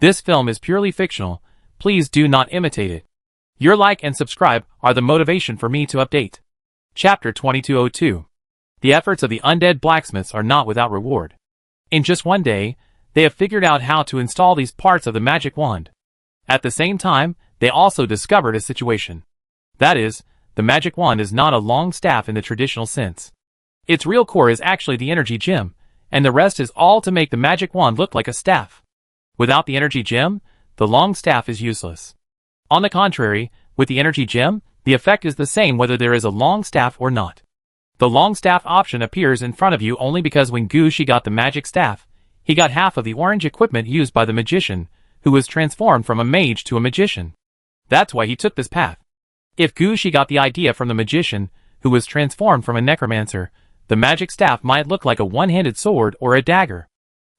This film is purely fictional. Please do not imitate it. Your like and subscribe are the motivation for me to update. Chapter 2202. The efforts of the undead blacksmiths are not without reward. In just one day, they have figured out how to install these parts of the magic wand. At the same time, they also discovered a situation. That is, the magic wand is not a long staff in the traditional sense. Its real core is actually the energy gem, and the rest is all to make the magic wand look like a staff. Without the energy gem, the long staff is useless. On the contrary, with the energy gem, the effect is the same whether there is a long staff or not. The long staff option appears in front of you only because when Gushi got the magic staff, he got half of the orange equipment used by the magician, who was transformed from a mage to a magician. That's why he took this path. If Gushi got the idea from the magician, who was transformed from a necromancer, the magic staff might look like a one-handed sword or a dagger.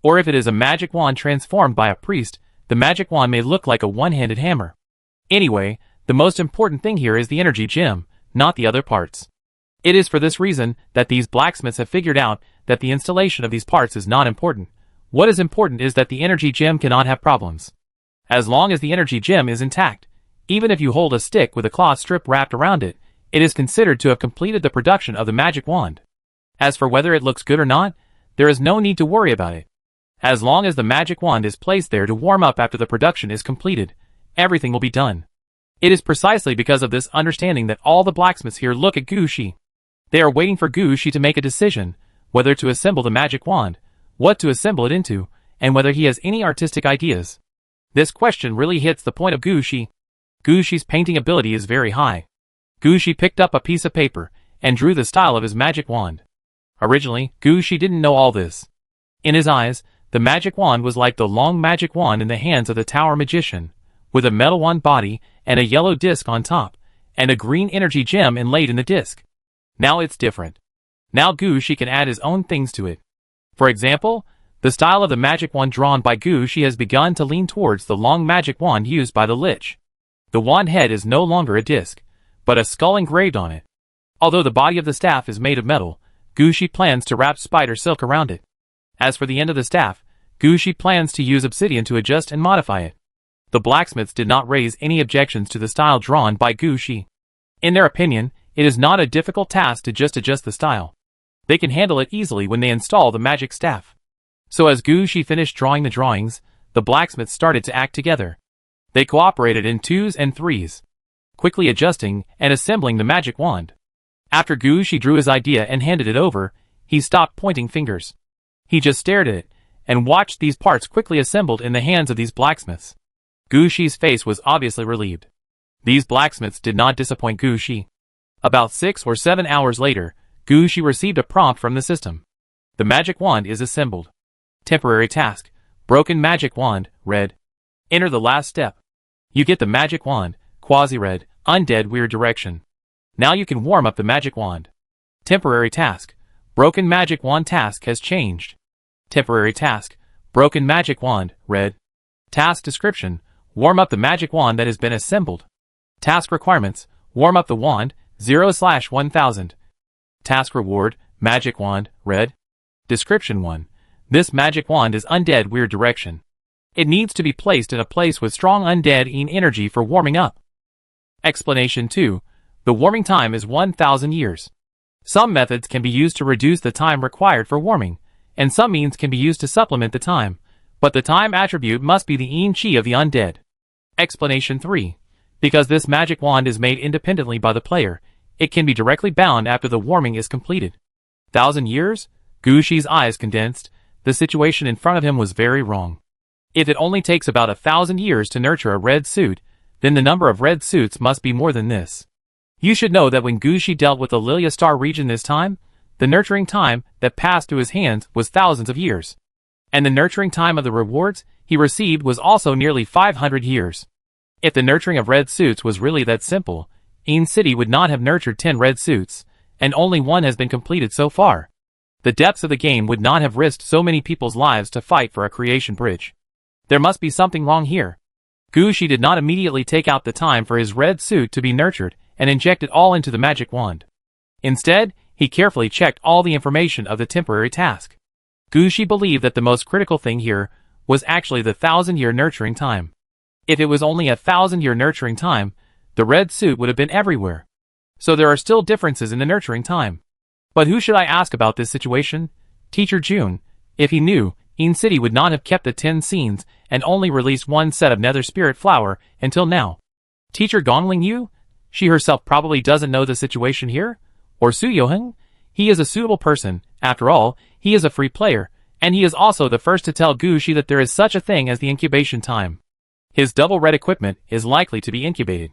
Or if it is a magic wand transformed by a priest, the magic wand may look like a one-handed hammer. Anyway, the most important thing here is the energy gem, not the other parts. It is for this reason that these blacksmiths have figured out that the installation of these parts is not important. What is important is that the energy gem cannot have problems. As long as the energy gem is intact, even if you hold a stick with a cloth strip wrapped around it, it is considered to have completed the production of the magic wand. As for whether it looks good or not, there is no need to worry about it. As long as the magic wand is placed there to warm up after the production is completed, everything will be done. It is precisely because of this understanding that all the blacksmiths here look at Gushi. They are waiting for Gushi to make a decision, whether to assemble the magic wand, what to assemble it into, and whether he has any artistic ideas. This question really hits the point of Gushi. Gushi's painting ability is very high. Gushi picked up a piece of paper and drew the style of his magic wand. Originally, Gushi didn't know all this. In his eyes, the magic wand was like the long magic wand in the hands of the tower magician, with a metal wand body and a yellow disc on top, and a green energy gem inlaid in the disc. Now it's different. Now Gushi can add his own things to it. For example, the style of the magic wand drawn by Gushi has begun to lean towards the long magic wand used by the Lich. The wand head is no longer a disc, but a skull engraved on it. Although the body of the staff is made of metal, Gushi plans to wrap spider silk around it. As for the end of the staff, Gushi plans to use obsidian to adjust and modify it. The blacksmiths did not raise any objections to the style drawn by Gushi. In their opinion, it is not a difficult task to just adjust the style. They can handle it easily when they install the magic staff. So as Gushi finished drawing the drawings, the blacksmiths started to act together. They cooperated in twos and threes, quickly adjusting and assembling the magic wand. After Gushi drew his idea and handed it over, he stopped pointing fingers. He just stared at it, and watched these parts quickly assembled in the hands of these blacksmiths. Gushi's face was obviously relieved. These blacksmiths did not disappoint Gushi. About 6 or 7 hours later, Gushi received a prompt from the system. The magic wand is assembled. Temporary task: broken magic wand, red. Enter the last step. You get the magic wand, quasi-red, undead weird direction. Now you can warm up the magic wand. Temporary task: broken magic wand task has changed. Temporary task: broken magic wand, red. Task description: warm up the magic wand that has been assembled. Task requirements: warm up the wand, 0/1000. Task reward: magic wand, red. Description 1. This magic wand is undead weird direction. It needs to be placed in a place with strong undead energy for warming up. Explanation 2. The warming time is 1000 years. Some methods can be used to reduce the time required for warming, and some means can be used to supplement the time, but the time attribute must be the chi of the undead. Explanation 3. Because this magic wand is made independently by the player, it can be directly bound after the warming is completed. 1000 years? Gushi's eyes condensed. The situation in front of him was very wrong. If it only takes about 1000 years to nurture a red suit, then the number of red suits must be more than this. You should know that when Gushi dealt with the Lilia Star region this time, the nurturing time that passed through his hands was thousands of years. And the nurturing time of the rewards he received was also nearly 500 years. If the nurturing of red suits was really that simple, City would not have nurtured 10 red suits, and only one has been completed so far. The depths of the game would not have risked so many people's lives to fight for a creation bridge. There must be something wrong here. Gushi did not immediately take out the time for his red suit to be nurtured and inject it all into the magic wand. Instead, he carefully checked all the information of the temporary task. Gushi believed that the most critical thing here was actually the 1,000-year nurturing time. If it was only a 1,000-year nurturing time, the red suit would have been everywhere. So there are still differences in the nurturing time. But who should I ask about this situation? Teacher June. If he knew, Een City would not have kept the 10 scenes and only released one set of Nether Spirit Flower until now. Teacher Gongling Yu? She herself probably doesn't know the situation here? Or Su Yoheng? He is a suitable person. After all, he is a free player, and he is also the first to tell Gu Shi that there is such a thing as the incubation time. His double red equipment is likely to be incubated.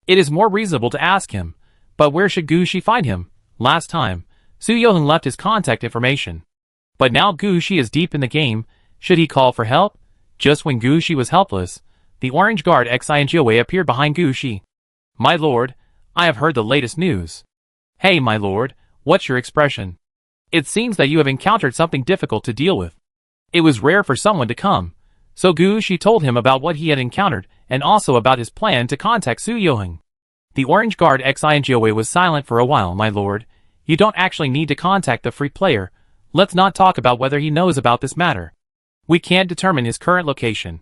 It is more reasonable to ask him, but where should Gu Shi find him? Last time, Su Yoheng left his contact information. But now Gu Shi is deep in the game. Should he call for help? Just when Gu Shi was helpless, the orange guard Xingjiawei appeared behind Gu Shi. My lord, I have heard the latest news. Hey my lord, what's your expression? It seems that you have encountered something difficult to deal with. It was rare for someone to come, so Gu Shi told him about what he had encountered and also about his plan to contact Su Yoheng. The orange guard Xingjiawei was silent for a while. My lord, you don't actually need to contact the free player. Let's not talk about whether he knows about this matter. We can't determine his current location,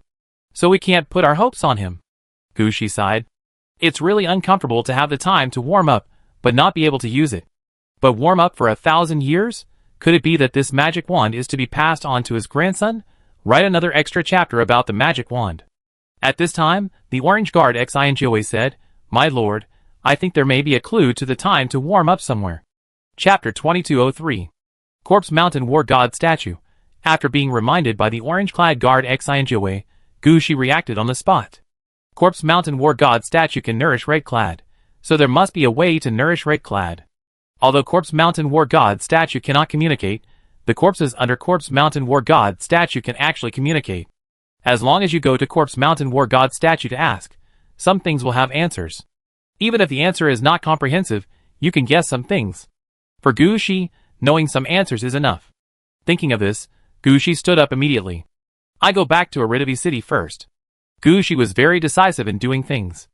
so we can't put our hopes on him. Gu Shi sighed. It's really uncomfortable to have the time to warm up, but not be able to use it. But warm up for 1,000 years? Could it be that this magic wand is to be passed on to his grandson? Write another extra chapter about the magic wand. At this time, the orange guard Xingjiawei said, My lord, I think there may be a clue to the time to warm up somewhere. Chapter 2203. Corpse Mountain War God Statue. After being reminded by the orange-clad guard Xingjiawei, Gu Shi reacted on the spot. Corpse Mountain War God Statue can nourish red-clad, so there must be a way to nourish red-clad. Although Corpse Mountain War God Statue cannot communicate, the corpses under Corpse Mountain War God Statue can actually communicate. As long as you go to Corpse Mountain War God Statue to ask, some things will have answers. Even if the answer is not comprehensive, you can guess some things. For Gu Shi, knowing some answers is enough. Thinking of this, Gu Shi stood up immediately. I go back to Aridavi City first. Gu Shi was very decisive in doing things.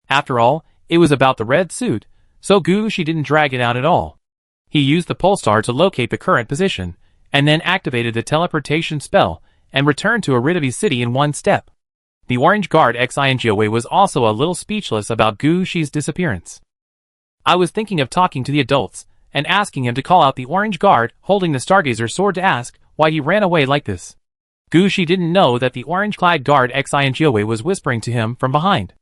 After all, it was about the red suit, so Gu Shi didn't drag it out at all. He used the Polestar to locate the current position, and then activated the teleportation spell, and returned to Aridavi City in one step. The orange guard Xingjiawei was also a little speechless about Gu Shi's disappearance. I was thinking of talking to the adults, and asking him to call out the orange guard holding the Stargazer sword to ask why he ran away like this. Gu Shi didn't know that the orange-clad guard Xingjiawei was whispering to him from behind.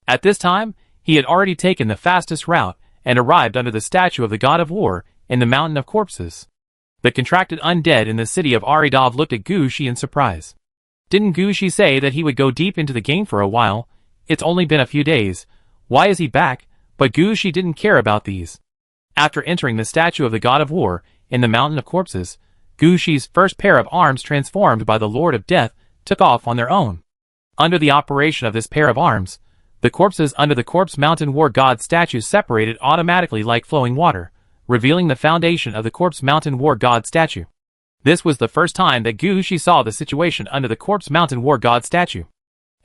At this time, he had already taken the fastest route, and arrived under the statue of the god of war in the mountain of corpses. The contracted undead in the city of Aridov looked at Gu Shi in surprise. Didn't Gu Shi say that he would go deep into the game for a while? It's only been a few days. Why is he back? But Gu Shi didn't care about these. After entering the statue of the god of war in the mountain of corpses, Gu Shi's first pair of arms transformed by the Lord of Death took off on their own. Under the operation of this pair of arms, the corpses under the Corpse Mountain War God statues separated automatically like flowing water, revealing the foundation of the Corpse Mountain War God statue. This was the first time that Gu Shi saw the situation under the Corpse Mountain War God statue.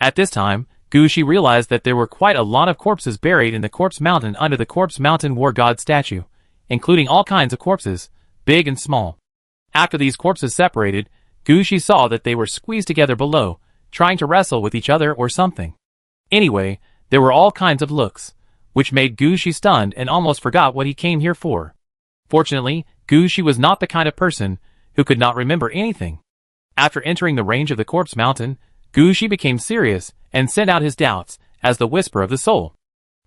At this time, Gu Shi realized that there were quite a lot of corpses buried in the Corpse Mountain under the Corpse Mountain War God statue, including all kinds of corpses, big and small. After these corpses separated, Gu Shi saw that they were squeezed together below, trying to wrestle with each other or something. Anyway, there were all kinds of looks, which made Gu Shi stunned and almost forgot what he came here for. Fortunately, Gu Shi was not the kind of person who could not remember anything. After entering the range of the Corpse Mountain, Gu Shi became serious and sent out his doubts as the whisper of the soul.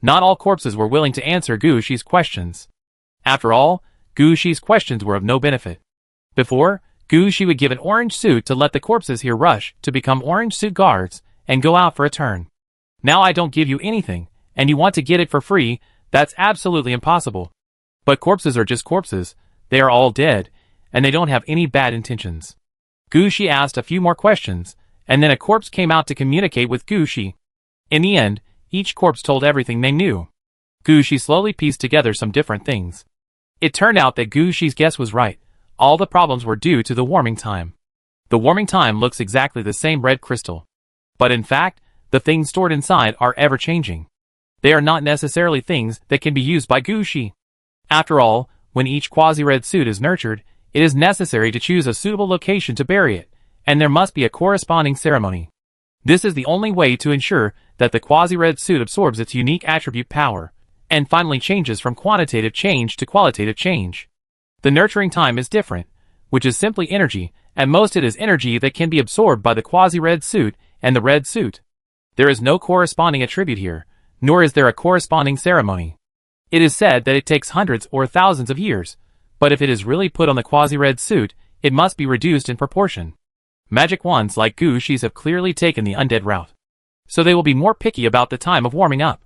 Not all corpses were willing to answer Gu Shi's questions. After all, Gu Shi's questions were of no benefit. Before, Gu Shi would give an orange suit to let the corpses here rush to become orange suit guards and go out for a turn. Now I don't give you anything, and you want to get it for free. That's absolutely impossible. But corpses are just corpses. They are all dead, and they don't have any bad intentions. Gu Shi asked a few more questions, and then a corpse came out to communicate with Gu Shi. In the end, each corpse told everything they knew. Gu Shi slowly pieced together some different things. It turned out that Gu Shi's guess was right. All the problems were due to the warming time. The warming time looks exactly the same red crystal. But in fact, the things stored inside are ever-changing. They are not necessarily things that can be used by Gu Shi. After all, when each quasi-red suit is nurtured, it is necessary to choose a suitable location to bury it, and there must be a corresponding ceremony. This is the only way to ensure that the quasi-red suit absorbs its unique attribute power, and finally changes from quantitative change to qualitative change. The nurturing time is different, which is simply energy, and most it is energy that can be absorbed by the quasi-red suit and the red suit. There is no corresponding attribute here, nor is there a corresponding ceremony. It is said that it takes hundreds or thousands of years, but if it is really put on the quasi-red suit, it must be reduced in proportion. Magic wands like Gushis have clearly taken the undead route, so they will be more picky about the time of warming up.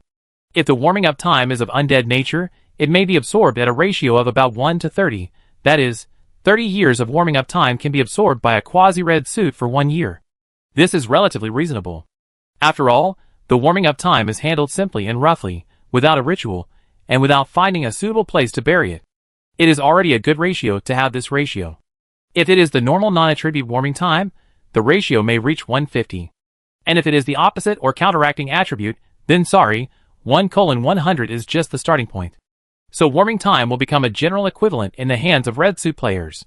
If the warming up time is of undead nature, it may be absorbed at a ratio of about 1 to 30, that is, 30 years of warming up time can be absorbed by a quasi-red suit for 1 year. This is relatively reasonable. After all, the warming up time is handled simply and roughly, without a ritual, and without finding a suitable place to bury it. It is already a good ratio to have this ratio. If it is the normal non-attribute warming time, the ratio may reach 150. And if it is the opposite or counteracting attribute, then sorry, 1:100 is just the starting point. So warming time will become a general equivalent in the hands of red suit players.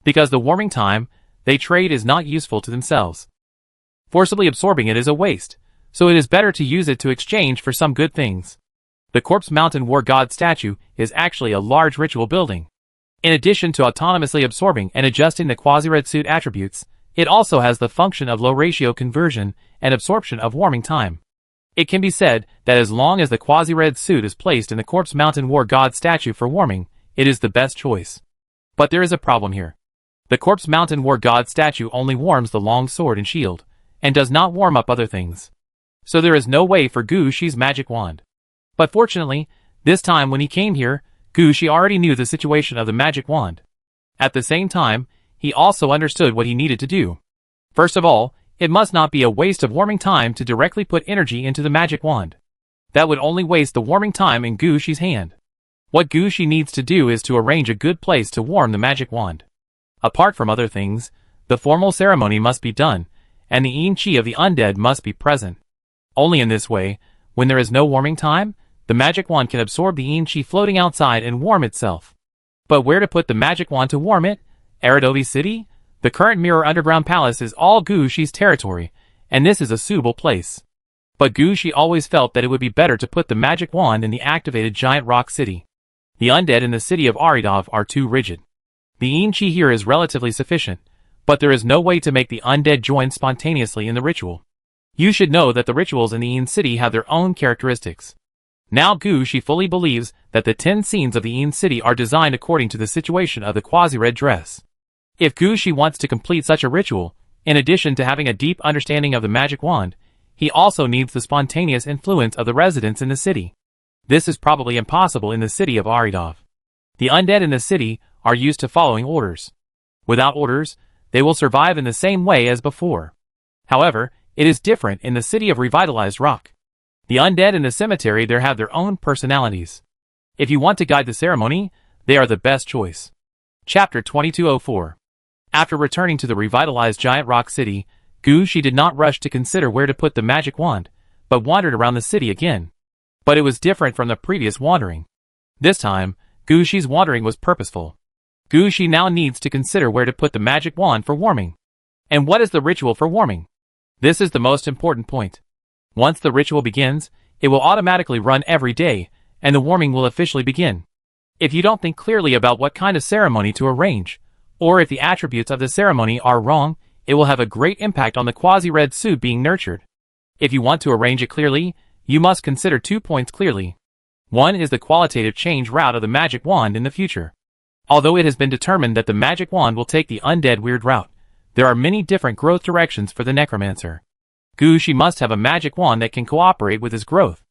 Because the warming time they trade is not useful to themselves. Forcibly absorbing it is a waste, so it is better to use it to exchange for some good things. The Corpse Mountain War God statue is actually a large ritual building. In addition to autonomously absorbing and adjusting the quasi-red suit attributes, it also has the function of low-ratio conversion and absorption of warming time. It can be said that as long as the quasi-red suit is placed in the Corpse Mountain War God statue for warming, it is the best choice. But there is a problem here. The Corpse Mountain War God statue only warms the long sword and shield, and does not warm up other things. So there is no way for Gushi's magic wand. But fortunately, this time when he came here, Gushi already knew the situation of the magic wand. At the same time, he also understood what he needed to do. First of all, it must not be a waste of warming time to directly put energy into the magic wand. That would only waste the warming time in Gushi's hand. What Gushi needs to do is to arrange a good place to warm the magic wand. Apart from other things, the formal ceremony must be done, and the Yin-Chi of the undead must be present. Only in this way, when there is no warming time, the magic wand can absorb the Yin-Chi floating outside and warm itself. But where to put the magic wand to warm it? Aradovi City? The current Mirror Underground Palace is all Gushi's territory, and this is a suitable place. But Gushi always felt that it would be better to put the magic wand in the activated Giant Rock City. The undead in the city of Aridov are too rigid. The Yin-Chi here is relatively sufficient, but there is no way to make the undead join spontaneously in the ritual. You should know that the rituals in the Yin City have their own characteristics. Now Gushi fully believes that the 10 scenes of the Yin City are designed according to the situation of the quasi-red dress. If Gushi wants to complete such a ritual, in addition to having a deep understanding of the magic wand, he also needs the spontaneous influence of the residents in the city. This is probably impossible in the city of Aridov. The undead in the city are used to following orders. Without orders, they will survive in the same way as before. However, it is different in the city of Revitalized Rock. The undead in the cemetery there have their own personalities. If you want to guide the ceremony, they are the best choice. Chapter 2204. After returning to the revitalized Giant Rock City, Gushi did not rush to consider where to put the magic wand, but wandered around the city again. But it was different from the previous wandering. This time, Gushi's wandering was purposeful. Gushi now needs to consider where to put the magic wand for warming. And what is the ritual for warming? This is the most important point. Once the ritual begins, it will automatically run every day, and the warming will officially begin. If you don't think clearly about what kind of ceremony to arrange, or if the attributes of the ceremony are wrong, it will have a great impact on the quasi-red suit being nurtured. If you want to arrange it clearly, you must consider 2 points clearly. One is the qualitative change route of the magic wand in the future. Although it has been determined that the magic wand will take the undead weird route, there are many different growth directions for the necromancer. Gushi must have a magic wand that can cooperate with his growth.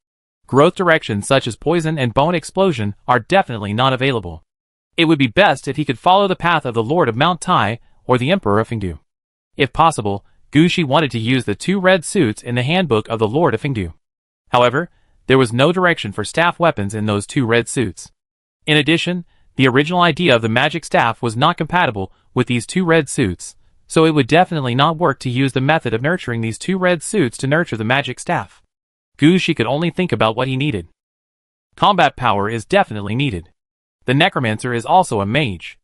Growth directions such as poison and bone explosion are definitely not available. It would be best if he could follow the path of the Lord of Mount Tai or the Emperor of Fengdu. If possible, Gushi wanted to use the 2 red suits in the handbook of the Lord of Fengdu. However, there was no direction for staff weapons in those 2 red suits. In addition, the original idea of the magic staff was not compatible with these 2 red suits, so it would definitely not work to use the method of nurturing these 2 red suits to nurture the magic staff. Gushi could only think about what he needed. Combat power is definitely needed. The necromancer is also a mage.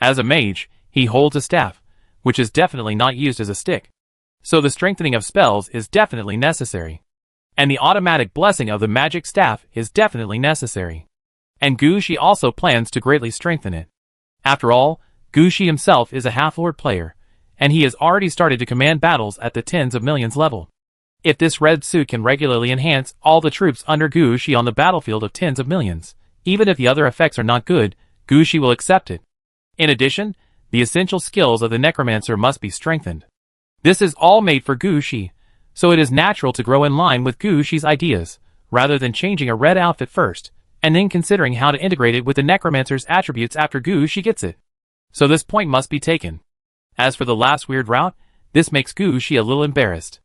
As a mage, he holds a staff, which is definitely not used as a stick. So the strengthening of spells is definitely necessary. And the automatic blessing of the magic staff is definitely necessary. And Gushi also plans to greatly strengthen it. After all, Gushi himself is a half-lord player, and he has already started to command battles at the tens of millions level. If this red suit can regularly enhance all the troops under Gushi on the battlefield of tens of millions, even if the other effects are not good, Gushi will accept it. In addition, the essential skills of the necromancer must be strengthened. This is all made for Gushi, so it is natural to grow in line with Gushi's ideas, rather than changing a red outfit first, and then considering how to integrate it with the necromancer's attributes after Gushi gets it. So this point must be taken. As for the last weird route, this makes Gushi a little embarrassed.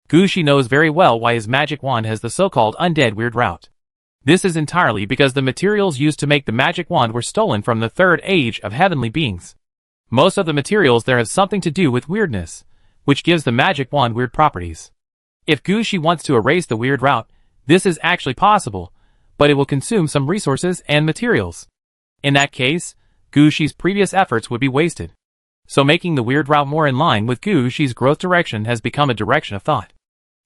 Gushi knows very well why his magic wand has the so-called undead weird route. This is entirely because the materials used to make the magic wand were stolen from the third age of heavenly beings. Most of the materials there have something to do with weirdness, which gives the magic wand weird properties. If Gushi wants to erase the weird route, this is actually possible, but it will consume some resources and materials. In that case, Gushi's previous efforts would be wasted. So making the weird route more in line with Gushi's growth direction has become a direction of thought.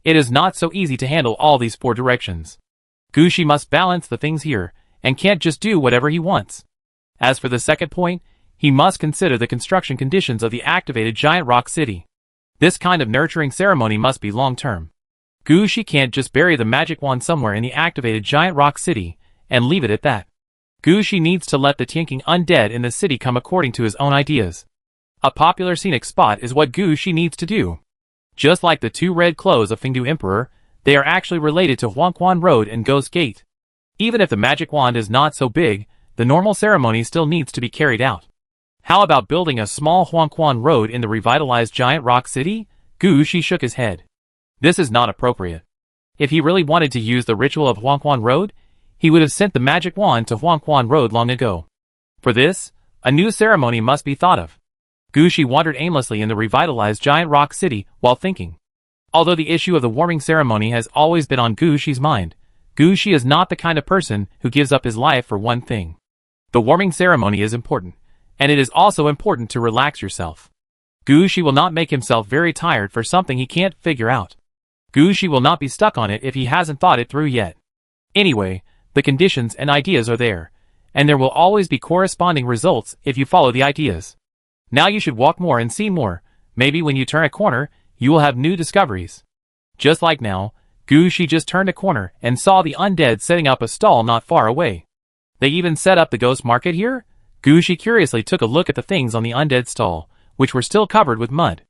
It is not so easy to handle all these 4 directions. Gushi must balance the things here, and can't just do whatever he wants. As for the second point, he must consider the construction conditions of the activated giant rock city. This kind of nurturing ceremony must be long-term. Gushi can't just bury the magic wand somewhere in the activated giant rock city, and leave it at that. Gushi needs to let the tinking undead in the city come according to his own ideas. A popular scenic spot is what Gushi needs to do. Just like the 2 red clothes of Fengdu Emperor, they are actually related to Huangquan Road and Ghost Gate. Even if the magic wand is not so big, the normal ceremony still needs to be carried out. How about building a small Huangquan Road in the revitalized giant rock city? Gushi shook his head. This is not appropriate. If he really wanted to use the ritual of Huangquan Road, he would have sent the magic wand to Huangquan Road long ago. For this, a new ceremony must be thought of. Gushi wandered aimlessly in the revitalized giant rock city while thinking. Although the issue of the warming ceremony has always been on Gushi's mind, Gushi is not the kind of person who gives up his life for one thing. The warming ceremony is important, and it is also important to relax yourself. Gushi will not make himself very tired for something he can't figure out. Gushi will not be stuck on it if he hasn't thought it through yet. Anyway, the conditions and ideas are there, and there will always be corresponding results if you follow the ideas. Now you should walk more and see more. Maybe when you turn a corner, you will have new discoveries. Just like now, Gushi just turned a corner and saw the undead setting up a stall not far away. They even set up the ghost market here? Gushi curiously took a look at the things on the undead stall, which were still covered with mud.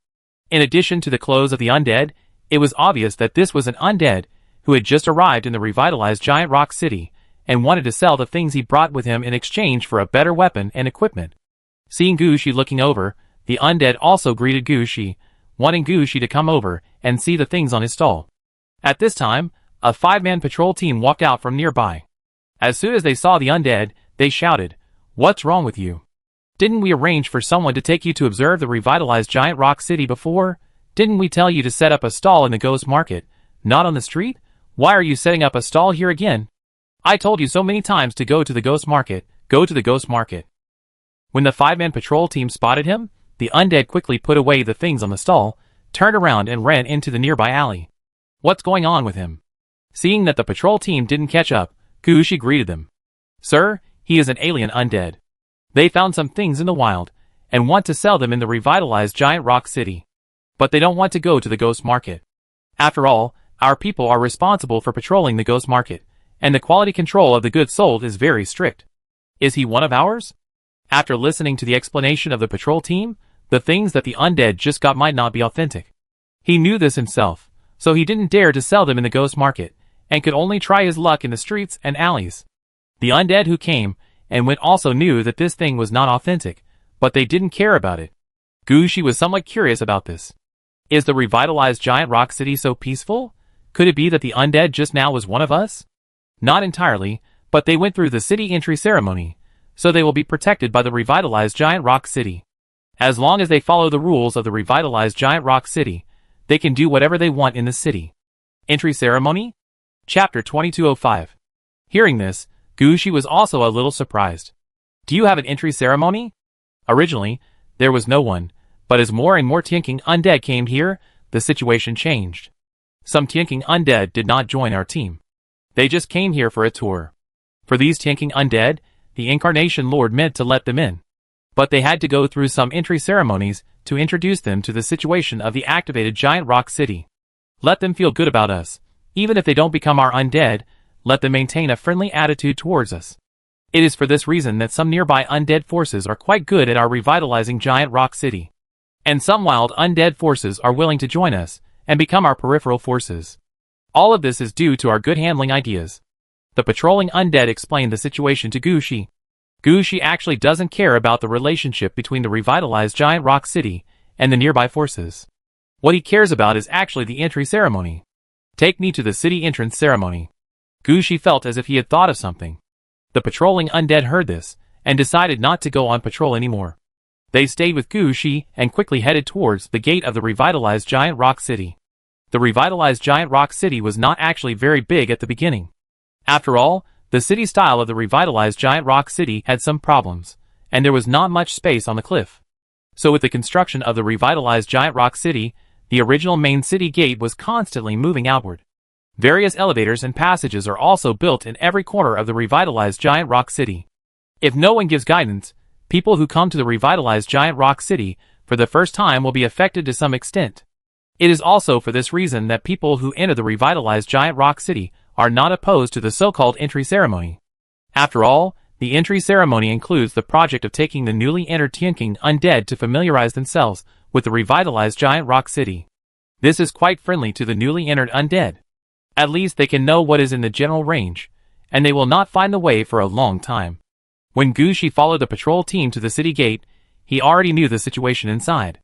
In addition to the clothes of the undead, it was obvious that this was an undead who had just arrived in the revitalized giant rock city and wanted to sell the things he brought with him in exchange for a better weapon and equipment. Seeing Gushi looking over, the undead also greeted Gushi, wanting Gushi to come over and see the things on his stall. At this time, a 5-man patrol team walked out from nearby. As soon as they saw the undead, they shouted, "What's wrong with you? Didn't we arrange for someone to take you to observe the revitalized giant rock city before? Didn't we tell you to set up a stall in the ghost market, not on the street? Why are you setting up a stall here again? I told you so many times to go to the ghost market, go to the ghost market." When the 5-man patrol team spotted him, the undead quickly put away the things on the stall, turned around and ran into the nearby alley. What's going on with him? Seeing that the patrol team didn't catch up, Gushi greeted them. "Sir, he is an alien undead. They found some things in the wild, and want to sell them in the revitalized giant rock city. But they don't want to go to the ghost market. After all, our people are responsible for patrolling the ghost market, and the quality control of the goods sold is very strict. Is he one of ours?" After listening to the explanation of the patrol team, the things that the undead just got might not be authentic. He knew this himself, so he didn't dare to sell them in the ghost market, and could only try his luck in the streets and alleys. The undead who came and went also knew that this thing was not authentic, but they didn't care about it. Gushi was somewhat curious about this. Is the revitalized giant rock city so peaceful? Could it be that the undead just now was one of us? Not entirely, but they went through the city entry ceremony, so they will be protected by the revitalized giant rock city. As long as they follow the rules of the revitalized giant rock city, they can do whatever they want in the city. Entry ceremony? Chapter 2205. Hearing this, Gushi was also a little surprised. Do you have an entry ceremony? Originally, there was no one, But as more and more Tianqing undead came here, the situation changed. Some Tianqing undead did not join our team. They just came here for a tour. For these Tianqing undead, the Incarnation Lord meant to let them in. But they had to go through some entry ceremonies to introduce them to the situation of the activated Giant Rock City. Let them feel good about us. Even if they don't become our undead, let them maintain a friendly attitude towards us. It is for this reason that some nearby undead forces are quite good at our revitalizing Giant Rock City. And some wild undead forces are willing to join us and become our peripheral forces. All of this is due to our good handling ideas. The patrolling undead explained the situation to Gushi. Gushi actually doesn't care about the relationship between the revitalized Giant Rock City and the nearby forces. What he cares about is actually the entry ceremony. Take me to the city entrance ceremony. Gushi felt as if he had thought of something. The patrolling undead heard this and decided not to go on patrol anymore. They stayed with Gushi and quickly headed towards the gate of the revitalized Giant Rock City. The revitalized Giant Rock City was not actually very big at the beginning. After all, the city style of the revitalized Giant Rock City had some problems, and there was not much space on the cliff. So with the construction of the revitalized Giant Rock City, the original main city gate was constantly moving outward. Various elevators and passages are also built in every corner of the revitalized Giant Rock City. If no one gives guidance, people who come to the revitalized Giant Rock City for the first time will be affected to some extent. It is also for this reason that people who enter the revitalized Giant Rock City are not opposed to the so-called entry ceremony. After all, the entry ceremony includes the project of taking the newly entered Tianqing undead to familiarize themselves with the revitalized Giant Rock City. This is quite friendly to the newly entered undead. At least they can know what is in the general range, and they will not find the way for a long time. When Gushi followed the patrol team to the city gate, he already knew the situation inside.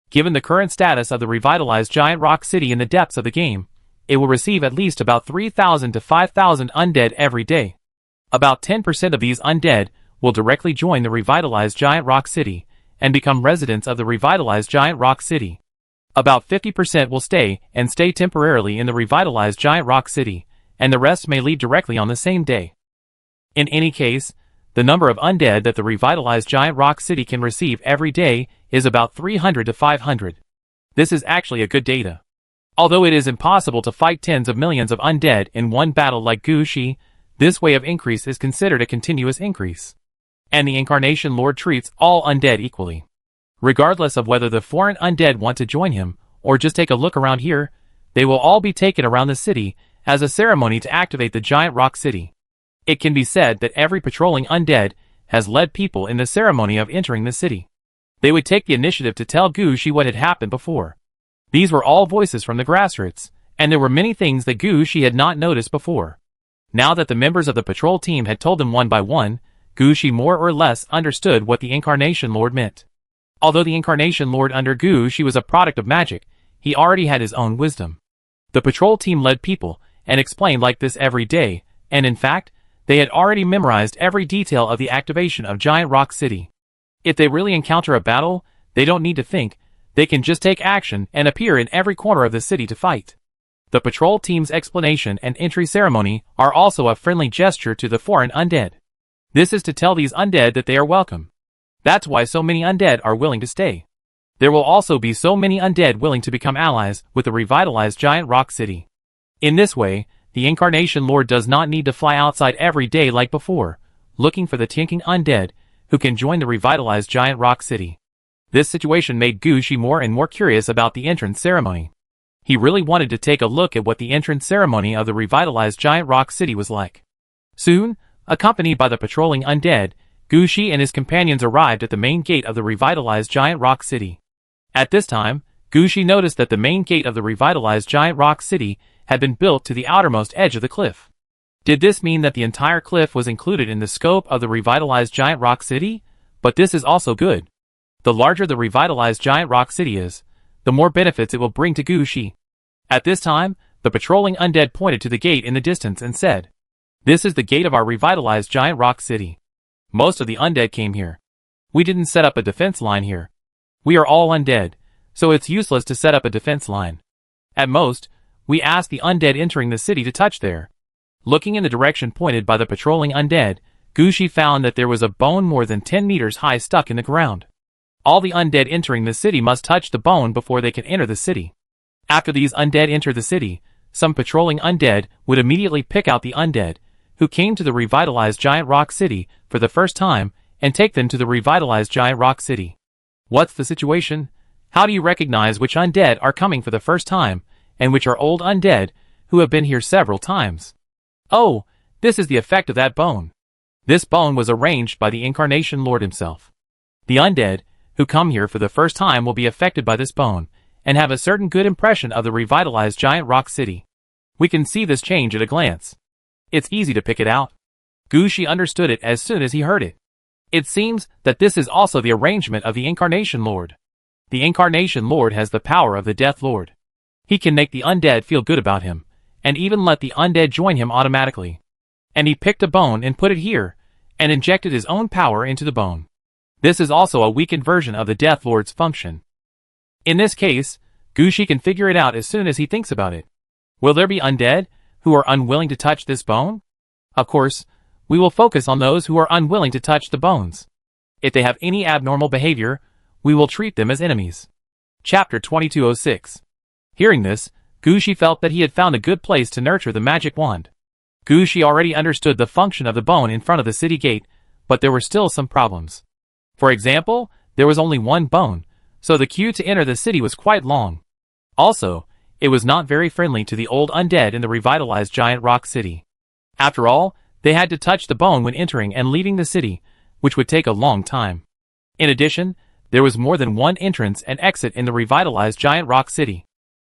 Given the current status of the revitalized Giant Rock City in the depths of the game, it will receive at least about 3,000 to 5,000 undead every day. About 10% of these undead will directly join the revitalized Giant Rock City and become residents of the revitalized Giant Rock City. About 50% will stay temporarily in the revitalized Giant Rock City, and the rest may leave directly on the same day. In any case, the number of undead that the revitalized Giant Rock City can receive every day is about 300 to 500. This is actually a good data. Although it is impossible to fight tens of millions of undead in one battle like Gushi, this way of increase is considered a continuous increase. And the Incarnation Lord treats all undead equally. Regardless of whether the foreign undead want to join him, or just take a look around here, they will all be taken around the city as a ceremony to activate the Giant Rock City. It can be said that every patrolling undead has led people in the ceremony of entering the city. They would take the initiative to tell Gushi what had happened before. These were all voices from the grassroots, and there were many things that Gushi had not noticed before. Now that the members of the patrol team had told them one by one, Gushi more or less understood what the Incarnation Lord meant. Although the Incarnation Lord under Gushi was a product of magic, he already had his own wisdom. The patrol team led people and explained like this every day, and in fact, they had already memorized every detail of the activation of Giant Rock City. If they really encounter a battle, they don't need to think, they can just take action and appear in every corner of the city to fight. The patrol team's explanation and entry ceremony are also a friendly gesture to the foreign undead. This is to tell these undead that they are welcome. That's why so many undead are willing to stay. There will also be so many undead willing to become allies with the revitalized Giant Rock City. In this way, the Incarnation Lord does not need to fly outside every day like before, looking for the Tianqing undead who can join the revitalized Giant Rock City. This situation made Gushi more and more curious about the entrance ceremony. He really wanted to take a look at what the entrance ceremony of the revitalized Giant Rock City was like. Soon, accompanied by the patrolling undead, Gushi and his companions arrived at the main gate of the revitalized Giant Rock City. At this time, Gushi noticed that the main gate of the revitalized Giant Rock City had been built to the outermost edge of the cliff. Did this mean that the entire cliff was included in the scope of the revitalized Giant Rock City? But this is also good. The larger the revitalized Giant Rock City is, the more benefits it will bring to Gushi. At this time, the patrolling undead pointed to the gate in the distance and said, "This is the gate of our revitalized Giant Rock City. Most of the undead came here. We didn't set up a defense line here. We are all undead, so it's useless to set up a defense line. At most, we ask the undead entering the city to touch there." Looking in the direction pointed by the patrolling undead, Gushi found that there was a bone more than 10 meters high stuck in the ground. All the undead entering the city must touch the bone before they can enter the city. After these undead enter the city, some patrolling undead would immediately pick out the undead who came to the revitalized Giant Rock City for the first time and take them to the revitalized Giant Rock City. What's the situation? How do you recognize which undead are coming for the first time and which are old undead who have been here several times? Oh, this is the effect of that bone. This bone was arranged by the Incarnation Lord himself. The undead who come here for the first time will be affected by this bone and have a certain good impression of the revitalized Giant Rock City. We can see this change at a glance. It's easy to pick it out. Gushi understood it as soon as he heard it. It seems that this is also the arrangement of the Incarnation Lord. The Incarnation Lord has the power of the Death Lord. He can make the undead feel good about him, and even let the undead join him automatically. And he picked a bone and put it here, and injected his own power into the bone. This is also a weakened version of the Death Lord's function. In this case, Gushi can figure it out as soon as he thinks about it. Will there be undead who are unwilling to touch this bone? Of course, we will focus on those who are unwilling to touch the bones. If they have any abnormal behavior, we will treat them as enemies. Chapter 2206. Hearing this, Gushi felt that he had found a good place to nurture the magic wand. Gushi already understood the function of the bone in front of the city gate, but there were still some problems. For example, there was only one bone, so the queue to enter the city was quite long. Also, it was not very friendly to the old undead in the revitalized Giant Rock City. After all, they had to touch the bone when entering and leaving the city, which would take a long time. In addition, there was more than one entrance and exit in the revitalized Giant Rock City.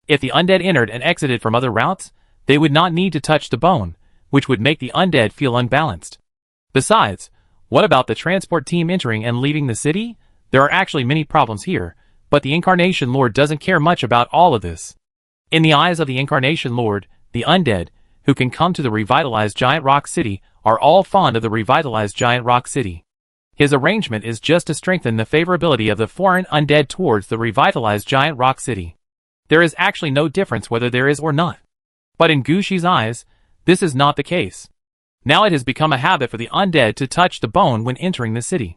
If the undead entered and exited from other routes, they would not need to touch the bone, which would make the undead feel unbalanced. Besides, what about the transport team entering and leaving the city? There are actually many problems here, but the Incarnation Lord doesn't care much about all of this. In the eyes of the Incarnation Lord, the undead, who can come to the revitalized Giant Rock City, are all fond of the revitalized Giant Rock City. His arrangement is just to strengthen the favorability of the foreign undead towards the revitalized Giant Rock City. There is actually no difference whether there is or not. But in Gushi's eyes, this is not the case. Now it has become a habit for the undead to touch the bone when entering the city.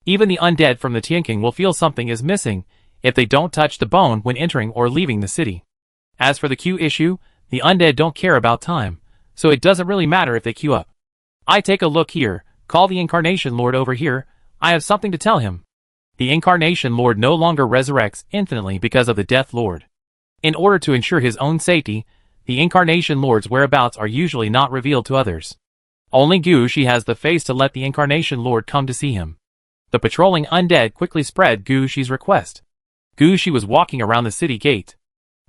Even the undead from the Tianqing will feel something is missing if they don't touch the bone when entering or leaving the city. As for the queue issue, the undead don't care about time, so it doesn't really matter if they queue up. I take a look here, call the Incarnation Lord over here, I have something to tell him. The Incarnation Lord no longer resurrects infinitely because of the Death Lord. In order to ensure his own safety, the Incarnation Lord's whereabouts are usually not revealed to others. Only Gushi has the face to let the Incarnation Lord come to see him. The patrolling undead quickly spread Gushi's request. Gushi was walking around the city gate.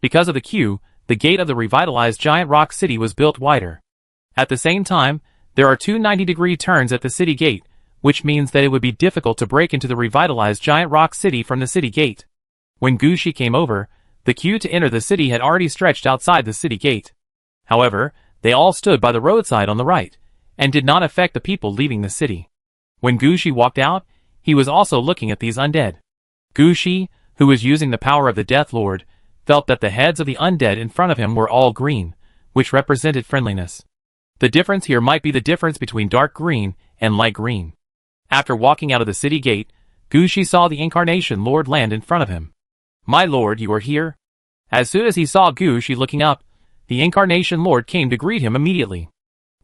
Because of the queue, the gate of the revitalized Giant Rock City was built wider. At the same time, there are two 90-degree turns at the city gate, which means that it would be difficult to break into the revitalized Giant Rock City from the city gate. When Gushi came over, the queue to enter the city had already stretched outside the city gate. However, they all stood by the roadside on the right, and did not affect the people leaving the city. When Gushi walked out, he was also looking at these undead. Gushi, who was using the power of the Death Lord, felt that the heads of the undead in front of him were all green, which represented friendliness. The difference here might be the difference between dark green and light green. After walking out of the city gate, Gushi saw the Incarnation Lord land in front of him. "My lord, you are here?" As soon as he saw Gushi looking up, the Incarnation Lord came to greet him immediately.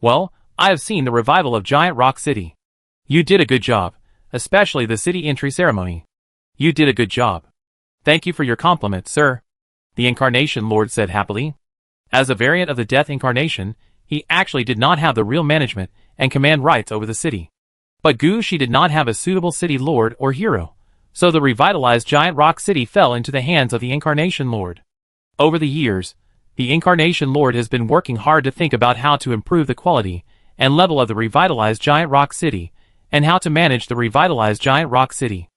"Well, I have seen the revival of Giant Rock City. You did a good job, especially the city entry ceremony. You did a good job. Thank you for your compliment, sir," the Incarnation Lord said happily. As a variant of the Death Incarnation, he actually did not have the real management and command rights over the city. But Gushi did not have a suitable city lord or hero, so the revitalized Giant Rock City fell into the hands of the Incarnation Lord. Over the years, the Incarnation Lord has been working hard to think about how to improve the quality and level of the revitalized Giant Rock City, and how to manage the revitalized Giant Rock City.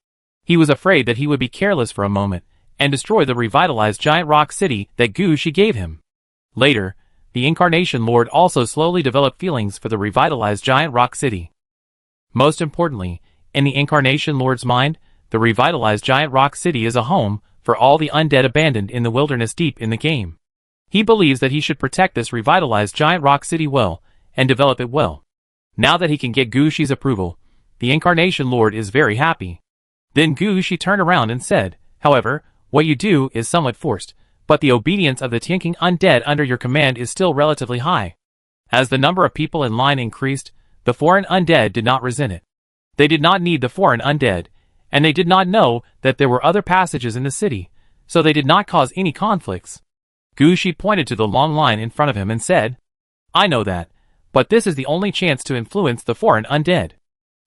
He was afraid that he would be careless for a moment, and destroy the revitalized Giant Rock City that Gushi gave him. Later, the Incarnation Lord also slowly developed feelings for the revitalized Giant Rock City. Most importantly, in the Incarnation Lord's mind, the revitalized Giant Rock City is a home for all the undead abandoned in the wilderness deep in the game. He believes that he should protect this revitalized Giant Rock City well, and develop it well. Now that he can get Gushi's approval, the Incarnation Lord is very happy. Then Gushi turned around and said, "However, what you do is somewhat forced, but the obedience of the Tinking undead under your command is still relatively high." As the number of people in line increased, the foreign undead did not resent it. They did not need the foreign undead, and they did not know that there were other passages in the city, so they did not cause any conflicts. Gushi pointed to the long line in front of him and said, "I know that, but this is the only chance to influence the foreign undead.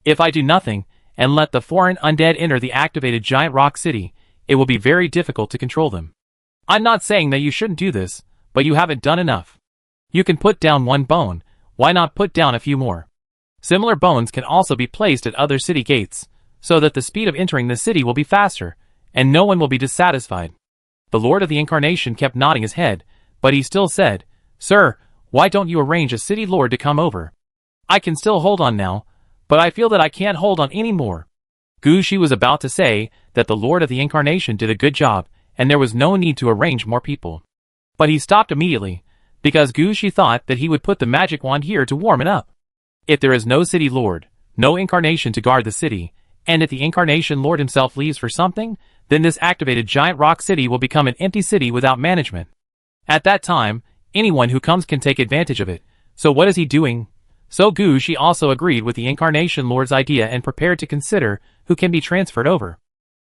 If I do nothing, and let the foreign undead enter the activated giant rock city, it will be very difficult to control them. I'm not saying that you shouldn't do this, but you haven't done enough. You can put down one bone, why not put down a few more? Similar bones can also be placed at other city gates, so that the speed of entering the city will be faster, and no one will be dissatisfied." The Lord of the Incarnation kept nodding his head, but he still said, "Sir, why don't you arrange a city lord to come over? I can still hold on now, but I feel that I can't hold on any more." Gushi was about to say that the Lord of the Incarnation did a good job, and there was no need to arrange more people. But he stopped immediately, because Gushi thought that he would put the magic wand here to warm it up. If there is no city lord, no incarnation to guard the city, and if the incarnation lord himself leaves for something, then this activated giant rock city will become an empty city without management. At that time, anyone who comes can take advantage of it. So what is he doing? So Gushi also agreed with the incarnation lord's idea and prepared to consider who can be transferred over.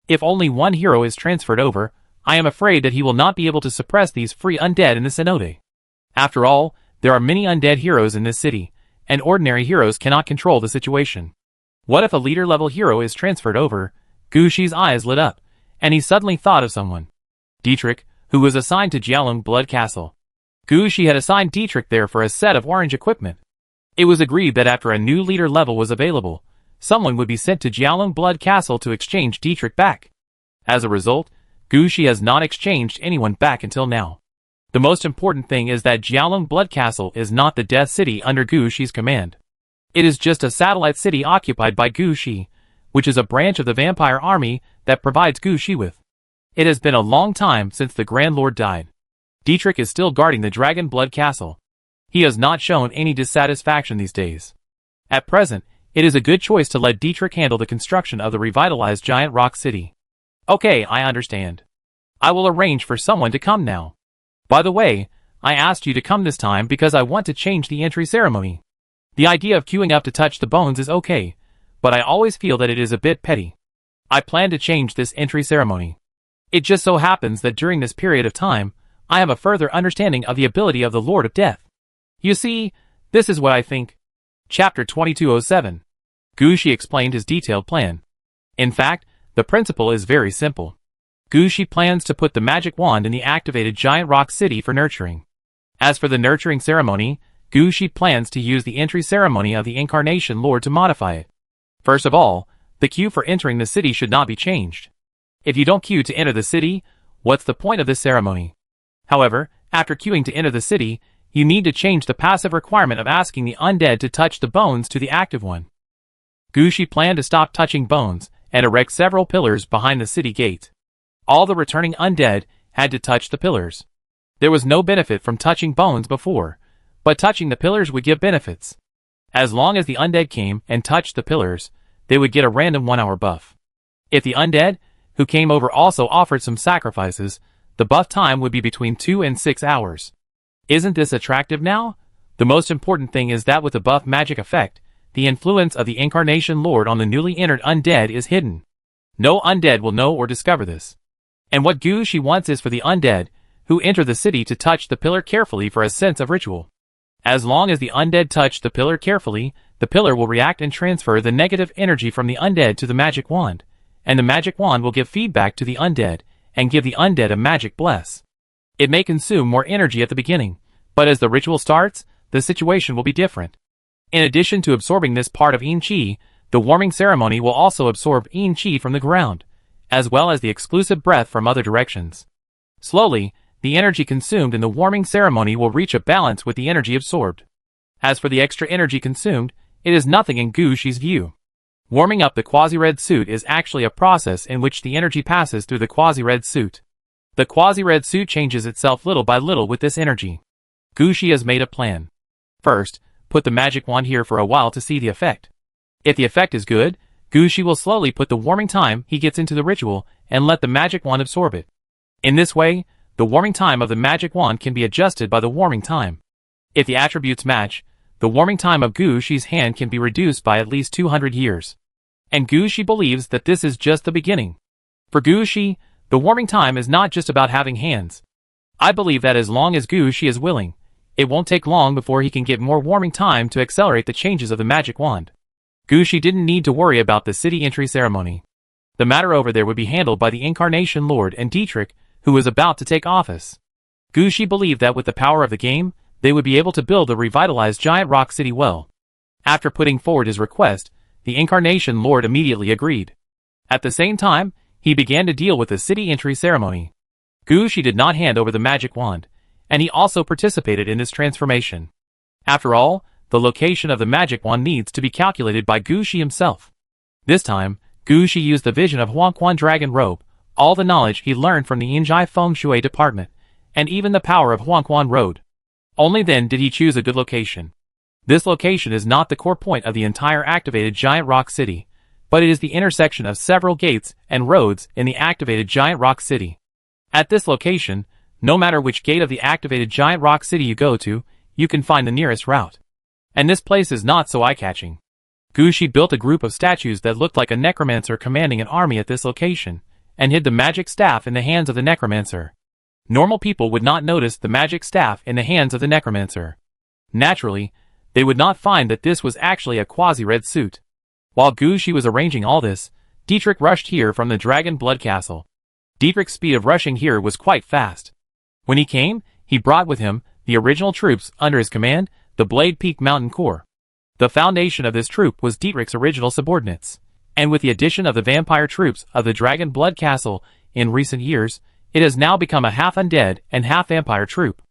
If only one hero is transferred over, I am afraid that he will not be able to suppress these free undead in the cenote. After all, there are many undead heroes in this city, and ordinary heroes cannot control the situation. What if a leader-level hero is transferred over? Gushi's eyes lit up, and he suddenly thought of someone. Dietrich, who was assigned to Jialong Blood Castle. Gushi had assigned Dietrich there for a set of orange equipment. It was agreed that after a new leader level was available, someone would be sent to Jialong Blood Castle to exchange Dietrich back. As a result, Gushi has not exchanged anyone back until now. The most important thing is that Jialong Blood Castle is not the Death City under Gushi's command. It is just a satellite city occupied by Gushi, which is a branch of the vampire army that provides Gushi with. It has been a long time since the Grand Lord died. Dietrich is still guarding the Dragon Blood Castle. He has not shown any dissatisfaction these days. At present, it is a good choice to let Dietrich handle the construction of the revitalized giant rock city. Okay, I understand. I will arrange for someone to come now. By the way, I asked you to come this time because I want to change the entry ceremony. The idea of queuing up to touch the bones is okay, but I always feel that it is a bit petty. I plan to change this entry ceremony. It just so happens that during this period of time, I have a further understanding of the ability of the Lord of Death. You see, this is what I think. Chapter 2207. Gushi explained his detailed plan. In fact, the principle is very simple. Gushi plans to put the magic wand in the activated giant rock city for nurturing. As for the nurturing ceremony, Gushi plans to use the entry ceremony of the Incarnation Lord to modify it. First of all, the queue for entering the city should not be changed. If you don't queue to enter the city, what's the point of this ceremony? However, after queuing to enter the city, you need to change the passive requirement of asking the undead to touch the bones to the active one. Gushi planned to stop touching bones and erect several pillars behind the city gate. All the returning undead had to touch the pillars. There was no benefit from touching bones before, but touching the pillars would give benefits. As long as the undead came and touched the pillars, they would get a random 1-hour buff. If the undead, who came over also offered some sacrifices, the buff time would be between 2 and 6 hours. Isn't this attractive now? The most important thing is that with the buff magic effect, the influence of the Incarnation Lord on the newly entered undead is hidden. No undead will know or discover this. And what Gushi wants is for the undead, who enter the city to touch the pillar carefully for a sense of ritual. As long as the undead touch the pillar carefully, the pillar will react and transfer the negative energy from the undead to the magic wand, and the magic wand will give feedback to the undead, and give the undead a magic bless. It may consume more energy at the beginning, but as the ritual starts, the situation will be different. In addition to absorbing this part of Yin Qi, the warming ceremony will also absorb Yin Qi from the ground, as well as the exclusive breath from other directions. Slowly, the energy consumed in the warming ceremony will reach a balance with the energy absorbed. As for the extra energy consumed, it is nothing in Gushi's view. Warming up the quasi-red suit is actually a process in which the energy passes through the quasi-red suit. The quasi-red suit changes itself little by little with this energy. Gushi has made a plan. First, put the magic wand here for a while to see the effect. If the effect is good, Gushi will slowly put the warming time he gets into the ritual and let the magic wand absorb it. In this way, the warming time of the magic wand can be adjusted by the warming time. If the attributes match, the warming time of Gushi's hand can be reduced by at least 200 years. And Gushi believes that this is just the beginning. For Gushi, the warming time is not just about having hands. I believe that as long as Gushi is willing, it won't take long before he can get more warming time to accelerate the changes of the magic wand. Gushi didn't need to worry about the city entry ceremony. The matter over there would be handled by the Incarnation Lord and Dietrich, who was about to take office. Gushi believed that with the power of the game, they would be able to build a revitalized giant rock city well. After putting forward his request, the Incarnation Lord immediately agreed. At the same time, he began to deal with the city entry ceremony. Gushi did not hand over the magic wand, and he also participated in this transformation. After all, the location of the magic wand needs to be calculated by Gushi himself. This time, Gushi used the vision of Huangquan Dragon Robe, all the knowledge he learned from the Yinjai Feng Shui department, and even the power of Huangquan Road. Only then did he choose a good location. This location is not the core point of the entire activated giant rock city, but it is the intersection of several gates and roads in the activated giant rock city. At this location, no matter which gate of the activated giant rock city you go to, you can find the nearest route. And this place is not so eye-catching. Gushi built a group of statues that looked like a necromancer commanding an army at this location, and hid the magic staff in the hands of the necromancer. Normal people would not notice the magic staff in the hands of the necromancer. Naturally, they would not find that this was actually a quasi-red suit. While Gushi was arranging all this, Dietrich rushed here from the Dragon Blood Castle. Dietrich's speed of rushing here was quite fast. When he came, he brought with him the original troops under his command, the Blade Peak Mountain Corps. The foundation of this troop was Dietrich's original subordinates, and with the addition of the vampire troops of the Dragon Blood Castle in recent years, it has now become a half undead and half vampire troop.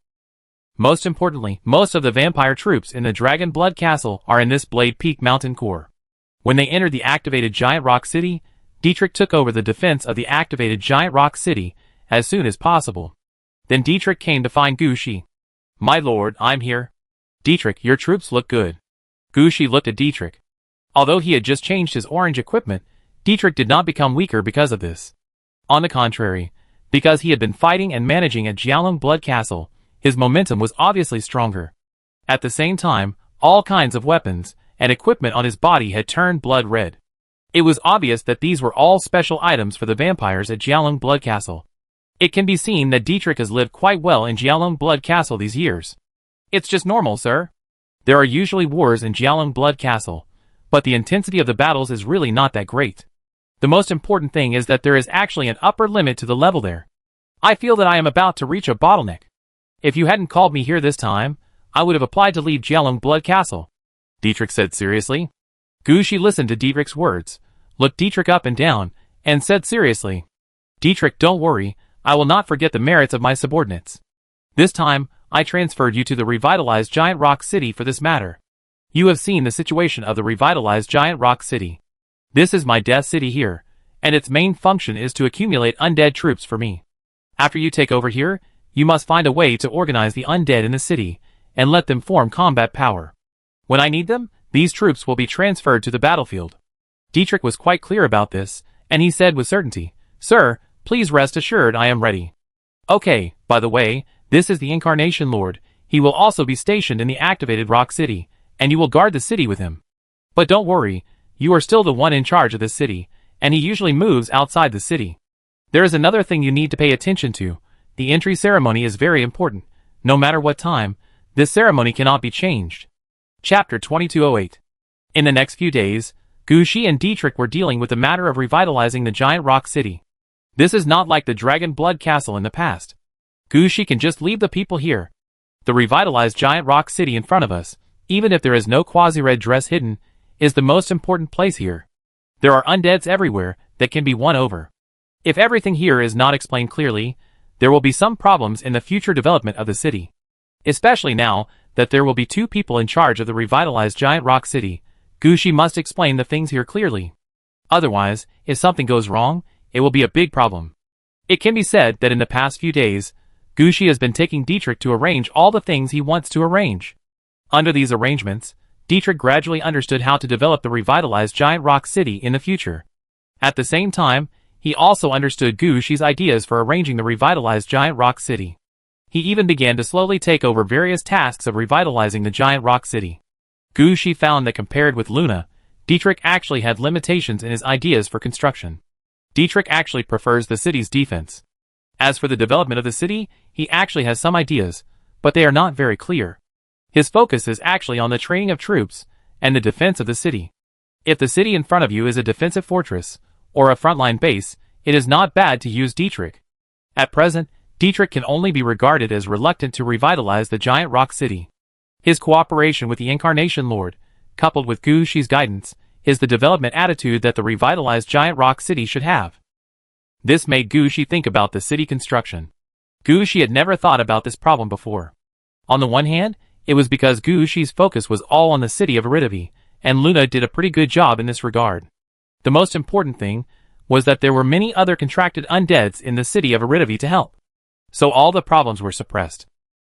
Most importantly, most of the vampire troops in the Dragon Blood Castle are in this Blade Peak Mountain Corps. When they entered the activated Giant Rock City, Dietrich took over the defense of the activated Giant Rock City as soon as possible. Then Dietrich came to find Gushi. "My lord, I'm here." "Dietrich, your troops look good." Gushi looked at Dietrich. Although he had just changed his orange equipment, Dietrich did not become weaker because of this. On the contrary, because he had been fighting and managing at Jialong Blood Castle, his momentum was obviously stronger. At the same time, all kinds of weapons and equipment on his body had turned blood red. It was obvious that these were all special items for the vampires at Jialong Blood Castle. It can be seen that Dietrich has lived quite well in Jialong Blood Castle these years. "It's just normal, sir. There are usually wars in Jialong Blood Castle, but the intensity of the battles is really not that great. The most important thing is that there is actually an upper limit to the level there. I feel that I am about to reach a bottleneck. If you hadn't called me here this time, I would have applied to leave Jialong Blood Castle," Dietrich said seriously. Gushi listened to Dietrich's words, looked Dietrich up and down, and said seriously, "Dietrich, don't worry, I will not forget the merits of my subordinates. This time, I transferred you to the revitalized Giant Rock City for this matter. You have seen the situation of the revitalized Giant Rock City. This is my death city here, and its main function is to accumulate undead troops for me. After you take over here, you must find a way to organize the undead in the city, and let them form combat power. When I need them, these troops will be transferred to the battlefield." Dietrich was quite clear about this, and he said with certainty, "Sir, please rest assured I am ready." "Okay, by the way, this is the Incarnation Lord. He will also be stationed in the activated Rock City, and you will guard the city with him. But don't worry, you are still the one in charge of this city, and he usually moves outside the city. There is another thing you need to pay attention to. The entry ceremony is very important. No matter what time, this ceremony cannot be changed." Chapter 2208. In the next few days, Gushi and Dietrich were dealing with the matter of revitalizing the Giant Rock City. This is not like the Dragon Blood Castle in the past. Gushi can just leave the people here. The revitalized Giant Rock City in front of us, even if there is no quasi-red dress hidden, is the most important place here. There are undeads everywhere that can be won over. If everything here is not explained clearly, there will be some problems in the future development of the city. Especially now that there will be two people in charge of the revitalized Giant Rock City, Gushi must explain the things here clearly. Otherwise, if something goes wrong, it will be a big problem. It can be said that in the past few days, Gushi has been taking Dietrich to arrange all the things he wants to arrange. Under these arrangements, Dietrich gradually understood how to develop the revitalized giant rock city in the future. At the same time, he also understood Gu Shi's ideas for arranging the revitalized giant rock city. He even began to slowly take over various tasks of revitalizing the giant rock city. Gu Shi found that compared with Luna, Dietrich actually had limitations in his ideas for construction. Dietrich actually prefers the city's defense. As for the development of the city, he actually has some ideas, but they are not very clear. His focus is actually on the training of troops and the defense of the city. If the city in front of you is a defensive fortress or a frontline base, it is not bad to use Dietrich. At present, Dietrich can only be regarded as reluctant to revitalize the giant rock city. His cooperation with the Incarnation Lord, coupled with Gu Shi's guidance, is the development attitude that the revitalized giant rock city should have. This made Gu Shi think about the city construction. Gu Shi had never thought about this problem before. On the one hand, it was because Gu Shi's focus was all on the city of Aridavi, and Luna did a pretty good job in this regard. The most important thing was that there were many other contracted undeads in the city of Aridavi to help. So all the problems were suppressed.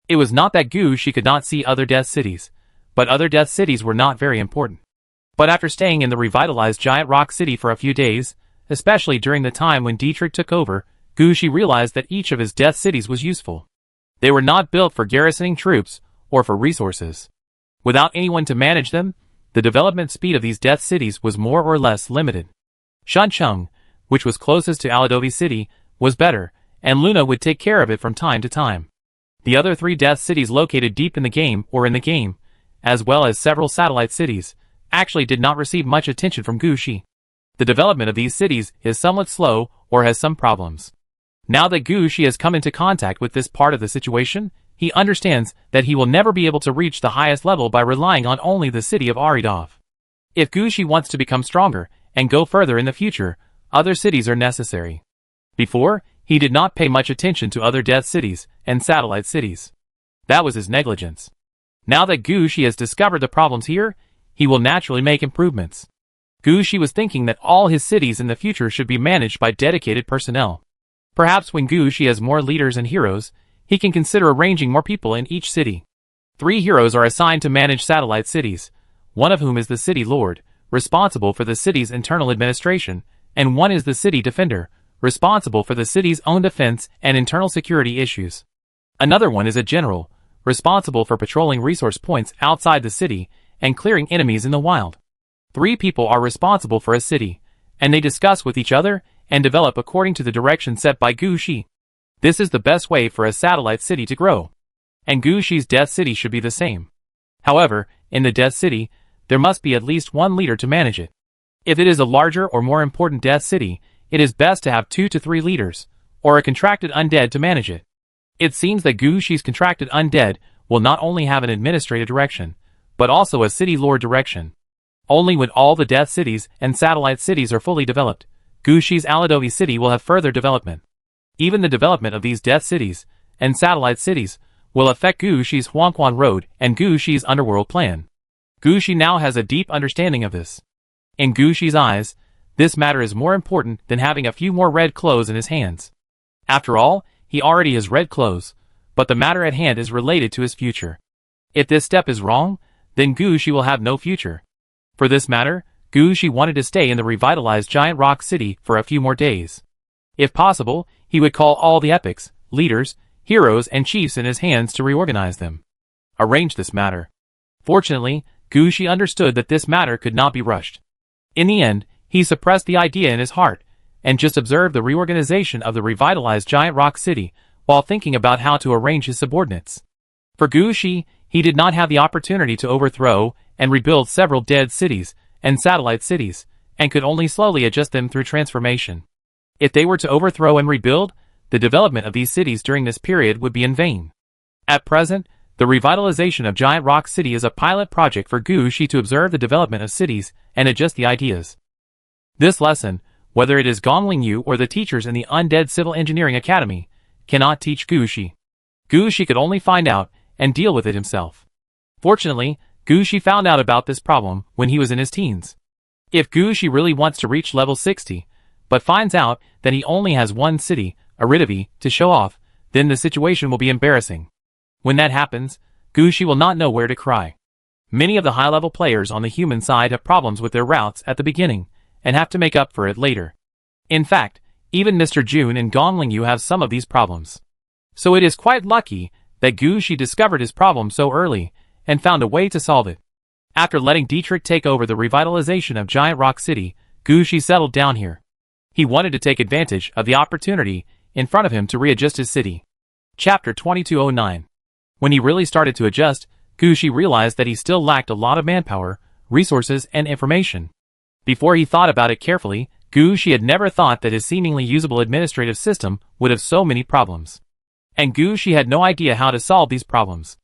It was not that Gu Shi could not see other death cities, but other death cities were not very important. But after staying in the revitalized giant rock city for a few days, especially during the time when Dietrich took over, Gu Shi realized that each of his death cities was useful. They were not built for garrisoning troops or for resources. Without anyone to manage them, the development speed of these death cities was more or less limited. Shancheng, which was closest to Aladovi City, was better, and Luna would take care of it from time to time. The other 3 death cities located deep in the game or in the game, as well as several satellite cities, actually did not receive much attention from Gu Shi. The development of these cities is somewhat slow or has some problems. Now that Gu Shi has come into contact with this part of the situation, he understands that he will never be able to reach the highest level by relying on only the city of Aridov. If Gu Shi wants to become stronger and go further in the future, other cities are necessary. Before, he did not pay much attention to other death cities and satellite cities. That was his negligence. Now that Gu Shi has discovered the problems here, he will naturally make improvements. Gu Shi was thinking that all his cities in the future should be managed by dedicated personnel. Perhaps when Gu Shi has more leaders and heroes, he can consider arranging more people in each city. 3 heroes are assigned to manage satellite cities, one of whom is the city lord, responsible for the city's internal administration, and one is the city defender, responsible for the city's own defense and internal security issues. Another one is a general, responsible for patrolling resource points outside the city and clearing enemies in the wild. 3 people are responsible for a city, and they discuss with each other and develop according to the direction set by Gu Shi. This is the best way for a satellite city to grow. And Gu Shi's death city should be the same. However, in the death city, there must be at least one leader to manage it. If it is a larger or more important death city, it is best to have 2 to 3 leaders, or a contracted undead to manage it. It seems that Gu Shi's contracted undead will not only have an administrative direction, but also a city lord direction. Only when all the death cities and satellite cities are fully developed, Gu Shi's Aladovi City will have further development. Even the development of these death cities and satellite cities will affect Gu Shi's Huangquan Road and Gu Shi's underworld plan. Gu Shi now has a deep understanding of this. In Gu Shi's eyes, this matter is more important than having a few more red clothes in his hands. After all, he already has red clothes, but the matter at hand is related to his future. If this step is wrong, then Gu Shi will have no future. For this matter, Gu Shi wanted to stay in the revitalized giant rock city for a few more days. If possible, he would call all the epics, leaders, heroes and chiefs in his hands to reorganize them. Arrange this matter. Fortunately, Gu Shi understood that this matter could not be rushed. In the end, he suppressed the idea in his heart, and just observed the reorganization of the revitalized giant rock city, while thinking about how to arrange his subordinates. For Gu Shi, he did not have the opportunity to overthrow and rebuild several dead cities and satellite cities, and could only slowly adjust them through transformation. If they were to overthrow and rebuild, the development of these cities during this period would be in vain. At present, the revitalization of Giant Rock City is a pilot project for Gu Shi to observe the development of cities and adjust the ideas. This lesson, whether it is Gongling Yu or the teachers in the Undead Civil Engineering Academy, cannot teach Gu Shi. Gu Shi could only find out and deal with it himself. Fortunately, Gu Shi found out about this problem when he was in his teens. If Gu Shi really wants to reach level 60, but finds out that he only has one city, Aridavi, to show off, then the situation will be embarrassing. When that happens, Gu Shi will not know where to cry. Many of the high-level players on the human side have problems with their routes at the beginning, and have to make up for it later. In fact, even Mr. June and Gongling Yu have some of these problems. So it is quite lucky that Gu Shi discovered his problem so early, and found a way to solve it. After letting Dietrich take over the revitalization of Giant Rock City, Gu Shi settled down here. He wanted to take advantage of the opportunity in front of him to readjust his city. Chapter 2209. When he really started to adjust, Gu Shi realized that he still lacked a lot of manpower, resources, and information. Before he thought about it carefully, Gu Shi had never thought that his seemingly usable administrative system would have so many problems. And Gu Shi had no idea how to solve these problems.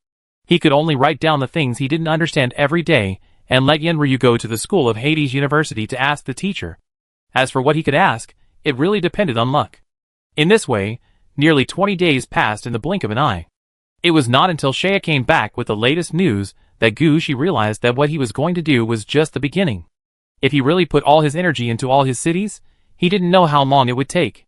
He could only write down the things he didn't understand every day, and let Yenryu go to the school of Hades University to ask the teacher. As for what he could ask, it really depended on luck. In this way, nearly 20 days passed in the blink of an eye. It was not until Shea came back with the latest news that Gu Shi realized that what he was going to do was just the beginning. If he really put all his energy into all his cities, he didn't know how long it would take.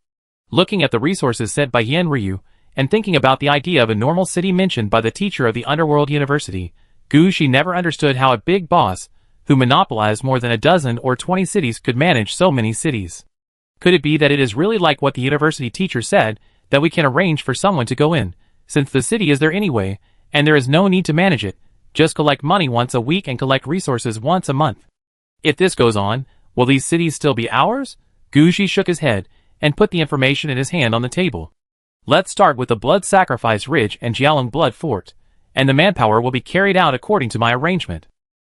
Looking at the resources sent by Yenryu, and thinking about the idea of a normal city mentioned by the teacher of the Underworld University, Gu Shi never understood how a big boss, who monopolized more than a dozen or 20 cities, could manage so many cities. Could it be that it is really like what the university teacher said, that we can arrange for someone to go in, since the city is there anyway, and there is no need to manage it, just collect money once a week and collect resources once a month? If this goes on, will these cities still be ours? Gu Shi shook his head, and put the information in his hand on the table. Let's start with the Blood Sacrifice Ridge and Jialong Blood Fort, and the manpower will be carried out according to my arrangement.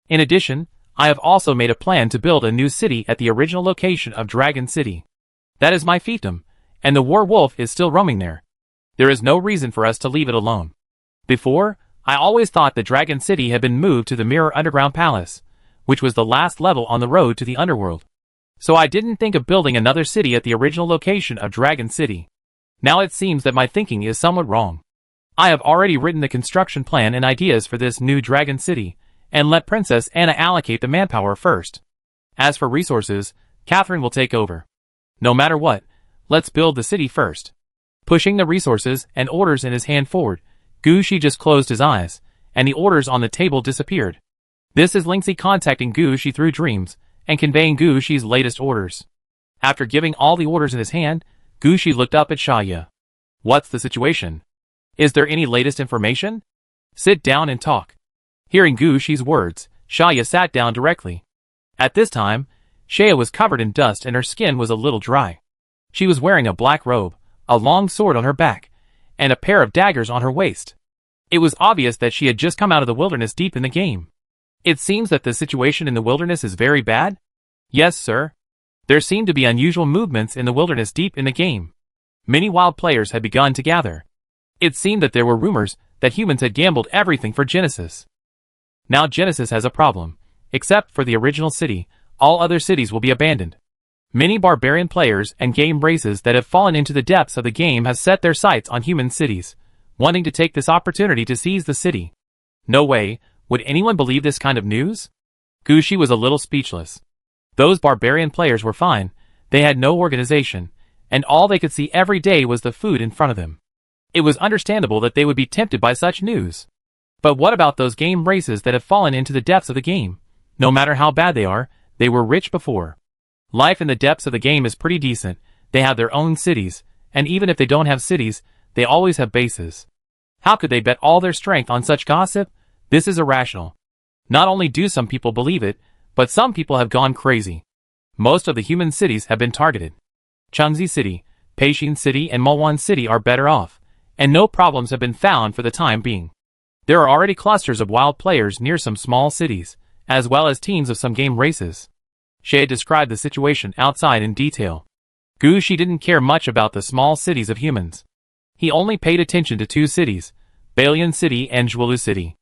In addition, I have also made a plan to build a new city at the original location of Dragon City. That is my fiefdom, and the War Wolf is still roaming there. There is no reason for us to leave it alone. Before, I always thought that Dragon City had been moved to the Mirror Underground Palace, which was the last level on the road to the Underworld. So I didn't think of building another city at the original location of Dragon City. Now it seems that my thinking is somewhat wrong. I have already written the construction plan and ideas for this new Dragon City, and let Princess Anna allocate the manpower first. As for resources, Catherine will take over. No matter what, let's build the city first. Pushing the resources and orders in his hand forward, Gu Shi just closed his eyes, and the orders on the table disappeared. This is Lingxi contacting Gu Shi through dreams, and conveying Gu Shi's latest orders. After giving all the orders in his hand, Gu Shi looked up at Xiaoya. What's the situation? Is there any latest information? Sit down and talk. Hearing Gu Shi's words, Xiaoya sat down directly. At this time, Xiaoya was covered in dust and her skin was a little dry. She was wearing a black robe, a long sword on her back, and a pair of daggers on her waist. It was obvious that she had just come out of the wilderness deep in the game. It seems that the situation in the wilderness is very bad? Yes, sir. There seemed to be unusual movements in the wilderness deep in the game. Many wild players had begun to gather. It seemed that there were rumors that humans had gambled everything for Genesis. Now Genesis has a problem. Except for the original city, all other cities will be abandoned. Many barbarian players and game races that have fallen into the depths of the game have set their sights on human cities, wanting to take this opportunity to seize the city. No way, would anyone believe this kind of news? Gu Shi was a little speechless. Those barbarian players were fine, they had no organization, and all they could see every day was the food in front of them. It was understandable that they would be tempted by such news. But what about those game races that have fallen into the depths of the game? No matter how bad they are, they were rich before. Life in the depths of the game is pretty decent, they have their own cities, and even if they don't have cities, they always have bases. How could they bet all their strength on such gossip? This is irrational. Not only do some people believe it, but some people have gone crazy. Most of the human cities have been targeted. Chengxi City, Peixin City and Mowan City are better off, and no problems have been found for the time being. There are already clusters of wild players near some small cities, as well as teams of some game races. Xie described the situation outside in detail. Gu Shi didn't care much about the small cities of humans. He only paid attention to two cities, Balian City and Zhuolu City.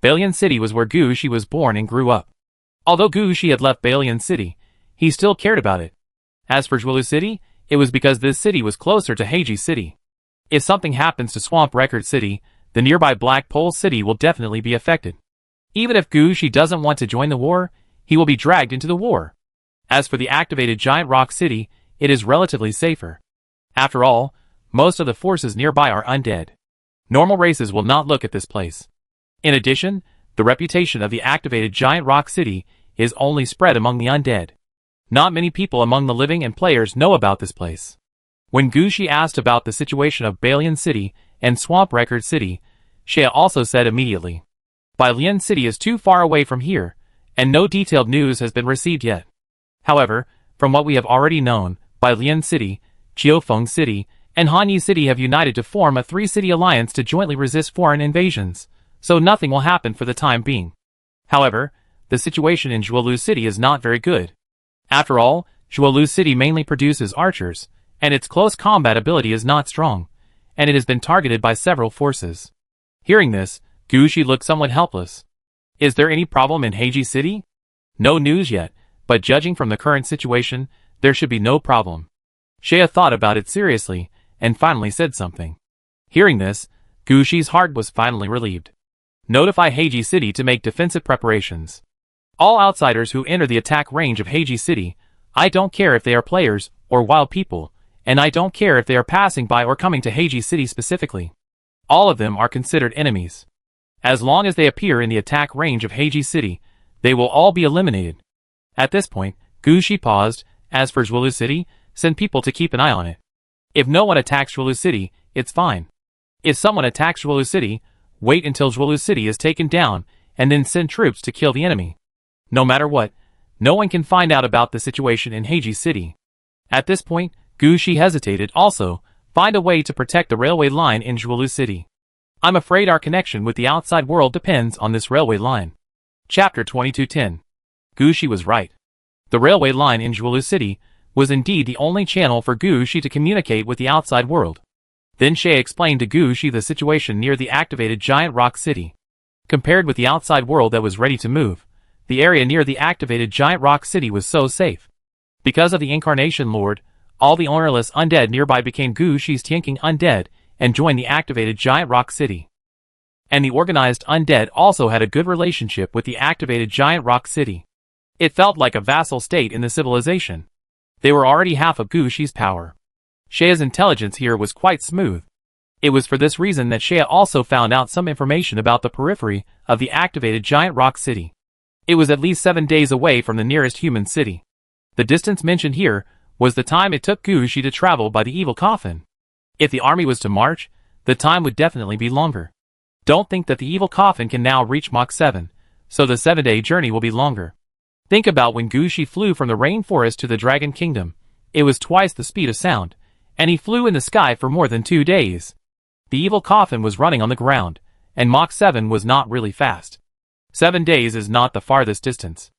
Balian City was where Gu Shi was born and grew up. Although Gu Shi had left Balian City, he still cared about it. As for Zhuolu City, it was because this city was closer to Heiji City. If something happens to Swamp Record City, the nearby Black Pole City will definitely be affected. Even if Gu Shi doesn't want to join the war, he will be dragged into the war. As for the activated Giant Rock City, it is relatively safer. After all, most of the forces nearby are undead. Normal races will not look at this place. In addition, The reputation of the activated giant rock city is only spread among the undead. Not many people among the living and players know about this place. When Gushi asked about the situation of Balian City and Swamp Record City, Shea also said immediately, Balian City is too far away from here, and no detailed news has been received yet. However, from what we have already known, Balian City, Jiufeng City, and Hanyi City have united to form a three-city alliance to jointly resist foreign invasions, so nothing will happen for the time being. However, the situation in Zhuolu City is not very good. After all, Zhuolu City mainly produces archers, and its close combat ability is not strong, and it has been targeted by several forces. Hearing this, Gushi looked somewhat helpless. Is there any problem in Heiji City? No news yet, but judging from the current situation, there should be no problem. Shea thought about it seriously, and finally said something. Hearing this, Gushi's heart was finally relieved. Notify Heiji City to make defensive preparations. All outsiders who enter the attack range of Heiji City, I don't care if they are players or wild people, and I don't care if they are passing by or coming to Heiji City specifically. All of them are considered enemies. As long as they appear in the attack range of Heiji City, they will all be eliminated. At this point, Gushi paused. As for Zhuolu City, send people to keep an eye on it. If no one attacks Zhuolu City, it's fine. If someone attacks Zhuolu City, wait until Zhuolu City is taken down, and then send troops to kill the enemy. No matter what, no one can find out about the situation in Heiji City. At this point, Gushi hesitated. Also, find a way to protect the railway line in Zhuolu City. I'm afraid our connection with the outside world depends on this railway line. Chapter 2210. Gushi was right. The railway line in Zhuolu City was indeed the only channel for Gushi to communicate with the outside world. Then Shea explained to Gushi the situation near the activated giant rock city. Compared with the outside world that was ready to move, the area near the activated giant rock city was so safe. Because of the Incarnation Lord, all the ownerless undead nearby became Gushi's Tianqing undead and joined the activated giant rock city. And the organized undead also had a good relationship with the activated giant rock city. It felt like a vassal state in the civilization. They were already half of Gushi's power. Shea's intelligence here was quite smooth. It was for this reason that Shea also found out some information about the periphery of the activated giant rock city. It was at least 7 days away from the nearest human city. The distance mentioned here was the time it took Gushi to travel by the evil coffin. If the army was to march, the time would definitely be longer. Don't think that the evil coffin can now reach Mach 7, so the 7-day journey will be longer. Think about when Gushi flew from the rainforest to the Dragon Kingdom. It was twice the speed of sound, and he flew in the sky for more than 2 days. The evil coffin was running on the ground, and Mach 7 was not really fast. 7 days is not the farthest distance.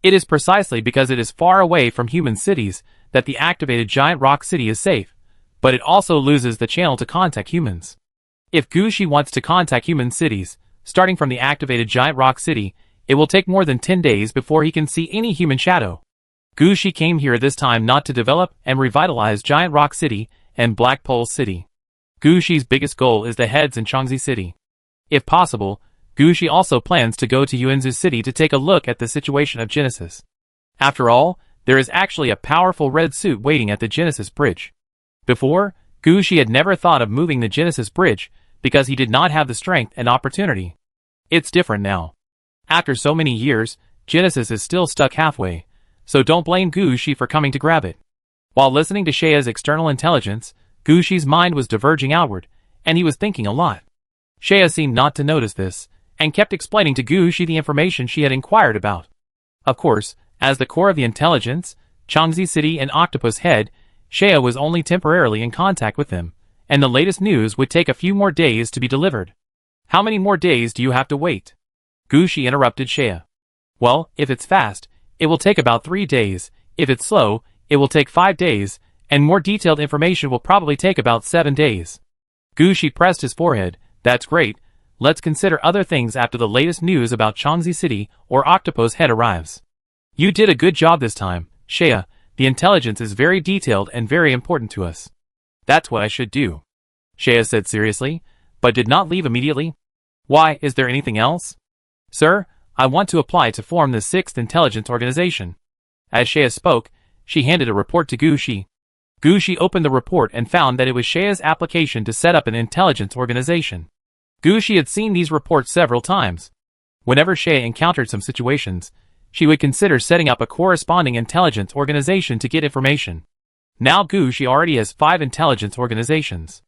It is precisely because it is far away from human cities that the activated giant rock city is safe, but it also loses the channel to contact humans. If Gushi wants to contact human cities, starting from the activated giant rock city, it will take more than 10 days before he can see any human shadow. Gushi came here this time not to develop and revitalize Giant Rock City and Black Pole City. Gushi's biggest goal is the heads in Changzi City. If possible, Gushi also plans to go to Yuanzu City to take a look at the situation of Genesis. After all, there is actually a powerful red suit waiting at the Genesis Bridge. Before, Gushi had never thought of moving the Genesis Bridge because he did not have the strength and opportunity. It's different now. After so many years, Genesis is still stuck halfway, so don't blame Gushi for coming to grab it. While listening to Shea's external intelligence, Gushi's mind was diverging outward, and he was thinking a lot. Shea seemed not to notice this, and kept explaining to Gushi the information she had inquired about. Of course, as the core of the intelligence, Changzi City and Octopus Head, Shea was only temporarily in contact with them, and the latest news would take a few more days to be delivered. How many more days do you have to wait? Gushi interrupted Shea. Well, if it's fast, it will take about 3 days, if it's slow, it will take 5 days, and more detailed information will probably take about 7 days. Gushi pressed his forehead. That's great, let's consider other things after the latest news about Changzi City or Octopus Head arrives. You did a good job this time, Shea. The intelligence is very detailed and very important to us. That's what I should do, Shea said seriously, but did not leave immediately. Why, is there anything else? Sir, I want to apply to form the 6th Intelligence Organization. As Shea spoke, she handed a report to Gushi. Gushi opened the report and found that it was Shea's application to set up an intelligence organization. Gushi had seen these reports several times. Whenever Shea encountered some situations, she would consider setting up a corresponding intelligence organization to get information. Now she already has 5 intelligence organizations.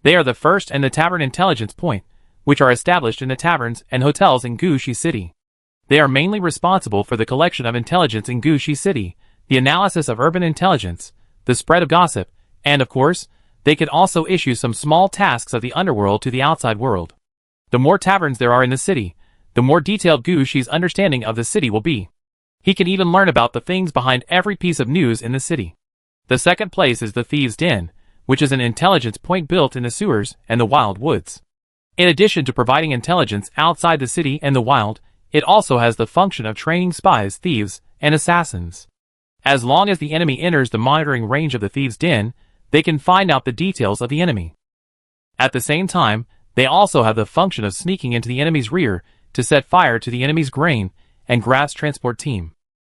They are the First and the Tavern Intelligence Point, which are established in the taverns and hotels in Gushi City. They are mainly responsible for the collection of intelligence in Gushi City, the analysis of urban intelligence, the spread of gossip, and of course, they can also issue some small tasks of the underworld to the outside world. The more taverns there are in the city, the more detailed Gushi's understanding of the city will be. He can even learn about the things behind every piece of news in the city. The second place is the Thieves' Den, which is an intelligence point built in the sewers and the wild woods. In addition to providing intelligence outside the city and the wild, it also has the function of training spies, thieves, and assassins. As long as the enemy enters the monitoring range of the Thieves' Den, they can find out the details of the enemy. At the same time, they also have the function of sneaking into the enemy's rear to set fire to the enemy's grain and grass transport team.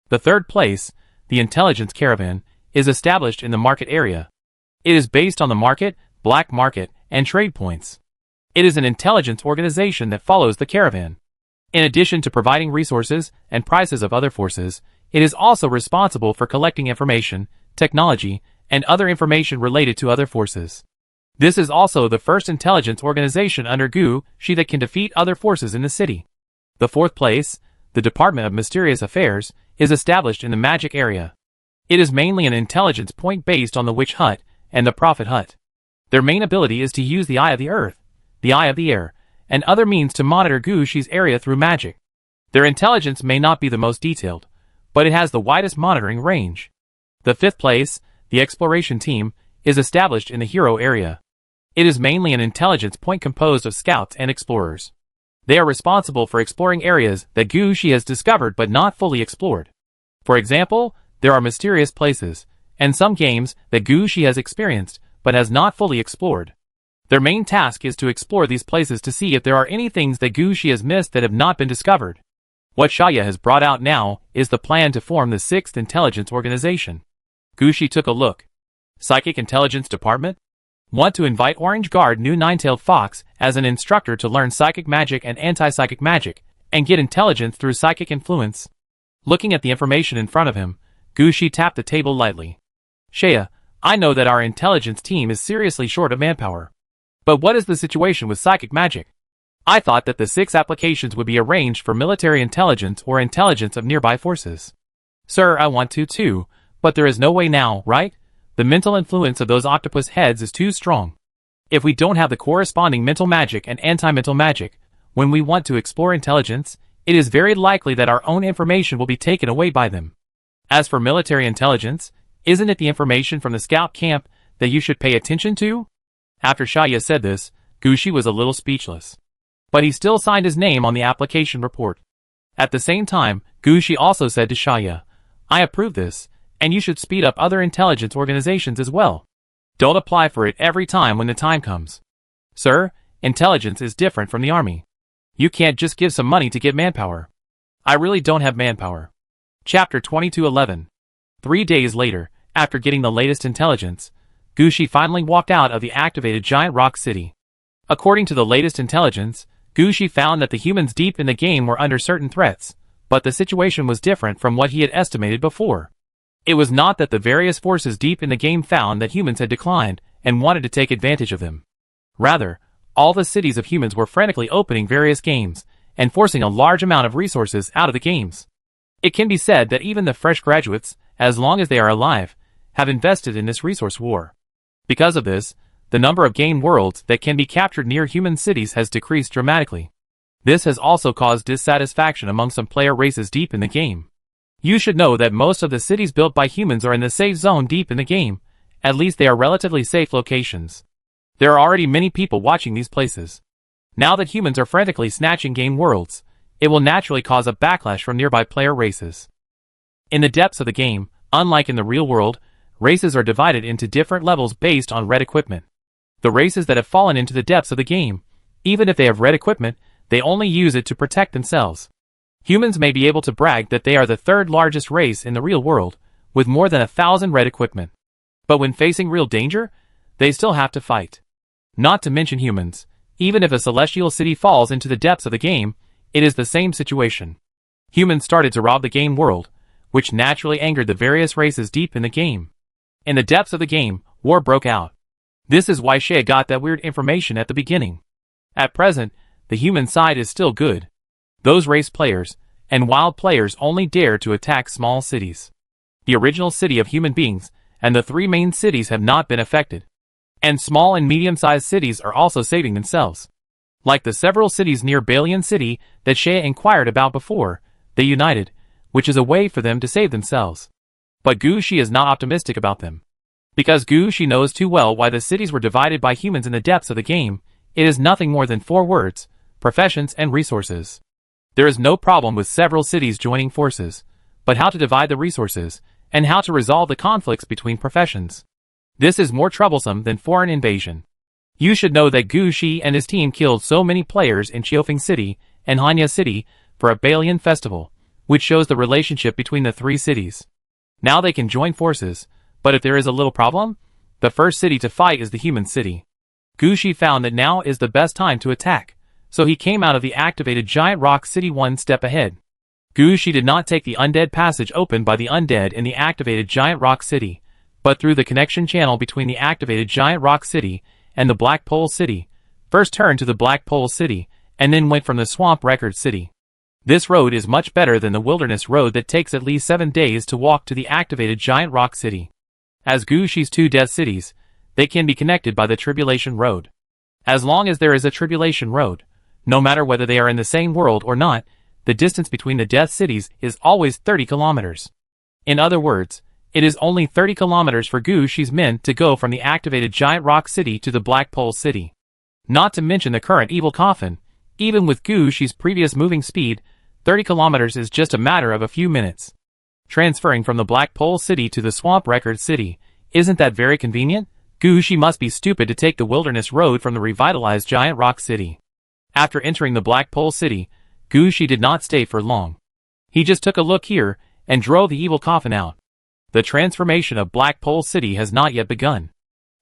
The third place, the Intelligence Caravan, is established in the market area. It is based on the market, black market, and trade points. It is an intelligence organization that follows the caravan. In addition to providing resources and prices of other forces, it is also responsible for collecting information, technology, and other information related to other forces. This is also the first intelligence organization under Gushi that can defeat other forces in the city. The fourth place, the Department of Mysterious Affairs, is established in the magic area. It is mainly an intelligence point based on the Witch Hut and the Prophet Hut. Their main ability is to use the Eye of the Earth, the Eye of the Air, and other means to monitor Gushi's area through magic. Their intelligence may not be the most detailed, but it has the widest monitoring range. The fifth place, the Exploration Team, is established in the Hero area. It is mainly an intelligence point composed of scouts and explorers. They are responsible for exploring areas that Gushi has discovered but not fully explored. For example, there are mysterious places, and some games that Gushi has experienced but has not fully explored. Their main task is to explore these places to see if there are any things that Gushi has missed that have not been discovered. What Shaya has brought out now is the plan to form the 6th Intelligence Organization. Gushi took a look. Psychic Intelligence Department? Want to invite Orange Guard New Nine-Tailed Fox as an instructor to learn psychic magic and anti-psychic magic, and get intelligence through psychic influence. Looking at the information in front of him, Gushi tapped the table lightly. Shaya, I know that our intelligence team is seriously short of manpower. But what is the situation with psychic magic? I thought that the 6 applications would be arranged for military intelligence or intelligence of nearby forces. Sir, I want to too, but there is no way now, right? The mental influence of those octopus heads is too strong. If we don't have the corresponding mental magic and anti-mental magic, when we want to explore intelligence, it is very likely that our own information will be taken away by them. As for military intelligence, isn't it the information from the scout camp that you should pay attention to? After Shaya said this, Gushi was a little speechless. But he still signed his name on the application report. At the same time, Gushi also said to Shaya, I approve this, and you should speed up other intelligence organizations as well. Don't apply for it every time when the time comes. Sir, intelligence is different from the army. You can't just give some money to get manpower. I really don't have manpower. Chapter 2211. 3 days later, after getting the latest intelligence, Gushi finally walked out of the activated Giant Rock City. According to the latest intelligence, Gushi found that the humans deep in the game were under certain threats, but the situation was different from what he had estimated before. It was not that the various forces deep in the game found that humans had declined and wanted to take advantage of them. Rather, all the cities of humans were frantically opening various games and forcing a large amount of resources out of the games. It can be said that even the fresh graduates, as long as they are alive, have invested in this resource war. Because of this, the number of game worlds that can be captured near human cities has decreased dramatically. This has also caused dissatisfaction among some player races deep in the game. You should know that most of the cities built by humans are in the safe zone deep in the game. At least they are relatively safe locations. There are already many people watching these places. Now that humans are frantically snatching game worlds, it will naturally cause a backlash from nearby player races. In the depths of the game, unlike in the real world, races are divided into different levels based on red equipment. The races that have fallen into the depths of the game, even if they have red equipment, they only use it to protect themselves. Humans may be able to brag that they are the 3rd largest race in the real world, with more than 1,000 red equipment. But when facing real danger, they still have to fight. Not to mention humans, even if a celestial city falls into the depths of the game, It is the same situation. Humans started to rob the game world, which naturally angered the various races deep in the game. In the depths of the game, war broke out. This is why Shea got that weird information at the beginning. At present, the human side is still good. Those race players and wild players only dare to attack small cities. The original city of human beings and the three main cities have not been affected. And small and medium-sized cities are also saving themselves. Like the several cities near Balian City that Shea inquired about before, they united, which is a way for them to save themselves. But Gushi is not optimistic about them. Because Gushi knows too well why the cities were divided by humans in the depths of the game, it is nothing more than 4 words: professions and resources. There is no problem with several cities joining forces, but how to divide the resources, and how to resolve the conflicts between professions. This is more troublesome than foreign invasion. You should know that Gushi and his team killed so many players in Qiufeng City and Hanya City for a Balian festival, which shows the relationship between the 3 cities. Now they can join forces, but if there is a little problem, the first city to fight is the human city. Gushi found that now is the best time to attack, so he came out of the activated giant rock city 1 step ahead. Gushi did not take the undead passage opened by the undead in the activated giant rock city, but through the connection channel between the activated giant rock city and the Black Pole City, first turned to the Black Pole City, and then went from the Swamp Record City. This road is much better than the Wilderness Road that takes at least 7 days to walk to the activated Giant Rock City. As Gushi's 2 death cities, they can be connected by the Tribulation Road. As long as there is a Tribulation Road, no matter whether they are in the same world or not, the distance between the death cities is always 30 kilometers. In other words, it is only 30 kilometers for Gushi's men to go from the activated Giant Rock City to the Black Pole City. Not to mention the current Evil Coffin, even with Gushi's previous moving speed, 30 kilometers is just a matter of a few minutes. Transferring from the Black Pole City to the Swamp Record City, isn't that very convenient? Gushi must be stupid to take the Wilderness Road from the revitalized Giant Rock City. After entering the Black Pole City, Gushi did not stay for long. He just took a look here and drove the Evil Coffin out. The transformation of Black Pole City has not yet begun.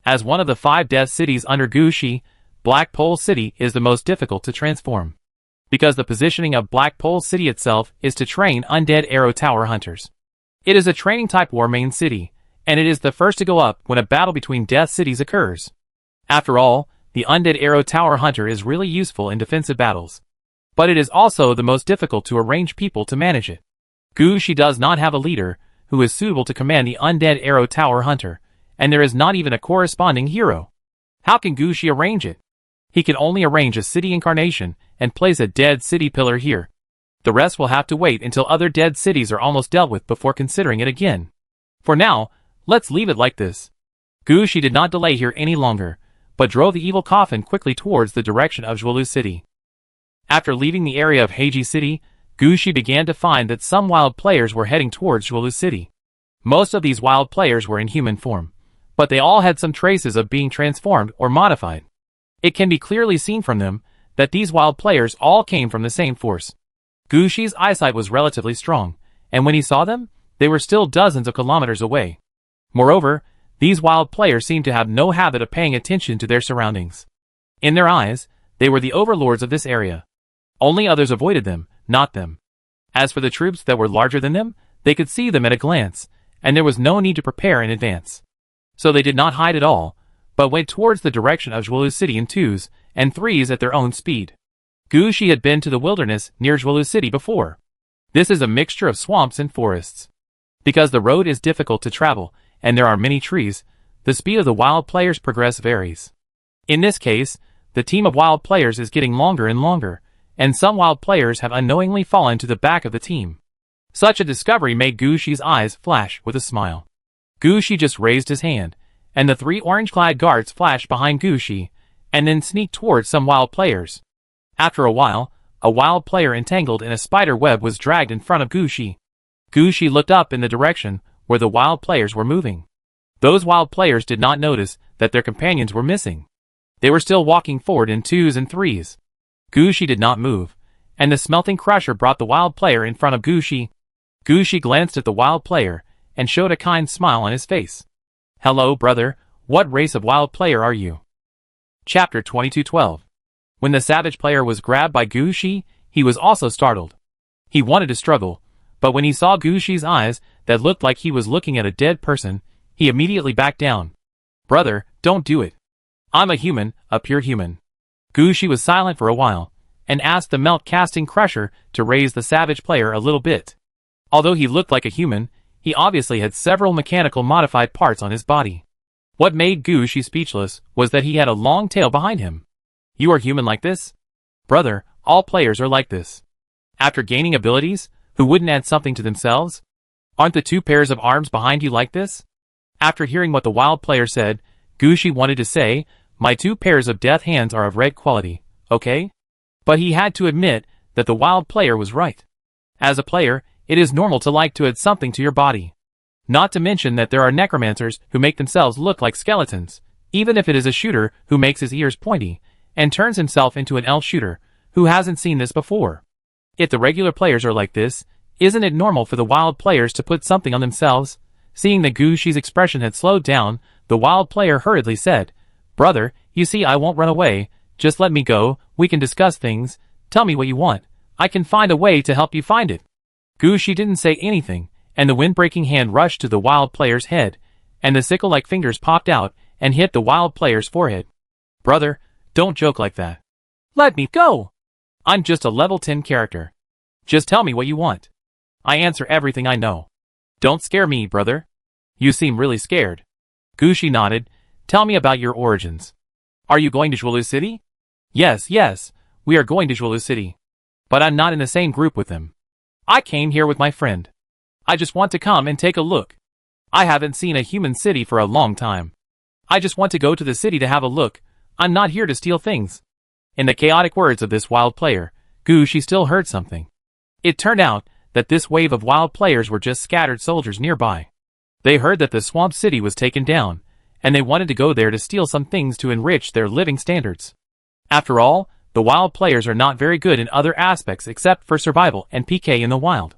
As one of the 5 death cities under Gushi, Black Pole City is the most difficult to transform. Because the positioning of Black Pole City itself is to train undead arrow tower hunters. It is a training type war main city, and it is the first to go up when a battle between death cities occurs. After all, the undead arrow tower hunter is really useful in defensive battles. But it is also the most difficult to arrange people to manage it. Gushi does not have a leader who is suitable to command the undead arrow tower hunter, and there is not even a corresponding hero. How can Gushi arrange it? He can only arrange a city incarnation and place a dead city pillar here. The rest will have to wait until other dead cities are almost dealt with before considering it again. For now, let's leave it like this. Gushi did not delay here any longer, but drove the Evil Coffin quickly towards the direction of Zhuolu City. After leaving the area of Heiji City, Gushi began to find that some wild players were heading towards Zhuolu City. Most of these wild players were in human form, but they all had some traces of being transformed or modified. It can be clearly seen from them that these wild players all came from the same force. Gushi's eyesight was relatively strong, and when he saw them, they were still dozens of kilometers away. Moreover, these wild players seemed to have no habit of paying attention to their surroundings. In their eyes, they were the overlords of this area. Only others avoided them, not them. As for the troops that were larger than them, they could see them at a glance, and there was no need to prepare in advance. So they did not hide at all, but went towards the direction of Zhuolu City in 2s and 3s at their own speed. Gushi had been to the wilderness near Zhuolu City before. This is a mixture of swamps and forests. Because the road is difficult to travel, and there are many trees, the speed of the wild players' progress varies. In this case, the team of wild players is getting longer and longer, and some wild players have unknowingly fallen to the back of the team. Such a discovery made Gushi's eyes flash with a smile. Gushi just raised his hand, and the 3 orange-clad guards flashed behind Gushi, and then sneaked towards some wild players. After a while, a wild player entangled in a spider web was dragged in front of Gushi. Gushi looked up in the direction where the wild players were moving. Those wild players did not notice that their companions were missing. They were still walking forward in 2s and 3s. Gushi did not move, and the smelting crusher brought the wild player in front of Gushi. Gushi glanced at the wild player, and showed a kind smile on his face. "Hello, brother, what race of wild player are you?" Chapter 2212. When the savage player was grabbed by Gushi, He was also startled. He wanted to struggle, but when he saw Gushi's eyes that looked like he was looking at a dead person, he immediately backed down. Brother, don't do it. I'm a human, a pure human. Gushi was silent for a while, and asked the melt-casting crusher to raise the savage player a little bit. Although he looked like a human, he obviously had several mechanical modified parts on his body. What made Gushi speechless was that he had a long tail behind him. You are human like this? Brother, all players are like this. After gaining abilities, who wouldn't add something to themselves? Aren't the 2 pairs of arms behind you like this? After hearing what the wild player said, Gushi wanted to say, my 2 pairs of death hands are of red quality, okay? But he had to admit that the wild player was right. As a player, it is normal to like to add something to your body. Not to mention that there are necromancers who make themselves look like skeletons, even if it is a shooter who makes his ears pointy, and turns himself into an elf shooter, who hasn't seen this before. If the regular players are like this, isn't it normal for the wild players to put something on themselves? Seeing that Gushi's expression had slowed down, the wild player hurriedly said, Brother, you see I won't run away, just let me go, we can discuss things, tell me what you want, I can find a way to help you find it. Gushi didn't say anything, and the wind-breaking hand rushed to the wild player's head, and the sickle-like fingers popped out and hit the wild player's forehead. Brother, don't joke like that. Let me go! I'm just a level 10 character. Just tell me what you want. I answer everything I know. Don't scare me, brother. You seem really scared. Gushi nodded. Tell me about your origins. Are you going to Zhuolu City? Yes, we are going to Zhuolu City. But I'm not in the same group with them. I came here with my friend. I just want to come and take a look. I haven't seen a human city for a long time. I just want to go to the city to have a look. I'm not here to steal things. In the chaotic words of this wild player, Gushi still heard something. It turned out that this wave of wild players were just scattered soldiers nearby. They heard that the swamp city was taken down, and they wanted to go there to steal some things to enrich their living standards. After all, the wild players are not very good in other aspects except for survival and PK in the wild.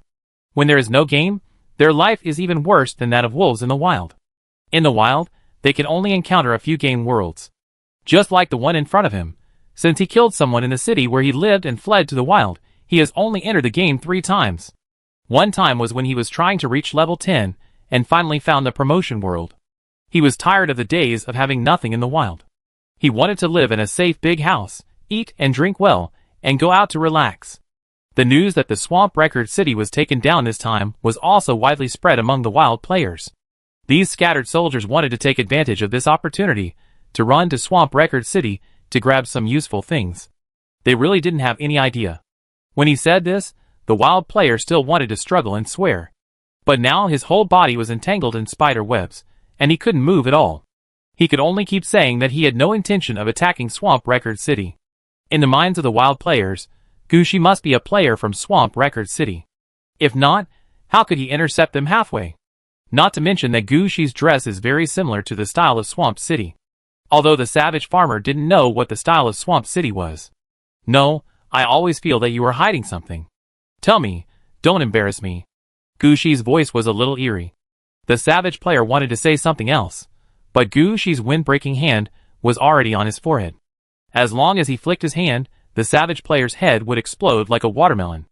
When there is no game, their life is even worse than that of wolves in the wild. In the wild, they can only encounter a few game worlds. Just like the one in front of him. Since he killed someone in the city where he lived and fled to the wild, he has only entered the game 3 times. One time was when he was trying to reach level 10, and finally found the promotion world. He was tired of the days of having nothing in the wild. He wanted to live in a safe big house, eat and drink well, and go out to relax. The news that the Swamp Record City was taken down this time was also widely spread among the wild players. These scattered soldiers wanted to take advantage of this opportunity to run to Swamp Record City to grab some useful things. They really didn't have any idea. When he said this, the wild player still wanted to struggle and swear. But now his whole body was entangled in spider webs, and he couldn't move at all. He could only keep saying that he had no intention of attacking Swamp Record City. In the minds of the wild players, Gushi must be a player from Swamp Record City. If not, how could he intercept them halfway? Not to mention that Gushi's dress is very similar to the style of Swamp City. Although the savage farmer didn't know what the style of Swamp City was. No, I always feel that you are hiding something. Tell me, don't embarrass me. Gushi's voice was a little eerie. The savage player wanted to say something else, but Gushi's wind-breaking hand was already on his forehead. As long as he flicked his hand, the savage player's head would explode like a watermelon.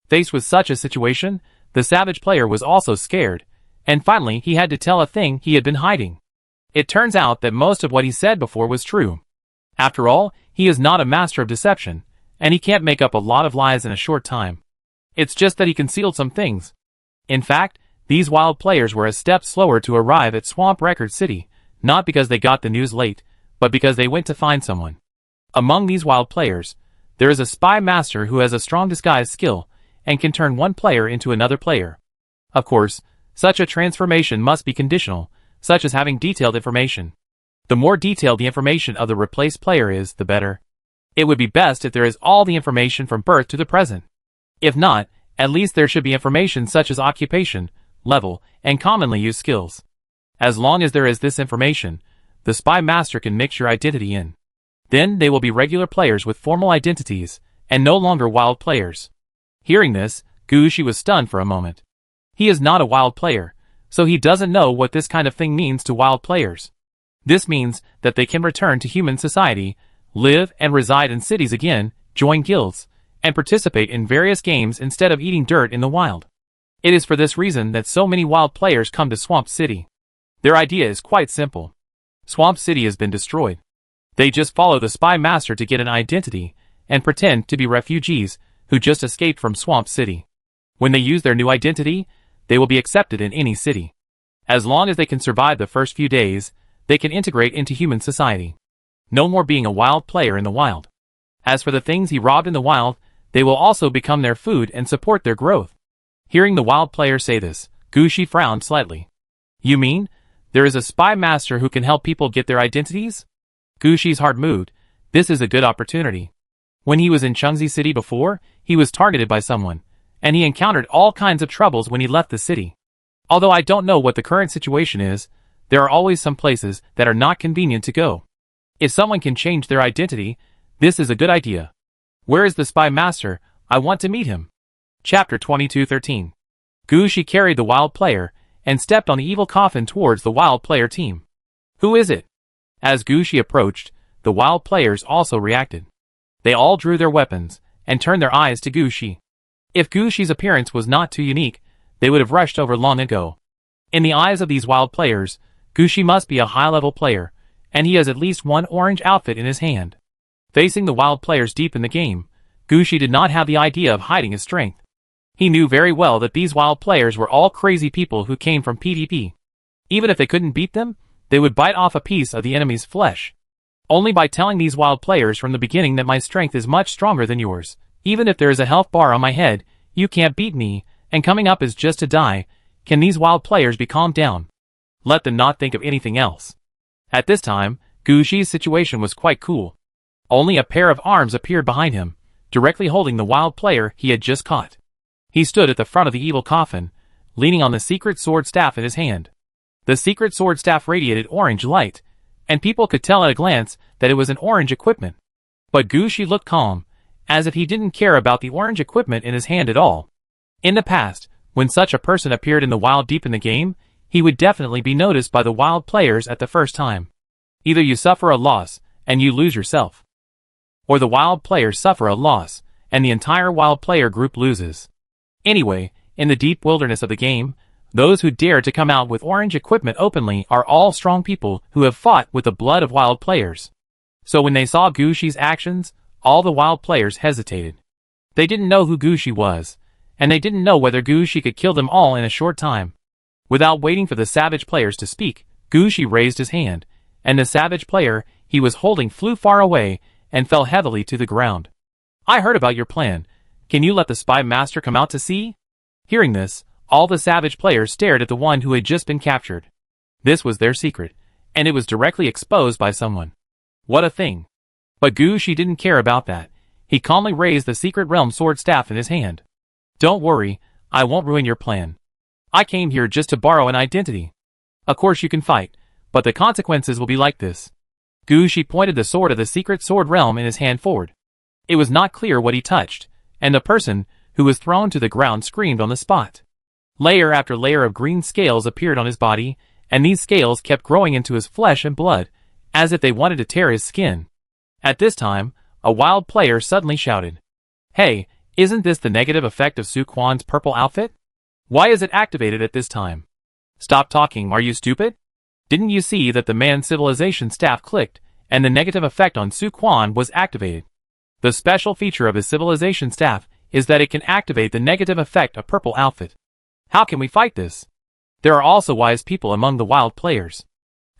Faced with such a situation, the savage player was also scared, and finally he had to tell a thing he had been hiding. It turns out that most of what he said before was true. After all, he is not a master of deception, and he can't make up a lot of lies in a short time. It's just that he concealed some things. In fact, these wild players were a step slower to arrive at Swamp Record City, not because they got the news late, but because they went to find someone. Among these wild players, there is a spy master who has a strong disguise skill, and can turn one player into another player. Of course, such a transformation must be conditional, such as having detailed information. The more detailed the information of the replaced player is, the better. It would be best if there is all the information from birth to the present. If not, at least there should be information such as occupation, level, and commonly used skills. As long as there is this information, the spy master can mix your identity in. Then they will be regular players with formal identities, and no longer wild players. Hearing this, Gushi was stunned for a moment. He is not a wild player, so he doesn't know what this kind of thing means to wild players. This means that they can return to human society, live and reside in cities again, join guilds, and participate in various games instead of eating dirt in the wild. It is for this reason that so many wild players come to Swamp City. Their idea is quite simple. Swamp City has been destroyed. They just follow the spy master to get an identity and pretend to be refugees who just escaped from Swamp City. When they use their new identity, they will be accepted in any city. As long as they can survive the first few days, they can integrate into human society. No more being a wild player in the wild. As for the things he robbed in the wild, they will also become their food and support their growth. Hearing the wild player say this, Gushi frowned slightly. You mean, there is a spy master who can help people get their identities? Gushi's heart moved. This is a good opportunity. When he was in Chengzi City before, he was targeted by someone, and he encountered all kinds of troubles when he left the city. Although I don't know what the current situation is, there are always some places that are not convenient to go. If someone can change their identity, this is a good idea. Where is the spy master? I want to meet him. Chapter 2213. Gushi carried the wild player and stepped on the evil coffin towards the wild player team. Who is it? As Gushi approached, the wild players also reacted. They all drew their weapons and turned their eyes to Gushi. If Gushi's appearance was not too unique, they would have rushed over long ago. In the eyes of these wild players, Gushi must be a high-level player, and he has at least one orange outfit in his hand. Facing the wild players deep in the game, Gushi did not have the idea of hiding his strength. He knew very well that these wild players were all crazy people who came from PvP. Even if they couldn't beat them, they would bite off a piece of the enemy's flesh. Only by telling these wild players from the beginning that my strength is much stronger than yours, even if there is a health bar on my head, you can't beat me, and coming up is just to die, can these wild players be calmed down? Let them not think of anything else. At this time, Gushi's situation was quite cool. Only a pair of arms appeared behind him, directly holding the wild player he had just caught. He stood at the front of the evil coffin, leaning on the secret sword staff in his hand. The secret sword staff radiated orange light, and people could tell at a glance that it was an orange equipment. But Gushi looked calm, as if he didn't care about the orange equipment in his hand at all. In the past, when such a person appeared in the wild deep in the game, he would definitely be noticed by the wild players at the first time. Either you suffer a loss, and you lose yourself. Or the wild players suffer a loss, and the entire wild player group loses. Anyway, in the deep wilderness of the game, those who dare to come out with orange equipment openly are all strong people who have fought with the blood of wild players. So when they saw Gushi's actions, all the wild players hesitated. They didn't know who Gushi was, and they didn't know whether Gushi could kill them all in a short time. Without waiting for the savage players to speak, Gushi raised his hand, and the savage player he was holding flew far away and fell heavily to the ground. I heard about your plan. Can you let the spy master come out to see? Hearing this, all the savage players stared at the one who had just been captured. This was their secret, and it was directly exposed by someone. What a thing. But Gushi didn't care about that. He calmly raised the secret realm sword staff in his hand. Don't worry, I won't ruin your plan. I came here just to borrow an identity. Of course you can fight, but the consequences will be like this. Gushi pointed the sword of the secret sword realm in his hand forward. It was not clear what he touched, and the person who was thrown to the ground screamed on the spot. Layer after layer of green scales appeared on his body, and these scales kept growing into his flesh and blood, as if they wanted to tear his skin. At this time, a wild player suddenly shouted, "Hey, isn't this the negative effect of Su Quan's purple outfit? Why is it activated at this time? Stop talking, are you stupid? Didn't you see that the man's civilization staff clicked, and the negative effect on Su Quan was activated? The special feature of his civilization staff is that it can activate the negative effect of purple outfit. How can we fight this? There are also wise people among the wild players.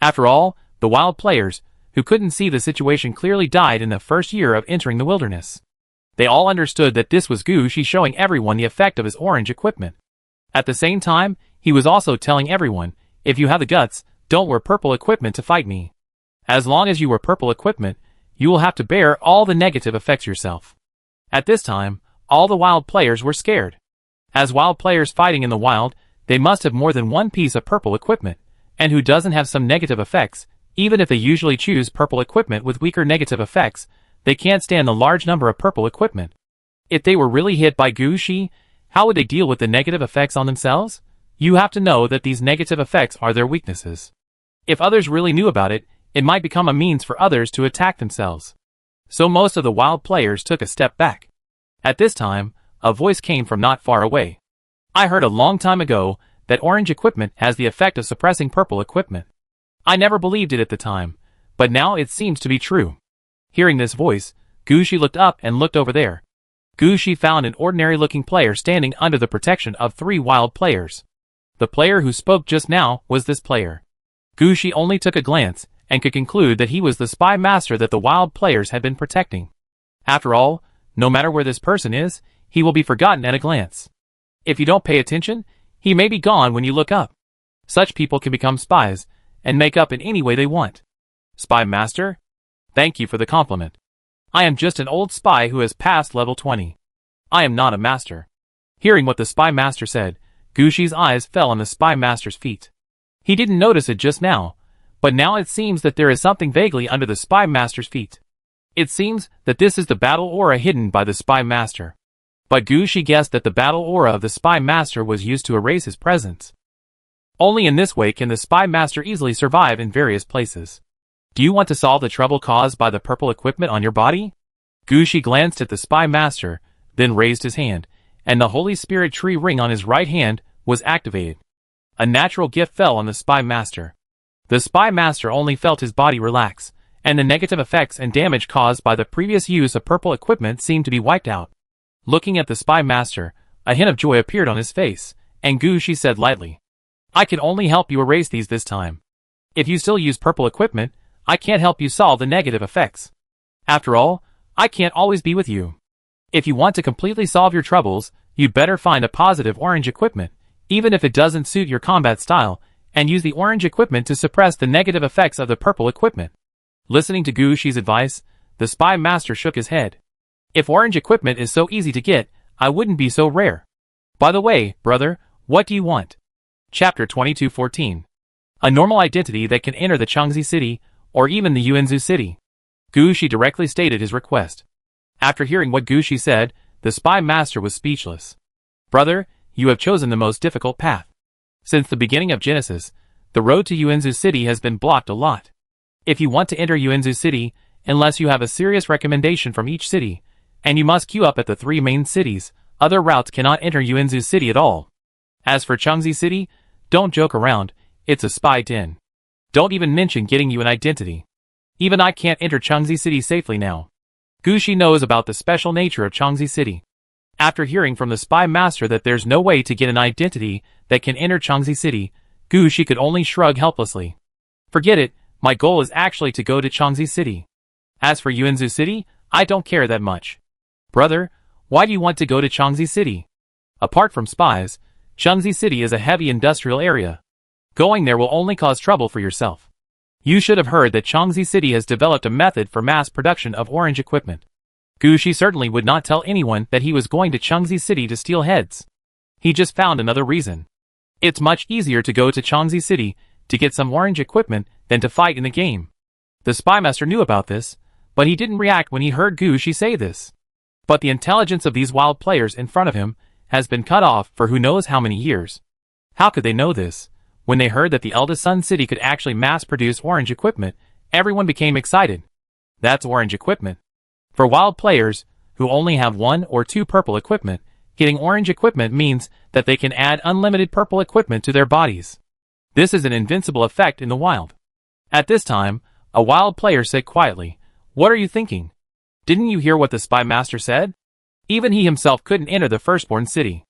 After all, the wild players, who couldn't see the situation clearly died in the first year of entering the wilderness. They all understood that this was Gushi showing everyone the effect of his orange equipment. At the same time, he was also telling everyone, if you have the guts, don't wear purple equipment to fight me. As long as you wear purple equipment, you will have to bear all the negative effects yourself. At this time, all the wild players were scared. As wild players fighting in the wild, they must have more than one piece of purple equipment, and who doesn't have some negative effects, even if they usually choose purple equipment with weaker negative effects, they can't stand the large number of purple equipment. If they were really hit by Gushi, how would they deal with the negative effects on themselves? You have to know that these negative effects are their weaknesses. If others really knew about it, it might become a means for others to attack themselves. So most of the wild players took a step back. At this time, a voice came from not far away. I heard a long time ago that orange equipment has the effect of suppressing purple equipment. I never believed it at the time, but now it seems to be true. Hearing this voice, Gushi looked up and looked over there. Gushi found an ordinary-looking player standing under the protection of 3 wild players. The player who spoke just now was this player. Gushi only took a glance and could conclude that he was the spy master that the wild players had been protecting. After all, no matter where this person is, he will be forgotten at a glance. If you don't pay attention, he may be gone when you look up. Such people can become spies and make up in any way they want. Spy master? Thank you for the compliment. I am just an old spy who has passed level 20. I am not a master. Hearing what the spy master said, Gushi's eyes fell on the spy master's feet. He didn't notice it just now, but now it seems that there is something vaguely under the spy master's feet. It seems that this is the battle aura hidden by the spy master. But Gushi guessed that the battle aura of the spy master was used to erase his presence. Only in this way can the spy master easily survive in various places. Do you want to solve the trouble caused by the purple equipment on your body? Gushi glanced at the spy master, then raised his hand, and the Holy Spirit tree ring on his right hand was activated. A natural gift fell on the spy master. The spy master only felt his body relax, and the negative effects and damage caused by the previous use of purple equipment seemed to be wiped out. Looking at the spy master, a hint of joy appeared on his face, and Gushi said lightly, I can only help you erase these this time. If you still use purple equipment, I can't help you solve the negative effects. After all, I can't always be with you. If you want to completely solve your troubles, you'd better find a positive orange equipment, even if it doesn't suit your combat style, and use the orange equipment to suppress the negative effects of the purple equipment. Listening to Gushi's advice, the spy master shook his head. If orange equipment is so easy to get, I wouldn't be so rare. By the way, brother, what do you want? Chapter 2214. A normal identity that can enter the Changxi city, or even the Yuanzhou city. Gushi directly stated his request. After hearing what Gushi said, the spy master was speechless. Brother, you have chosen the most difficult path. Since the beginning of Genesis, the road to Yuanzhou city has been blocked a lot. If you want to enter Yuanzhou city, unless you have a serious recommendation from each city, and you must queue up at the 3 main cities, other routes cannot enter Yuanzhou city at all. As for Changxi city, don't joke around, it's a spy den. Don't even mention getting you an identity. Even I can't enter Changxi city safely now. Gushi knows about the special nature of Changxi city. After hearing from the spy master that there's no way to get an identity that can enter Changxi city, Gushi could only shrug helplessly. Forget it, my goal is actually to go to Changxi city. As for Yuanzhou city, I don't care that much. Brother, why do you want to go to Changxi city? Apart from spies, Changxi city is a heavy industrial area. Going there will only cause trouble for yourself. You should have heard that Changxi city has developed a method for mass production of orange equipment. Gushi certainly would not tell anyone that he was going to Changxi city to steal heads. He just found another reason. It's much easier to go to Changxi city to get some orange equipment than to fight in the game. The spy master knew about this, but he didn't react when he heard Gushi say this. But the intelligence of these wild players in front of him has been cut off for who knows how many years. How could they know this? When they heard that the eldest Sun City could actually mass-produce orange equipment, everyone became excited. That's orange equipment. For wild players, who only have 1 or 2 purple equipment, getting orange equipment means that they can add unlimited purple equipment to their bodies. This is an invincible effect in the wild. At this time, a wild player said quietly, What are you thinking? Didn't you hear what the spy master said? Even he himself couldn't enter the firstborn city.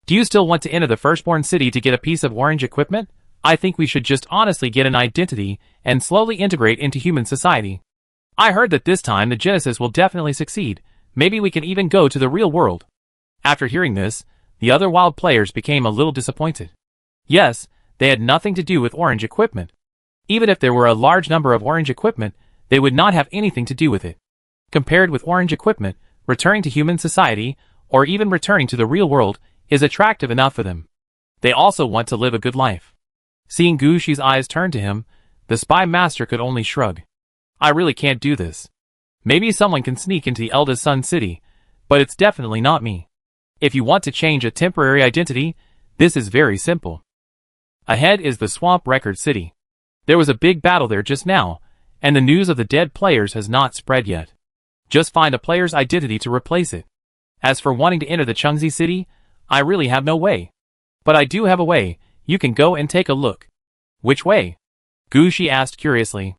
Do you still want to enter the firstborn city to get a piece of orange equipment? I think we should just honestly get an identity and slowly integrate into human society. I heard that this time the Genesis will definitely succeed. Maybe we can even go to the real world. After hearing this, the other wild players became a little disappointed. Yes, they had nothing to do with orange equipment. Even if there were a large number of orange equipment, they would not have anything to do with it. Compared with orange equipment, returning to human society, or even returning to the real world, is attractive enough for them. They also want to live a good life. Seeing Gushi's eyes turn to him, the spy master could only shrug. I really can't do this. Maybe someone can sneak into the eldest Sun City, but it's definitely not me. If you want to change a temporary identity, this is very simple. Ahead is the Swamp Record City. There was a big battle there just now, and the news of the dead players has not spread yet. Just find a player's identity to replace it. As for wanting to enter the Chengzi city, I really have no way. But I do have a way. You can go and take a look. Which way? Gu Shi asked curiously.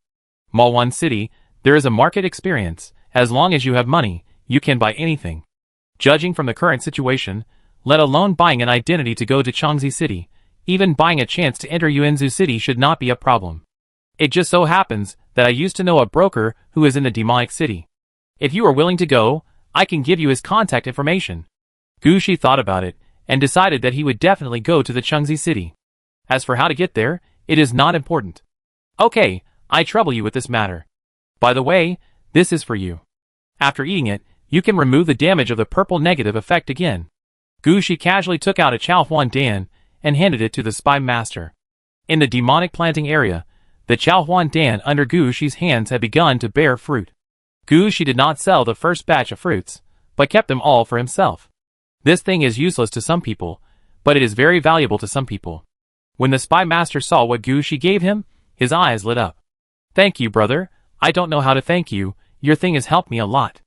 Malwan City, there is a market experience. As long as you have money, you can buy anything. Judging from the current situation, let alone buying an identity to go to Chengzi City, even buying a chance to enter Yuanzhou City should not be a problem. It just so happens that I used to know a broker who is in the demonic city. If you are willing to go, I can give you his contact information. Gu Shi thought about it and decided that he would definitely go to the Chengzi City. As for how to get there, it is not important. Okay, I trouble you with this matter. By the way, this is for you. After eating it, you can remove the damage of the purple negative effect again. Gu Shi casually took out a Chao Huan Dan and handed it to the spy master. In the demonic planting area, the Chao Huan Dan under Gu Shi's hands had begun to bear fruit. Gu Shi did not sell the first batch of fruits, but kept them all for himself. This thing is useless to some people, but it is very valuable to some people. When the spy master saw what Gu Shi gave him, his eyes lit up. Thank you, brother. I don't know how to thank you. Your thing has helped me a lot.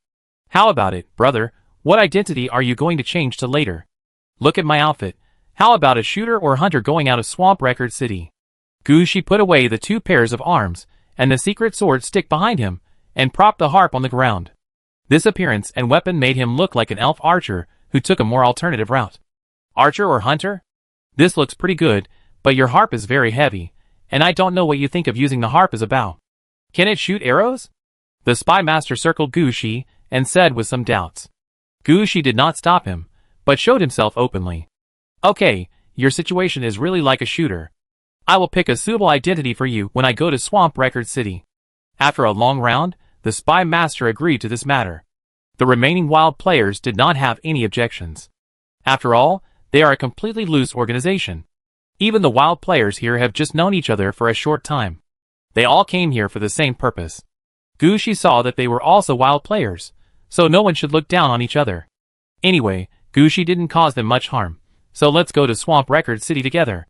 How about it, brother? What identity are you going to change to later? Look at my outfit. How about a shooter or hunter going out of Swamp Record City? Gu Shi put away the 2 pairs of arms and the secret sword stick behind him and propped the harp on the ground. This appearance and weapon made him look like an elf archer who took a more alternative route. Archer or hunter? This looks pretty good, but your harp is very heavy, and I don't know what you think of using the harp as a bow. Can it shoot arrows? The spy master circled Gu Shi and said with some doubts. Gu Shi did not stop him, but showed himself openly. Okay, your situation is really like a shooter. I will pick a suitable identity for you when I go to Swamp Record City. After a long round, the spy master agreed to this matter. The remaining wild players did not have any objections. After all, they are a completely loose organization. Even the wild players here have just known each other for a short time. They all came here for the same purpose. Gu Shi saw that they were also wild players, so no one should look down on each other. Anyway, Gu Shi didn't cause them much harm, so let's go to Swamp Record City together.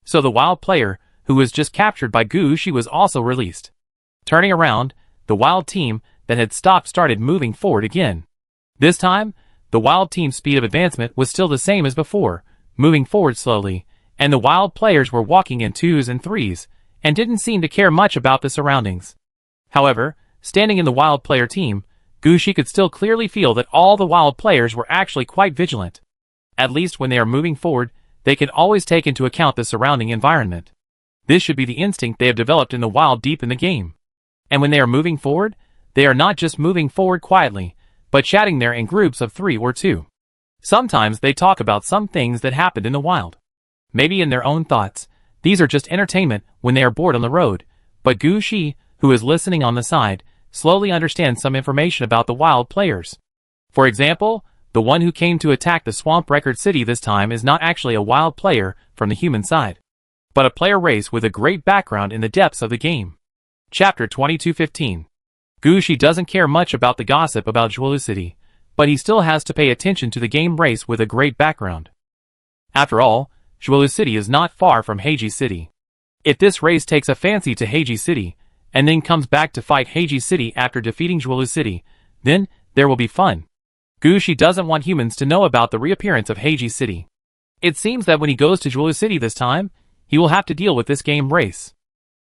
So the wild player, who was just captured by Gu Shi, was also released. Turning around, the wild team that had stopped started moving forward again. This time, the wild team's speed of advancement was still the same as before, moving forward slowly, and the wild players were walking in 2s and 3s, and didn't seem to care much about the surroundings. However, standing in the wild player team, Gu Shi could still clearly feel that all the wild players were actually quite vigilant. At least when they are moving forward, they can always take into account the surrounding environment. This should be the instinct they have developed in the wild deep in the game. And when they are moving forward, they are not just moving forward quietly, but chatting there in groups of 3 or 2. Sometimes they talk about some things that happened in the wild. Maybe in their own thoughts, these are just entertainment when they are bored on the road, but Gu Shi, who is listening on the side, slowly understands some information about the wild players. For example, the one who came to attack the Swamp Record City this time is not actually a wild player from the human side, but a player race with a great background in the depths of the game. Chapter 2215. Gu Shi doesn't care much about the gossip about Zhuolu City, but he still has to pay attention to the game race with a great background. After all, Zhuolu City is not far from Heiji City. If this race takes a fancy to Heiji City, and then comes back to fight Heiji City after defeating Zhuolu City, then there will be fun. Gu Shi doesn't want humans to know about the reappearance of Heiji City. It seems that when he goes to Zhuolu City this time, he will have to deal with this game race.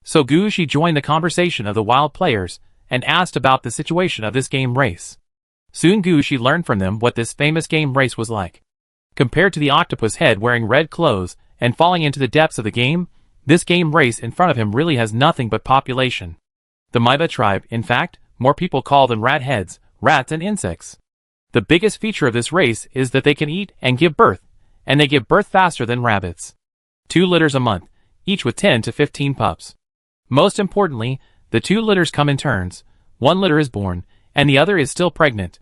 So Gu Shi joined the conversation of the wild players and asked about the situation of this game race. Soon Gu Shi learned from them what this famous game race was like. Compared to the octopus head wearing red clothes and falling into the depths of the game, this game race in front of him really has nothing but population. The Maiba tribe, in fact, more people call them rat heads, rats and insects. The biggest feature of this race is that they can eat and give birth, and they give birth faster than rabbits. 2 litters a month, each with 10 to 15 pups. Most importantly, the 2 litters come in turns. 1 litter is born, and the other is still pregnant.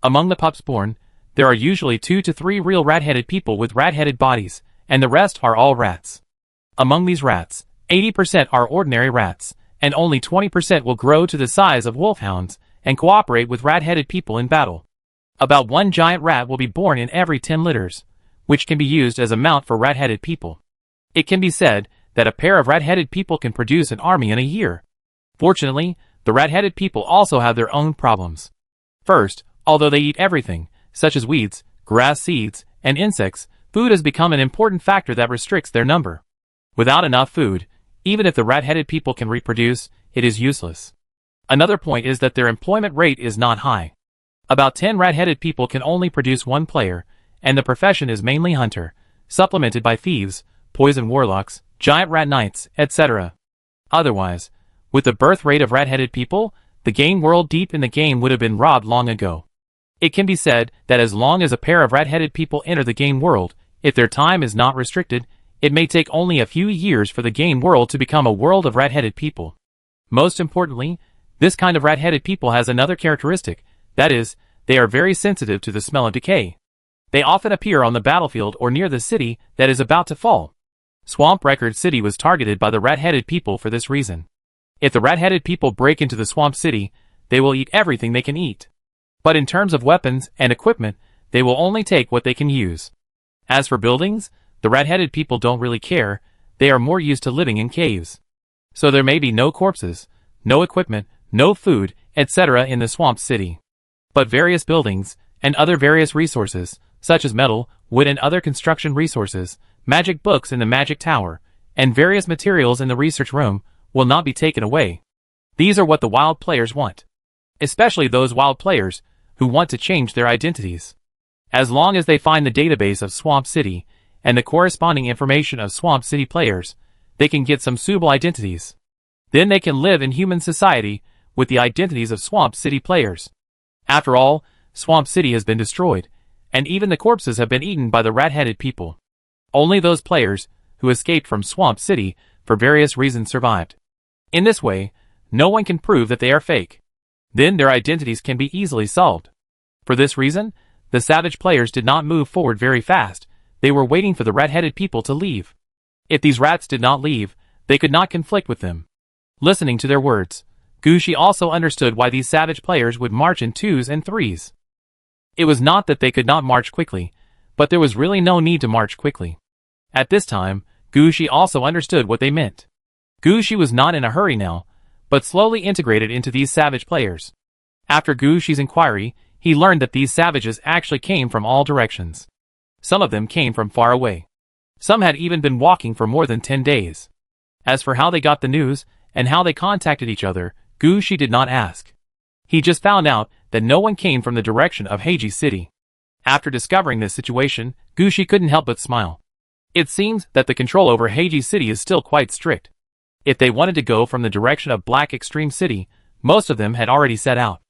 Among the pups born, there are usually 2 to 3 real rat-headed people with rat-headed bodies, and the rest are all rats. Among these rats, 80% are ordinary rats, and only 20% will grow to the size of wolfhounds and cooperate with rat-headed people in battle. About 1 giant rat will be born in every 10 litters, which can be used as a mount for rat-headed people. It can be said that a pair of rat-headed people can produce an army in a year. Fortunately, the rat-headed people also have their own problems. First, although they eat everything, such as weeds, grass seeds, and insects, food has become an important factor that restricts their number. Without enough food, even if the rat-headed people can reproduce, it is useless. Another point is that their employment rate is not high. About 10 rat-headed people can only produce one player, and the profession is mainly hunter, supplemented by thieves, poison warlocks, giant rat knights, etc. Otherwise, with the birth rate of rat-headed people, the game world deep in the game would have been robbed long ago. It can be said that as long as a pair of rat-headed people enter the game world, if their time is not restricted, it may take only a few years for the game world to become a world of rat-headed people. Most importantly, this kind of rat-headed people has another characteristic, that is, they are very sensitive to the smell of decay. They often appear on the battlefield or near the city that is about to fall. Swamp Record City was targeted by the rat-headed people for this reason. If the rat-headed people break into the Swamp City, they will eat everything they can eat. But in terms of weapons and equipment, they will only take what they can use. As for buildings, the rat-headed people don't really care, they are more used to living in caves. So there may be no corpses, no equipment, no food, etc. in the Swamp City. But various buildings, and other various resources, such as metal, wood and other construction resources, magic books in the magic tower, and various materials in the research room, will not be taken away. These are what the wild players want. Especially those wild players who want to change their identities. As long as they find the database of Swamp City and the corresponding information of Swamp City players, they can get some suitable identities. Then they can live in human society with the identities of Swamp City players. After all, Swamp City has been destroyed, and even the corpses have been eaten by the rat-headed people. Only those players who escaped from Swamp City for various reasons survived. In this way, no one can prove that they are fake. Then their identities can be easily solved. For this reason, the savage players did not move forward very fast, they were waiting for the rat-headed people to leave. If these rats did not leave, they could not conflict with them. Listening to their words, Gushi also understood why these savage players would march in 2s and 3s. It was not that they could not march quickly, but there was really no need to march quickly. At this time, Gushi also understood what they meant. Gushi was not in a hurry now, but slowly integrated into these savage players. After Gushi's inquiry, he learned that these savages actually came from all directions. Some of them came from far away. Some had even been walking for more than 10 days. As for how they got the news, and how they contacted each other, Gushi did not ask. He just found out that no one came from the direction of Heiji City. After discovering this situation, Gushi couldn't help but smile. It seems that the control over Heiji City is still quite strict. If they wanted to go from the direction of Black Extreme City, most of them had already set out.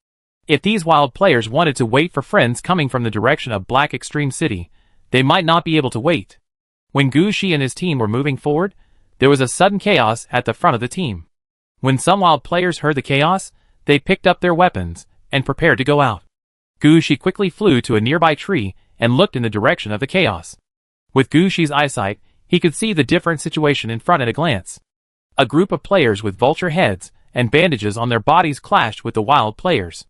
If these wild players wanted to wait for friends coming from the direction of Black Extreme City, they might not be able to wait. When Gushi and his team were moving forward, there was a sudden chaos at the front of the team. When some wild players heard the chaos, they picked up their weapons and prepared to go out. Gushi quickly flew to a nearby tree and looked in the direction of the chaos. With Gushi's eyesight, he could see the different situation in front at a glance. A group of players with vulture heads and bandages on their bodies clashed with the wild players.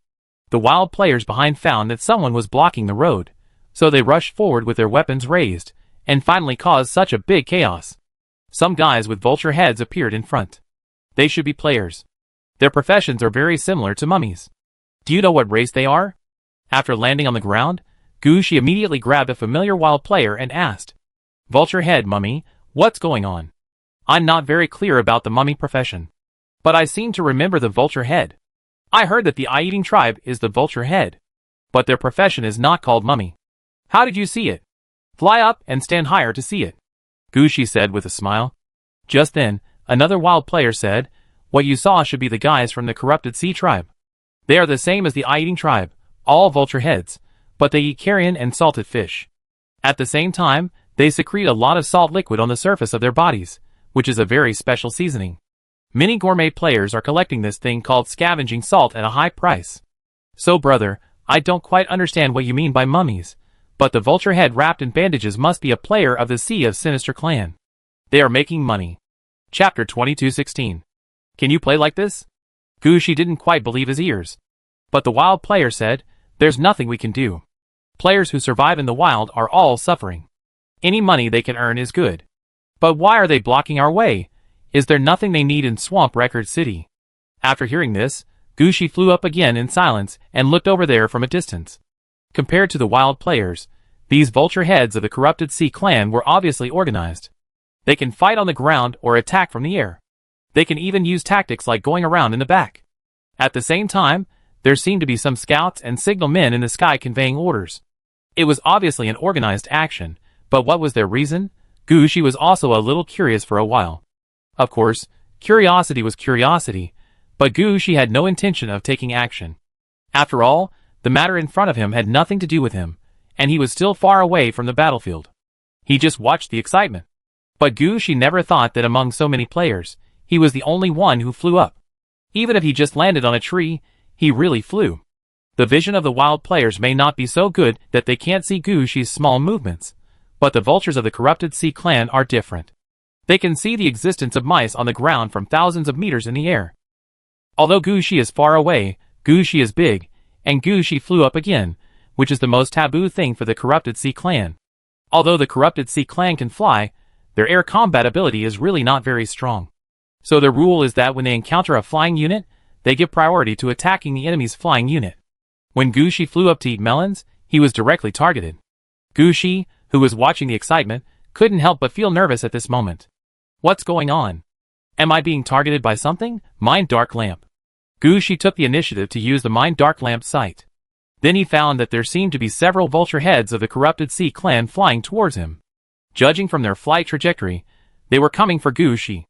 The wild players behind found that someone was blocking the road, so they rushed forward with their weapons raised, and finally caused such a big chaos. Some guys with vulture heads appeared in front. They should be players. Their professions are very similar to mummies. Do you know what race they are? After landing on the ground, Gushi immediately grabbed a familiar wild player and asked, "Vulture head, mummy, what's going on? I'm not very clear about the mummy profession, but I seem to remember the vulture head. I heard that the eye-eating tribe is the vulture head, but their profession is not called mummy. How did you see it? Fly up and stand higher to see it," Gushi said with a smile. Just then, another wild player said, "What you saw should be the guys from the corrupted sea tribe. They are the same as the eye-eating tribe, all vulture heads, but they eat carrion and salted fish. At the same time, they secrete a lot of salt liquid on the surface of their bodies, which is a very special seasoning. Many gourmet players are collecting this thing called scavenging salt at a high price. So brother, I don't quite understand what you mean by mummies, but the vulture head wrapped in bandages must be a player of the Sea of Sinister clan. They are making money." Chapter 2216. Can you play like this? Gushi didn't quite believe his ears. But the wild player said, "There's nothing we can do. Players who survive in the wild are all suffering. Any money they can earn is good. But why are they blocking our way? Is there nothing they need in Swamp Record City?" After hearing this, Gushi flew up again in silence and looked over there from a distance. Compared to the wild players, these vulture heads of the corrupted sea clan were obviously organized. They can fight on the ground or attack from the air. They can even use tactics like going around in the back. At the same time, there seemed to be some scouts and signal men in the sky conveying orders. It was obviously an organized action, but what was their reason? Gu Shi was also a little curious for a while. Of course, curiosity was curiosity, but Gu Shi had no intention of taking action. After all, the matter in front of him had nothing to do with him, and he was still far away from the battlefield. He just watched the excitement. But Gu Shi never thought that among so many players, he was the only one who flew up. Even if he just landed on a tree, he really flew. The vision of the wild players may not be so good that they can't see Gu Shi's small movements, but the vultures of the corrupted sea clan are different. They can see the existence of mice on the ground from thousands of meters in the air. Although Gu Shi is far away, Gu Shi is big, and Gu Shi flew up again, which is the most taboo thing for the corrupted sea clan. Although the corrupted sea clan can fly, their air combat ability is really not very strong. So the rule is that when they encounter a flying unit, they give priority to attacking the enemy's flying unit. When Gu Shi flew up to eat melons, he was directly targeted. Gu Shi, who was watching the excitement, couldn't help but feel nervous at this moment. What's going on? Am I being targeted by something? Mind Dark Lamp. Gu Shi took the initiative to use the Mind Dark Lamp sight. Then he found that there seemed to be several vulture heads of the corrupted sea clan flying towards him. Judging from their flight trajectory, they were coming for Gu Shi.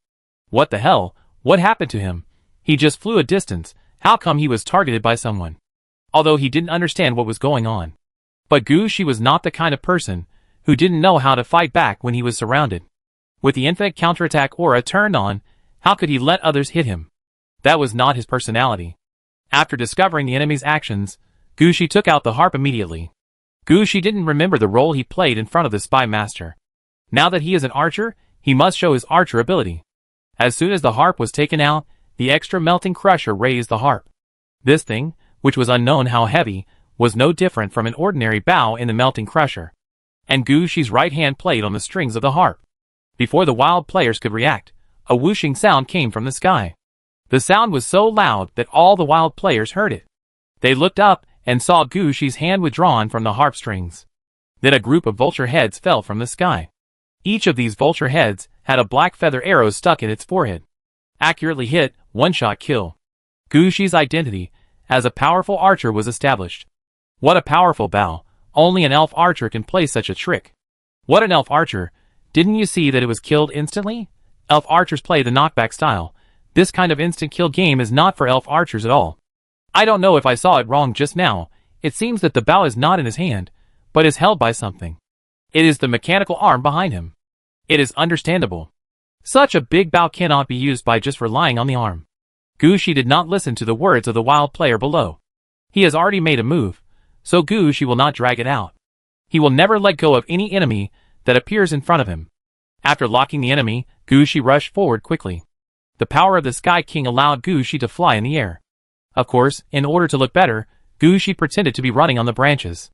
What the hell? What happened to him? He just flew a distance. How come he was targeted by someone? Although he didn't understand what was going on. But Gu Shi was not the kind of person who didn't know how to fight back when he was surrounded. With the infinite counterattack aura turned on, how could he let others hit him? That was not his personality. After discovering the enemy's actions, Gu Shi took out the harp immediately. Gu Shi didn't remember the role he played in front of the spy master. Now that he is an archer, he must show his archer ability. As soon as the harp was taken out, the extra melting crusher raised the harp. This thing, which was unknown how heavy, was no different from an ordinary bow in the melting crusher. And Gu Shi's right hand played on the strings of the harp. Before the wild players could react, a whooshing sound came from the sky. The sound was so loud that all the wild players heard it. They looked up and saw Gu Shi's hand withdrawn from the harp strings. Then a group of vulture heads fell from the sky. Each of these vulture heads had a black feather arrow stuck in its forehead. Accurately hit, one-shot kill. Gu Shi's identity as a powerful archer was established. What a powerful bow. Only an elf archer can play such a trick. What an elf archer. Didn't you see that it was killed instantly? Elf archers play the knockback style. This kind of instant kill game is not for elf archers at all. I don't know if I saw it wrong just now. It seems that the bow is not in his hand, but is held by something. It is the mechanical arm behind him. It is understandable. Such a big bow cannot be used by just relying on the arm. Gu Shi did not listen to the words of the wild player below. He has already made a move, so Gu Shi will not drag it out. He will never let go of any enemy that appears in front of him. After locking the enemy, Gu Shi rushed forward quickly. The power of the Sky King allowed Gu Shi to fly in the air. Of course, in order to look better, Gu Shi pretended to be running on the branches.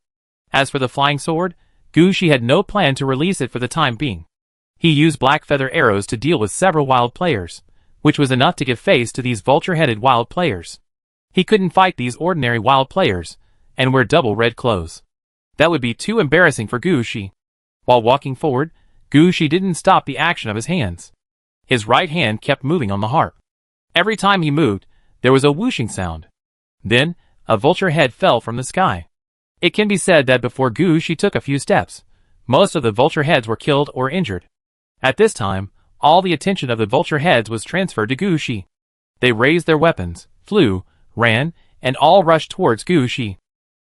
As for the flying sword, Gu Shi had no plan to release it for the time being. He used black feather arrows to deal with several wild players, which was enough to give face to these vulture-headed wild players. He couldn't fight these ordinary wild players, and wear double red clothes. That would be too embarrassing for Gu Shi. While walking forward, Gu Shi didn't stop the action of his hands. His right hand kept moving on the harp. Every time he moved, there was a whooshing sound. Then, a vulture head fell from the sky. It can be said that before Gu Shi took a few steps, most of the vulture heads were killed or injured. At this time, all the attention of the vulture heads was transferred to Gu Shi. They raised their weapons, flew, ran, and all rushed towards Gu Shi.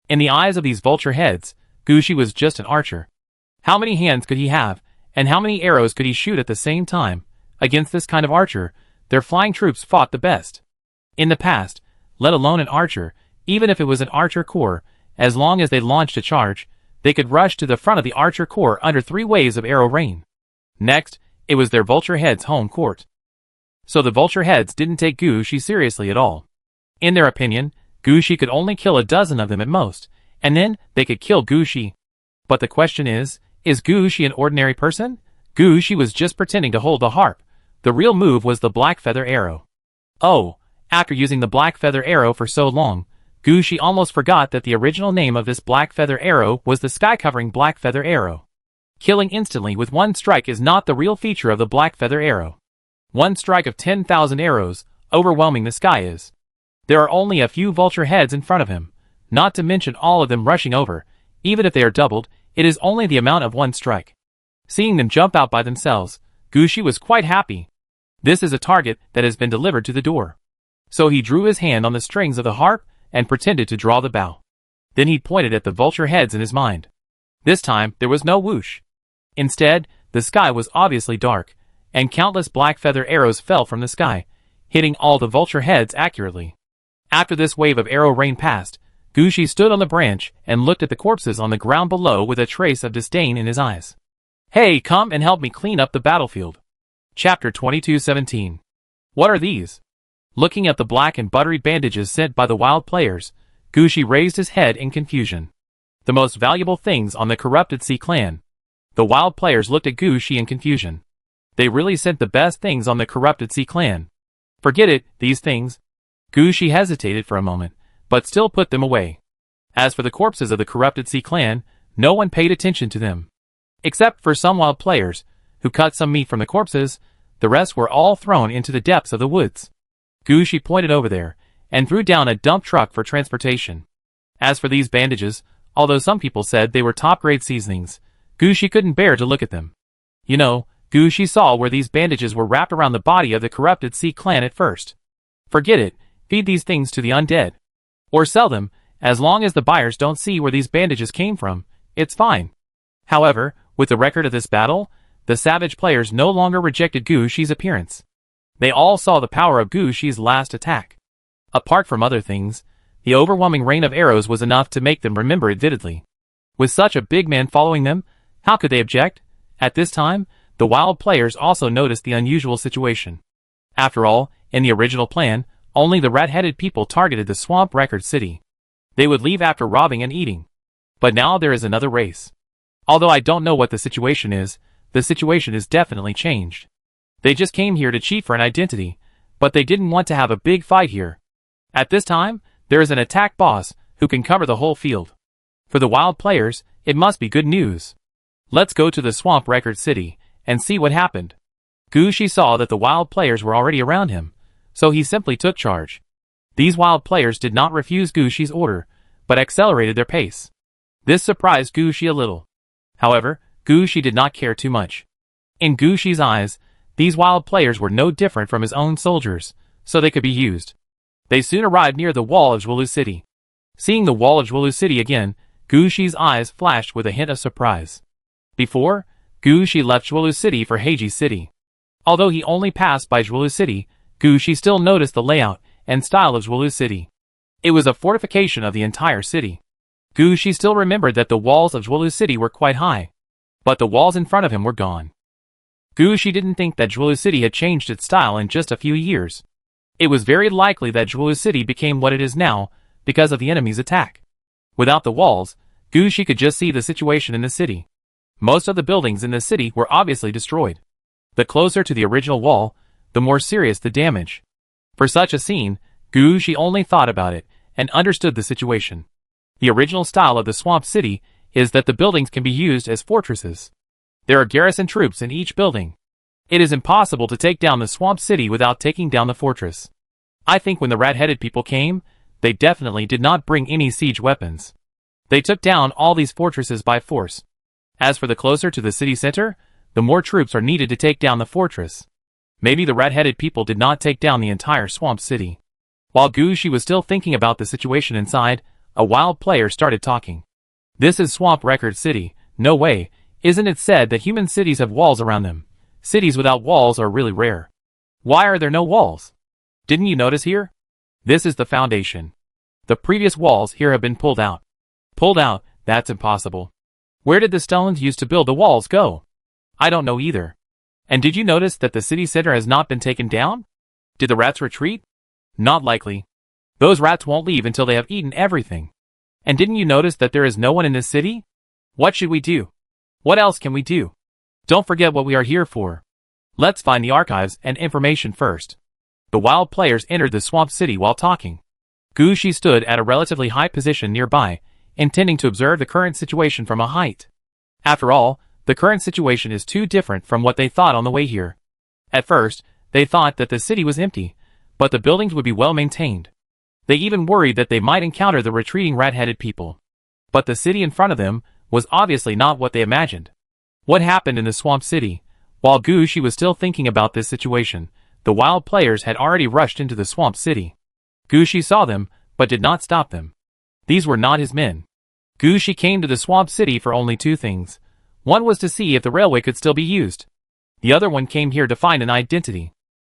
In the eyes of these vulture heads, Gu Shi was just an archer. How many hands could he have, and how many arrows could he shoot at the same time? Against this kind of archer, their flying troops fought the best. In the past, let alone an archer, even if it was an archer corps, as long as they launched a charge, they could rush to the front of the archer corps under 3 waves of arrow rain. Next, it was their vulture heads' home court. So the vulture heads didn't take Gu Shi seriously at all. In their opinion, Gu Shi could only kill a dozen of them at most, and then they could kill Gu Shi. But the question is Gu Shi an ordinary person? Gu Shi was just pretending to hold the harp. The real move was the black feather arrow. Oh, after using the black feather arrow for so long, Gucci almost forgot that the original name of this black feather arrow was the sky-covering black feather arrow. Killing instantly with one strike is not the real feature of the black feather arrow. One strike of 10,000 arrows, overwhelming the sky is. There are only a few vulture heads in front of him, not to mention all of them rushing over. Even if they are doubled, it is only the amount of one strike. Seeing them jump out by themselves, Gucci was quite happy. This is a target that has been delivered to the door. So he drew his hand on the strings of the harp and pretended to draw the bow. Then he pointed at the vulture heads in his mind. This time, there was no whoosh. Instead, the sky was obviously dark, and countless black feather arrows fell from the sky, hitting all the vulture heads accurately. After this wave of arrow rain passed, Gucci stood on the branch and looked at the corpses on the ground below with a trace of disdain in his eyes. Hey, come and help me clean up the battlefield. Chapter 2217. What are these? Looking at the black and buttery bandages sent by the wild players, Gucci raised his head in confusion. The most valuable things on the corrupted Sea clan. The wild players looked at Gucci in confusion. They really sent the best things on the corrupted Sea clan. Forget it, these things. Gucci hesitated for a moment, but still put them away. As for the corpses of the corrupted Sea clan, no one paid attention to them. Except for some wild players, who cut some meat from the corpses, the rest were all thrown into the depths of the woods. Gucci pointed over there, and threw down a dump truck for transportation. As for these bandages, although some people said they were top-grade seasonings, Gucci couldn't bear to look at them. You know, Gucci saw where these bandages were wrapped around the body of the corrupted Sea clan at first. Forget it, feed these things to the undead. Or sell them, as long as the buyers don't see where these bandages came from, it's fine. However, with the record of this battle, the savage players no longer rejected Gucci's appearance. They all saw the power of Gucci's last attack. Apart from other things, the overwhelming rain of arrows was enough to make them remember it vividly. With such a big man following them, how could they object? At this time, the wild players also noticed the unusual situation. After all, in the original plan, only the rat-headed people targeted the Swamp Record City. They would leave after robbing and eating. But now there is another race. Although I don't know what the situation is definitely changed. They just came here to cheat for an identity, but they didn't want to have a big fight here. At this time, there is an attack boss who can cover the whole field. For the wild players, it must be good news. Let's go to the Swamp Record City and see what happened. Gucci saw that the wild players were already around him, so he simply took charge. These wild players did not refuse Gucci's order, but accelerated their pace. This surprised Gucci a little. However, Gucci did not care too much. In Gucci's eyes, these wild players were no different from his own soldiers, so they could be used. They soon arrived near the wall of Zhuolu City. Seeing the wall of Zhuolu City again, Gucci's eyes flashed with a hint of surprise. Before, Gucci left Zhuolu City for Heiji City. Although he only passed by Zhuolu City, Gucci still noticed the layout and style of Zhuolu City. It was a fortification of the entire city. Gucci still remembered that the walls of Zhuolu City were quite high, but the walls in front of him were gone. Gucci didn't think that Zhuolu City had changed its style in just a few years. It was very likely that Zhuolu City became what it is now because of the enemy's attack. Without the walls, Gucci could just see the situation in the city. Most of the buildings in the city were obviously destroyed. The closer to the original wall, the more serious the damage. For such a scene, Gucci only thought about it and understood the situation. The original style of the Swamp City is that the buildings can be used as fortresses. There are garrison troops in each building. It is impossible to take down the Swamp City without taking down the fortress. I think when the rat-headed people came, they definitely did not bring any siege weapons. They took down all these fortresses by force. As for the closer to the city center, the more troops are needed to take down the fortress. Maybe the rat-headed people did not take down the entire Swamp City. While Gucci was still thinking about the situation inside, a wild player started talking. This is Swamp Record City, no way. Isn't it said that human cities have walls around them? Cities without walls are really rare. Why are there no walls? Didn't you notice here? This is the foundation. The previous walls here have been pulled out. Pulled out? That's impossible. Where did the stones used to build the walls go? I don't know either. And did you notice that the city center has not been taken down? Did the rats retreat? Not likely. Those rats won't leave until they have eaten everything. And didn't you notice that there is no one in this city? What should we do? What else can we do? Don't forget what we are here for. Let's find the archives and information first. The wild players entered the Swamp City while talking. Gushi stood at a relatively high position nearby, intending to observe the current situation from a height. After all, the current situation is too different from what they thought on the way here. At first, they thought that the city was empty, but the buildings would be well maintained. They even worried that they might encounter the retreating rat-headed people. But the city in front of them was obviously not what they imagined. What happened in the swamp city? While Gushi was still thinking about this situation, the wild players had already rushed into the swamp city. Gushi saw them, but did not stop them. These were not his men. Gushi came to the swamp city for only two things. One was to see if the railway could still be used. The other one came here to find an identity.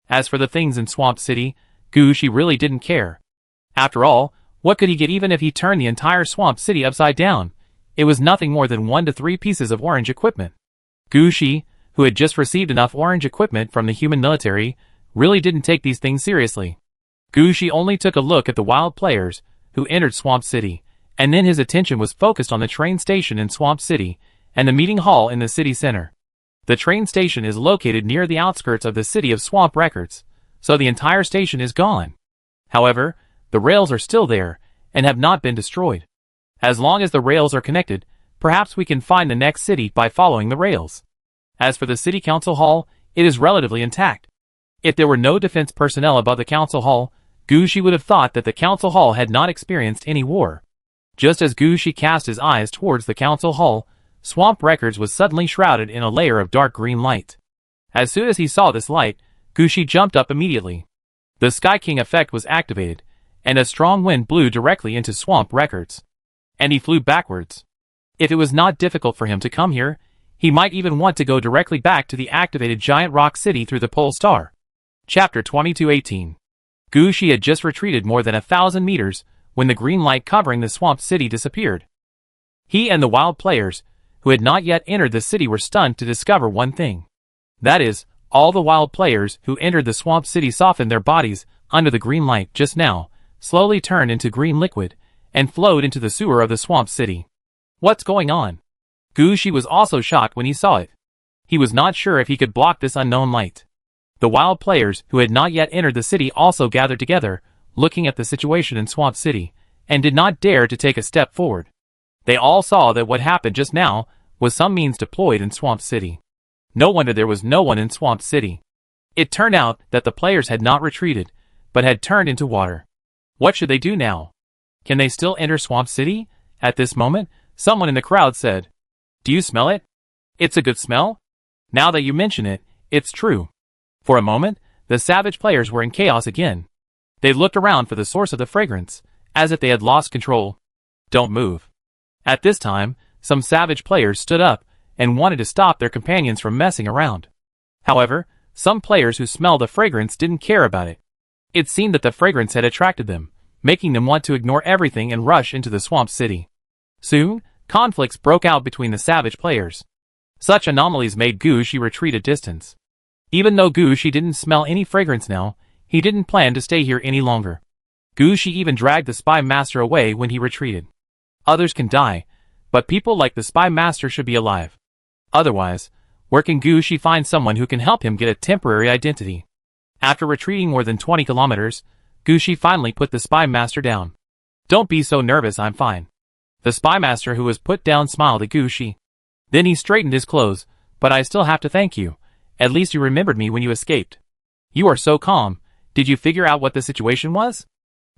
As for the things in Swamp City, Gushi really didn't care. After all, what could he get even if he turned the entire Swamp City upside down? It was nothing more than 1 to 3 pieces of orange equipment. Gushi, who had just received enough orange equipment from the human military, really didn't take these things seriously. Gushi only took a look at the wild players who entered Swamp City, and then his attention was focused on the train station in Swamp City and the meeting hall in the city center. The train station is located near the outskirts of the city of Swamp Records, so the entire station is gone. However, the rails are still there and have not been destroyed. As long as the rails are connected, perhaps we can find the next city by following the rails. As for the city council hall, it is relatively intact. If there were no defense personnel above the council hall, Gushi would have thought that the council hall had not experienced any war. Just as Gushi cast his eyes towards the council hall, Swamp Records was suddenly shrouded in a layer of dark green light. As soon as he saw this light, Gushi jumped up immediately. The Sky King effect was activated, and a strong wind blew directly into Swamp Records. And he flew backwards. If it was not difficult for him to come here, he might even want to go directly back to the activated giant rock city through the pole star. Chapter 2218. Gushi had just retreated more than 1,000 meters when the green light covering the swamp city disappeared. He and the wild players, who had not yet entered the city, were stunned to discover one thing. That is, all the wild players who entered the swamp city softened their bodies under the green light just now, slowly turned into green liquid, and flowed into the sewer of the swamp city. What's going on? Gushi was also shocked when he saw it. He was not sure if he could block this unknown light. The wild players who had not yet entered the city also gathered together, looking at the situation in Swamp City, and did not dare to take a step forward. They all saw that what happened just now was some means deployed in Swamp City. No wonder there was no one in Swamp City. It turned out that the players had not retreated, but had turned into water. What should they do now? Can they still enter Swamp City? At this moment, someone in the crowd said, "Do you smell it? It's a good smell? Now that you mention it, it's true." For a moment, the savage players were in chaos again. They looked around for the source of the fragrance, as if they had lost control. "Don't move." At this time, some savage players stood up and wanted to stop their companions from messing around. However, some players who smelled the fragrance didn't care about it. It seemed that the fragrance had attracted them, making them want to ignore everything and rush into the swamp city. Soon, conflicts broke out between the savage players. Such anomalies made Gushi retreat a distance. Even though Gushi didn't smell any fragrance now, he didn't plan to stay here any longer. Gushi even dragged the spy master away when he retreated. Others can die, but people like the spy master should be alive. Otherwise, where can Gushi find someone who can help him get a temporary identity? After retreating more than 20 kilometers, Gushi finally put the spy master down. "Don't be so nervous, I'm fine." The spy master who was put down smiled at Gushi. Then he straightened his clothes. "But I still have to thank you. At least you remembered me when you escaped. You are so calm. Did you figure out what the situation was?"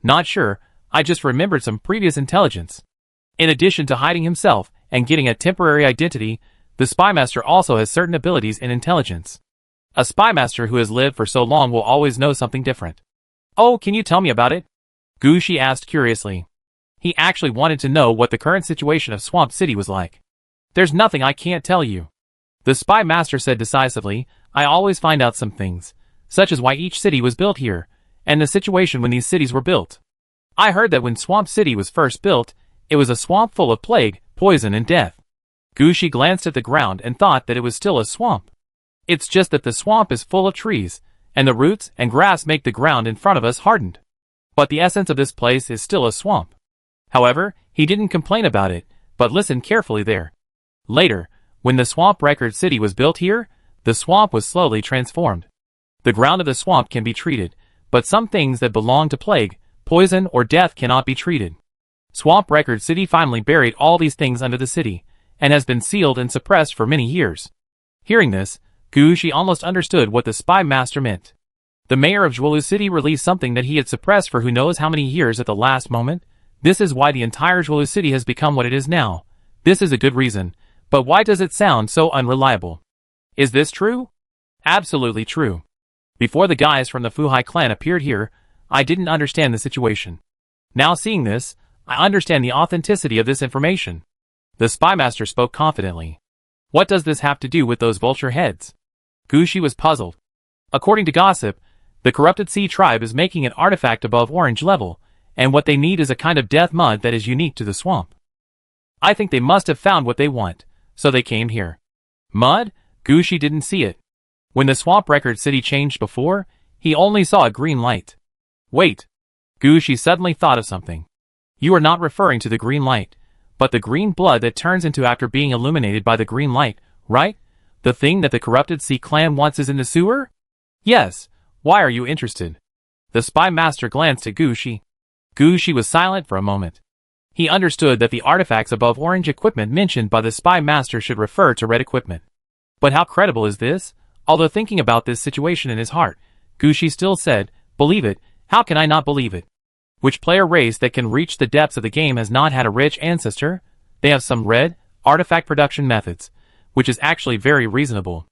"Not sure, I just remembered some previous intelligence." In addition to hiding himself and getting a temporary identity, the spy master also has certain abilities in intelligence. A spy master who has lived for so long will always know something different. "Oh, can you tell me about it?" Gushi asked curiously. He actually wanted to know what the current situation of Swamp City was like. "There's nothing I can't tell you," the spy master said decisively. "I always find out some things, such as why each city was built here, and the situation when these cities were built. I heard that when Swamp City was first built, it was a swamp full of plague, poison, and death." Gushi glanced at the ground and thought that it was still a swamp. It's just that the swamp is full of trees, and the roots and grass make the ground in front of us hardened. But the essence of this place is still a swamp. However, he didn't complain about it, but listened carefully there. Later, when the Swamp Record City was built here, the swamp was slowly transformed. The ground of the swamp can be treated, but some things that belong to plague, poison, or death cannot be treated. Swamp Record City finally buried all these things under the city, and has been sealed and suppressed for many years. Hearing this, Guushi almost understood what the spy master meant. The mayor of Zhuolu City released something that he had suppressed for who knows how many years at the last moment. This is why the entire Zhuolu City has become what it is now. This is a good reason, but why does it sound so unreliable? Is this true? Absolutely true. Before the guys from the Fuhai clan appeared here, I didn't understand the situation. Now seeing this, I understand the authenticity of this information. The spy master spoke confidently. What does this have to do with those vulture heads? Guushi was puzzled. According to gossip, the corrupted sea tribe is making an artifact above orange level, and what they need is a kind of death mud that is unique to the swamp. I think they must have found what they want, so they came here. Mud? Guushi didn't see it. When the Swamp Record City changed before, he only saw a green light. Wait. Guushi suddenly thought of something. You are not referring to the green light, but the green blood that turns into after being illuminated by the green light, right? The thing that the corrupted sea clan wants is in the sewer? Yes. Why are you interested? The spy master glanced at Guushi. Guushi was silent for a moment. He understood that the artifacts above orange equipment mentioned by the spy master should refer to red equipment. But how credible is this? Although thinking about this situation in his heart, Guushi still said, "Believe it, how can I not believe it? Which player race that can reach the depths of the game has not had a rich ancestor? They have some red artifact production methods, which is actually very reasonable.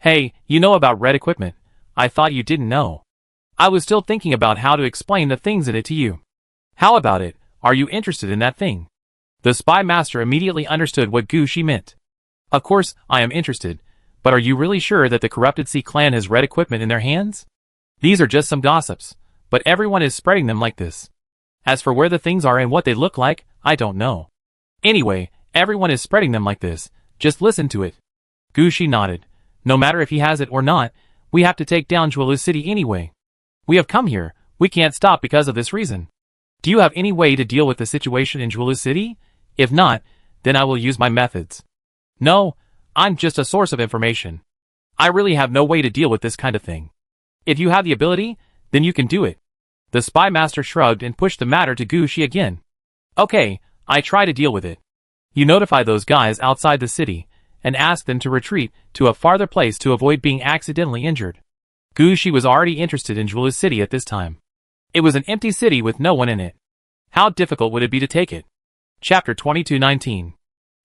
Hey, you know about red equipment. I thought you didn't know. I was still thinking about how to explain the things in it to you. How about it? Are you interested in that thing?" The spy master immediately understood what Guushi meant. Of course, I am interested, but are you really sure that the corrupted sea clan has red equipment in their hands? These are just some gossips, but everyone is spreading them like this. As for where the things are and what they look like, I don't know. Anyway, everyone is spreading them like this, just listen to it. Guushi nodded. No matter if he has it or not, we have to take down Zhuolu City anyway. We have come here, we can't stop because of this reason. Do you have any way to deal with the situation in Zhuolu City? If not, then I will use my methods. No, I'm just a source of information. I really have no way to deal with this kind of thing. If you have the ability, then you can do it. The spy master shrugged and pushed the matter to Guushi again. Okay, I try to deal with it. You notify those guys outside the city, and ask them to retreat to a farther place to avoid being accidentally injured. Guushi was already interested in Zhuolu City at this time. It was an empty city with no one in it. How difficult would it be to take it? Chapter 2219.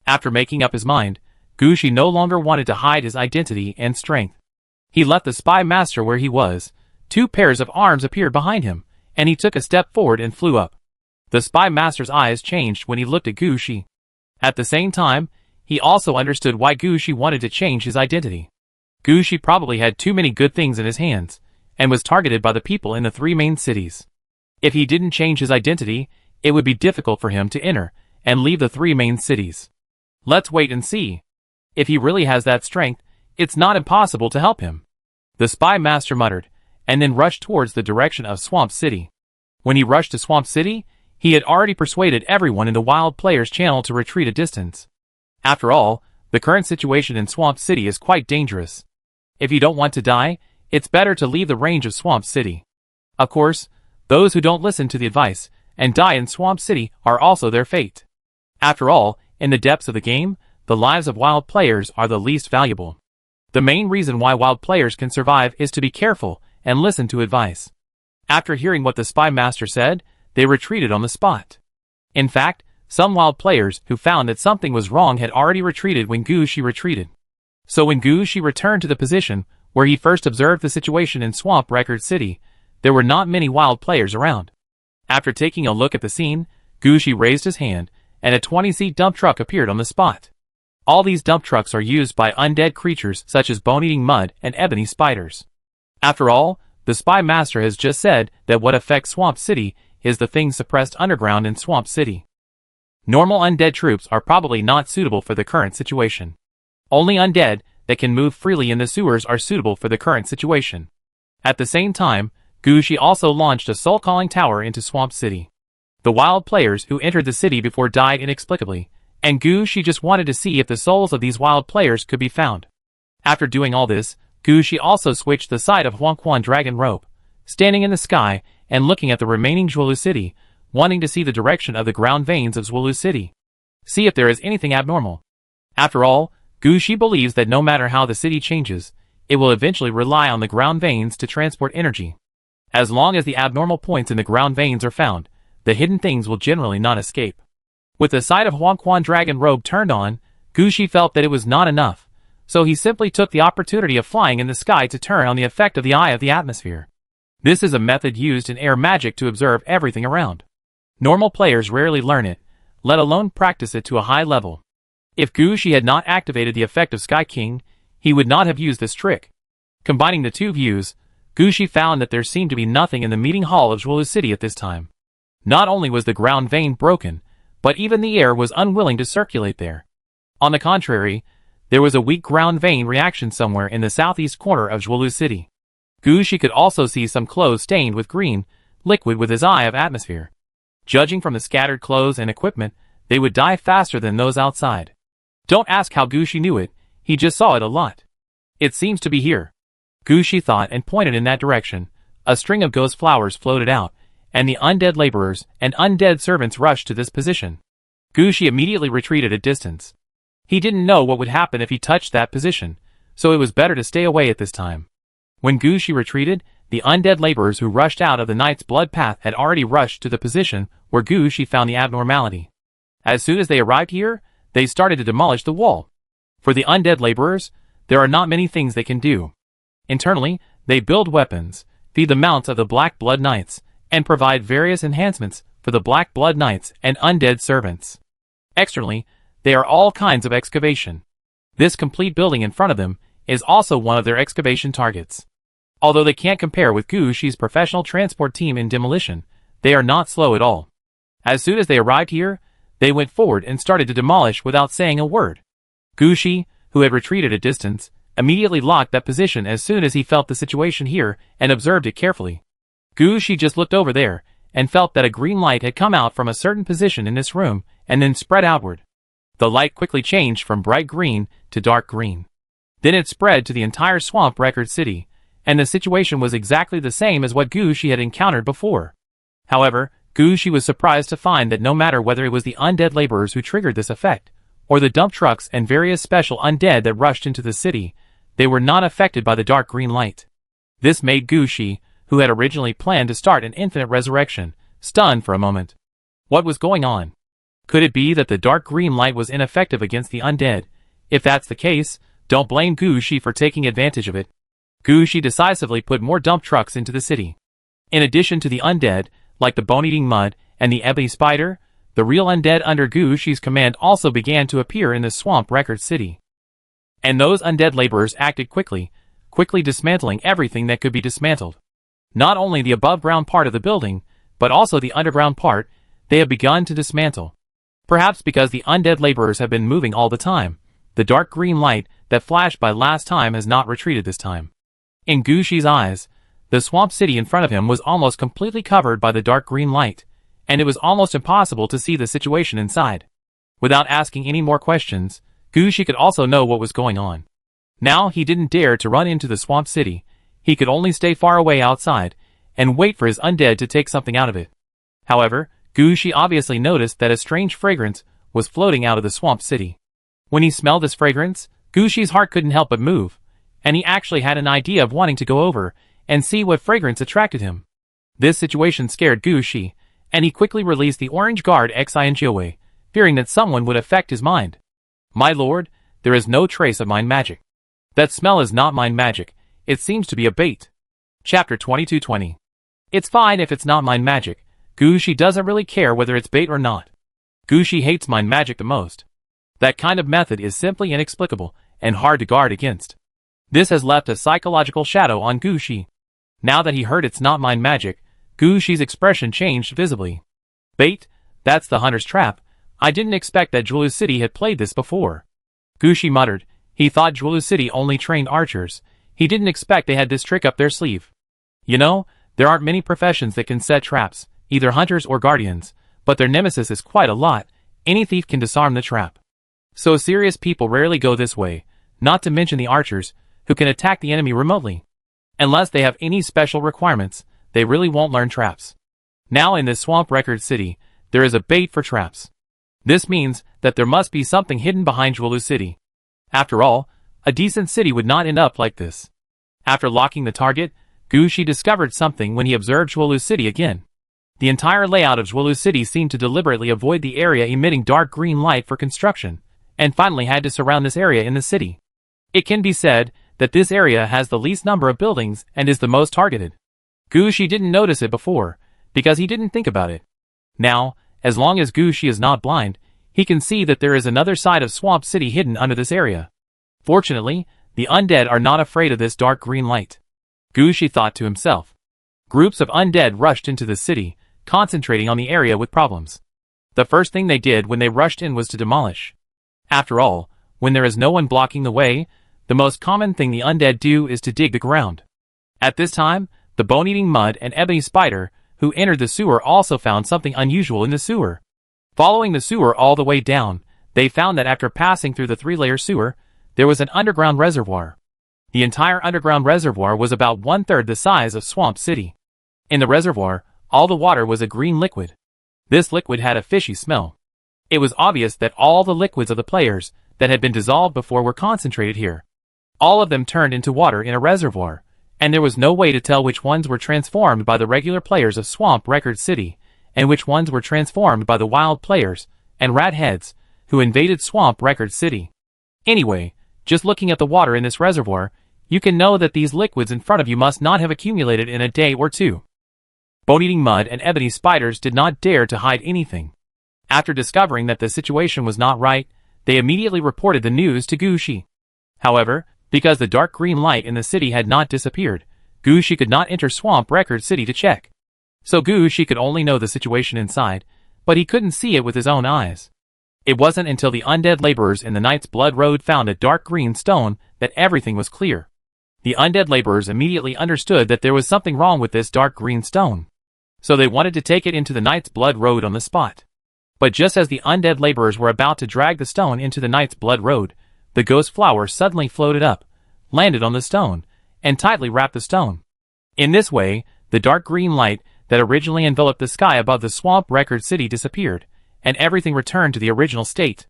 After making up his mind, Guushi no longer wanted to hide his identity and strength. He left the spy master where he was. 2 pairs of arms appeared behind him, and he took a step forward and flew up. The spy master's eyes changed when he looked at Guushi. At the same time, he also understood why Guushi wanted to change his identity. Guushi probably had too many good things in his hands, and was targeted by the people in the 3 main cities. If he didn't change his identity, it would be difficult for him to enter and leave the 3 main cities. Let's wait and see. If he really has that strength, it's not impossible to help him. The spy master muttered, and then rushed towards the direction of Swamp City. When he rushed to Swamp City, he had already persuaded everyone in the Wild Players channel to retreat a distance. After all, the current situation in Swamp City is quite dangerous. If you don't want to die, it's better to leave the range of Swamp City. Of course, those who don't listen to the advice and die in Swamp City are also their fate. After all, in the depths of the game, the lives of wild players are the least valuable. The main reason why wild players can survive is to be careful and listen to advice. After hearing what the spy master said, they retreated on the spot. In fact, some wild players who found that something was wrong had already retreated when Guushi retreated. So when Guushi returned to the position where he first observed the situation in Swamp Record City, there were not many wild players around. After taking a look at the scene, Guushi raised his hand, and a 20-seat dump truck appeared on the spot. All these dump trucks are used by undead creatures such as bone-eating mud and ebony spiders. After all, the spy master has just said that what affects Swamp City is the things suppressed underground in Swamp City. Normal undead troops are probably not suitable for the current situation. Only undead that can move freely in the sewers are suitable for the current situation. At the same time, Guushi also launched a soul-calling tower into Swamp City. The wild players who entered the city before died inexplicably, and Guushi just wanted to see if the souls of these wild players could be found. After doing all this, Guushi also switched the side of Huangquan Dragon Rope, standing in the sky, and looking at the remaining Zhuolu City, wanting to see the direction of the ground veins of Zhuolu City. See if there is anything abnormal. After all, Gu Shi believes that no matter how the city changes, it will eventually rely on the ground veins to transport energy. As long as the abnormal points in the ground veins are found, the hidden things will generally not escape. With the sight of Huangquan Dragon Robe turned on, Gu Shi felt that it was not enough, so he simply took the opportunity of flying in the sky to turn on the effect of the eye of the atmosphere. This is a method used in air magic to observe everything around. Normal players rarely learn it, let alone practice it to a high level. If Gu Shi had not activated the effect of Sky King, he would not have used this trick. Combining the two views, Gu Shi found that there seemed to be nothing in the meeting hall of Zhuolu City at this time. Not only was the ground vein broken, but even the air was unwilling to circulate there. On the contrary, there was a weak ground vein reaction somewhere in the southeast corner of Zhuolu City. Gu Shi could also see some clothes stained with green liquid with his eye of atmosphere. Judging from the scattered clothes and equipment, they would die faster than those outside. Don't ask how Gu Shi knew it, he just saw it a lot. It seems to be here. Gu Shi thought and pointed in that direction. A string of ghost flowers floated out, and the undead laborers and undead servants rushed to this position. Gu Shi immediately retreated a distance. He didn't know what would happen if he touched that position, so it was better to stay away at this time. When Gu Shi retreated, the undead laborers who rushed out of the Knight's Blood Path had already rushed to the position where Gu Shi found the abnormality. As soon as they arrived here, they started to demolish the wall. For the undead laborers, there are not many things they can do. Internally, they build weapons, feed the mounts of the Black Blood Knights, and provide various enhancements for the Black Blood Knights and undead servants. Externally, they are all kinds of excavation. This complete building in front of them is also one of their excavation targets. Although they can't compare with Gu Shi's professional transport team in demolition, they are not slow at all. As soon as they arrived here, they went forward and started to demolish without saying a word. Gu Shi, who had retreated a distance, immediately locked that position as soon as he felt the situation here and observed it carefully. Gu Shi just looked over there and felt that a green light had come out from a certain position in this room and then spread outward. The light quickly changed from bright green to dark green. Then it spread to the entire Swamp Record City, and the situation was exactly the same as what Gu Shi had encountered before. However, Gu Shi was surprised to find that no matter whether it was the undead laborers who triggered this effect, or the dump trucks and various special undead that rushed into the city, they were not affected by the dark green light. This made Gu Shi, who had originally planned to start an infinite resurrection, stunned for a moment. What was going on? Could it be that the dark green light was ineffective against the undead? If that's the case, don't blame Gu Shi for taking advantage of it. Gu Shi decisively put more dump trucks into the city. In addition to the undead, like the bone-eating mud and the ebony spider, the real undead under Gu Shi's command also began to appear in the Swamp Record City. And those undead laborers acted quickly dismantling everything that could be dismantled. Not only the above-ground part of the building, but also the underground part, they have begun to dismantle. Perhaps because the undead laborers have been moving all the time, the dark green light that flashed by last time has not retreated this time. In Gu Shi's eyes, the swamp city in front of him was almost completely covered by the dark green light, and it was almost impossible to see the situation inside. Without asking any more questions, Gu Shi could also know what was going on. Now he didn't dare to run into the swamp city. He could only stay far away outside and wait for his undead to take something out of it. However, Gu Shi obviously noticed that a strange fragrance was floating out of the swamp city. When he smelled this fragrance, Gu Shi's heart couldn't help but move, and he actually had an idea of wanting to go over and see what fragrance attracted him. This situation scared Gu Shi, and he quickly released the orange guard Xianjiawei, fearing that someone would affect his mind. My lord, there is no trace of mind magic. That smell is not mind magic, it seems to be a bait. Chapter 2220. It's fine if it's not mind magic. Gu Shi doesn't really care whether it's bait or not. Gu Shi hates mind magic the most. That kind of method is simply inexplicable and hard to guard against. This has left a psychological shadow on Gu Shi. Now that he heard it's not mind magic, Gu Shi's expression changed visibly. Bait? That's the hunter's trap. I didn't expect that Zhuolu City had played this before. Gu Shi muttered. He thought Zhuolu City only trained archers. He didn't expect they had this trick up their sleeve. You know, there aren't many professions that can set traps, either hunters or guardians, but their nemesis is quite a lot. Any thief can disarm the trap. So serious people rarely go this way, not to mention the archers, who can attack the enemy remotely. Unless they have any special requirements, they really won't learn traps. Now in this swamp record city, there is a bait for traps. This means that there must be something hidden behind Jwelu City. After all, a decent city would not end up like this. After locking the target, Gushi discovered something when he observed Jwelu City again. The entire layout of Jwelu City seemed to deliberately avoid the area emitting dark green light for construction, and finally had to surround this area in the city. It can be said that this area has the least number of buildings and is the most targeted. Gushi didn't notice it before, because he didn't think about it. Now, as long as Gushi is not blind, he can see that there is another side of Swamp City hidden under this area. Fortunately, the undead are not afraid of this dark green light. Gushi thought to himself. Groups of undead rushed into the city, concentrating on the area with problems. The first thing they did when they rushed in was to demolish. After all, when there is no one blocking the way, the most common thing the undead do is to dig the ground. At this time, the bone-eating mud and ebony spider, who entered the sewer, also found something unusual in the sewer. Following the sewer all the way down, they found that after passing through the 3-layer sewer, there was an underground reservoir. The entire underground reservoir was about 1/3 the size of Swamp City. In the reservoir, all the water was a green liquid. This liquid had a fishy smell. It was obvious that all the liquids of the players that had been dissolved before were concentrated here. All of them turned into water in a reservoir, and there was no way to tell which ones were transformed by the regular players of Swamp Record City, and which ones were transformed by the wild players and rat heads who invaded Swamp Record City. Anyway, just looking at the water in this reservoir, you can know that these liquids in front of you must not have accumulated in a day or two. Bone-eating mud and ebony spiders did not dare to hide anything. After discovering that the situation was not right, they immediately reported the news to Gushi. However, because the dark green light in the city had not disappeared, Gushi could not enter Swamp Record City to check. So Gushi could only know the situation inside, but he couldn't see it with his own eyes. It wasn't until the undead laborers in the Knight's Blood Road found a dark green stone that everything was clear. The undead laborers immediately understood that there was something wrong with this dark green stone. So they wanted to take it into the Knight's Blood Road on the spot. But just as the undead laborers were about to drag the stone into the Knight's Blood Road, the ghost flower suddenly floated up, landed on the stone, and tightly wrapped the stone. In this way, the dark green light that originally enveloped the sky above the Swamp Record City disappeared, and everything returned to the original state.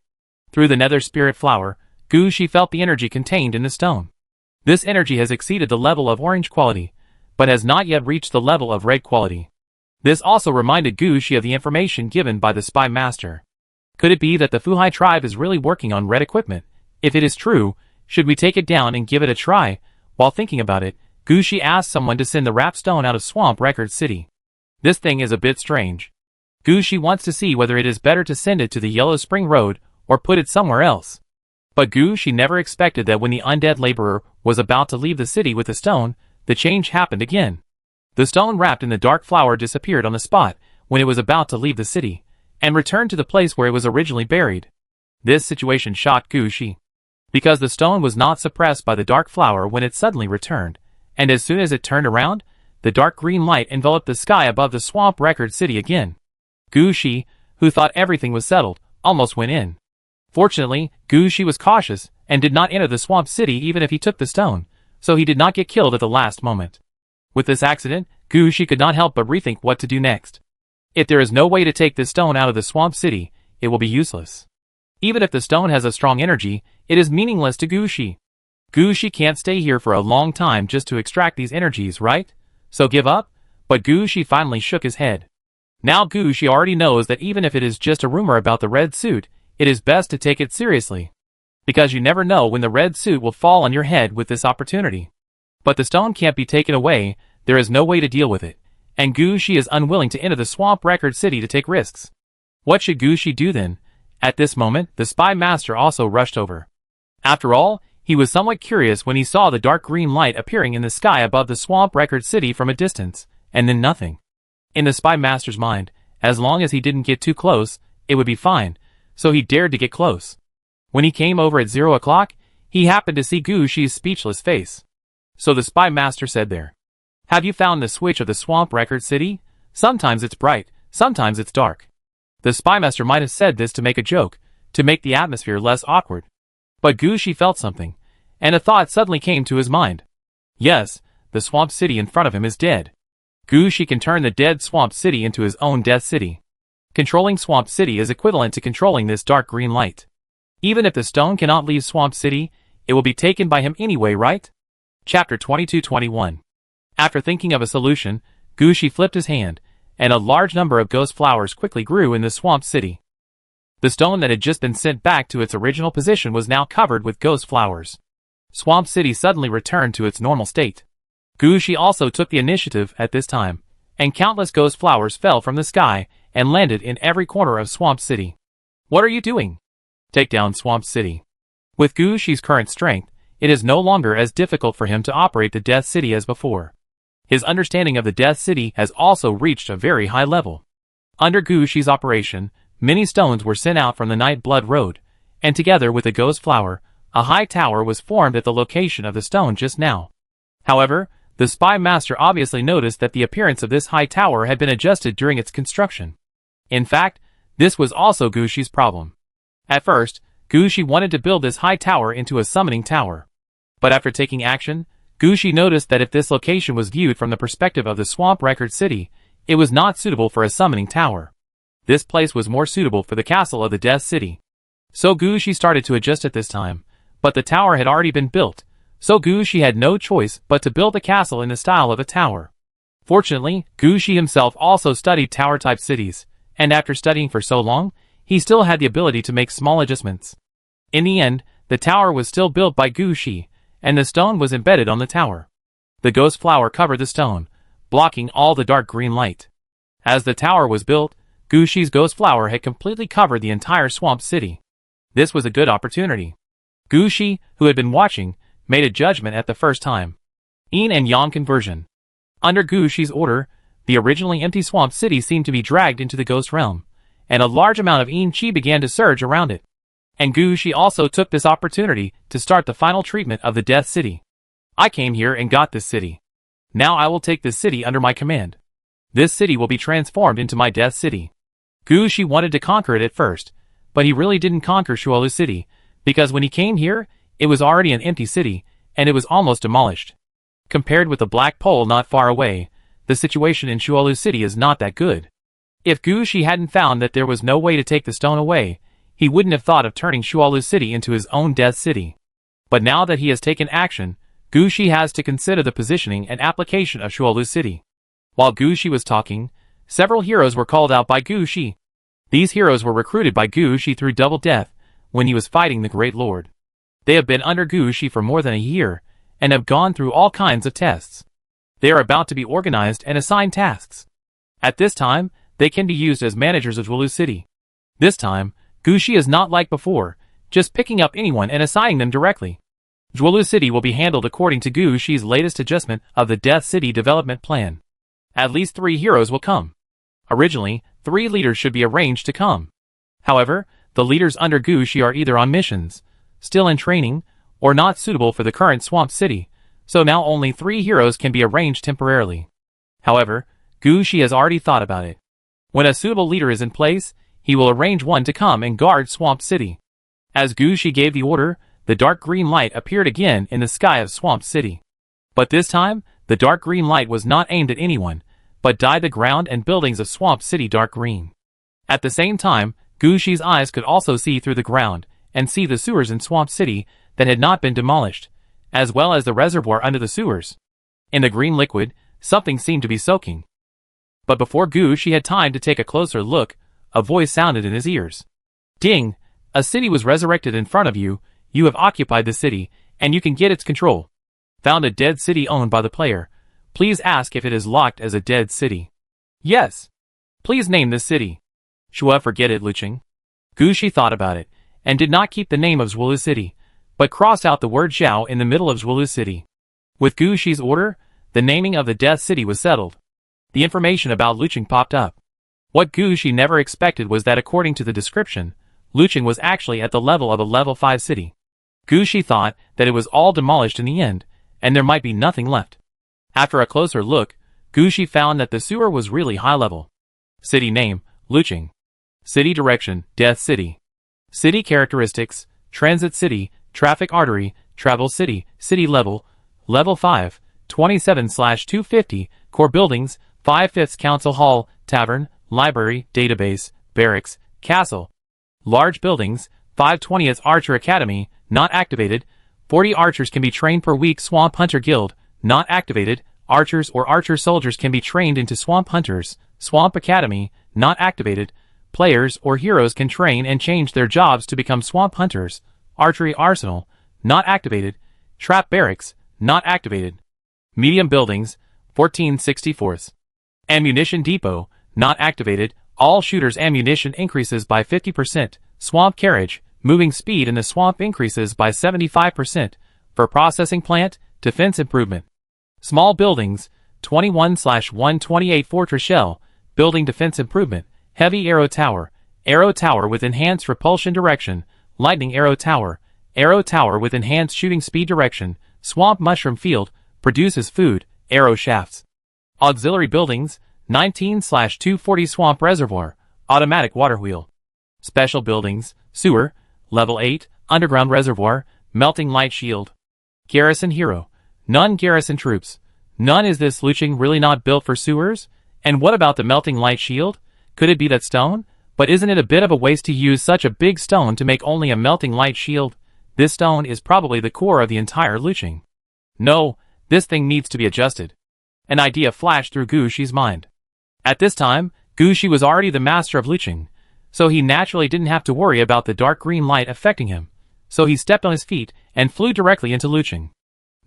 Through the nether spirit flower, Gushi felt the energy contained in the stone. This energy has exceeded the level of orange quality, but has not yet reached the level of red quality. This also reminded Gushi of the information given by the spy master. Could it be that the Fuhai tribe is really working on red equipment? If it is true, should we take it down and give it a try? While thinking about it, Gushi asked someone to send the wrap stone out of Swamp Record City. This thing is a bit strange. Gushi wants to see whether it is better to send it to the Yellow Spring Road or put it somewhere else. But Gushi never expected that when the undead laborer was about to leave the city with the stone, the change happened again. The stone wrapped in the dark flower disappeared on the spot when it was about to leave the city, and returned to the place where it was originally buried. This situation shocked Gushi, because the stone was not suppressed by the dark flower when it suddenly returned, and as soon as it turned around, the dark green light enveloped the sky above the Swamp Record City again. Gushi, who thought everything was settled, almost went in. Fortunately, Gushi was cautious and did not enter the Swamp City even if he took the stone, so he did not get killed at the last moment. With this accident, Gushi could not help but rethink what to do next. If there is no way to take this stone out of the Swamp City, it will be useless. Even if the stone has a strong energy, it is meaningless to Gushi. Gushi can't stay here for a long time just to extract these energies, right? So give up? But Gushi finally shook his head. Now Gushi already knows that even if it is just a rumor about the red suit, it is best to take it seriously. Because you never know when the red suit will fall on your head with this opportunity. But the stone can't be taken away, there is no way to deal with it, and Gushi is unwilling to enter the Swamp Record City to take risks. What should Gushi do then? At this moment, the spy master also rushed over. After all, he was somewhat curious when he saw the dark green light appearing in the sky above the Swamp Record City from a distance, and then nothing. In the spy master's mind, as long as he didn't get too close, it would be fine, so he dared to get close. When he came over at 0 o'clock, he happened to see Gushi's speechless face. So the spy master said there, "Have you found the switch of the Swamp Record City? Sometimes it's bright, sometimes it's dark." The spy master might have said this to make a joke, to make the atmosphere less awkward. But Gushi felt something, and a thought suddenly came to his mind. Yes, the Swamp City in front of him is dead. Gushi can turn the dead Swamp City into his own Death City. Controlling Swamp City is equivalent to controlling this dark green light. Even if the stone cannot leave Swamp City, it will be taken by him anyway, right? Chapter 2221. After thinking of a solution, Gushi flipped his hand, and a large number of ghost flowers quickly grew in the Swamp City. The stone that had just been sent back to its original position was now covered with ghost flowers. Swamp City suddenly returned to its normal state. Gushi also took the initiative at this time, and countless ghost flowers fell from the sky and landed in every corner of Swamp City. What are you doing? Take down Swamp City. With Gushi's current strength, it is no longer as difficult for him to operate the Death City as before. His understanding of the Death City has also reached a very high level. Under Gushi's operation, many stones were sent out from the Night Blood Road, and together with the ghost flower, a high tower was formed at the location of the stone just now. However, the spy master obviously noticed that the appearance of this high tower had been adjusted during its construction. In fact, this was also Gushi's problem. At first, Gushi wanted to build this high tower into a summoning tower. But after taking action, Gushi noticed that if this location was viewed from the perspective of the Swamp Record City, it was not suitable for a summoning tower. This place was more suitable for the castle of the Death City. So Gushi started to adjust at this time, but the tower had already been built, so Gushi had no choice but to build the castle in the style of a tower. Fortunately, Gushi himself also studied tower-type cities, and after studying for so long, he still had the ability to make small adjustments. In the end, the tower was still built by Gushi, and the stone was embedded on the tower. The ghost flower covered the stone, blocking all the dark green light. As the tower was built, Gushi's ghost flower had completely covered the entire Swamp City. This was a good opportunity. Gushi, who had been watching, made a judgment at the first time. Yin and Yang conversion. Under Gushi's order, the originally empty Swamp City seemed to be dragged into the ghost realm, and a large amount of Yin Qi began to surge around it. And Gushi also took this opportunity to start the final treatment of the Death City. I came here and got this city. Now I will take this city under my command. This city will be transformed into my Death City. Gushi wanted to conquer it at first, but he really didn't conquer Shuolu City, because when he came here, it was already an empty city, and it was almost demolished. Compared with the Black Pole not far away, the situation in Shuolu City is not that good. If Gushi hadn't found that there was no way to take the stone away, he wouldn't have thought of turning Shuolu City into his own Death City. But now that he has taken action, Gushi has to consider the positioning and application of Shuolu City. While Gushi was talking, several heroes were called out by Gushi. These heroes were recruited by Gushi through Double Death when he was fighting the Great Lord. They have been under Gushi for more than a year, and have gone through all kinds of tests. They are about to be organized and assigned tasks. At this time, they can be used as managers of Shuolu City. This time, Gushi is not like before, just picking up anyone and assigning them directly. Shuolu City will be handled according to Gushi's latest adjustment of the Death City development plan. At least 3 heroes will come. Originally, 3 leaders should be arranged to come. However, the leaders under Gushi are either on missions, still in training, or not suitable for the current Swamp City, so now only 3 heroes can be arranged temporarily. However, Gushi has already thought about it. When a suitable leader is in place, he will arrange one to come and guard Swamp City. As Gushi gave the order, the dark green light appeared again in the sky of Swamp City. But this time, the dark green light was not aimed at anyone, but dyed the ground and buildings of Swamp City dark green. At the same time, Gushi's eyes could also see through the ground, and see the sewers in Swamp City that had not been demolished, as well as the reservoir under the sewers. In the green liquid, something seemed to be soaking. But before Gushi had time to take a closer look, a voice sounded in his ears. Ding! A city was resurrected in front of you, you have occupied the city, and you can get its control. Found a dead city owned by the player. Please ask if it is locked as a dead city. Yes. Please name this city. Shua, forget it, Luching. Gushi thought about it, and did not keep the name of Shuolu City, but crossed out the word Zhao in the middle of Shuolu City. With Gushi's order, the naming of the Death City was settled. The information about Luching popped up. What Gushi never expected was that according to the description, Luching was actually at the level of a level 5 city. Gushi thought that it was all demolished in the end, and there might be nothing left. After a closer look, Gushi found that the sewer was really high level. City name, Luching. City direction, Death City. City characteristics, Transit City, Traffic Artery, Travel City, City level, Level 5, 27/250, Core buildings, 5/5 council hall, tavern, library, database, barracks, castle. Large buildings, 5/20th Archer Academy, not activated. 40 archers can be trained per week. Swamp Hunter Guild, not activated. Archers or archer soldiers can be trained into Swamp Hunters. Swamp Academy, not activated. Players or heroes can train and change their jobs to become Swamp Hunters. Archery Arsenal, not activated. Trap Barracks, not activated. Medium Buildings, 14/64. Ammunition Depot, not activated. All shooters' ammunition increases by 50%. Swamp Carriage, moving speed in the swamp increases by 75%. For processing plant, defense improvement. Small Buildings, 21/128 Fortress Shell, building defense improvement. Heavy Arrow Tower with enhanced repulsion direction. Lightning Arrow Tower with enhanced shooting speed direction. Swamp Mushroom Field, produces food, arrow shafts. Auxiliary Buildings, 19/240 Swamp Reservoir, automatic water wheel. Special Buildings, Sewer, Level 8, Underground Reservoir, Melting Light Shield. Garrison Hero, none garrison troops. None. Is this Luching really not built for sewers? And what about the Melting Light Shield? Could it be that stone? But isn't it a bit of a waste to use such a big stone to make only a Melting Light Shield? This stone is probably the core of the entire Luching. No, this thing needs to be adjusted. An idea flashed through Gushi's mind. At this time, Gushi was already the master of Luching, so he naturally didn't have to worry about the dark green light affecting him. So he stepped on his feet and flew directly into Luching.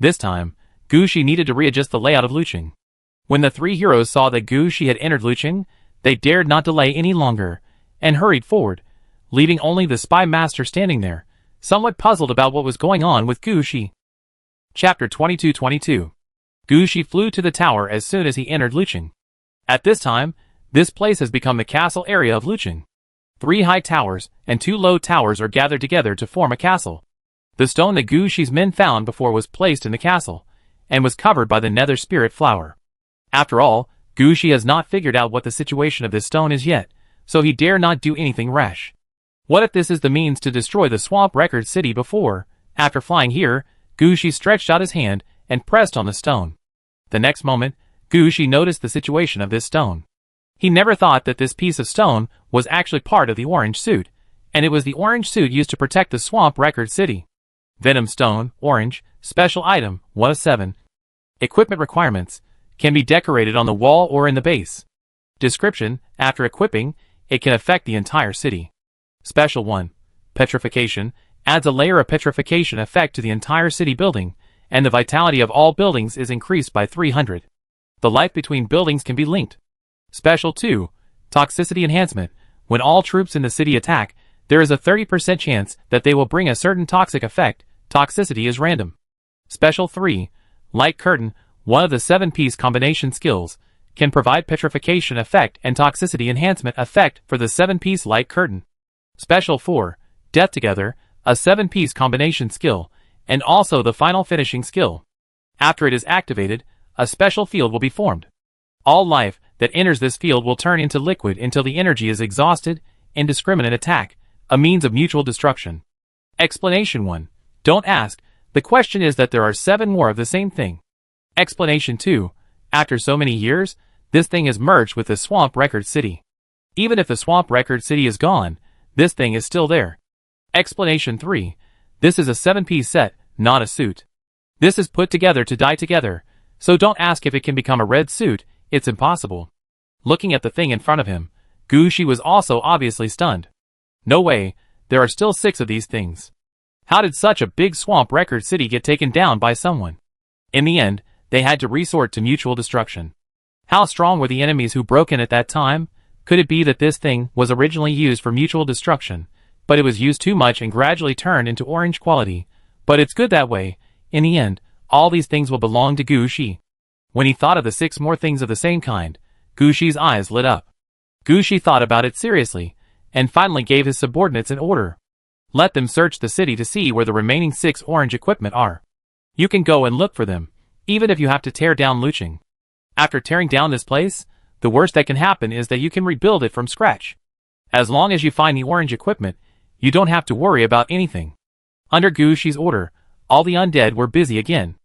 This time, Gushi needed to readjust the layout of Luching. When the three heroes saw that Gushi had entered Luching, they dared not delay any longer, and hurried forward, leaving only the spy master standing there, somewhat puzzled about what was going on with Gushi. Chapter 2222. Gushi flew to the tower as soon as he entered Luching. At this time, this place has become the castle area of Luching. 3 high towers and 2 low towers are gathered together to form a castle. The stone that Gushi's men found before was placed in the castle, and was covered by the Nether Spirit Flower. After all, Gushi has not figured out what the situation of this stone is yet, so he dare not do anything rash. What if this is the means to destroy the Swamp Record City before? After flying here, Gushi stretched out his hand and pressed on the stone. The next moment, Gushi noticed the situation of this stone. He never thought that this piece of stone was actually part of the orange suit, and it was the orange suit used to protect the Swamp Record City. Venom Stone, orange, special item, 1 of 7. Equipment requirements, can be decorated on the wall or in the base. Description, after equipping, it can affect the entire city. Special 1. Petrification, adds a layer of petrification effect to the entire city building, and the vitality of all buildings is increased by 300. The life between buildings can be linked. Special 2. Toxicity enhancement, when all troops in the city attack, there is a 30% chance that they will bring a certain toxic effect. Toxicity is random. Special 3. Light curtain, one of the 7-piece combination skills, can provide petrification effect and toxicity enhancement effect for the 7-piece light curtain. Special 4. Death Together, a 7-piece combination skill, and also the final finishing skill. After it is activated, a special field will be formed. All life that enters this field will turn into liquid until the energy is exhausted. Indiscriminate attack, a means of mutual destruction. Explanation 1. Don't ask, the question is that there are 7 more of the same thing. Explanation 2. After so many years, this thing is merged with the Swamp Record City. Even if the Swamp Record City is gone, this thing is still there. Explanation 3. This is a 7-piece set, not a suit. This is put together to die together, so don't ask if it can become a red suit, it's impossible. Looking at the thing in front of him, Gushi was also obviously stunned. No way, there are still 6 of these things. How did such a big Swamp Record City get taken down by someone? In the end, they had to resort to mutual destruction. How strong were the enemies who broke in at that time? Could it be that this thing was originally used for mutual destruction, but it was used too much and gradually turned into orange quality? But it's good that way. In the end, all these things will belong to Gushi. When he thought of the 6 more things of the same kind, Gushi's eyes lit up. Gushi thought about it seriously, and finally gave his subordinates an order. Let them search the city to see where the remaining 6 orange equipment are. You can go and look for them, even if you have to tear down Luching. After tearing down this place, the worst that can happen is that you can rebuild it from scratch. As long as you find the orange equipment, you don't have to worry about anything. Under Gushi's order, all the undead were busy again.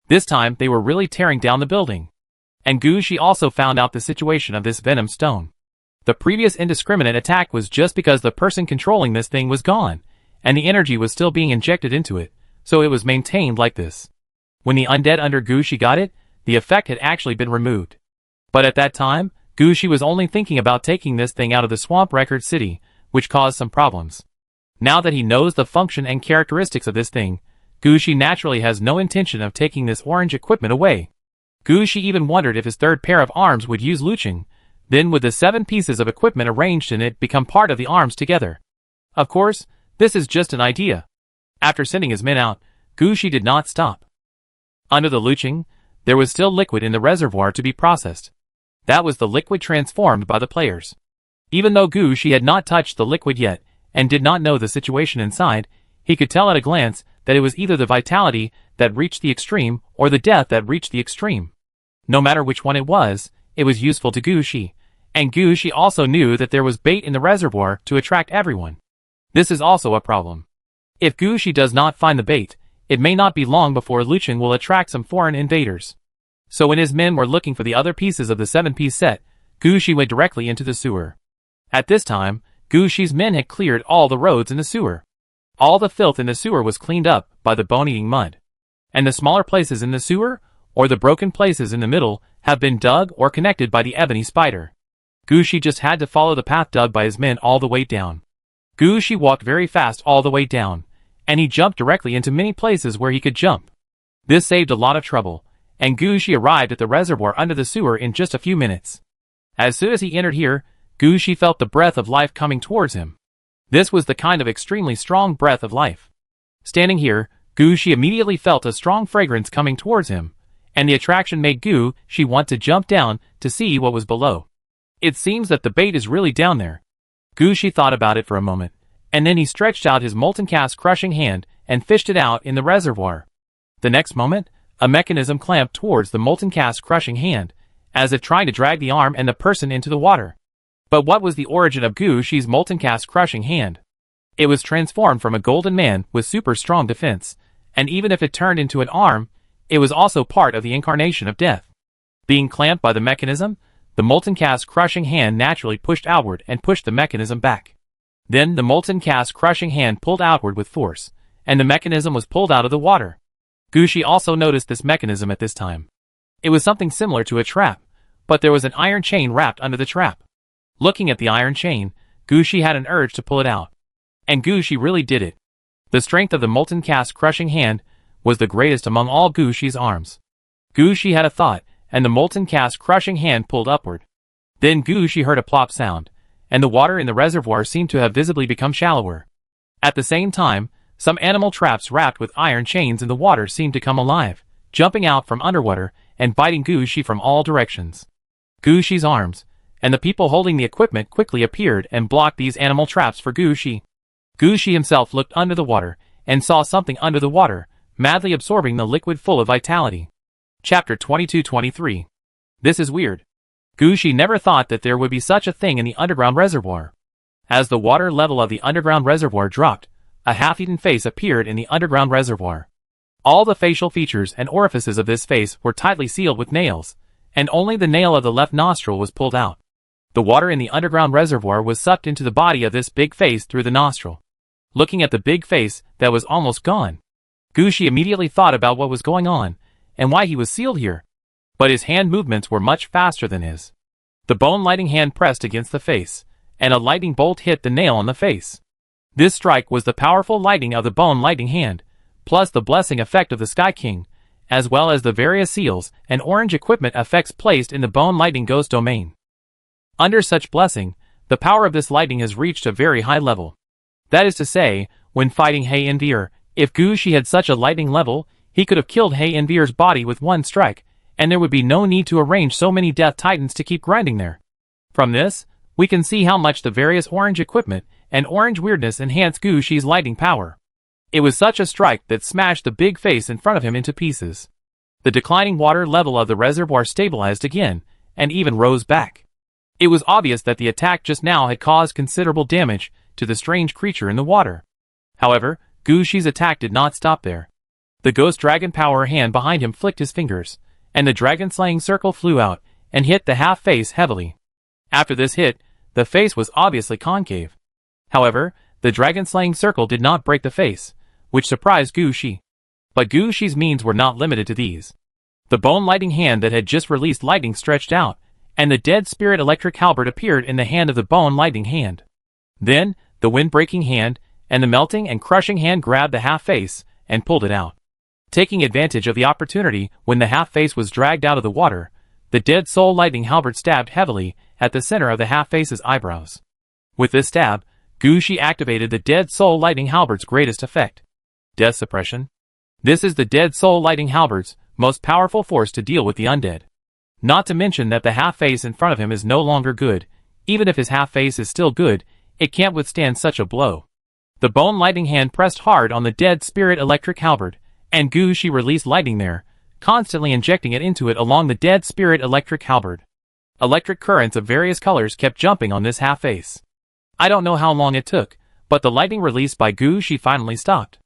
This time they were really tearing down the building. And Gushi also found out the situation of this venom stone. The previous indiscriminate attack was just because the person controlling this thing was gone, and the energy was still being injected into it, so it was maintained like this. When the undead under Gushi got it, the effect had actually been removed. But at that time, Gushi was only thinking about taking this thing out of the Swamp Record City, which caused some problems. Now that he knows the function and characteristics of this thing, Gushi naturally has no intention of taking this orange equipment away. Gushi even wondered if his third pair of arms would use Luching, then would the 7 pieces of equipment arranged in it become part of the arms together. Of course, this is just an idea. After sending his men out, Gushi did not stop. Under the Luching, there was still liquid in the reservoir to be processed. That was the liquid transformed by the players. Even though Gushi had not touched the liquid yet, and did not know the situation inside, he could tell at a glance that it was either the vitality that reached the extreme or the death that reached the extreme. No matter which one it was useful to Gushi, and Gushi also knew that there was bait in the reservoir to attract everyone. This is also a problem. If Gushi does not find the bait, it may not be long before Luching will attract some foreign invaders. So when his men were looking for the other pieces of the 7-piece set, Gushi went directly into the sewer. At this time, Gushi's men had cleared all the roads in the sewer. All the filth in the sewer was cleaned up by the bone-eating mud. And the smaller places in the sewer, or the broken places in the middle, have been dug or connected by the ebony spider. Gushi just had to follow the path dug by his men all the way down. Gushi walked very fast all the way down, and he jumped directly into many places where he could jump. This saved a lot of trouble, and Gushi arrived at the reservoir under the sewer in just a few minutes. As soon as he entered here, Gushi felt the breath of life coming towards him. This was the kind of extremely strong breath of life. Standing here, Gushi immediately felt a strong fragrance coming towards him, and the attraction made Gushi want to jump down to see what was below. It seems that the bait is really down there. Gushi thought about it for a moment, and then he stretched out his molten cast crushing hand and fished it out in the reservoir. The next moment, a mechanism clamped towards the molten cast crushing hand, as if trying to drag the arm and the person into the water. But what was the origin of Gushi's molten cast crushing hand? It was transformed from a golden man with super strong defense, and even if it turned into an arm, it was also part of the incarnation of death. Being clamped by the mechanism, the molten cast crushing hand naturally pushed outward and pushed the mechanism back. Then the molten cast crushing hand pulled outward with force, and the mechanism was pulled out of the water. Gushi also noticed this mechanism at this time. It was something similar to a trap, but there was an iron chain wrapped under the trap. Looking at the iron chain, Gushi had an urge to pull it out. And Gushi really did it. The strength of the molten cast crushing hand was the greatest among all Gushi's arms. Gushi had a thought, and the molten cast crushing hand pulled upward. Then Gushi heard a plop sound, and the water in the reservoir seemed to have visibly become shallower. At the same time, some animal traps wrapped with iron chains in the water seemed to come alive, jumping out from underwater and biting Gushi from all directions. Gushi's arms, and the people holding the equipment quickly appeared and blocked these animal traps for Gushi. Gushi himself looked under the water, and saw something under the water, madly absorbing the liquid full of vitality. Chapter 2223. This is weird. Gushi never thought that there would be such a thing in the underground reservoir. As the water level of the underground reservoir dropped, a half-eaten face appeared in the underground reservoir. All the facial features and orifices of this face were tightly sealed with nails, and only the nail of the left nostril was pulled out. The water in the underground reservoir was sucked into the body of this big face through the nostril. Looking at the big face that was almost gone, Gushi immediately thought about what was going on, and why he was sealed here. But his hand movements were much faster than his. The bone lighting hand pressed against the face, and a lightning bolt hit the nail on the face. This strike was the powerful lighting of the bone lighting hand, plus the blessing effect of the Sky King, as well as the various seals and orange equipment effects placed in the bone lighting ghost domain. Under such blessing, the power of this lighting has reached a very high level. That is to say, when fighting Hei Envir, if Gushi had such a lightning level, he could have killed Hei Envir's body with one strike, and there would be no need to arrange so many Death Titans to keep grinding there. From this, we can see how much the various orange equipment and orange weirdness enhance Gushi's lighting power. It was such a strike that smashed the big face in front of him into pieces. The declining water level of the reservoir stabilized again, and even rose back. It was obvious that the attack just now had caused considerable damage to the strange creature in the water. However, Gushi's attack did not stop there. The ghost dragon power hand behind him flicked his fingers, and the dragon-slaying circle flew out and hit the half-face heavily. After this hit, the face was obviously concave. However, the dragon-slaying circle did not break the face, which surprised Gu Shi. But Gu Shi's means were not limited to these. The bone lightning hand that had just released lightning stretched out, and the dead spirit electric halberd appeared in the hand of the bone lightning hand. Then, the wind-breaking hand and the melting and crushing hand grabbed the half-face and pulled it out. Taking advantage of the opportunity when the half-face was dragged out of the water, the dead soul lightning halberd stabbed heavily at the center of the half-face's eyebrows. With this stab, Gu Shi activated the dead soul lightning halberd's greatest effect: death suppression. This is the dead soul lightning halberd's most powerful force to deal with the undead. Not to mention that the half-face in front of him is no longer good. Even if his half-face is still good, it can't withstand such a blow. The bone lightning hand pressed hard on the dead spirit electric halberd, and Gu Shi released lightning there, constantly injecting it into it along the dead spirit electric halberd. Electric currents of various colors kept jumping on this half-face. I don't know how long it took, but the lightning released by Gu Shi finally stopped.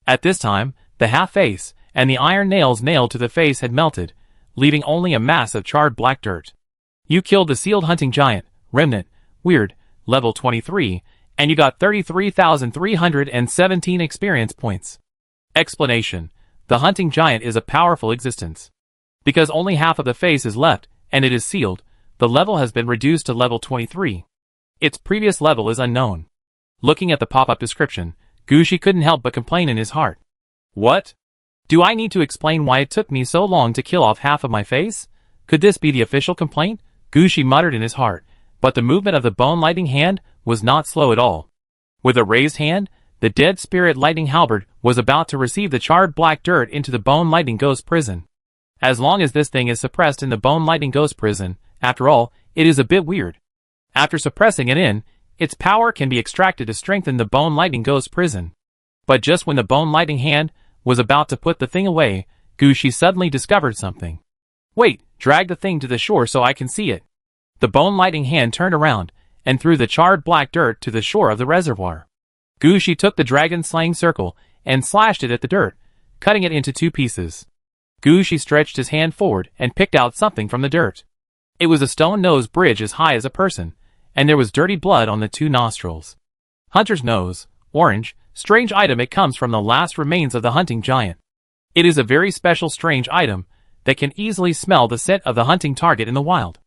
At this time, the half-face and the iron nails nailed to the face had melted, leaving only a mass of charred black dirt. You killed the sealed hunting giant, Remnant, Weird, level 23, and you got 33,317 experience points. Explanation: the hunting giant is a powerful existence. Because only half of the face is left, and it is sealed, the level has been reduced to level 23. Its previous level is unknown. Looking at the pop-up description, Gu Shi couldn't help but complain in his heart. What? Do I need to explain why it took me so long to kill off half of my face? Could this be the official complaint? Gu Shi muttered in his heart, but the movement of the bone lightning hand was not slow at all. With a raised hand, the dead spirit lightning halberd was about to receive the charred black dirt into the bone lightning ghost prison. As long as this thing is suppressed in the bone lightning ghost prison, after all, it is a bit weird. After suppressing it in, its power can be extracted to strengthen the bone lightning ghost prison. But just when the bone lightning hand was about to put the thing away, Gu Shi suddenly discovered something. Wait, drag the thing to the shore so I can see it. The bone lightning hand turned around and threw the charred black dirt to the shore of the reservoir. Gu Shi took the dragon-slaying circle and slashed it at the dirt, cutting it into two pieces. Gu Shi stretched his hand forward and picked out something from the dirt. It was a stone-nosed bridge as high as a person, and there was dirty blood on the two nostrils. Hunter's nose, orange, strange item. It comes from the last remains of the hunting giant. It is a very special strange item that can easily smell the scent of the hunting target in the wild.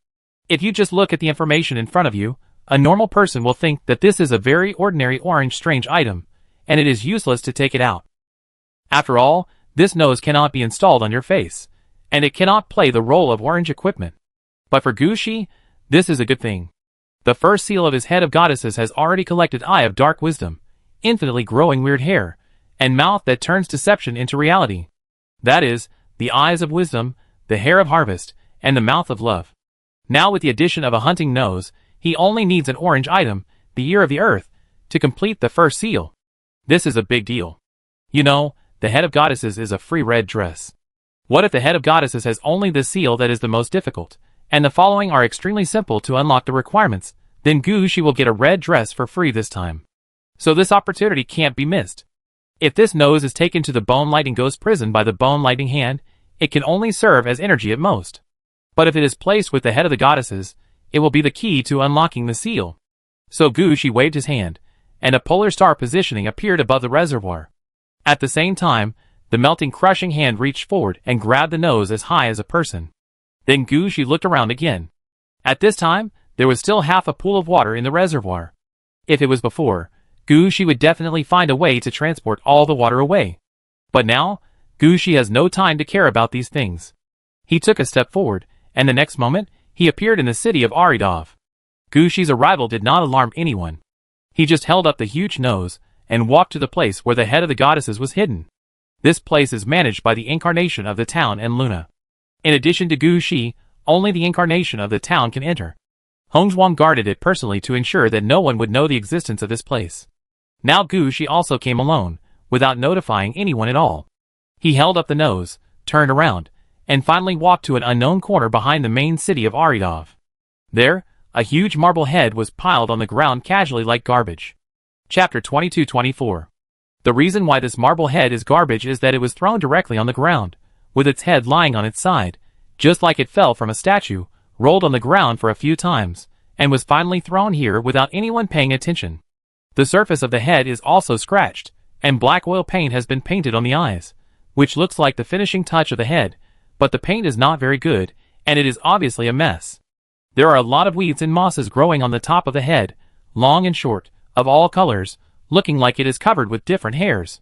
If you just look at the information in front of you, a normal person will think that this is a very ordinary orange strange item, and it is useless to take it out. After all, this nose cannot be installed on your face, and it cannot play the role of orange equipment. But for Gu Shi, this is a good thing. The first seal of his head of goddesses has already collected Eye of Dark Wisdom, infinitely growing weird hair, and mouth that turns deception into reality. That is, the eyes of wisdom, the hair of harvest, and the mouth of love. Now with the addition of a hunting nose, he only needs an orange item, the ear of the earth, to complete the first seal. This is a big deal. You know, the head of goddesses is a free red dress. What if the head of goddesses has only the seal that is the most difficult, and the following are extremely simple to unlock the requirements? Then Gu Shi will get a red dress for free this time. So this opportunity can't be missed. If this nose is taken to the bone lightning ghost prison by the bone lightning hand, it can only serve as energy at most. But if it is placed with the head of the goddesses, it will be the key to unlocking the seal. So Gu Shi waved his hand, and a polar star positioning appeared above the reservoir. At the same time, the melting crushing hand reached forward and grabbed the nose as high as a person. Then Gu Shi looked around again. At this time, there was still half a pool of water in the reservoir. If it was before, Gu Shi would definitely find a way to transport all the water away. But now, Gu Shi has no time to care about these things. He took a step forward, and the next moment, he appeared in the city of Aridov. Gu Shi's arrival did not alarm anyone. He just held up the huge nose and walked to the place where the head of the goddesses was hidden. This place is managed by the incarnation of the town and Luna. In addition to Gu Shi, only the incarnation of the town can enter. Hongzhuang guarded it personally to ensure that no one would know the existence of this place. Now Gu Shi also came alone, without notifying anyone at all. He held up the nose, turned around, and finally walked to an unknown corner behind the main city of Aridov. There, a huge marble head was piled on the ground casually like garbage. Chapter 2224. The reason why this marble head is garbage is that it was thrown directly on the ground, with its head lying on its side, just like it fell from a statue, rolled on the ground for a few times, and was finally thrown here without anyone paying attention. The surface of the head is also scratched, and black oil paint has been painted on the eyes, which looks like the finishing touch of the head, but the paint is not very good, and it is obviously a mess. There are a lot of weeds and mosses growing on the top of the head, long and short, of all colors, looking like it is covered with different hairs.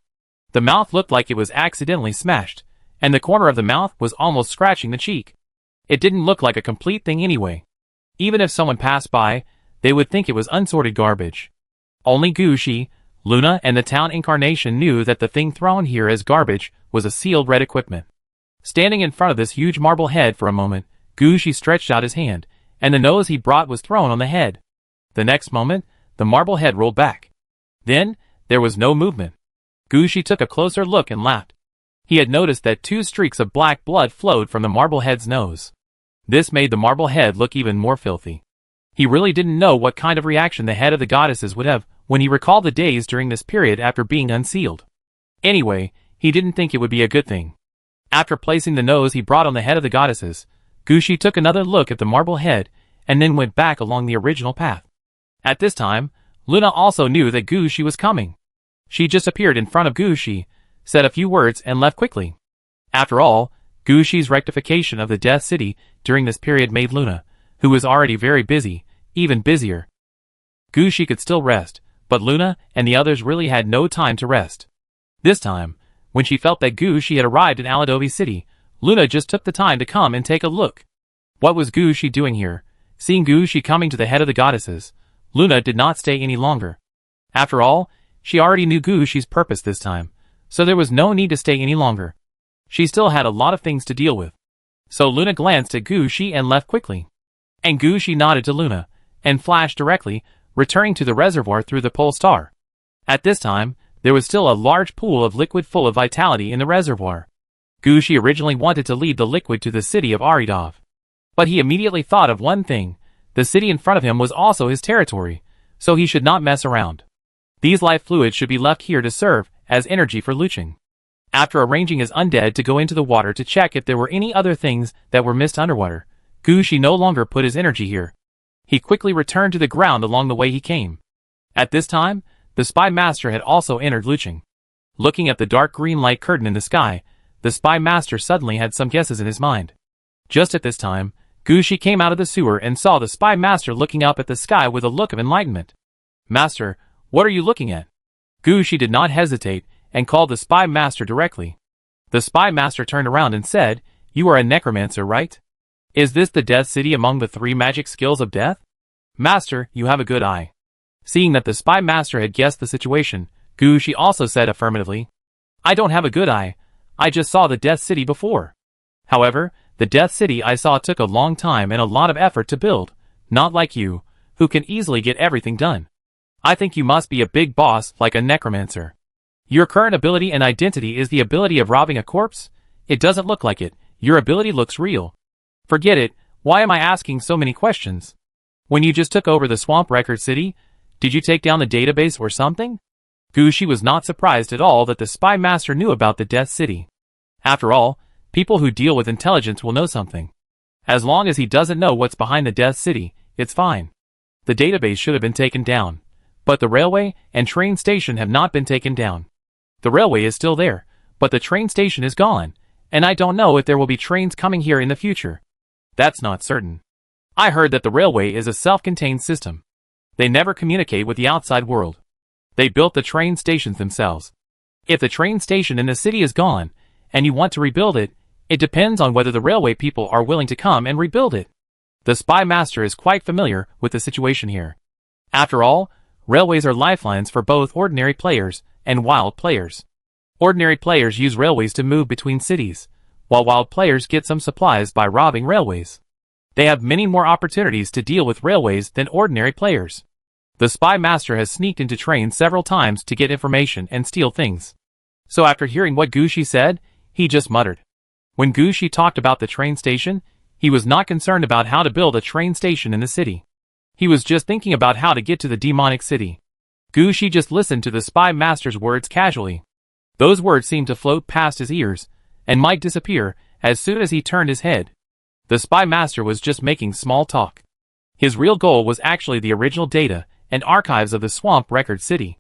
The mouth looked like it was accidentally smashed, and the corner of the mouth was almost scratching the cheek. It didn't look like a complete thing anyway. Even if someone passed by, they would think it was unsorted garbage. Only Gucci, Luna, and the town incarnation knew that the thing thrown here as garbage was a sealed red equipment. Standing in front of this huge marble head for a moment, Gucci stretched out his hand, and the nose he brought was thrown on the head. The next moment, the marble head rolled back. Then, there was no movement. Gucci took a closer look and laughed. He had noticed that 2 streaks of black blood flowed from the marble head's nose. This made the marble head look even more filthy. He really didn't know what kind of reaction the head of the goddesses would have when he recalled the days during this period after being unsealed. Anyway, he didn't think it would be a good thing. After placing the nose he brought on the head of the goddesses, Gucci took another look at the marble head and then went back along the original path. At this time, Luna also knew that Gucci was coming. She just appeared in front of Gucci, said a few words and left quickly. After all, Gucci's rectification of the Death City during this period made Luna, who was already very busy, even busier. Gucci could still rest, but Luna and the others really had no time to rest. This time, when she felt that Gucci had arrived in Aladovi City, Luna just took the time to come and take a look. What was Gucci doing here? Seeing Gucci coming to the head of the goddesses, Luna did not stay any longer. After all, she already knew Gucci's purpose this time, so there was no need to stay any longer. She still had a lot of things to deal with. So Luna glanced at Gucci and left quickly. And Gucci nodded to Luna, and flashed directly, returning to the reservoir through the pole star. At this time, there was still a large pool of liquid full of vitality in the reservoir. Gucci originally wanted to lead the liquid to the city of Aridov. But he immediately thought of one thing: the city in front of him was also his territory, so he should not mess around. These life fluids should be left here to serve as energy for Luching. After arranging his undead to go into the water to check if there were any other things that were missed underwater, Gucci no longer put his energy here. He quickly returned to the ground along the way he came. At this time, the spy master had also entered Luching. Looking at the dark green light curtain in the sky, the spy master suddenly had some guesses in his mind. Just at this time, Gucci came out of the sewer and saw the spy master looking up at the sky with a look of enlightenment. "Master, what are you looking at?" Gucci did not hesitate and called the spy master directly. The spy master turned around and said, "You are a necromancer, right? Is this the Death City among the 3 magic skills of death?" "Master, you have a good eye." Seeing that the spy master had guessed the situation, Gucci also said affirmatively, "I don't have a good eye. I just saw the Death City before. However, the Death City I saw took a long time and a lot of effort to build, not like you, who can easily get everything done. I think you must be a big boss like a necromancer. Your current ability and identity is the ability of robbing a corpse? It doesn't look like it. Your ability looks real. Forget it. Why am I asking so many questions? When you just took over the Swamp Record City, did you take down the database or something?" Gucci was not surprised at all that the spy master knew about the Death City. After all, people who deal with intelligence will know something. As long as he doesn't know what's behind the Death City, it's fine. The database should have been taken down, but the railway and train station have not been taken down. The railway is still there, but the train station is gone, and I don't know if there will be trains coming here in the future. That's not certain. I heard that the railway is a self-contained system. They never communicate with the outside world. They built the train stations themselves. If the train station in the city is gone, and you want to rebuild it, it depends on whether the railway people are willing to come and rebuild it." The spy master is quite familiar with the situation here. After all, railways are lifelines for both ordinary players and wild players. Ordinary players use railways to move between cities, while wild players get some supplies by robbing railways. They have many more opportunities to deal with railways than ordinary players. The spy master has sneaked into trains several times to get information and steal things. So after hearing what Gucci said, he just muttered. When Gucci talked about the train station, he was not concerned about how to build a train station in the city. He was just thinking about how to get to the demonic city. Gucci just listened to the spy master's words casually. Those words seemed to float past his ears, and might disappear as soon as he turned his head. The spy master was just making small talk. His real goal was actually the original data and archives of the Swamp Record City.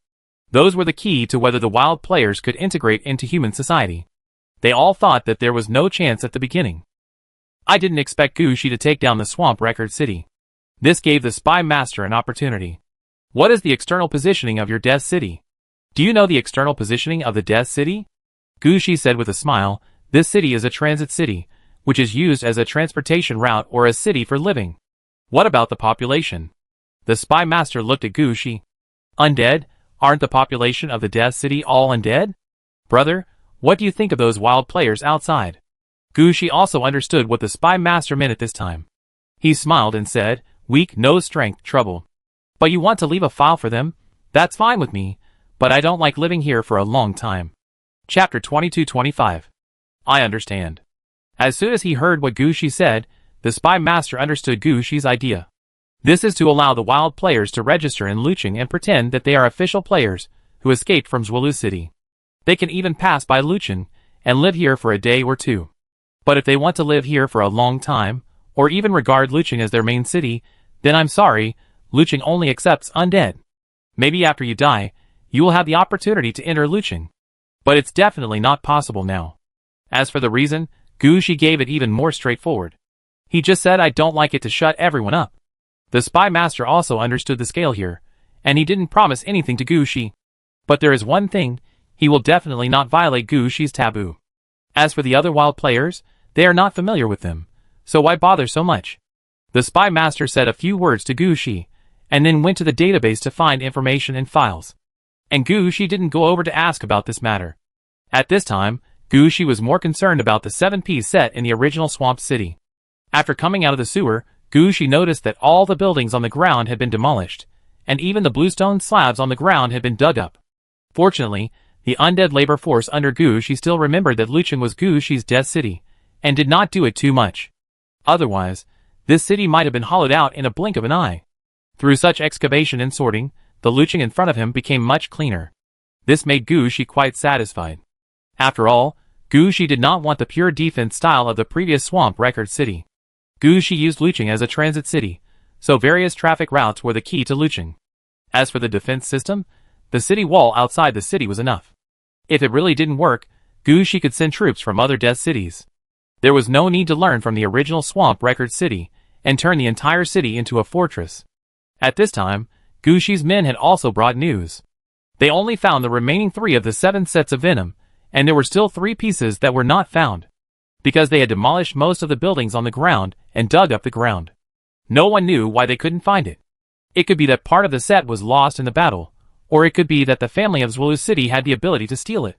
Those were the key to whether the wild players could integrate into human society. They all thought that there was no chance at the beginning. I didn't expect Gushi to take down the Swamp Record City. This gave the spy master an opportunity. What is the external positioning of your Death City? Do you know the external positioning of the Death City? Gushi said with a smile, this city is a transit city, which is used as a transportation route or a city for living. What about the population? The spy master looked at Gushi. Undead? Aren't the population of the Death City all undead? Brother, what do you think of those wild players outside? Gushi also understood what the spy master meant at this time. He smiled and said, weak, no strength, trouble. But you want to leave a file for them? That's fine with me, but I don't like living here for a long time. Chapter 2225. I understand. As soon as he heard what Gushi said, the spy master understood Gushi's idea. This is to allow the wild players to register in Lucheng and pretend that they are official players who escaped from Zhuelu City. They can even pass by Lucheng and live here for a day or two. But if they want to live here for a long time, or even regard Lucheng as their main city, then I'm sorry, Lucheng only accepts undead. Maybe after you die, you will have the opportunity to enter Lucheng. But it's definitely not possible now. As for the reason, Gushi gave it even more straightforward. He just said I don't like it to shut everyone up. The spy master also understood the scale here, and he didn't promise anything to Gushi. But there is one thing, he will definitely not violate Gushi's taboo. As for the other wild players, they are not familiar with them, so why bother so much? The spy master said a few words to Gushi, and then went to the database to find information and files. And Gushi didn't go over to ask about this matter. At this time, Gushi was more concerned about the 7-piece set in the original Swamp City. After coming out of the sewer, Gushi noticed that all the buildings on the ground had been demolished, and even the bluestone slabs on the ground had been dug up. Fortunately, the undead labor force under Gushi still remembered that Lucheng was Gushi's Death City, and did not do it too much. Otherwise, this city might have been hollowed out in a blink of an eye. Through such excavation and sorting, the Lucheng in front of him became much cleaner. This made Gushi quite satisfied. After all, Gushi did not want the pure defense style of the previous Swamp Record City. Gushi used Lucheng as a transit city, so various traffic routes were the key to Lucheng. As for the defense system, the city wall outside the city was enough. If it really didn't work, Gushi could send troops from other Death Cities. There was no need to learn from the original Swamp Record City and turn the entire city into a fortress. At this time, Gushi's men had also brought news. They only found the remaining 3 of the 7 sets of venom, and there were still 3 pieces that were not found, because they had demolished most of the buildings on the ground and dug up the ground. No one knew why they couldn't find it. It could be that part of the set was lost in the battle, or it could be that the family of Zhuelu City had the ability to steal it.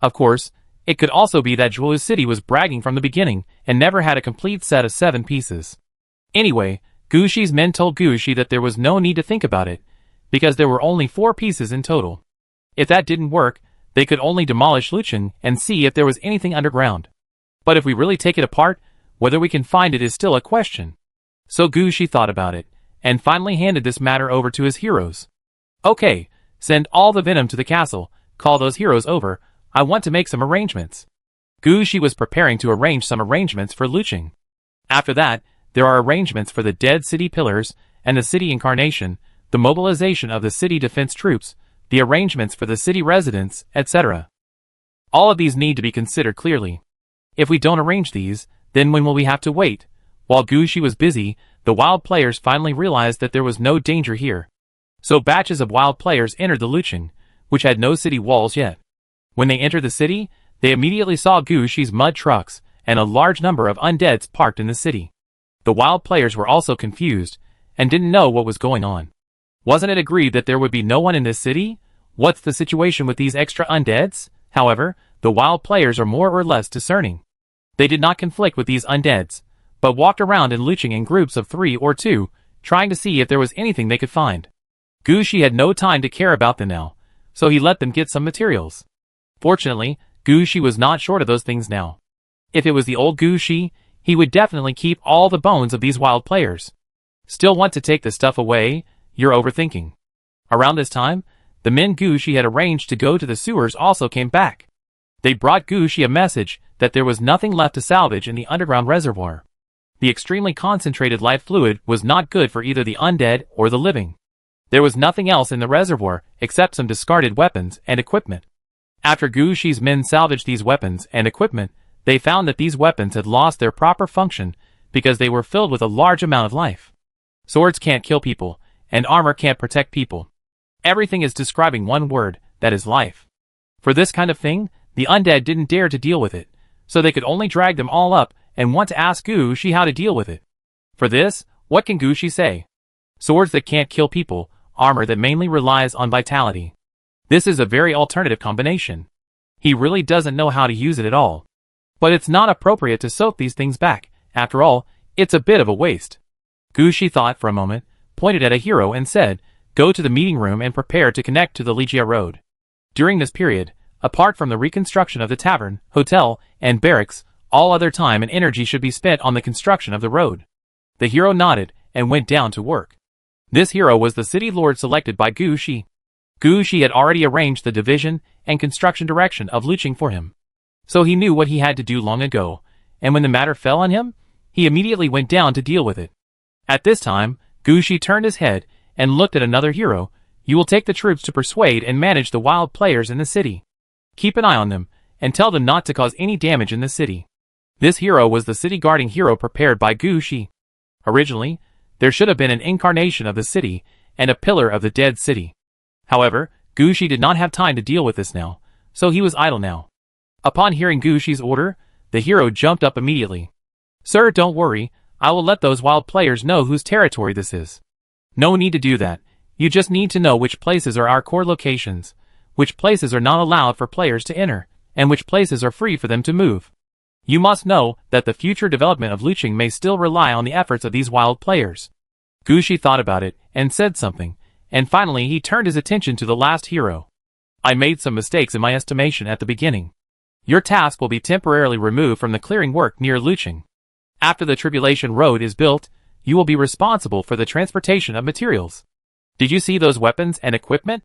Of course, it could also be that Zhuelu City was bragging from the beginning and never had a complete set of 7 pieces. Anyway, Gushi's men told Gushi that there was no need to think about it, because there were only 4 pieces in total. If that didn't work, they could only demolish Lucheng and see if there was anything underground. But if we really take it apart, whether we can find it is still a question. So Gushi thought about it, and finally handed this matter over to his heroes. Okay, send all the venom to the castle, call those heroes over, I want to make some arrangements. Gushi was preparing to arrange some arrangements for Lucheng. After that, there are arrangements for the Dead City Pillars, and the City Incarnation, the mobilization of the city defense troops, the arrangements for the city residents, etc. All of these need to be considered clearly. If we don't arrange these, then when will we have to wait? While Gushi was busy, the wild players finally realized that there was no danger here. So batches of wild players entered the Lucheng, which had no city walls yet. When they entered the city, they immediately saw Gushi's mud trucks and a large number of undeads parked in the city. The wild players were also confused and didn't know what was going on. Wasn't it agreed that there would be no one in this city? What's the situation with these extra undeads? However, the wild players are more or less discerning. They did not conflict with these undeads, but walked around in Lucheng in groups of 3 or 2, trying to see if there was anything they could find. Gushi had no time to care about them now, so he let them get some materials. Fortunately, Gushi was not short of those things now. If it was the old Gushi, he would definitely keep all the bones of these wild players. Still want to take the stuff away? You're overthinking. Around this time, the men Gushi had arranged to go to the sewers also came back. They brought Gushi a message that there was nothing left to salvage in the underground reservoir. The extremely concentrated life fluid was not good for either the undead or the living. There was nothing else in the reservoir except some discarded weapons and equipment. After Gu Shi's men salvaged these weapons and equipment, they found that these weapons had lost their proper function because they were filled with a large amount of life. Swords can't kill people, and armor can't protect people. Everything is describing one word, that is life. For this kind of thing, the undead didn't dare to deal with it, so they could only drag them all up and want to ask Gu Shi how to deal with it. For this, what can Gu Shi say? Swords that can't kill people, armor that mainly relies on vitality. This is a very alternative combination. He really doesn't know how to use it at all. But it's not appropriate to soak these things back. After all, it's a bit of a waste. Gu Shi thought for a moment, pointed at a hero and said, "Go to the meeting room and prepare to connect to the Ligia Road." During this period, apart from the reconstruction of the tavern, hotel, and barracks, all other time and energy should be spent on the construction of the road. The hero nodded and went down to work. This hero was the city lord selected by Gu Shi. Gu Shi had already arranged the division and construction direction of Luqing for him. So he knew what he had to do long ago, and when the matter fell on him, he immediately went down to deal with it. At this time, Gu Shi turned his head and looked at another hero. "You will take the troops to persuade and manage the wild players in the city. Keep an eye on them, and tell them not to cause any damage in the city." This hero was the city guarding hero prepared by Gu Shi. Originally, there should have been an incarnation of the city and a pillar of the dead city. However, Gu Shi did not have time to deal with this now, so he was idle now. Upon hearing Gu Shi's order, the hero jumped up immediately. "Sir, don't worry, I will let those wild players know whose territory this is." "No need to do that, you just need to know which places are our core locations, which places are not allowed for players to enter, and which places are free for them to move. You must know that the future development of Luqing may still rely on the efforts of these wild players." Gu Shi thought about it and said something, and finally he turned his attention to the last hero. "I made some mistakes in my estimation at the beginning. Your task will be temporarily removed from the clearing work near Luqing. After the Tribulation Road is built, you will be responsible for the transportation of materials. Did you see those weapons and equipment?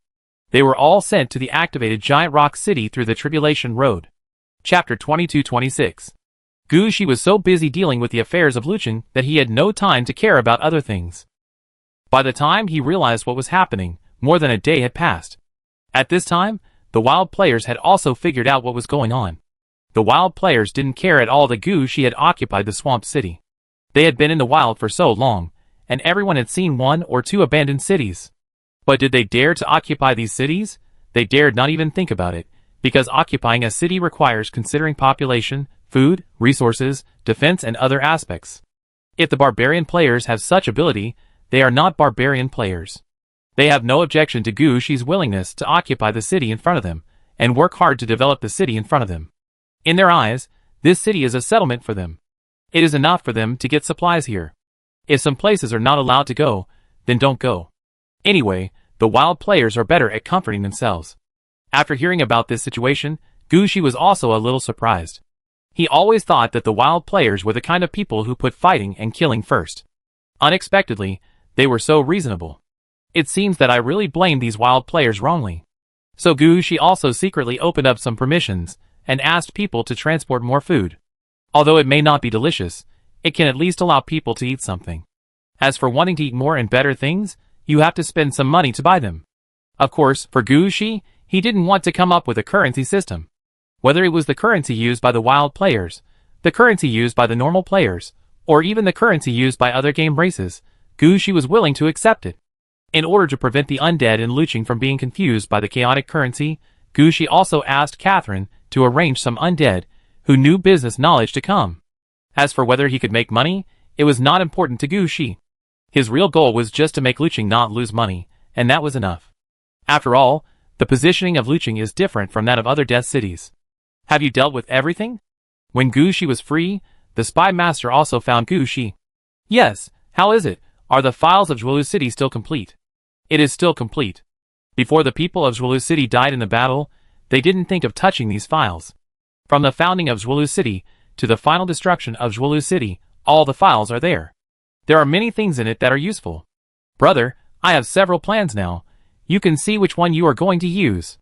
They were all sent to the activated Giant Rock City through the Tribulation Road." Chapter 2226. Gu Shi was so busy dealing with the affairs of Luqing that he had no time to care about other things. By the time he realized what was happening, more than a day had passed. At this time, the wild players had also figured out what was going on. The wild players didn't care at all that Gu Shi had occupied the swamp city. They had been in the wild for so long, and everyone had seen one or two abandoned cities. But did they dare to occupy these cities? They dared not even think about it, because occupying a city requires considering population, food, resources, defense, and other aspects. If the barbarian players have such ability, they are not barbarian players. They have no objection to Gu Shi's willingness to occupy the city in front of them, and work hard to develop the city in front of them. In their eyes, this city is a settlement for them. It is enough for them to get supplies here. If some places are not allowed to go, then don't go. Anyway, the wild players are better at comforting themselves. After hearing about this situation, Gu Shi was also a little surprised. He always thought that the wild players were the kind of people who put fighting and killing first. Unexpectedly, they were so reasonable. It seems that I really blamed these wild players wrongly. So Gu Shi also secretly opened up some permissions, and asked people to transport more food. Although it may not be delicious, it can at least allow people to eat something. As for wanting to eat more and better things, you have to spend some money to buy them. Of course, for Gu Shi, he didn't want to come up with a currency system. Whether it was the currency used by the wild players, the currency used by the normal players, or even the currency used by other game races, Gu Shi was willing to accept it. In order to prevent the undead in Luqing from being confused by the chaotic currency, Gu Shi also asked Catherine to arrange some undead who knew business knowledge to come. As for whether he could make money, it was not important to Gu Shi. His real goal was just to make Luqing not lose money, and that was enough. After all, the positioning of Luqing is different from that of other death cities. Have you dealt with everything? When Gu Shi was free, the spy master also found Gu Shi. Yes, how is it? Are the files of Zhuelu City still complete? It is still complete. Before the people of Zhuelu City died in the battle, they didn't think of touching these files. From the founding of Zhuelu City to the final destruction of Zhuelu City, all the files are there. There are many things in it that are useful. Brother, I have several plans now. You can see which one you are going to use.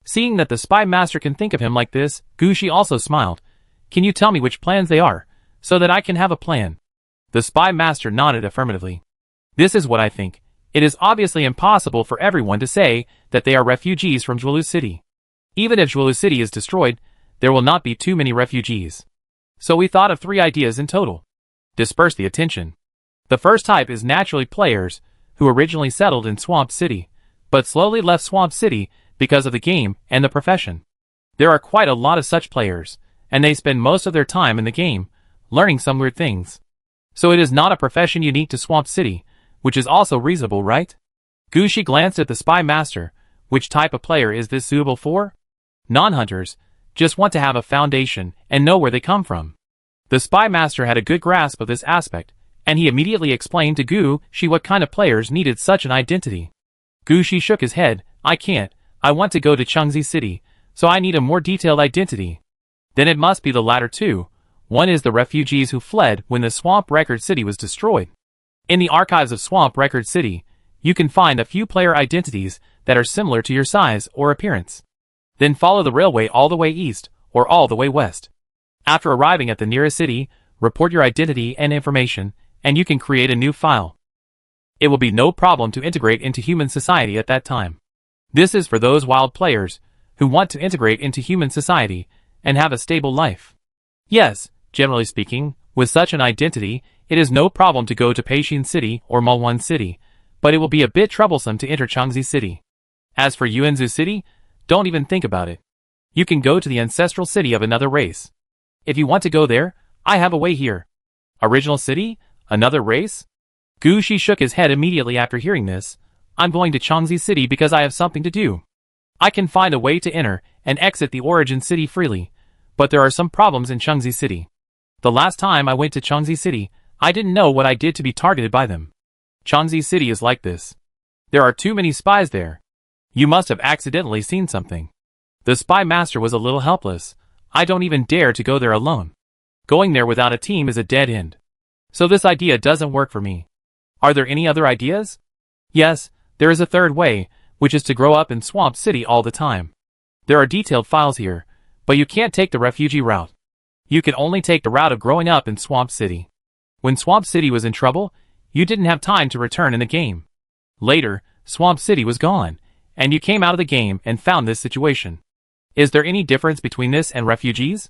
Seeing that the spy master can think of him like this, Gu Shi also smiled. Can you tell me which plans they are, so that I can have a plan? The spy master nodded affirmatively. This is what I think. It is obviously impossible for everyone to say that they are refugees from Zhuolu City. Even if Zhuolu City is destroyed, there will not be too many refugees. So we thought of 3 ideas in total. Disperse the attention. The first type is naturally players who originally settled in Swamp City, but slowly left Swamp City because of the game and the profession. There are quite a lot of such players, and they spend most of their time in the game, learning some weird things. So it is not a profession unique to Swamp City, which is also reasonable, right? Gushi glanced at the spy master. Which type of player is this suitable for? Non-hunters, just want to have a foundation and know where they come from. The spy master had a good grasp of this aspect, and he immediately explained to Gushi what kind of players needed such an identity. Gushi shook his head. I can't. I want to go to Chengzi City, so I need a more detailed identity. Then it must be the latter two. One is the refugees who fled when the Swamp Record City was destroyed. In the archives of Swamp Record City, you can find a few player identities that are similar to your size or appearance. Then follow the railway all the way east or all the way west. After arriving at the nearest city, report your identity and information, and you can create a new file. It will be no problem to integrate into human society at that time. This is for those wild players who want to integrate into human society and have a stable life. Yes, generally speaking, with such an identity, it is no problem to go to Peixin City or Mulwan City, but it will be a bit troublesome to enter Chengzi City. As for Yuanzhou City, don't even think about it. You can go to the ancestral city of another race. If you want to go there, I have a way here. Original city? Another race? Gushi shook his head immediately after hearing this. I'm going to Chengzi City because I have something to do. I can find a way to enter and exit the origin city freely, but there are some problems in Chengzi City. The last time I went to Chengzi City, I didn't know what I did to be targeted by them. Chengzi City is like this. There are too many spies there. You must have accidentally seen something. The spy master was a little helpless. I don't even dare to go there alone. Going there without a team is a dead end. So this idea doesn't work for me. Are there any other ideas? Yes, there is a third way, which is to grow up in Swamp City all the time. There are detailed files here, but you can't take the refugee route. You can only take the route of growing up in Swamp City. When Swamp City was in trouble, you didn't have time to return in the game. Later, Swamp City was gone, and you came out of the game and found this situation. Is there any difference between this and refugees?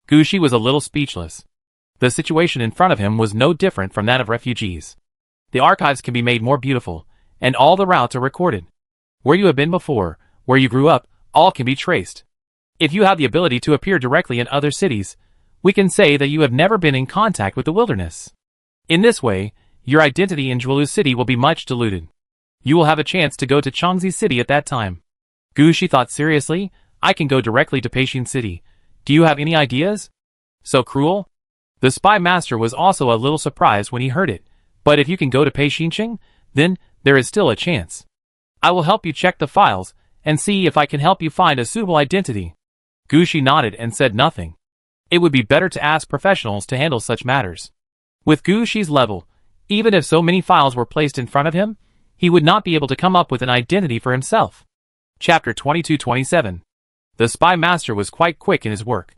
Gushi was a little speechless. The situation in front of him was no different from that of refugees. The archives can be made more beautiful, and all the routes are recorded. Where you have been before, where you grew up, all can be traced. If you have the ability to appear directly in other cities, we can say that you have never been in contact with the wilderness. In this way, your identity in Zhuolu City will be much diluted. You will have a chance to go to Chengzi City at that time. Gushi thought seriously. I can go directly to Peixin City. Do you have any ideas? So cruel? The spy master was also a little surprised when he heard it, but if you can go to Peixincheng, then there is still a chance. I will help you check the files and see if I can help you find a suitable identity. Gushi nodded and said nothing. It would be better to ask professionals to handle such matters. With Gushi's level, even if so many files were placed in front of him, he would not be able to come up with an identity for himself. Chapter 2227. The spy master was quite quick in his work.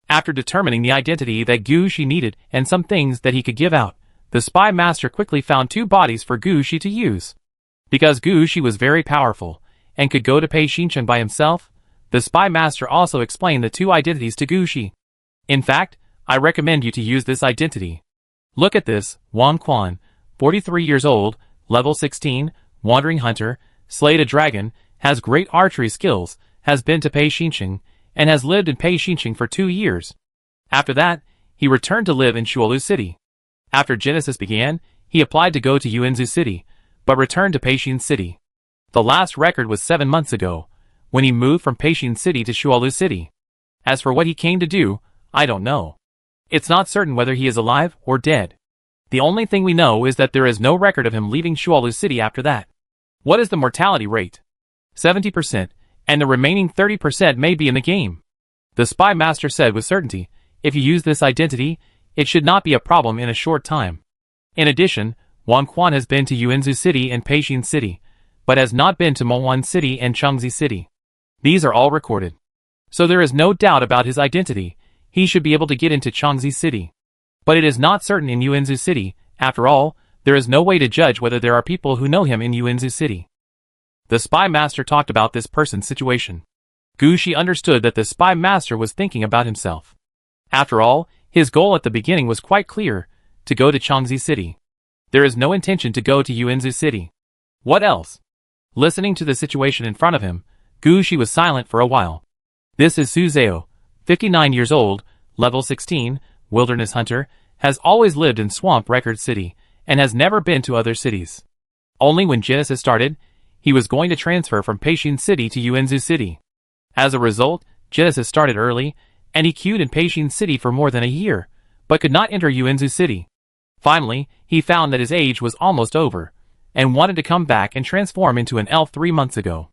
After determining the identity that Gushi needed and some things that he could give out, the spy master quickly found 2 bodies for Gushi to use. Because Gushi was very powerful and could go to Peixincheng by himself, the spy master also explained the 2 identities to Gushi. In fact, I recommend you to use this identity. Look at this. Wang Quan, 43 years old, level 16, wandering hunter, slayed a dragon, has great archery skills, has been to Peixincheng, and has lived in Peixincheng for 2 years. After that, he returned to live in Zhuolu City. After Genesis began, he applied to go to Yuanzhou City, but returned to Peixin City. The last record was 7 months ago, when he moved from Peixin City to Zhuolu City. As for what he came to do, I don't know. It's not certain whether he is alive or dead. The only thing we know is that there is no record of him leaving Zhuolu City after that. What is the mortality rate? 70%, and the remaining 30% may be in the game. The spy master said with certainty, if you use this identity, it should not be a problem in a short time. In addition, Wang Quan has been to Yuanzhou City and Peixin City, but has not been to Mulwan City and Chengzi City. These are all recorded. So there is no doubt about his identity. He should be able to get into Chengzi City. But it is not certain in Yuanzhou City, After all, there is no way to judge whether there are people who know him in Uinzu City. The spy master talked about this person's situation. Gushi understood that the spy master was thinking about himself. After all, his goal at the beginning was quite clear, to go to Changzi City. There is no intention to go to Uinzu City. What else? Listening to the situation in front of him, Gushi was silent for a while. This is Suzeo, 59 years old, level 16, wilderness hunter, has always lived in Swamp Record City, and has never been to other cities. Only when Genesis started, he was going to transfer from Peishin City to Uinzu City. As a result, Genesis started early, and he queued in Peishin City for more than a year, but could not enter Uinzu City. Finally, he found that his age was almost over, and wanted to come back and transform into an elf 3 months ago.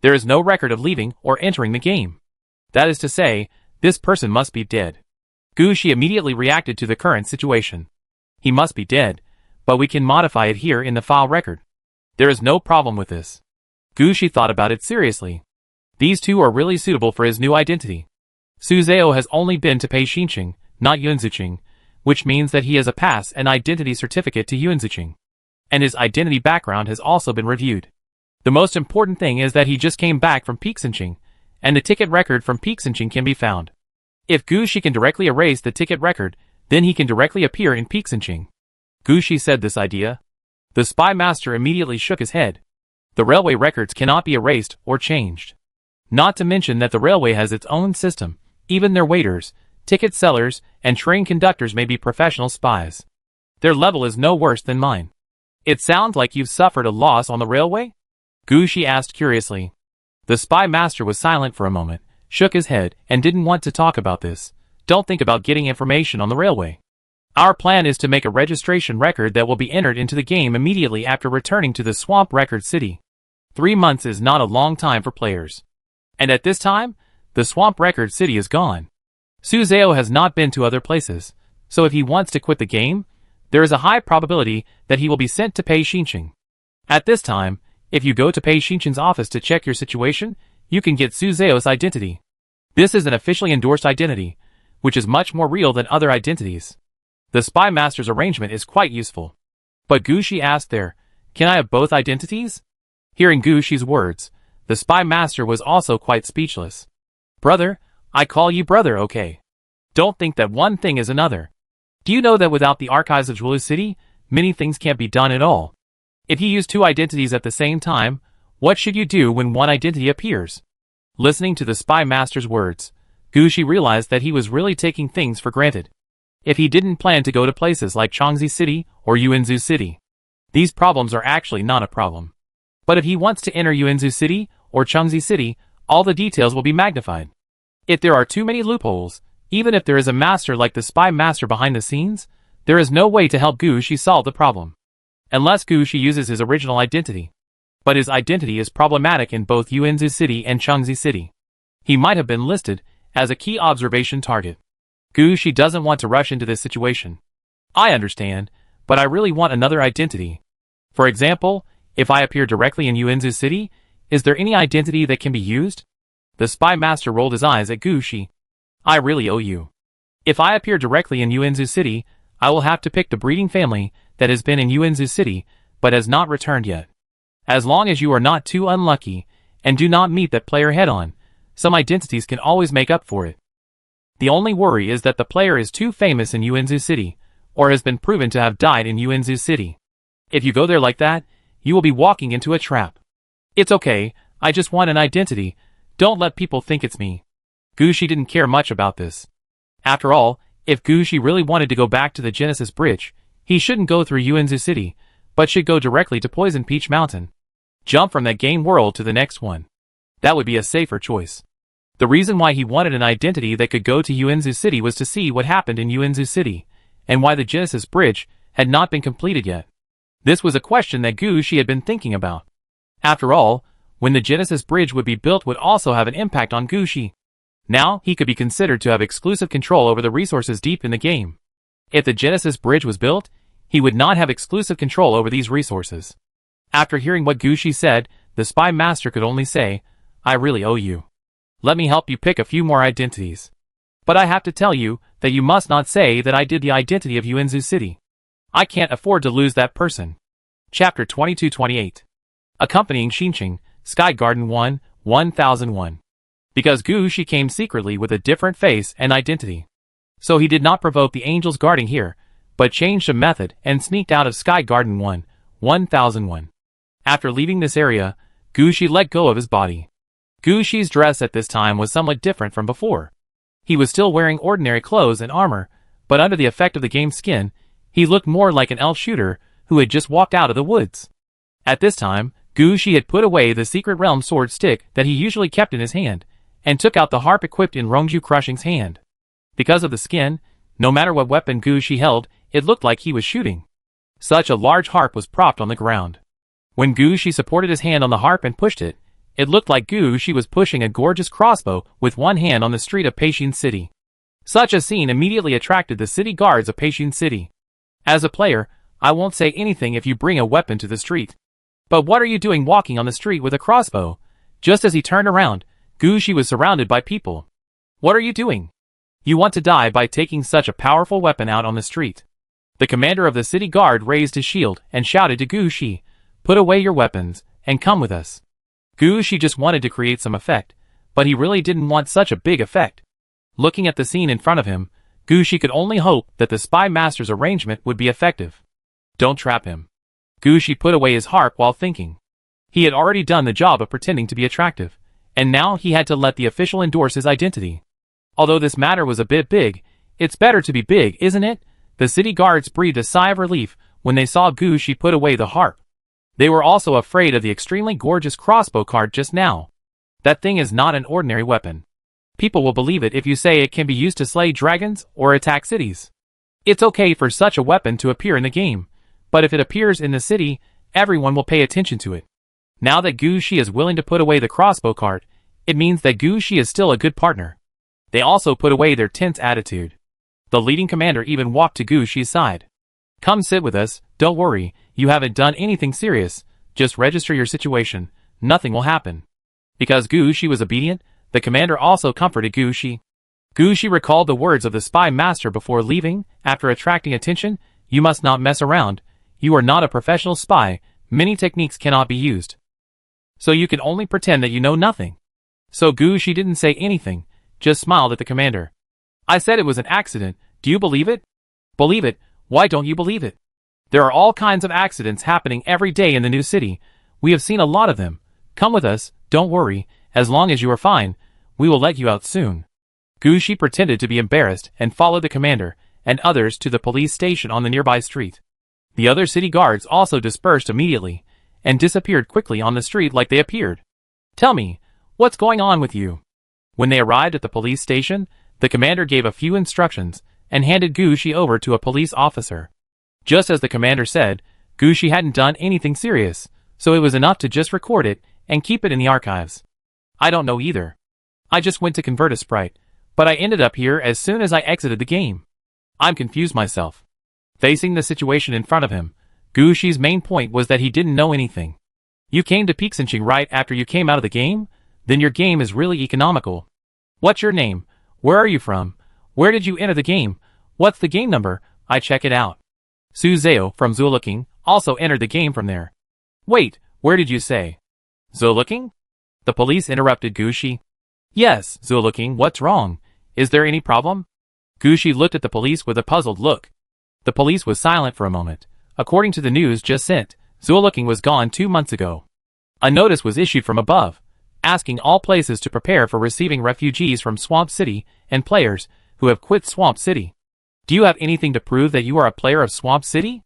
There is no record of leaving or entering the game. That is to say, this person must be dead. Gushi immediately reacted to the current situation. He must be dead, but we can modify it here in the file record. There is no problem with this. Gushi thought about it seriously. These two are really suitable for his new identity. Suzeo has only been to Peishinching, not Yunzuching, which means that he has a pass and identity certificate to Yunzuching. And his identity background has also been reviewed. The most important thing is that he just came back from Peaksinching, and the ticket record from Peaksinching can be found. If Gushi can directly erase the ticket record, then he can directly appear in Peaksinching. Gushi said this idea. The spy master immediately shook his head. The railway records cannot be erased or changed. Not to mention that the railway has its own system. Even their waiters, ticket sellers, and train conductors may be professional spies. Their level is no worse than mine. It sounds like you've suffered a loss on the railway? Gushi asked curiously. The spy master was silent for a moment, shook his head, and didn't want to talk about this. Don't think about getting information on the railway. Our plan is to make a registration record that will be entered into the game immediately after returning to the Swamp Record City. 3 months is not a long time for players. And at this time, the Swamp Record City is gone. Suzeo has not been to other places, so if he wants to quit the game, there is a high probability that he will be sent to Peishinching. At this time, if you go to Peishinching's office to check your situation, you can get Suzeo's identity. This is an officially endorsed identity, which is much more real than other identities. The spy master's arrangement is quite useful. But Gushi asked there, can I have both identities? Hearing Gushi's words, the spy master was also quite speechless. Brother, I call you brother, okay? Don't think that one thing is another. Do you know that without the archives of Julu City, many things can't be done at all? If you use 2 identities at the same time, what should you do when one identity appears? Listening to the spy master's words, Gushi realized that he was really taking things for granted. If he didn't plan to go to places like Changzi City or Uinzu City, these problems are actually not a problem. But if he wants to enter Uinzu City or Changzi City, all the details will be magnified. If there are too many loopholes, even if there is a master like the spy master behind the scenes, there is no way to help Gushi solve the problem. Unless Gushi uses his original identity. But his identity is problematic in both Uinzu City and Changzi City. He might have been listed as a key observation target. Gushi doesn't want to rush into this situation. I understand, but I really want another identity. For example, if I appear directly in Uinzu City, is there any identity that can be used? The spy master rolled his eyes at Gushi. I really owe you. If I appear directly in Uinzu City, I will have to pick the breeding family that has been in Uinzu City, but has not returned yet. As long as you are not too unlucky, and do not meet that player head-on, some identities can always make up for it. The only worry is that the player is too famous in Uinzu City, or has been proven to have died in Uinzu City. If you go there like that, you will be walking into a trap. It's okay, I just want an identity, don't let people think it's me. Gushi didn't care much about this. After all, if Gushi really wanted to go back to the Genesis Bridge, he shouldn't go through Uinzu City, but should go directly to Poison Peach Mountain. Jump from that game world to the next one. That would be a safer choice. The reason why he wanted an identity that could go to Uinzu City was to see what happened in Uinzu City, and why the Genesis Bridge had not been completed yet. This was a question that Gushi had been thinking about. After all, when the Genesis Bridge would be built would also have an impact on Gushi. Now, he could be considered to have exclusive control over the resources deep in the game. If the Genesis Bridge was built, he would not have exclusive control over these resources. After hearing what Gushi said, the spy master could only say, I really owe you. Let me help you pick a few more identities. But I have to tell you that you must not say that I did the identity of Uinzu City. I can't afford to lose that person. Chapter 2228. Accompanying Xinqing, Sky Garden 1, 1001. Because Gu Shi came secretly with a different face and identity. So he did not provoke the angels guarding here, but changed a method and sneaked out of Sky Garden 1, 1001. After leaving this area, Gu Shi let go of his body. Gu Shi's dress at this time was somewhat different from before. He was still wearing ordinary clothes and armor, but under the effect of the game's skin, he looked more like an elf shooter who had just walked out of the woods. At this time, Gu Shi had put away the secret realm sword stick that he usually kept in his hand, and took out the harp equipped in Rongju Crushing's hand. Because of the skin, no matter what weapon Gu Shi held, it looked like he was shooting. Such a large harp was propped on the ground. When Gu Shi supported his hand on the harp and pushed it, it looked like Gu Shi was pushing a gorgeous crossbow with one hand on the street of Peixin City. Such a scene immediately attracted the city guards of Peixin City. As a player, I won't say anything if you bring a weapon to the street. But what are you doing walking on the street with a crossbow? Just as he turned around, Gu Shi was surrounded by people. What are you doing? You want to die by taking such a powerful weapon out on the street. The commander of the city guard raised his shield and shouted to Gu Shi, "Put away your weapons, and come with us." Gu Shi just wanted to create some effect, but he really didn't want such a big effect. Looking at the scene in front of him, Gu Shi could only hope that the spy master's arrangement would be effective. Don't trap him. Gu Shi put away his harp while thinking. He had already done the job of pretending to be attractive, and now he had to let the official endorse his identity. Although this matter was a bit big, it's better to be big, isn't it? The city guards breathed a sigh of relief when they saw Gu Shi put away the harp. They were also afraid of the extremely gorgeous crossbow card just now. That thing is not an ordinary weapon. People will believe it if you say it can be used to slay dragons or attack cities. It's okay for such a weapon to appear in the game, but if it appears in the city, everyone will pay attention to it. Now that Gu Shi is willing to put away the crossbow card, it means that Gu Shi is still a good partner. They also put away their tense attitude. The leading commander even walked to Gu Shi's side. Come sit with us, don't worry, you haven't done anything serious, just register your situation, nothing will happen. Because Gu Shi was obedient, the commander also comforted Gu Shi. Gu Shi recalled the words of the spy master before leaving. After attracting attention, you must not mess around, you are not a professional spy, many techniques cannot be used. So you can only pretend that you know nothing. So Gu Shi didn't say anything, just smiled at the commander. I said it was an accident, do you believe it? Believe it, why don't you believe it? There are all kinds of accidents happening every day in the new city, we have seen a lot of them. Come with us, don't worry, as long as you are fine, we will let you out soon. Gu Shi pretended to be embarrassed and followed the commander and others to the police station on the nearby street. The other city guards also dispersed immediately and disappeared quickly on the street like they appeared. Tell me, what's going on with you? When they arrived at the police station, the commander gave a few instructions and handed Gu Shi over to a police officer. Just as the commander said, Gu Shi hadn't done anything serious, so it was enough to just record it and keep it in the archives. I don't know either. I just went to convert a sprite, but I ended up here as soon as I exited the game. I'm confused myself. Facing the situation in front of him, Gu Shi's main point was that he didn't know anything. You came to Peixin right after you came out of the game? Then your game is really economical. What's your name? Where are you from? Where did you enter the game? What's the game number? I check it out. Su Zhao from Zuoleking also entered the game from there. Wait, where did you say? Zuoleking? The police interrupted Gu Shi. Yes, Zuoleking, what's wrong? Is there any problem? Gu Shi looked at the police with a puzzled look. The police was silent for a moment. According to the news just sent, Zuoleking was gone 2 months ago. A notice was issued from above, asking all places to prepare for receiving refugees from Swamp City and players who have quit Swamp City. Do you have anything to prove that you are a player of Swamp City?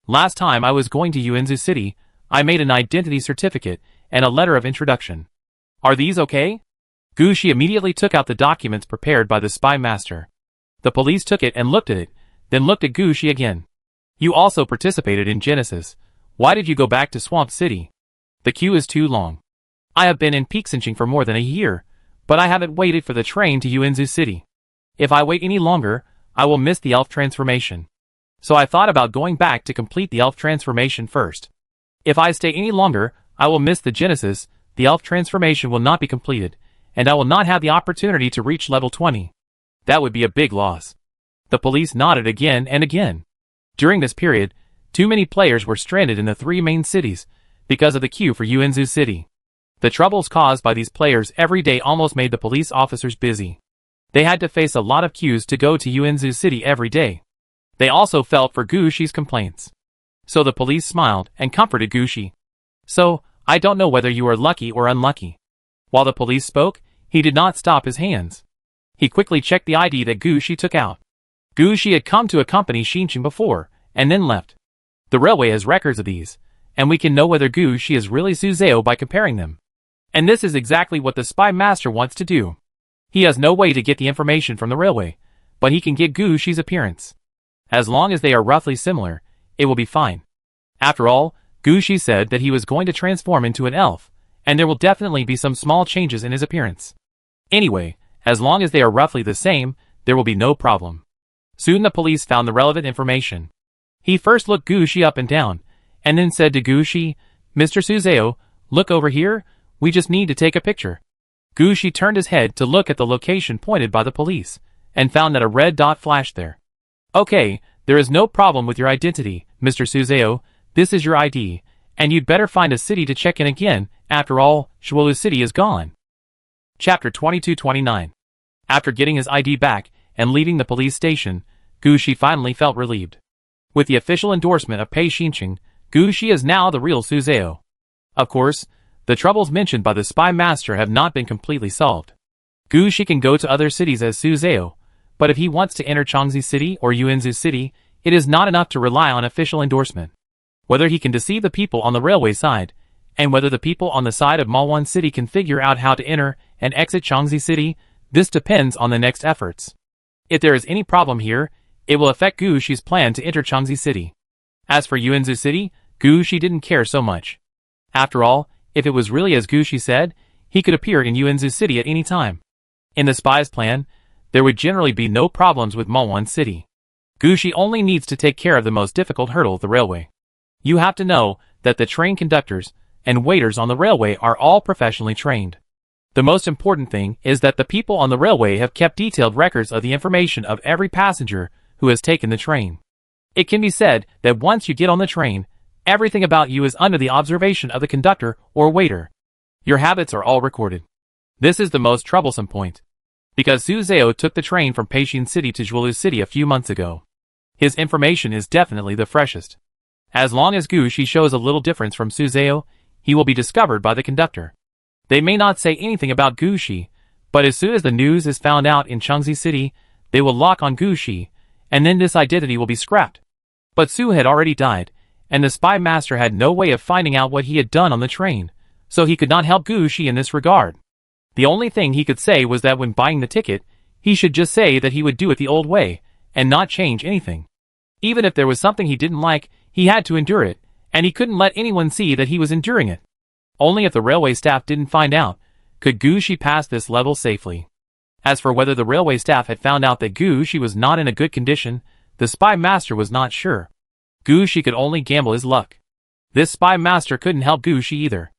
Last time I was going to Yuanzu City, I made an identity certificate and a letter of introduction. Are these okay? Gu Shi immediately took out the documents prepared by the spy master. The police took it and looked at it, then looked at Gu Shi again. You also participated in Genesis. Why did you go back to Swamp City? The queue is too long. I have been in Peixin for more than a year, but I haven't waited for the train to Yuanzu City. If I wait any longer, I will miss the elf transformation. So I thought about going back to complete the elf transformation first. If I stay any longer, I will miss the Genesis, the elf transformation will not be completed, and I will not have the opportunity to reach level 20. That would be a big loss. The police nodded again and again. During this period, too many players were stranded in the three main cities because of the queue for Uinzu City. The troubles caused by these players every day almost made the police officers busy. They had to face a lot of queues to go to Uinzu City every day. They also felt for Gushi's complaints. So the police smiled and comforted Gushi. So, I don't know whether you are lucky or unlucky. While the police spoke, he did not stop his hands. He quickly checked the ID that Gushi took out. Gushi had come to accompany Shinchin before, and then left. The railway has records of these, and we can know whether Gushi is really Suzeo by comparing them. And this is exactly what the spy master wants to do. He has no way to get the information from the railway, but he can get Gushi's appearance. As long as they are roughly similar, it will be fine. After all, Gushi said that he was going to transform into an elf, and there will definitely be some small changes in his appearance. Anyway, as long as they are roughly the same, there will be no problem. Soon the police found the relevant information. He first looked Gushi up and down, and then said to Gushi, "Mr. Suzeo, look over here, we just need to take a picture." Gushi turned his head to look at the location pointed by the police, and found that a red dot flashed there. "Okay, there is no problem with your identity, Mr. Suzeo, this is your ID, and you'd better find a city to check in again, after all, Shuolu City is gone." Chapter 2229. After getting his ID back and leaving the police station, Gushi finally felt relieved. With the official endorsement of Pei Xinqing, Gushi is now the real Suzeo. Of course, the troubles mentioned by the spy master have not been completely solved. Gushi can go to other cities as Suzeo, but if he wants to enter Changzi City or Uinzu City, it is not enough to rely on official endorsement. Whether he can deceive the people on the railway side, and whether the people on the side of Malwan City can figure out how to enter and exit Changzi City, this depends on the next efforts. If there is any problem here, it will affect Gushi's plan to enter Changzi City. As for Uinzu City, Gushi didn't care so much. After all, if it was really as Gushi said, he could appear in Uinzu City at any time. In the spy's plan, there would generally be no problems with Malwan City. Gushi only needs to take care of the most difficult hurdle, the railway. You have to know that the train conductors and waiters on the railway are all professionally trained. The most important thing is that the people on the railway have kept detailed records of the information of every passenger who has taken the train. It can be said that once you get on the train, everything about you is under the observation of the conductor or waiter. Your habits are all recorded. This is the most troublesome point. Because Suzeo took the train from Peichin City to Zhuolu City a few months ago. His information is definitely the freshest. As long as Gushi shows a little difference from Suzeo, he will be discovered by the conductor. They may not say anything about Gushi, but as soon as the news is found out in Changzi City, they will lock on Gushi, and then this identity will be scrapped. But Su had already died, and the spy master had no way of finding out what he had done on the train, so he could not help Gushi in this regard. The only thing he could say was that when buying the ticket, he should just say that he would do it the old way, and not change anything. Even if there was something he didn't like, he had to endure it, and he couldn't let anyone see that he was enduring it. Only if the railway staff didn't find out, could Gushi pass this level safely. As for whether the railway staff had found out that Gushi was not in a good condition, the spy master was not sure. Gushi could only gamble his luck. This spy master couldn't help Gushi either.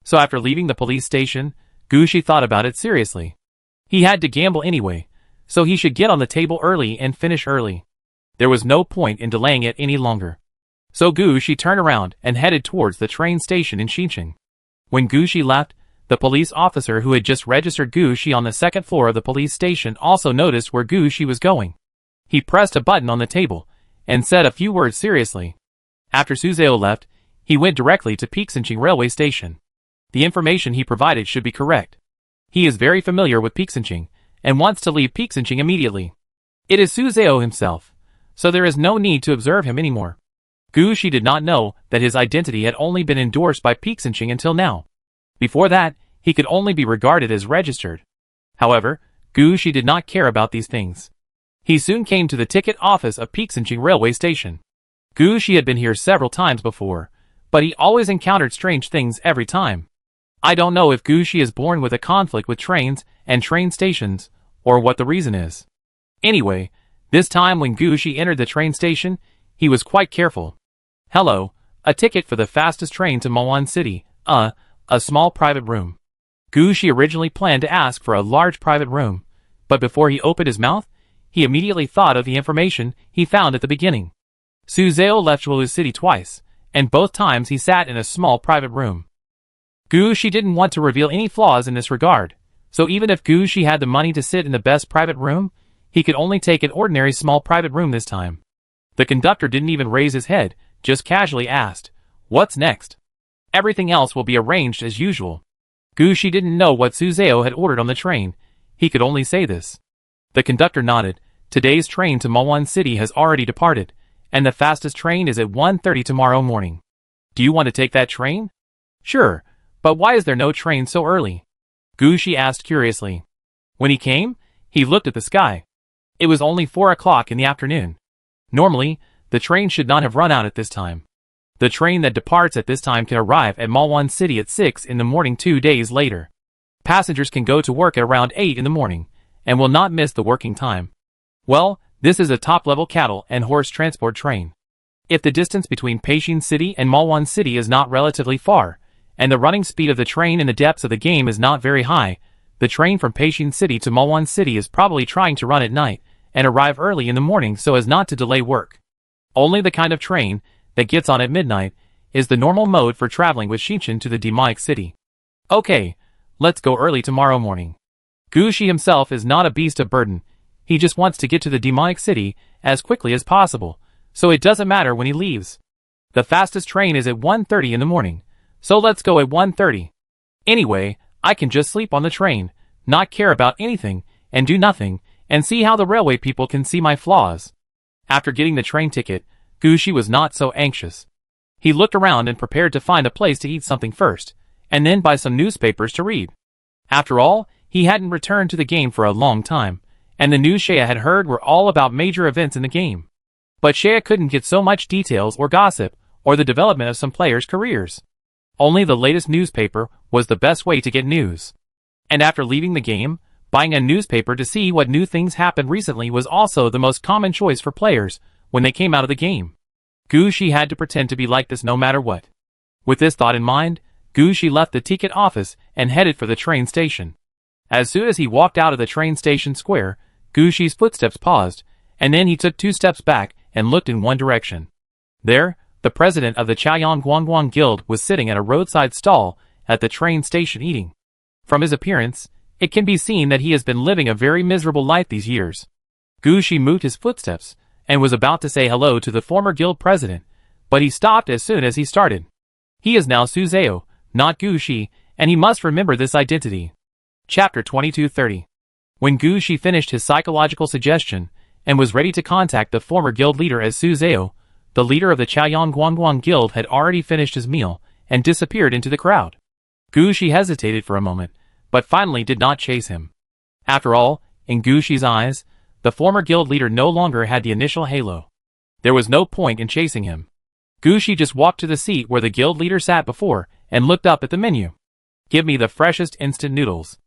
So after leaving the police station, Gushi thought about it seriously. He had to gamble anyway, so he should get on the table early and finish early. There was no point in delaying it any longer. So Gushi turned around and headed towards the train station in Xincheng. When Gushi left, the police officer who had just registered Gushi on the second floor of the police station also noticed where Gushi was going. He pressed a button on the table and said a few words seriously. After Suzeo left, he went directly to Pixinching railway station. The information he provided should be correct. He is very familiar with Pixinching and wants to leave Pixinching immediately. It is Suzeo himself, so there is no need to observe him anymore. Gushi did not know that his identity had only been endorsed by Pixinching until now. Before that, he could only be regarded as registered. However, Gushi did not care about these things. He soon came to the ticket office of Pixinching railway station. Gushi had been here several times before, but he always encountered strange things every time. I don't know if Gushi is born with a conflict with trains and train stations, or what the reason is. Anyway, this time when Gushi entered the train station, he was quite careful. Hello, a ticket for the fastest train to Malwan City, a small private room. Gushi originally planned to ask for a large private room, but before he opened his mouth, he immediately thought of the information he found at the beginning. Suzhou left Zhuolu City twice, and both times he sat in a small private room. Gu Shi didn't want to reveal any flaws in this regard, so even if Gu Shi had the money to sit in the best private room, he could only take an ordinary small private room this time. The conductor didn't even raise his head, just casually asked, "What's next?" "Everything else will be arranged as usual." Gu Shi didn't know what Suzhou had ordered on the train. He could only say this. The conductor nodded. Today's train to Molwan City has already departed, and the fastest train is at 1:30 tomorrow morning. Do you want to take that train? Sure, but why is there no train so early? Gu Shi asked curiously. When he came, he looked at the sky. It was only 4 o'clock in the afternoon. Normally, the train should not have run out at this time. The train that departs at this time can arrive at Molwan City at 6 in the morning 2 days later. Passengers can go to work at around 8 in the morning, and will not miss the working time. Well, this is a top-level cattle and horse transport train. If the distance between Peichin City and Molwan City is not relatively far, and the running speed of the train in the depths of the game is not very high, the train from Peichin City to Molwan City is probably trying to run at night, and arrive early in the morning so as not to delay work. Only the kind of train that gets on at midnight is the normal mode for traveling with Shinchan to the demonic city. Okay, let's go early tomorrow morning. Gu Shi himself is not a beast of burden. He just wants to get to the demonic city as quickly as possible, so it doesn't matter when he leaves. The fastest train is at 1:30 in the morning, so let's go at 1:30. Anyway, I can just sleep on the train, not care about anything, and do nothing, and see how the railway people can see my flaws. After getting the train ticket, Gu Shi was not so anxious. He looked around and prepared to find a place to eat something first, and then buy some newspapers to read. After all, he hadn't returned to the game for a long time, and the news Shea had heard were all about major events in the game. But Shea couldn't get so much details or gossip, or the development of some players' careers. Only the latest newspaper was the best way to get news. And after leaving the game, buying a newspaper to see what new things happened recently was also the most common choice for players when they came out of the game. Gu Shi had to pretend to be like this no matter what. With this thought in mind, Gu Shi left the ticket office and headed for the train station. As soon as he walked out of the train station square, Gu Shi's footsteps paused, and then he took 2 steps back and looked in one direction. There, the president of the Chaoyang Guangguang Guild was sitting at a roadside stall at the train station eating. From his appearance, it can be seen that he has been living a very miserable life these years. Gu Shi moved his footsteps, and was about to say hello to the former guild president, but he stopped as soon as he started. He is now Suzhou, not Gu Shi, and he must remember this identity. Chapter 2230. When Gu Shi finished his psychological suggestion, and was ready to contact the former guild leader as Suzhou, the leader of the Chaoyang Guangguang Guild had already finished his meal, and disappeared into the crowd. Gu Shi hesitated for a moment, but finally did not chase him. After all, in Gu Shi's eyes, the former guild leader no longer had the initial halo. There was no point in chasing him. Gu Shi just walked to the seat where the guild leader sat before, and looked up at the menu. Give me the freshest instant noodles.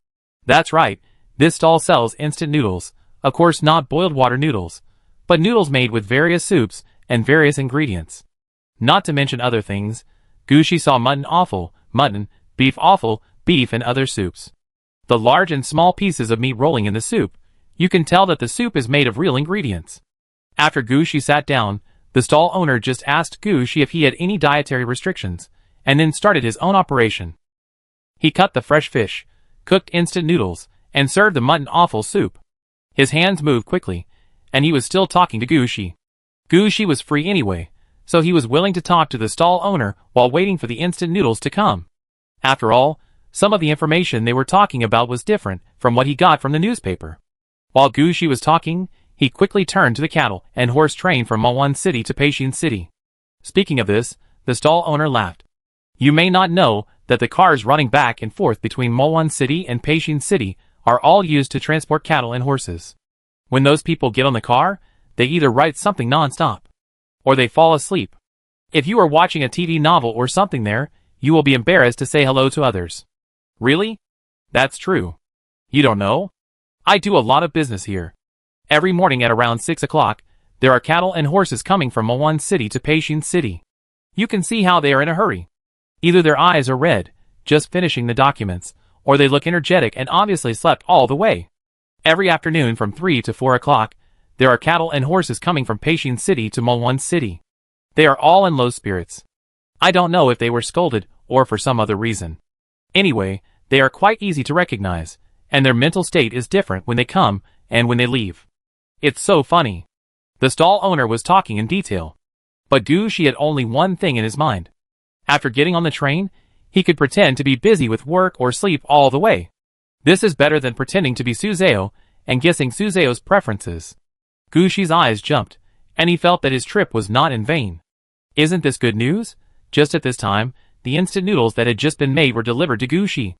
That's right, this stall sells instant noodles, of course not boiled water noodles, but noodles made with various soups and various ingredients. Not to mention other things, Gu Shi saw mutton offal, mutton, beef offal, beef and other soups. The large and small pieces of meat rolling in the soup. You can tell that the soup is made of real ingredients. After Gu Shi sat down, the stall owner just asked Gu Shi if he had any dietary restrictions, and then started his own operation. He cut the fresh fish, cooked instant noodles, and served the mutton offal soup. His hands moved quickly, and he was still talking to Gu Shi. Gu Shi was free anyway, so he was willing to talk to the stall owner while waiting for the instant noodles to come. After all, some of the information they were talking about was different from what he got from the newspaper. While Gu Shi was talking, he quickly turned to the cattle and horse train from Molwan City to Peichin City. Speaking of this, the stall owner laughed. You may not know that the cars running back and forth between Molwan City and Peichin City are all used to transport cattle and horses. When those people get on the car, they either write something non-stop, or they fall asleep. If you are watching a TV novel or something there, you will be embarrassed to say hello to others. Really? That's true. You don't know? I do a lot of business here. Every morning at around 6 o'clock, there are cattle and horses coming from Molwan City to Peichin City. You can see how they are in a hurry. Either their eyes are red, just finishing the documents, or they look energetic and obviously slept all the way. Every afternoon from 3 to 4 o'clock, there are cattle and horses coming from Peichin City to Molwan City. They are all in low spirits. I don't know if they were scolded or for some other reason. Anyway, they are quite easy to recognize, and their mental state is different when they come and when they leave. It's so funny. The stall owner was talking in detail. But Gucci had only one thing in his mind. After getting on the train, he could pretend to be busy with work or sleep all the way. This is better than pretending to be Suzeo and guessing Suzeo's preferences. Gucci's eyes jumped, and he felt that his trip was not in vain. Isn't this good news? Just at this time, the instant noodles that had just been made were delivered to Gucci.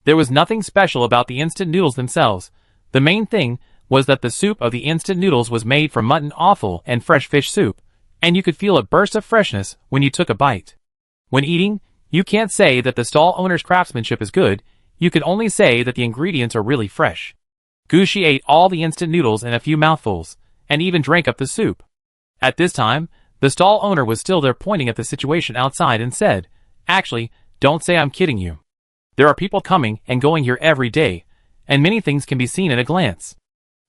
There was nothing special about the instant noodles themselves. The main thing was that the soup of the instant noodles was made from mutton offal and fresh fish soup, and you could feel a burst of freshness when you took a bite. When eating, you can't say that the stall owner's craftsmanship is good, you can only say that the ingredients are really fresh. Gucci ate all the instant noodles in a few mouthfuls, and even drank up the soup. At this time, the stall owner was still there pointing at the situation outside and said, "Actually, don't say I'm kidding you. There are people coming and going here every day, and many things can be seen at a glance.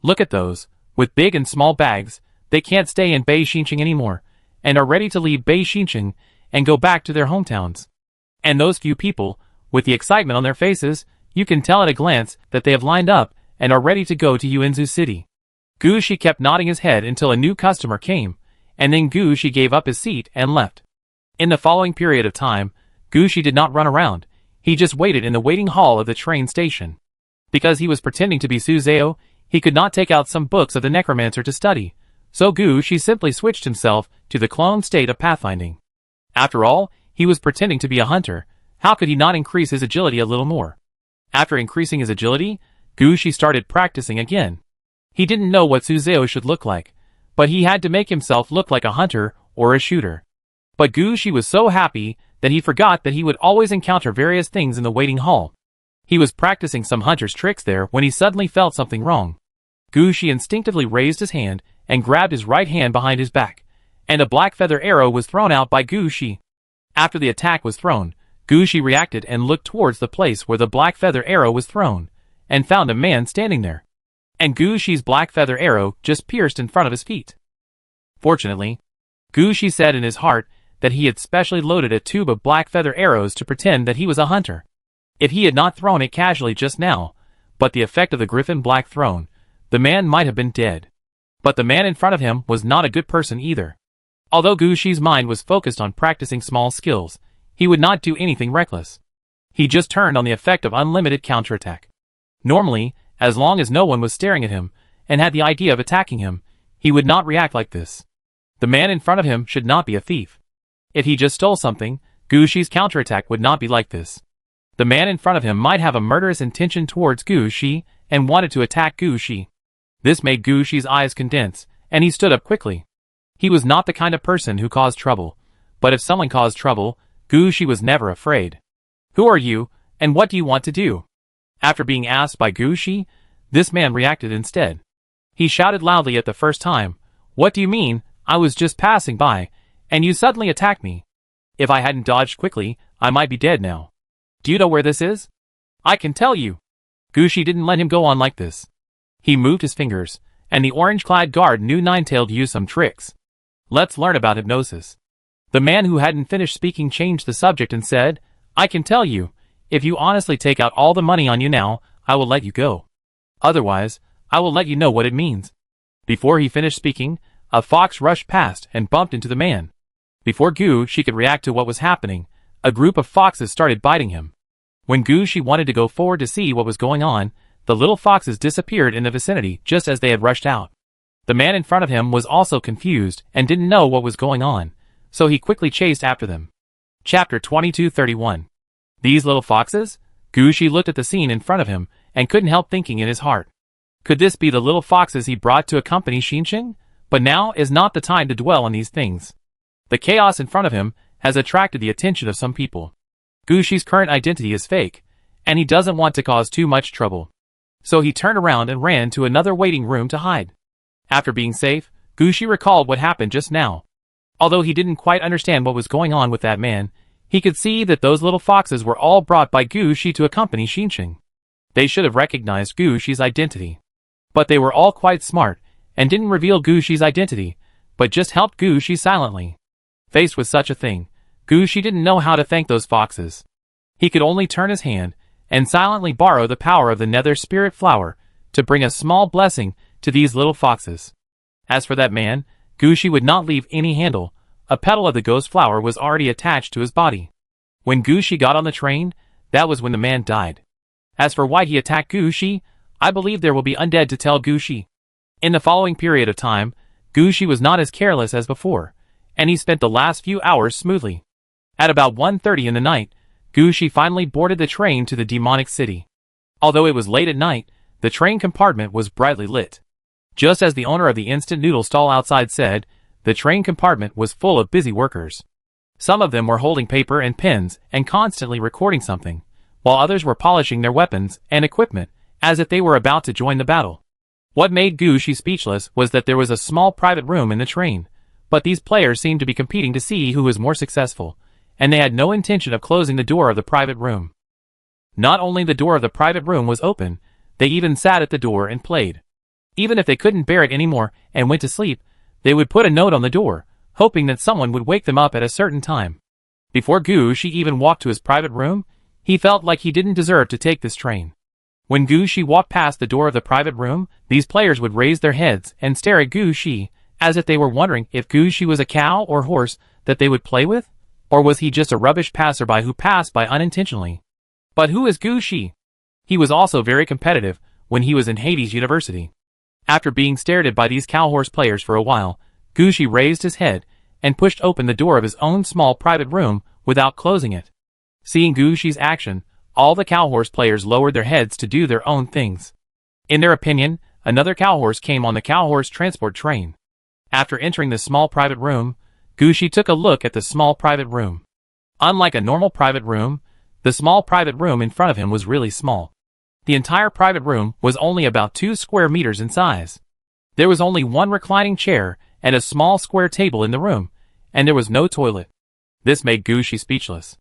Look at those, with big and small bags, they can't stay in Beijing anymore, and are ready to leave Beijing and go back to their hometowns. And those few people, with the excitement on their faces, you can tell at a glance that they have lined up and are ready to go to Yuanzhou City." Gucci kept nodding his head until a new customer came, and then Gucci gave up his seat and left. In the following period of time, Gucci did not run around, he just waited in the waiting hall of the train station. Because he was pretending to be Suzeo, he could not take out some books of the necromancer to study, so Gucci simply switched himself to the clone state of pathfinding. After all, he was pretending to be a hunter, how could he not increase his agility a little more? After increasing his agility, Gucci started practicing again. He didn't know what Suzeo should look like, but he had to make himself look like a hunter or a shooter. But Gucci was so happy that he forgot that he would always encounter various things in the waiting hall. He was practicing some hunter's tricks there when he suddenly felt something wrong. Gucci instinctively raised his hand and grabbed his right hand behind his back, and a black feather arrow was thrown out by Gucci. After the attack was thrown, Gucci reacted and looked towards the place where the black feather arrow was thrown, and found a man standing there. And Gucci's black feather arrow just pierced in front of his feet. Fortunately, Gucci said in his heart that he had specially loaded a tube of black feather arrows to pretend that he was a hunter. If he had not thrown it casually just now, but the effect of the griffin black thrown, the man might have been dead. But the man in front of him was not a good person either. Although Gucci's mind was focused on practicing small skills, he would not do anything reckless. He just turned on the effect of unlimited counterattack. Normally, as long as no one was staring at him and had the idea of attacking him, he would not react like this. The man in front of him should not be a thief. If he just stole something, Gucci's counterattack would not be like this. The man in front of him might have a murderous intention towards Gucci and wanted to attack Gucci. This made Gucci's eyes condense, and he stood up quickly. He was not the kind of person who caused trouble, but if someone caused trouble, Gucci was never afraid. "Who are you, and what do you want to do?" After being asked by Gucci, this man reacted instead. He shouted loudly at the first time, "What do you mean? I was just passing by, and you suddenly attacked me. If I hadn't dodged quickly, I might be dead now. Do you know where this is? I can tell you." Gucci didn't let him go on like this. He moved his fingers, and the orange-clad guard knew Ninetailed used some tricks. Let's learn about hypnosis. The man who hadn't finished speaking changed the subject and said, "I can tell you, if you honestly take out all the money on you now, I will let you go. Otherwise, I will let you know what it means." Before he finished speaking, a fox rushed past and bumped into the man. Before Gucci could react to what was happening, a group of foxes started biting him. When Gucci wanted to go forward to see what was going on, the little foxes disappeared in the vicinity just as they had rushed out. The man in front of him was also confused and didn't know what was going on, so he quickly chased after them. Chapter 2231. These little foxes? Gucci looked at the scene in front of him and couldn't help thinking in his heart. Could this be the little foxes he brought to accompany Xinqing? But now is not the time to dwell on these things. The chaos in front of him has attracted the attention of some people. Gucci's current identity is fake, and he doesn't want to cause too much trouble. So he turned around and ran to another waiting room to hide. After being safe, Gucci recalled what happened just now. Although he didn't quite understand what was going on with that man, he could see that those little foxes were all brought by Gucci to accompany Xinqing. They should have recognized Gucci's identity. But they were all quite smart, and didn't reveal Gucci's identity, but just helped Gucci silently. Faced with such a thing, Gushi didn't know how to thank those foxes. He could only turn his hand and silently borrow the power of the nether spirit flower to bring a small blessing to these little foxes. As for that man, Gushi would not leave any handle. A petal of the ghost flower was already attached to his body. When Gushi got on the train, that was when the man died. As for why he attacked Gushi, I believe there will be undead to tell Gushi. In the following period of time, Gushi was not as careless as before, and he spent the last few hours smoothly. At about 1:30 in the night, Gushi finally boarded the train to the demonic city. Although it was late at night, the train compartment was brightly lit. Just as the owner of the instant noodle stall outside said, the train compartment was full of busy workers. Some of them were holding paper and pens and constantly recording something, while others were polishing their weapons and equipment as if they were about to join the battle. What made Gushi speechless was that there was a small private room in the train, but these players seemed to be competing to see who was more successful, and they had no intention of closing the door of the private room. Not only the door of the private room was open, they even sat at the door and played. Even if they couldn't bear it anymore and went to sleep, they would put a note on the door, hoping that someone would wake them up at a certain time. Before Gushi even walked to his private room, he felt like he didn't deserve to take this train. When Gushi walked past the door of the private room, these players would raise their heads and stare at Gushi, as if they were wondering if Gushi was a cow or horse that they would play with, or was he just a rubbish passerby who passed by unintentionally. But who is Gushi? He was also very competitive when he was in Hades University. After being stared at by these cow-horse players for a while, Gushi raised his head and pushed open the door of his own small private room without closing it. Seeing Gushi's action, all the cow-horse players lowered their heads to do their own things. In their opinion, another cow-horse came on the cow-horse transport train. After entering the small private room, Gushi took a look at the small private room. Unlike a normal private room, the small private room in front of him was really small. The entire private room was only about 2 square meters in size. There was only one reclining chair and a small square table in the room, and there was no toilet. This made Gushi speechless.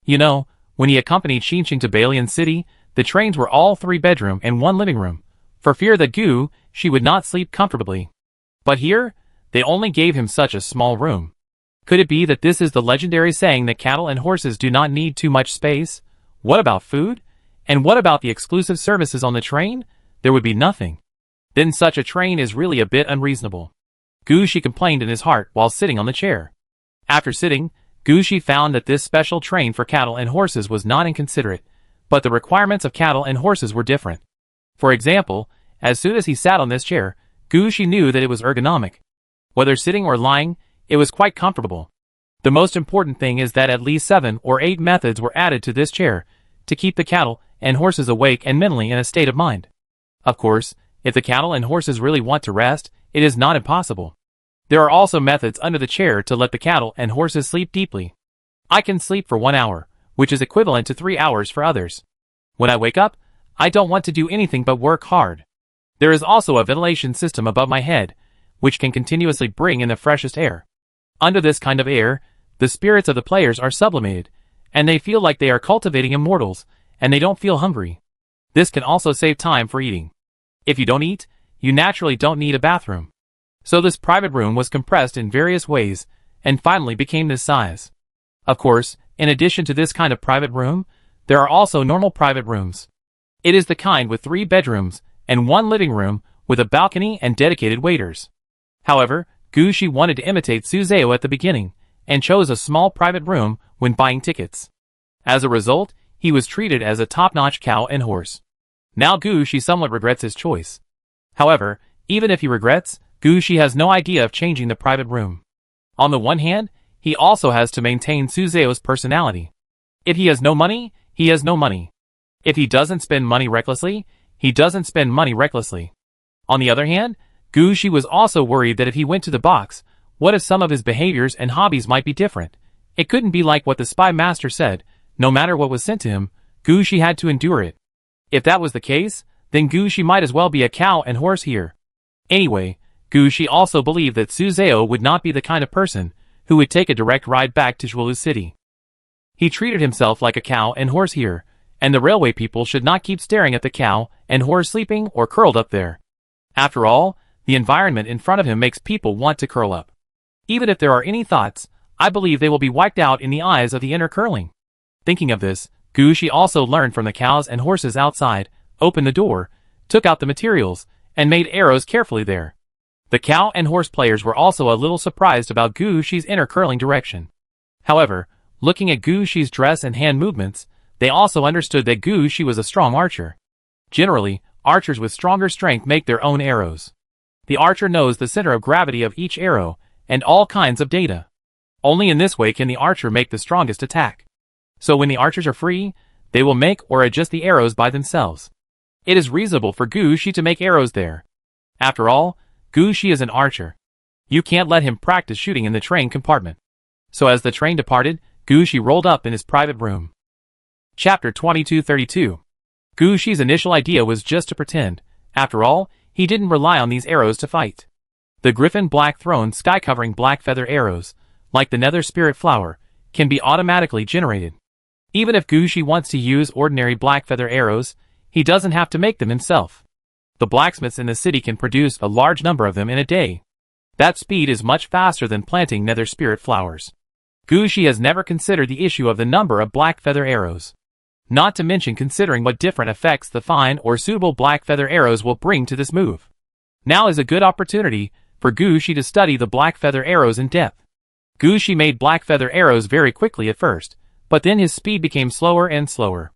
You know, when he accompanied Xinxing to Balian City, the trains were all 3-bedroom and 1 living room, for fear that Gushi would not sleep comfortably. But here, they only gave him such a small room. Could it be that this is the legendary saying that cattle and horses do not need too much space? What about food? And what about the exclusive services on the train? There would be nothing. Then such a train is really a bit unreasonable. Gushi complained in his heart while sitting on the chair. After sitting, Gushi found that this special train for cattle and horses was not inconsiderate, but the requirements of cattle and horses were different. For example, as soon as he sat on this chair, Gushi knew that it was ergonomic. Whether sitting or lying, it was quite comfortable. The most important thing is that at least 7 or 8 methods were added to this chair to keep the cattle and horses awake and mentally in a state of mind. Of course, if the cattle and horses really want to rest, it is not impossible. There are also methods under the chair to let the cattle and horses sleep deeply. I can sleep for 1 hour, which is equivalent to 3 hours for others. When I wake up, I don't want to do anything but work hard. There is also a ventilation system above my head, which can continuously bring in the freshest air. Under this kind of air, the spirits of the players are sublimated, and they feel like they are cultivating immortals, and they don't feel hungry. This can also save time for eating. If you don't eat, you naturally don't need a bathroom. So this private room was compressed in various ways, and finally became this size. Of course, in addition to this kind of private room, there are also normal private rooms. It is the kind with 3 bedrooms and 1 living room with a balcony and dedicated waiters. However, Gushi wanted to imitate Suzeo at the beginning, and chose a small private room when buying tickets. As a result, he was treated as a top-notch cow and horse. Now Gushi somewhat regrets his choice. However, even if he regrets, Gushi has no idea of changing the private room. On the one hand, he also has to maintain Suzeo's personality. If he has no money, he has no money. If he doesn't spend money recklessly, he doesn't spend money recklessly. On the other hand, Gushi was also worried that if he went to the box, what if some of his behaviors and hobbies might be different? It couldn't be like what the spy master said. No matter what was sent to him, Gushi had to endure it. If that was the case, then Gushi might as well be a cow and horse here. Anyway, Gushi also believed that Suzeo would not be the kind of person who would take a direct ride back to Zhuolu City. He treated himself like a cow and horse here, and the railway people should not keep staring at the cow and horse sleeping or curled up there. After all, the environment in front of him makes people want to curl up. Even if there are any thoughts, I believe they will be wiped out in the eyes of the inner curling. Thinking of this, Gushi also learned from the cows and horses outside, opened the door, took out the materials, and made arrows carefully there. The cow and horse players were also a little surprised about Gushi's inner curling direction. However, looking at Gushi's dress and hand movements, they also understood that Gushi was a strong archer. Generally, archers with stronger strength make their own arrows. The archer knows the center of gravity of each arrow, and all kinds of data. Only in this way can the archer make the strongest attack. So when the archers are free, they will make or adjust the arrows by themselves. It is reasonable for Gushi to make arrows there. After all, Gushi is an archer. You can't let him practice shooting in the train compartment. So as the train departed, Gushi rolled up in his private room. Chapter 2232. Gushi's initial idea was just to pretend. After all, he didn't rely on these arrows to fight. The griffin black thrown sky-covering black feather arrows, like the nether spirit flower, can be automatically generated. Even if Gushi wants to use ordinary black feather arrows, he doesn't have to make them himself. The blacksmiths in the city can produce a large number of them in a day. That speed is much faster than planting nether spirit flowers. Gushi has never considered the issue of the number of black feather arrows. Not to mention considering what different effects the fine or suitable black feather arrows will bring to this move. Now is a good opportunity for Gushi to study the black feather arrows in depth. Gushi made black feather arrows very quickly at first, but then his speed became slower and slower.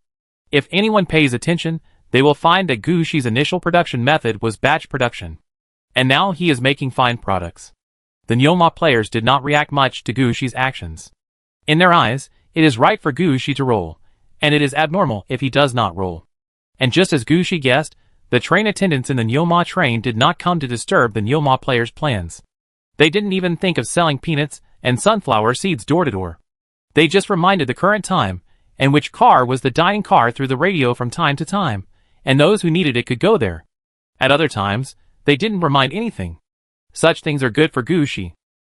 If anyone pays attention, they will find that Gushi's initial production method was batch production. And now he is making fine products. The Nyoma players did not react much to Gushi's actions. In their eyes, it is right for Gushi to roll, and it is abnormal if he does not roll. And just as Gushi guessed, the train attendants in the Nyoma train did not come to disturb the Nyoma players' plans. They didn't even think of selling peanuts and sunflower seeds door to door. They just reminded the current time, and which car was the dining car through the radio from time to time, and those who needed it could go there. At other times, they didn't remind anything. Such things are good for Gushi.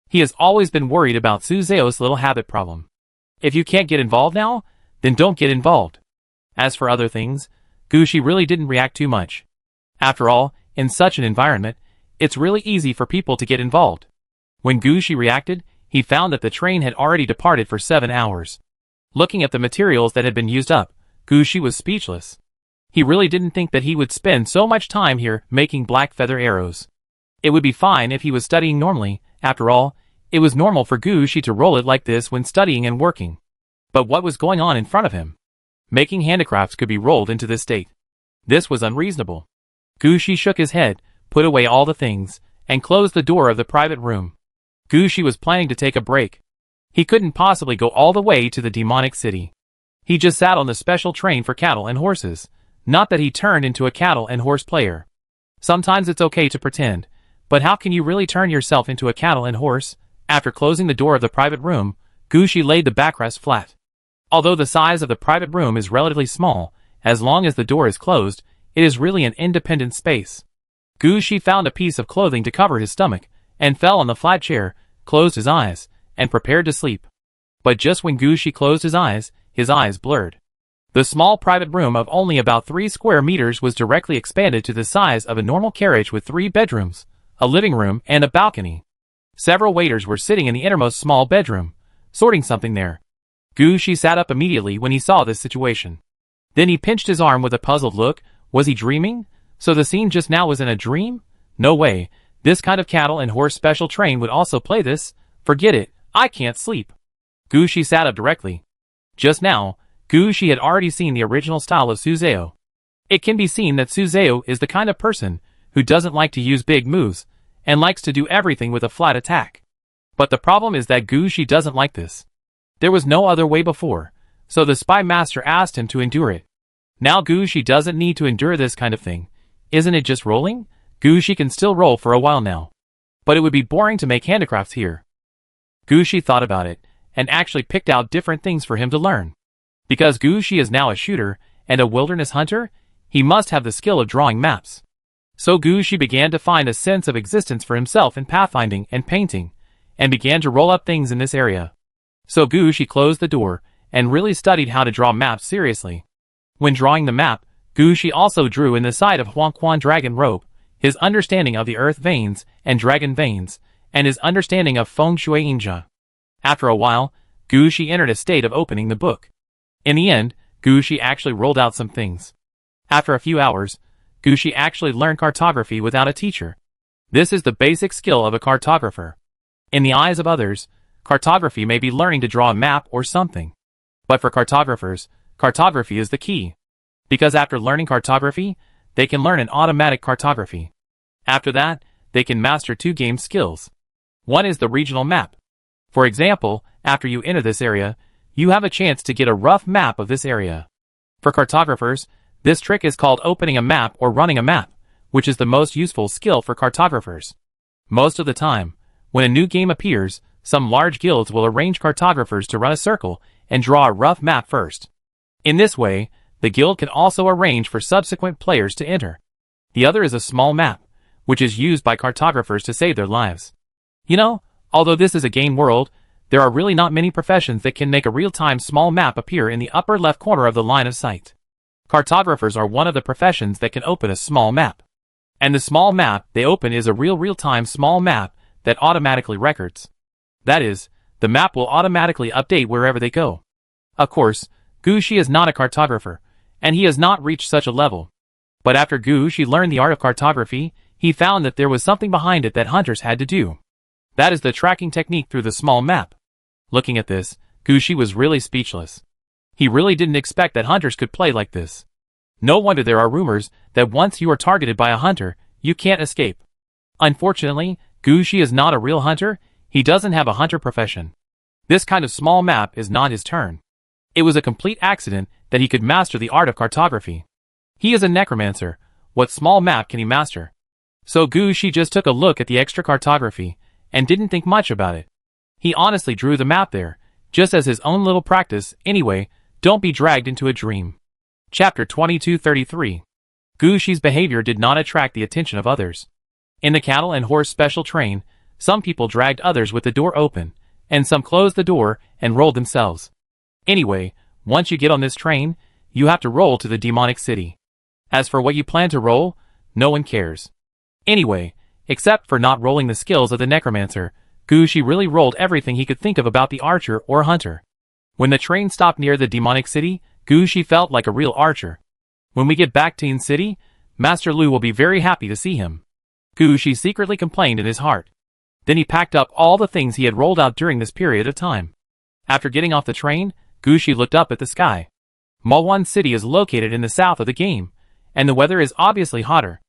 He has always been worried about Suzeo's little habit problem. If you can't get involved now, then don't get involved. As for other things, Gushi really didn't react too much. After all, in such an environment, it's really easy for people to get involved. When Gushi reacted, he found that the train had already departed for 7 hours. Looking at the materials that had been used up, Gushi was speechless. He really didn't think that he would spend so much time here making black feather arrows. It would be fine if he was studying normally. After all, it was normal for Gushi to roll it like this when studying and working. But what was going on in front of him? Making handicrafts could be rolled into this state. This was unreasonable. Gushi shook his head, put away all the things, and closed the door of the private room. Gushi was planning to take a break. He couldn't possibly go all the way to the demonic city. He just sat on the special train for cattle and horses. Not that he turned into a cattle and horse player. Sometimes it's okay to pretend, but how can you really turn yourself into a cattle and horse? After closing the door of the private room, Gushi laid the backrest flat. Although the size of the private room is relatively small, as long as the door is closed, it is really an independent space. Gushi found a piece of clothing to cover his stomach, and fell on the flat chair, closed his eyes, and prepared to sleep. But just when Gushi closed his eyes blurred. The small private room of only about 3 square meters was directly expanded to the size of a normal carriage with 3 bedrooms, a living room, and a balcony. Several waiters were sitting in the innermost small bedroom, sorting something there. Gushi sat up immediately when he saw this situation. Then he pinched his arm with a puzzled look. Was he dreaming? So the scene just now was in a dream? No way. This kind of cattle and horse special train would also play this. Forget it. I can't sleep. Gushi sat up directly. Just now, Gushi had already seen the original style of Suzeo. It can be seen that Suzeo is the kind of person who doesn't like to use big moves, and likes to do everything with a flat attack. But the problem is that Gushi doesn't like this. There was no other way before, so the spy master asked him to endure it. Now Gushi doesn't need to endure this kind of thing. Isn't it just rolling? Gushi can still roll for a while now. But it would be boring to make handicrafts here. Gushi thought about it, and actually picked out different things for him to learn. Because Gushi is now a shooter, and a wilderness hunter, he must have the skill of drawing maps. So Gushi began to find a sense of existence for himself in pathfinding and painting, and began to roll up things in this area. So Gushi closed the door, and really studied how to draw maps seriously. When drawing the map, Gushi also drew in the side of Huangquan dragon robe, his understanding of the earth veins and dragon veins, and his understanding of feng shui inja. After a while, Gushi entered a state of opening the book. In the end, Gushi actually rolled out some things. After a few hours, Gushi actually learned cartography without a teacher. This is the basic skill of a cartographer. In the eyes of others, cartography may be learning to draw a map or something. But for cartographers, cartography is the key. Because after learning cartography, they can learn an automatic cartography. After that, they can master two game skills. One is the regional map. For example, after you enter this area, you have a chance to get a rough map of this area. For cartographers, this trick is called opening a map or running a map, which is the most useful skill for cartographers. Most of the time, when a new game appears, some large guilds will arrange cartographers to run a circle and draw a rough map first. In this way, the guild can also arrange for subsequent players to enter. The other is a small map, which is used by cartographers to save their lives. You know, although this is a game world, there are really not many professions that can make a real-time small map appear in the upper left corner of the line of sight. Cartographers are one of the professions that can open a small map. And the small map they open is a real-time small map that automatically records. That is, the map will automatically update wherever they go. Of course, Gushi is not a cartographer, and he has not reached such a level. But after Gushi learned the art of cartography, he found that there was something behind it that hunters had to do. That is the tracking technique through the small map. Looking at this, Gushi was really speechless. He really didn't expect that hunters could play like this. No wonder there are rumors that once you are targeted by a hunter, you can't escape. Unfortunately, Gushi is not a real hunter. He doesn't have a hunter profession. This kind of small map is not his turn. It was a complete accident that he could master the art of cartography. He is a necromancer. What small map can he master? So Gushi just took a look at the extra cartography and didn't think much about it. He honestly drew the map there, just as his own little practice. Anyway, don't be dragged into a dream. Chapter 2233. Gushi's behavior did not attract the attention of others. In the cattle and horse special train, some people dragged others with the door open, and some closed the door and rolled themselves. Anyway, once you get on this train, you have to roll to the demonic city. As for what you plan to roll, no one cares. Anyway, except for not rolling the skills of the necromancer, Gushi really rolled everything he could think of about the archer or hunter. When the train stopped near the demonic city, Gushi felt like a real archer. When we get back to In City, Master Lu will be very happy to see him. Gushi secretly complained in his heart. Then he packed up all the things he had rolled out during this period of time. After getting off the train, Gushi looked up at the sky. Malwan City is located in the south of the game, and the weather is obviously hotter.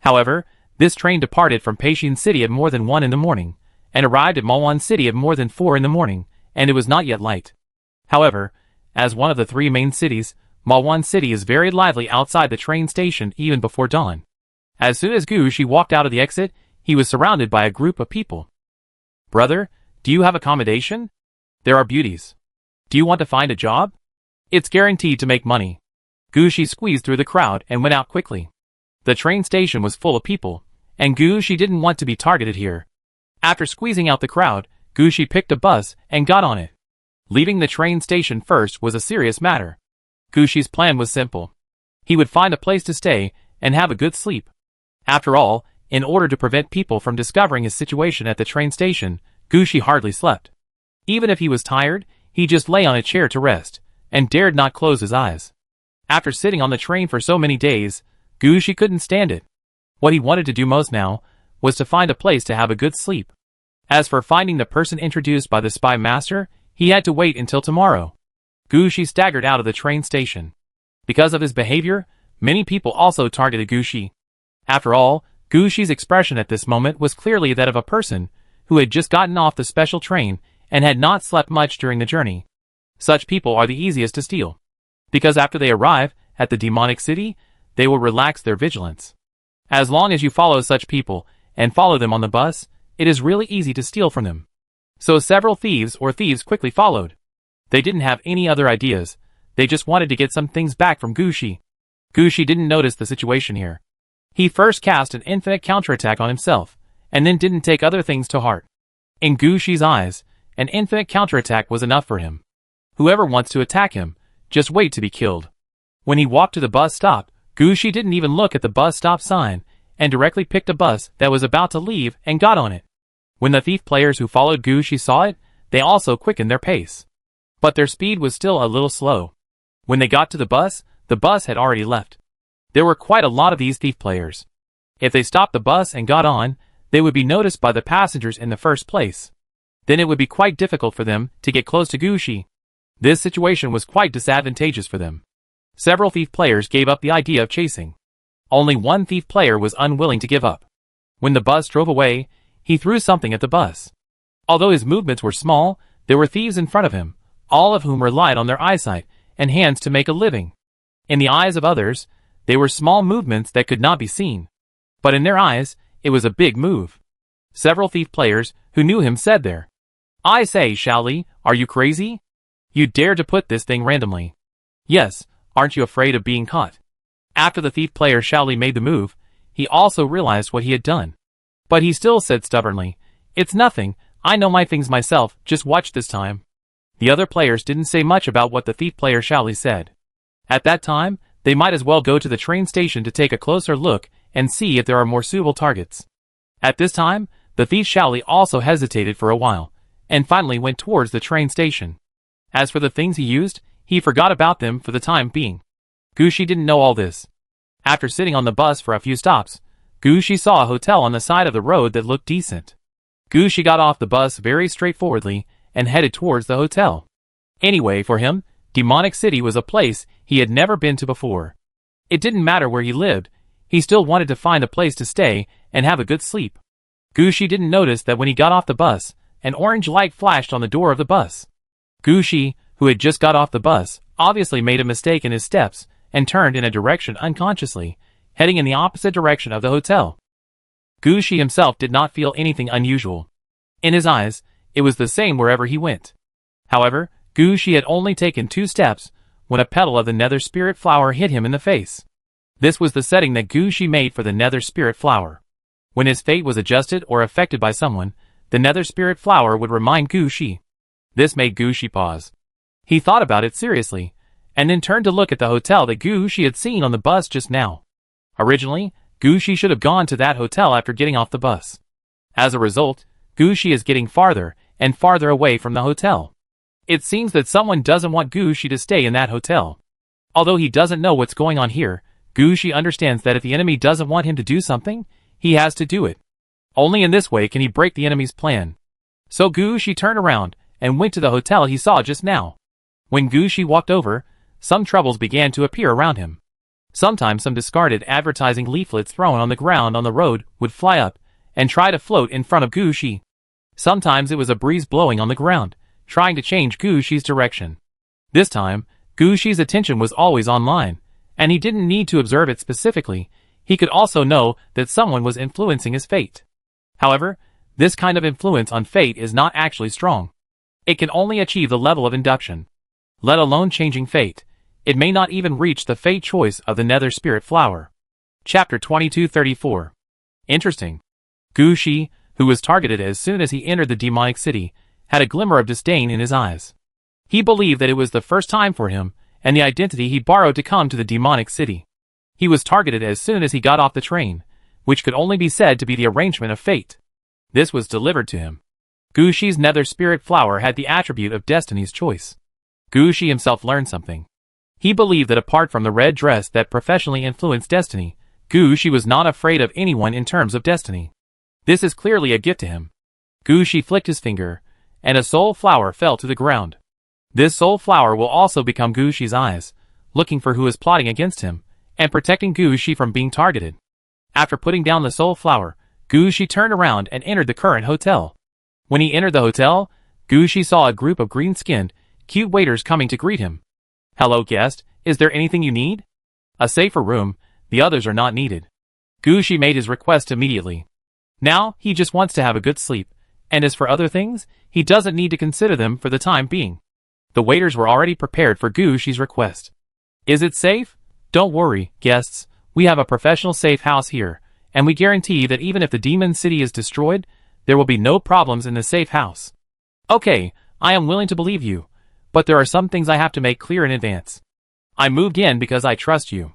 However, this train departed from Peishin City at more than 1 in the morning, and arrived at Malwan City at more than 4 in the morning, and it was not yet light. However, as one of the 3 main cities, Malwan City is very lively outside the train station even before dawn. As soon as Gushi walked out of the exit, he was surrounded by a group of people. Brother, do you have accommodation? There are beauties. Do you want to find a job? It's guaranteed to make money. Gushi squeezed through the crowd and went out quickly. The train station was full of people, and Gushi didn't want to be targeted here. After squeezing out the crowd, Gushi picked a bus and got on it. Leaving the train station first was a serious matter. Gushi's plan was simple. He would find a place to stay and have a good sleep. After all, in order to prevent people from discovering his situation at the train station, Gushi hardly slept. Even if he was tired, he just lay on a chair to rest, and dared not close his eyes. After sitting on the train for so many days, Gushi couldn't stand it. What he wanted to do most now was to find a place to have a good sleep. As for finding the person introduced by the spy master, he had to wait until tomorrow. Gushi staggered out of the train station. Because of his behavior, many people also targeted Gushi. After all, Gushi's expression at this moment was clearly that of a person who had just gotten off the special train and had not slept much during the journey. Such people are the easiest to steal, because after they arrive at the demonic city, they will relax their vigilance. As long as you follow such people and follow them on the bus, it is really easy to steal from them. So several thieves quickly followed. They didn't have any other ideas, they just wanted to get some things back from Gushi. Gushi didn't notice the situation here. He first cast an infinite counterattack on himself, and then didn't take other things to heart. In Gushi's eyes, an infinite counterattack was enough for him. Whoever wants to attack him, just wait to be killed. When he walked to the bus stop, Gushi didn't even look at the bus stop sign, and directly picked a bus that was about to leave and got on it. When the thief players who followed Gushi saw it, they also quickened their pace. But their speed was still a little slow. When they got to the bus had already left. There were quite a lot of these thief players. If they stopped the bus and got on, they would be noticed by the passengers in the first place. Then it would be quite difficult for them to get close to Gucci. This situation was quite disadvantageous for them. Several thief players gave up the idea of chasing. Only one thief player was unwilling to give up. When the bus drove away, he threw something at the bus. Although his movements were small, there were thieves in front of him, all of whom relied on their eyesight and hands to make a living. In the eyes of others, they were small movements that could not be seen. But in their eyes, it was a big move. Several thief players who knew him said there, "I say, Shaoli, are you crazy? You dare to put this thing randomly? Yes, aren't you afraid of being caught?" After the thief player Shaoli made the move, he also realized what he had done. But he still said stubbornly, "It's nothing, I know my things myself, just watch this time." The other players didn't say much about what the thief player Shaoli said. At that time, they might as well go to the train station to take a closer look and see if there are more suitable targets. At this time, the thief Shaoli also hesitated for a while, and finally went towards the train station. As for the things he used, he forgot about them for the time being. Gucci didn't know all this. After sitting on the bus for a few stops, Gucci saw a hotel on the side of the road that looked decent. Gucci got off the bus very straightforwardly and headed towards the hotel. Anyway, for him, Demonic City was a place he had never been to before. It didn't matter where he lived, he still wanted to find a place to stay and have a good sleep. Gucci didn't notice that when he got off the bus, an orange light flashed on the door of the bus. Gucci, who had just got off the bus, obviously made a mistake in his steps and turned in a direction unconsciously, heading in the opposite direction of the hotel. Gucci himself did not feel anything unusual. In his eyes, it was the same wherever he went. However, Gucci had only taken 2 steps when a petal of the nether spirit flower hit him in the face. This was the setting that Gucci made for the nether spirit flower. When his fate was adjusted or affected by someone, the nether spirit flower would remind Gucci. This made Gucci pause. He thought about it seriously, and then turned to look at the hotel that Gucci had seen on the bus just now. Originally, Gucci should have gone to that hotel after getting off the bus. As a result, Gucci is getting farther and farther away from the hotel. It seems that someone doesn't want Gucci to stay in that hotel. Although he doesn't know what's going on here, Gucci understands that if the enemy doesn't want him to do something, he has to do it. Only in this way can he break the enemy's plan. So Gucci turned around and went to the hotel he saw just now. When Gucci walked over, some troubles began to appear around him. Sometimes some discarded advertising leaflets thrown on the ground on the road would fly up and try to float in front of Gucci. Sometimes it was a breeze blowing on the ground, trying to change Gucci's direction. This time, Gucci's attention was always online, and he didn't need to observe it specifically. He could also know that someone was influencing his fate. However, this kind of influence on fate is not actually strong. It can only achieve the level of induction. Let alone changing fate. It may not even reach the fate choice of the nether spirit flower. Chapter 2234. Interesting. Gucci, who was targeted as soon as he entered the demonic city, had a glimmer of disdain in his eyes. He believed that it was the first time for him, and the identity he borrowed to come to the demonic city. He was targeted as soon as he got off the train, which could only be said to be the arrangement of fate. This was delivered to him. Gucci's nether spirit flower had the attribute of destiny's choice. Gucci himself learned something. He believed that apart from the red dress that professionally influenced destiny, Gucci was not afraid of anyone in terms of destiny. This is clearly a gift to him. Gucci flicked his finger, and a soul flower fell to the ground. This soul flower will also become Gucci's eyes, looking for who is plotting against him, and protecting Gucci from being targeted. After putting down the soul flower, Gucci turned around and entered the current hotel. When he entered the hotel, Gucci saw a group of green-skinned, cute waiters coming to greet him. "Hello, guest, is there anything you need?" "A safer room, the others are not needed." Gucci made his request immediately. Now, he just wants to have a good sleep, and as for other things, he doesn't need to consider them for the time being. The waiters were already prepared for Gucci's request. "Is it safe?" "Don't worry, guests, we have a professional safe house here, and we guarantee that even if the demon city is destroyed, there will be no problems in the safe house." "Okay, I am willing to believe you, but there are some things I have to make clear in advance. I moved in because I trust you.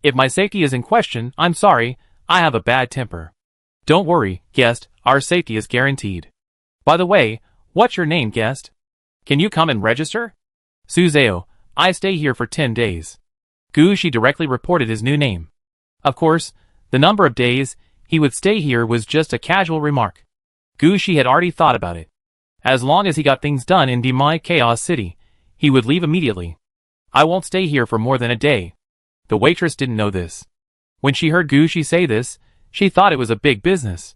If my safety is in question, I'm sorry, I have a bad temper. Don't worry, guest, our safety is guaranteed. By the way, What's your name, guest? Can you come and register? Suzeo, I stay here for 10 days. Gushi directly reported his new name. Of course, the number of days he would stay here was just a casual remark. Gushi had already thought about it. As long as he got things done in Demonic Chaos City, he would leave immediately. I won't stay here for more than a day. The waitress didn't know this. When she heard Gushi say this, she thought it was a big business.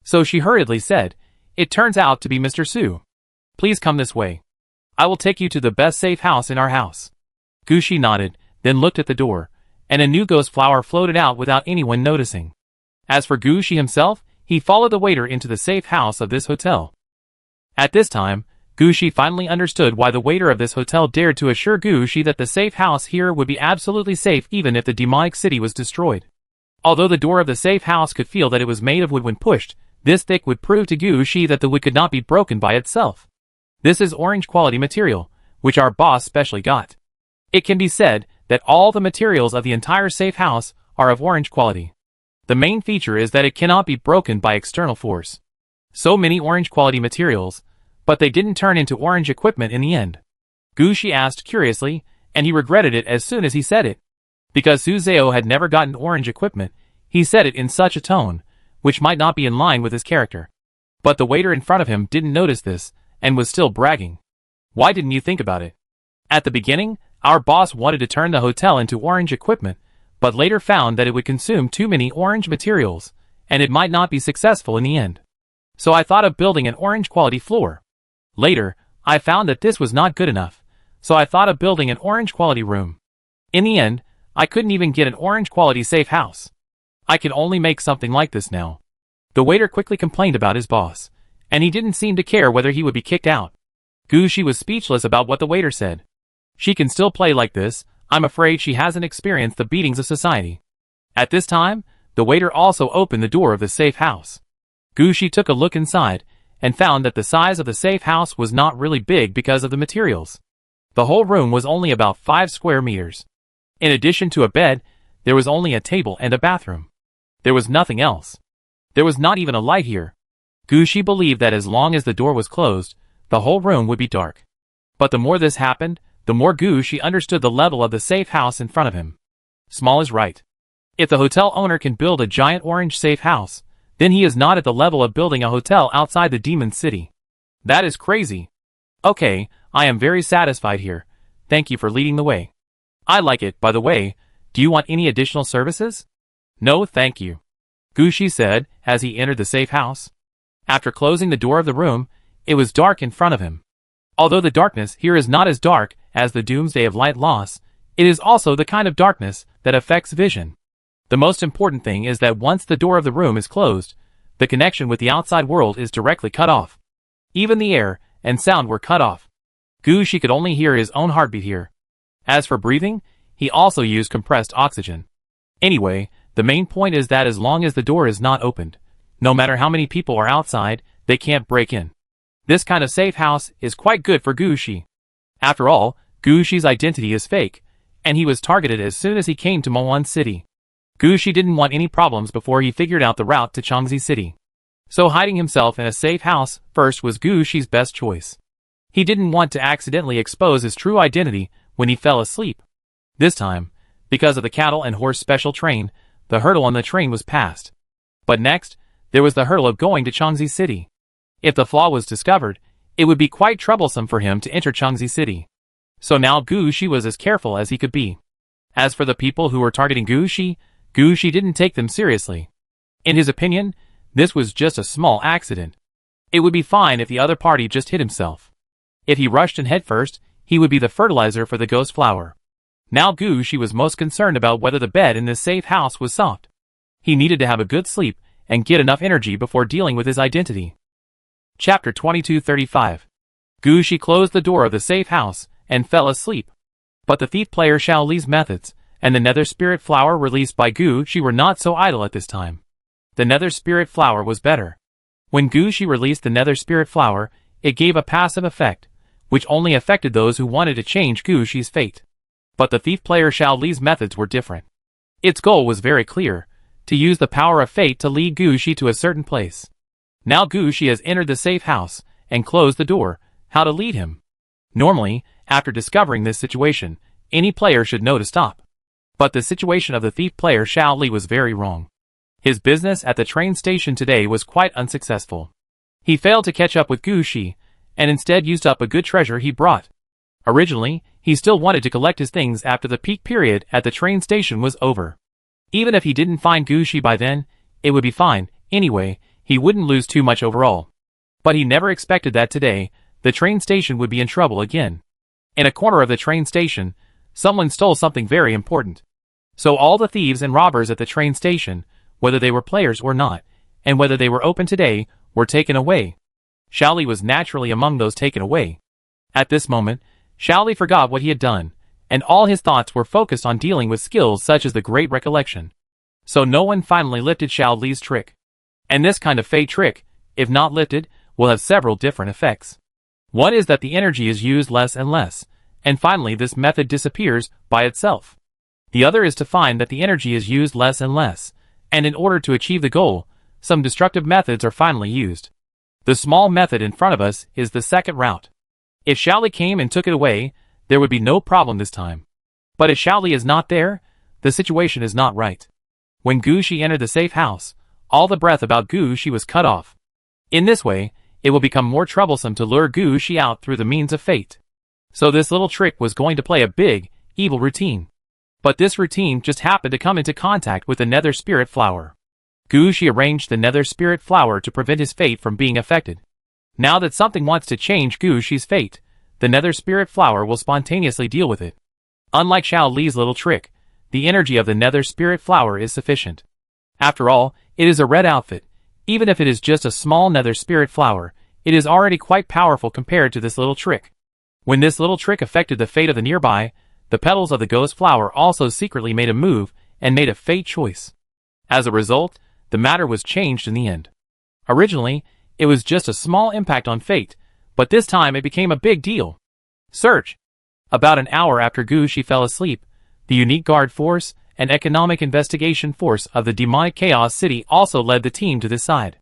So she hurriedly said, "It turns out to be Mr. Su. Please come this way. I will take you to the best safe house in our house." Gushi nodded, then looked at the door, and a new ghost flower floated out without anyone noticing. As for Gushi himself, he followed the waiter into the safe house of this hotel. At this time, Gushi finally understood why the waiter of this hotel dared to assure Gushi that the safe house here would be absolutely safe even if the demonic city was destroyed. Although the door of the safe house could feel that it was made of wood when pushed, this thick would prove to Gushi that the wood could not be broken by itself. This is orange quality material, which our boss specially got. It can be said that all the materials of the entire safe house are of orange quality. The main feature is that it cannot be broken by external force. So many orange quality materials, but they didn't turn into orange equipment in the end. Gushi asked curiously, and he regretted it as soon as he said it. Because Suzeo had never gotten orange equipment, he said it in such a tone, which might not be in line with his character. But the waiter in front of him didn't notice this, and was still bragging. Why didn't you think about it? At the beginning, our boss wanted to turn the hotel into orange equipment, but later found that it would consume too many orange materials, and it might not be successful in the end. So I thought of building an orange quality floor. Later, I found that this was not good enough, so I thought of building an orange quality room. In the end, I couldn't even get an orange quality safe house. I can only make something like this now. The waiter quickly complained about his boss, and he didn't seem to care whether he would be kicked out. Gushi was speechless about what the waiter said. She can still play like this, I'm afraid she hasn't experienced the beatings of society. At this time, the waiter also opened the door of the safe house. Gushi took a look inside, and found that the size of the safe house was not really big because of the materials. The whole room was only about 5 square meters. In addition to a bed, there was only a table and a bathroom. There was nothing else. There was not even a light here. Gushi believed that as long as the door was closed, the whole room would be dark. But the more this happened, the more Gushi understood the level of the safe house in front of him. Small is right. If the hotel owner can build a giant orange safe house, then he is not at the level of building a hotel outside the demon city. That is crazy. Okay, I am very satisfied here. Thank you for leading the way. I like it, by the way. Do you want any additional services? No, thank you, Gushi said as he entered the safe house. After closing the door of the room, it was dark in front of him. Although the darkness here is not as dark as the doomsday of light loss, it is also the kind of darkness that affects vision. The most important thing is that once the door of the room is closed, the connection with the outside world is directly cut off. Even the air and sound were cut off. Gushi could only hear his own heartbeat here. As for breathing, he also used compressed oxygen. Anyway, the main point is that as long as the door is not opened, no matter how many people are outside, they can't break in. This kind of safe house is quite good for Gushi. After all, Gushi's identity is fake, and he was targeted as soon as he came to Moan City. Gushi didn't want any problems before he figured out the route to Changzi City. So hiding himself in a safe house first was Gushi's best choice. He didn't want to accidentally expose his true identity when he fell asleep. This time, because of the cattle and horse special train, the hurdle on the train was passed. But next, there was the hurdle of going to Changzi City. If the flaw was discovered, it would be quite troublesome for him to enter Changzi City. So now Gushi was as careful as he could be. As for the people who were targeting Gushi, Gushi didn't take them seriously. In his opinion, this was just a small accident. It would be fine if the other party just hit himself. If he rushed in headfirst, he would be the fertilizer for the ghost flower. Now Gushi was most concerned about whether the bed in this safe house was soft. He needed to have a good sleep and get enough energy before dealing with his identity. Chapter 2235. Gushi closed the door of the safe house and fell asleep. But the thief player Xiao Li's methods and the nether spirit flower released by Gushi were not so idle at this time. The nether spirit flower was better. When Gushi released the nether spirit flower, it gave a passive effect, which only affected those who wanted to change Gushi's fate. But the thief player Xiao Li's methods were different. Its goal was very clear, to use the power of fate to lead Gushi to a certain place. Now Gushi has entered the safe house, and close the door, how to lead him. Normally, after discovering this situation, any player should know to stop. But the situation of the thief player Xiao Li was very wrong. His business at the train station today was quite unsuccessful. He failed to catch up with Gu Shi, and instead used up a good treasure he brought. Originally, he still wanted to collect his things after the peak period at the train station was over. Even if he didn't find Gu Shi by then, it would be fine. Anyway, he wouldn't lose too much overall. But he never expected that today, the train station would be in trouble again. In a corner of the train station, someone stole something very important. So all the thieves and robbers at the train station, whether they were players or not, and whether they were open today, were taken away. Xiao Li was naturally among those taken away. At this moment, Xiao Li forgot what he had done, and all his thoughts were focused on dealing with skills such as the Great Recollection. So no one finally lifted Xiao Li's trick. And this kind of fate trick, if not lifted, will have several different effects. One is that the energy is used less and less, and finally this method disappears by itself. The other is to find that the energy is used less and less, and in order to achieve the goal, some destructive methods are finally used. The small method in front of us is the second route. If Xiao Li came and took it away, there would be no problem this time. But if Xiao Li is not there, the situation is not right. When Gu Shi entered the safe house, all the breath about Gu Shi was cut off. In this way, it will become more troublesome to lure Gu Shi out through the means of fate. So this little trick was going to play a big, evil routine. But this routine just happened to come into contact with the Nether Spirit Flower. Gu Shi arranged the Nether Spirit Flower to prevent his fate from being affected. Now that something wants to change Gu Shi's fate, the Nether Spirit Flower will spontaneously deal with it. Unlike Xiao Li's little trick, the energy of the Nether Spirit Flower is sufficient. After all, it is a red outfit. Even if it is just a small Nether Spirit Flower, it is already quite powerful compared to this little trick. When this little trick affected the fate of the nearby, the petals of the ghost flower also secretly made a move and made a fate choice. As a result, the matter was changed in the end. Originally, it was just a small impact on fate, but this time it became a big deal. Search. About an hour after Gu Shi fell asleep, the unique guard force and economic investigation force of the demonic chaos city also led the team to this side.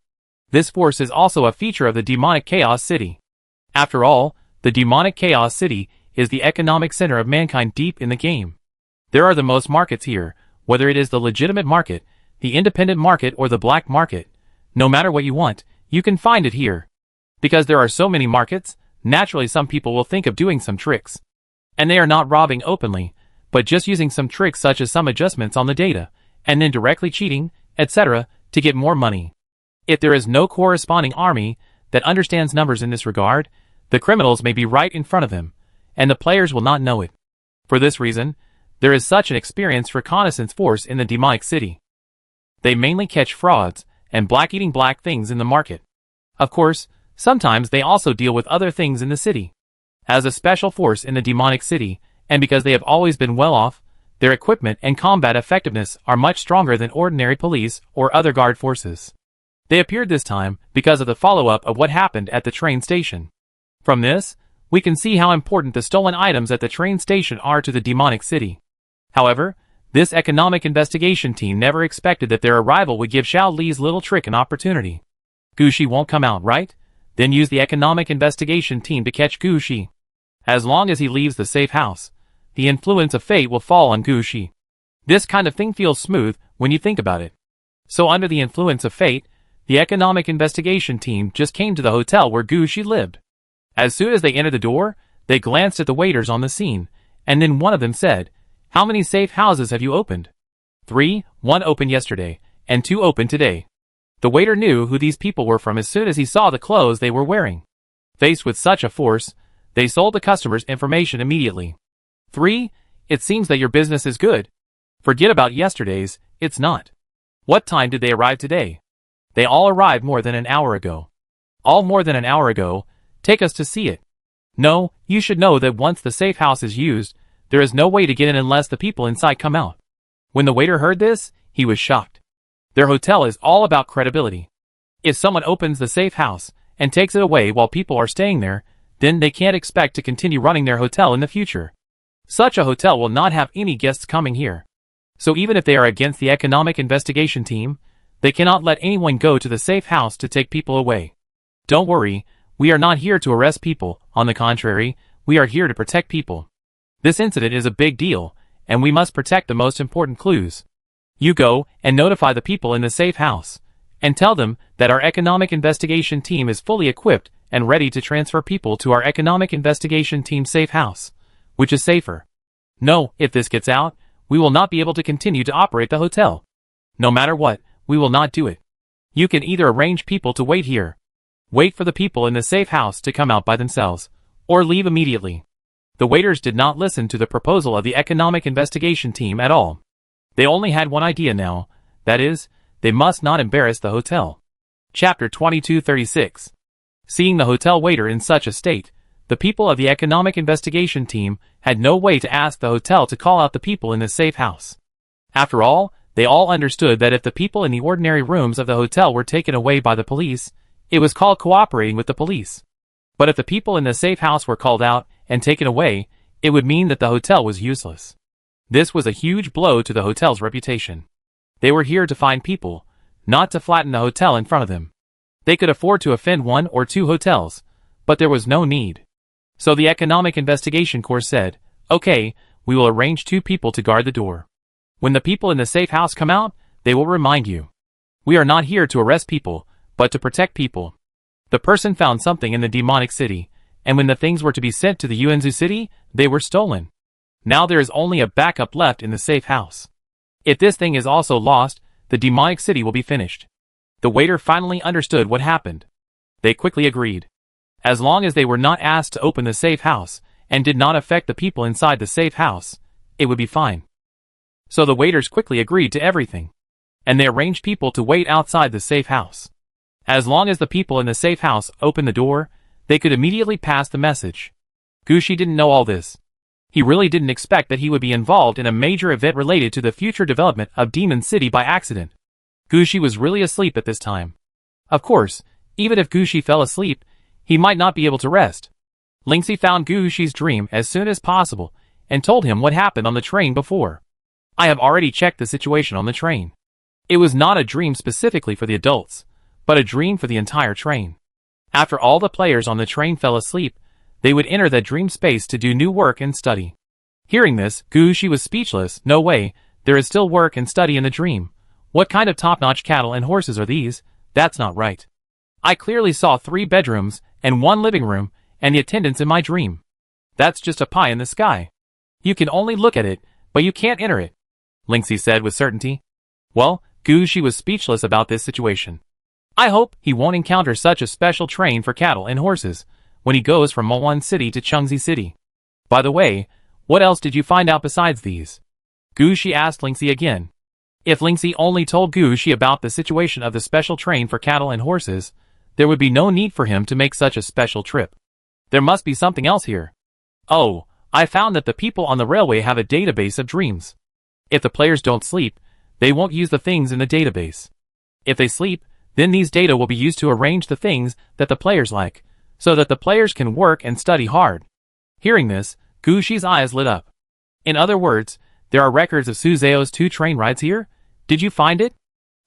This force is also a feature of the demonic chaos city. After all, the demonic chaos city is the economic center of mankind deep in the game. There are the most markets here, whether it is the legitimate market, the independent market or the black market. No matter what you want, you can find it here. Because there are so many markets, naturally some people will think of doing some tricks. And they are not robbing openly, but just using some tricks such as some adjustments on the data, and then directly cheating, etc., to get more money. If there is no corresponding army that understands numbers in this regard, the criminals may be right in front of them, and the players will not know it. For this reason, there is such an experienced reconnaissance force in the demonic city. They mainly catch frauds and eating black things in the market. Of course, sometimes they also deal with other things in the city. As a special force in the demonic city, and because they have always been well off, their equipment and combat effectiveness are much stronger than ordinary police or other guard forces. They appeared this time because of the follow-up of what happened at the train station. From this, we can see how important the stolen items at the train station are to the demonic city. However, this economic investigation team never expected that their arrival would give Xiao Li's little trick an opportunity. Gu Shi won't come out, right? Then use the economic investigation team to catch Gu Shi. As long as he leaves the safe house, the influence of fate will fall on Gu Shi. This kind of thing feels smooth when you think about it. So under the influence of fate, the economic investigation team just came to the hotel where Gu Shi lived. As soon as they entered the door, they glanced at the waiters on the scene, and then one of them said, "How many safe houses have you opened?" 3, 1 opened yesterday, and 2 opened today. The waiter knew who these people were from as soon as he saw the clothes they were wearing. Faced with such a force, they sold the customers information immediately. 3, it seems that your business is good. Forget about yesterday's, it's not. What time did they arrive today? They all arrived more than an hour ago. All more than an hour ago. Take us to see it. No, you should know that once the safe house is used, there is no way to get in unless the people inside come out. When the waiter heard this, he was shocked. Their hotel is all about credibility. If someone opens the safe house and takes it away while people are staying there, then they can't expect to continue running their hotel in the future. Such a hotel will not have any guests coming here. So even if they are against the economic investigation team, they cannot let anyone go to the safe house to take people away. Don't worry, We are not here to arrest people, on the contrary, we are here to protect people. This incident is a big deal, and we must protect the most important clues. You go and notify the people in the safe house, and tell them that our economic investigation team is fully equipped and ready to transfer people to our economic investigation team safe house, which is safer. No, if this gets out, we will not be able to continue to operate the hotel. No matter what, we will not do it. You can either arrange people to wait here, wait for the people in the safe house to come out by themselves, or leave immediately. The waiters did not listen to the proposal of the economic investigation team at all. They only had one idea now, that is, they must not embarrass the hotel. Chapter 2236. Seeing the hotel waiter in such a state, the people of the economic investigation team had no way to ask the hotel to call out the people in the safe house. After all, they all understood that if the people in the ordinary rooms of the hotel were taken away by the police, it was called cooperating with the police. But if the people in the safe house were called out and taken away, it would mean that the hotel was useless. This was a huge blow to the hotel's reputation. They were here to find people, not to flatten the hotel in front of them. They could afford to offend 1 or 2 hotels, but there was no need. So the Economic Investigation Corps said, okay, we will arrange 2 people to guard the door. When the people in the safe house come out, they will remind you. We are not here to arrest people, but to protect people. The person found something in the demonic city, and when the things were to be sent to the Yuanzhou city, they were stolen. Now there is only a backup left in the safe house. If this thing is also lost, the demonic city will be finished. The waiter finally understood what happened. They quickly agreed. As long as they were not asked to open the safe house, and did not affect the people inside the safe house, it would be fine. So the waiters quickly agreed to everything. And they arranged people to wait outside the safe house. As long as the people in the safe house opened the door, they could immediately pass the message. Gushi didn't know all this. He really didn't expect that he would be involved in a major event related to the future development of Demon City by accident. Gushi was really asleep at this time. Of course, even if Gushi fell asleep, he might not be able to rest. Lingxi found Gushi's dream as soon as possible, and told him what happened on the train before. I have already checked the situation on the train. It was not a dream specifically for the adults, but a dream for the entire train. After all the players on the train fell asleep, they would enter that dream space to do new work and study. Hearing this, Gushi was speechless. No way, there is still work and study in the dream. What kind of top-notch cattle and horses are these? That's not right. I clearly saw 3 bedrooms and 1 living room and the attendants in my dream. That's just a pie in the sky. You can only look at it, but you can't enter it, Lingxi said with certainty. Well, Gushi was speechless about this situation. I hope he won't encounter such a special train for cattle and horses when he goes from Moan City to Chengxi City. By the way, what else did you find out besides these? Gushi asked Lingxi again. If Lingxi only told Gushi about the situation of the special train for cattle and horses, there would be no need for him to make such a special trip. There must be something else here. Oh, I found that the people on the railway have a database of dreams. If the players don't sleep, they won't use the things in the database. If they sleep, then these data will be used to arrange the things that the players like, so that the players can work and study hard. Hearing this, Gushi's eyes lit up. In other words, there are records of Suzeo's 2 train rides here? Did you find it?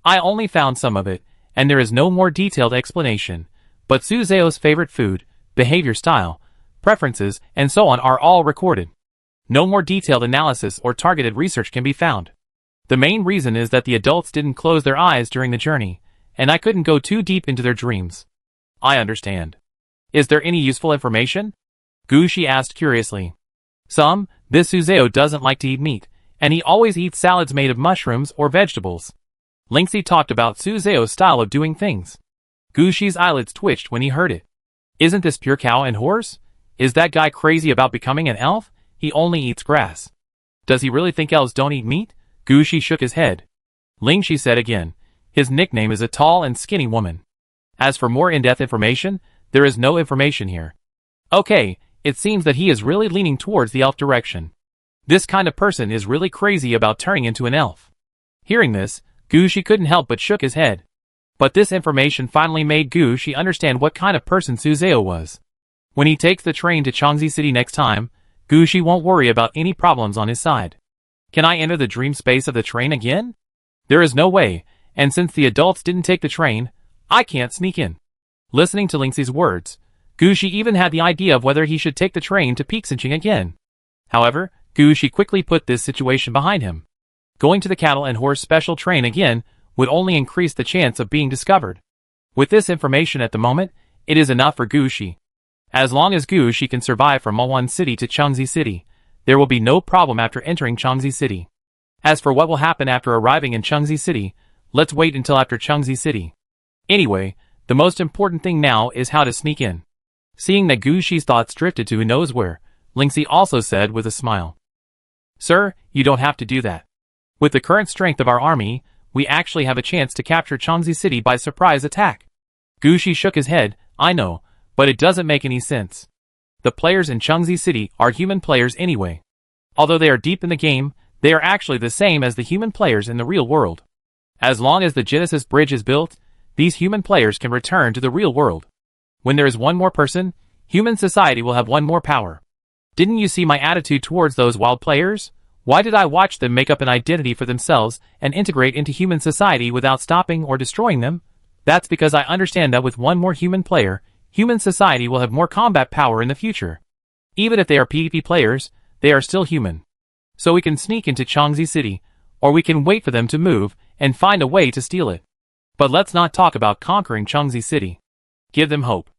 I only found some of it, and there is no more detailed explanation, but Suzeo's favorite food, behavior style, preferences, and so on are all recorded. No more detailed analysis or targeted research can be found. The main reason is that the adults didn't close their eyes during the journey, and I couldn't go too deep into their dreams. I understand. Is there any useful information? Gushi asked curiously. Some. This Suzeo doesn't like to eat meat, and he always eats salads made of mushrooms or vegetables. Lingxi talked about Suzeo's style of doing things. Gushi's eyelids twitched when he heard it. Isn't this pure cow and horse? Is that guy crazy about becoming an elf? He only eats grass. Does he really think elves don't eat meat? Gushi shook his head. Lingxi said again. His nickname is a tall and skinny woman. As for more in-depth information, there is no information here. Okay, it seems that he is really leaning towards the elf direction. This kind of person is really crazy about turning into an elf. Hearing this, Gushi couldn't help but shook his head. But this information finally made Gushi understand what kind of person Suzeo was. When he takes the train to Chengxi City next time, Gushi won't worry about any problems on his side. Can I enter the dream space of the train again? There is no way, and since the adults didn't take the train, I can't sneak in. Listening to Lingxi's words, Gushi even had the idea of whether he should take the train to Peaksinching again. However, Gushi quickly put this situation behind him. Going to the cattle and horse special train again would only increase the chance of being discovered. With this information at the moment, it is enough for Gushi. As long as Gushi can survive from Malwan City to Chengzi City, there will be no problem after entering Chengzi City. As for what will happen after arriving in Chengzi City, let's wait until after Chengzi City. Anyway, the most important thing now is how to sneak in. Seeing that Gushi's thoughts drifted to who knows where, Lingxi also said with a smile. Sir, you don't have to do that. With the current strength of our army, we actually have a chance to capture Chengzi City by surprise attack. Gushi shook his head. I know, but it doesn't make any sense. The players in Chengzi City are human players anyway. Although they are deep in the game, they are actually the same as the human players in the real world. As long as the Genesis Bridge is built, these human players can return to the real world. When there is one more person, human society will have one more power. Didn't you see my attitude towards those wild players? Why did I watch them make up an identity for themselves and integrate into human society without stopping or destroying them? That's because I understand that with one more human player, human society will have more combat power in the future. Even if they are PvP players, they are still human. So we can sneak into Chengzi City, or we can wait for them to move and find a way to steal it. But let's not talk about conquering Chengzi City. Give them hope.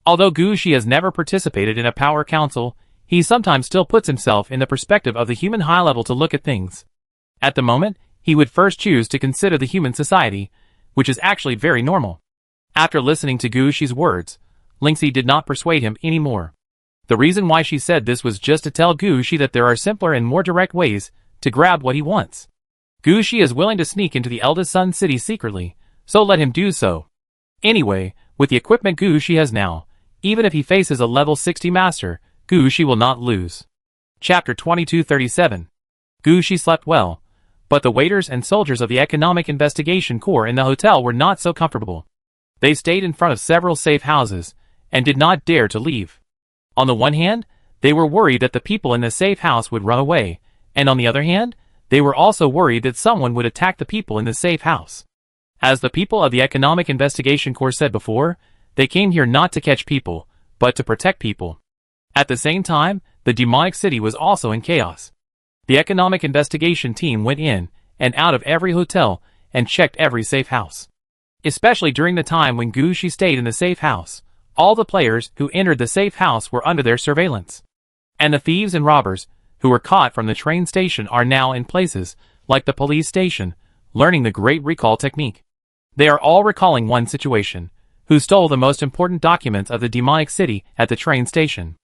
Although Gushi has never participated in a power council, he sometimes still puts himself in the perspective of the human high level to look at things. At the moment, he would first choose to consider the human society, which is actually very normal. After listening to Gushi's words, Lingxi did not persuade him anymore. The reason why she said this was just to tell Gushi that there are simpler and more direct ways to grab what he wants. Gushi is willing to sneak into the eldest son city secretly, so let him do so. Anyway, with the equipment Gushi has now, even if he faces a level 60 master, Gushi will not lose. Chapter 2237. Gushi slept well, but the waiters and soldiers of the Economic Investigation Corps in the hotel were not so comfortable. They stayed in front of several safe houses, and did not dare to leave. On the one hand, they were worried that the people in the safe house would run away, and on the other hand, they were also worried that someone would attack the people in the safe house. As the people of the Economic Investigation Corps said before, they came here not to catch people, but to protect people. At the same time, the demonic city was also in chaos. The Economic Investigation team went in and out of every hotel and checked every safe house. Especially during the time when Gushi stayed in the safe house, all the players who entered the safe house were under their surveillance. And the thieves and robbers who were caught from the train station are now in places like the police station, learning the great recall technique. They are all recalling one situation: who stole the most important documents of the demonic city at the train station.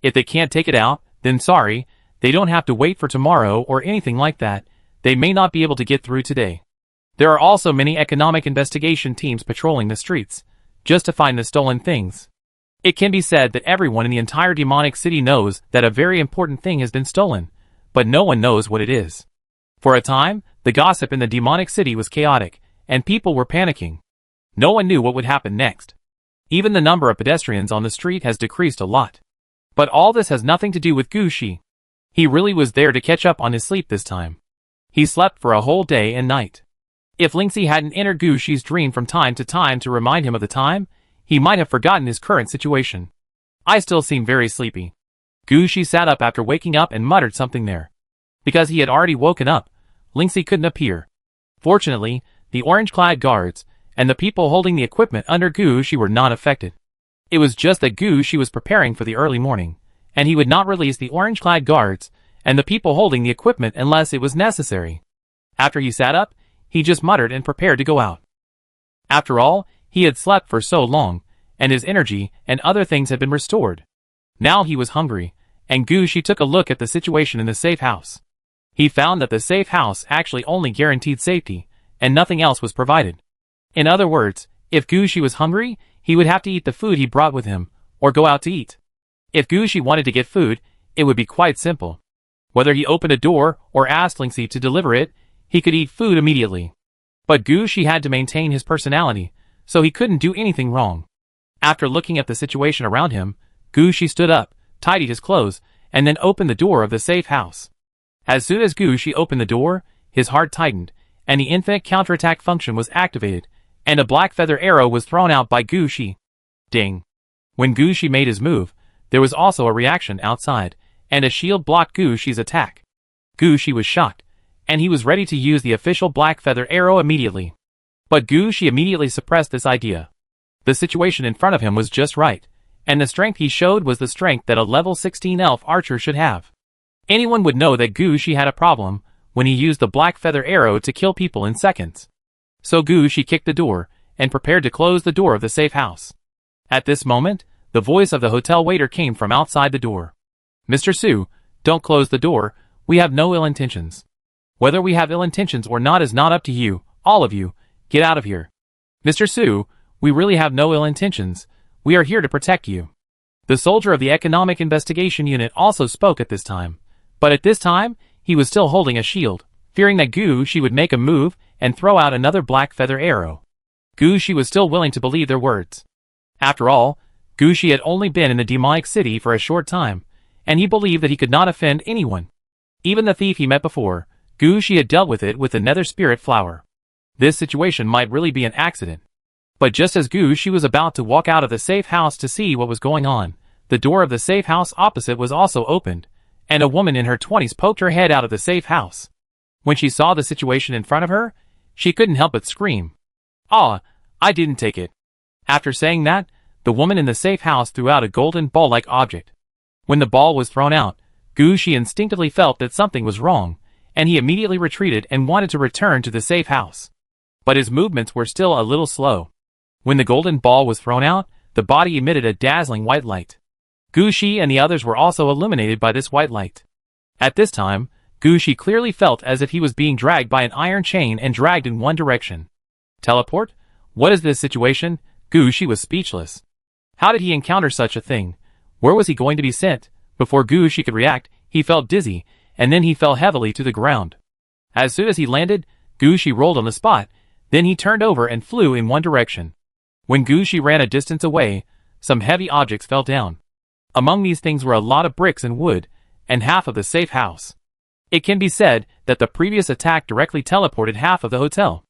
If they can't take it out, then sorry, they don't have to wait for tomorrow or anything like that. They may not be able to get through today. There are also many economic investigation teams patrolling the streets, just to find the stolen things. It can be said that everyone in the entire demonic city knows that a very important thing has been stolen, but no one knows what it is. For a time, the gossip in the demonic city was chaotic, and people were panicking. No one knew what would happen next. Even the number of pedestrians on the street has decreased a lot. But all this has nothing to do with Gushi. He really was there to catch up on his sleep this time. He slept for a whole day and night. If Lingxi hadn't entered Gushi's dream from time to time to remind him of the time, he might have forgotten his current situation. I still seem very sleepy. Gushi sat up after waking up and muttered something there. Because he had already woken up, Lingxi couldn't appear. Fortunately, the orange-clad guards and the people holding the equipment under Gushi were not affected. It was just that Gushi was preparing for the early morning, and he would not release the orange-clad guards and the people holding the equipment unless it was necessary. After he sat up, he just muttered and prepared to go out. After all, he had slept for so long, and his energy and other things had been restored. Now he was hungry, and Gushi took a look at the situation in the safe house. He found that the safe house actually only guaranteed safety, and nothing else was provided. In other words, if Gushi was hungry, he would have to eat the food he brought with him, or go out to eat. If Gushi wanted to get food, it would be quite simple. Whether he opened a door or asked Lingxi to deliver it, he could eat food immediately. But Gushi had to maintain his personality, so he couldn't do anything wrong. After looking at the situation around him, Gushi stood up, tidied his clothes, and then opened the door of the safe house. As soon as Gushi opened the door, his heart tightened, and the infinite counterattack function was activated, and a black feather arrow was thrown out by Gushi. Ding. When Gucci made his move, there was also a reaction outside, and a shield blocked Gucci's attack. Gucci was shocked, and he was ready to use the official black feather arrow immediately. But Gucci immediately suppressed this idea. The situation in front of him was just right, and the strength he showed was the strength that a level 16 elf archer should have. Anyone would know that Gucci had a problem when he used the black feather arrow to kill people in seconds. So Gucci kicked the door, and prepared to close the door of the safe house. At this moment, the voice of the hotel waiter came from outside the door. "Mr. Su, don't close the door, we have no ill intentions." "Whether we have ill intentions or not is not up to you, all of you, get out of here." "Mr. Su, we really have no ill intentions, we are here to protect you." The soldier of the Economic Investigation Unit also spoke at this time, but at this time, he was still holding a shield, fearing that Gucci would make a move and throw out another black feather arrow. Gucci was still willing to believe their words. After all, Gucci had only been in the demonic city for a short time, and he believed that he could not offend anyone. Even the thief he met before, Gucci had dealt with it with the nether spirit flower. This situation might really be an accident. But just as Gucci was about to walk out of the safe house to see what was going on, the door of the safe house opposite was also opened, and a woman in her 20s poked her head out of the safe house. When she saw the situation in front of her, she couldn't help but scream. "Ah, I didn't take it." After saying that, the woman in the safe house threw out a golden ball-like object. When the ball was thrown out, Gucci instinctively felt that something was wrong, and he immediately retreated and wanted to return to the safe house. But his movements were still a little slow. When the golden ball was thrown out, the body emitted a dazzling white light. Gucci and the others were also illuminated by this white light. At this time, Gucci clearly felt as if he was being dragged by an iron chain and dragged in one direction. Teleport? What is this situation? Gucci was speechless. How did he encounter such a thing? Where was he going to be sent? Before Gucci could react, he felt dizzy, and then he fell heavily to the ground. As soon as he landed, Gucci rolled on the spot, then he turned over and flew in one direction. When Gucci ran a distance away, some heavy objects fell down. Among these things were a lot of bricks and wood, and half of the safe house. It can be said that the previous attack directly teleported half of the hotel.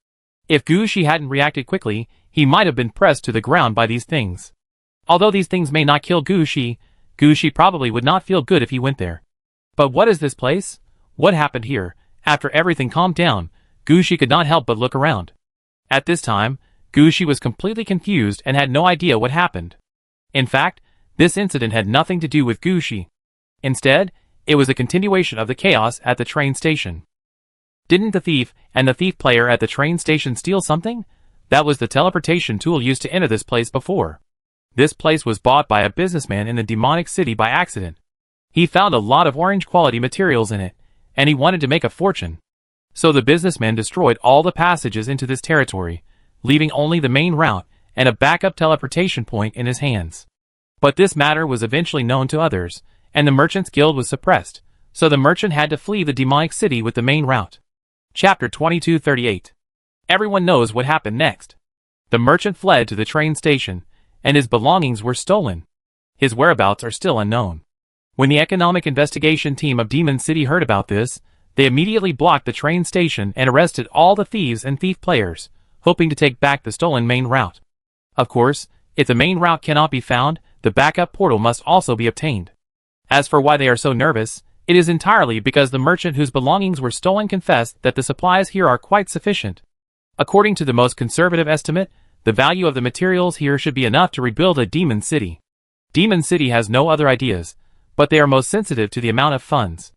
If Gucci hadn't reacted quickly, he might have been pressed to the ground by these things. Although these things may not kill Gucci, Gucci probably would not feel good if he went there. But what is this place? What happened here? After everything calmed down, Gucci could not help but look around. At this time, Gucci was completely confused and had no idea what happened. In fact, this incident had nothing to do with Gucci. Instead, it was a continuation of the chaos at the train station. Didn't the thief and the thief player at the train station steal something? That was the teleportation tool used to enter this place before. This place was bought by a businessman in the demonic city by accident. He found a lot of orange quality materials in it, and he wanted to make a fortune. So the businessman destroyed all the passages into this territory, leaving only the main route and a backup teleportation point in his hands. But this matter was eventually known to others, and the Merchants Guild was suppressed, so the merchant had to flee the demonic city with the main route. Chapter 2238. Everyone knows what happened next. The merchant fled to the train station, and his belongings were stolen. His whereabouts are still unknown. When the Economic Investigation Team of Demon City heard about this, they immediately blocked the train station and arrested all the thieves and thief players, hoping to take back the stolen main route. Of course, if the main route cannot be found, the backup portal must also be obtained. As for why they are so nervous, it is entirely because the merchant whose belongings were stolen confessed that the supplies here are quite sufficient. According to the most conservative estimate, the value of the materials here should be enough to rebuild a demon city. Demon City has no other ideas, but they are most sensitive to the amount of funds.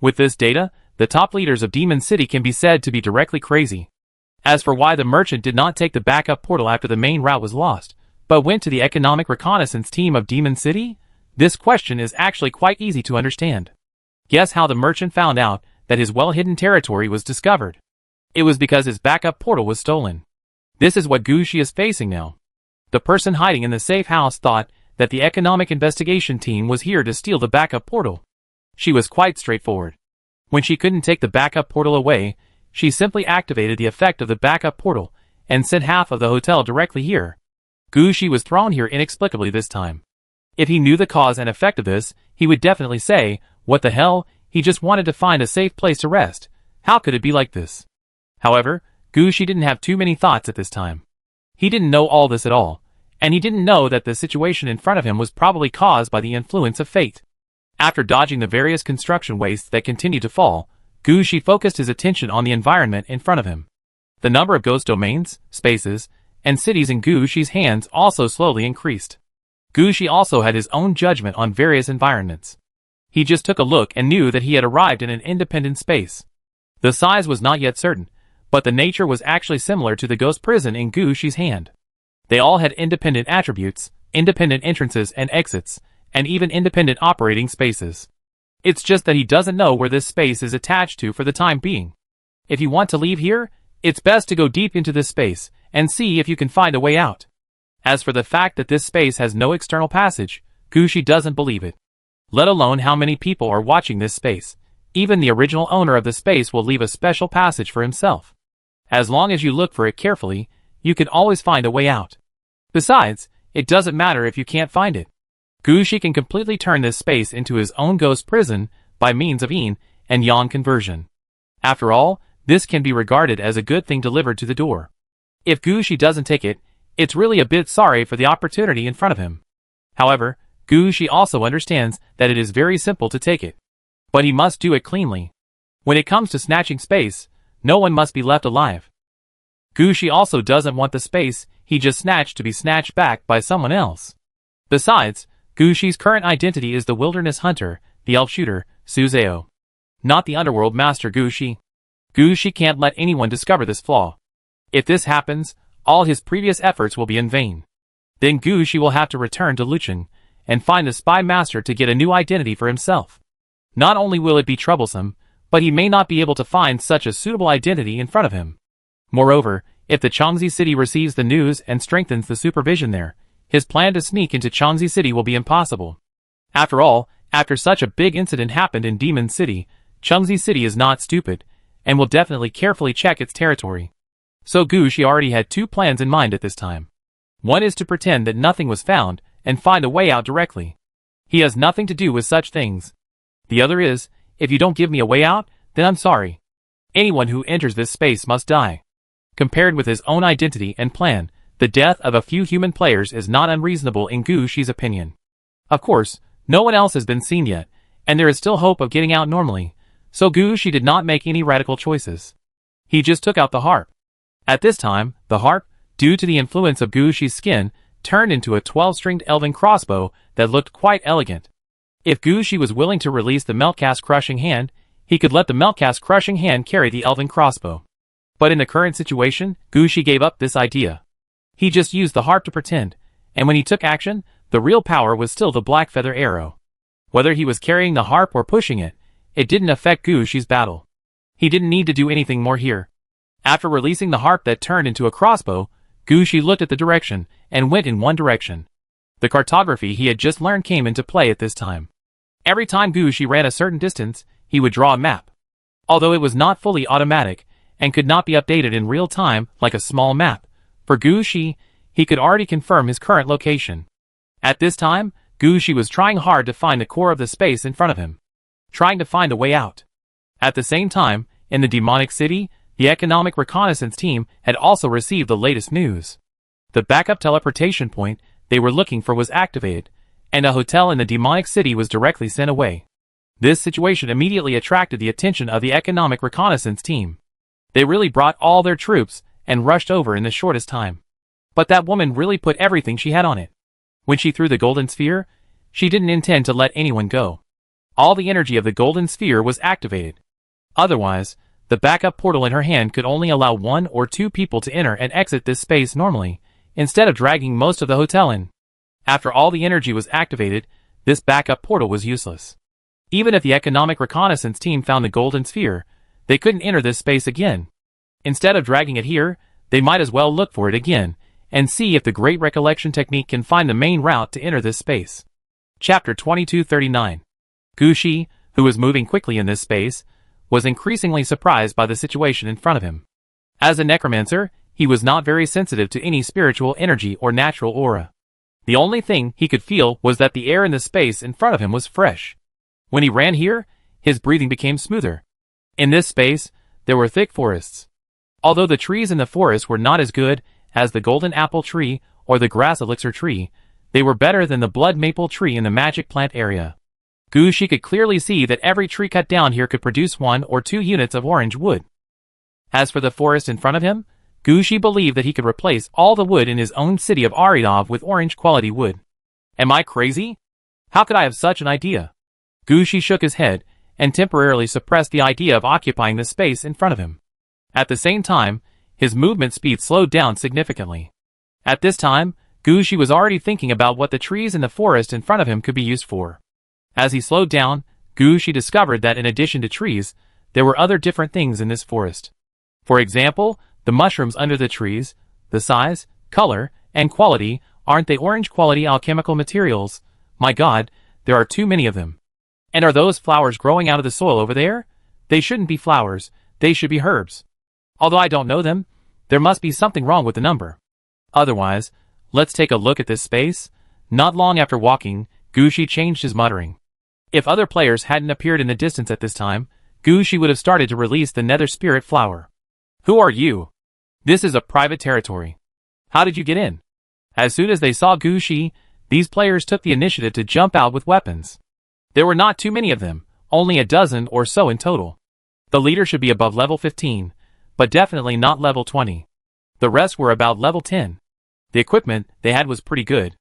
With this data, the top leaders of Demon City can be said to be directly crazy. As for why the merchant did not take the backup portal after the main route was lost, but went to the Economic Reconnaissance Team of Demon City, this question is actually quite easy to understand. Guess how the merchant found out that his well-hidden territory was discovered? It was because his backup portal was stolen. This is what Gucci is facing now. The person hiding in the safe house thought that the Economic Investigation Team was here to steal the backup portal. She was quite straightforward. When she couldn't take the backup portal away, she simply activated the effect of the backup portal and sent half of the hotel directly here. Gucci was thrown here inexplicably this time. If he knew the cause and effect of this, he would definitely say, "What the hell, he just wanted to find a safe place to rest. How could it be like this?" However, Gucci didn't have too many thoughts at this time. He didn't know all this at all, And he didn't know that the situation in front of him was probably caused by the influence of fate. After dodging the various construction wastes that continued to fall, Gushi focused his attention on the environment in front of him. The number of ghost domains, spaces, and cities in Gushi's hands also slowly increased. Gushi also had his own judgment on various environments. He just took a look and knew that he had arrived in an independent space. The size was not yet certain, but the nature was actually similar to the ghost prison in Gushi's hand. They all had independent attributes, independent entrances and exits, and even independent operating spaces. It's just that he doesn't know where this space is attached to for the time being. If you want to leave here, it's best to go deep into this space and see if you can find a way out. As for the fact that this space has no external passage, Gushi doesn't believe it. Let alone how many people are watching this space. Even the original owner of the space will leave a special passage for himself. As long as you look for it carefully, you can always find a way out. Besides, it doesn't matter if you can't find it. Gushi can completely turn this space into his own ghost prison by means of yin and yang conversion. After all, this can be regarded as a good thing delivered to the door. If Gushi doesn't take it, it's really a bit sorry for the opportunity in front of him. However, Gushi also understands that it is very simple to take it. But he must do it cleanly. When it comes to snatching space, no one must be left alive. Gushi also doesn't want the space he just snatched to be snatched back by someone else. Besides, Gushi's current identity is the wilderness hunter, the elf shooter, Suzeo. Not the underworld master Gushi. Gushi can't let anyone discover this flaw. If this happens, all his previous efforts will be in vain. Then Gushi will have to return to Lucheng and find the spy master to get a new identity for himself. Not only will it be troublesome, but he may not be able to find such a suitable identity in front of him. Moreover, if the Changzi city receives the news and strengthens the supervision there, his plan to sneak into Changzi city will be impossible. After all, after such a big incident happened in Demon City, Changzi city is not stupid, and will definitely carefully check its territory. So Gushi already had two plans in mind at this time. One is to pretend that nothing was found, and find a way out directly. He has nothing to do with such things. The other is, if you don't give me a way out, then I'm sorry. Anyone who enters this space must die. Compared with his own identity and plan, the death of a few human players is not unreasonable in Gushi's opinion. Of course, no one else has been seen yet, and there is still hope of getting out normally, so Gushi did not make any radical choices. He just took out the harp. At this time, the harp, due to the influence of Gushi's skin, turned into a 12-stringed elven crossbow that looked quite elegant. If Gushi was willing to release the Meltcast Crushing Hand, he could let the Meltcast Crushing Hand carry the elven crossbow. But in the current situation, Gushi gave up this idea. He just used the harp to pretend, and when he took action, the real power was still the black feather arrow. Whether he was carrying the harp or pushing it, it didn't affect Gushi's battle. He didn't need to do anything more here. After releasing the harp that turned into a crossbow, Gushi looked at the direction, and went in one direction. The cartography he had just learned came into play at this time. Every time Gushi ran a certain distance, he would draw a map. Although it was not fully automatic, and could not be updated in real time like a small map, for Gushi, he could already confirm his current location. At this time, Gushi was trying hard to find the core of the space in front of him. Trying to find a way out. At the same time, in the demonic city, the economic reconnaissance team had also received the latest news. The backup teleportation point they were looking for was activated, and a hotel in the demonic city was directly sent away. This situation immediately attracted the attention of the economic reconnaissance team. They really brought all their troops and rushed over in the shortest time. But that woman really put everything she had on it. When she threw the golden sphere, she didn't intend to let anyone go. All the energy of the golden sphere was activated. Otherwise, the backup portal in her hand could only allow 1 or 2 people to enter and exit this space normally, instead of dragging most of the hotel in. After all the energy was activated, this backup portal was useless. Even if the economic reconnaissance team found the golden sphere, they couldn't enter this space again. Instead of dragging it here, they might as well look for it again, and see if the Great Recollection Technique can find the main route to enter this space. Chapter 2239. Gushi, who was moving quickly in this space, was increasingly surprised by the situation in front of him. As a necromancer, he was not very sensitive to any spiritual energy or natural aura. The only thing he could feel was that the air in the space in front of him was fresh. When he ran here, his breathing became smoother. In this space, there were thick forests. Although the trees in the forest were not as good as the golden apple tree or the grass elixir tree, they were better than the blood maple tree in the magic plant area. Gushi could clearly see that every tree cut down here could produce 1 or 2 units of orange wood. As for the forest in front of him, Gushi believed that he could replace all the wood in his own city of Aridov with orange quality wood. Am I crazy? How could I have such an idea? Gushi shook his head and temporarily suppressed the idea of occupying the space in front of him. At the same time, his movement speed slowed down significantly. At this time, Gushi was already thinking about what the trees in the forest in front of him could be used for. As he slowed down, Gushi discovered that in addition to trees, there were other different things in this forest. For example, the mushrooms under the trees, the size, color, and quality, aren't they orange quality alchemical materials? My God, there are too many of them. And are those flowers growing out of the soil over there? They shouldn't be flowers, they should be herbs. Although I don't know them, there must be something wrong with the number. Otherwise, let's take a look at this space. Not long after walking, Gushi changed his muttering. If other players hadn't appeared in the distance at this time, Gushi would have started to release the nether spirit flower. Who are you? This is a private territory. How did you get in? As soon as they saw Gushi, these players took the initiative to jump out with weapons. There were not too many of them, only a dozen or so in total. The leader should be above level 15, but definitely not level 20. The rest were about level 10. The equipment they had was pretty good.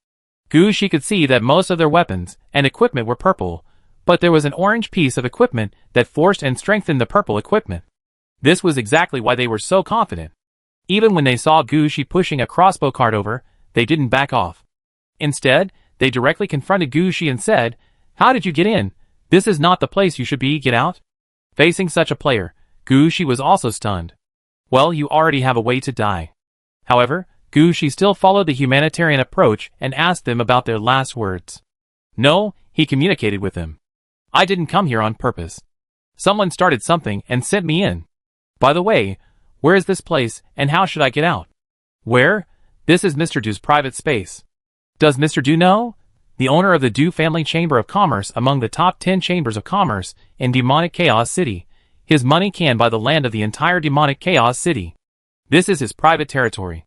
Gushi could see that most of their weapons and equipment were purple, but there was an orange piece of equipment that forced and strengthened the purple equipment. This was exactly why they were so confident. Even when they saw Gushi pushing a crossbow cart over, they didn't back off. Instead, they directly confronted Gushi and said, "How did you get in? This is not the place you should be, get out." Facing such a player, Gushi was also stunned. Well, you already have a way to die. However, Gushi still followed the humanitarian approach and asked them about their last words. No, he communicated with them. I didn't come here on purpose. Someone started something and sent me in. By the way, where is this place and how should I get out? Where? This is Mr. Du's private space. Does Mr. Du know? The owner of the Du Family Chamber of Commerce, among the top 10 chambers of commerce in Demonic Chaos City. His money can buy the land of the entire Demonic Chaos City. This is his private territory.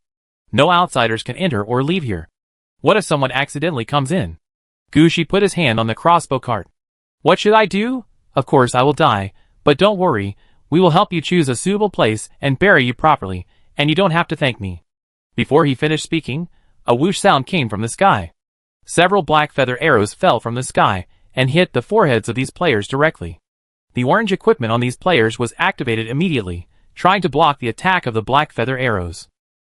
No outsiders can enter or leave here. What if someone accidentally comes in? Gushi put his hand on the crossbow cart. What should I do? Of course I will die, but don't worry, we will help you choose a suitable place and bury you properly, and you don't have to thank me. Before he finished speaking, a whoosh sound came from the sky. Several black feather arrows fell from the sky and hit the foreheads of these players directly. The orange equipment on these players was activated immediately, trying to block the attack of the black feather arrows.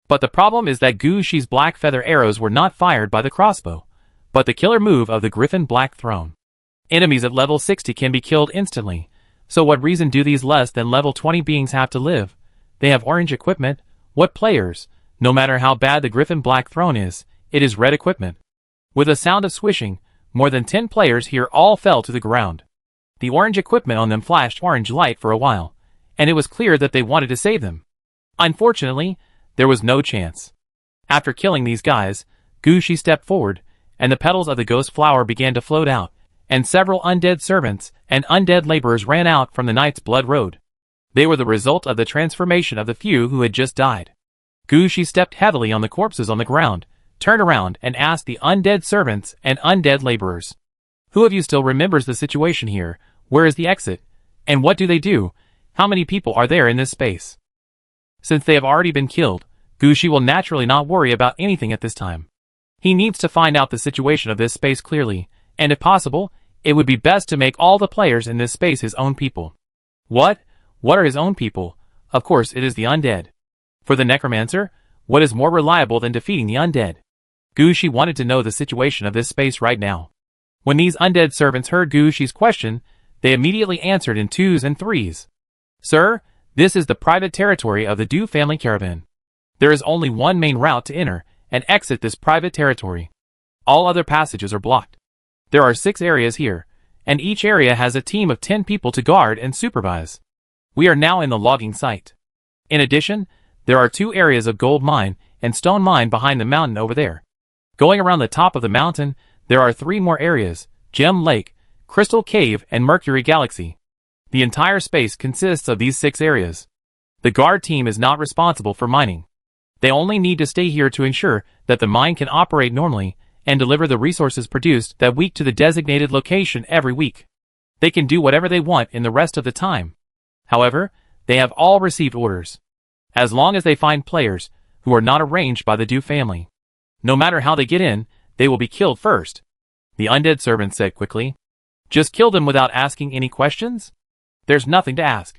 But the problem is that Gushi's black feather arrows were not fired by the crossbow, but the killer move of the Griffin Black Throne. Enemies at level 60 can be killed instantly, so what reason do these less than level 20 beings have to live? They have orange equipment. What players? No matter how bad the Griffin Black Throne is, it is red equipment. With a sound of swishing, more than 10 players here all fell to the ground. The orange equipment on them flashed orange light for a while, and it was clear that they wanted to save them. Unfortunately, there was no chance. After killing these guys, Gushi stepped forward, and the petals of the ghost flower began to float out, and several undead servants and undead laborers ran out from the Knight's Blood Road. They were the result of the transformation of the few who had just died. Gushi stepped heavily on the corpses on the ground, turned around and asked the undead servants and undead laborers, "Who of you still remembers the situation here? Where is the exit? And what do they do? How many people are there in this space?" Since they have already been killed, Gushi will naturally not worry about anything at this time. He needs to find out the situation of this space clearly, and if possible, it would be best to make all the players in this space his own people. What? What are his own people? Of course it is the undead. For the necromancer, what is more reliable than defeating the undead? Gushi wanted to know the situation of this space right now. When these undead servants heard Gushi's question, they immediately answered in 2s and 3s. "Sir, this is the private territory of the Du family caravan. There is only one main route to enter and exit this private territory. All other passages are blocked. There are 6 areas here, and each area has a team of 10 people to guard and supervise. We are now in the logging site. In addition, there are 2 areas of gold mine and stone mine behind the mountain over there. Going around the top of the mountain, there are 3 more areas: Gem Lake, Crystal Cave, and Mercury Galaxy. The entire space consists of these 6 areas. The guard team is not responsible for mining. They only need to stay here to ensure that the mine can operate normally and deliver the resources produced that week to the designated location every week. They can do whatever they want in the rest of the time. However, they have all received orders. As long as they find players who are not arranged by the Du family, no matter how they get in, they will be killed first, the undead servant said quickly. Just kill them without asking any questions? There's nothing to ask.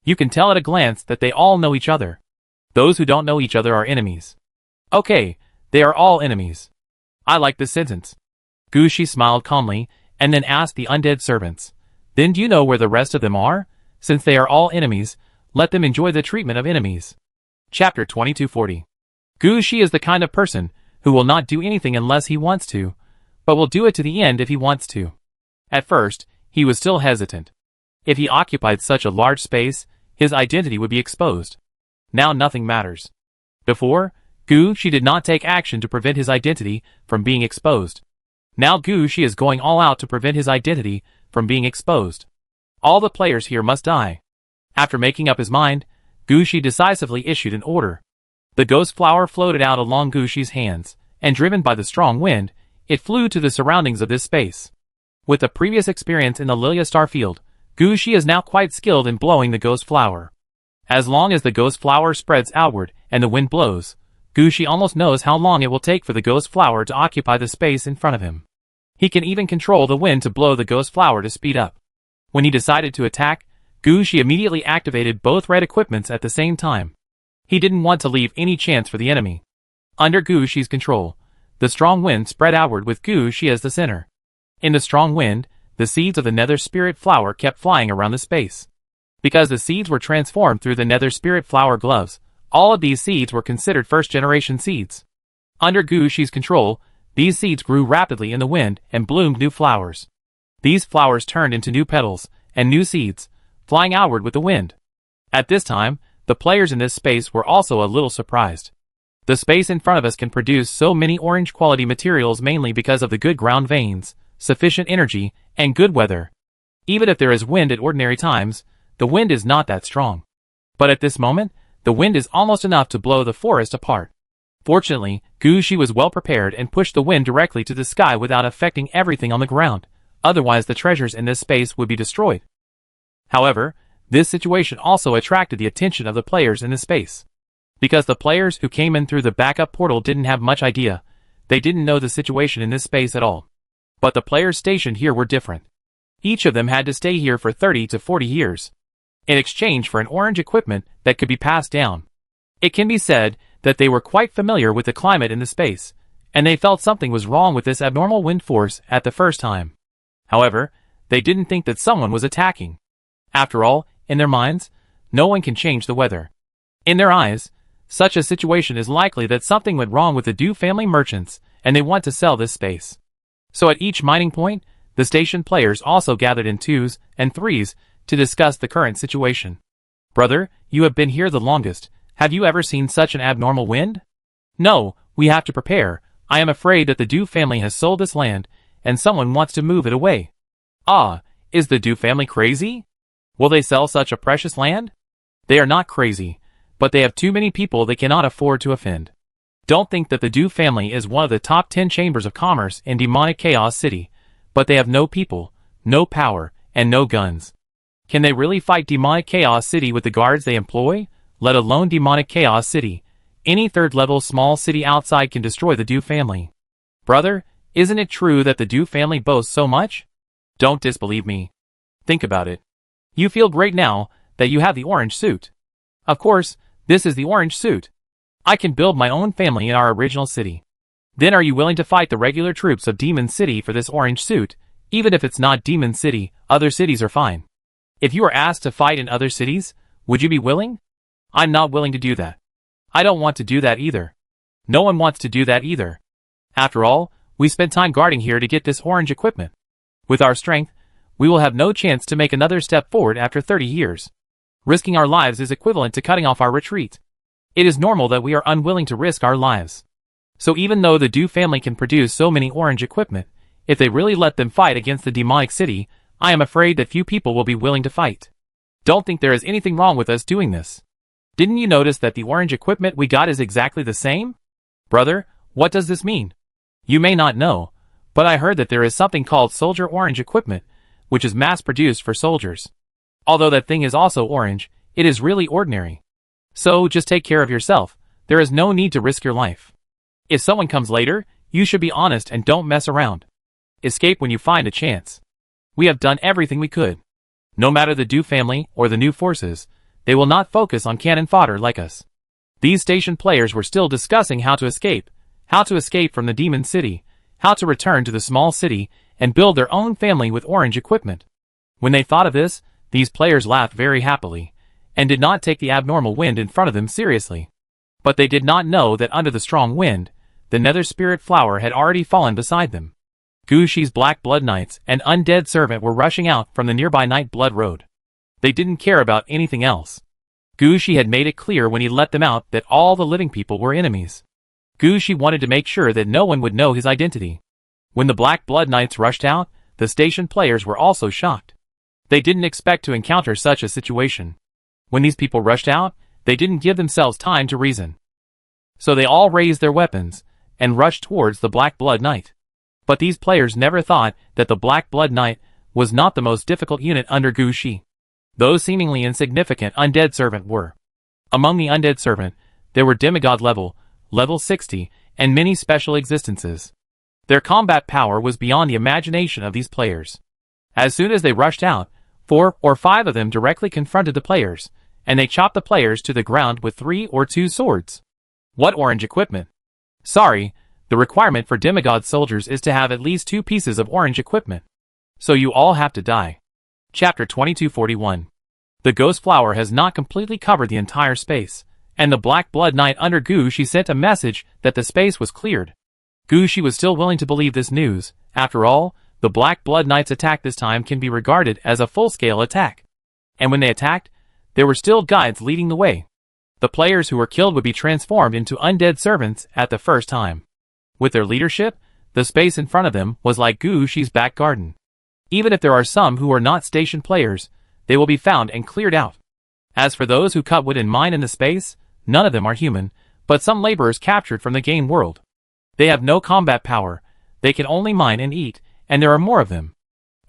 You can tell at a glance that they all know each other. Those who don't know each other are enemies. Okay, they are all enemies. I like this sentence. Gushi smiled calmly and then asked the undead servants, then do you know where the rest of them are? Since they are all enemies, let them enjoy the treatment of enemies. Chapter 2240. Gushi is the kind of person who will not do anything unless he wants to, but will do it to the end if he wants to. At first, he was still hesitant. If he occupied such a large space, his identity would be exposed. Now nothing matters. Before, Gushi did not take action to prevent his identity from being exposed. Now Gushi is going all out to prevent his identity from being exposed. All the players here must die. After making up his mind, Gushi decisively issued an order. The ghost flower floated out along Gushi's hands, and driven by the strong wind, it flew to the surroundings of this space. With a previous experience in the Lilia star field, Gushi is now quite skilled in blowing the ghost flower. As long as the ghost flower spreads outward and the wind blows, Gushi almost knows how long it will take for the ghost flower to occupy the space in front of him. He can even control the wind to blow the ghost flower to speed up. When he decided to attack, Gushi immediately activated both red equipments at the same time. He didn't want to leave any chance for the enemy. Under Gushi's control, the strong wind spread outward with Gushi as the center. In the strong wind, the seeds of the Nether Spirit Flower kept flying around the space. Because the seeds were transformed through the Nether Spirit Flower gloves, all of these seeds were considered first-generation seeds. Under Gushi's control, these seeds grew rapidly in the wind and bloomed new flowers. These flowers turned into new petals and new seeds, flying outward with the wind. At this time, the players in this space were also a little surprised. The space in front of us can produce so many orange quality materials mainly because of the good ground veins, sufficient energy, and good weather. Even if there is wind at ordinary times, the wind is not that strong. But at this moment, the wind is almost enough to blow the forest apart. Fortunately, Gushi was well prepared and pushed the wind directly to the sky without affecting everything on the ground, otherwise the treasures in this space would be destroyed. However, this situation also attracted the attention of the players in the space. Because the players who came in through the backup portal didn't have much idea, they didn't know the situation in this space at all. But the players stationed here were different. Each of them had to stay here for 30 to 40 years, in exchange for an orange equipment that could be passed down. It can be said that they were quite familiar with the climate in the space, and they felt something was wrong with this abnormal wind force at the first time. However, they didn't think that someone was attacking. After all, in their minds, no one can change the weather. In their eyes, such a situation is likely that something went wrong with the Du family merchants, and they want to sell this space. So at each mining point, the station players also gathered in twos and threes to discuss the current situation. Brother, you have been here the longest. Have you ever seen such an abnormal wind? No, we have to prepare. I am afraid that the Du family has sold this land, and someone wants to move it away. Ah, is the Du family crazy? Will they sell such a precious land? They are not crazy, but they have too many people they cannot afford to offend. Don't think that the Du family is one of the top 10 chambers of commerce in Demonic Chaos City, but they have no people, no power, and no guns. Can they really fight Demonic Chaos City with the guards they employ? Let alone Demonic Chaos City. Any third-level small city outside can destroy the Du family. Brother, isn't it true that the Du family boasts so much? Don't disbelieve me. Think about it. You feel great now that you have the orange suit. Of course, this is the orange suit. I can build my own family in our original city. Then are you willing to fight the regular troops of Demon City for this orange suit? Even if it's not Demon City, other cities are fine. If you are asked to fight in other cities, would you be willing? I'm not willing to do that. I don't want to do that either. No one wants to do that either. After all, we spent time guarding here to get this orange equipment. With our strength, we will have no chance to make another step forward after 30 years. Risking our lives is equivalent to cutting off our retreat. It is normal that we are unwilling to risk our lives. So even though the Du family can produce so many orange equipment, if they really let them fight against the demonic city, I am afraid that few people will be willing to fight. Don't think there is anything wrong with us doing this. Didn't you notice that the orange equipment we got is exactly the same? Brother, what does this mean? You may not know, but I heard that there is something called soldier orange equipment, which is mass-produced for soldiers. Although that thing is also orange, it is really ordinary. So just take care of yourself. There is no need to risk your life. If someone comes later, you should be honest and don't mess around. Escape when you find a chance. We have done everything we could. No matter the Du family or the new forces, they will not focus on cannon fodder like us. These station players were still discussing how to escape from the demon city, how to return to the small city, and build their own family with orange equipment. When they thought of this, these players laughed very happily, and did not take the abnormal wind in front of them seriously. But they did not know that under the strong wind, the nether spirit flower had already fallen beside them. Gushi's black blood knights and undead servant were rushing out from the nearby night blood road. They didn't care about anything else. Gushi had made it clear when he let them out that all the living people were enemies. Gushi wanted to make sure that no one would know his identity. When the black blood knights rushed out, the station players were also shocked. They didn't expect to encounter such a situation. When these people rushed out, they didn't give themselves time to reason. So they all raised their weapons, and rushed towards the Black Blood Knight. But these players never thought that the Black Blood Knight was not the most difficult unit under Gushi. Those seemingly insignificant undead servant were. Among the undead servant, there were demigod level 60, and many special existences. Their combat power was beyond the imagination of these players. As soon as they rushed out, 4 or 5 of them directly confronted the players, and they chopped the players to the ground with 3 or 2 swords. What orange equipment? Sorry, the requirement for demigod soldiers is to have at least 2 pieces of orange equipment. So you all have to die. Chapter 2241. The ghost flower has not completely covered the entire space, and the Black Blood Knight under Gushi sent a message that the space was cleared. Gushi was still willing to believe this news. After all, the Black Blood Knight's attack this time can be regarded as a full-scale attack. And when they attacked, there were still guides leading the way. The players who were killed would be transformed into undead servants at the first time. With their leadership, the space in front of them was like Gushi's back garden. Even if there are some who are not station players, they will be found and cleared out. As for those who cut wood and mine in the space, none of them are human, but some laborers captured from the game world. They have no combat power, they can only mine and eat, and there are more of them.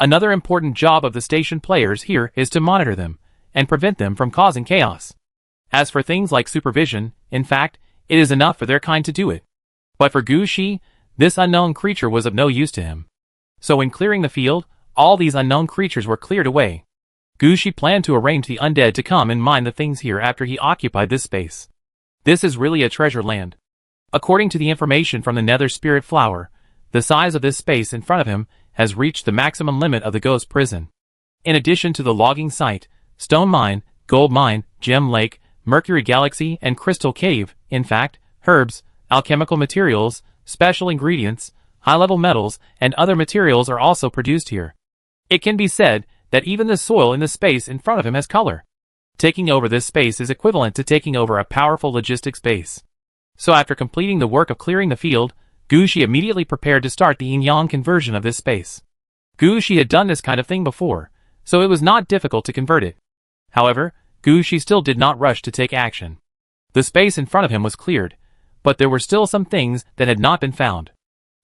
Another important job of the station players here is to monitor them, and prevent them from causing chaos. As for things like supervision, in fact, it is enough for their kind to do it. But for Gushi, this unknown creature was of no use to him. So in clearing the field, all these unknown creatures were cleared away. Gushi planned to arrange the undead to come and mine the things here after he occupied this space. This is really a treasure land. According to the information from the Nether Spirit Flower, the size of this space in front of him has reached the maximum limit of the ghost prison. In addition to the logging site, stone mine, gold mine, gem lake, Mercury Galaxy, and Crystal Cave, in fact, herbs, alchemical materials, special ingredients, high-level metals, and other materials are also produced here. It can be said that even the soil in the space in front of him has color. Taking over this space is equivalent to taking over a powerful logistics base. So after completing the work of clearing the field, Gushi immediately prepared to start the yin-yang conversion of this space. Gushi had done this kind of thing before, so it was not difficult to convert it. However, Gushi still did not rush to take action. The space in front of him was cleared, but there were still some things that had not been found.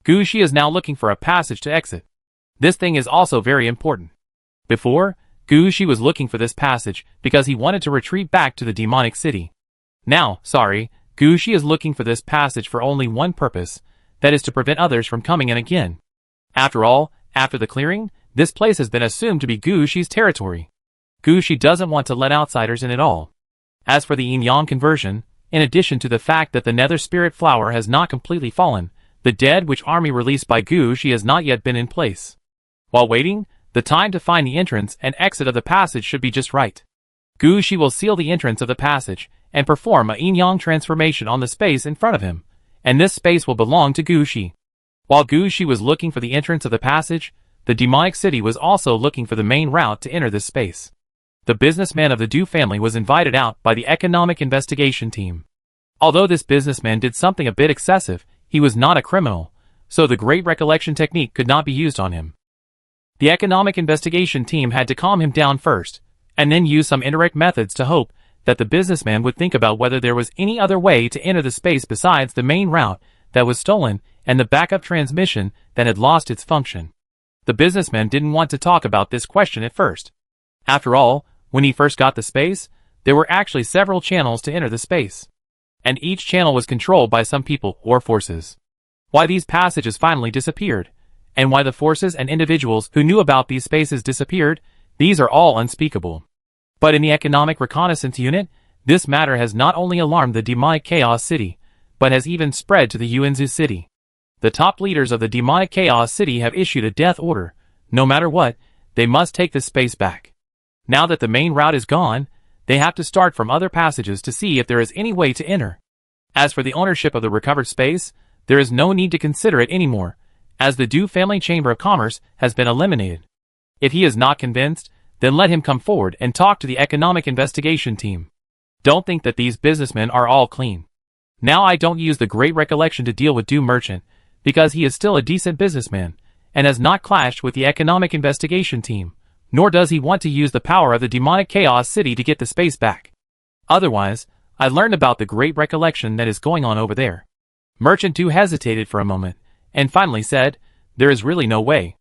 Gushi is now looking for a passage to exit. This thing is also very important. Before, Gushi was looking for this passage because he wanted to retreat back to the demonic city. Now, Gushi is looking for this passage for only one purpose, that is to prevent others from coming in again. After all, after the clearing, this place has been assumed to be Gushi's territory. Gushi doesn't want to let outsiders in at all. As for the yin-yang conversion, in addition to the fact that the Nether Spirit Flower has not completely fallen, the Dead Witch army released by Gushi has not yet been in place. While waiting, the time to find the entrance and exit of the passage should be just right. Gushi will seal the entrance of the passage, and perform a yin-yang transformation on the space in front of him, and this space will belong to Gushi. While Gushi was looking for the entrance of the passage, the demonic city was also looking for the main route to enter this space. The businessman of the Du family was invited out by the economic investigation team. Although this businessman did something a bit excessive, he was not a criminal, so the Great Recollection technique could not be used on him. The economic investigation team had to calm him down first, and then use some indirect methods to hope that the businessman would think about whether there was any other way to enter the space besides the main route that was stolen and the backup transmission that had lost its function. The businessman didn't want to talk about this question at first. After all, when he first got the space, there were actually several channels to enter the space. And each channel was controlled by some people or forces. Why these passages finally disappeared, and why the forces and individuals who knew about these spaces disappeared, these are all unspeakable. But in the Economic Reconnaissance Unit, this matter has not only alarmed the demonic Chaos City, but has even spread to the Yuanzhou City. The top leaders of the demonic Chaos City have issued a death order. No matter what, they must take this space back. Now that the main route is gone, they have to start from other passages to see if there is any way to enter. As for the ownership of the recovered space, there is no need to consider it anymore, as the Du Family Chamber of Commerce has been eliminated. If he is not convinced, then let him come forward and talk to the Economic Investigation Team. Don't think that these businessmen are all clean. Now I don't use the Great Recollection to deal with Du Merchant, because he is still a decent businessman, and has not clashed with the Economic Investigation Team, nor does he want to use the power of the demonic Chaos City to get the space back. Otherwise, I learned about the Great Recollection that is going on over there. Merchant Du hesitated for a moment, and finally said, there is really no way.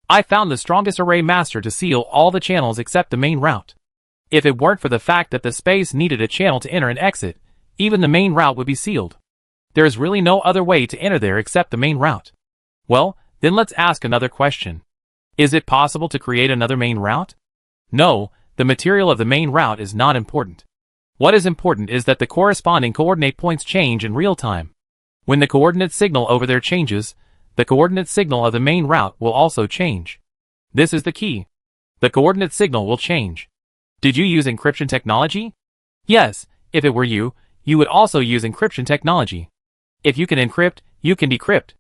I found the strongest array master to seal all the channels except the main route. If it weren't for the fact that the space needed a channel to enter and exit, even the main route would be sealed. There is really no other way to enter there except the main route. Well, then let's ask another question. Is it possible to create another main route? No, the material of the main route is not important. What is important is that the corresponding coordinate points change in real time. When the coordinate signal over there changes, the coordinate signal of the main route will also change. This is the key. The coordinate signal will change. Did you use encryption technology? Yes, if it were you, you would also use encryption technology. If you can encrypt, you can decrypt.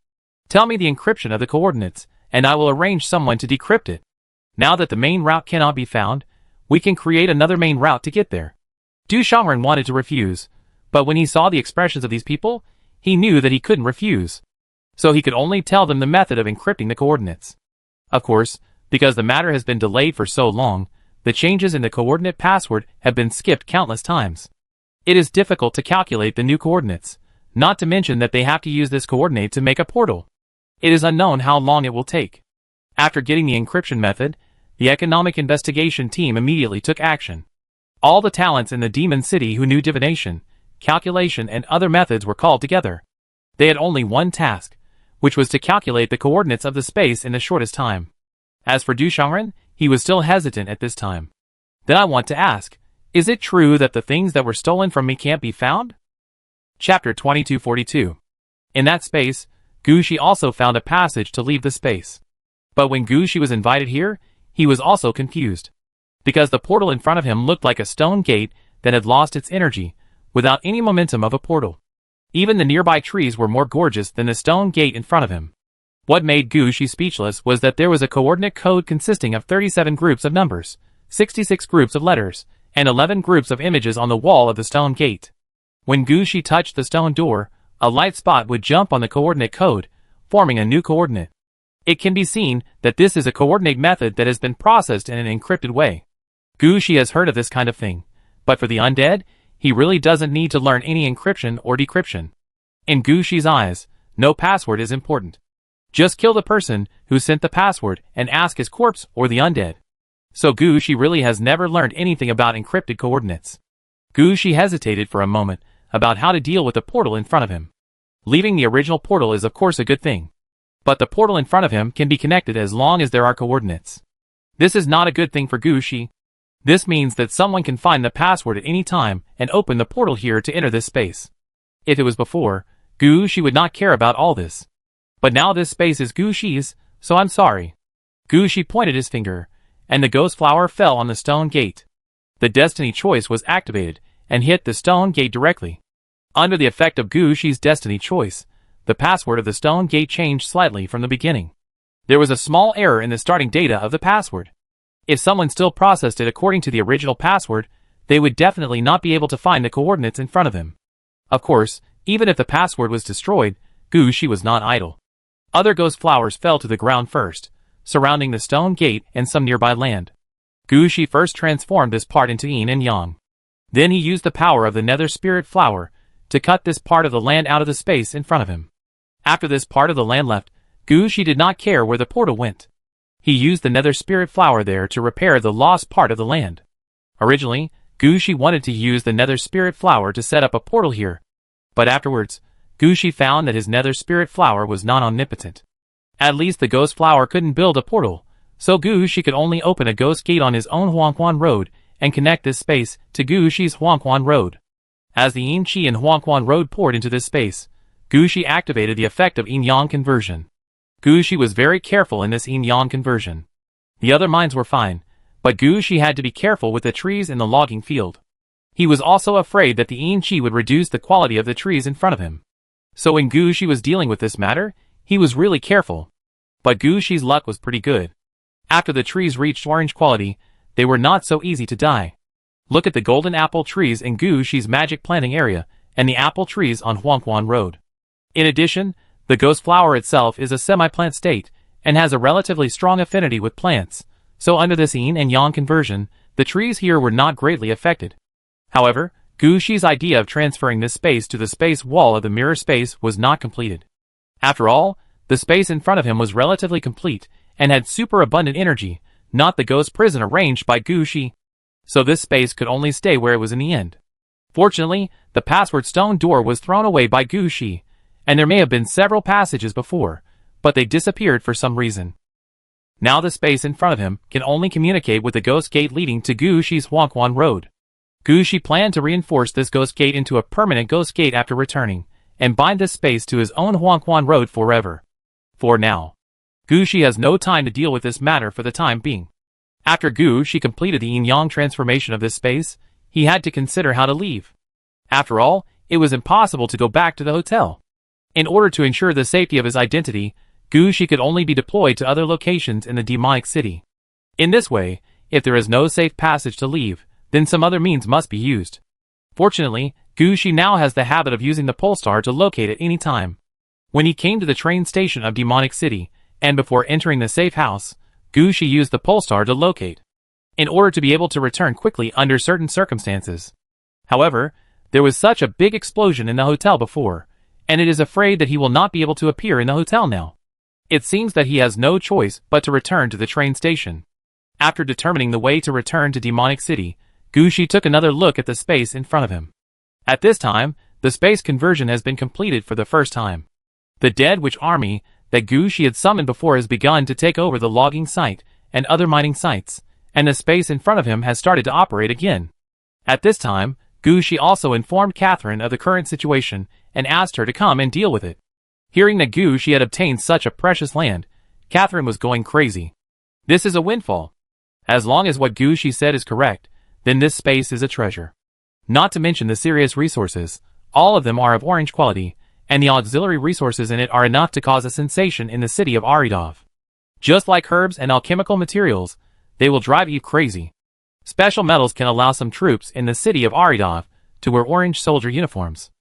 Tell me the encryption of the coordinates, and I will arrange someone to decrypt it. Now that the main route cannot be found, we can create another main route to get there. Du Shangren wanted to refuse, but when he saw the expressions of these people, he knew that he couldn't refuse. So he could only tell them the method of encrypting the coordinates. Of course, because the matter has been delayed for so long, the changes in the coordinate password have been skipped countless times. It is difficult to calculate the new coordinates, not to mention that they have to use this coordinate to make a portal. It is unknown how long it will take. After getting the encryption method, the Economic Investigation Team immediately took action. All the talents in the Demon City who knew divination, calculation and other methods were called together. They had only one task, which was to calculate the coordinates of the space in the shortest time. As for Du Shangren, he was still hesitant at this time. Then I want to ask, is it true that the things that were stolen from me can't be found? Chapter 2242. In that space, Gu Shi also found a passage to leave the space. But when Gu Shi was invited here, he was also confused. Because the portal in front of him looked like a stone gate that had lost its energy, without any momentum of a portal. Even the nearby trees were more gorgeous than the stone gate in front of him. What made Gu Shi speechless was that there was a coordinate code consisting of 37 groups of numbers, 66 groups of letters, and 11 groups of images on the wall of the stone gate. When Gu Shi touched the stone door, a light spot would jump on the coordinate code, forming a new coordinate. It can be seen that this is a coordinate method that has been processed in an encrypted way. Gu Shi has heard of this kind of thing, but for the undead, he really doesn't need to learn any encryption or decryption. In Gu Shi's eyes, no password is important. Just kill the person who sent the password and ask his corpse or the undead. So Gu Shi really has never learned anything about encrypted coordinates. Gu Shi hesitated for a moment about how to deal with the portal in front of him. Leaving the original portal is of course a good thing. But the portal in front of him can be connected as long as there are coordinates. This is not a good thing for Gu Shi. This means that someone can find the password at any time and open the portal here to enter this space. If it was before, Gu Shi would not care about all this. But now this space is Gu Shi's, so I'm sorry. Gu Shi pointed his finger, and the ghost flower fell on the stone gate. The destiny choice was activated, and hit the stone gate directly. Under the effect of Gu Shi's destiny choice, the password of the stone gate changed slightly from the beginning. There was a small error in the starting data of the password. If someone still processed it according to the original password, they would definitely not be able to find the coordinates in front of them. Of course, even if the password was destroyed, Gu Shi was not idle. Other ghost flowers fell to the ground first, surrounding the stone gate and some nearby land. Gu Shi first transformed this part into yin and yang. Then he used the power of the Nether Spirit Flower to cut this part of the land out of the space in front of him. After this part of the land left, Gushi did not care where the portal went. He used the Nether Spirit Flower there to repair the lost part of the land. Originally, Gushi wanted to use the Nether Spirit Flower to set up a portal here, but afterwards, Gushi found that his Nether Spirit Flower was not omnipotent. At least the Ghost Flower couldn't build a portal, so Gushi could only open a ghost gate on his own Huangquan Road and connect this space to Gushi's Huangquan Road. As the Yin Qi and Huangquan Road poured into this space, Gushi activated the effect of Yin-Yang conversion. Gushi was very careful in this Yin-Yang conversion. The other mines were fine, but Gushi had to be careful with the trees in the logging field. He was also afraid that the Yin Qi would reduce the quality of the trees in front of him. So when Gushi was dealing with this matter, he was really careful. But Gushi's luck was pretty good. After the trees reached orange quality, they were not so easy to die. Look at the golden apple trees in Gushi's magic planting area, and the apple trees on Huangquan Road. In addition, the ghost flower itself is a semi-plant state, and has a relatively strong affinity with plants, so under this Yin and Yang conversion, the trees here were not greatly affected. However, Gushi's idea of transferring this space to the space wall of the mirror space was not completed. After all, the space in front of him was relatively complete, and had super abundant energy, not the ghost prison arranged by Gushi. So this space could only stay where it was in the end. Fortunately, the password stone door was thrown away by Gushi, and there may have been several passages before, but they disappeared for some reason. Now the space in front of him can only communicate with the ghost gate leading to Gushi's Huangquan Road. Gushi planned to reinforce this ghost gate into a permanent ghost gate after returning, and bind this space to his own Huangquan Road forever. For now, Gushi has no time to deal with this matter for the time being. After Gushi completed the Yin-Yang transformation of this space, he had to consider how to leave. After all, it was impossible to go back to the hotel. In order to ensure the safety of his identity, Gushi could only be deployed to other locations in the demonic city. In this way, if there is no safe passage to leave, then some other means must be used. Fortunately, Gushi now has the habit of using the Polestar to locate at any time. When he came to the train station of Demonic City, and before entering the safe house, Gushi used the Polestar to locate, in order to be able to return quickly under certain circumstances. However, there was such a big explosion in the hotel before, and it is afraid that he will not be able to appear in the hotel now. It seems that he has no choice but to return to the train station. After determining the way to return to Demonic City, Gushi took another look at the space in front of him. At this time, the space conversion has been completed for the first time. The Dead Witch army that Gushi had summoned before has begun to take over the logging site and other mining sites, and the space in front of him has started to operate again. At this time, Gushi also informed Catherine of the current situation and asked her to come and deal with it. Hearing that Gushi had obtained such a precious land, Catherine was going crazy. This is a windfall. As long as what Gushi said is correct, then this space is a treasure. Not to mention the serious resources, all of them are of orange quality, and the auxiliary resources in it are enough to cause a sensation in the city of Aridov. Just like herbs and alchemical materials, they will drive you crazy. Special metals can allow some troops in the city of Aridov to wear orange soldier uniforms.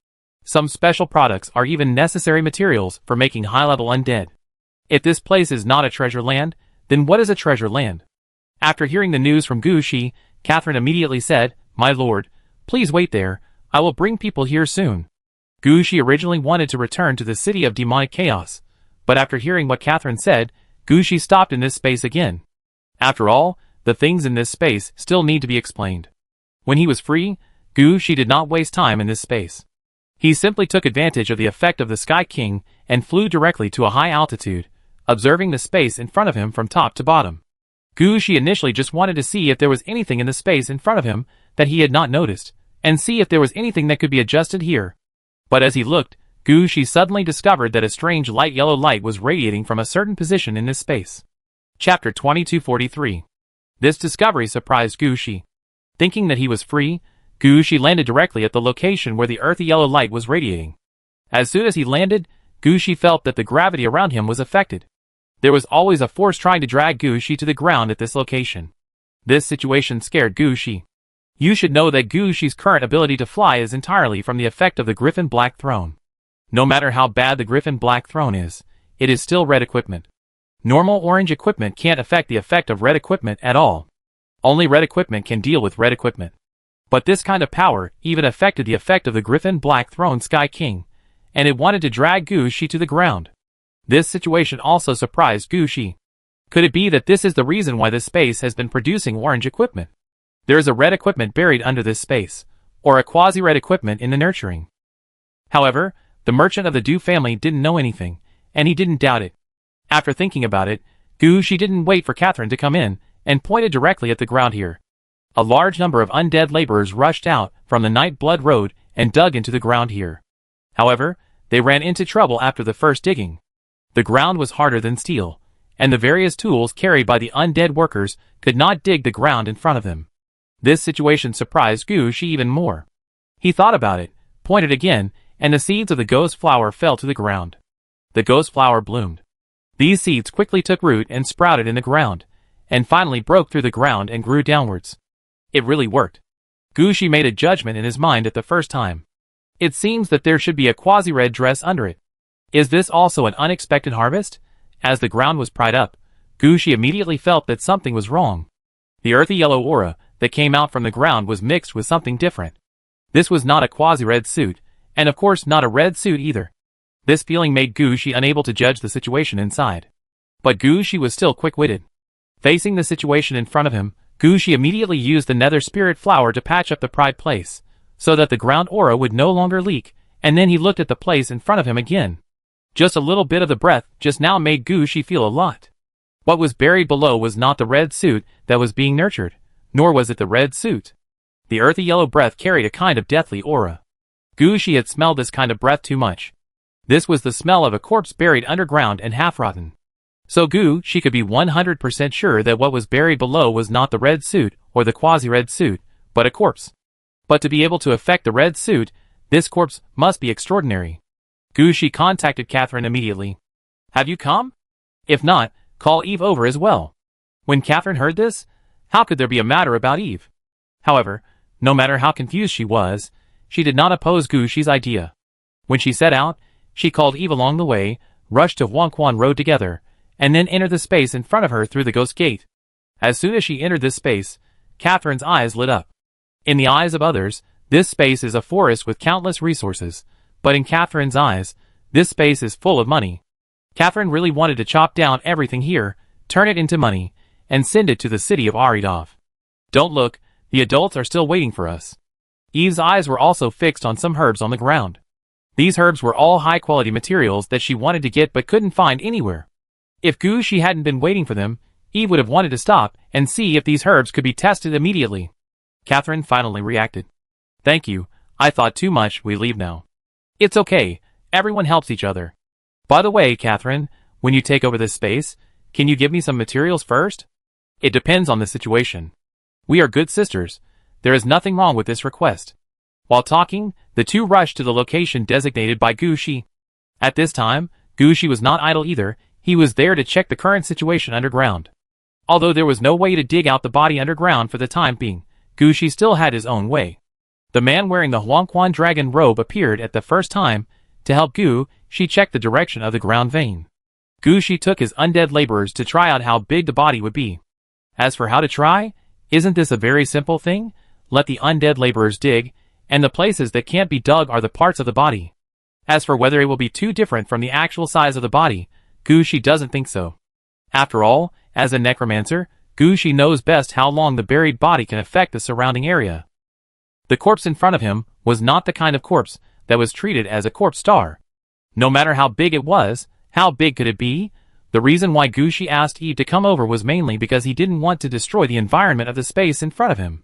Some special products are even necessary materials for making high-level undead. If this place is not a treasure land, then what is a treasure land? After hearing the news from Gushi, Catherine immediately said, "My lord, please wait there, I will bring people here soon." Gushi originally wanted to return to the city of demonic chaos, but after hearing what Catherine said, Gushi stopped in this space again. After all, the things in this space still need to be explained. When he was free, Gushi did not waste time in this space. He simply took advantage of the effect of the Sky King and flew directly to a high altitude, observing the space in front of him from top to bottom. Gushi initially just wanted to see if there was anything in the space in front of him that he had not noticed, and see if there was anything that could be adjusted here. But as he looked, Gushi suddenly discovered that a strange light yellow light was radiating from a certain position in this space. Chapter 2243. This discovery surprised Gushi. Thinking that he was free, Gushi landed directly at the location where the earthy yellow light was radiating. As soon as he landed, Gushi felt that the gravity around him was affected. There was always a force trying to drag Gushi to the ground at this location. This situation scared Gushi. You should know that Gushi's current ability to fly is entirely from the effect of the Griffin Black Throne. No matter how bad the Griffin Black Throne is, it is still red equipment. Normal orange equipment can't affect the effect of red equipment at all. Only red equipment can deal with red equipment. But this kind of power even affected the effect of the Griffin Black Throne Sky King, and it wanted to drag Gushi to the ground. This situation also surprised Gushi. Could it be that this is the reason why this space has been producing orange equipment? There is a red equipment buried under this space, or a quasi-red equipment in the nurturing. However, the merchant of the Du family didn't know anything, and he didn't doubt it. After thinking about it, Gushi didn't wait for Catherine to come in, and pointed directly at the ground here. A large number of undead laborers rushed out from the Night Blood Road and dug into the ground here. However, they ran into trouble after the first digging. The ground was harder than steel, and the various tools carried by the undead workers could not dig the ground in front of them. This situation surprised Gushi even more. He thought about it, pointed again, and the seeds of the ghost flower fell to the ground. The ghost flower bloomed. These seeds quickly took root and sprouted in the ground, and finally broke through the ground and grew downwards. It really worked. Gushi made a judgment in his mind at the first time. It seems that there should be a quasi-red dress under it. Is this also an unexpected harvest? As the ground was pried up, Gushi immediately felt that something was wrong. The earthy yellow aura that came out from the ground was mixed with something different. This was not a quasi-red suit, and of course not a red suit either. This feeling made Gushi unable to judge the situation inside. But Gushi was still quick-witted. Facing the situation in front of him, Gushi immediately used the Nether Spirit Flower to patch up the pried place, so that the ground aura would no longer leak, and then he looked at the place in front of him again. Just a little bit of the breath just now made Gushi feel a lot. What was buried below was not the red suit that was being nurtured, nor was it the red suit. The earthy yellow breath carried a kind of deathly aura. Gushi had smelled this kind of breath too much. This was the smell of a corpse buried underground and half-rotten. So Gushi could be 100% sure that what was buried below was not the red suit or the quasi-red suit, but a corpse. But to be able to affect the red suit, this corpse must be extraordinary. Gushi contacted Catherine immediately. Have you come? If not, call Eve over as well. When Catherine heard this, how could there be a matter about Eve? However, no matter how confused she was, she did not oppose Gushi's idea. When she set out, she called Eve along the way, rushed to Huangquan Road together, and then entered the space in front of her through the ghost gate. As soon as she entered this space, Catherine's eyes lit up. In the eyes of others, this space is a forest with countless resources, but in Catherine's eyes, this space is full of money. Catherine really wanted to chop down everything here, turn it into money, and send it to the city of Aridov. Don't look, the adults are still waiting for us. Eve's eyes were also fixed on some herbs on the ground. These herbs were all high-quality materials that she wanted to get but couldn't find anywhere. If Gushi hadn't been waiting for them, Eve would have wanted to stop and see if these herbs could be tested immediately. Catherine finally reacted. Thank you, I thought too much, we leave now. It's okay, everyone helps each other. By the way, Catherine, when you take over this space, can you give me some materials first? It depends on the situation. We are good sisters. There is nothing wrong with this request. While talking, the two rushed to the location designated by Gushi. At this time, Gushi was not idle either. He was there to check the current situation underground. Although there was no way to dig out the body underground for the time being, Gushi still had his own way. The man wearing the Huangquan dragon robe appeared at the first time. To help Gushi check the direction of the ground vein. Gushi took his undead laborers to try out how big the body would be. As for how to try, isn't this a very simple thing? Let the undead laborers dig, and the places that can't be dug are the parts of the body. As for whether it will be too different from the actual size of the body, Gushi doesn't think so. After all, as a necromancer, Gushi knows best how long the buried body can affect the surrounding area. The corpse in front of him was not the kind of corpse that was treated as a corpse star. No matter how big it was, how big could it be? The reason why Gushi asked Eve to come over was mainly because he didn't want to destroy the environment of the space in front of him.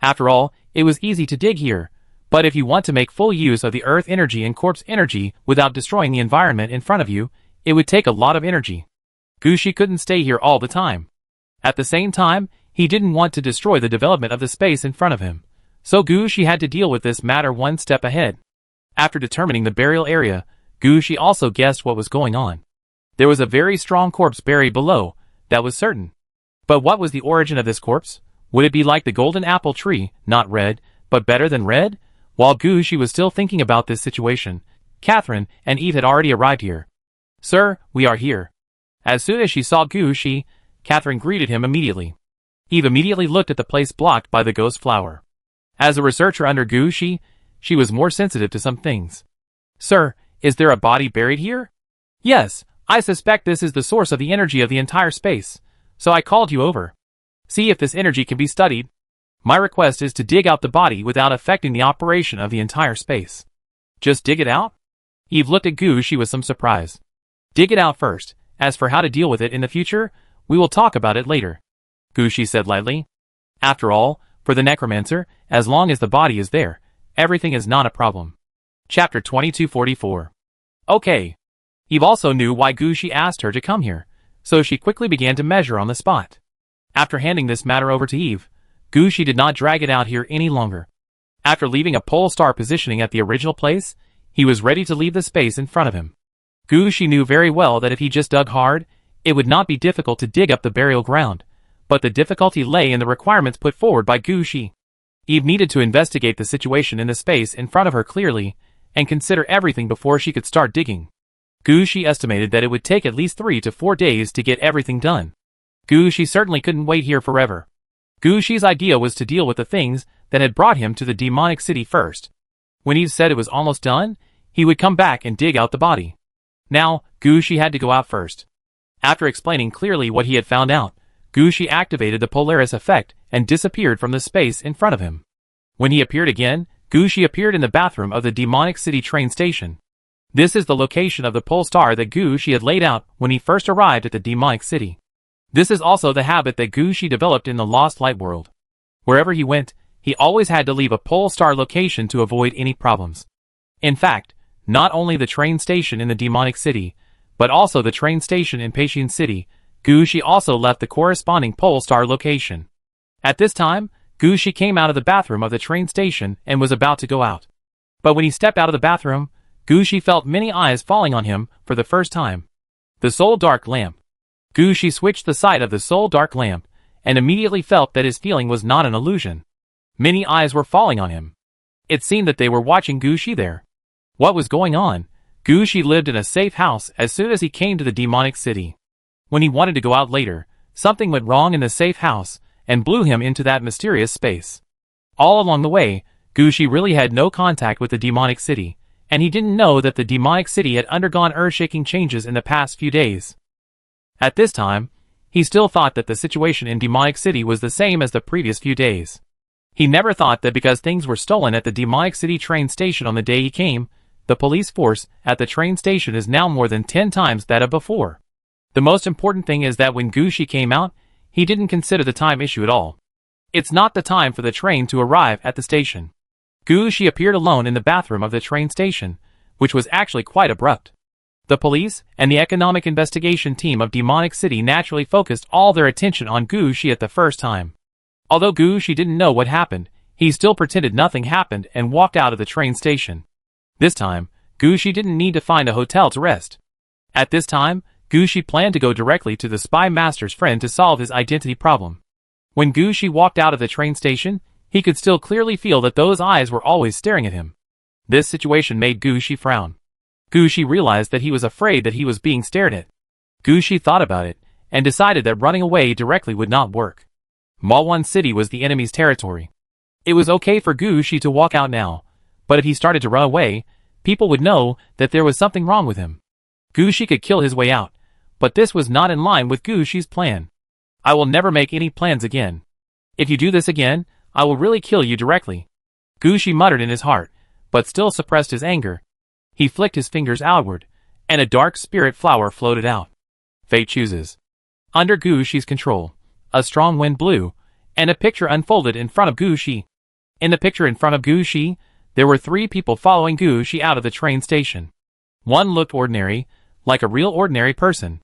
After all, it was easy to dig here, but if you want to make full use of the earth energy and corpse energy without destroying the environment in front of you, it would take a lot of energy. Gushi couldn't stay here all the time. At the same time, he didn't want to destroy the development of the space in front of him, so Gushi had to deal with this matter one step ahead. After determining the burial area, Gushi also guessed what was going on. There was a very strong corpse buried below, that was certain. But what was the origin of this corpse? Would it be like the golden apple tree, not red, but better than red? While Gushi was still thinking about this situation, Catherine and Eve had already arrived here. Sir, we are here. As soon as she saw Gushi, Catherine greeted him immediately. Eve immediately looked at the place blocked by the ghost flower. As a researcher under Gucci, she was more sensitive to some things. Sir, is there a body buried here? Yes, I suspect this is the source of the energy of the entire space, so I called you over. See if this energy can be studied. My request is to dig out the body without affecting the operation of the entire space. Just dig it out? Eve looked at Gucci with some surprise. Dig it out first. As for how to deal with it in the future, we will talk about it later, Gucci said lightly. After all, for the necromancer, as long as the body is there, everything is not a problem. Chapter 2244. Okay. Eve also knew why Gucci asked her to come here, so she quickly began to measure on the spot. After handing this matter over to Eve, Gucci did not drag it out here any longer. After leaving a pole star positioning at the original place, he was ready to leave the space in front of him. Gucci knew very well that if he just dug hard, it would not be difficult to dig up the burial ground, but the difficulty lay in the requirements put forward by Gucci. Eve needed to investigate the situation in the space in front of her clearly, and consider everything before she could start digging. Gucci estimated that it would take at least 3 to 4 days to get everything done. Gucci certainly couldn't wait here forever. Gucci's idea was to deal with the things that had brought him to the demonic city first. When Eve said it was almost done, he would come back and dig out the body. Now, Gucci had to go out first. After explaining clearly what he had found out, Gucci activated the Polaris effect and disappeared from the space in front of him. When he appeared again, Gucci appeared in the bathroom of the demonic city train station. This is the location of the pole star that Gucci had laid out when he first arrived at the demonic city. This is also the habit that Gucci developed in the Lost Light world. Wherever he went, he always had to leave a pole star location to avoid any problems. In fact, not only the train station in the demonic city, but also the train station in Patian City, Gucci also left the corresponding pole star location. At this time, Gucci came out of the bathroom of the train station and was about to go out. But when he stepped out of the bathroom, Gucci felt many eyes falling on him for the first time. The soul dark lamp. Gucci switched the sight of the soul dark lamp, and immediately felt that his feeling was not an illusion. Many eyes were falling on him. It seemed that they were watching Gucci there. What was going on? Gucci lived in a safe house as soon as he came to the demonic city. When he wanted to go out later, something went wrong in the safe house, and blew him into that mysterious space. All along the way, Gucci really had no contact with the demonic city, and he didn't know that the demonic city had undergone earth-shaking changes in the past few days. At this time, he still thought that the situation in demonic city was the same as the previous few days. He never thought that because things were stolen at the demonic city train station on the day he came, the police force at the train station is now more than 10 times that of before. The most important thing is that when Gucci came out, he didn't consider the time issue at all. It's not the time for the train to arrive at the station. Gucci appeared alone in the bathroom of the train station, which was actually quite abrupt. The police and the economic investigation team of Demonic City naturally focused all their attention on Gucci at the first time. Although Gucci didn't know what happened, he still pretended nothing happened and walked out of the train station. This time, Gucci didn't need to find a hotel to rest. At this time, Gucci planned to go directly to the spy master's friend to solve his identity problem. When Gucci walked out of the train station, he could still clearly feel that those eyes were always staring at him. This situation made Gucci frown. Gucci realized that he was afraid that he was being stared at. Gucci thought about it, and decided that running away directly would not work. Malwan City was the enemy's territory. It was okay for Gucci to walk out now, but if he started to run away, people would know that there was something wrong with him. Gucci could kill his way out, but this was not in line with Gucci's plan. I will never make any plans again. If you do this again, I will really kill you directly. Gucci muttered in his heart, but still suppressed his anger. He flicked his fingers outward, and a dark spirit flower floated out. Fate chooses. Under Gucci's control, a strong wind blew, and a picture unfolded in front of Gucci. In the picture in front of Gucci, there were 3 people following Gucci out of the train station. One looked ordinary, like a real ordinary person.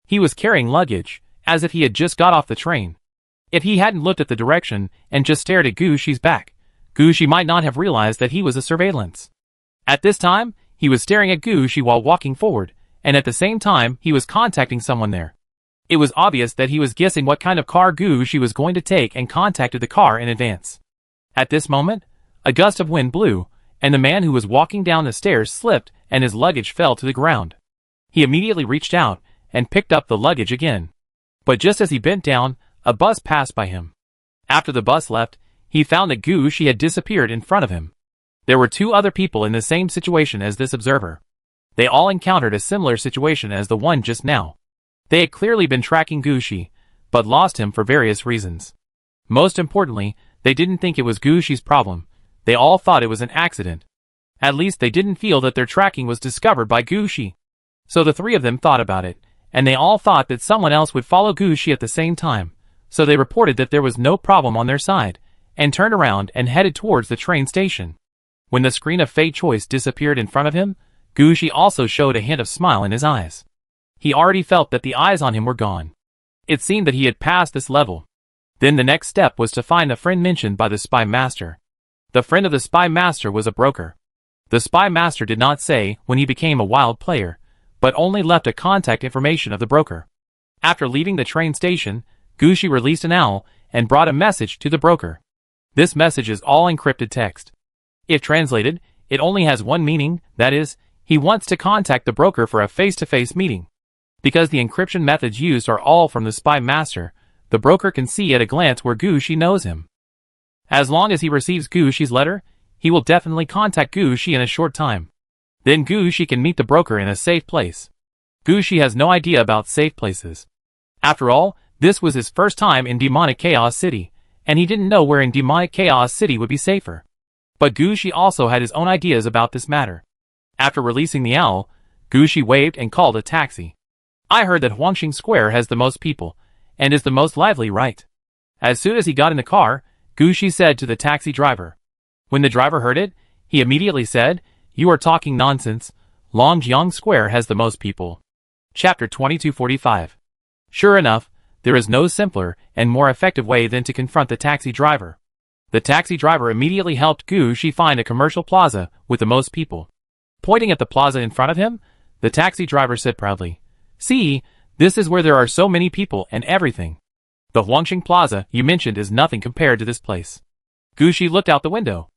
He was carrying luggage, as if he had just got off the train. If he hadn't looked at the direction and just stared at Gucci's back, Gucci might not have realized that he was a surveillance. At this time, he was staring at Gucci while walking forward, and at the same time he was contacting someone there. It was obvious that he was guessing what kind of car Gucci was going to take and contacted the car in advance. At this moment, a gust of wind blew, and the man who was walking down the stairs slipped and his luggage fell to the ground. He immediately reached out and picked up the luggage again. But just as he bent down, a bus passed by him. After the bus left, he found that Gushi had disappeared in front of him. There were 2 other people in the same situation as this observer. They all encountered a similar situation as the one just now. They had clearly been tracking Gushi, but lost him for various reasons. Most importantly, they didn't think it was Gushi's problem. They all thought it was an accident. At least they didn't feel that their tracking was discovered by Gushi. So the 3 of them thought about it, and they all thought that someone else would follow Gushi at the same time. So they reported that there was no problem on their side, and turned around and headed towards the train station. When the screen of Fate Choice disappeared in front of him, Gushi also showed a hint of smile in his eyes. He already felt that the eyes on him were gone. It seemed that he had passed this level. Then the next step was to find the friend mentioned by the Spy Master. The friend of the Spy Master was a broker. The Spy Master did not say when he became a wild player, but only left a contact information of the broker. After leaving the train station, Gushi released an owl and brought a message to the broker. This message is all encrypted text. If translated, it only has one meaning, that is, he wants to contact the broker for a face-to-face meeting. Because the encryption methods used are all from the Spy Master, the broker can see at a glance where Gushi knows him. As long as he receives Gushi's letter, he will definitely contact Gushi in a short time. Then Gushi can meet the broker in a safe place. Gushi has no idea about safe places. After all, this was his first time in Demonic Chaos City, and he didn't know where in Demonic Chaos City would be safer. But Gushi also had his own ideas about this matter. After releasing the owl, Gushi waved and called a taxi. I heard that Huangxing Square has the most people, and is the most lively, right? As soon as he got in the car, Gushi said to the taxi driver. When the driver heard it, he immediately said, "You are talking nonsense. Longjiang Square has the most people." Chapter 2245. Sure enough, there is no simpler and more effective way than to confront the taxi driver. The taxi driver immediately helped Gushi find a commercial plaza with the most people. Pointing at the plaza in front of him, the taxi driver said proudly, "See, this is where there are so many people and everything. The Huangxing Plaza you mentioned is nothing compared to this place." Gushi looked out the window.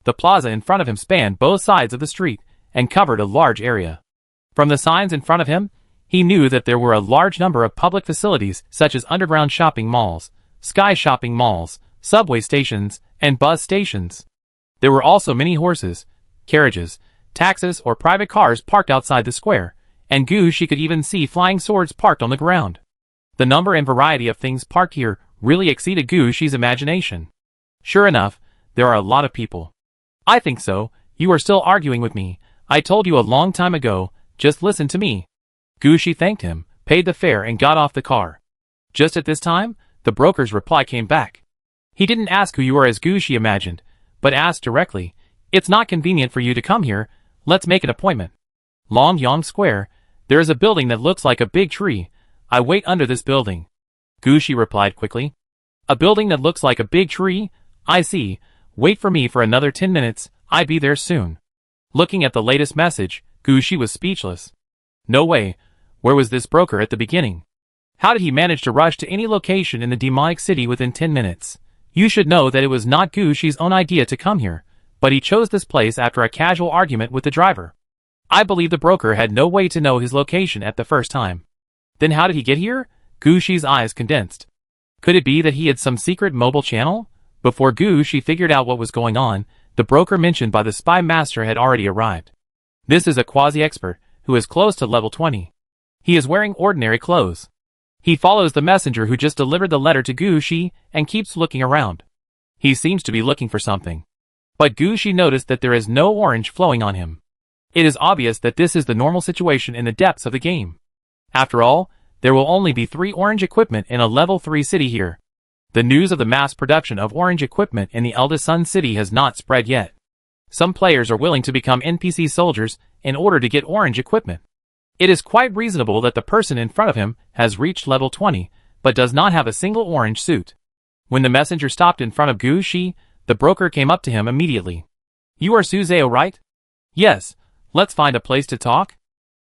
The plaza in front of him spanned both sides of the street and covered a large area. From the signs in front of him, he knew that there were a large number of public facilities such as underground shopping malls, sky shopping malls, subway stations, and bus stations. There were also many horses, carriages, taxis or private cars parked outside the square, and Gushi could even see flying swords parked on the ground. The number and variety of things parked here really exceeded Gushi's imagination. Sure enough, there are a lot of people. I think so. You are still arguing with me. I told you a long time ago, just listen to me. Gushi thanked him, paid the fare and got off the car. Just at this time, the broker's reply came back. He didn't ask who you are as Gushi imagined, but asked directly, "It's not convenient for you to come here, let's make an appointment." Longyang Square, there is a building that looks like a big tree. I wait under this building. Gushi replied quickly. A building that looks like a big tree? I see. Wait for me for another 10 minutes, I'd be there soon. Looking at the latest message, Gushi was speechless. No way. Where was this broker at the beginning? How did he manage to rush to any location in the demonic city within 10 minutes? You should know that it was not Gushi's own idea to come here, but he chose this place after a casual argument with the driver. I believe the broker had no way to know his location at the first time. Then how did he get here? Gushi's eyes condensed. Could it be that he had some secret mobile channel? Before Gushi figured out what was going on, the broker mentioned by the Spy Master had already arrived. This is a quasi-expert, who is close to level 20. He is wearing ordinary clothes. He follows the messenger who just delivered the letter to Gushi, and keeps looking around. He seems to be looking for something. But Gushi noticed that there is no orange flowing on him. It is obvious that this is the normal situation in the depths of the game. After all, there will only be 3 orange equipment in a level 3 city here. The news of the mass production of orange equipment in the Eldest Sun City has not spread yet. Some players are willing to become NPC soldiers in order to get orange equipment. It is quite reasonable that the person in front of him has reached level 20, but does not have a single orange suit. When the messenger stopped in front of Gushi, the broker came up to him immediately. You are Suzeo, right? Yes, let's find a place to talk.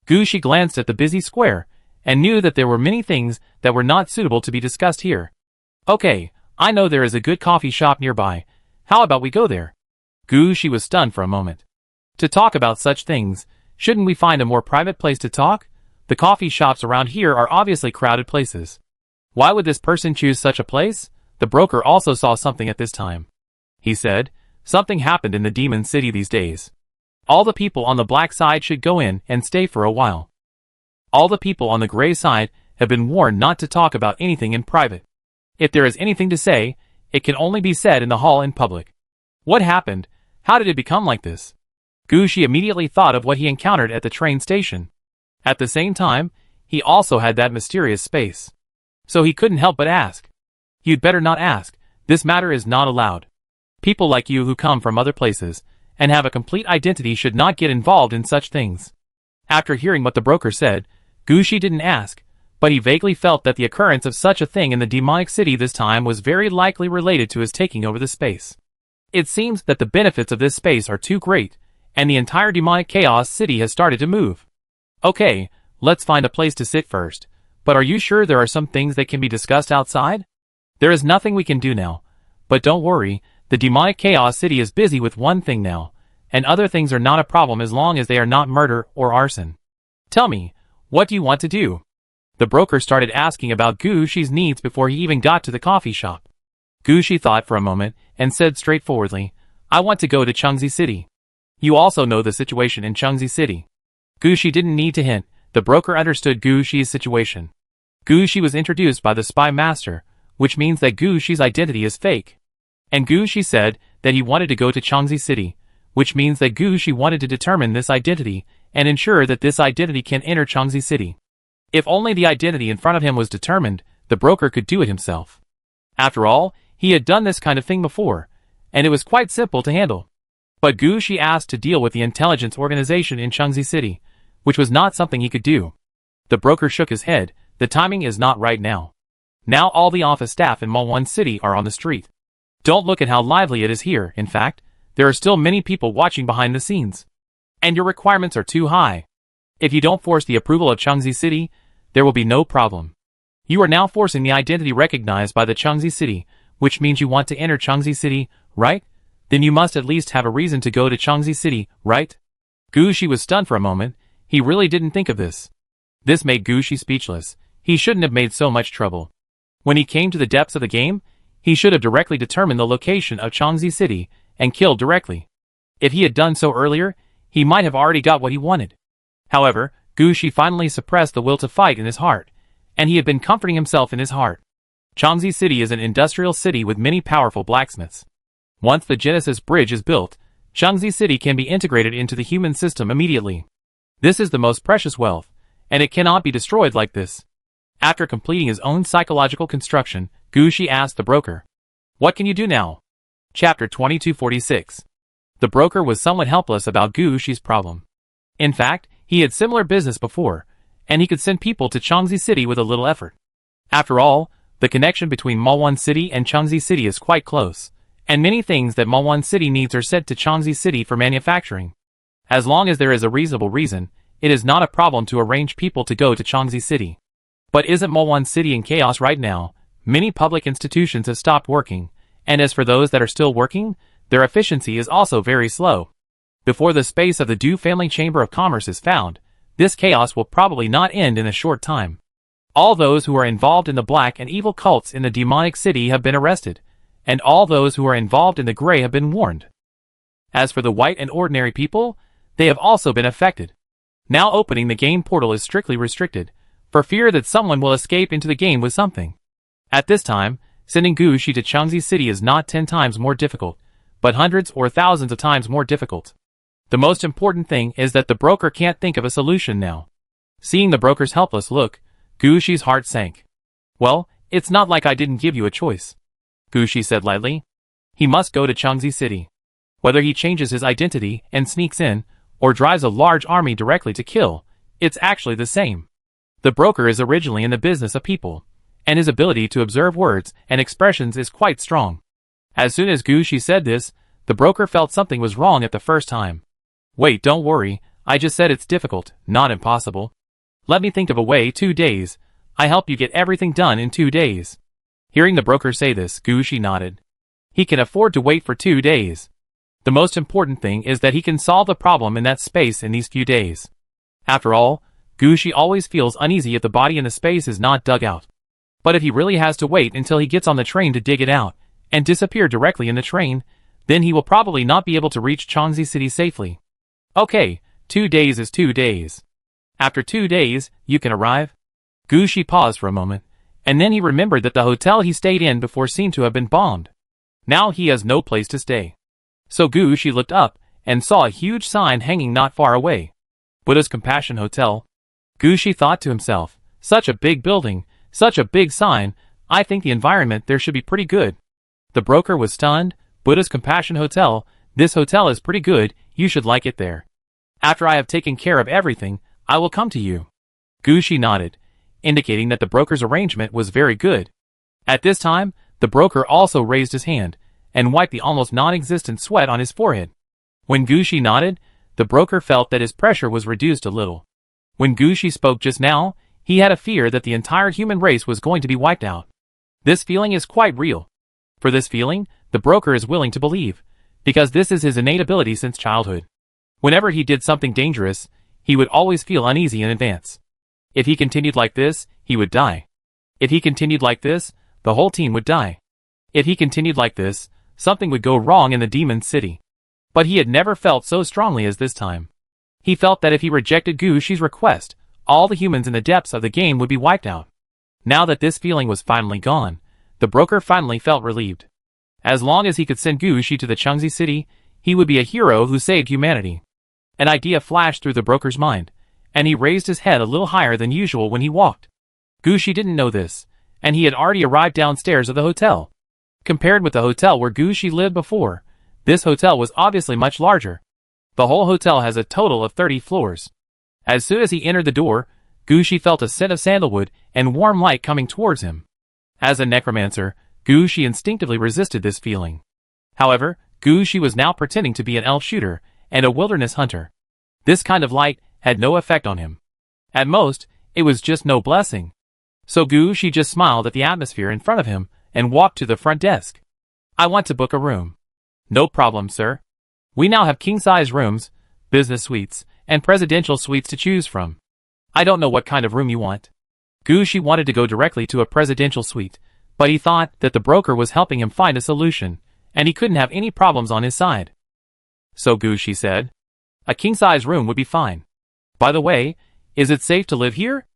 Gushi glanced at the busy square, and knew that there were many things that were not suitable to be discussed here. Okay, I know there is a good coffee shop nearby. How about we go there? Gushi was stunned for a moment. To talk about such things, shouldn't we find a more private place to talk? The coffee shops around here are obviously crowded places. Why would this person choose such a place? The broker also saw something at this time. he said. Something happened in the Demon City these days. All the people on the black side should go in and stay for a while. All the people on the gray side have been warned not to talk about anything in private. If there is anything to say, it can only be said in the hall in public. What happened? How did it become like this? Gushi immediately thought of what he encountered at the train station. At the same time, he also had that mysterious space. So he couldn't help but ask. You'd better not ask. This matter is not allowed. People like you who come from other places and have a complete identity should not get involved in such things. After hearing what the broker said, Gushi didn't ask, but he vaguely felt that the occurrence of such a thing in the demonic city this time was very likely related to his taking over the space. It seems that the benefits of this space are too great, and the entire demonic chaos city has started to move. Okay, let's find a place to sit first, but are you sure there are some things that can be discussed outside? There is nothing we can do now, but don't worry, the demonic chaos city is busy with one thing now, and other things are not a problem as long as they are not murder or arson. Tell me, what do you want to do? The broker started asking about Gushi's needs before he even got to the coffee shop. Gushi thought for a moment and said straightforwardly, I want to go to Chengzi City. You also know the situation in Chengzi City. Gushi didn't need to hint, the broker understood Gushi's situation. Gushi was introduced by the spy master, which means that Gushi's identity is fake. And Gushi said that he wanted to go to Chengzi City, which means that Gushi wanted to determine this identity and ensure that this identity can enter Chengzi City. If only the identity in front of him was determined, the broker could do it himself. After all, he had done this kind of thing before, and it was quite simple to handle. But Gushi asked to deal with the intelligence organization in Chengzi City, which was not something he could do. The broker shook his head, the timing is not right now. Now all the office staff in Malwan City are on the street. Don't look at how lively it is here, in fact, there are still many people watching behind the scenes. And your requirements are too high. If you don't force the approval of Chengzi City, there will be no problem. You are now forcing the identity recognized by the Chengzi City, which means you want to enter Chengzi City, right? Then you must at least have a reason to go to Chengzi City, right? Gushi was stunned for a moment, he really didn't think of this. This made Gushi speechless, he shouldn't have made so much trouble. When he came to the depths of the game, he should have directly determined the location of Chengzi City and killed directly. If he had done so earlier, he might have already got what he wanted. However, Gushi finally suppressed the will to fight in his heart, and he had been comforting himself in his heart. Chengzi City is an industrial city with many powerful blacksmiths. Once the Genesis Bridge is built, Chengzi City can be integrated into the human system immediately. This is the most precious wealth, and it cannot be destroyed like this. After completing his own psychological construction, Gushi asked the broker, What can you do now? Chapter 2246. The broker was somewhat helpless about Gushi's problem. In fact, he had similar business before, and he could send people to Chengzi City with a little effort. After all, the connection between Malwan City and Chengzi City is quite close, and many things that Malwan City needs are sent to Chengzi City for manufacturing. As long as there is a reasonable reason, it is not a problem to arrange people to go to Chengzi City. But isn't Malwan City in chaos right now? Many public institutions have stopped working, and as for those that are still working, their efficiency is also very slow. Before the space of the Du Family Chamber of Commerce is found, this chaos will probably not end in a short time. All those who are involved in the black and evil cults in the demonic city have been arrested, and all those who are involved in the gray have been warned. As for the white and ordinary people, they have also been affected. Now opening the game portal is strictly restricted, for fear that someone will escape into the game with something. At this time, sending Gushi to Chengzi City is not 10 times more difficult, but hundreds or thousands of times more difficult. The most important thing is that the broker can't think of a solution now. Seeing the broker's helpless look, Gushi's heart sank. Well, it's not like I didn't give you a choice, Gushi said lightly. He must go to Chengzi City. Whether he changes his identity and sneaks in, or drives a large army directly to kill, it's actually the same. The broker is originally in the business of people, and his ability to observe words and expressions is quite strong. As soon as Gushi said this, the broker felt something was wrong at the first time. Wait, don't worry, I just said it's difficult, not impossible. Let me think of a way. 2 days. I help you get everything done in 2 days. Hearing the broker say this, Gushi nodded. He can afford to wait for 2 days. The most important thing is that he can solve the problem in that space in these few days. After all, Gushi always feels uneasy if the body in the space is not dug out. But if he really has to wait until he gets on the train to dig it out, and disappear directly in the train, then he will probably not be able to reach Changzi City safely. Okay, 2 days is 2 days. After 2 days, you can arrive? Gu Shi paused for a moment, and then he remembered that the hotel he stayed in before seemed to have been bombed. Now he has no place to stay. So Gu Shi looked up, and saw a huge sign hanging not far away. Buddha's Compassion Hotel. Gu Shi thought to himself, such a big building, such a big sign, I think the environment there should be pretty good. The broker was stunned. Buddha's Compassion Hotel, this hotel is pretty good, you should like it there. After I have taken care of everything, I will come to you. Gu Shi nodded, indicating that the broker's arrangement was very good. At this time, the broker also raised his hand, and wiped the almost non-existent sweat on his forehead. When Gu Shi nodded, the broker felt that his pressure was reduced a little. When Gu Shi spoke just now, he had a fear that the entire human race was going to be wiped out. This feeling is quite real. For this feeling, the broker is willing to believe, because this is his innate ability since childhood. Whenever he did something dangerous, he would always feel uneasy in advance. If he continued like this, he would die. If he continued like this, the whole team would die. If he continued like this, something would go wrong in the demon city. But he had never felt so strongly as this time. He felt that if he rejected Gu Shi's request, all the humans in the depths of the game would be wiped out. Now that this feeling was finally gone, the broker finally felt relieved. As long as he could send Gu Shi to the Changzi City, he would be a hero who saved humanity. An idea flashed through the broker's mind, and he raised his head a little higher than usual when he walked. Gu Shi didn't know this, and he had already arrived downstairs of the hotel. Compared with the hotel where Gu Shi lived before, this hotel was obviously much larger. The whole hotel has a total of 30 floors. As soon as he entered the door, Gu Shi felt a scent of sandalwood and warm light coming towards him. As a necromancer, Gu Shi instinctively resisted this feeling. However, Gu Shi was now pretending to be an elf shooter and a wilderness hunter. This kind of light had no effect on him. At most, it was just no blessing. So Gu Shi just smiled at the atmosphere in front of him and walked to the front desk. I want to book a room. No problem, sir. We now have king-size rooms, business suites, and presidential suites to choose from. I don't know what kind of room you want. Gu Shi wanted to go directly to a presidential suite, but he thought that the broker was helping him find a solution, and he couldn't have any problems on his side. So Gu Shi said, a king-size room would be fine. By the way, is it safe to live here?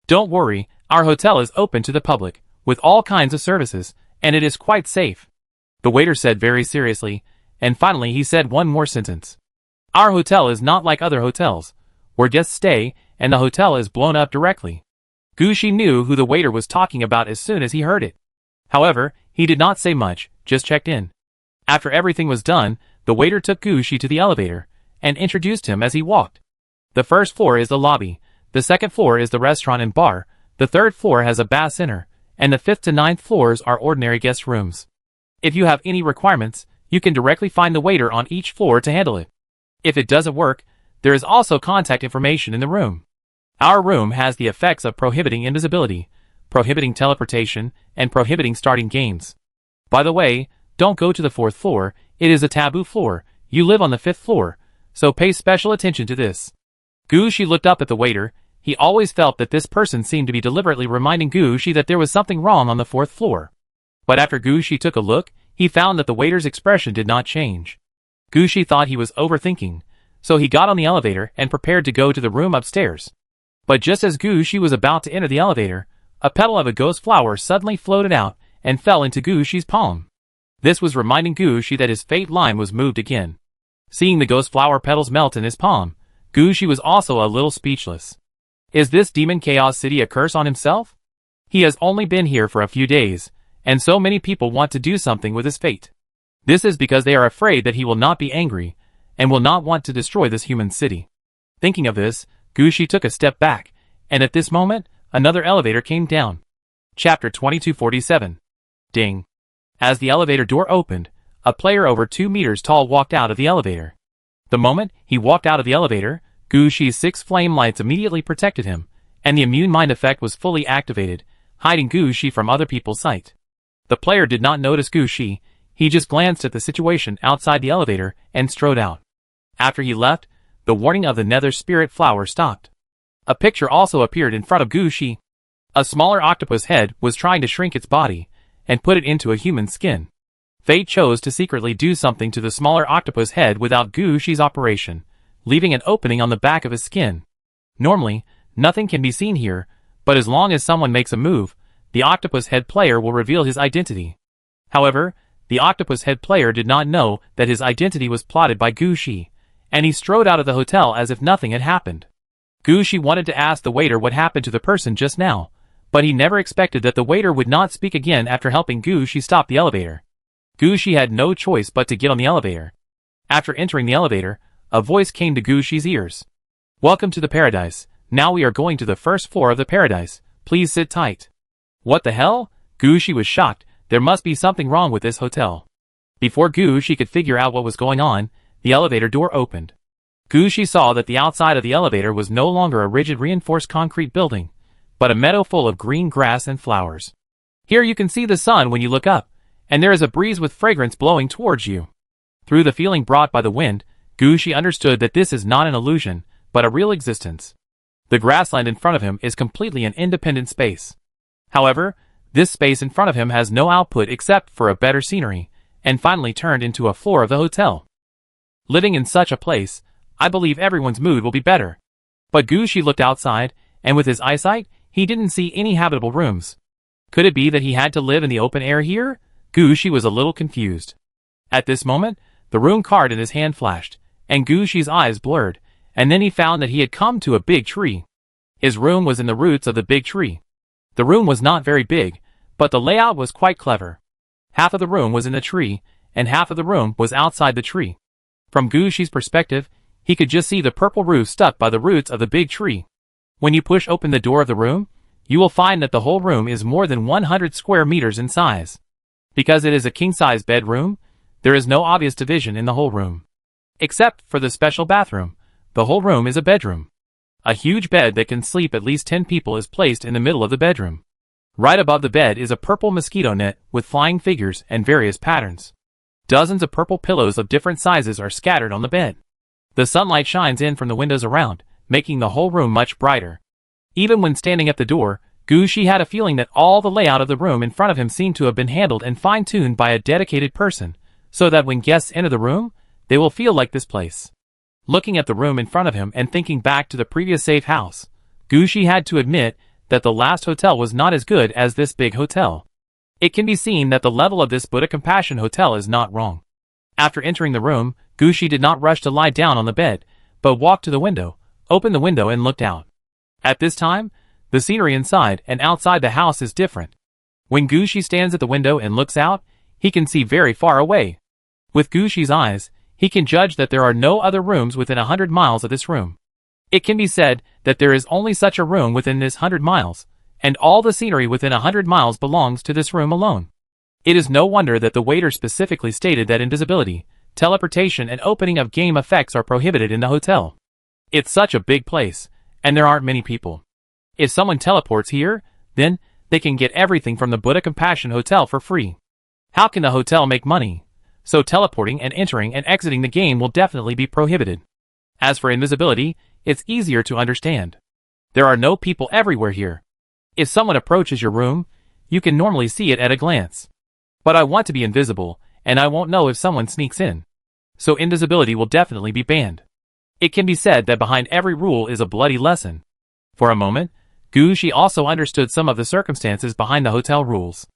Don't worry, our hotel is open to the public, with all kinds of services, and it is quite safe. The waiter said very seriously, and finally he said one more sentence. Our hotel is not like other hotels, where guests stay, and the hotel is blown up directly. Gu Shi knew who the waiter was talking about as soon as he heard it. However, he did not say much, just checked in. After everything was done, the waiter took Gu Shi to the elevator, and introduced him as he walked. The first floor is the lobby, the second floor is the restaurant and bar, the third floor has a bath center, and the 5th to 9th floors are ordinary guest rooms. If you have any requirements, you can directly find the waiter on each floor to handle it. If it doesn't work, there is also contact information in the room. Our room has the effects of prohibiting invisibility, prohibiting teleportation, and prohibiting starting games. By the way, don't go to the 4th floor, it is a taboo floor, you live on the 5th floor, so pay special attention to this. Gu Shi looked up at the waiter. He always felt that this person seemed to be deliberately reminding Gu Shi that there was something wrong on the 4th floor. But after Gu Shi took a look, he found that the waiter's expression did not change. Gu Shi thought he was overthinking, so he got on the elevator and prepared to go to the room upstairs. But just as Gu Shi was about to enter the elevator, a petal of a ghost flower suddenly floated out and fell into Gu Shi's palm. This was reminding Gu Shi that his fate line was moved again. Seeing the ghost flower petals melt in his palm, Gu Shi was also a little speechless. Is this demon chaos city a curse on himself? He has only been here for a few days, and so many people want to do something with his fate. This is because they are afraid that he will not be angry, and will not want to destroy this human city. Thinking of this, Gu Shi took a step back, and at this moment, another elevator came down. Chapter 2247. Ding. As the elevator door opened, a player over 2 meters tall walked out of the elevator. The moment he walked out of the elevator, Gu Shi's 6 flame lights immediately protected him, and the immune mind effect was fully activated, hiding Gu Shi from other people's sight. The player did not notice Gu Shi, he just glanced at the situation outside the elevator and strode out. After he left, the warning of the nether spirit flower stopped. A picture also appeared in front of Gu Shi. A smaller octopus head was trying to shrink its body, and put it into a human skin. Fate chose to secretly do something to the smaller octopus head without Gushi's operation, leaving an opening on the back of his skin. Normally, nothing can be seen here, but as long as someone makes a move, the octopus head player will reveal his identity. However, the octopus head player did not know that his identity was plotted by Gushi, and he strode out of the hotel as if nothing had happened. Gushi wanted to ask the waiter what happened to the person just now, but he never expected that the waiter would not speak again after helping Gushi stop the elevator. Gushi had no choice but to get on the elevator. After entering the elevator, a voice came to Gushi's ears. "Welcome to the paradise. Now we are going to the first floor of the paradise. Please sit tight." What the hell? Gushi was shocked. There must be something wrong with this hotel. Before Gushi could figure out what was going on, the elevator door opened. Gushi saw that the outside of the elevator was no longer a rigid reinforced concrete building, but a meadow full of green grass and flowers. Here you can see the sun when you look up, and there is a breeze with fragrance blowing towards you. Through the feeling brought by the wind, Gushi understood that this is not an illusion, but a real existence. The grassland in front of him is completely an independent space. However, this space in front of him has no output except for a better scenery, and finally turned into a floor of the hotel. Living in such a place, I believe everyone's mood will be better. But Gushi looked outside, and with his eyesight, he didn't see any habitable rooms. Could it be that he had to live in the open air here? Gushi was a little confused. At this moment, the room card in his hand flashed, and Gushi's eyes blurred, and then he found that he had come to a big tree. His room was in the roots of the big tree. The room was not very big, but the layout was quite clever. Half of the room was in the tree, and half of the room was outside the tree. From Gushi's perspective, he could just see the purple roof stuck by the roots of the big tree. When you push open the door of the room, you will find that the whole room is more than 100 square meters in size. Because it is a king-size bedroom, there is no obvious division in the whole room. Except for the special bathroom, the whole room is a bedroom. A huge bed that can sleep at least 10 people is placed in the middle of the bedroom. Right above the bed is a purple mosquito net with flying figures and various patterns. Dozens of purple pillows of different sizes are scattered on the bed. The sunlight shines in from the windows around, making the whole room much brighter. Even when standing at the door, Gushi had a feeling that all the layout of the room in front of him seemed to have been handled and fine-tuned by a dedicated person, so that when guests enter the room, they will feel like this place. Looking at the room in front of him and thinking back to the previous safe house, Gushi had to admit that the last hotel was not as good as this big hotel. It can be seen that the level of this Buddha Compassion Hotel is not wrong. After entering the room, Gushi did not rush to lie down on the bed, but walked to the window, opened the window and looked out. At this time, the scenery inside and outside the house is different. When Gushi stands at the window and looks out, he can see very far away. With Gushi's eyes, he can judge that there are no other rooms within 100 miles of this room. It can be said that there is only such a room within this 100 miles, and all the scenery within 100 miles belongs to this room alone. It is no wonder that the waiter specifically stated that invisibility, teleportation and opening of game effects are prohibited in the hotel. It's such a big place, and there aren't many people. If someone teleports here, then they can get everything from the Buddha Compassion Hotel for free. How can the hotel make money? So teleporting and entering and exiting the game will definitely be prohibited. As for invisibility, it's easier to understand. There are no people everywhere here. If someone approaches your room, you can normally see it at a glance. But I want to be invisible, and I won't know if someone sneaks in. So invisibility will definitely be banned. It can be said that behind every rule is a bloody lesson. For a moment, Gushi also understood some of the circumstances behind the hotel rules.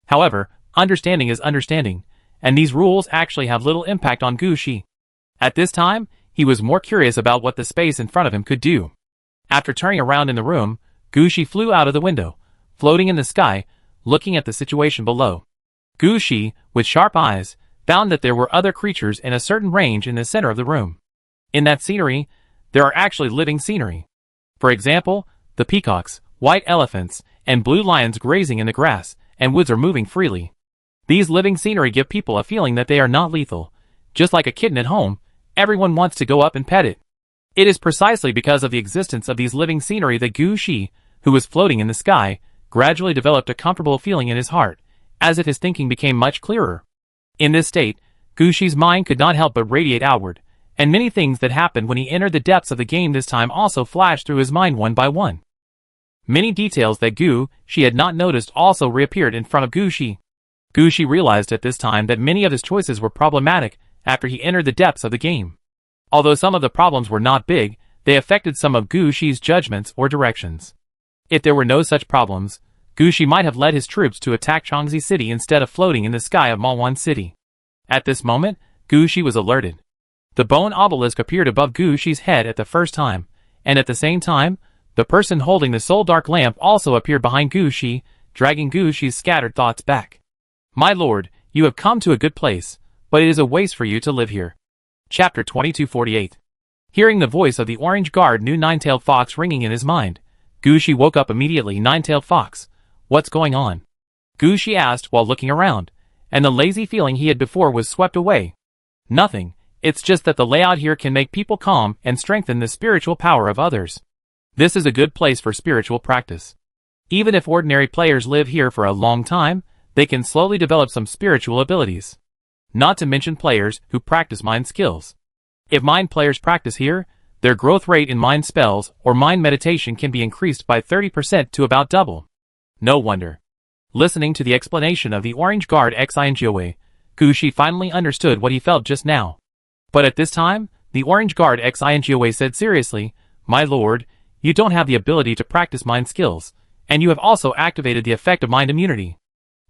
However, understanding is understanding, and these rules actually have little impact on Gushi. At this time, he was more curious about what the space in front of him could do. After turning around in the room, Gushi flew out of the window, floating in the sky, looking at the situation below. Gushi, with sharp eyes, found that there were other creatures in a certain range in the center of the room. In that scenery, there are actually living scenery. For example, the peacocks, white elephants, and blue lions grazing in the grass, and woods are moving freely. These living scenery give people a feeling that they are not lethal. Just like a kitten at home, everyone wants to go up and pet it. It is precisely because of the existence of these living scenery that Gushi, who was floating in the sky, gradually developed a comfortable feeling in his heart, as if his thinking became much clearer. In this state, Gushi's mind could not help but radiate outward, and many things that happened when he entered the depths of the game this time also flashed through his mind one by one. Many details that Gushi had not noticed also reappeared in front of Gushi. Gushi realized at this time that many of his choices were problematic after he entered the depths of the game. Although some of the problems were not big, they affected some of Gushi's judgments or directions. If there were no such problems, Gushi might have led his troops to attack Changzi City instead of floating in the sky of Malwan City. At this moment, Gushi was alerted. The bone obelisk appeared above Gushi's head at the first time, and at the same time, the person holding the soul dark lamp also appeared behind Gushi, dragging Gushi's scattered thoughts back. My lord, you have come to a good place, but it is a waste for you to live here. Chapter 2248. Hearing the voice of the orange guard new nine-tailed fox ringing in his mind, Gushi woke up immediately. Nine-tailed fox, what's going on? Gushi asked while looking around, and the lazy feeling he had before was swept away. Nothing, it's just that the layout here can make people calm and strengthen the spiritual power of others. This is a good place for spiritual practice. Even if ordinary players live here for a long time, they can slowly develop some spiritual abilities. Not to mention players who practice mind skills. If mind players practice here, their growth rate in mind spells or mind meditation can be increased by 30% to about double. No wonder. Listening to the explanation of the Orange Guard Xingoe, Gushi finally understood what he felt just now. But at this time, the Orange Guard Xingoe said seriously, My lord, you don't have the ability to practice mind skills, and you have also activated the effect of mind immunity.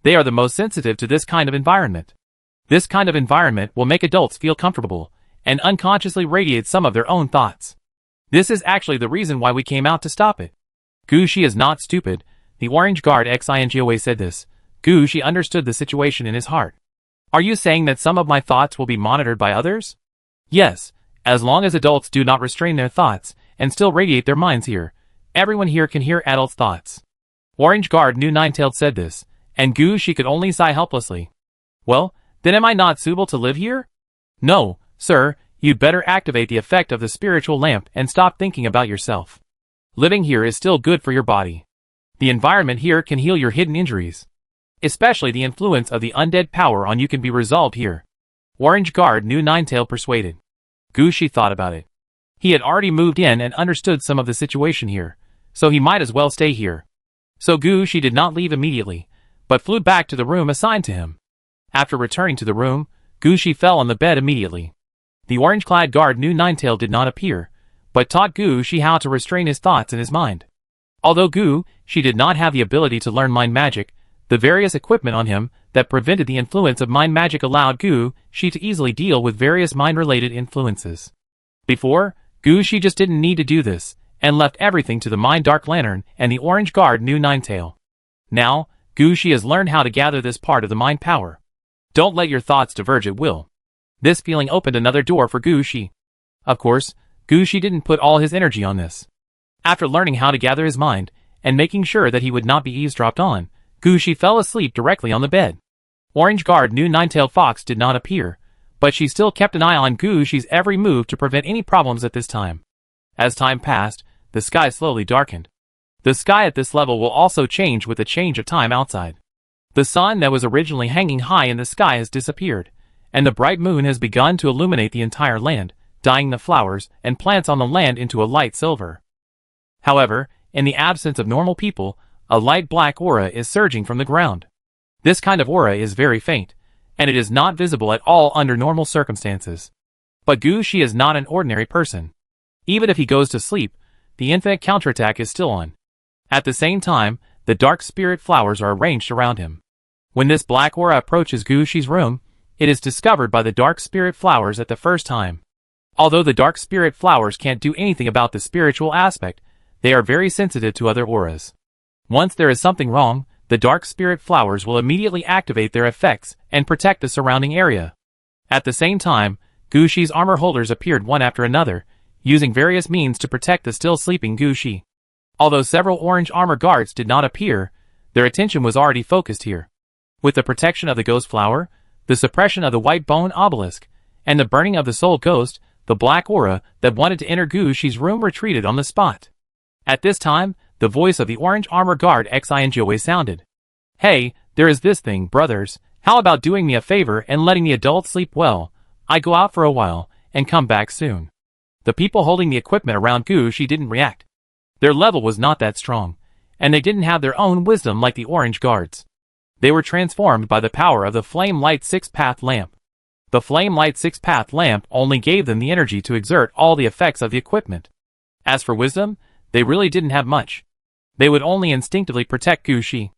They are the most sensitive to this kind of environment. This kind of environment will make adults feel comfortable, and unconsciously radiate some of their own thoughts. This is actually the reason why we came out to stop it. Gushi is not stupid. The Orange Guard Xingoe said this. Gushi understood the situation in his heart. Are you saying that some of my thoughts will be monitored by others? Yes, as long as adults do not restrain their thoughts, and still radiate their minds here. Everyone here can hear adults' thoughts. Orange Guard New Nine-Tailed said this, and Gushi could only sigh helplessly. Well, then am I not suitable to live here? No, sir, you'd better activate the effect of the spiritual lamp and stop thinking about yourself. Living here is still good for your body. The environment here can heal your hidden injuries. Especially the influence of the undead power on you can be resolved here. Orange Guard New Nine-Tailed persuaded. Gushi thought about it. He had already moved in and understood some of the situation here, so he might as well stay here. So Gushi did not leave immediately, but flew back to the room assigned to him. After returning to the room, Gushi fell on the bed immediately. The orange-clad guard New Nine-Tailed did not appear, but taught Gushi how to restrain his thoughts in his mind. Although Gushi did not have the ability to learn mind magic, the various equipment on him that prevented the influence of mind magic allowed Gushi to easily deal with various mind-related influences. Before, Gushi just didn't need to do this, and left everything to the Mind Dark Lantern and the Orange Guard New Nine-Tail. Now, Gushi has learned how to gather this part of the mind power. Don't let your thoughts diverge at will. This feeling opened another door for Gushi. Of course, Gushi didn't put all his energy on this. After learning how to gather his mind, and making sure that he would not be eavesdropped on, Gushi fell asleep directly on the bed. Orange Guard New Nine-Tailed Fox did not appear, but she still kept an eye on Gushi's every move to prevent any problems at this time. As time passed, the sky slowly darkened. The sky at this level will also change with the change of time outside. The sun that was originally hanging high in the sky has disappeared, and the bright moon has begun to illuminate the entire land, dyeing the flowers and plants on the land into a light silver. However, in the absence of normal people, a light black aura is surging from the ground. This kind of aura is very faint, and it is not visible at all under normal circumstances. But Gushi is not an ordinary person. Even if he goes to sleep, the infinite counterattack is still on. At the same time, the dark spirit flowers are arranged around him. When this black aura approaches Gushi's room, it is discovered by the dark spirit flowers at the first time. Although the dark spirit flowers can't do anything about the spiritual aspect, they are very sensitive to other auras. Once there is something wrong, the dark spirit flowers will immediately activate their effects and protect the surrounding area. At the same time, Gushi's armor holders appeared one after another, using various means to protect the still sleeping Gushi. Although several orange armor guards did not appear, their attention was already focused here. With the protection of the ghost flower, the suppression of the white bone obelisk, and the burning of the soul ghost, the black aura that wanted to enter Gushi's room retreated on the spot. At this time, the voice of the orange armor guard Xingoe sounded. Hey, there is this thing, brothers. How about doing me a favor and letting the adults sleep well? I go out for a while, and come back soon. The people holding the equipment around Gushi didn't react. Their level was not that strong, and they didn't have their own wisdom like the orange guards. They were transformed by the power of the Flame Light 6-path lamp. The Flame Light 6-path lamp only gave them the energy to exert all the effects of the equipment. As for wisdom, they really didn't have much. They would only instinctively protect Gushi.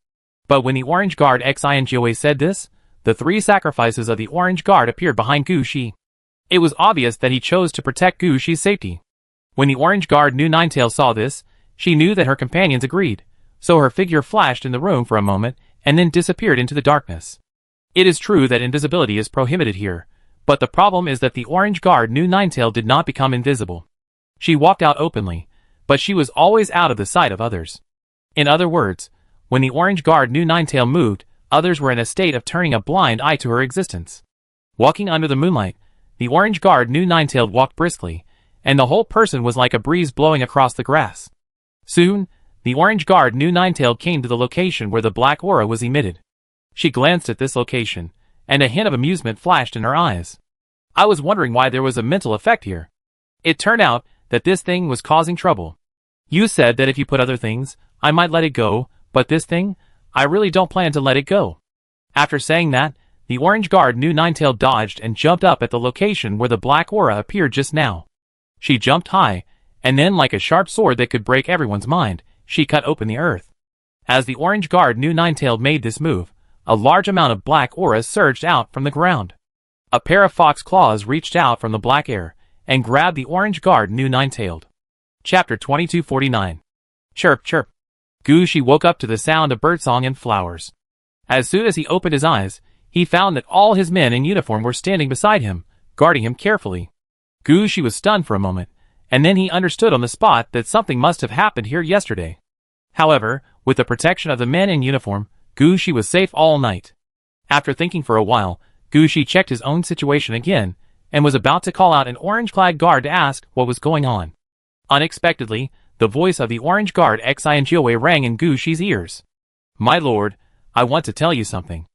But when the Orange Guard Xingua said this, the 3 sacrifices of the Orange Guard appeared behind Gushi. It was obvious that he chose to protect Gushi's safety. When the Orange Guard Nu Ninetail saw this, she knew that her companions agreed, so her figure flashed in the room for a moment and then disappeared into the darkness. It is true that invisibility is prohibited here, but the problem is that the Orange Guard Nu Ninetail did not become invisible. She walked out openly, but she was always out of the sight of others. In other words, when the Orange Guard Nu Ninetail moved, others were in a state of turning a blind eye to her existence. Walking under the moonlight, the Orange Guard Nu Ninetail walked briskly, and the whole person was like a breeze blowing across the grass. Soon, the Orange Guard Nu Ninetail came to the location where the black aura was emitted. She glanced at this location, and a hint of amusement flashed in her eyes. I was wondering why there was a mental effect here. It turned out that this thing was causing trouble. You said that if you put other things, I might let it go, but this thing, I really don't plan to let it go. After saying that, the Orange Guard Nu Ninetail dodged and jumped up at the location where the black aura appeared just now. She jumped high, and then like a sharp sword that could break everyone's mind, she cut open the earth. As the Orange Guard Nu Ninetail made this move, a large amount of black aura surged out from the ground. A pair of fox claws reached out from the black air, and grabbed the Orange Guard Nu Ninetailed. Chapter 2249. Chirp chirp. Gushi woke up to the sound of birdsong and flowers. As soon as he opened his eyes, he found that all his men in uniform were standing beside him, guarding him carefully. Gushi was stunned for a moment, and then he understood on the spot that something must have happened here yesterday. However, with the protection of the men in uniform, Gushi was safe all night. After thinking for a while, Gushi checked his own situation again, and was about to call out an orange-clad guard to ask what was going on. Unexpectedly, the voice of the Orange Guard Xingua rang in Gushi's ears. My lord, I want to tell you something.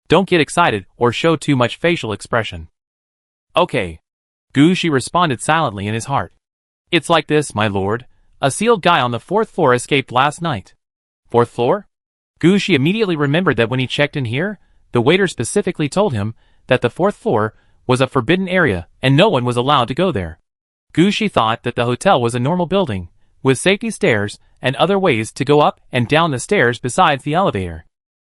Don't get excited or show too much facial expression. Okay. Gushi responded silently in his heart. It's like this, my lord. A sealed guy on the 4th floor escaped last night. 4th floor? Gushi immediately remembered that when he checked in here, the waiter specifically told him that the 4th floor was a forbidden area and no one was allowed to go there. Gushi thought that the hotel was a normal building, with safety stairs and other ways to go up and down the stairs besides the elevator.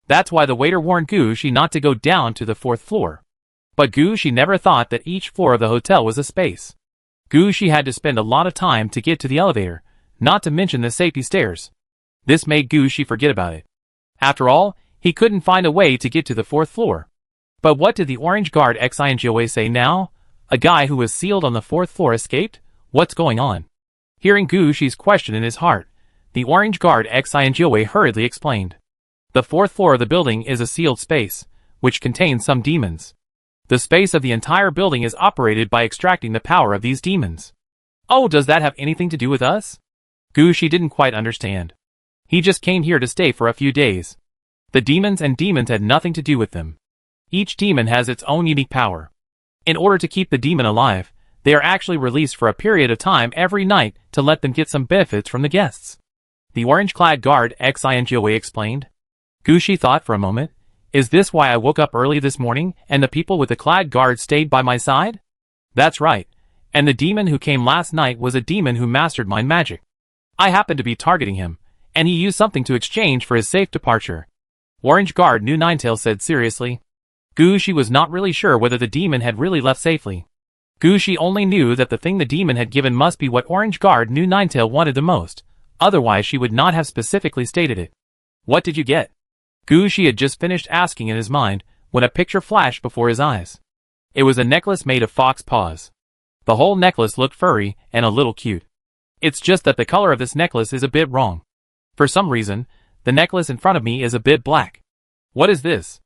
That's why the waiter warned Gushi not to go down to the 4th floor. But Gushi never thought that each floor of the hotel was a space. Gushi had to spend a lot of time to get to the elevator, not to mention the safety stairs. This made Gushi forget about it. After all, he couldn't find a way to get to the 4th floor. But what did the Orange Guard Xingua say now? A guy who was sealed on the 4th floor escaped? What's going on? Hearing Gushi's question in his heart, the Orange Guard Xingua hurriedly explained. The 4th floor of the building is a sealed space, which contains some demons. The space of the entire building is operated by extracting the power of these demons. Oh, does that have anything to do with us? Gushi didn't quite understand. He just came here to stay for a few days. The demons had nothing to do with them. Each demon has its own unique power. In order to keep the demon alive, they are actually released for a period of time every night to let them get some benefits from the guests. The orange-clad guard Xingua explained. Gushi thought for a moment, is this why I woke up early this morning and the people with the clad guard stayed by my side? That's right, and the demon who came last night was a demon who mastered mind magic. I happened to be targeting him, and he used something to exchange for his safe departure. Orange Guard Nu Ninetail said seriously. Gushi was not really sure whether the demon had really left safely. Gushi only knew that the thing the demon had given must be what Orange Guard Nu Ninetail wanted the most, otherwise she would not have specifically stated it. What did you get? Gushi had just finished asking in his mind when a picture flashed before his eyes. It was a necklace made of fox paws. The whole necklace looked furry and a little cute. It's just that the color of this necklace is a bit wrong. For some reason, the necklace in front of me is a bit black. What is this?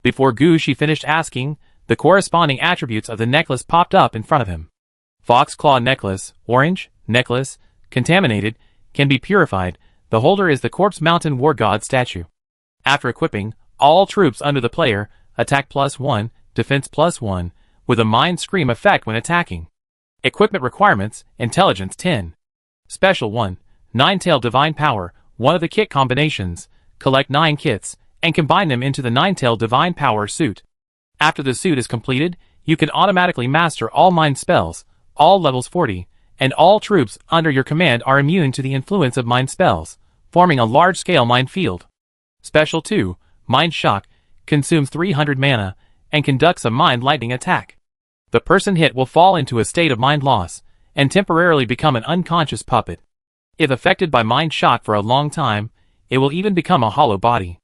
Before Gushi finished asking, the corresponding attributes of the necklace popped up in front of him. Fox claw necklace, orange, necklace, contaminated, can be purified. The holder is the Corpse Mountain War God statue. After equipping, all troops under the player, attack +1, defense +1, with a mind scream effect when attacking. Equipment requirements, intelligence 10. Special 1, Nine-Tail Divine Power, one of the kit combinations, collect 9 kits, and combine them into the Nine-Tailed Divine Power suit. After the suit is completed, you can automatically master all mind spells, all levels 40, and all troops under your command are immune to the influence of mind spells, forming a large-scale mind field. Special 2, Mind Shock, consumes 300 mana, and conducts a mind lightning attack. The person hit will fall into a state of mind loss, and temporarily become an unconscious puppet. If affected by mind shock for a long time, it will even become a hollow body.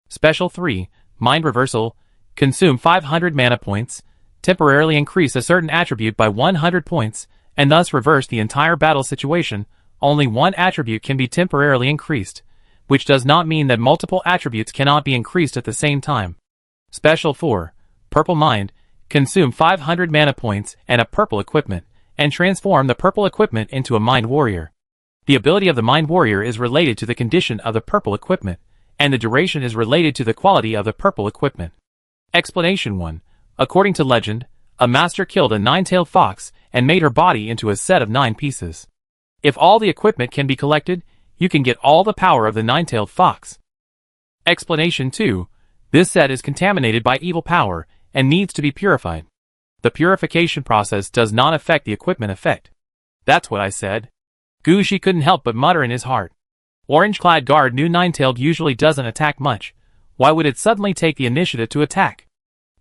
Special 3, Mind Reversal, consume 500 mana points, temporarily increase a certain attribute by 100 points, and thus reverse the entire battle situation. Only one attribute can be temporarily increased, which does not mean that multiple attributes cannot be increased at the same time. Special 4, Purple Mind, consume 500 mana points and a purple equipment, and transform the purple equipment into a Mind Warrior. The ability of the Mind Warrior is related to the condition of the purple equipment, and the duration is related to the quality of the purple equipment. Explanation 1. According to legend, a master killed a nine-tailed fox and made her body into a set of 9 pieces. If all the equipment can be collected, you can get all the power of the nine-tailed fox. Explanation 2. This set is contaminated by evil power and needs to be purified. The purification process does not affect the equipment effect. That's what I said. Gushi couldn't help but mutter in his heart. Orange-clad guard new nine-tailed usually doesn't attack much. Why would it suddenly take the initiative to attack?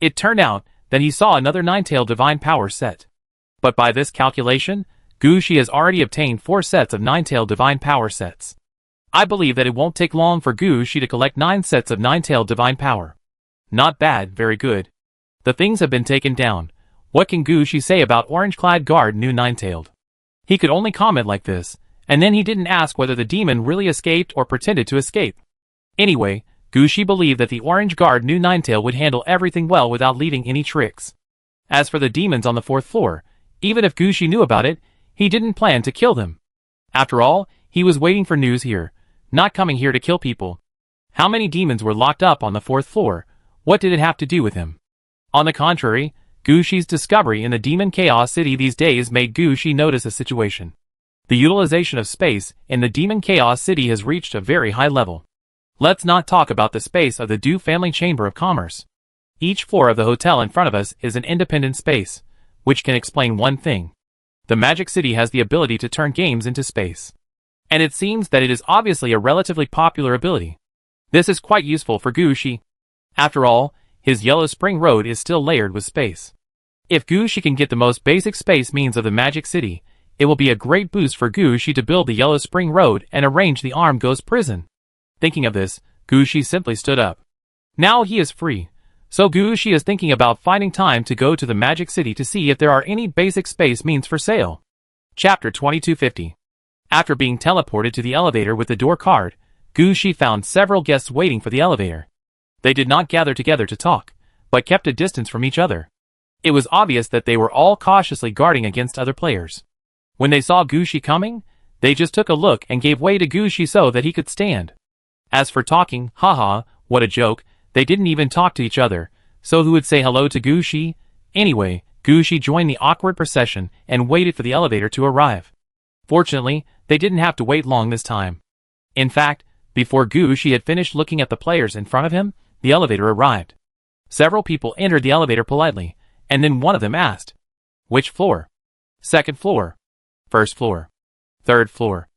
It turned out that he saw another nine-tailed divine power set. But by this calculation, Gushi has already obtained 4 sets of nine-tailed divine power sets. I believe that it won't take long for Gushi to collect 9 sets of nine-tailed divine power. Not bad, very good. The things have been taken down. What can Gushi say about orange-clad guard new nine-tailed? He could only comment like this, and then he didn't ask whether the demon really escaped or pretended to escape. Anyway, Gushi believed that the orange guard new nine-tailed would handle everything well without leaving any tricks. As for the demons on the 4th floor, even if Gushi knew about it, he didn't plan to kill them. After all, he was waiting for news here, not coming here to kill people. How many demons were locked up on the 4th floor? What did it have to do with him? On the contrary, Gushi's discovery in the Demon Chaos City these days made Gushi notice a situation. The utilization of space in the Demon Chaos City has reached a very high level. Let's not talk about the space of the Du Family Chamber of Commerce. Each floor of the hotel in front of us is an independent space, which can explain one thing. The Magic City has the ability to turn games into space. And it seems that it is obviously a relatively popular ability. This is quite useful for Gushi. After all, his Yellow Spring Road is still layered with space. If Gushi can get the most basic space means of the Magic City, it will be a great boost for Gushi to build the Yellow Spring Road and arrange the Armed Ghost Prison. Thinking of this, Gushi simply stood up. Now he is free, so Gushi is thinking about finding time to go to the Magic City to see if there are any basic space means for sale. Chapter 2250. After being teleported to the elevator with the door card, Gushi found several guests waiting for the elevator. They did not gather together to talk, but kept a distance from each other. It was obvious that they were all cautiously guarding against other players. When they saw Gushi coming, they just took a look and gave way to Gushi so that he could stand. As for talking, haha, what a joke, they didn't even talk to each other, so who would say hello to Gushi? Anyway, Gushi joined the awkward procession and waited for the elevator to arrive. Fortunately, they didn't have to wait long this time. In fact, before Gushi had finished looking at the players in front of him, the elevator arrived. Several people entered the elevator politely, and then one of them asked, "Which floor?" "Second floor." "First floor." "Third floor."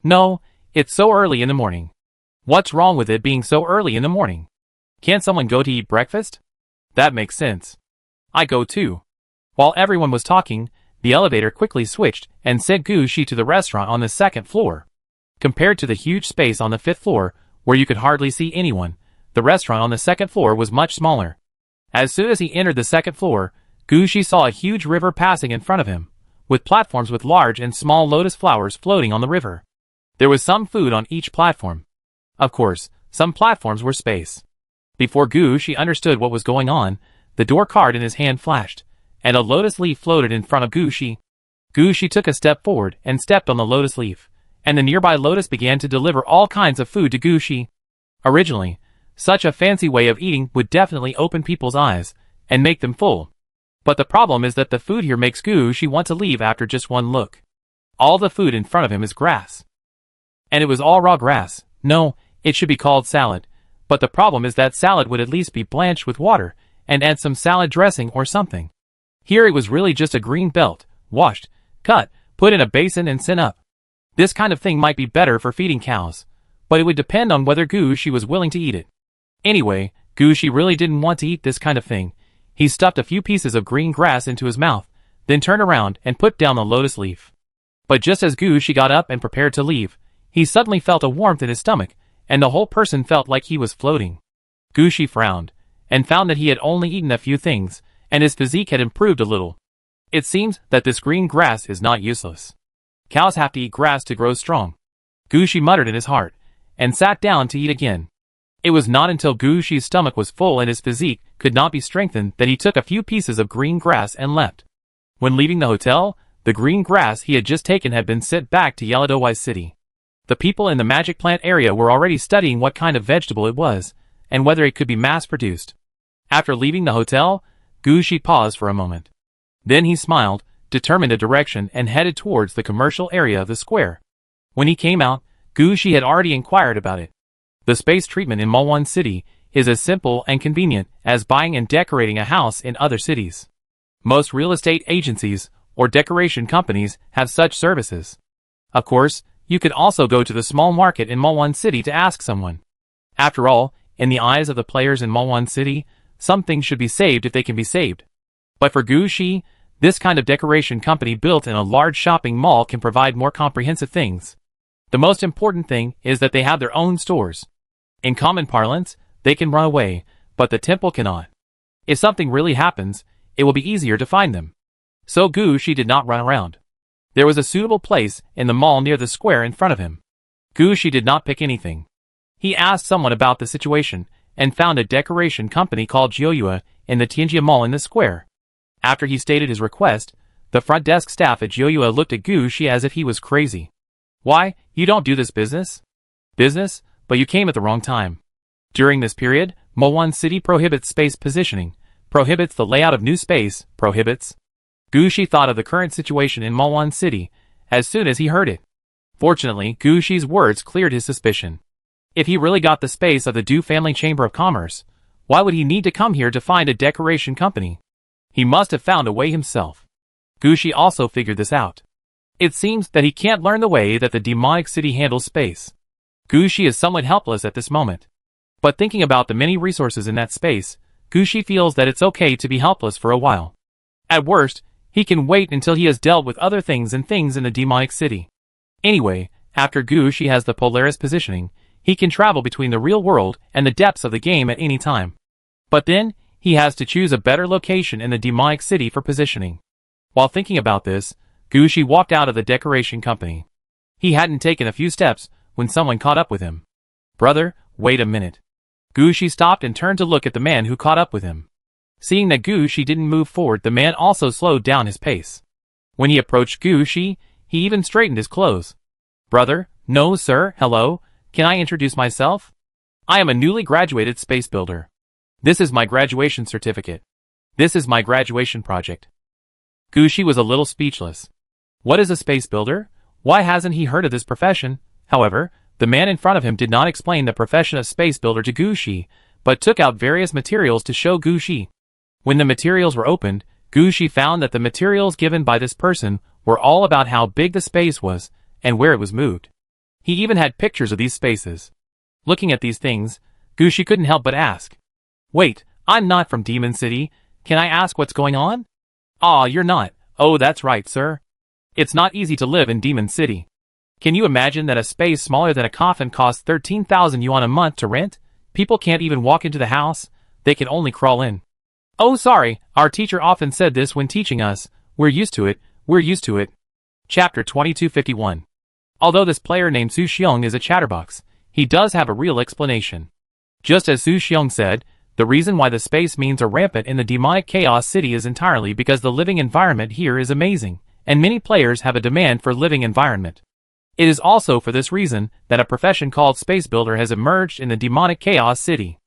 "No, it's so early in the morning." "What's wrong with it being so early in the morning? Can't someone go to eat breakfast?" "That makes sense. I go too." While everyone was talking, the elevator quickly switched and sent Gushi to the restaurant on the 2nd floor. Compared to the huge space on the 5th floor, where you could hardly see anyone, the restaurant on the 2nd floor was much smaller. As soon as he entered the 2nd floor, Gushi saw a huge river passing in front of him, with platforms with large and small lotus flowers floating on the river. There was some food on each platform. Of course, some platforms were space. Before Gushi understood what was going on, the door card in his hand flashed, and a lotus leaf floated in front of Gushi. Gushi took a step forward and stepped on the lotus leaf, and the nearby lotus began to deliver all kinds of food to Gushi. Originally, such a fancy way of eating would definitely open people's eyes and make them full. But the problem is that the food here makes Gushi want to leave after just one look. All the food in front of him is grass. And it was all raw grass. No, it should be called salad. But the problem is that salad would at least be blanched with water, and add some salad dressing or something. Here it was really just a green belt, washed, cut, put in a basin and sent up. This kind of thing might be better for feeding cows, but it would depend on whether Gushi was willing to eat it. Anyway, Gushi really didn't want to eat this kind of thing. He stuffed a few pieces of green grass into his mouth, then turned around and put down the lotus leaf. But just as Gushi got up and prepared to leave, he suddenly felt a warmth in his stomach, and the whole person felt like he was floating. Gushi frowned, and found that he had only eaten a few things, and his physique had improved a little. It seems that this green grass is not useless. Cows have to eat grass to grow strong. Gushi muttered in his heart, and sat down to eat again. It was not until Gushi's stomach was full and his physique could not be strengthened that he took a few pieces of green grass and left. When leaving the hotel, the green grass he had just taken had been sent back to Yellow City. The people in the magic plant area were already studying what kind of vegetable it was, and whether it could be mass-produced. After leaving the hotel, Gushi paused for a moment. Then he smiled, determined a direction, and headed towards the commercial area of the square. When he came out, Gushi had already inquired about it. The space treatment in Mulwan City is as simple and convenient as buying and decorating a house in other cities. Most real estate agencies or decoration companies have such services. Of course, you could also go to the small market in Mulwan City to ask someone. After all, in the eyes of the players in Mulwan City, some things should be saved if they can be saved. But for Gushi, this kind of decoration company built in a large shopping mall can provide more comprehensive things. The most important thing is that they have their own stores. In common parlance, they can run away, but the temple cannot. If something really happens, it will be easier to find them. So Gushi did not run around. There was a suitable place in the mall near the square in front of him. Gushi did not pick anything. He asked someone about the situation, and found a decoration company called Jioyua in the Tianjia Mall in the square. After he stated his request, the front desk staff at Jioyua looked at Gushi as if he was crazy. Why, you don't do this business? Business? But you came at the wrong time. During this period, Mulwan City prohibits space positioning, prohibits the layout of new space, prohibits. Gushi thought of the current situation in Mulwan City as soon as he heard it. Fortunately, Gushi's words cleared his suspicion. If he really got the space of the Du Family Chamber of Commerce, why would he need to come here to find a decoration company? He must have found a way himself. Gushi also figured this out. It seems that he can't learn the way that the demonic city handles space. Gushi is somewhat helpless at this moment. But thinking about the many resources in that space, Gushi feels that it's okay to be helpless for a while. At worst, he can wait until he has dealt with other things in the demonic city. Anyway, after Gushi has the Polaris positioning, he can travel between the real world and the depths of the game at any time. But then, he has to choose a better location in the demonic city for positioning. While thinking about this, Gushi walked out of the decoration company. He hadn't taken a few steps when someone caught up with him. Brother, wait a minute. Gushi stopped and turned to look at the man who caught up with him. Seeing that Gushi didn't move forward, the man also slowed down his pace. When he approached Gushi, he even straightened his clothes. Brother, no sir, hello, can I introduce myself? I am a newly graduated space builder. This is my graduation certificate. This is my graduation project. Gushi was a little speechless. What is a space builder? Why hasn't he heard of this profession? However, the man in front of him did not explain the profession of space builder to Gushi, but took out various materials to show Gushi. When the materials were opened, Gushi found that the materials given by this person were all about how big the space was and where it was moved. He even had pictures of these spaces. Looking at these things, Gushi couldn't help but ask, "Wait, I'm not from Demon City. Can I ask what's going on?" "Ah, you're not. Oh, that's right, sir. It's not easy to live in Demon City. Can you imagine that a space smaller than a coffin costs 13,000 yuan a month to rent? People can't even walk into the house. They can only crawl in." "Oh, sorry, our teacher often said this when teaching us. We're used to it, we're used to it." Chapter 2251. Although this player named Su Xiong is a chatterbox, he does have a real explanation. Just as Su Xiong said, the reason why the space means are rampant in the demonic chaos city is entirely because the living environment here is amazing, and many players have a demand for living environment. It is also for this reason that a profession called space builder has emerged in the demonic chaos city.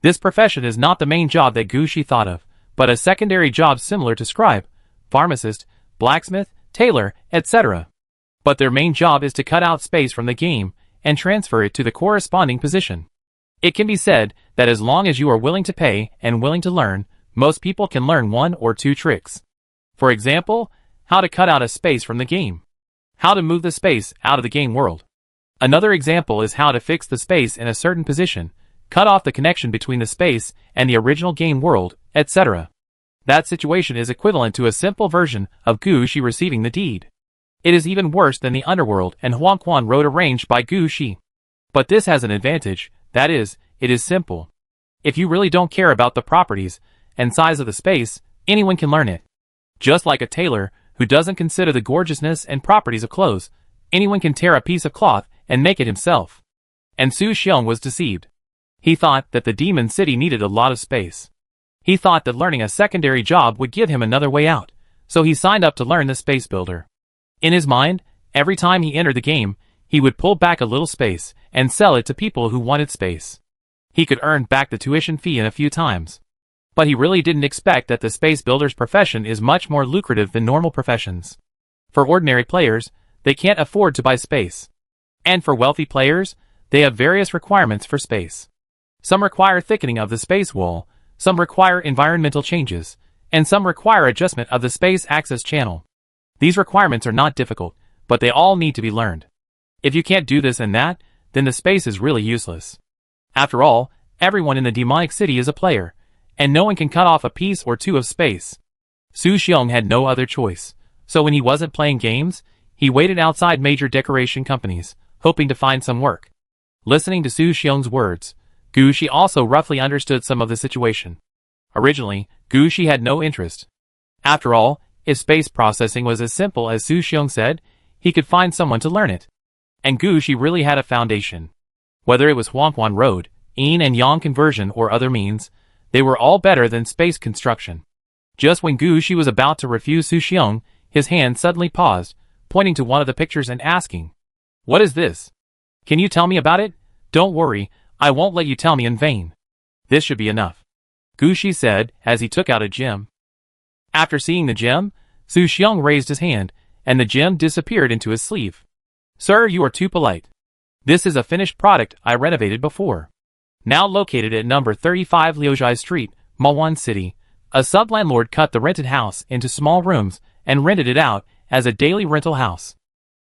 This profession is not the main job that Gushi thought of, but a secondary job similar to scribe, pharmacist, blacksmith, tailor, etc. But their main job is to cut out space from the game and transfer it to the corresponding position. It can be said that as long as you are willing to pay and willing to learn, most people can learn 1 or 2 tricks. For example, how to cut out a space from the game. How to move the space out of the game world. Another example is how to fix the space in a certain position, cut off the connection between the space and the original game world, etc. That situation is equivalent to a simple version of Gu Shi receiving the deed. It is even worse than the underworld and Huangquan Road arranged by Gu Shi. But this has an advantage, that is, it is simple. If you really don't care about the properties and size of the space, anyone can learn it. Just like a tailor who doesn't consider the gorgeousness and properties of clothes, anyone can tear a piece of cloth and make it himself. And Su Xiong was deceived. He thought that the demon city needed a lot of space. He thought that learning a secondary job would give him another way out, so he signed up to learn the space builder. In his mind, every time he entered the game, he would pull back a little space and sell it to people who wanted space. He could earn back the tuition fee in a few times. But he really didn't expect that the space builder's profession is much more lucrative than normal professions. For ordinary players, they can't afford to buy space. And for wealthy players, they have various requirements for space. Some require thickening of the space wall, some require environmental changes, and some require adjustment of the space access channel. These requirements are not difficult, but they all need to be learned. If you can't do this and that, then the space is really useless. After all, everyone in the demonic city is a player, and no one can cut off a piece or 2 of space. Su Xiong had no other choice, so when he wasn't playing games, he waited outside major decoration companies, hoping to find some work. Listening to Su Xiong's words, Gu Shi also roughly understood some of the situation. Originally, Gu Shi had no interest. After all, if space processing was as simple as Su Xiong said, he could find someone to learn it. And Gu Shi really had a foundation. Whether it was Huangquan Road, Yin and Yang conversion or other means, they were all better than space construction. Just when Gu Shi was about to refuse Su Xiong, his hand suddenly paused, pointing to one of the pictures and asking, "What is this? Can you tell me about it? Don't worry, I won't let you tell me in vain. This should be enough," Gu Shi said as he took out a gem. After seeing the gem, Su Xiong raised his hand, and the gem disappeared into his sleeve. "Sir, you are too polite. This is a finished product I renovated before." Now located at number 35 Liuzhai Street, Mawan City, a sub-landlord cut the rented house into small rooms and rented it out as a daily rental house.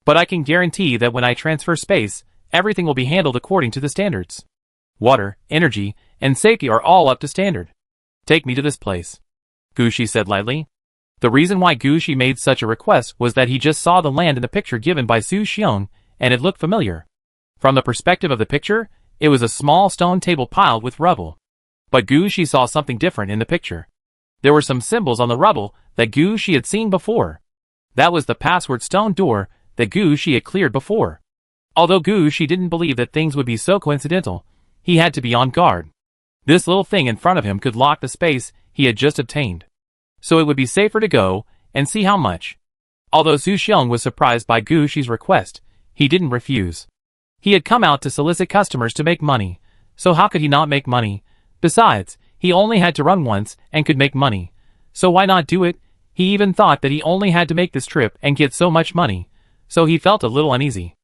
"But I can guarantee that when I transfer space, everything will be handled according to the standards. Water, energy, and safety are all up to standard. Take me to this place," Gu Shi said lightly. The reason why Gu Shi made such a request was that he just saw the land in the picture given by Su Xiong, and it looked familiar. From the perspective of the picture, it was a small stone table piled with rubble. But Gu Shi saw something different in the picture. There were some symbols on the rubble that Gu Shi had seen before. That was the password stone door that Gu Shi had cleared before. Although Gu Shi didn't believe that things would be so coincidental, he had to be on guard. This little thing in front of him could lock the space he had just obtained. So it would be safer to go and see how much. Although Su Xiong was surprised by Gu Shi's request, he didn't refuse. He had come out to solicit customers to make money, so how could he not make money? Besides, he only had to run once and could make money. So why not do it? He even thought that he only had to make this trip and get so much money, so he felt a little uneasy.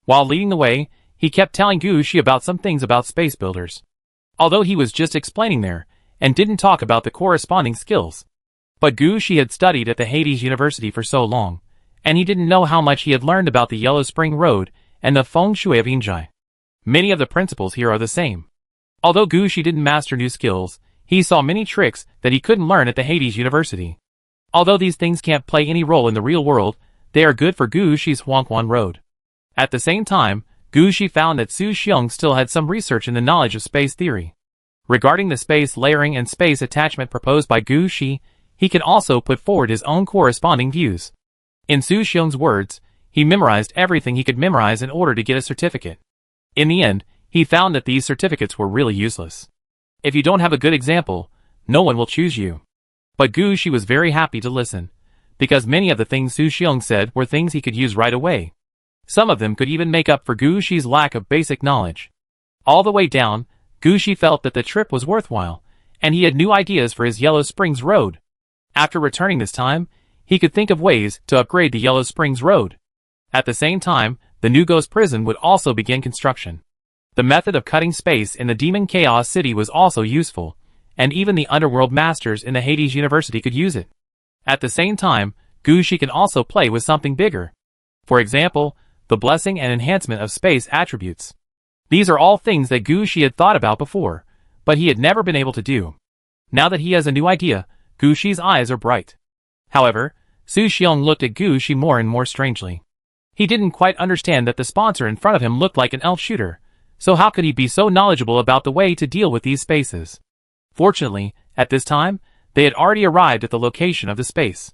While leading the way, he kept telling Gu Shi about some things about space builders. Although he was just explaining there, and didn't talk about the corresponding skills. But Gu Shi had studied at the Hades University for so long, and he didn't know how much he had learned about the Yellow Spring Road and the Feng Shui of Yinzhai. Many of the principles here are the same. Although Gu Shi didn't master new skills, he saw many tricks that he couldn't learn at the Hades University. Although these things can't play any role in the real world, they are good for Gu Shi's Huangquan Road. At the same time, Gu Shi found that Su Xiong still had some research in the knowledge of space theory. Regarding the space layering and space attachment proposed by Gu Shi, he can also put forward his own corresponding views. In Su Xiong's words, he memorized everything he could memorize in order to get a certificate. In the end, he found that these certificates were really useless. If you don't have a good example, no one will choose you. But Gu Shi was very happy to listen, because many of the things Su Xiong said were things he could use right away. Some of them could even make up for Gu Shi's lack of basic knowledge. All the way down, Gu Shi felt that the trip was worthwhile, and he had new ideas for his Yellow Springs Road. After returning this time, he could think of ways to upgrade the Yellow Springs Road. At the same time, the new ghost prison would also begin construction. The method of cutting space in the Demon Chaos City was also useful, and even the underworld masters in the Hades University could use it. At the same time, Gushi can also play with something bigger. For example, the blessing and enhancement of space attributes. These are all things that Gushi had thought about before, but he had never been able to do. Now that he has a new idea, Gushi's eyes are bright. However, Su Xiong looked at Gushi more and more strangely. He didn't quite understand that the sponsor in front of him looked like an elf shooter, so how could he be so knowledgeable about the way to deal with these spaces? Fortunately, at this time, they had already arrived at the location of the space.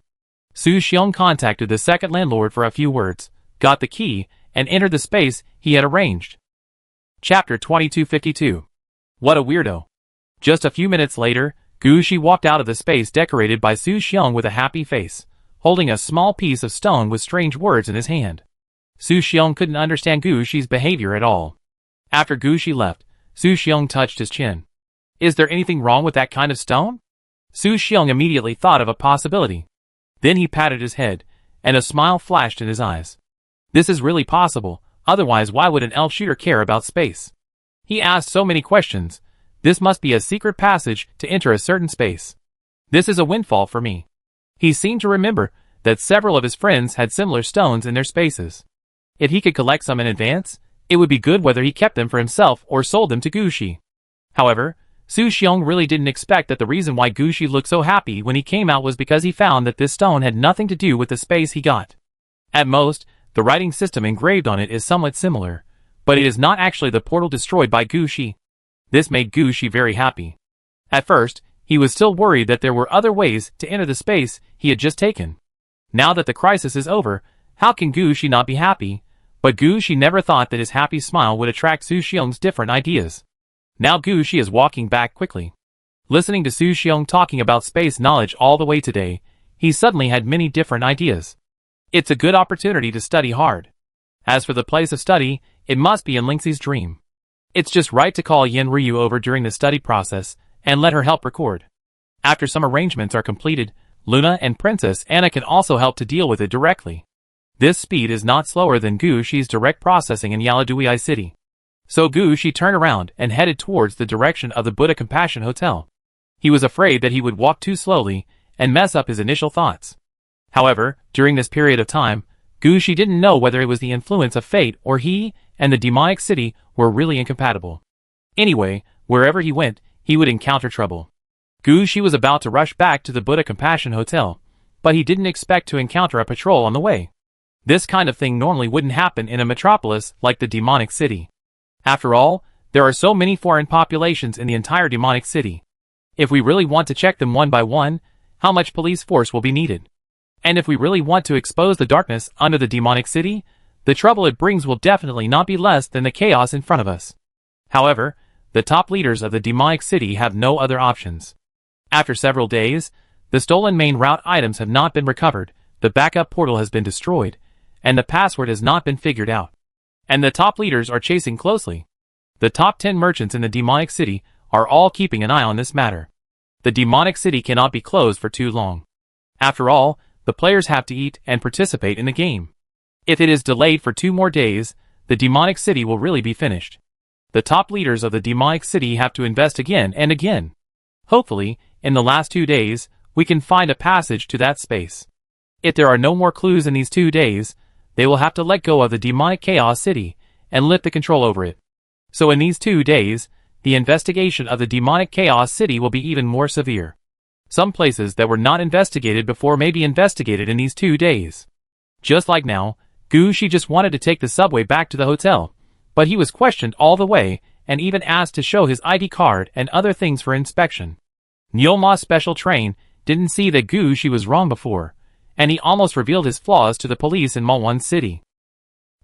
Su Xiong contacted the second landlord for a few words, got the key, and entered the space he had arranged. Chapter 2252. What a weirdo. Just a few minutes later, Gushi walked out of the space decorated by Su Xiong with a happy face, holding a small piece of stone with strange words in his hand. Su Xiong couldn't understand Gushi's behavior at all. After Gushi left, Su Xiong touched his chin. Is there anything wrong with that kind of stone? Su Xiong immediately thought of a possibility. Then he patted his head, and a smile flashed in his eyes. This is really possible, otherwise why would an elf shooter care about space? He asked so many questions. This must be a secret passage to enter a certain space. This is a windfall for me. He seemed to remember that several of his friends had similar stones in their spaces. If he could collect some in advance, it would be good whether he kept them for himself or sold them to Gushi. However, Su Xiong really didn't expect that the reason why Gushi looked so happy when he came out was because he found that this stone had nothing to do with the space he got. At most, the writing system engraved on it is somewhat similar, but it is not actually the portal destroyed by Gushi. This made Gushi very happy. At first, he was still worried that there were other ways to enter the space he had just taken. Now that the crisis is over, how can Gushi not be happy? But Gushi never thought that his happy smile would attract Su Xiong's different ideas. Now Gushi is walking back quickly. Listening to Su Xiong talking about space knowledge all the way today, he suddenly had many different ideas. It's a good opportunity to study hard. As for the place of study, it must be in Lingxi's dream. It's just right to call Yin Ryu over during the study process and let her help record. After some arrangements are completed, Luna and Princess Anna can also help to deal with it directly. This speed is not slower than Gushi's direct processing in Yaladui City. So Gushi turned around and headed towards the direction of the Buddha Compassion Hotel. He was afraid that he would walk too slowly and mess up his initial thoughts. However, during this period of time, Gushi didn't know whether it was the influence of fate or he and the demonic city were really incompatible. Anyway, wherever he went, he would encounter trouble. Gushi was about to rush back to the Buddha Compassion Hotel, but he didn't expect to encounter a patrol on the way. This kind of thing normally wouldn't happen in a metropolis like the demonic city. After all, there are so many foreign populations in the entire demonic city. If we really want to check them one by one, how much police force will be needed? And if we really want to expose the darkness under the demonic city, the trouble it brings will definitely not be less than the chaos in front of us. However, the top leaders of the demonic city have no other options. After several days, the stolen main route items have not been recovered, the backup portal has been destroyed, and the password has not been figured out. And the top leaders are chasing closely. The top 10 merchants in the demonic city are all keeping an eye on this matter. The demonic city cannot be closed for too long. After all, the players have to eat and participate in the game. If it is delayed for 2 more days, the demonic city will really be finished. The top leaders of the demonic city have to invest again and again. Hopefully, in the last 2 days, we can find a passage to that space. If there are no more clues in these 2 days, they will have to let go of the demonic chaos city and lift the control over it. So in these 2 days, the investigation of the demonic chaos city will be even more severe. Some places that were not investigated before may be investigated in these 2 days. Just like now, Gushi just wanted to take the subway back to the hotel, but he was questioned all the way and even asked to show his ID card and other things for inspection. Nyolma's special train didn't see that Gushi was wrong before, and he almost revealed his flaws to the police in Malwan City.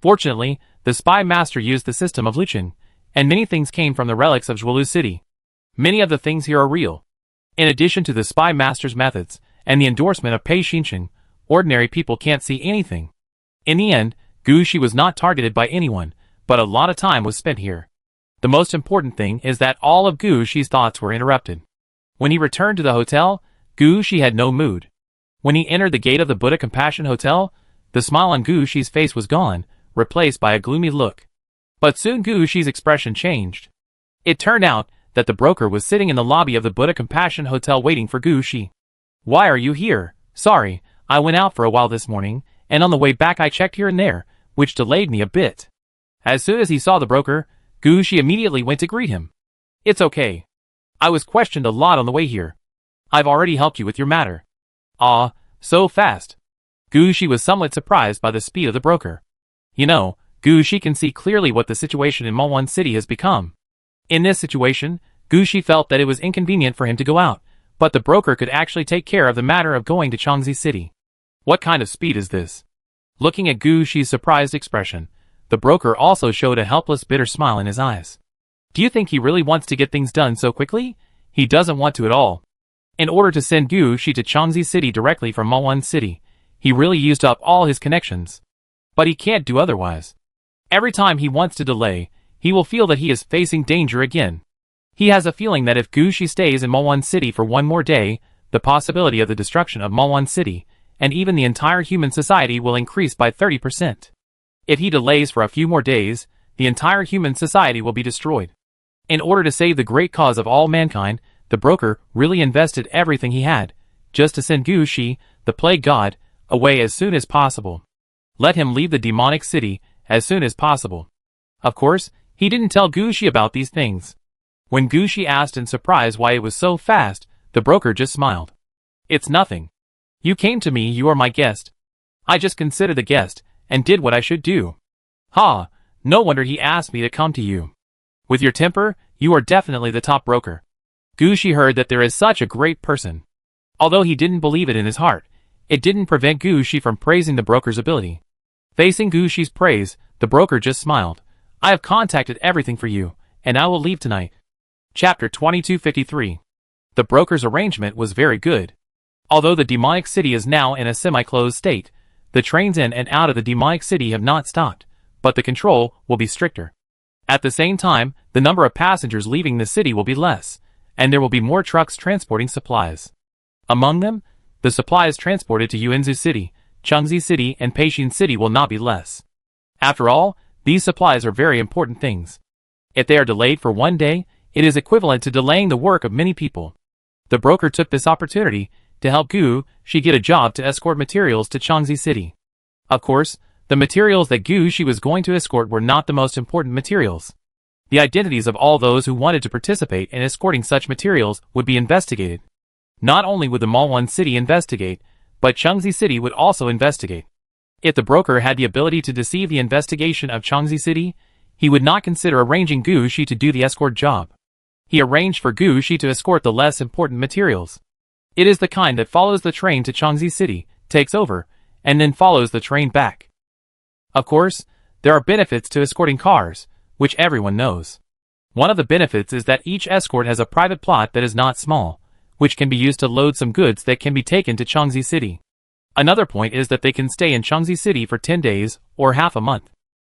Fortunately, the spy master used the system of Lucheng, and many things came from the relics of Zhuolu City. Many of the things here are real. In addition to the spy master's methods and the endorsement of Pei Xincheng, ordinary people can't see anything. In the end, Gushi was not targeted by anyone, but a lot of time was spent here. The most important thing is that all of Gushi's thoughts were interrupted. When he returned to the hotel, Gushi had no mood. When he entered the gate of the Buddha Compassion Hotel, the smile on Gushi's face was gone, replaced by a gloomy look. But soon Gu Shi's expression changed. It turned out that the broker was sitting in the lobby of the Buddha Compassion Hotel waiting for Gu Shi. "Why are you here?" "Sorry, I went out for a while this morning, and on the way back I checked here and there, which delayed me a bit." As soon as he saw the broker, Gu Shi immediately went to greet him. "It's okay. I was questioned a lot on the way here. I've already helped you with your matter." "Ah, so fast." Gu Shi was somewhat surprised by the speed of the broker. You know, Gu Shi can see clearly what the situation in Malwan City has become. In this situation, Gu Shi felt that it was inconvenient for him to go out, but the broker could actually take care of the matter of going to Changzi City. What kind of speed is this? Looking at Gu Shi's surprised expression, the broker also showed a helpless bitter smile in his eyes. Do you think he really wants to get things done so quickly? He doesn't want to at all. In order to send Gu Shi to Changzi City directly from Malwan City, he really used up all his connections. But he can't do otherwise. Every time he wants to delay, he will feel that he is facing danger again. He has a feeling that if Gu Shi stays in Malwan City for one more day, the possibility of the destruction of Malwan City, and even the entire human society will increase by 30%. If he delays for a few more days, the entire human society will be destroyed. In order to save the great cause of all mankind, the broker really invested everything he had, just to send Gu Shi, the plague god, away as soon as possible. Let him leave the demonic city as soon as possible. Of course, he didn't tell Gu Shi about these things. When Gu Shi asked in surprise why it was so fast, the broker just smiled. "It's nothing. You came to me, you are my guest. I just considered the guest, and did what I should do." "Ha, no wonder he asked me to come to you. With your temper, you are definitely the top broker." Gu Shi heard that there is such a great person. Although he didn't believe it in his heart, it didn't prevent Gu Shi from praising the broker's ability. Facing Gu Shi's praise, the broker just smiled. "I have contacted everything for you, and I will leave tonight." Chapter 2253. The broker's arrangement was very good. Although the demonic city is now in a semi-closed state, the trains in and out of the demonic city have not stopped, but the control will be stricter. At the same time, the number of passengers leaving the city will be less, and there will be more trucks transporting supplies. Among them, the supplies transported to Yuanzhou City, Changzi City, and Peixin City will not be less. After all, these supplies are very important things. If they are delayed for one day, it is equivalent to delaying the work of many people. The broker took this opportunity to help Gu Shi get a job to escort materials to Changzi City. Of course, the materials that Gu Shi was going to escort were not the most important materials. The identities of all those who wanted to participate in escorting such materials would be investigated. Not only would the Malwan City investigate, but Changzi City would also investigate. If the broker had the ability to deceive the investigation of Changzi City, he would not consider arranging Gu Shi to do the escort job. He arranged for Gu Shi to escort the less important materials. It is the kind that follows the train to Changzi City, takes over, and then follows the train back. Of course, there are benefits to escorting cars, which everyone knows. One of the benefits is that each escort has a private plot that is not small, which can be used to load some goods that can be taken to Changzi City. Another point is that they can stay in Changzi City for 10 days, or half a month.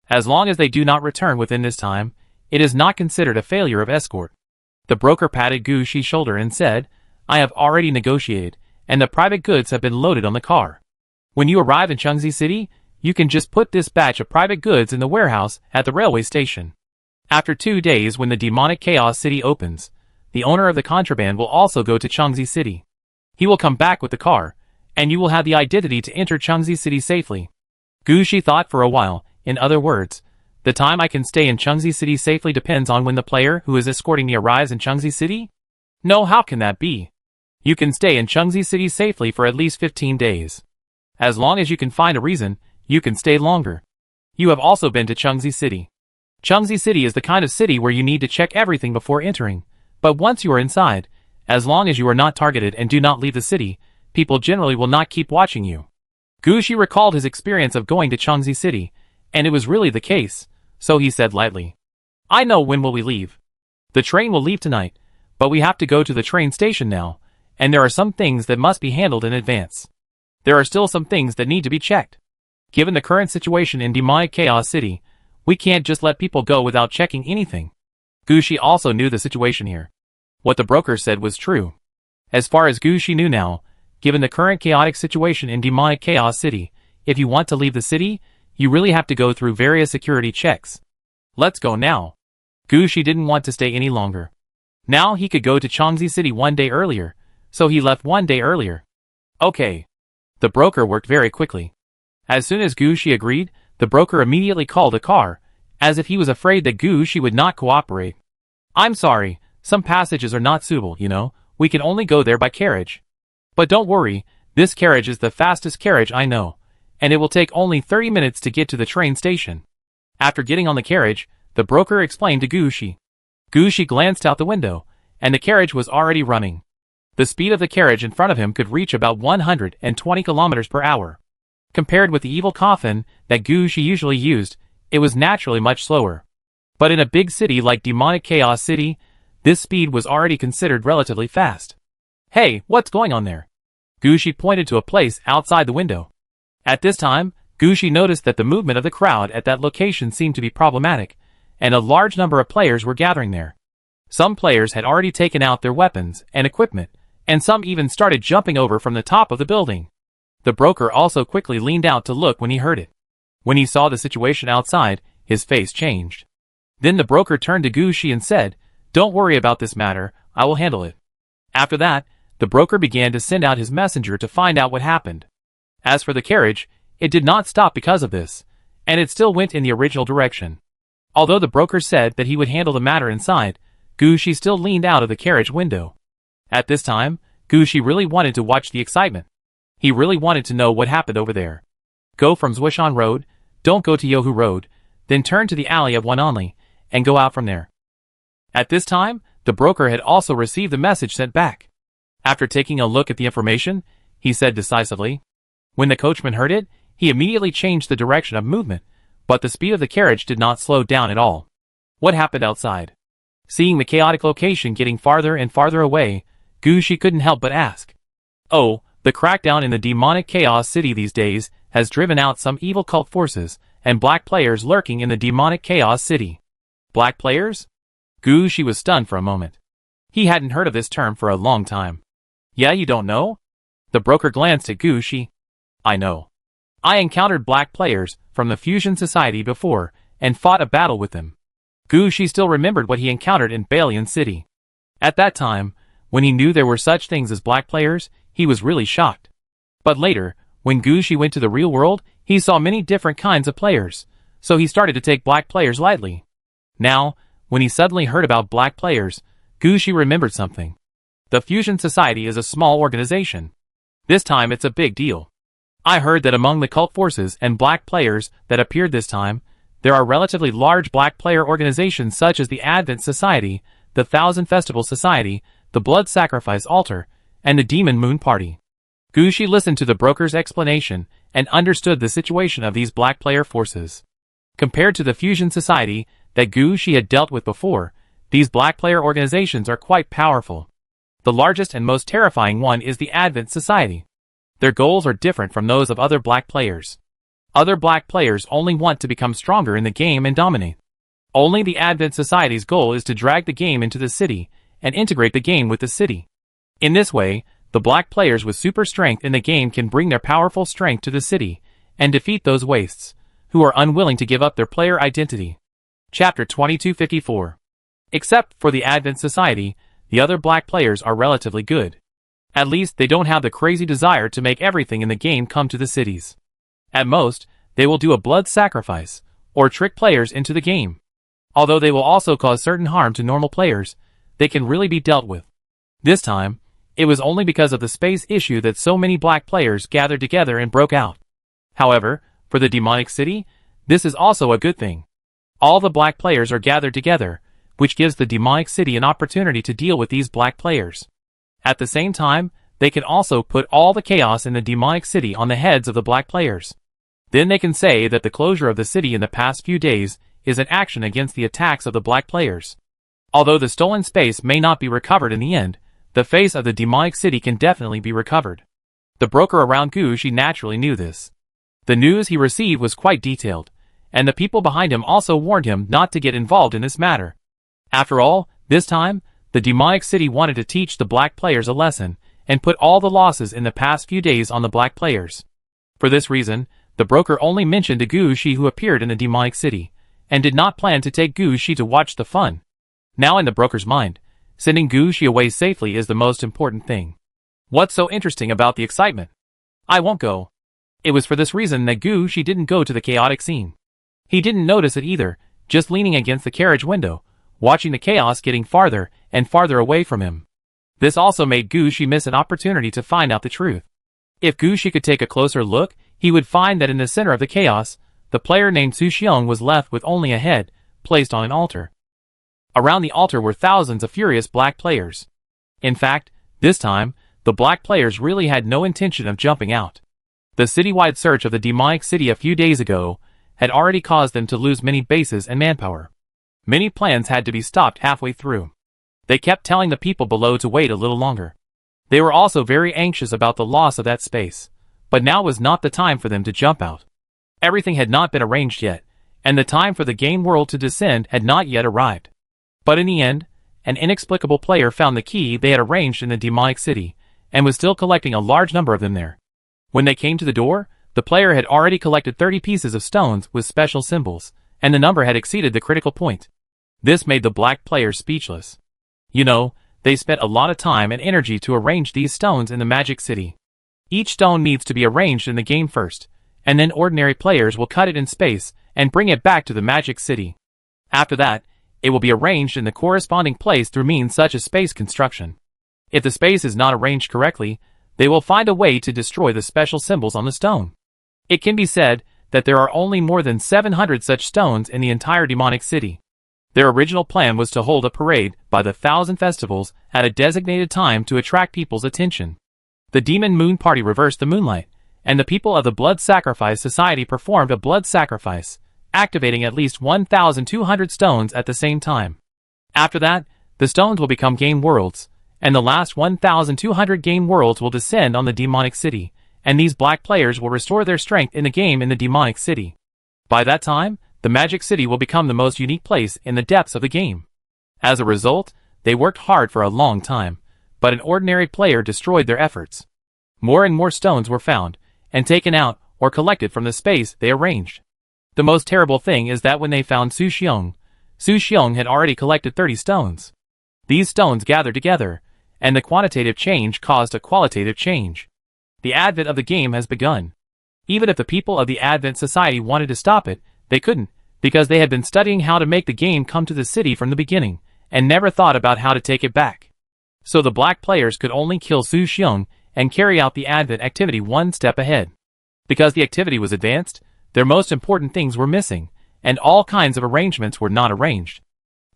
As long as they do not return within this time, it is not considered a failure of escort. The broker patted Gu Shi's shoulder and said, "I have already negotiated, and the private goods have been loaded on the car. When you arrive in Changzi City, you can just put this batch of private goods in the warehouse at the railway station. After 2 days, when the demonic chaos city opens, the owner of the contraband will also go to Changzi City. He will come back with the car, and you will have the identity to enter Changzi City safely." Gu Shi thought for a while. In other words, the time I can stay in Changzi City safely depends on when the player who is escorting me arrives in Changzi City? No, how can that be? You can stay in Changzi City safely for at least 15 days. As long as you can find a reason, you can stay longer. You have also been to Changzi City. Changzi City is the kind of city where you need to check everything before entering, but once you are inside, as long as you are not targeted and do not leave the city, people generally will not keep watching you. Gu Shi recalled his experience of going to Changzi City, and it was really the case, so he said lightly, "I know when will we leave. The train will leave tonight, but we have to go to the train station now, and there are some things that must be handled in advance. There are still some things that need to be checked. Given the current situation in demonic chaos city, we can't just let people go without checking anything." Gu Shi also knew the situation here. What the broker said was true. As far as Gu Shi knew now, given the current chaotic situation in demonic chaos city, if you want to leave the city, you really have to go through various security checks. Let's go now. Gushi didn't want to stay any longer. Now he could go to Changzi City one day earlier, so he left one day earlier. Okay. The broker worked very quickly. As soon as Gushi agreed, the broker immediately called a car, as if he was afraid that Gushi would not cooperate. I'm sorry, some passages are not suitable, you know, we can only go there by carriage. But don't worry, this carriage is the fastest carriage I know, and it will take only 30 minutes to get to the train station. After getting on the carriage, the broker explained to Gushi. Gushi glanced out the window, and the carriage was already running. The speed of the carriage in front of him could reach about 120 kilometers per hour. Compared with the evil coffin that Gushi usually used, it was naturally much slower. But in a big city like Demonic Chaos City, this speed was already considered relatively fast. Hey, what's going on there? Gushi pointed to a place outside the window. At this time, Gushi noticed that the movement of the crowd at that location seemed to be problematic, and a large number of players were gathering there. Some players had already taken out their weapons and equipment, and some even started jumping over from the top of the building. The broker also quickly leaned out to look when he heard it. When he saw the situation outside, his face changed. Then the broker turned to Gushi and said, "Don't worry about this matter, I will handle it." After that, the broker began to send out his messenger to find out what happened. As for the carriage, it did not stop because of this, and it still went in the original direction. Although the broker said that he would handle the matter inside, Gushi still leaned out of the carriage window. At this time, Gushi really wanted to watch the excitement. He really wanted to know what happened over there. Go from Zwishan Road, don't go to Yohu Road, then turn to the alley of One Only, and go out from there. At this time, the broker had also received the message sent back. After taking a look at the information, he said decisively. When the coachman heard it, he immediately changed the direction of movement, but the speed of the carriage did not slow down at all. What happened outside? Seeing the chaotic location getting farther and farther away, Gushi couldn't help but ask. Oh, the crackdown in the demonic chaos city these days has driven out some evil cult forces and black players lurking in the demonic chaos city. Black players? Gushi was stunned for a moment. He hadn't heard of this term for a long time. Yeah, you don't know? The broker glanced at Gushi. I know. I encountered black players from the Fusion Society before and fought a battle with them. Gushi still remembered what he encountered in Balian City. At that time, when he knew there were such things as black players, he was really shocked. But later, when Gushi went to the real world, he saw many different kinds of players, so he started to take black players lightly. Now, when he suddenly heard about black players, Gushi remembered something. The Fusion Society is a small organization. This time it's a big deal. I heard that among the cult forces and black players that appeared this time, there are relatively large black player organizations such as the Advent Society, the Thousand Festival Society, the Blood Sacrifice Altar, and the Demon Moon Party. Gushi listened to the broker's explanation and understood the situation of these black player forces. Compared to the Fusion Society that Gushi had dealt with before, these black player organizations are quite powerful. The largest and most terrifying one is the Advent Society. Their goals are different from those of other black players. Other black players only want to become stronger in the game and dominate. Only the Advent Society's goal is to drag the game into the city and integrate the game with the city. In this way, the black players with super strength in the game can bring their powerful strength to the city and defeat those wastes who are unwilling to give up their player identity. Chapter 2254. Except for the Advent Society, the other black players are relatively good. At least they don't have the crazy desire to make everything in the game come to the cities. At most, they will do a blood sacrifice, or trick players into the game. Although they will also cause certain harm to normal players, they can really be dealt with. This time, it was only because of the space issue that so many black players gathered together and broke out. However, for the demonic city, this is also a good thing. All the black players are gathered together, which gives the demonic city an opportunity to deal with these black players. At the same time, they can also put all the chaos in the demonic city on the heads of the black players. Then they can say that the closure of the city in the past few days is an action against the attacks of the black players. Although the stolen space may not be recovered in the end, the face of the demonic city can definitely be recovered. The broker around Gushi naturally knew this. The news he received was quite detailed, and the people behind him also warned him not to get involved in this matter. After all, this time, the demonic city wanted to teach the black players a lesson, and put all the losses in the past few days on the black players. For this reason, the broker only mentioned a Gushi who appeared in the demonic city, and did not plan to take Gushi to watch the fun. Now in the broker's mind, sending Gushi away safely is the most important thing. What's so interesting about the excitement? I won't go. It was for this reason that Gushi didn't go to the chaotic scene. He didn't notice it either, just leaning against the carriage window, watching the chaos getting farther and farther away from him. This also made Gushi miss an opportunity to find out the truth. If Gushi could take a closer look, he would find that in the center of the chaos, the player named Suxiong was left with only a head, placed on an altar. Around the altar were thousands of furious black players. In fact, this time, the black players really had no intention of jumping out. The citywide search of the demonic city a few days ago had already caused them to lose many bases and manpower. Many plans had to be stopped halfway through. They kept telling the people below to wait a little longer. They were also very anxious about the loss of that space, but now was not the time for them to jump out. Everything had not been arranged yet, and the time for the game world to descend had not yet arrived. But in the end, an inexplicable player found the key they had arranged in the demonic city, and was still collecting a large number of them there. When they came to the door, the player had already collected 30 pieces of stones with special symbols, and the number had exceeded the critical point. This made the black players speechless. You know, they spent a lot of time and energy to arrange these stones in the magic city. Each stone needs to be arranged in the game first, and then ordinary players will cut it in space and bring it back to the magic city. After that, it will be arranged in the corresponding place through means such as space construction. If the space is not arranged correctly, they will find a way to destroy the special symbols on the stone. It can be said that there are only more than 700 such stones in the entire demonic city. Their original plan was to hold a parade by the 1,000 festivals at a designated time to attract people's attention. The Demon Moon Party reversed the moonlight, and the people of the Blood Sacrifice Society performed a blood sacrifice, activating at least 1,200 stones at the same time. After that, the stones will become game worlds, and the last 1,200 game worlds will descend on the demonic city, and these black players will restore their strength in the game in the demonic city. By that time, the magic city will become the most unique place in the depths of the game. As a result, they worked hard for a long time, but an ordinary player destroyed their efforts. More and more stones were found, and taken out or collected from the space they arranged. The most terrible thing is that when they found Suxiong had already collected 30 stones. These stones gathered together, and the quantitative change caused a qualitative change. The advent of the game has begun. Even if the people of the Advent Society wanted to stop it, they couldn't, because they had been studying how to make the game come to the city from the beginning, and never thought about how to take it back. So the black players could only kill Suxiong and carry out the Advent activity one step ahead. Because the activity was advanced, their most important things were missing, and all kinds of arrangements were not arranged.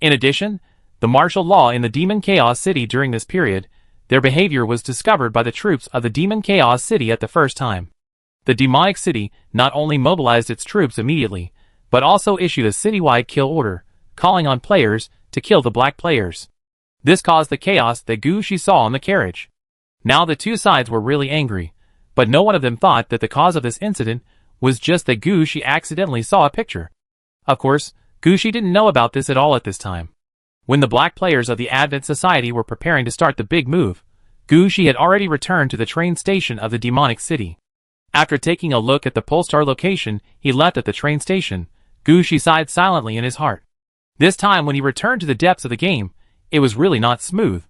In addition, the martial law in the Demon Chaos City during this period, their behavior was discovered by the troops of the Demon Chaos City at the first time. The demonic city not only mobilized its troops immediately, but also issued a citywide kill order, calling on players to kill the black players. This caused the chaos that Gushi saw on the carriage. Now the two sides were really angry, but no one of them thought that the cause of this incident was just that Gushi accidentally saw a picture. Of course, Gushi didn't know about this at all at this time. When the black players of the Advent Society were preparing to start the big move, Gushi had already returned to the train station of the demonic city. After taking a look at the Polestar location he left at the train station, Gushi sighed silently in his heart. This time when he returned to the depths of the game, it was really not smooth.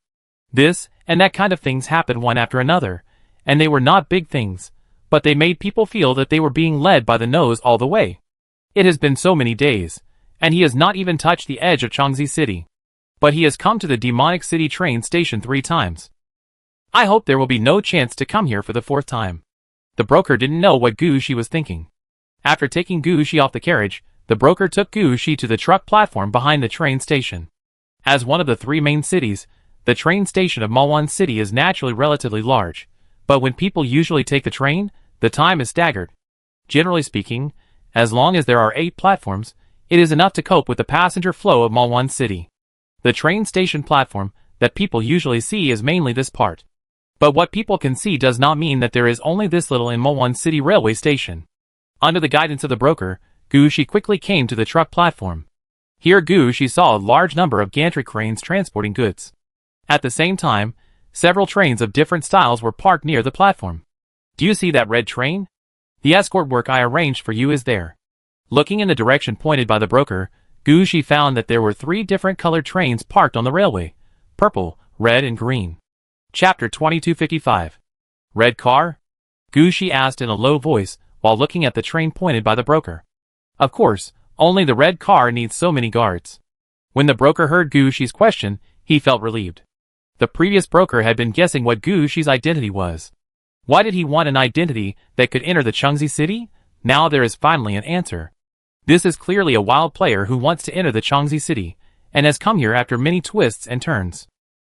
This and that kind of things happened one after another, and they were not big things, but they made people feel that they were being led by the nose all the way. It has been so many days, and he has not even touched the edge of Changzi City. But he has come to the demonic city train station 3 times. I hope there will be no chance to come here for the 4th time. The broker didn't know what Gushi was thinking. After taking Gushi off the carriage, the broker took Gushi to the truck platform behind the train station. As one of the 3 main cities, the train station of Malwan City is naturally relatively large, but when people usually take the train, the time is staggered. Generally speaking, as long as there are 8 platforms, it is enough to cope with the passenger flow of Malwan City. The train station platform that people usually see is mainly this part. But what people can see does not mean that there is only this little in Malwan City railway station. Under the guidance of the broker, Gushi quickly came to the truck platform. Here Gushi saw a large number of gantry cranes transporting goods. At the same time, several trains of different styles were parked near the platform. Do you see that red train? The escort work I arranged for you is there. Looking in the direction pointed by the broker, Gushi found that there were 3 different colored trains parked on the railway: purple, red, and green. Chapter 2255. Red car? Gushi asked in a low voice while looking at the train pointed by the broker. Of course, only the red car needs so many guards. When the broker heard Gushi's question, he felt relieved. The previous broker had been guessing what Gushi's identity was. Why did he want an identity that could enter the Chengxi city? Now there is finally an answer. This is clearly a wild player who wants to enter the Chengxi city, and has come here after many twists and turns.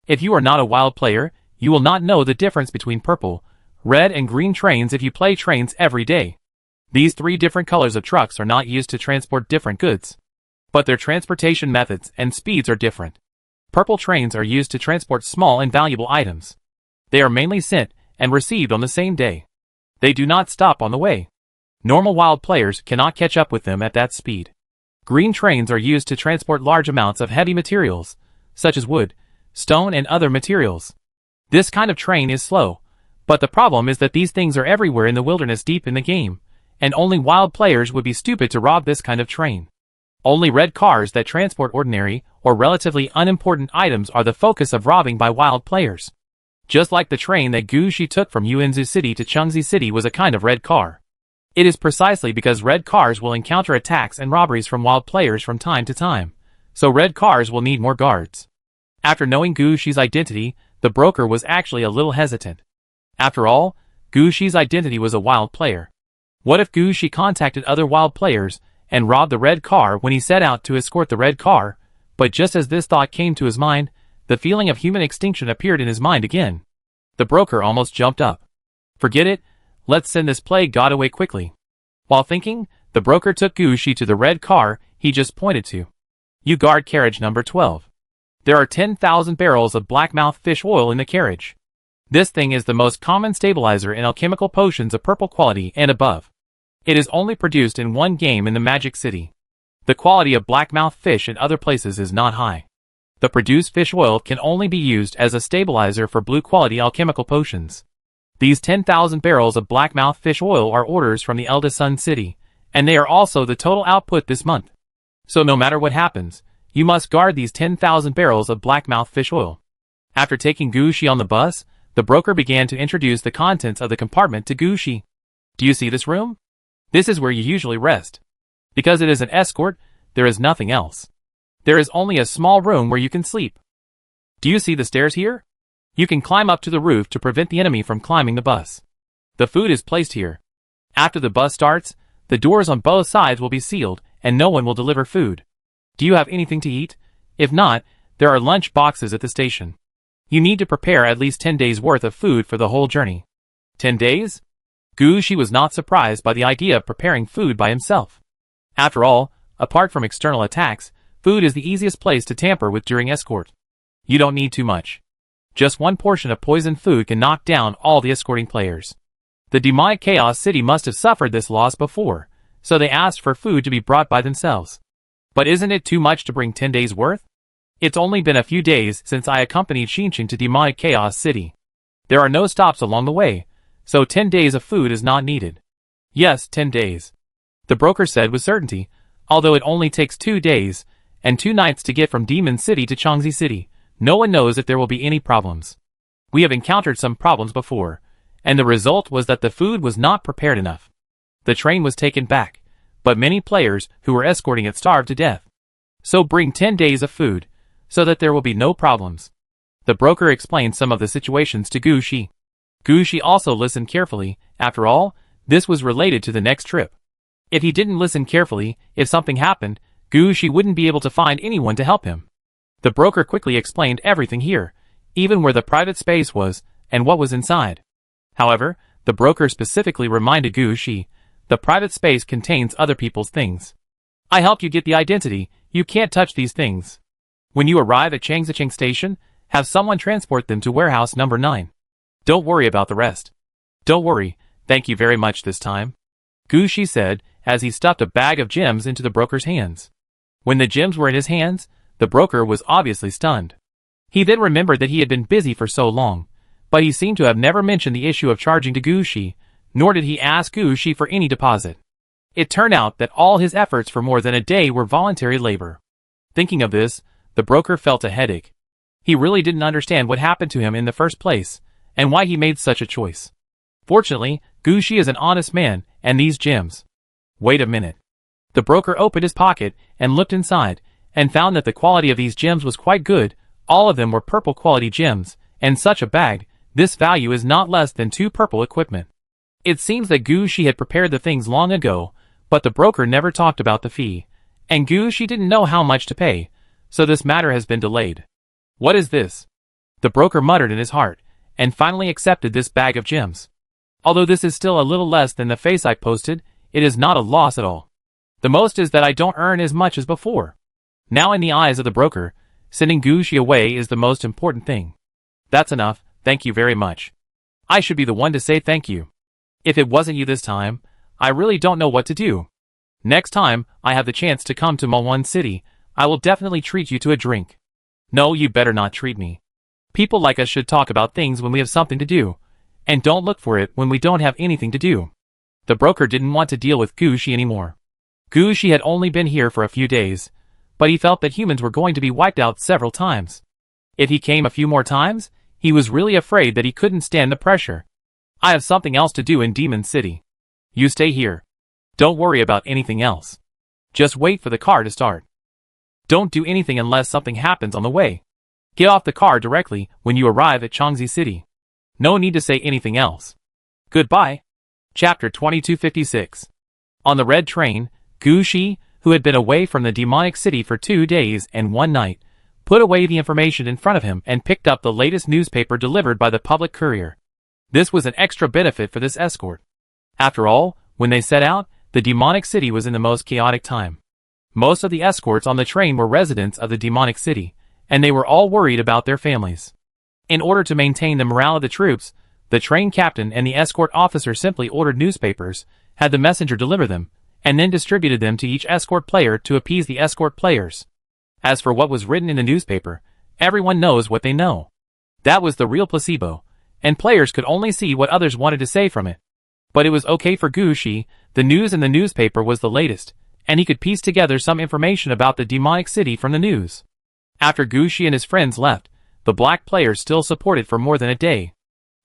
If you are not a wild player, you will not know the difference between purple, red, and green trains if you play trains every day. These 3 different colors of trucks are not used to transport different goods, but their transportation methods and speeds are different. Purple trains are used to transport small and valuable items. They are mainly sent and received on the same day. They do not stop on the way. Normal wild players cannot catch up with them at that speed. Green trains are used to transport large amounts of heavy materials, such as wood, stone, and other materials. This kind of train is slow, but the problem is that these things are everywhere in the wilderness deep in the game, and only wild players would be stupid to rob this kind of train. Only red cars that transport ordinary or relatively unimportant items are the focus of robbing by wild players. Just like the train that Gushi took from Yuanzhou City to Chengxi City was a kind of red car. It is precisely because red cars will encounter attacks and robberies from wild players from time to time, so red cars will need more guards. After knowing Gushi's identity, the broker was actually a little hesitant. After all, Gushi's identity was a wild player. What if Gushi contacted other wild players and robbed the red car when he set out to escort the red car? But just as this thought came to his mind, the feeling of human extinction appeared in his mind again. The broker almost jumped up. Forget it, let's send this plague god away quickly. While thinking, the broker took Gushi to the red car he just pointed to. You guard carriage number 12. There are 10,000 barrels of blackmouth fish oil in the carriage. This thing is the most common stabilizer in alchemical potions of purple quality and above. It is only produced in one game in the Magic City. The quality of blackmouth fish in other places is not high. The produced fish oil can only be used as a stabilizer for blue quality alchemical potions. These 10,000 barrels of blackmouth fish oil are orders from the eldest Sun City, and they are also the total output this month. So no matter what happens, you must guard these 10,000 barrels of blackmouth fish oil. After taking Gushi on the bus, the broker began to introduce the contents of the compartment to Gushi. Do you see this room? This is where you usually rest. Because it is an escort, there is nothing else. There is only a small room where you can sleep. Do you see the stairs here? You can climb up to the roof to prevent the enemy from climbing the bus. The food is placed here. After the bus starts, the doors on both sides will be sealed, and no one will deliver food. Do you have anything to eat? If not, there are lunch boxes at the station. You need to prepare at least 10 days' worth of food for the whole journey. 10 days? Gushi was not surprised by the idea of preparing food by himself. After all, apart from external attacks, food is the easiest place to tamper with during escort. You don't need too much. Just one portion of poisoned food can knock down all the escorting players. The demonic Chaos City must have suffered this loss before, so they asked for food to be brought by themselves. But isn't it too much to bring 10 days' worth? It's only been a few days since I accompanied Xinqing to demonic Chaos City. There are no stops along the way, so 10 days of food is not needed. Yes, 10 days. The broker said with certainty, although it only takes 2 days and 2 nights to get from Demon City to Chengxi City. No one knows if there will be any problems. We have encountered some problems before, and the result was that the food was not prepared enough. The train was taken back, but many players who were escorting it starved to death. So bring 10 days of food, so that there will be no problems. The broker explained some of the situations to Gushi. Gushi also listened carefully. After all, this was related to the next trip. If he didn't listen carefully, if something happened, Gushi wouldn't be able to find anyone to help him. The broker quickly explained everything here, even where the private space was, and what was inside. However, the broker specifically reminded Gushi, the private space contains other people's things. I helped you get the identity, you can't touch these things. When you arrive at Changzicheng Station, have someone transport them to warehouse number 9. Don't worry about the rest. Don't worry, thank you very much this time, Gushi said, as he stuffed a bag of gems into the broker's hands. When the gems were in his hands, the broker was obviously stunned. He then remembered that he had been busy for so long, but he seemed to have never mentioned the issue of charging to Gushi, nor did he ask Gushi for any deposit. It turned out that all his efforts for more than a day were voluntary labor. Thinking of this, the broker felt a headache. He really didn't understand what happened to him in the first place, and why he made such a choice. Fortunately, Gushi is an honest man, and these gems. Wait a minute. The broker opened his pocket and looked inside, and found that the quality of these gems was quite good. All of them were purple quality gems, and such a bag, this value is not less than 2 purple equipment. It seems that Gushi had prepared the things long ago, but the broker never talked about the fee, and Gushi didn't know how much to pay, so this matter has been delayed. What is this? The broker muttered in his heart, and finally accepted this bag of gems. Although this is still a little less than the face I posted, it is not a loss at all. The most is that I don't earn as much as before. Now in the eyes of the broker, sending Gushi away is the most important thing. That's enough, thank you very much. I should be the one to say thank you. If it wasn't you this time, I really don't know what to do. Next time I have the chance to come to Malwan City, I will definitely treat you to a drink. No, you better not treat me. People like us should talk about things when we have something to do, and don't look for it when we don't have anything to do. The broker didn't want to deal with Gushi anymore. Gushi had only been here for a few days, but he felt that humans were going to be wiped out several times. If he came a few more times, he was really afraid that he couldn't stand the pressure. I have something else to do in Demon City. You stay here. Don't worry about anything else. Just wait for the car to start. Don't do anything unless something happens on the way. Get off the car directly when you arrive at Changzi City. No need to say anything else. Goodbye. Chapter 2256. On the red train, Gushi, who had been away from the demonic city for 2 days and 1 night, put away the information in front of him and picked up the latest newspaper delivered by the public courier. This was an extra benefit for this escort. After all, when they set out, the demonic city was in the most chaotic time. Most of the escorts on the train were residents of the demonic city, and they were all worried about their families. In order to maintain the morale of the troops, the train captain and the escort officer simply ordered newspapers, had the messenger deliver them, and then distributed them to each escort player to appease the escort players. As for what was written in the newspaper, everyone knows what they know. That was the real placebo, and players could only see what others wanted to say from it. But it was okay for Gushi, the news in the newspaper was the latest, and he could piece together some information about the demonic city from the news. After Gushi and his friends left, the black players still supported for more than a day.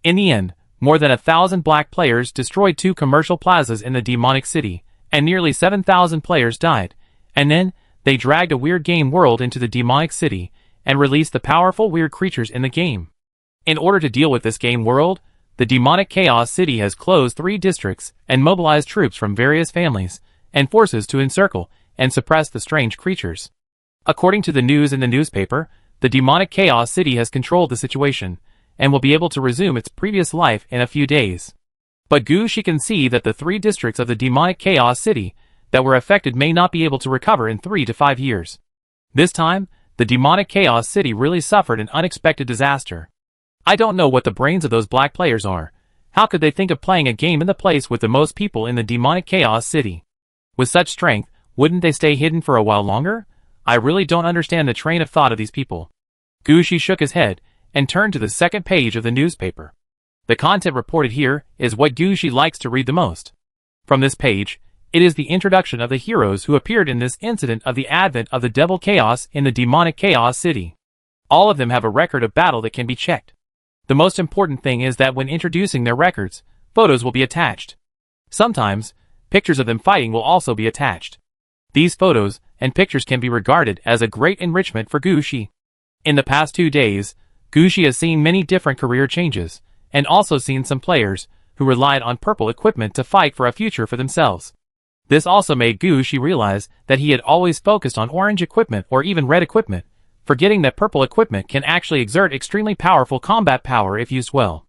In the end, more than 1,000 black players destroyed 2 commercial plazas in the demonic city, and nearly 7,000 players died, and then, they dragged a weird game world into the demonic city, and released the powerful weird creatures in the game. In order to deal with this game world, the demonic chaos city has closed 3 districts and mobilized troops from various families and forces to encircle and suppress the strange creatures. According to the news in the newspaper, the demonic chaos city has controlled the situation, and will be able to resume its previous life in a few days. But Gushi can see that the 3 districts of the demonic chaos city that were affected may not be able to recover in 3 to 5 years. This time, the demonic chaos city really suffered an unexpected disaster. I don't know what the brains of those black players are. How could they think of playing a game in the place with the most people in the demonic chaos city? With such strength, wouldn't they stay hidden for a while longer? I really don't understand the train of thought of these people. Gushi shook his head and turned to the second page of the newspaper. The content reported here is what Gushi likes to read the most. From this page, it is the introduction of the heroes who appeared in this incident of the advent of the devil chaos in the demonic chaos city. All of them have a record of battle that can be checked. The most important thing is that when introducing their records, photos will be attached. Sometimes, pictures of them fighting will also be attached. These photos and pictures can be regarded as a great enrichment for Gushi. In the past 2 days, Gushi has seen many different career changes, and also seen some players who relied on purple equipment to fight for a future for themselves. This also made Gushi realize that he had always focused on orange equipment or even red equipment, forgetting that purple equipment can actually exert extremely powerful combat power if used well.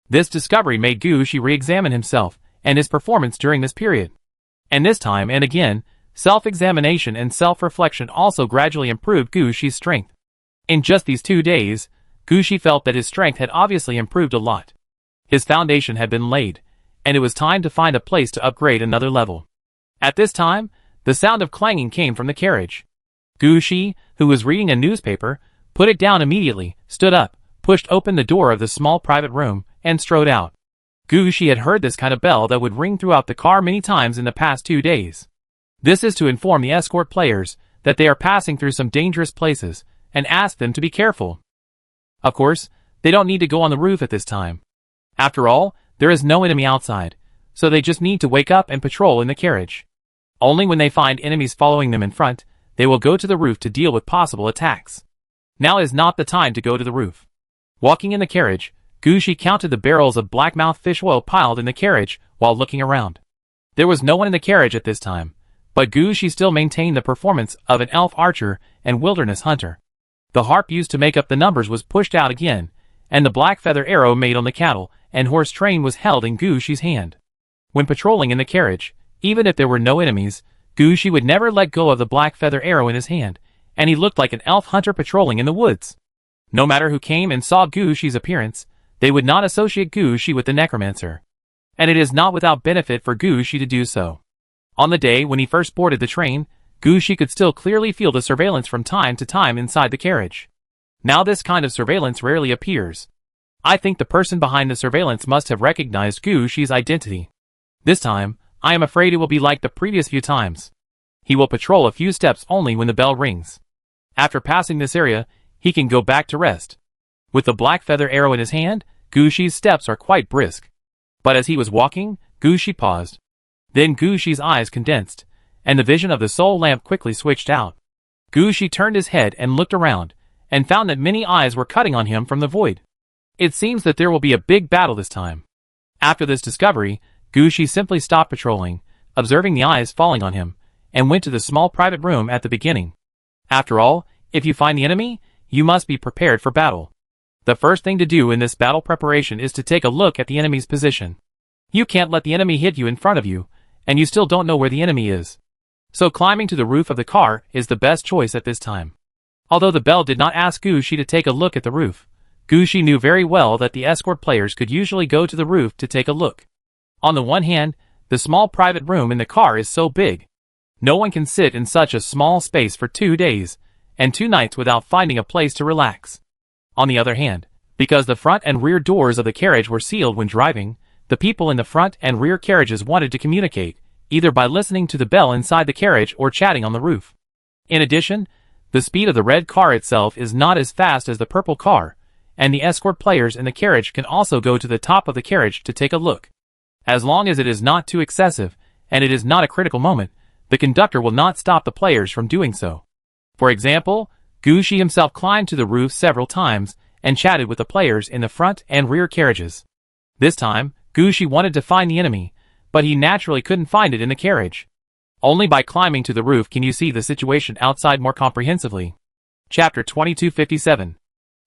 This discovery made Gushi re-examine himself and his performance during this period. And this time and again, self-examination and self-reflection also gradually improved Gushi's strength. In just these 2 days, Gushi felt that his strength had obviously improved a lot. His foundation had been laid, and it was time to find a place to upgrade another level. At this time, the sound of clanging came from the carriage. Gushi, who was reading a newspaper, put it down immediately, stood up, pushed open the door of the small private room, and strode out. Gucci had heard this kind of bell that would ring throughout the car many times in the past 2 days. This is to inform the escort players that they are passing through some dangerous places and ask them to be careful. Of course, they don't need to go on the roof at this time. After all, there is no enemy outside, so they just need to wake up and patrol in the carriage. Only when they find enemies following them in front, they will go to the roof to deal with possible attacks. Now is not the time to go to the roof. Walking in the carriage, Gucci counted the barrels of blackmouth fish oil piled in the carriage while looking around. There was no one in the carriage at this time, but Gucci still maintained the performance of an elf archer and wilderness hunter. The harp used to make up the numbers was pushed out again, and the black feather arrow made on the cattle and horse train was held in Gucci's hand. When patrolling in the carriage, even if there were no enemies, Gucci would never let go of the black feather arrow in his hand, and he looked like an elf hunter patrolling in the woods. No matter who came and saw Gucci's appearance, they would not associate Gucci with the necromancer. And it is not without benefit for Gucci to do so. On the day when he first boarded the train, Gucci could still clearly feel the surveillance from time to time inside the carriage. Now this kind of surveillance rarely appears. I think the person behind the surveillance must have recognized Gucci's identity. This time, I am afraid it will be like the previous few times. He will patrol a few steps only when the bell rings. After passing this area, he can go back to rest. With the black feather arrow in his hand, Gucci's steps are quite brisk. But as he was walking, Gucci paused. Then Gucci's eyes condensed, and the vision of the soul lamp quickly switched out. Gucci turned his head and looked around, and found that many eyes were cutting on him from the void. It seems that there will be a big battle this time. After this discovery, Gucci simply stopped patrolling, observing the eyes falling on him, and went to the small private room at the beginning. After all, if you find the enemy, you must be prepared for battle. The first thing to do in this battle preparation is to take a look at the enemy's position. You can't let the enemy hit you in front of you, and you still don't know where the enemy is. So climbing to the roof of the car is the best choice at this time. Although the bell did not ask Gucci to take a look at the roof, Gucci knew very well that the escort players could usually go to the roof to take a look. On the one hand, the small private room in the car is so big. No one can sit in such a small space for 2 days and 2 nights without finding a place to relax. On the other hand, because the front and rear doors of the carriage were sealed when driving, the people in the front and rear carriages wanted to communicate, either by listening to the bell inside the carriage or chatting on the roof. In addition, the speed of the red car itself is not as fast as the purple car, and the escort players in the carriage can also go to the top of the carriage to take a look. As long as it is not too excessive, and it is not a critical moment, the conductor will not stop the players from doing so. For example, Gucci himself climbed to the roof several times and chatted with the players in the front and rear carriages. This time, Gucci wanted to find the enemy, but he naturally couldn't find it in the carriage. Only by climbing to the roof can you see the situation outside more comprehensively. Chapter 2257.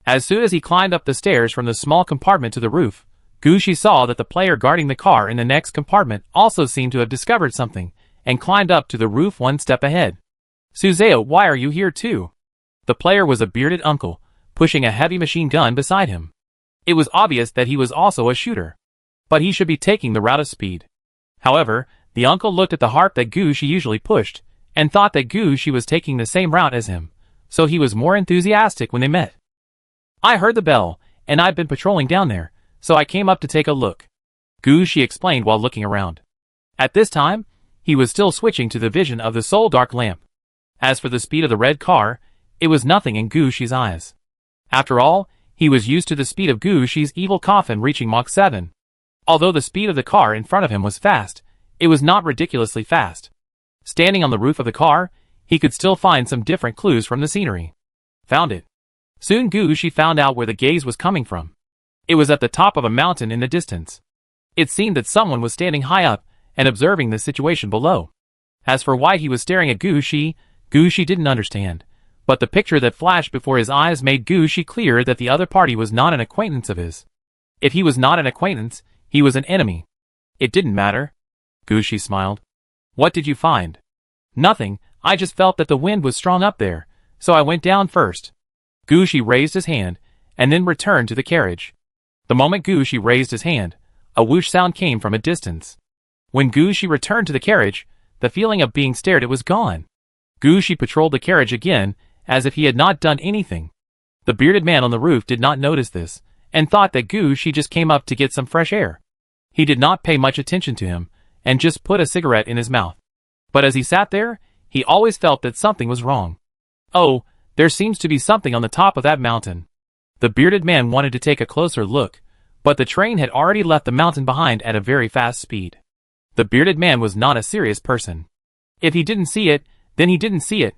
As soon as he climbed up the stairs from the small compartment to the roof, Gucci saw that the player guarding the car in the next compartment also seemed to have discovered something, and climbed up to the roof 1 step ahead. "Suzeo, why are you here too?" The player was a bearded uncle, pushing a heavy machine gun beside him. It was obvious that he was also a shooter. But he should be taking the route of speed. However, the uncle looked at the harp that Gucci usually pushed, and thought that Gucci was taking the same route as him, so he was more enthusiastic when they met. "I heard the bell, and I've been patrolling down there, so I came up to take a look," Gucci explained while looking around. At this time, he was still switching to the vision of the soul dark lamp. As for the speed of the red car, it was nothing in Gucci's eyes. After all, he was used to the speed of Gucci's evil coffin reaching Mach 7. Although the speed of the car in front of him was fast, it was not ridiculously fast. Standing on the roof of the car, he could still find some different clues from the scenery. Found it. Soon Gucci found out where the gaze was coming from. It was at the top of a mountain in the distance. It seemed that someone was standing high up and observing the situation below. As for why he was staring at Gucci, Gucci didn't understand, but the picture that flashed before his eyes made Gucci clear that the other party was not an acquaintance of his. If he was not an acquaintance, he was an enemy. It didn't matter. Gucci smiled. "What did you find?" "Nothing, I just felt that the wind was strong up there, so I went down first." Gucci raised his hand, and then returned to the carriage. The moment Gucci raised his hand, a whoosh sound came from a distance. When Gucci returned to the carriage, the feeling of being stared at was gone. Gucci patrolled the carriage again, as if he had not done anything. The bearded man on the roof did not notice this, and thought that Gucci just came up to get some fresh air. He did not pay much attention to him, and just put a cigarette in his mouth. But as he sat there, he always felt that something was wrong. Oh, there seems to be something on the top of that mountain. The bearded man wanted to take a closer look, but the train had already left the mountain behind at a very fast speed. The bearded man was not a serious person. If he didn't see it, then he didn't see it.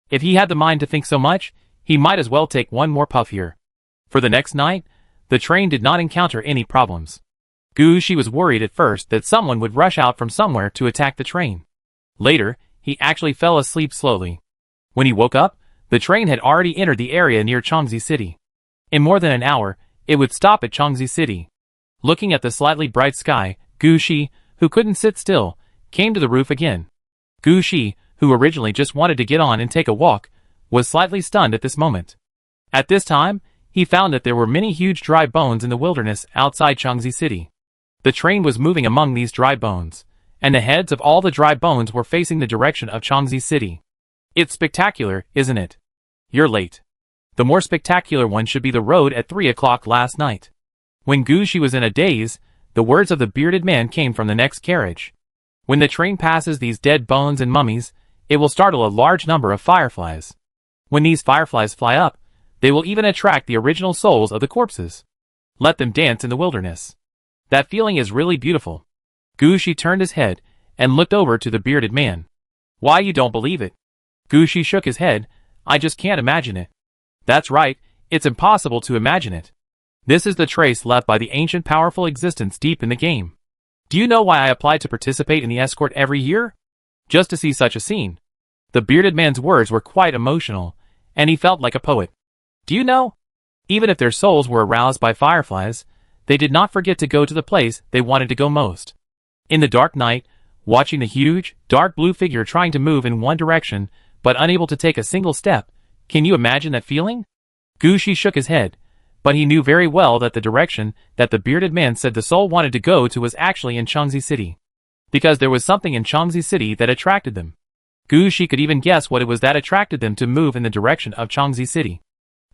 If he had the mind to think so much, he might as well take one more puff here. For the next night, the train did not encounter any problems. Gu Shi was worried at first that someone would rush out from somewhere to attack the train. Later, he actually fell asleep slowly. When he woke up, the train had already entered the area near Changzi City. In more than an hour, it would stop at Changzi City. Looking at the slightly bright sky, Gu Shi, who couldn't sit still, came to the roof again. Gu Shi, who originally just wanted to get on and take a walk, was slightly stunned at this moment. At this time, he found that there were many huge dry bones in the wilderness outside Changzi City. The train was moving among these dry bones, and the heads of all the dry bones were facing the direction of Changzi City. It's spectacular, isn't it? You're late. The more spectacular one should be the road at 3 o'clock last night. When Gu Shi was in a daze, the words of the bearded man came from the next carriage. When the train passes these dead bones and mummies, it will startle a large number of fireflies. When these fireflies fly up, they will even attract the original souls of the corpses. Let them dance in the wilderness. That feeling is really beautiful. Gu Shi turned his head and looked over to the bearded man. Why, you don't believe it? Gu Shi shook his head. I just can't imagine it. That's right, it's impossible to imagine it. This is the trace left by the ancient powerful existence deep in the game. Do you know why I applied to participate in the escort every year? Just to see such a scene. The bearded man's words were quite emotional, and he felt like a poet. Do you know? Even if their souls were aroused by fireflies, they did not forget to go to the place they wanted to go most. In the dark night, watching the huge, dark blue figure trying to move in one direction, but unable to take a single step, can you imagine that feeling? Gu Shi shook his head, but he knew very well that the direction that the bearded man said the soul wanted to go to was actually in Changzi City. Because there was something in Changzi City that attracted them. Gu Shi could even guess what it was that attracted them to move in the direction of Changzi City.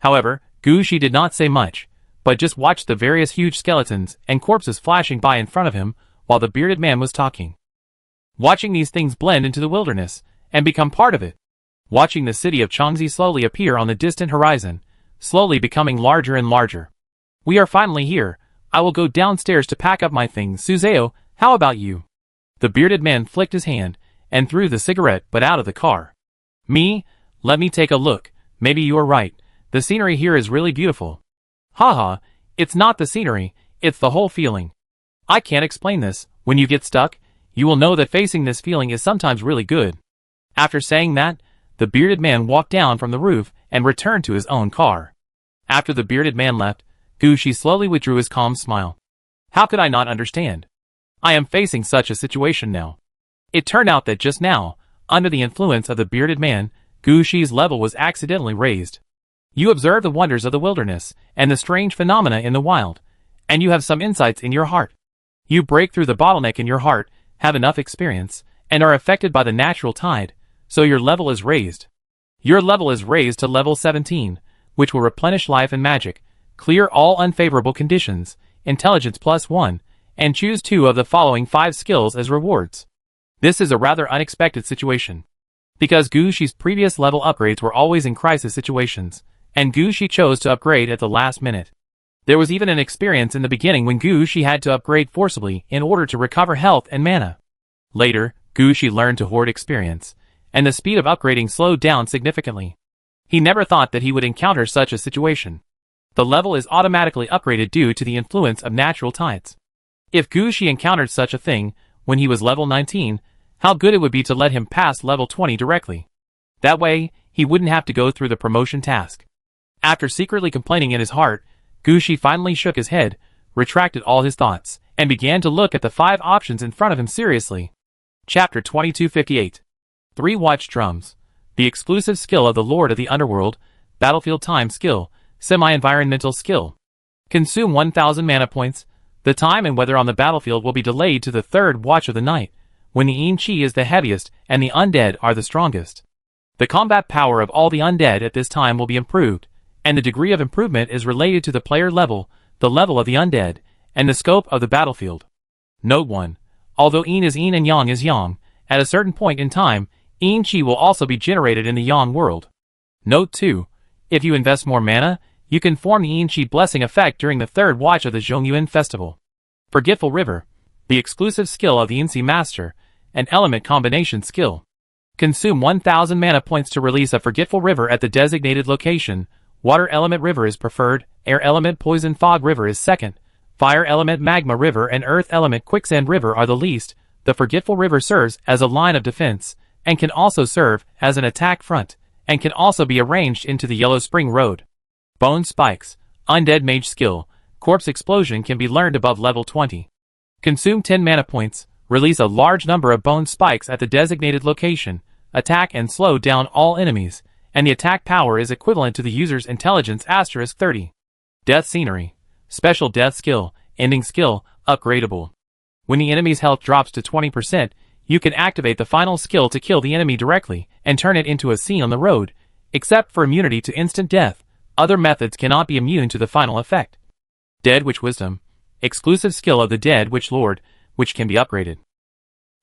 However, Gu Shi did not say much, but just watched the various huge skeletons and corpses flashing by in front of him while the bearded man was talking. Watching these things blend into the wilderness and become part of it. Watching the city of Changzi slowly appear on the distant horizon, slowly becoming larger and larger. We are finally here. I will go downstairs to pack up my things. Suzeo, how about you? The bearded man flicked his hand and threw the cigarette butt out of the car. Me? Let me take a look. Maybe you are right. The scenery here is really beautiful. Haha, it's not the scenery, it's the whole feeling. I can't explain this. When you get stuck, you will know that facing this feeling is sometimes really good. After saying that, the bearded man walked down from the roof and returned to his own car. After the bearded man left, Gu Shi slowly withdrew his calm smile. How could I not understand? I am facing such a situation now. It turned out that just now, under the influence of the bearded man, Gu Shi's level was accidentally raised. You observe the wonders of the wilderness and the strange phenomena in the wild, and you have some insights in your heart. You break through the bottleneck in your heart, have enough experience, and are affected by the natural tide, so your level is raised. Your level is raised to level 17, which will replenish life and magic, clear all unfavorable conditions, intelligence +1, and choose 2 of the following 5 skills as rewards. This is a rather unexpected situation. Because Gu Shi's previous level upgrades were always in crisis situations, and Gu Shi chose to upgrade at the last minute. There was even an experience in the beginning when Gu Shi had to upgrade forcibly in order to recover health and mana. Later, Gu Shi learned to hoard experience, and the speed of upgrading slowed down significantly. He never thought that he would encounter such a situation. The level is automatically upgraded due to the influence of natural tides. If Gu Shi encountered such a thing when he was level 19, how good it would be to let him pass level 20 directly. That way, he wouldn't have to go through the promotion task. After secretly complaining in his heart, Gu Shi finally shook his head, retracted all his thoughts, and began to look at the 5 options in front of him seriously. Chapter 2258. 3 Watch Drums. The exclusive skill of the Lord of the Underworld, Battlefield Time Skill, Semi-Environmental Skill. Consume 1000 mana points. The time and weather on the battlefield will be delayed to the 3rd watch of the night, when the Yin Qi is the heaviest and the undead are the strongest. The combat power of all the undead at this time will be improved, and the degree of improvement is related to the player level, the level of the undead, and the scope of the battlefield. Note 1. Although yin is yin and yang is yang, at a certain point in time, yin qi will also be generated in the yang world. Note 2. If you invest more mana, you can form the yin qi blessing effect during the third watch of the Zhongyuan festival. Forgetful River, the exclusive skill of the Yinzi Master, an element combination skill. Consume 1000 mana points to release a Forgetful River at the designated location. Water element river is preferred, air element poison fog river is second, fire element magma river and earth element quicksand river are the least. The Forgetful River serves as a line of defense, and can also serve as an attack front, and can also be arranged into the Yellow Spring Road. Bone Spikes, Undead Mage skill, Corpse Explosion can be learned above level 20. Consume 10 mana points, release a large number of bone spikes at the designated location, attack and slow down all enemies, and the attack power is equivalent to the user's intelligence *30. Death Scenery, special death skill, ending skill, upgradable. When the enemy's health drops to 20%, you can activate the final skill to kill the enemy directly and turn it into a scene on the road. Except for immunity to instant death, other methods cannot be immune to the final effect. Dead Witch Wisdom, exclusive skill of the Dead Witch Lord, which can be upgraded.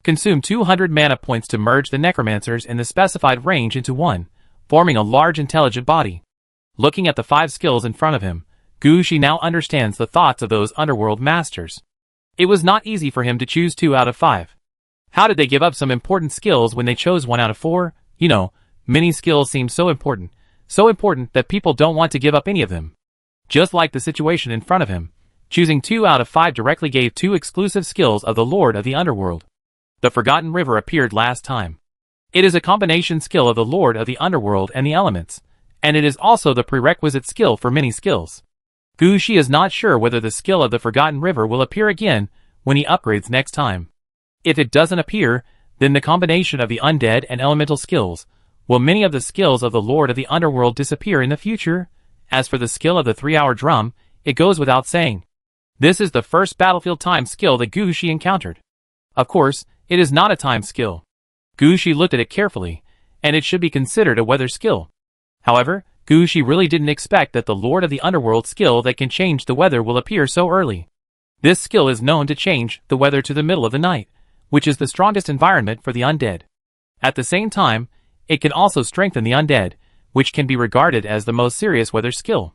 Consume 200 mana points to merge the necromancers in the specified range into one, forming a large intelligent body. Looking at the 5 skills in front of him, Gu Shi now understands the thoughts of those underworld masters. It was not easy for him to choose 2 out of 5. How did they give up some important skills when they chose 1 out of 4? You know, many skills seem so important that people don't want to give up any of them. Just like the situation in front of him, choosing 2 out of 5 directly gave 2 exclusive skills of the Lord of the Underworld. The Forgotten River appeared last time. It is a combination skill of the Lord of the Underworld and the elements, and it is also the prerequisite skill for many skills. Gu Shi is not sure whether the skill of the Forgotten River will appear again when he upgrades next time. If it doesn't appear, then the combination of the undead and elemental skills, will many of the skills of the Lord of the Underworld disappear in the future? As for the skill of the 3-hour drum, it goes without saying. This is the first battlefield time skill that Gu Shi encountered. Of course, it is not a time skill. Gu Shi looked at it carefully, and it should be considered a weather skill. However, Gu Shi really didn't expect that the Lord of the Underworld skill that can change the weather will appear so early. This skill is known to change the weather to the middle of the night, which is the strongest environment for the undead. At the same time, it can also strengthen the undead, which can be regarded as the most serious weather skill.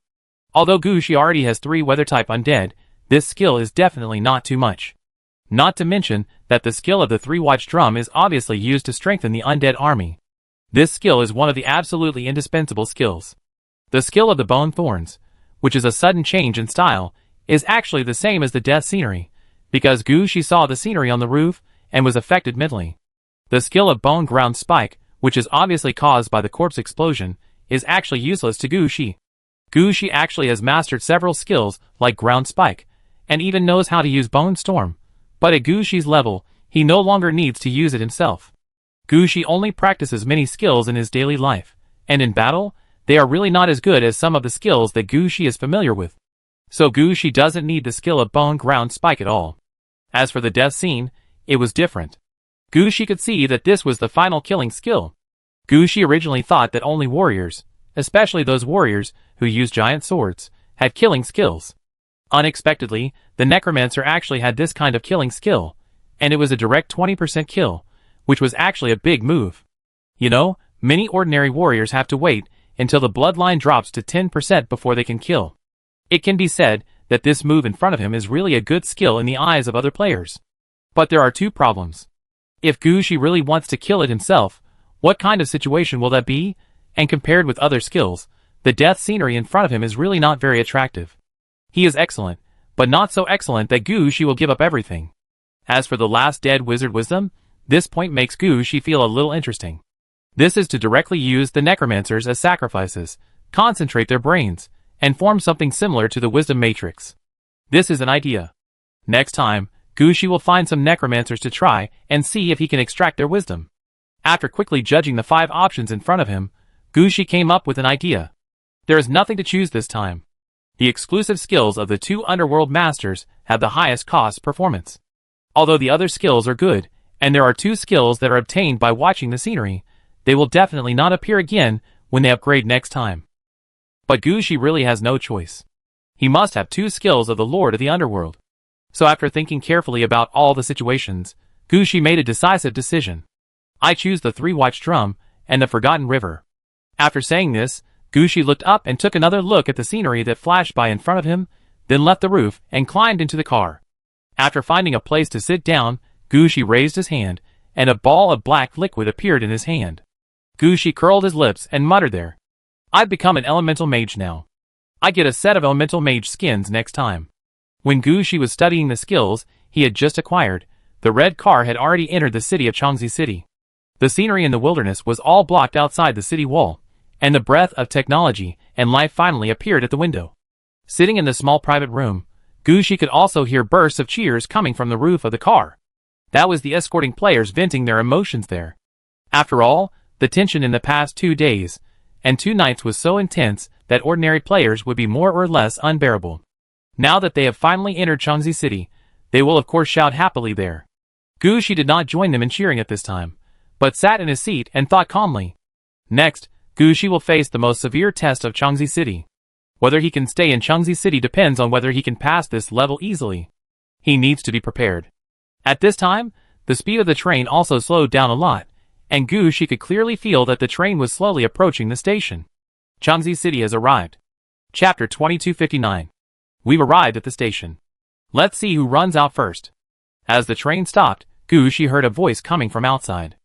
Although Gu Shi already has 3 weather-type undead, this skill is definitely not too much. Not to mention that the skill of the 3-watch drum is obviously used to strengthen the undead army. This skill is one of the absolutely indispensable skills. The skill of the Bone Thorns, which is a sudden change in style, is actually the same as the death scenery, because Gu Shi saw the scenery on the roof and was affected mentally. The skill of Bone Ground Spike, which is obviously caused by the corpse explosion, is actually useless to Gu Shi. Gu Shi actually has mastered several skills like Ground Spike, and even knows how to use Bone Storm, but at Gu Shi's level, he no longer needs to use it himself. Gu Shi only practices many skills in his daily life, and in battle, they are really not as good as some of the skills that Gu Shi is familiar with. So Gu Shi doesn't need the skill of Bone Ground Spike at all. As for the death scene, it was different. Gu Shi could see that this was the final killing skill. Gu Shi originally thought that only warriors, especially those warriors who use giant swords, had killing skills. Unexpectedly, the necromancer actually had this kind of killing skill, and it was a direct 20% kill, which was actually a big move. You know, many ordinary warriors have to wait until the bloodline drops to 10% before they can kill. It can be said that this move in front of him is really a good skill in the eyes of other players. But there are 2 problems. If Gu Shi really wants to kill it himself, what kind of situation will that be? And compared with other skills, the death scenery in front of him is really not very attractive. He is excellent, but not so excellent that Gu Shi will give up everything. As for the last Dead Wizard Wisdom, this point makes Gu Shi feel a little interesting. This is to directly use the necromancers as sacrifices, concentrate their brains, and form something similar to the Wisdom Matrix. This is an idea. Next time, Gu Shi will find some necromancers to try and see if he can extract their wisdom. After quickly judging the 5 options in front of him, Gu Shi came up with an idea. There is nothing to choose this time. The exclusive skills of the 2 underworld masters have the highest cost performance. Although the other skills are good, and there are 2 skills that are obtained by watching the scenery, they will definitely not appear again when they upgrade next time. But Gu Shi really has no choice. He must have 2 skills of the Lord of the Underworld. So after thinking carefully about all the situations, Gushi made a decisive decision. I choose the three-watch drum and the forgotten river. After saying this, Gushi looked up and took another look at the scenery that flashed by in front of him, then left the roof and climbed into the car. After finding a place to sit down, Gushi raised his hand, and a ball of black liquid appeared in his hand. Gushi curled his lips and muttered there. I've become an elemental mage now. I get a set of elemental mage skins next time. When Gushi was studying the skills he had just acquired, the red car had already entered the city of Changxi City. The scenery in the wilderness was all blocked outside the city wall, and the breath of technology and life finally appeared at the window. Sitting in the small private room, Gushi could also hear bursts of cheers coming from the roof of the car. That was the escorting players venting their emotions there. After all, the tension in the past 2 days and 2 nights was so intense that ordinary players would be more or less unbearable. Now that they have finally entered Changxi City, they will of course shout happily there. Gushi did not join them in cheering at this time, but sat in his seat and thought calmly. Next, Gushi will face the most severe test of Changxi City. Whether he can stay in Changxi City depends on whether he can pass this level easily. He needs to be prepared. At this time, the speed of the train also slowed down a lot, and Gushi could clearly feel that the train was slowly approaching the station. Changxi City has arrived. Chapter 2259. We've arrived at the station. Let's see who runs out first. As the train stopped, Gushi heard a voice coming from outside.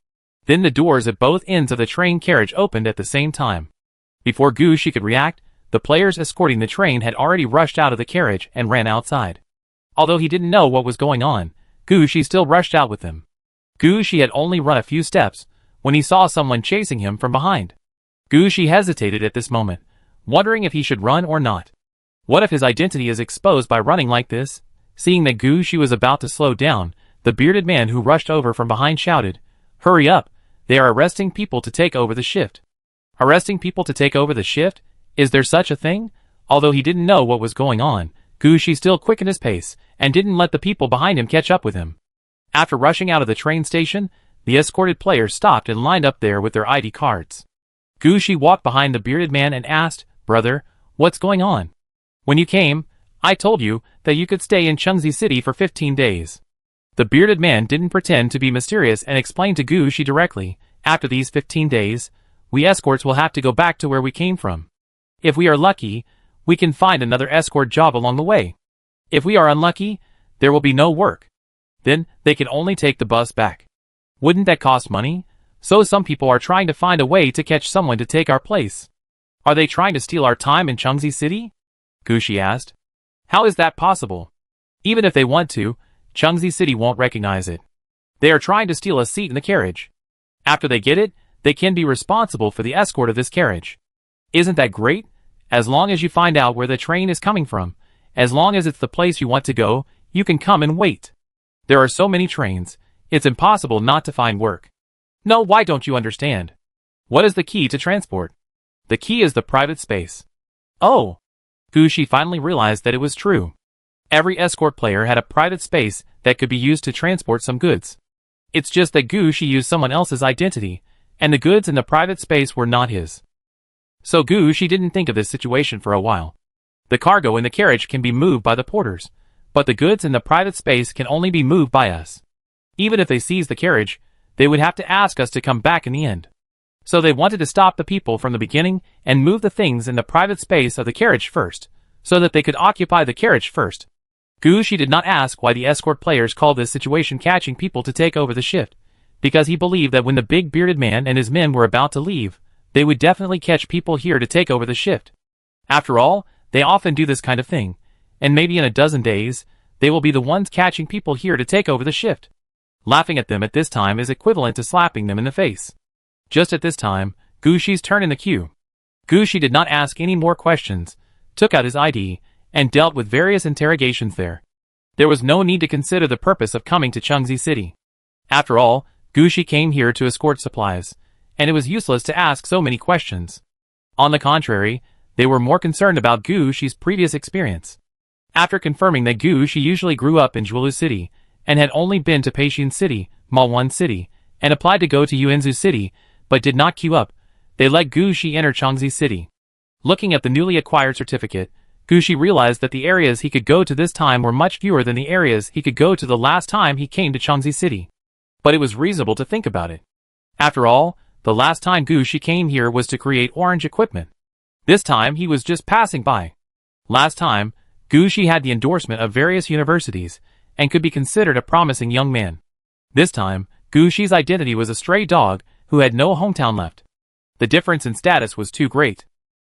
Then the doors at both ends of the train carriage opened at the same time. Before Gushi could react, the players escorting the train had already rushed out of the carriage and ran outside. Although he didn't know what was going on, Gushi still rushed out with them. Gushi had only run a few steps when he saw someone chasing him from behind. Gushi hesitated at this moment, wondering if he should run or not. What if his identity is exposed by running like this? Seeing that Gushi was about to slow down, the bearded man who rushed over from behind shouted, "Hurry up! They are arresting people to take over the shift." Arresting people to take over the shift? Is there such a thing? Although he didn't know what was going on, Gushi still quickened his pace and didn't let the people behind him catch up with him. After rushing out of the train station, the escorted players stopped and lined up there with their ID cards. Gushi walked behind the bearded man and asked, "Brother, what's going on? When you came, I told you that you could stay in Changxi City for 15 days. The bearded man didn't pretend to be mysterious and explained to Gushi directly, "After these 15 days, we escorts will have to go back to where we came from. If we are lucky, we can find another escort job along the way. If we are unlucky, there will be no work. Then, they can only take the bus back. Wouldn't that cost money? So some people are trying to find a way to catch someone to take our place." "Are they trying to steal our time in Changxi City?" Gushi asked. "How is that possible? Even if they want to, Changxi City won't recognize it. They are trying to steal a seat in the carriage. After they get it, they can be responsible for the escort of this carriage. Isn't that great? As long as you find out where the train is coming from, as long as it's the place you want to go, you can come and wait. There are so many trains, it's impossible not to find work. No, why don't you understand? What is the key to transport? The key is the private space." Oh! Gushi finally realized that it was true. Every escort player had a private space that could be used to transport some goods. It's just that Gushi used someone else's identity, and the goods in the private space were not his. So Gushi didn't think of this situation for a while. The cargo in the carriage can be moved by the porters, but the goods in the private space can only be moved by us. Even if they seize the carriage, they would have to ask us to come back in the end. So they wanted to stop the people from the beginning and move the things in the private space of the carriage first, so that they could occupy the carriage first. Gushi did not ask why the escort players called this situation catching people to take over the shift, because he believed that when the big bearded man and his men were about to leave, they would definitely catch people here to take over the shift. After all, they often do this kind of thing, and maybe in a dozen days, they will be the ones catching people here to take over the shift. Laughing at them at this time is equivalent to slapping them in the face. Just at this time, Gushi's turn in the queue. Gushi did not ask any more questions, took out his ID, and dealt with various interrogations there. There was no need to consider the purpose of coming to Changxi City. After all, Gushi came here to escort supplies, and it was useless to ask so many questions. On the contrary, they were more concerned about Gushi's previous experience. After confirming that Gushi usually grew up in Juelu City, and had only been to Peixian City, Malwan City, and applied to go to Yuanzhou City, but did not queue up, they let Gushi enter Changxi City. Looking at the newly acquired certificate, Gushi realized that the areas he could go to this time were much fewer than the areas he could go to the last time he came to Changxi City. But it was reasonable to think about it. After all, the last time Gushi came here was to create orange equipment. This time he was just passing by. Last time, Gushi had the endorsement of various universities, and could be considered a promising young man. This time, Gushi's identity was a stray dog who had no hometown left. The difference in status was too great.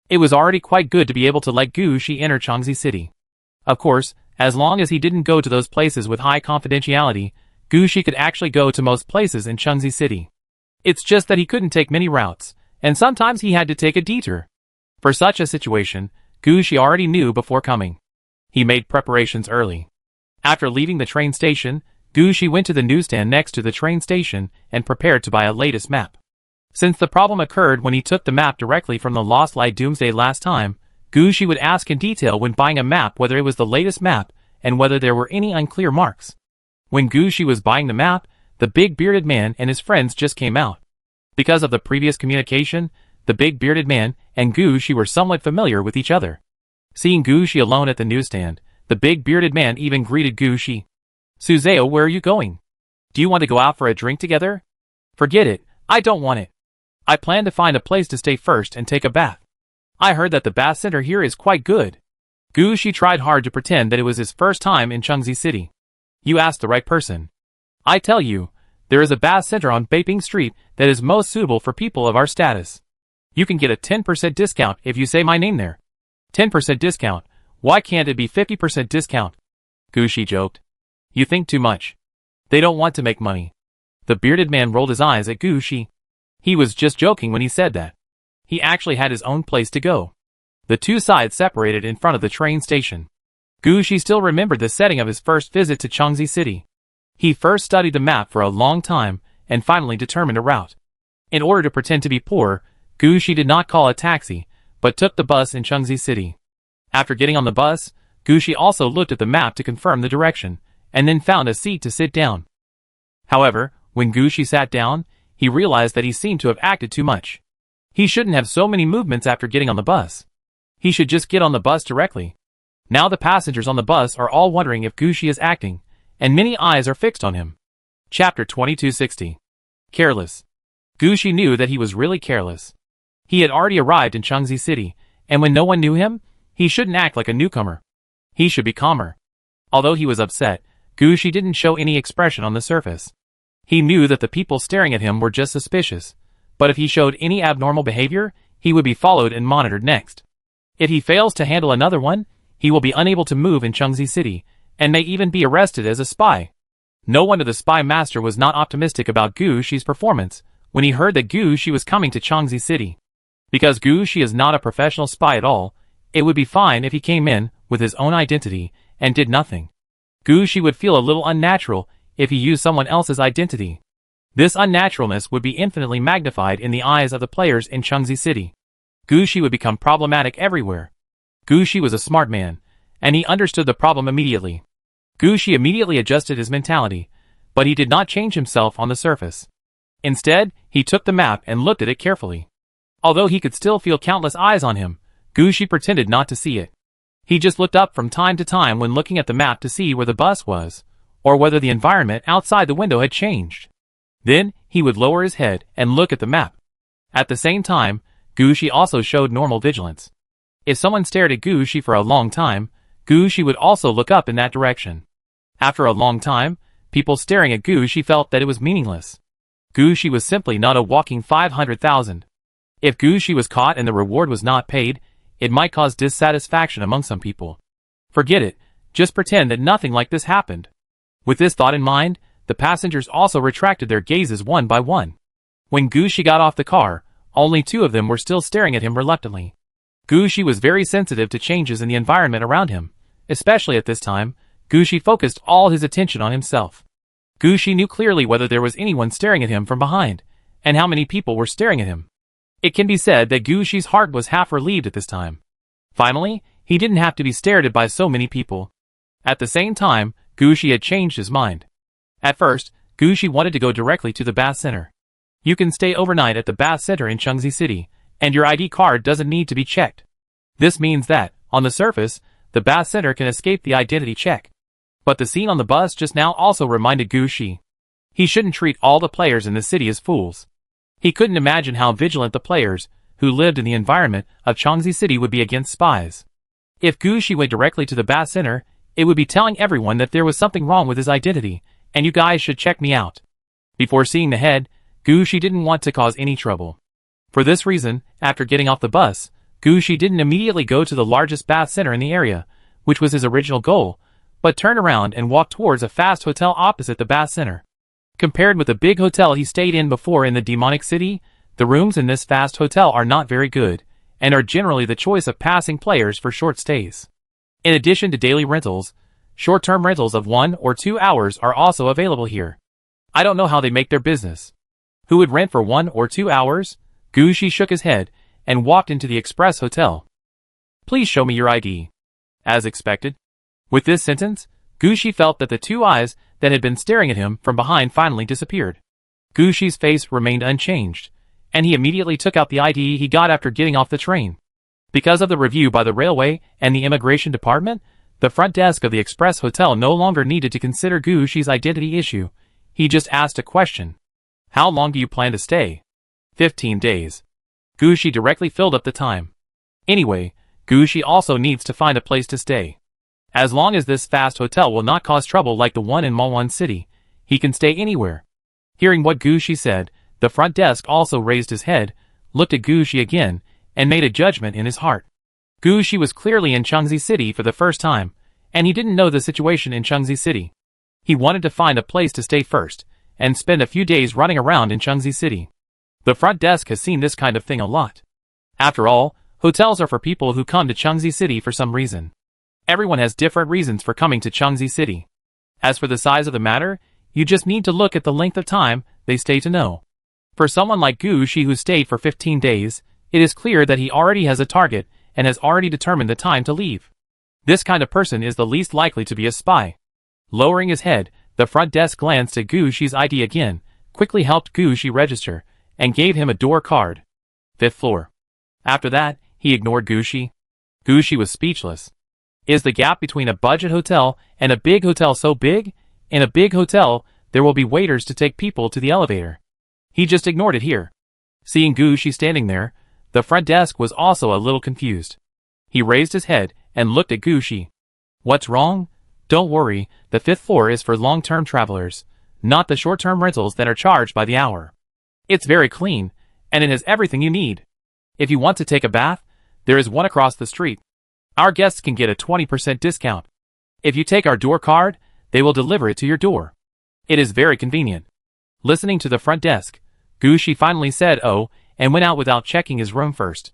It was already quite good to be able to let Gushi enter Changxi City. Of course, as long as he didn't go to those places with high confidentiality, Gushi could actually go to most places in Changxi City. It's just that he couldn't take many routes, and sometimes he had to take a detour. For such a situation, Gushi already knew before coming. He made preparations early. After leaving the train station, Gushi went to the newsstand next to the train station and prepared to buy a latest map. Since the problem occurred when he took the map directly from the Lost Light Doomsday last time, Gushi would ask in detail when buying a map whether it was the latest map and whether there were any unclear marks. When Gushi was buying the map, the big bearded man and his friends just came out. Because of the previous communication, the big bearded man and Gushi were somewhat familiar with each other. Seeing Gushi alone at the newsstand, the big bearded man even greeted Gushi. "Suzeo, where are you going? Do you want to go out for a drink together?" "Forget it, I don't want it. I plan to find a place to stay first and take a bath. I heard that the bath center here is quite good." Gushi tried hard to pretend that it was his first time in Changxi City. "You asked the right person. I tell you, there is a bath center on Beiping Street that is most suitable for people of our status. You can get a 10% discount if you say my name there." 10% discount? Why can't it be 50% discount? Gushi joked. "You think too much. They don't want to make money." The bearded man rolled his eyes at Gushi. He was just joking when he said that. He actually had his own place to go. The two sides separated in front of the train station. Gushi still remembered the setting of his first visit to Changxi City. He first studied the map for a long time and finally determined a route. In order to pretend to be poor, Gushi did not call a taxi, but took the bus in Changxi City. After getting on the bus, Gushi also looked at the map to confirm the direction, and then found a seat to sit down. However, when Gushi sat down, he realized that he seemed to have acted too much. He shouldn't have so many movements after getting on the bus. He should just get on the bus directly. Now the passengers on the bus are all wondering if Gushi is acting, and many eyes are fixed on him. Chapter 2260. Careless. Gushi knew that he was really careless. He had already arrived in Changxi City, and when no one knew him, he shouldn't act like a newcomer. He should be calmer. Although he was upset, Gushi didn't show any expression on the surface. He knew that the people staring at him were just suspicious, but if he showed any abnormal behavior, he would be followed and monitored next. If he fails to handle another one, he will be unable to move in Changxi City, and may even be arrested as a spy. No wonder the spy master was not optimistic about Gushi's performance when he heard that Gushi was coming to Changxi City. Because Gushi is not a professional spy at all, it would be fine if he came in with his own identity and did nothing. Gushi would feel a little unnatural if he used someone else's identity. This unnaturalness would be infinitely magnified in the eyes of the players in Changxi City. Gushi would become problematic everywhere. Gushi was a smart man, and he understood the problem immediately. Gushi immediately adjusted his mentality, but he did not change himself on the surface. Instead, he took the map and looked at it carefully. Although he could still feel countless eyes on him, Gushi pretended not to see it. He just looked up from time to time when looking at the map to see where the bus was, or whether the environment outside the window had changed. Then, he would lower his head and look at the map. At the same time, Gushi also showed normal vigilance. If someone stared at Gushi for a long time, Gushi would also look up in that direction. After a long time, people staring at Gushi felt that it was meaningless. Gushi was simply not a walking 500,000. If Gushi was caught and the reward was not paid, it might cause dissatisfaction among some people. Forget it, just pretend that nothing like this happened. With this thought in mind, the passengers also retracted their gazes one by one. When Gushi got off the car, only two of them were still staring at him reluctantly. Gushi was very sensitive to changes in the environment around him. Especially at this time, Gushi focused all his attention on himself. Gushi knew clearly whether there was anyone staring at him from behind, and how many people were staring at him. It can be said that Gushi's heart was half relieved at this time. Finally, he didn't have to be stared at by so many people. At the same time, Gushi had changed his mind. At first, Gushi wanted to go directly to the bath center. You can stay overnight at the bath center in Changxi City, and your ID card doesn't need to be checked. This means that, On the surface, the Bath Center can escape the identity check. But the scene on the bus just now also reminded Gu Shi. He shouldn't treat all the players in the city as fools. He couldn't imagine how vigilant the players, who lived in the environment of Changxi City, would be against spies. If Gu Shi went directly to the Bath Center, it would be telling everyone that there was something wrong with his identity, and you guys should check me out. Before seeing the head, Gu Shi didn't want to cause any trouble. For this reason, after getting off the bus, Gu Shi didn't immediately go to the largest bath center in the area, which was his original goal, but turned around and walked towards a fast hotel opposite the bath center. Compared with the big hotel he stayed in before in the demonic city, the rooms in this fast hotel are not very good, and are generally the choice of passing players for short stays. In addition to daily rentals, short-term rentals of 1 or 2 hours are also available here. I don't know how they make their business. Who would rent for 1 or 2 hours? Gu Shi shook his head and walked into the express hotel. Please show me your ID. As expected. With this sentence, Gu Shi felt that the two eyes that had been staring at him from behind finally disappeared. Gu Shi's face remained unchanged, and he immediately took out the ID he got after getting off the train. Because of the review by the railway and the immigration department, the front desk of the express hotel no longer needed to consider Gu Shi's identity issue. He just asked a question. How long do you plan to stay? 15 days. Gu Shi directly filled up the time. Anyway, Gu Shi also needs to find a place to stay. As long as this fast hotel will not cause trouble like the one in Malwan City, he can stay anywhere. Hearing what Gu Shi said, the front desk also raised his head, looked at Gu Shi again, and made a judgment in his heart. Gu Shi was clearly in Changxi City for the first time, and he didn't know the situation in Changxi City. He wanted to find a place to stay first, and spend a few days running around in Changxi City. The front desk has seen this kind of thing a lot. After all, hotels are for people who come to Changxi City for some reason. Everyone has different reasons for coming to Changxi City. As for the size of the matter, you just need to look at the length of time they stay to know. For someone like Gu Shi who stayed for 15 days, it is clear that he already has a target and has already determined the time to leave. This kind of person is the least likely to be a spy. Lowering his head, the front desk glanced at Gu Shi's ID again, quickly helped Gu Shi register, and gave him a door card. 5th floor. After that, he ignored Gu Shi. Gu Shi was speechless. Is the gap between a budget hotel and a big hotel so big? In a big hotel, there will be waiters to take people to the elevator. He just ignored it here. Seeing Gu Shi standing there, the front desk was also a little confused. He raised his head and looked at Gu Shi. What's wrong? Don't worry, the 5th floor is for long-term travelers, not the short-term rentals that are charged by the hour. It's very clean, and it has everything you need. If you want to take a bath, there is one across the street. Our guests can get a 20% discount. If you take our door card, they will deliver it to your door. It is very convenient. Listening to the front desk, Gu Shi finally said oh, and went out without checking his room first.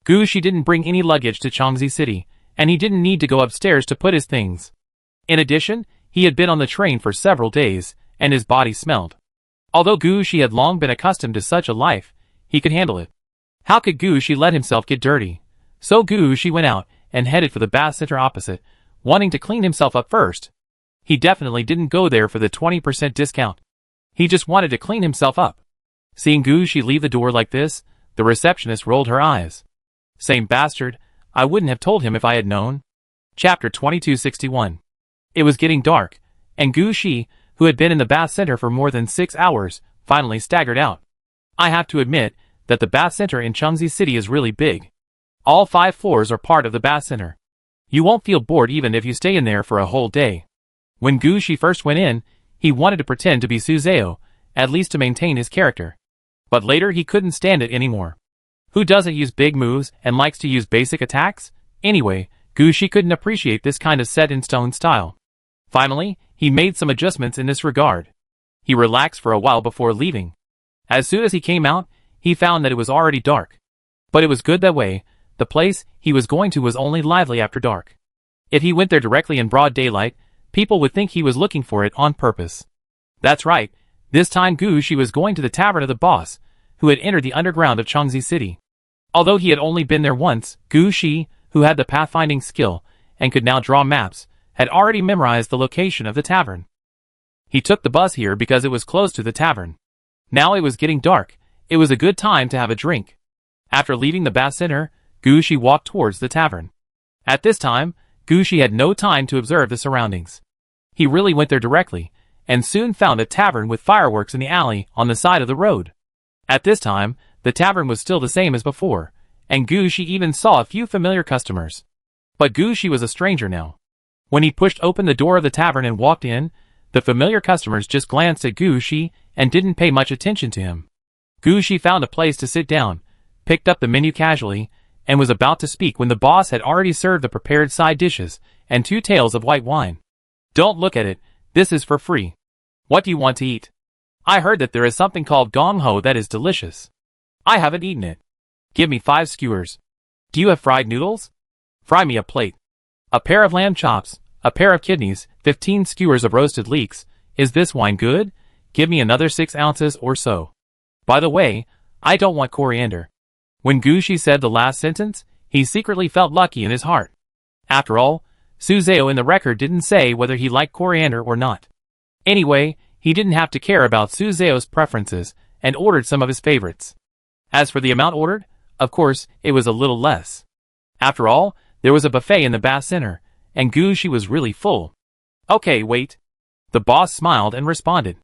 Gu Shi didn't bring any luggage to Changxi City, and he didn't need to go upstairs to put his things. In addition, he had been on the train for several days, and his body smelled. Although Gu Shi had long been accustomed to such a life, he could handle it. How could Gu Shi let himself get dirty? So Gu Shi went out and headed for the bath center opposite, wanting to clean himself up first. He definitely didn't go there for the 20% discount. He just wanted to clean himself up. Seeing Gu Shi leave the door like this, the receptionist rolled her eyes. Same bastard, I wouldn't have told him if I had known. Chapter 2261. It was getting dark, and Gu Shi, who had been in the bath center for more than 6 hours, finally staggered out. I have to admit that the bath center in Changxi City is really big. All 5 floors are part of the bath center. You won't feel bored even if you stay in there for a whole day. When Gu Shi first went in, he wanted to pretend to be Suzeo, at least to maintain his character. But later he couldn't stand it anymore. Who doesn't use big moves and likes to use basic attacks? Anyway, Gu Shi couldn't appreciate this kind of set-in-stone style. Finally, he made some adjustments in this regard. He relaxed for a while before leaving. As soon as he came out, he found that it was already dark. But it was good that way. The place he was going to was only lively after dark. If he went there directly in broad daylight, people would think he was looking for it on purpose. That's right, this time Gu Shi was going to the tavern of the boss, who had entered the underground of Changxi City. Although he had only been there once, Gu Shi, who had the pathfinding skill, and could now draw maps, had already memorized the location of the tavern. He took the bus here because it was close to the tavern. Now it was getting dark, it was a good time to have a drink. After leaving the bath center, Gu Shi walked towards the tavern. At this time, Gushi had no time to observe the surroundings. He really went there directly, and soon found a tavern with fireworks in the alley on the side of the road. At this time, the tavern was still the same as before, and Gushi even saw a few familiar customers. But Gushi was a stranger now. When he pushed open the door of the tavern and walked in, the familiar customers just glanced at Gushi and didn't pay much attention to him. Gushi found a place to sit down, picked up the menu casually, and was about to speak when the boss had already served the prepared side dishes and 2 tails of white wine. "Don't look at it, this is for free. What do you want to eat? I heard that there is something called gong ho that is delicious. I haven't eaten it. Give me 5 skewers. Do you have fried noodles? Fry me a plate. A pair of lamb chops, a pair of kidneys, 15 skewers of roasted leeks. Is this wine good? Give me another 6 ounces or so. By the way, I don't want coriander." When Gushi said the last sentence, he secretly felt lucky in his heart. After all, Suzeo in the record didn't say whether he liked coriander or not. Anyway, he didn't have to care about Suzeo's preferences and ordered some of his favorites. As for the amount ordered, of course, it was a little less. After all, there was a buffet in the bath center, and Gushi was really full. "Okay, wait." The boss smiled and responded.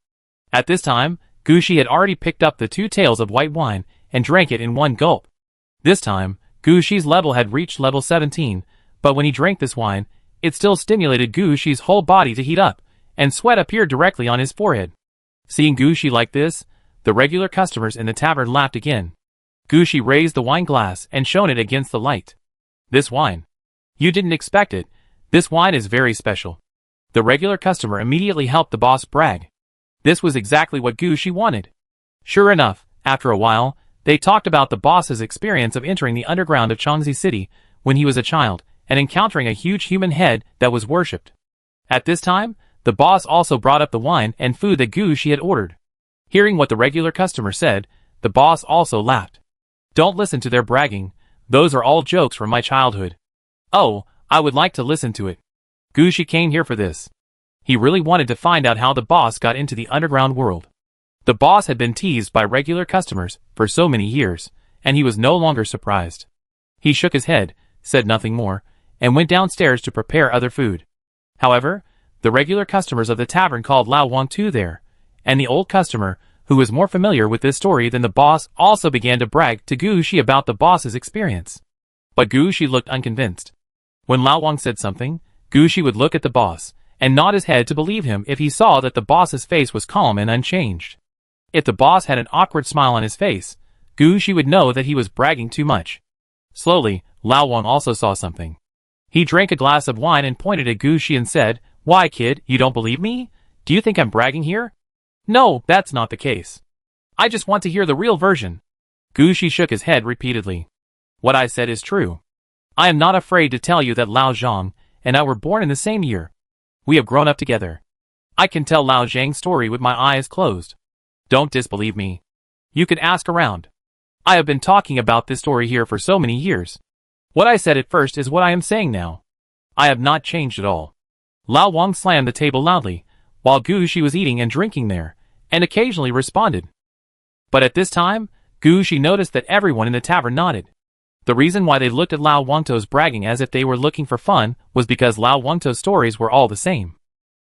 At this time, Gushi had already picked up the 2 tails of white wine and drank it in one gulp. This time, Gushi's level had reached level 17, but when he drank this wine, it still stimulated Gushi's whole body to heat up, and sweat appeared directly on his forehead. Seeing Gushi like this, the regular customers in the tavern laughed again. Gushi raised the wine glass and shone it against the light. "This wine. You didn't expect it. This wine is very special." The regular customer immediately helped the boss brag. This was exactly what Gushi wanted. Sure enough, after a while, they talked about the boss's experience of entering the underground of Changzi City when he was a child and encountering a huge human head that was worshipped. At this time, the boss also brought up the wine and food that Gushi had ordered. Hearing what the regular customer said, the boss also laughed. "Don't listen to their bragging. Those are all jokes from my childhood." "Oh, I would like to listen to it." Gushi came here for this. He really wanted to find out how the boss got into the underground world. The boss had been teased by regular customers for so many years, and he was no longer surprised. He shook his head, said nothing more, and went downstairs to prepare other food. However, the regular customers of the tavern called Lao Wang Tu there, and the old customer, who was more familiar with this story than the boss, also began to brag to Gushi about the boss's experience. But Gushi looked unconvinced. When Lao Wang said something, Gushi would look at the boss and nod his head to believe him if he saw that the boss's face was calm and unchanged. If the boss had an awkward smile on his face, Gushi would know that he was bragging too much. Slowly, Lao Wang also saw something. He drank a glass of wine and pointed at Gushi and said, "Why, kid, you don't believe me? Do you think I'm bragging here?" "No, that's not the case. I just want to hear the real version." Gushi shook his head repeatedly. "What I said is true. I am not afraid to tell you that Lao Zhang and I were born in the same year. We have grown up together. I can tell Lao Zhang's story with my eyes closed. Don't disbelieve me. You can ask around. I have been talking about this story here for so many years. What I said at first is what I am saying now. I have not changed at all." Lao Wang slammed the table loudly, while Gushi was eating and drinking there, and occasionally responded. But at this time, Gushi noticed that everyone in the tavern nodded. The reason why they looked at Lao Wangto's bragging as if they were looking for fun was because Lao Wangto's stories were all the same.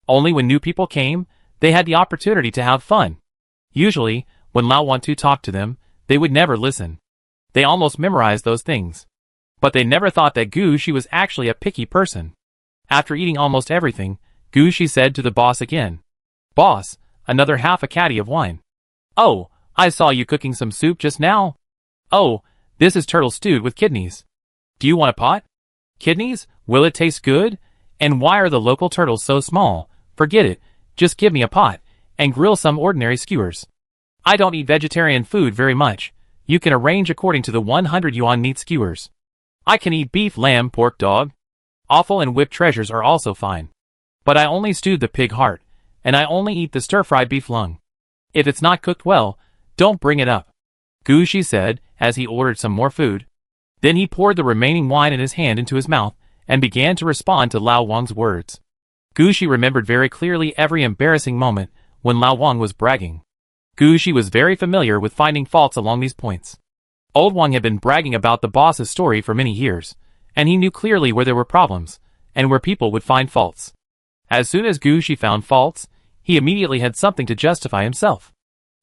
Only when new people came, they had the opportunity to have fun. Usually, when Lao Wangto talked to them, they would never listen. They almost memorized those things. But they never thought that Gushi was actually a picky person. After eating almost everything, Gushi said to the boss again, "Boss, another half a caddy of wine." "Oh, I saw you cooking some soup just now." "Oh, this is turtle stewed with kidneys. Do you want a pot?" "Kidneys? Will it taste good? And why are the local turtles so small? Forget it, just give me a pot, and grill some ordinary skewers. I don't eat vegetarian food very much. You can arrange according to the 100 yuan meat skewers. I can eat beef, lamb, pork, dog. Offal and whipped treasures are also fine. But I only stewed the pig heart, and I only eat the stir-fried beef lung. If it's not cooked well, don't bring it up," Gushi said as he ordered some more food. Then he poured the remaining wine in his hand into his mouth and began to respond to Lao Wang's words. Gushi remembered very clearly every embarrassing moment when Lao Wang was bragging. Gushi was very familiar with finding faults along these points. Old Wang had been bragging about the boss's story for many years, and he knew clearly where there were problems, and where people would find faults. As soon as Gucci found faults, he immediately had something to justify himself.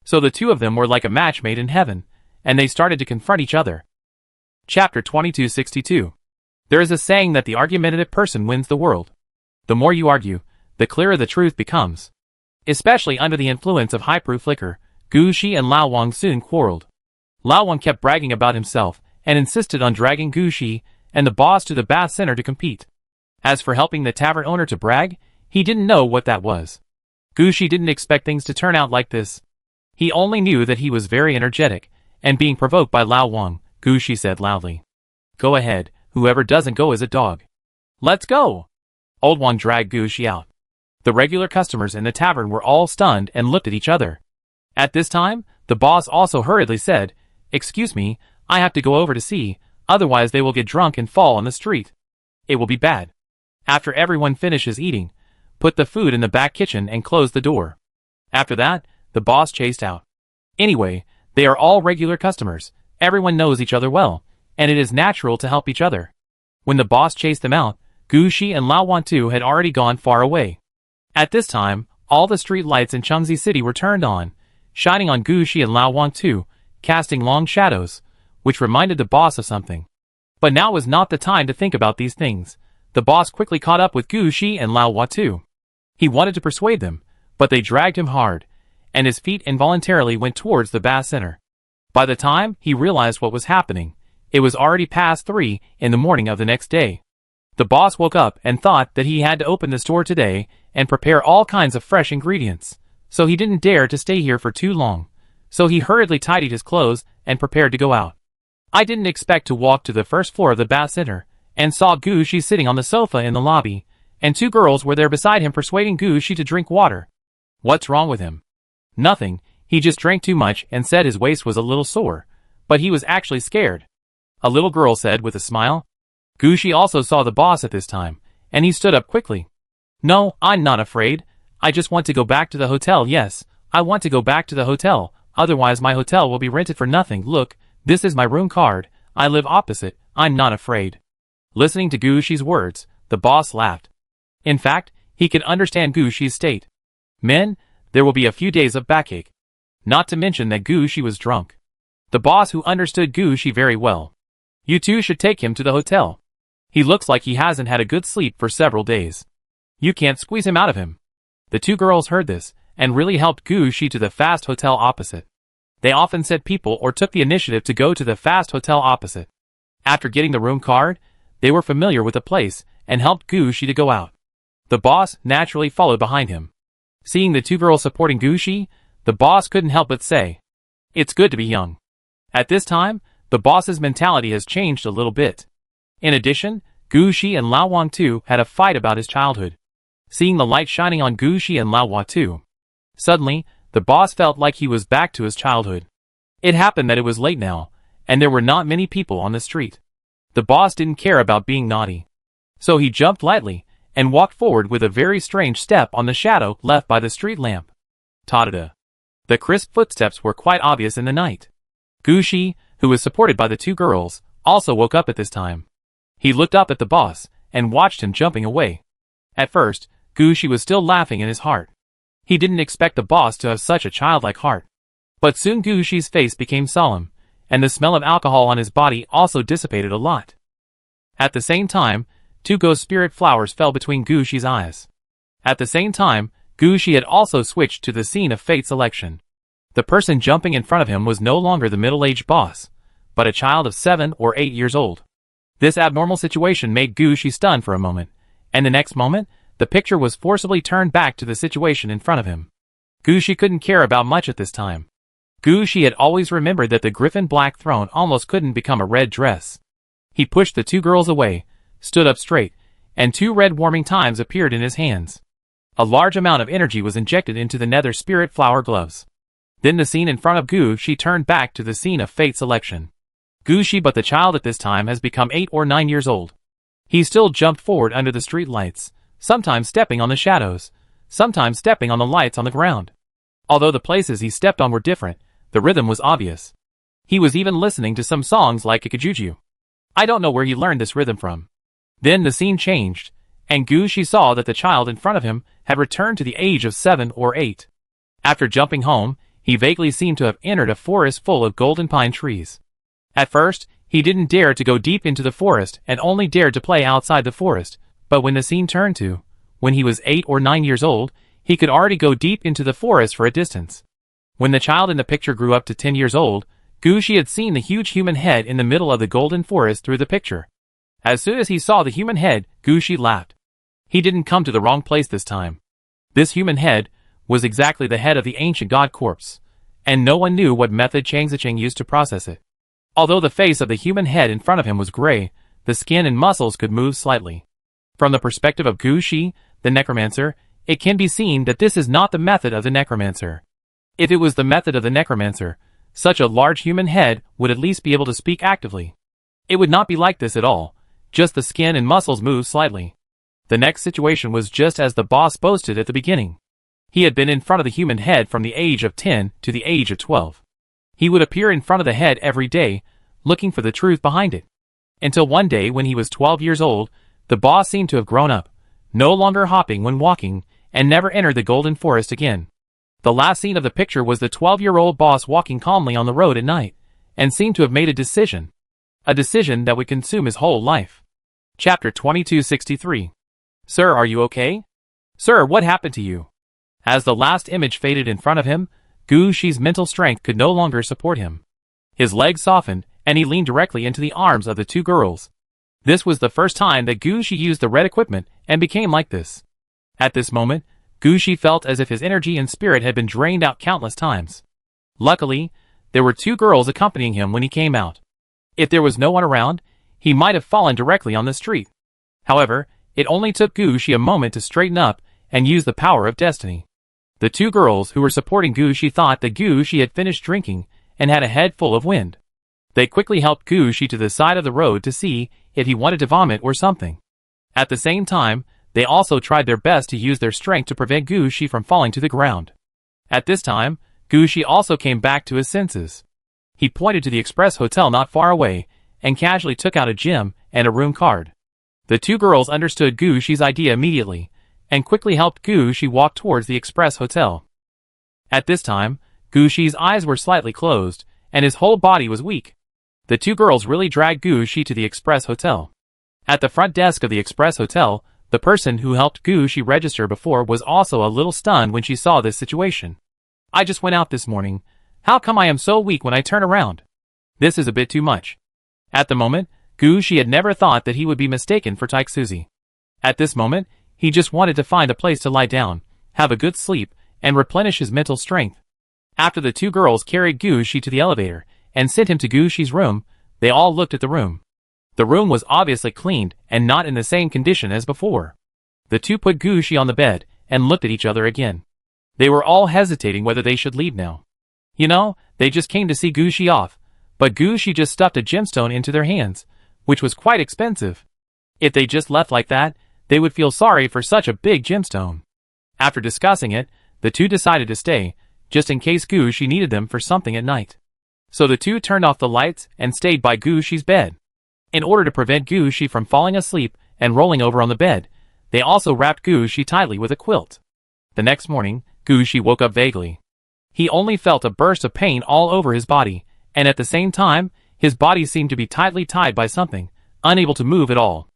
So the two of them were like a match made in heaven, and they started to confront each other. Chapter 2262. There is a saying that the argumentative person wins the world. The more you argue, the clearer the truth becomes. Especially under the influence of high-proof liquor, Gucci and Lao Wang soon quarreled. Lao Wang kept bragging about himself, and insisted on dragging Gucci and the boss to the bath center to compete. As for helping the tavern owner to brag, he didn't know what that was. Gucci didn't expect things to turn out like this. He only knew that he was very energetic, and being provoked by Lao Wang, Gucci said loudly, "Go ahead, whoever doesn't go is a dog. Let's go!" Old Wang dragged Gucci out. The regular customers in the tavern were all stunned and looked at each other. At this time, the boss also hurriedly said, "Excuse me, I have to go over to see, otherwise they will get drunk and fall on the street. It will be bad. After everyone finishes eating, put the food in the back kitchen and close the door." After that, the boss chased out. Anyway, they are all regular customers, everyone knows each other well, and it is natural to help each other. When the boss chased them out, Gucci and Lao Wang too had already gone far away. At this time, all the street lights in Chengxi City were turned on, shining on Gucci and Lao Wang too, casting long shadows, which reminded the boss of something. But now was not the time to think about these things. The boss quickly caught up with Gucci and Lao Wang too. He wanted to persuade them, but they dragged him hard, and his feet involuntarily went towards the bath center. By the time he realized what was happening, it was already past 3 in the morning of the next day. The boss woke up and thought that he had to open the store today and prepare all kinds of fresh ingredients, so he didn't dare to stay here for too long. So he hurriedly tidied his clothes and prepared to go out. I didn't expect to walk to the first floor of the bath center, and saw Gucci sitting on the sofa in the lobby, and 2 girls were there beside him persuading Gucci to drink water. What's wrong with him? Nothing, he just drank too much and said his waist was a little sore, but he was actually scared. A little girl said with a smile. Gucci also saw the boss at this time, and he stood up quickly. "No, I'm not afraid. I just want to go back to the hotel. Yes, I want to go back to the hotel, otherwise my hotel will be rented for nothing. Look, this is my room card. I live opposite. I'm not afraid." Listening to Gucci's words, the boss laughed. In fact, he could understand Gucci's state. Men, there will be a few days of backache. Not to mention that Gucci was drunk. The boss who understood Gucci very well. "You two should take him to the hotel. He looks like he hasn't had a good sleep for several days. You can't squeeze him out of him." The 2 girls heard this, and really helped Gucci to the fast hotel opposite. They often sent people or took the initiative to go to the fast hotel opposite. After getting the room card, they were familiar with the place, and helped Gucci to go out. The boss naturally followed behind him. Seeing the 2 girls supporting Gucci, the boss couldn't help but say, "It's good to be young." At this time, the boss's mentality has changed a little bit. In addition, Gucci and Lao Wang too had a fight about his childhood. Seeing the light shining on Gucci and Lao Wang too, suddenly, the boss felt like he was back to his childhood. It happened that it was late now, and there were not many people on the street. The boss didn't care about being naughty. So he jumped lightly, and walked forward with a very strange step on the shadow left by the street lamp. Ta-da-da. The crisp footsteps were quite obvious in the night. Gucci, who was supported by the 2 girls, also woke up at this time. He looked up at the boss, and watched him jumping away. At first, Gucci was still laughing in his heart. He didn't expect the boss to have such a childlike heart. But soon Gucci's face became solemn, and the smell of alcohol on his body also dissipated a lot. At the same time, 2 ghost spirit flowers fell between Gucci's eyes. At the same time, Gucci had also switched to the scene of fate's election. The person jumping in front of him was no longer the middle-aged boss, but a child of 7 or 8 years old. This abnormal situation made Gucci stunned for a moment, and the next moment, the picture was forcibly turned back to the situation in front of him. Gucci couldn't care about much at this time. Gucci had always remembered that the griffin black throne almost couldn't become a red dress. He pushed the 2 girls away, stood up straight, and 2 red warming times appeared in his hands. A large amount of energy was injected into the nether spirit flower gloves. Then the scene in front of Gucci turned back to the scene of fate's election. Gucci, but the child at this time, has become 8 or 9 years old. He still jumped forward under the street lights, sometimes stepping on the shadows, sometimes stepping on the lights on the ground. Although the places he stepped on were different, the rhythm was obvious. He was even listening to some songs like Ikajuju. I don't know where he learned this rhythm from. Then the scene changed, and Gucci saw that the child in front of him had returned to the age of 7 or 8. After jumping home, he vaguely seemed to have entered a forest full of golden pine trees. At first, he didn't dare to go deep into the forest and only dared to play outside the forest, but when the scene turned to, when he was 8 or 9 years old, he could already go deep into the forest for a distance. When the child in the picture grew up to 10 years old, Gucci had seen the huge human head in the middle of the golden forest through the picture. As soon as he saw the human head, Gucci laughed. He didn't come to the wrong place this time. This human head was exactly the head of the ancient god corpse, and no one knew what method Chang Zicheng used to process it. Although the face of the human head in front of him was gray, the skin and muscles could move slightly. From the perspective of Gucci, the necromancer, it can be seen that this is not the method of the necromancer. If it was the method of the necromancer, such a large human head would at least be able to speak actively. It would not be like this at all, just the skin and muscles move slightly. The next situation was just as the boss boasted at the beginning. He had been in front of the human head from the age of 10 to the age of 12. He would appear in front of the head every day, looking for the truth behind it. Until one day when he was 12 years old, the boss seemed to have grown up, no longer hopping when walking, and never entered the golden forest again. The last scene of the picture was the 12-year-old boss walking calmly on the road at night, and seemed to have made a decision. A decision that would consume his whole life. Chapter 2263. Sir, are you okay? Sir, what happened to you? As the last image faded in front of him, Gucci's mental strength could no longer support him. His legs softened, and he leaned directly into the arms of the two girls. This was the first time that Gucci used the red equipment and became like this. At this moment, Gucci felt as if his energy and spirit had been drained out countless times. Luckily, there were two girls accompanying him when he came out. If there was no one around, he might have fallen directly on the street. However, it only took Gucci a moment to straighten up and use the power of destiny. The two girls who were supporting Gucci thought that Gucci had finished drinking and had a head full of wind. They quickly helped Gucci to the side of the road to see if he wanted to vomit or something. At the same time, they also tried their best to use their strength to prevent Gucci from falling to the ground. At this time, Gucci also came back to his senses. He pointed to the express hotel not far away, and casually took out a gem and a room card. The two girls understood Gucci's idea immediately, and quickly helped Gucci walk towards the express hotel. At this time, Gucci's eyes were slightly closed, and his whole body was weak. The two girls really dragged Gucci to the express hotel. At the front desk of the express hotel, the person who helped Gucci register before was also a little stunned when she saw this situation. I just went out this morning. How come I am so weak when I turn around? This is a bit too much. At the moment, Gucci had never thought that he would be mistaken for Taik Suzy. At this moment, he just wanted to find a place to lie down, have a good sleep, and replenish his mental strength. After the two girls carried Gucci to the elevator and sent him to Gucci's room, they all looked at the room. The room was obviously cleaned and not in the same condition as before. The two put Gucci on the bed and looked at each other again. They were all hesitating whether they should leave now. You know, they just came to see Gucci off, but Gucci just stuffed a gemstone into their hands, which was quite expensive. If they just left like that, they would feel sorry for such a big gemstone. After discussing it, the two decided to stay, just in case Gucci needed them for something at night. So the two turned off the lights and stayed by Gucci's bed. In order to prevent Gucci from falling asleep and rolling over on the bed, they also wrapped Gucci tightly with a quilt. The next morning, Gucci woke up vaguely. He only felt a burst of pain all over his body, and at the same time, his body seemed to be tightly tied by something, unable to move at all.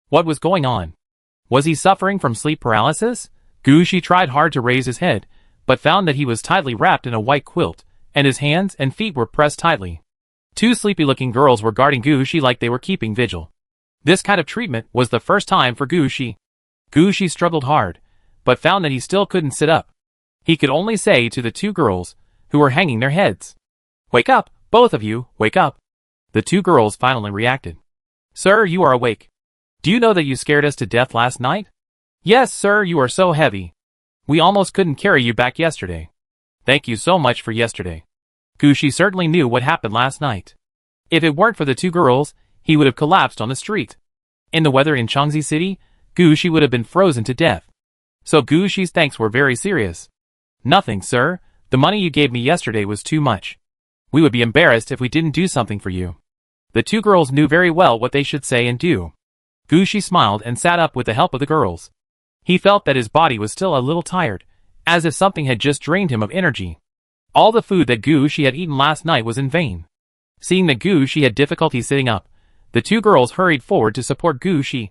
What was going on? Was he suffering from sleep paralysis? Gucci tried hard to raise his head, but found that he was tightly wrapped in a white quilt, and his hands and feet were pressed tightly. Two sleepy-looking girls were guarding Gucci like they were keeping vigil. This kind of treatment was the first time for Gucci. Gucci struggled hard, but found that he still couldn't sit up. He could only say to the two girls, who were hanging their heads, "Wake up, both of you, wake up." The two girls finally reacted. "Sir, you are awake. Do you know that you scared us to death last night?" "Yes, sir, you are so heavy. We almost couldn't carry you back yesterday." "Thank you so much for yesterday." Gucci certainly knew what happened last night. If it weren't for the two girls, he would have collapsed on the street. In the weather in Changzi City, Gucci would have been frozen to death. So Gucci's thanks were very serious. "Nothing, sir. The money you gave me yesterday was too much. We would be embarrassed if we didn't do something for you." The two girls knew very well what they should say and do. Gushi smiled and sat up with the help of the girls. He felt that his body was still a little tired, as if something had just drained him of energy. All the food that Gushi had eaten last night was in vain. Seeing that Gushi had difficulty sitting up, the two girls hurried forward to support Gushi.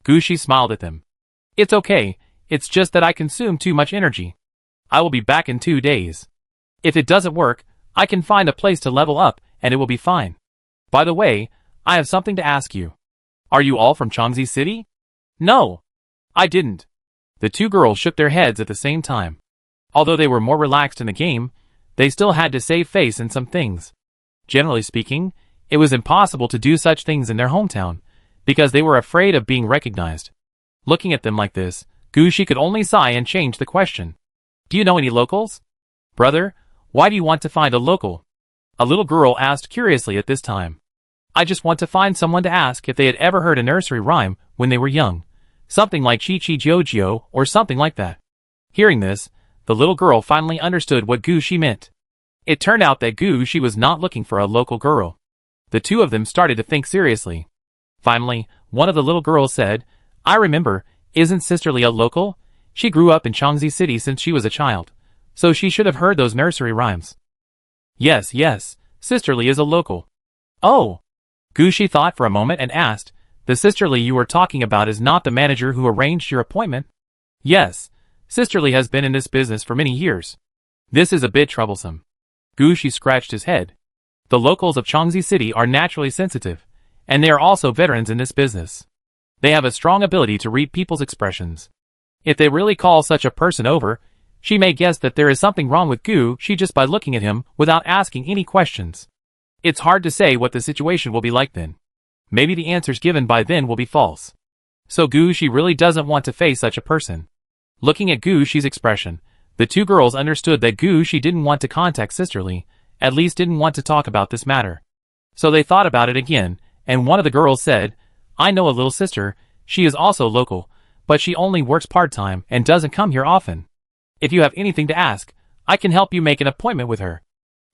Gushi smiled at them. "It's okay, it's just that I consumed too much energy. I will be back in 2 days. If it doesn't work, I can find a place to level up and it will be fine. By the way, I have something to ask you. Are you all from Changzi City?" "No. I didn't." The two girls shook their heads at the same time. Although they were more relaxed in the game, they still had to save face in some things. Generally speaking, it was impossible to do such things in their hometown, because they were afraid of being recognized. Looking at them like this, Gushi could only sigh and change the question. "Do you know any locals?" "Brother, why do you want to find a local?" a little girl asked curiously at this time. "I just want to find someone to ask if they had ever heard a nursery rhyme when they were young. Something like Chi Chi Jojo or something like that." Hearing this, the little girl finally understood what Gushi meant. It turned out that Gushi was not looking for a local girl. The two of them started to think seriously. Finally, one of the little girls said, "I remember, isn't Sisterly a local? She grew up in Changzi City since she was a child, so she should have heard those nursery rhymes." Yes, Sisterly is a local." "Oh." Gushi thought for a moment and asked, "The Sisterly you were talking about is not the manager who arranged your appointment?" "Yes, Sisterly has been in this business for many years. This is a bit troublesome." Gushi scratched his head. The locals of Changzi City are naturally sensitive, and they are also veterans in this business. They have a strong ability to read people's expressions. If they really call such a person over, she may guess that there is something wrong with Gushi just by looking at him without asking any questions. It's hard to say what the situation will be like then. Maybe the answers given by then will be false. So Gushi really doesn't want to face such a person. Looking at Gushi's expression, the two girls understood that Gushi didn't want to contact Sisterly, at least didn't want to talk about this matter. So they thought about it again, and one of the girls said, "I know a little sister, she is also local, but she only works part-time and doesn't come here often. If you have anything to ask, I can help you make an appointment with her."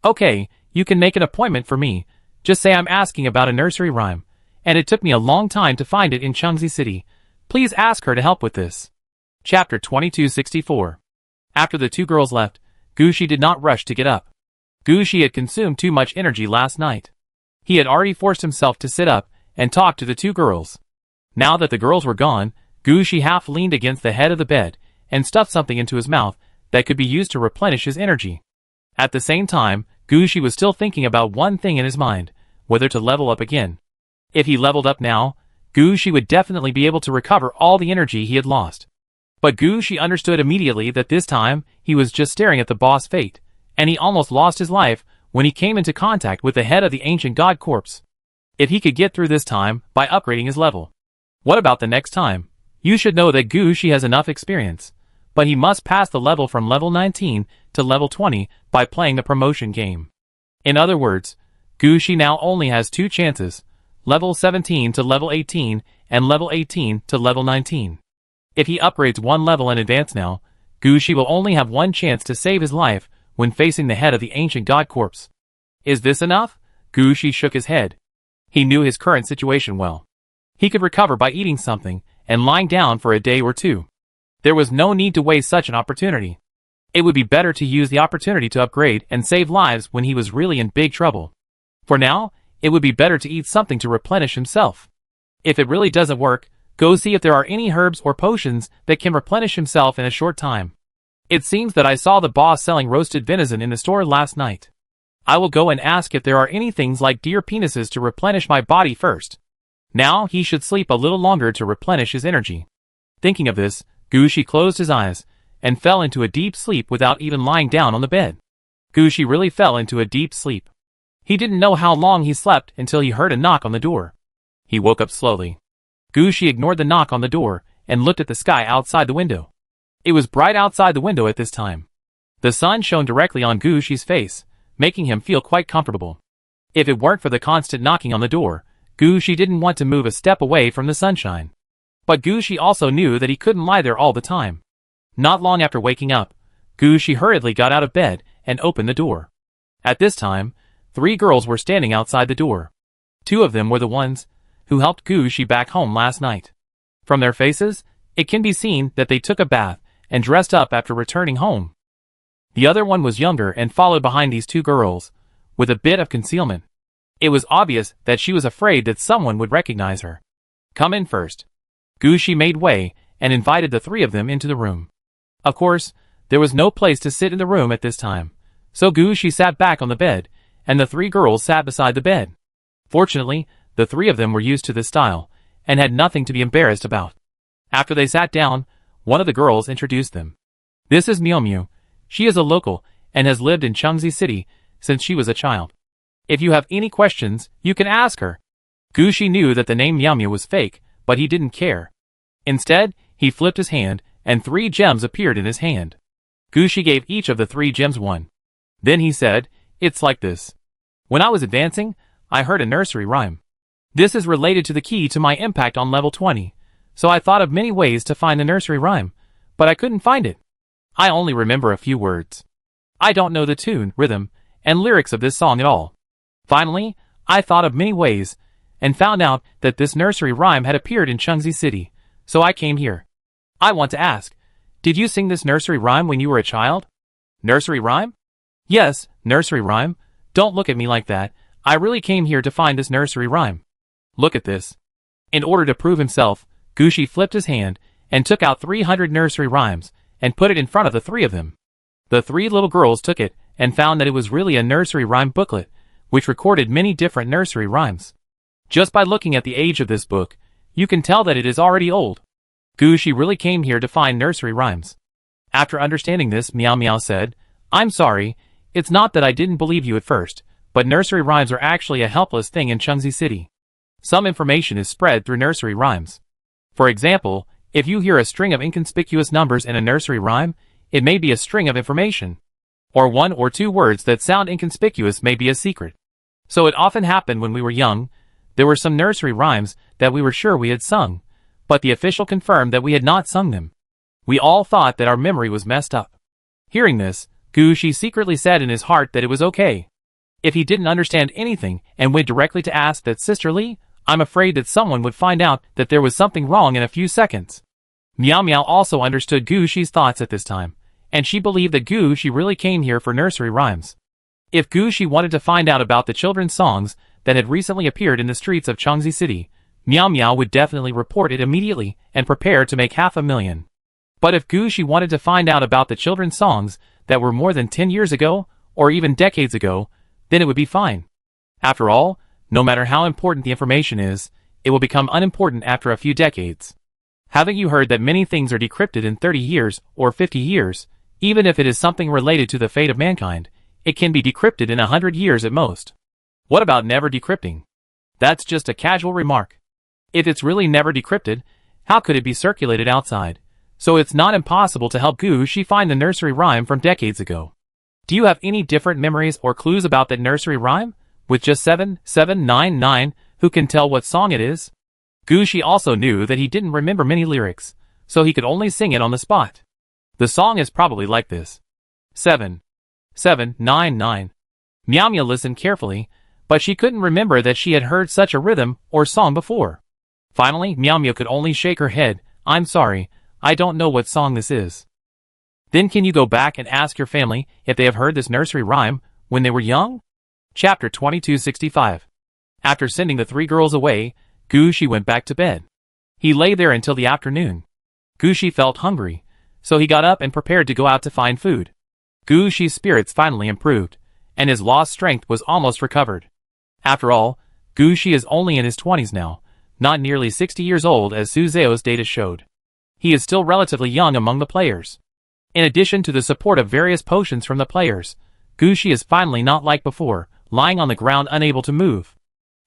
"Okay, you can make an appointment for me. Just say I'm asking about a nursery rhyme, and it took me a long time to find it in Changzi City. Please ask her to help with this." Chapter 2264. After the two girls left, Gushi did not rush to get up. Gushi had consumed too much energy last night. He had already forced himself to sit up and talk to the two girls. Now that the girls were gone, Gushi half leaned against the head of the bed and stuffed something into his mouth that could be used to replenish his energy. At the same time, Gushi was still thinking about one thing in his mind, whether to level up again. If he leveled up now, Gushi would definitely be able to recover all the energy he had lost. But Gushi understood immediately that this time he was just staring at the boss fate, and he almost lost his life when he came into contact with the head of the ancient god corpse. If he could get through this time by upgrading his level. What about the next time? You should know that Gushi has enough experience, but he must pass the level from level 19 to level 20 by playing the promotion game. In other words, Gushi now only has 2 chances, level 17 to level 18 and level 18 to level 19. If he upgrades 1 level in advance now, Gushi will only have 1 chance to save his life when facing the head of the ancient god corpse. Is this enough? Gushi shook his head. He knew his current situation well. He could recover by eating something and lying down for a day or 2. There was no need to waste such an opportunity. It would be better to use the opportunity to upgrade and save lives when he was really in big trouble. For now, it would be better to eat something to replenish himself. If it really doesn't work, go see if there are any herbs or potions that can replenish himself in a short time. It seems that I saw the boss selling roasted venison in the store last night. I will go and ask if there are any things like deer penises to replenish my body first. Now he should sleep a little longer to replenish his energy. Thinking of this, Gushi closed his eyes and fell into a deep sleep without even lying down on the bed. Gushi really fell into a deep sleep. He didn't know how long he slept until he heard a knock on the door. He woke up slowly. Gushi ignored the knock on the door and looked at the sky outside the window. It was bright outside the window at this time. The sun shone directly on Gushi's face, making him feel quite comfortable. If it weren't for the constant knocking on the door, Gushi didn't want to move a step away from the sunshine. But Gushi also knew that he couldn't lie there all the time. Not long after waking up, Gushi hurriedly got out of bed and opened the door. At this time, 3 girls were standing outside the door. Two of them were the ones who helped Gushi back home last night. From their faces, it can be seen that they took a bath and dressed up after returning home. The other one was younger and followed behind these two girls, with a bit of concealment. It was obvious that she was afraid that someone would recognize her. Come in first. Gushi made way and invited the three of them into the room. Of course, there was no place to sit in the room at this time, so Gushi sat back on the bed, and the three girls sat beside the bed. Fortunately, the three of them were used to this style, and had nothing to be embarrassed about. After they sat down, one of the girls introduced them. This is Miu. She is a local, and has lived in Chengxi City since she was a child. If you have any questions, you can ask her. Gushi knew that the name Miu was fake, but he didn't care. Instead, he flipped his hand, and 3 gems appeared in his hand. Gushi gave each of the 3 gems one. Then he said, "It's like this. When I was advancing, I heard a nursery rhyme. This is related to the key to my impact on level 20, so I thought of many ways to find the nursery rhyme, but I couldn't find it. I only remember a few words. I don't know the tune, rhythm, and lyrics of this song at all. Finally, I thought of many ways, and found out that this nursery rhyme had appeared in Chengxi City, so I came here. I want to ask, did you sing this nursery rhyme when you were a child?" "Nursery rhyme?" "Yes, nursery rhyme. Don't look at me like that. I really came here to find this nursery rhyme. Look at this." In order to prove himself, Gushi flipped his hand and took out 300 nursery rhymes and put it in front of the 3 of them. The 3 little girls took it and found that it was really a nursery rhyme booklet, which recorded many different nursery rhymes. Just by looking at the age of this book, you can tell that it is already old. Gushi really came here to find nursery rhymes. After understanding this, Miu said, "I'm sorry, it's not that I didn't believe you at first, but nursery rhymes are actually a helpless thing in Chengxi City. Some information is spread through nursery rhymes. For example, if you hear a string of inconspicuous numbers in a nursery rhyme, it may be a string of information. Or 1 or 2 words that sound inconspicuous may be a secret. So it often happened when we were young, there were some nursery rhymes that we were sure we had sung, but the official confirmed that we had not sung them. We all thought that our memory was messed up." Hearing this, Gushi secretly said in his heart that it was okay. If he didn't understand anything and went directly to ask that Sister Lee, I'm afraid that someone would find out that there was something wrong in a few seconds. Miu also understood Gushi's thoughts at this time, and she believed that Gushi really came here for nursery rhymes. If Gushi wanted to find out about the children's songs that had recently appeared in the streets of Chengxi City, Miu would definitely report it immediately and prepare to make 500,000. But if Gushi wanted to find out about the children's songs that were more than 10 years ago, or even decades ago, then it would be fine. After all, no matter how important the information is, it will become unimportant after a few decades. Haven't you heard that many things are decrypted in 30 years or 50 years, even if it is something related to the fate of mankind, it can be decrypted in 100 years at most. What about never decrypting? That's just a casual remark. If it's really never decrypted, how could it be circulated outside? So it's not impossible to help Gushi find the nursery rhyme from decades ago. Do you have any different memories or clues about that nursery rhyme? With just 7799, who can tell what song it is? Gushi also knew that he didn't remember many lyrics, so he could only sing it on the spot. The song is probably like this. 7799. Miu listened carefully, but she couldn't remember that she had heard such a rhythm or song before. Finally, Miu could only shake her head. "I'm sorry, I don't know what song this is." "Then can you go back and ask your family if they have heard this nursery rhyme when they were young?" Chapter 2265. After sending the 3 girls away, Gushi went back to bed. He lay there until the afternoon. Gushi felt hungry, so he got up and prepared to go out to find food. Gushi's spirits finally improved, and his lost strength was almost recovered. After all, Gushi is only in his 20s now, not nearly 60 years old as Suzeo's data showed. He is still relatively young among the players. In addition to the support of various potions from the players, Gushi is finally not like before, lying on the ground unable to move.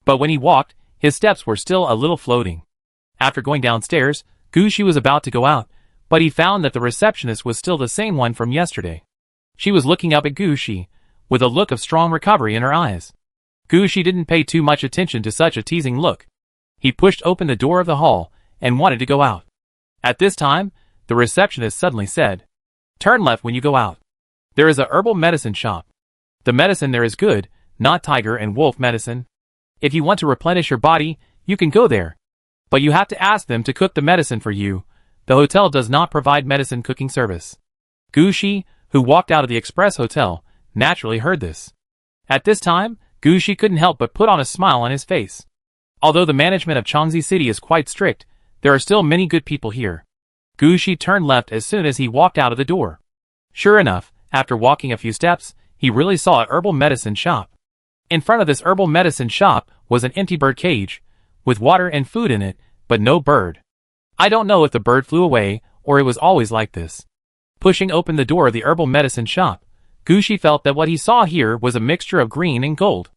But when he walked, his steps were still a little floating. After going downstairs, Gushi was about to go out, but he found that the receptionist was still the same one from yesterday. She was looking up at Gushi, with a look of strong recovery in her eyes. Gushi didn't pay too much attention to such a teasing look. He pushed open the door of the hall, and wanted to go out. At this time, the receptionist suddenly said, "Turn left when you go out. There is a herbal medicine shop. The medicine there is good, not tiger and wolf medicine." If you want to replenish your body, you can go there. But you have to ask them to cook the medicine for you. The hotel does not provide medicine cooking service. Gu Shi, who walked out of the Express Hotel, naturally heard this. At this time, Gu Shi couldn't help but put on a smile on his face. Although the management of Changzi City is quite strict, there are still many good people here. Gu Shi turned left as soon as he walked out of the door. Sure enough, after walking a few steps, he really saw a herbal medicine shop. In front of this herbal medicine shop was an empty bird cage, with water and food in it, but no bird. I don't know if the bird flew away, or it was always like this. Pushing open the door of the herbal medicine shop, Gu Shi felt that what he saw here was a mixture of green and gold.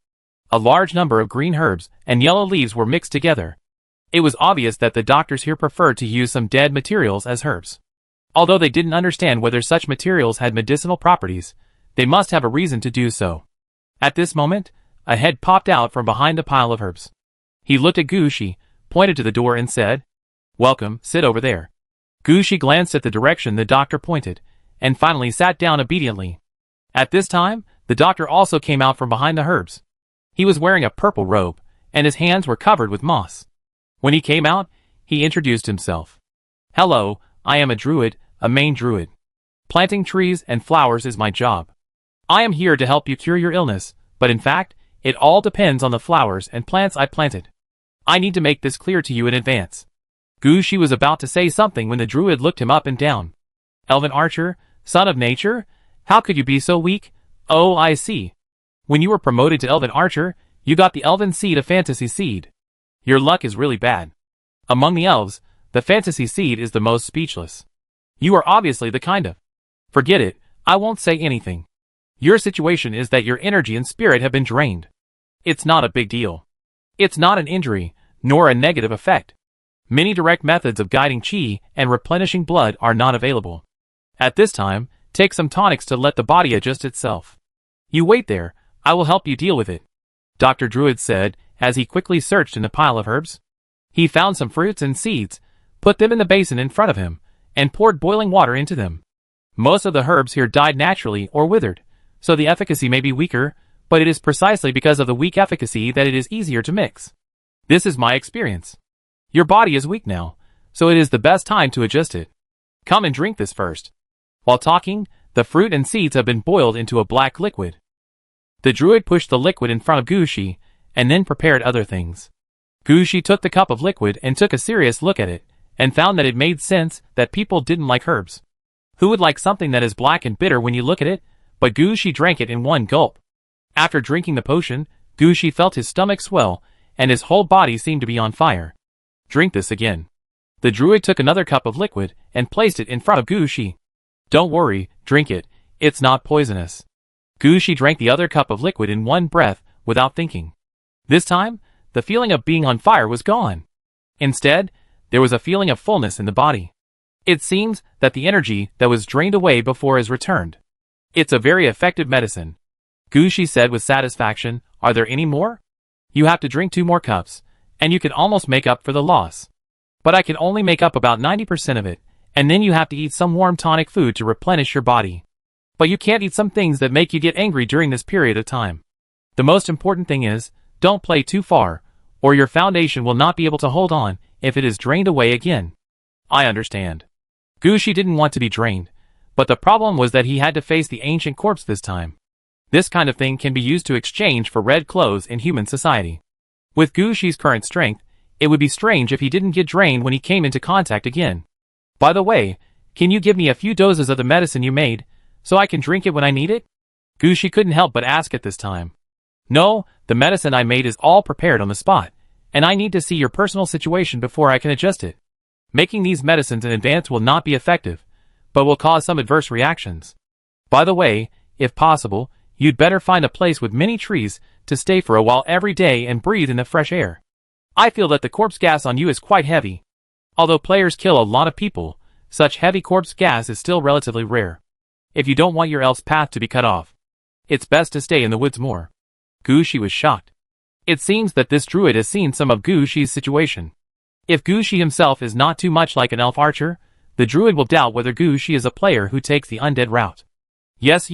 A large number of green herbs and yellow leaves were mixed together. It was obvious that the doctors here preferred to use some dead materials as herbs. Although they didn't understand whether such materials had medicinal properties, they must have a reason to do so. At this moment, a head popped out from behind the pile of herbs. He looked at Gu Shi, pointed to the door and said, "Welcome, sit over there." Gu Shi glanced at the direction the doctor pointed, and finally sat down obediently. At this time, the doctor also came out from behind the herbs. He was wearing a purple robe, and his hands were covered with moss. When he came out, he introduced himself. "Hello, I am a druid, a main druid. Planting trees and flowers is my job. I am here to help you cure your illness, but in fact, it all depends on the flowers and plants I planted. I need to make this clear to you in advance." Gu Shi was about to say something when the druid looked him up and down. "Elven archer, son of nature, how could you be so weak? Oh, I see. When you were promoted to elven archer, you got the elven seed of fantasy seed. Your luck is really bad. Among the elves, the fantasy seed is the most speechless. You are obviously the kind of. Forget it, I won't say anything. Your situation is that your energy and spirit have been drained. It's not a big deal. It's not an injury, nor a negative effect. Many direct methods of guiding qi and replenishing blood are not available. At this time, take some tonics to let the body adjust itself. You wait there, I will help you deal with it," Dr. Druid said as he quickly searched in the pile of herbs. He found some fruits and seeds, put them in the basin in front of him, and poured boiling water into them. Most of the herbs here died naturally or withered, so the efficacy may be weaker, but it is precisely because of the weak efficacy that it is easier to mix. This is my experience. Your body is weak now, so it is the best time to adjust it. Come and drink this first. While talking, the fruit and seeds have been boiled into a black liquid. The druid pushed the liquid in front of Gu Shi, and then prepared other things. Gu Shi took the cup of liquid and took a serious look at it, and found that it made sense that people didn't like herbs. Who would like something that is black and bitter when you look at it? But Gu Shi drank it in one gulp. After drinking the potion, Gu Shi felt his stomach swell, and his whole body seemed to be on fire. "Drink this again." The druid took another cup of liquid and placed it in front of Gu Shi. "Don't worry, drink it, it's not poisonous." Gu Shi drank the other cup of liquid in one breath, without thinking. This time, the feeling of being on fire was gone. Instead, there was a feeling of fullness in the body. It seems that the energy that was drained away before is returned. It's a very effective medicine. Gu Shi said with satisfaction, "Are there any more?" "You have to drink 2 more cups, and you can almost make up for the loss. But I can only make up about 90% of it, and then you have to eat some warm tonic food to replenish your body. But you can't eat some things that make you get angry during this period of time. The most important thing is, don't play too far, or your foundation will not be able to hold on if it is drained away again." "I understand." Gu Shi didn't want to be drained, but the problem was that he had to face the ancient corpse this time. This kind of thing can be used to exchange for red clothes in human society. With Gu Shi's current strength, it would be strange if he didn't get drained when he came into contact again. "By the way, can you give me a few doses of the medicine you made, so I can drink it when I need it?" Gu Shi couldn't help but ask at this time. "No, the medicine I made is all prepared on the spot, and I need to see your personal situation before I can adjust it. Making these medicines in advance will not be effective, but will cause some adverse reactions. By the way, if possible, you'd better find a place with many trees to stay for a while every day and breathe in the fresh air. I feel that the corpse gas on you is quite heavy. Although players kill a lot of people, such heavy corpse gas is still relatively rare. If you don't want your elf's path to be cut off, it's best to stay in the woods more." Gu Shi was shocked. It seems that this druid has seen some of Gu Shi's situation. If Gu Shi himself is not too much like an elf archer, the druid will doubt whether Gu Shi is a player who takes the undead route. Yes,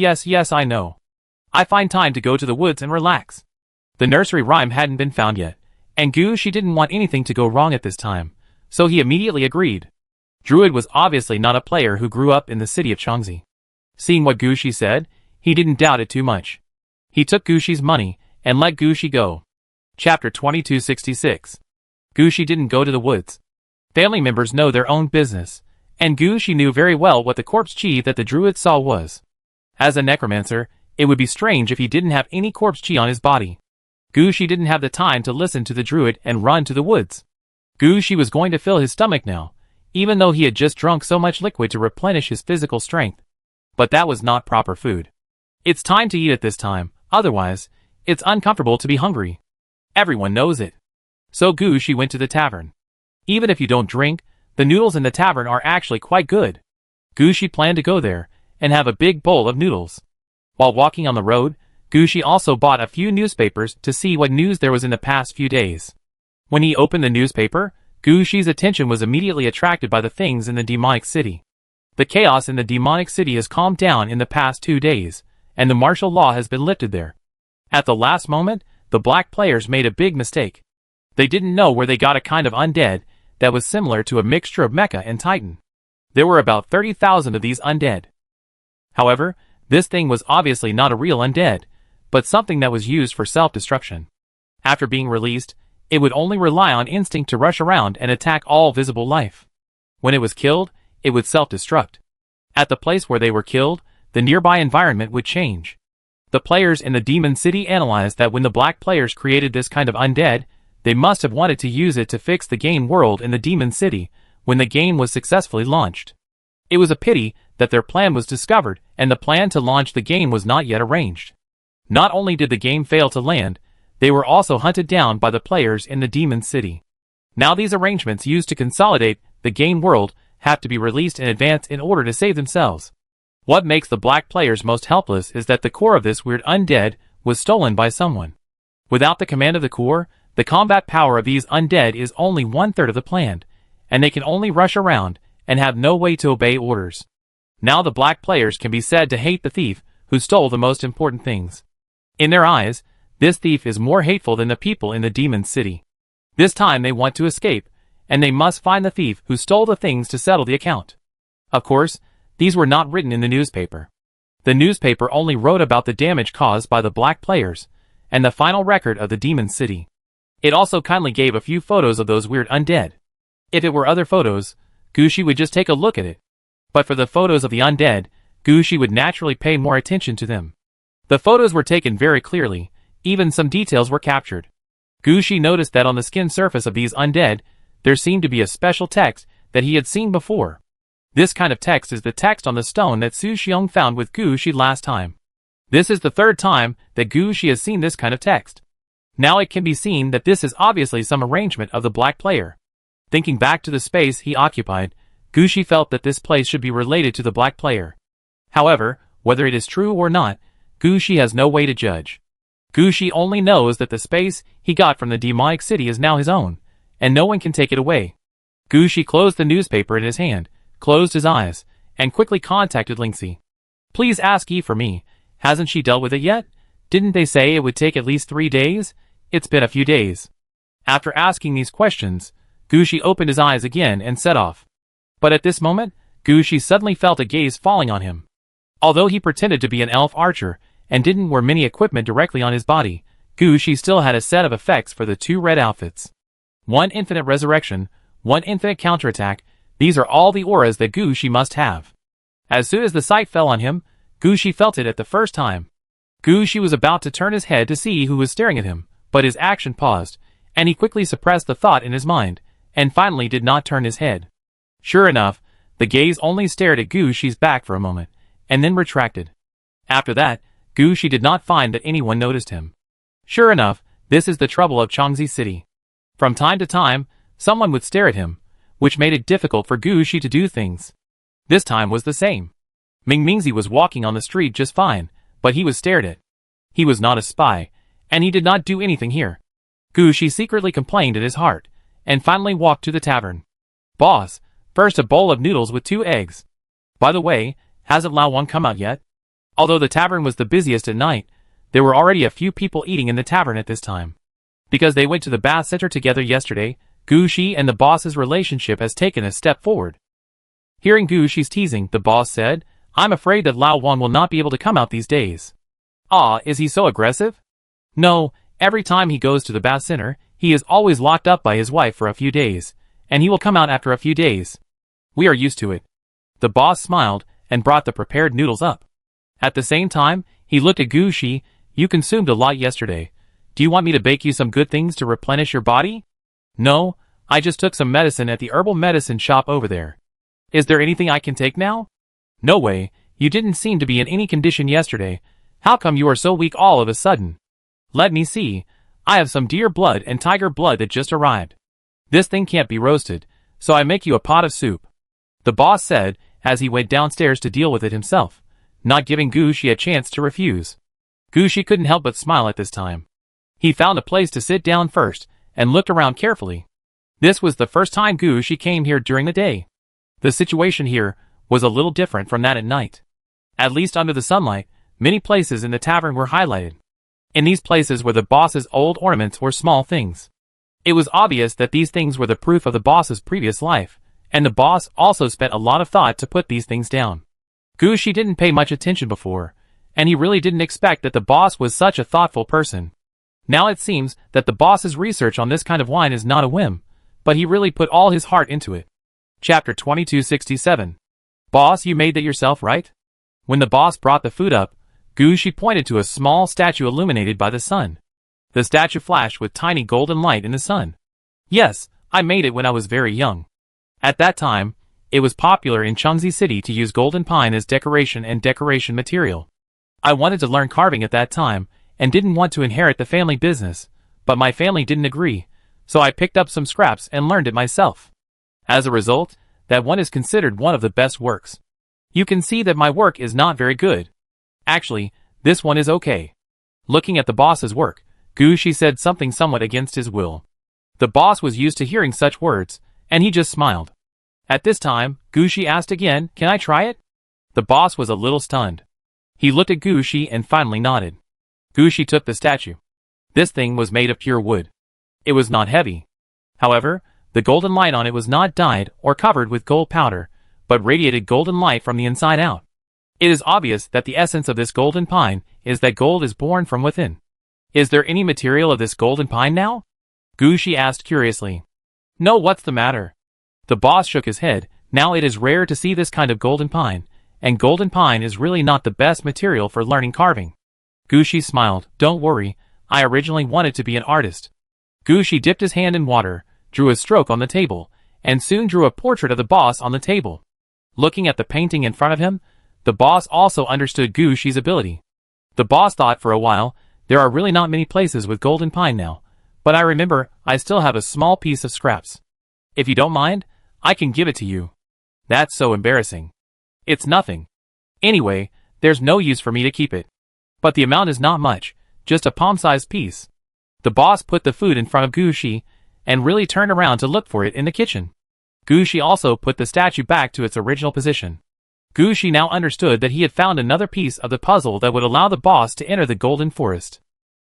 I know. I find time to go to the woods and relax. The nursery rhyme hadn't been found yet, and Gushi didn't want anything to go wrong at this time, so he immediately agreed. Druid was obviously not a player who grew up in the city of Changzi. Seeing what Gushi said, he didn't doubt it too much. He took Gushi's money and let Gushi go. Chapter 2266. Gushi didn't go to the woods. Family members know their own business, and Gushi knew very well what the corpse chi that the druid saw was. As a necromancer, it would be strange if he didn't have any corpse chi on his body. Gushi didn't have the time to listen to the druid and run to the woods. Gushi was going to fill his stomach now, even though he had just drunk so much liquid to replenish his physical strength. But that was not proper food. It's time to eat at this time, otherwise, it's uncomfortable to be hungry. Everyone knows it. So Gushi went to the tavern. Even if you don't drink, the noodles in the tavern are actually quite good. Gushi planned to go there and have a big bowl of noodles. While walking on the road, Gushi also bought a few newspapers to see what news there was in the past few days. When he opened the newspaper, Gushi's attention was immediately attracted by the things in the demonic city. The chaos in the demonic city has calmed down in the past 2 days, and the martial law has been lifted there. At the last moment, the black players made a big mistake. They didn't know where they got a kind of undead that was similar to a mixture of mecha and titan. There were about 30,000 of these undead. However, this thing was obviously not a real undead, but something that was used for self-destruction. After being released, it would only rely on instinct to rush around and attack all visible life. When it was killed, it would self-destruct. At the place where they were killed, the nearby environment would change. The players in the demon city analyzed that when the black players created this kind of undead, they must have wanted to use it to fix the game world in the demon city when the game was successfully launched. It was a pity that their plan was discovered and the plan to launch the game was not yet arranged. Not only did the game fail to land, they were also hunted down by the players in the demon city. Now these arrangements used to consolidate the game world have to be released in advance in order to save themselves. What makes the black players most helpless is that the core of this weird undead was stolen by someone. Without the command of the core, the combat power of these undead is only 1/3 of the planned, and they can only rush around and have no way to obey orders. Now the black players can be said to hate the thief who stole the most important things. In their eyes, this thief is more hateful than the people in the demon city. This time they want to escape, and they must find the thief who stole the things to settle the account. Of course, these were not written in the newspaper. The newspaper only wrote about the damage caused by the black players, and the final record of the demon city. It also kindly gave a few photos of those weird undead. If it were other photos, Gushi would just take a look at it. But for the photos of the undead, Gushi would naturally pay more attention to them. The photos were taken very clearly, even some details were captured. Gushi noticed that on the skin surface of these undead, there seemed to be a special text that he had seen before. This kind of text is the text on the stone that Su Xiong found with Gushi last time. This is the 3rd time that Gushi has seen this kind of text. Now it can be seen that this is obviously some arrangement of the black player. Thinking back to the space he occupied, Gushi felt that this place should be related to the black player. However, whether it is true or not, Gushi has no way to judge. Gushi only knows that the space he got from the demonic city is now his own, and no one can take it away. Gushi closed the newspaper in his hand, closed his eyes, and quickly contacted Lingxi. Please ask Yi for me, hasn't she dealt with it yet? Didn't they say it would take at least 3 days? It's been a few days. After asking these questions, Gushi opened his eyes again and set off. But at this moment, Gushi suddenly felt a gaze falling on him. Although he pretended to be an elf archer and didn't wear many equipment directly on his body, Gushi still had a set of effects for the 2 red outfits. 1 infinite resurrection, 1 infinite counterattack, these are all the auras that Gushi must have. As soon as the sight fell on him, Gushi felt it at the first time. Gushi was about to turn his head to see who was staring at him, but his action paused, and he quickly suppressed the thought in his mind, and finally did not turn his head. Sure enough, the gaze only stared at Gushi's back for a moment, and then retracted. After that, Gushi did not find that anyone noticed him. Sure enough, this is the trouble of Changzi City. From time to time, someone would stare at him, which made it difficult for Gushi to do things. This time was the same. Mingmingzi was walking on the street just fine, but he was stared at. He was not a spy, and he did not do anything here. Gushi secretly complained in his heart, and finally walked to the tavern. Boss, first a bowl of noodles with 2 eggs. By the way, hasn't Lao Wang come out yet? Although the tavern was the busiest at night, there were already a few people eating in the tavern at this time. Because they went to the bath center together yesterday, Gushi and the boss's relationship has taken a step forward. Hearing Gushi's teasing, the boss said, "I'm afraid that Lao Wan will not be able to come out these days." "Ah, is he so aggressive?" "No, every time he goes to the bath center, he is always locked up by his wife for a few days, and he will come out after a few days. We are used to it." The boss smiled and brought the prepared noodles up. At the same time, he looked at Gushi. "You consumed a lot yesterday. Do you want me to bake you some good things to replenish your body?" "No, I just took some medicine at the herbal medicine shop over there. Is there anything I can take now?" "No way, you didn't seem to be in any condition yesterday. How come you are so weak all of a sudden?" "Let me see. I have some deer blood and tiger blood that just arrived. This thing can't be roasted, so I make you a pot of soup," the boss said as he went downstairs to deal with it himself, not giving Gushi a chance to refuse. Gushi couldn't help but smile at this time. He found a place to sit down first and looked around carefully. This was the first time Gushi came here during the day. The situation here was a little different from that at night. At least under the sunlight, many places in the tavern were highlighted. In these places were the boss's old ornaments or small things. It was obvious that these things were the proof of the boss's previous life, and the boss also spent a lot of thought to put these things down. Gushi didn't pay much attention before, and he really didn't expect that the boss was such a thoughtful person. Now it seems that the boss's research on this kind of wine is not a whim, but he really put all his heart into it. Chapter 2267. "Boss, you made that yourself, right?" When the boss brought the food up, Gushi pointed to a small statue illuminated by the sun. The statue flashed with tiny golden light in the sun. "Yes, I made it when I was very young. At that time, it was popular in Chengzi City to use golden pine as decoration and decoration material. I wanted to learn carving at that time, and didn't want to inherit the family business, but my family didn't agree, so I picked up some scraps and learned it myself. As a result, that one is considered one of the best works. You can see that my work is not very good. Actually, this one is okay." Looking at the boss's work, Gushi said something somewhat against his will. The boss was used to hearing such words, and he just smiled. At this time, Gushi asked again, "Can I try it?" The boss was a little stunned. He looked at Gushi and finally nodded. Gushi took the statue. This thing was made of pure wood. It was not heavy. However, the golden light on it was not dyed or covered with gold powder, but radiated golden light from the inside out. It is obvious that the essence of this golden pine is that gold is born from within. "Is there any material of this golden pine now?" Gushi asked curiously. "No, what's the matter?" The boss shook his head. "Now it is rare to see this kind of golden pine, and golden pine is really not the best material for learning carving." Gushi smiled. "Don't worry, I originally wanted to be an artist." Gushi dipped his hand in water, drew a stroke on the table, and soon drew a portrait of the boss on the table. Looking at the painting in front of him, the boss also understood Gushi's ability. The boss thought for a while, "There are really not many places with golden pine now, but I remember I still have a small piece of scraps. If you don't mind, I can give it to you." "That's so embarrassing." "It's nothing. Anyway, there's no use for me to keep it. But the amount is not much, just a palm-sized piece." The boss put the food in front of Gushi, and really turned around to look for it in the kitchen. Gushi also put the statue back to its original position. Gushi now understood that he had found another piece of the puzzle that would allow the boss to enter the Golden Forest.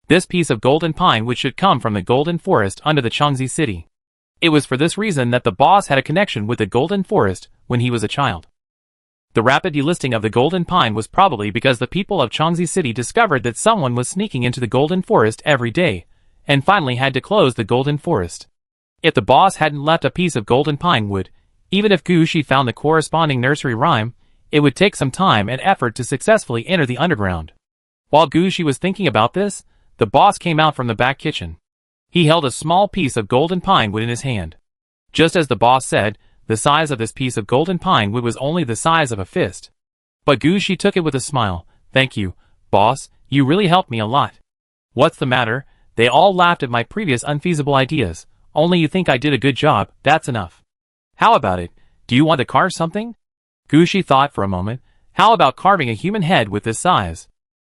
This piece of golden pine which should come from the Golden Forest under the Chengzi City. It was for this reason that the boss had a connection with the Golden Forest when he was a child. The rapid delisting of the golden pine was probably because the people of Chengzi City discovered that someone was sneaking into the Golden Forest every day, and finally had to close the Golden Forest. If the boss hadn't left a piece of golden pine wood, even if Gushi found the corresponding nursery rhyme, it would take some time and effort to successfully enter the underground. While Gushi was thinking about this, the boss came out from the back kitchen. He held a small piece of golden pine wood in his hand. Just as the boss said, the size of this piece of golden pine wood was only the size of a fist. But Gushi took it with a smile. "Thank you, boss, you really helped me a lot." "What's the matter? They all laughed at my previous unfeasible ideas. Only you think I did a good job, that's enough. How about it? Do you want to carve something?" Gushi thought for a moment. "How about carving a human head with this size?"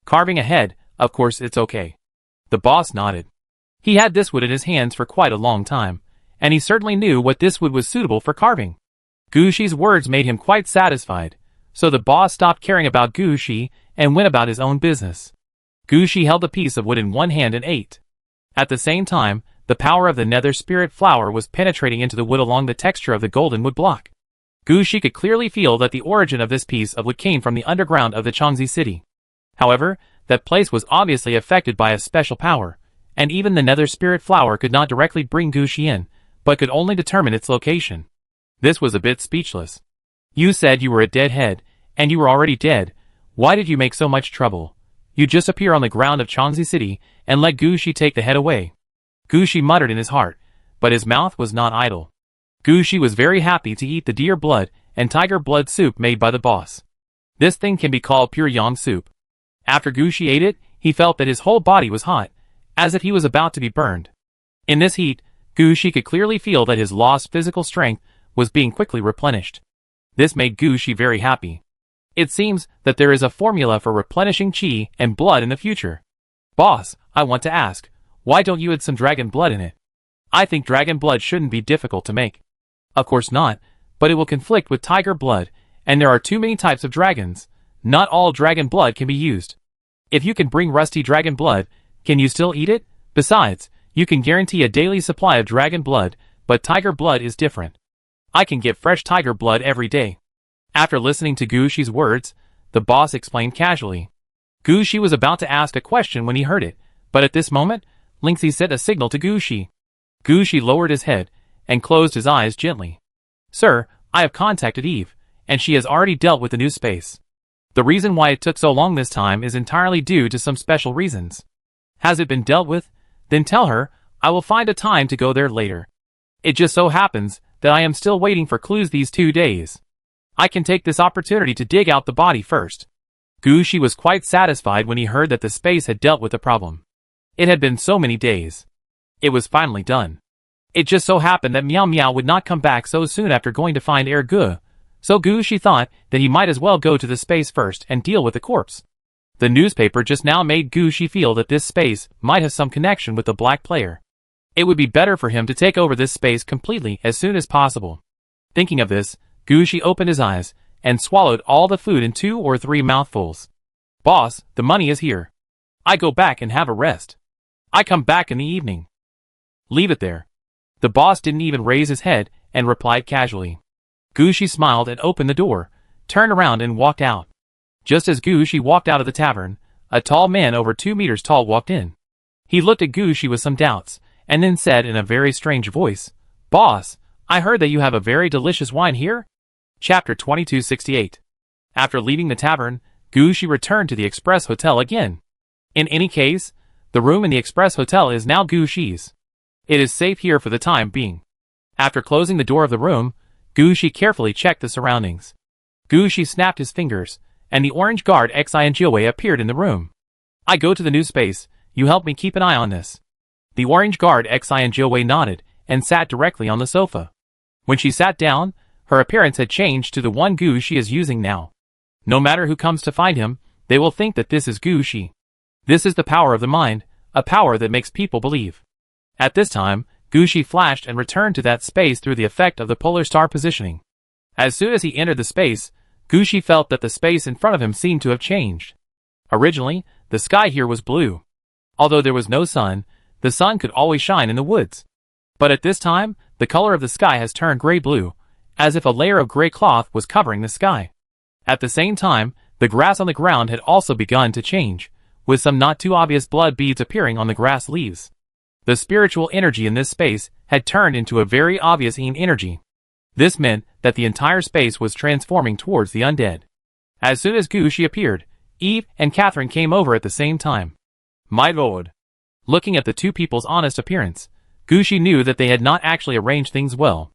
"Carving a head, of course it's okay." The boss nodded. He had this wood in his hands for quite a long time, and he certainly knew what this wood was suitable for carving. Gushi's words made him quite satisfied, so the boss stopped caring about Gushi and went about his own business. Gushi held a piece of wood in one hand and ate. At the same time, the power of the nether spirit flower was penetrating into the wood along the texture of the golden wood block. Gushi could clearly feel that the origin of this piece of wood came from the underground of the Changzi city. However, that place was obviously affected by a special power, and even the nether spirit flower could not directly bring Gushi in, but could only determine its location. This was a bit speechless. You said you were a deadhead, and you were already dead. Why did you make so much trouble? You just appear on the ground of Changzi city, and let Gushi take the head away. Gushi muttered in his heart, but his mouth was not idle. Gushi was very happy to eat the deer blood and tiger blood soup made by the boss. This thing can be called pure yang soup. After Gushi ate it, he felt that his whole body was hot, as if he was about to be burned. In this heat, Gushi could clearly feel that his lost physical strength was being quickly replenished. This made Gushi very happy. It seems that there is a formula for replenishing chi and blood in the future. Boss, I want to ask, why don't you add some dragon blood in it? I think dragon blood shouldn't be difficult to make. Of course not, but it will conflict with tiger blood, and there are too many types of dragons. Not all dragon blood can be used. If you can bring rusty dragon blood, can you still eat it? Besides, you can guarantee a daily supply of dragon blood, but tiger blood is different. I can get fresh tiger blood every day. After listening to Gushi's words, the boss explained casually. Gushi was about to ask a question when he heard it, but at this moment, Linksy sent a signal to Gushi. Gushi lowered his head and closed his eyes gently. Sir, I have contacted Eve, and she has already dealt with the new space. The reason why it took so long this time is entirely due to some special reasons. Has it been dealt with? Then tell her, I will find a time to go there later. It just so happens that I am still waiting for clues these 2 days. I can take this opportunity to dig out the body first. Gushi was quite satisfied when he heard that the space had dealt with the problem. It had been so many days. It was finally done. It just so happened that Meow Meow would not come back so soon after going to find Ergu, so Gushi thought that he might as well go to the space first and deal with the corpse. The newspaper just now made Gushi feel that this space might have some connection with the black player. It would be better for him to take over this space completely as soon as possible. Thinking of this, Gushi opened his eyes and swallowed all the food in 2 or 3 mouthfuls. Boss, the money is here. I go back and have a rest. I come back in the evening. Leave it there. The boss didn't even raise his head and replied casually. Gushi smiled and opened the door, turned around and walked out. Just as Gushi walked out of the tavern, a tall man over 2 meters tall walked in. He looked at Gushi with some doubts, and then said in a very strange voice, Boss, I heard that you have a very delicious wine here? Chapter 2268. After leaving the tavern, Gushi returned to the Express Hotel again. In any case, the room in the Express Hotel is now Gushi's. It is safe here for the time being. After closing the door of the room, Gushi carefully checked the surroundings. Gushi snapped his fingers, and the orange guard Xinjiawei appeared in the room. I go to the new space, you help me keep an eye on this. The orange guard Xinjiawei nodded, and sat directly on the sofa. When she sat down, her appearance had changed to the one Gushi is using now. No matter who comes to find him, they will think that this is Gushi. This is the power of the mind, a power that makes people believe. At this time, Gushi flashed and returned to that space through the effect of the polar star positioning. As soon as he entered the space, Gushi felt that the space in front of him seemed to have changed. Originally, the sky here was blue. Although there was no sun, the sun could always shine in the woods. But at this time, the color of the sky has turned gray-blue, as if a layer of gray cloth was covering the sky. At the same time, the grass on the ground had also begun to change, with some not too obvious blood beads appearing on the grass leaves. The spiritual energy in this space had turned into a very obvious Yin energy. This meant that the entire space was transforming towards the undead. As soon as Gushi appeared, Eve and Catherine came over at the same time. My lord. Looking at the two people's honest appearance, Gushi knew that they had not actually arranged things well.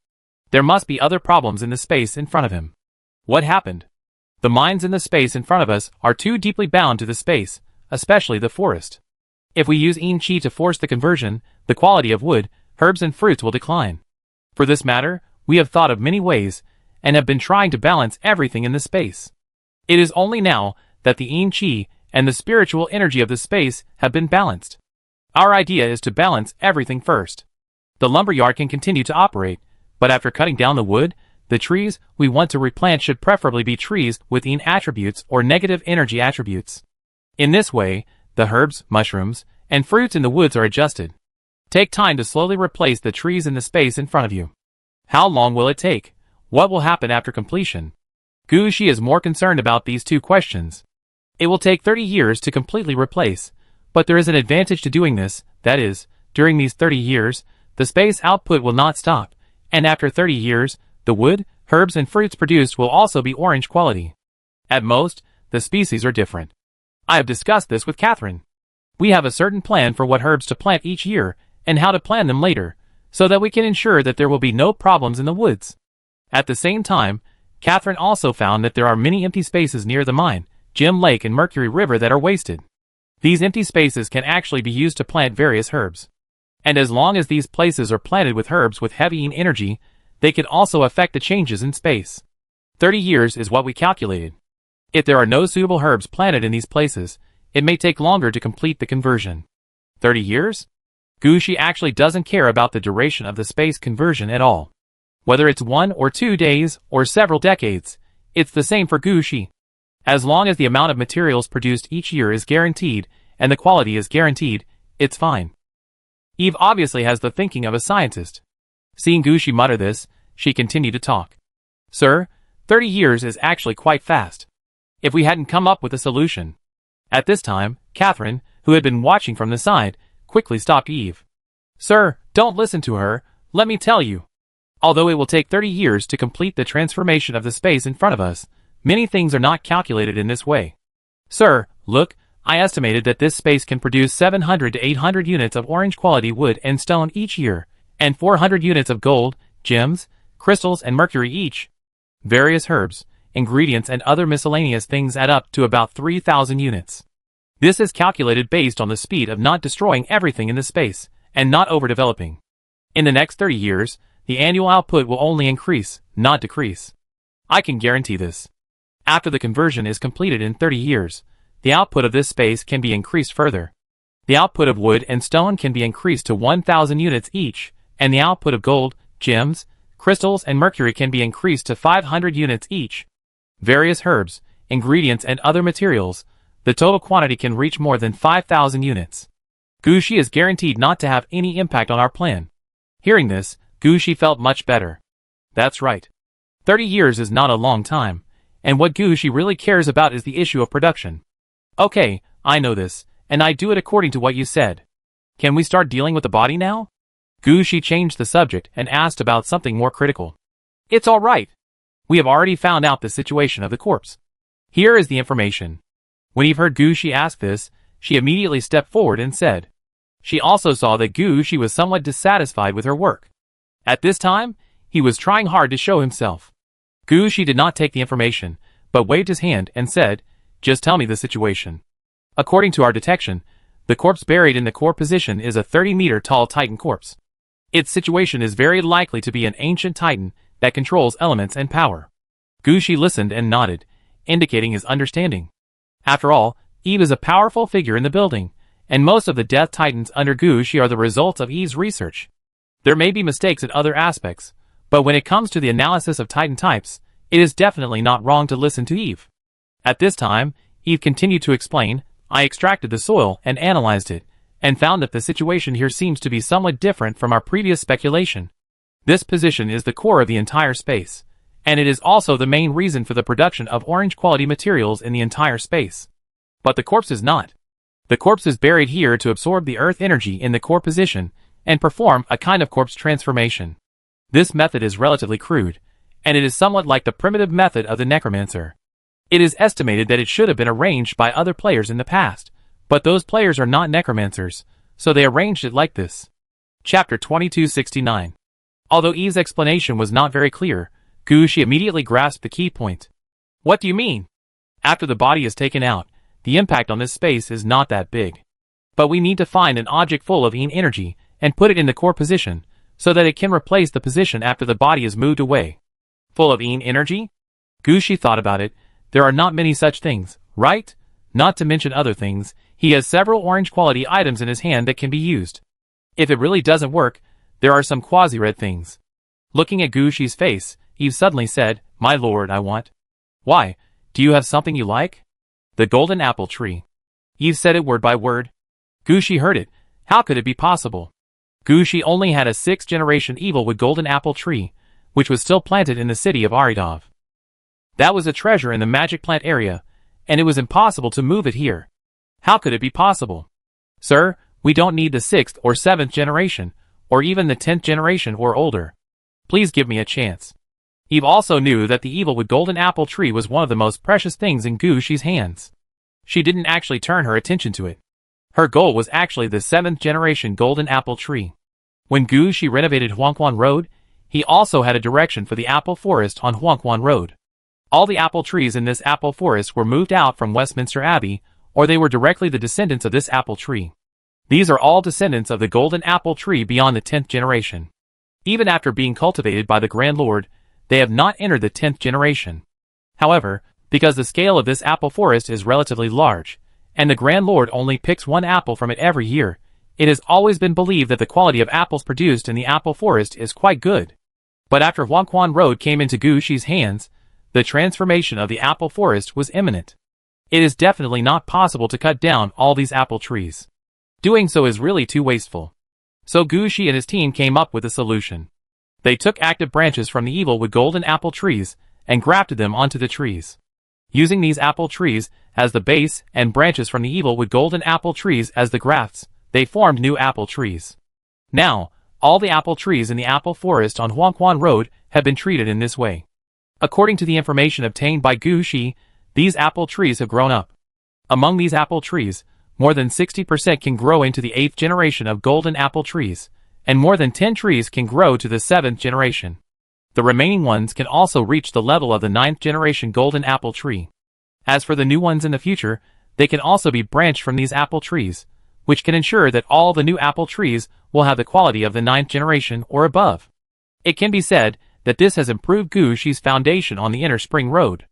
There must be other problems in the space in front of him. What happened? The minds in the space in front of us are too deeply bound to the space, especially the forest. If we use Yin Qi to force the conversion, the quality of wood, herbs and fruits will decline. For this matter, we have thought of many ways, and have been trying to balance everything in the space. It is only now that the Yin Qi and the spiritual energy of the space have been balanced. Our idea is to balance everything first. The lumberyard can continue to operate, but after cutting down the wood, the trees we want to replant should preferably be trees with Yin attributes or negative energy attributes. In this way, the herbs, mushrooms, and fruits in the woods are adjusted. Take time to slowly replace the trees in the space in front of you. How long will it take? What will happen after completion? Gushi is more concerned about these two questions. It will take 30 years to completely replace, but there is an advantage to doing this, that is, during these 30 years, the space output will not stop, and after 30 years, the wood, herbs and fruits produced will also be orange quality. At most, the species are different. I have discussed this with Catherine. We have a certain plan for what herbs to plant each year, and how to plant them later, so that we can ensure that there will be no problems in the woods. At the same time, Catherine also found that there are many empty spaces near the mine, Gem Lake and Mercury River that are wasted. These empty spaces can actually be used to plant various herbs. And as long as these places are planted with herbs with heavy energy, they can also affect the changes in space. 30 years is what we calculated. If there are no suitable herbs planted in these places, it may take longer to complete the conversion. 30 years? Gushi actually doesn't care about the duration of the space conversion at all. Whether it's 1 or 2 days or several decades, it's the same for Gushi. As long as the amount of materials produced each year is guaranteed and the quality is guaranteed, it's fine. Eve obviously has the thinking of a scientist. Seeing Gushi mutter this, she continued to talk. Sir, 30 years is actually quite fast. If we hadn't come up with a solution. At this time, Catherine, who had been watching from the side, quickly stopped Eve. Sir, don't listen to her, let me tell you. Although it will take 30 years to complete the transformation of the space in front of us, many things are not calculated in this way. Sir, look, I estimated that this space can produce 700 to 800 units of orange quality wood and stone each year, and 400 units of gold, gems, crystals and mercury each. Various herbs, ingredients and other miscellaneous things add up to about 3,000 units. This is calculated based on the speed of not destroying everything in the space, and not overdeveloping. In the next 30 years, the annual output will only increase, not decrease. I can guarantee this. After the conversion is completed in 30 years, the output of this space can be increased further. The output of wood and stone can be increased to 1,000 units each, and the output of gold, gems, crystals and mercury can be increased to 500 units each. Various herbs, ingredients and other materials, the total quantity can reach more than 5,000 units. Gushi is guaranteed not to have any impact on our plan. Hearing this, Gushi felt much better. That's right. 30 years is not a long time, and what Gushi really cares about is the issue of production. Okay, I know this, and I do it according to what you said. Can we start dealing with the body now? Gushi changed the subject and asked about something more critical. It's all right. We have already found out the situation of the corpse. Here is the information. When Eve heard Gushi ask this, she immediately stepped forward and said. She also saw that Gushi was somewhat dissatisfied with her work. At this time, he was trying hard to show himself. Gushi did not take the information, but waved his hand and said, just tell me the situation. According to our detection, the corpse buried in the core position is a 30-meter-tall Titan corpse. Its situation is very likely to be an ancient Titan that controls elements and power. Gushi listened and nodded, indicating his understanding. After all, Eve is a powerful figure in the building, and most of the Death Titans under Gushi are the results of Eve's research. There may be mistakes in other aspects, but when it comes to the analysis of Titan types, it is definitely not wrong to listen to Eve. At this time, Eve continued to explain, I extracted the soil and analyzed it, and found that the situation here seems to be somewhat different from our previous speculation. This position is the core of the entire space, and it is also the main reason for the production of orange-quality materials in the entire space. But the corpse is not. The corpse is buried here to absorb the earth energy in the core position and perform a kind of corpse transformation. This method is relatively crude, and it is somewhat like the primitive method of the necromancer. It is estimated that it should have been arranged by other players in the past, but those players are not necromancers, so they arranged it like this. Chapter 2269. Although Eve's explanation was not very clear, Gushi immediately grasped the key point. What do you mean? After the body is taken out, the impact on this space is not that big. But we need to find an object full of energy and put it in the core position, so that it can replace the position after the body is moved away. Full of energy? Gushi thought about it. There are not many such things, right? Not to mention other things, he has several orange-quality items in his hand that can be used. If it really doesn't work, there are some quasi-red things. Looking at Gushi's face, Eve suddenly said, My lord, I want. Why, do you have something you like? The golden apple tree. Eve said it word by word. Gushi heard it. How could it be possible? Gushi only had a 6th generation Evilwood golden apple tree, which was still planted in the city of Aridov. That was a treasure in the magic plant area, and it was impossible to move it here. How could it be possible? Sir, we don't need the 6th or 7th generation, or even the 10th generation or older. Please give me a chance. Eve also knew that the Evilwood golden apple tree was one of the most precious things in Gushi's hands. She didn't actually turn her attention to it. Her goal was actually the 7th generation golden apple tree. When Gushi renovated Huangquan Road, he also had a direction for the apple forest on Huangquan Road. All the apple trees in this apple forest were moved out from Westminster Abbey, or they were directly the descendants of this apple tree. These are all descendants of the golden apple tree beyond the 10th generation. Even after being cultivated by the Grand Lord, they have not entered the 10th generation. However, because the scale of this apple forest is relatively large, and the Grand Lord only picks one apple from it every year, it has always been believed that the quality of apples produced in the apple forest is quite good. But after Huangquan Road came into Gushi's hands, the transformation of the apple forest was imminent. It is definitely not possible to cut down all these apple trees. Doing so is really too wasteful. So Gushi and his team came up with a solution. They took active branches from the Evilwood golden apple trees and grafted them onto the trees. Using these apple trees as the base and branches from the Evilwood golden apple trees as the grafts, they formed new apple trees. Now, all the apple trees in the apple forest on Huangquan Road have been treated in this way. According to the information obtained by Gushi, these apple trees have grown up. Among these apple trees, more than 60% can grow into the 8th generation of golden apple trees, and more than 10 trees can grow to the 7th generation. The remaining ones can also reach the level of the 9th generation golden apple tree. As for the new ones in the future, they can also be branched from these apple trees, which can ensure that all the new apple trees will have the quality of the 9th generation or above. It can be said that this has improved Gushi's foundation on the Inner Spring Road.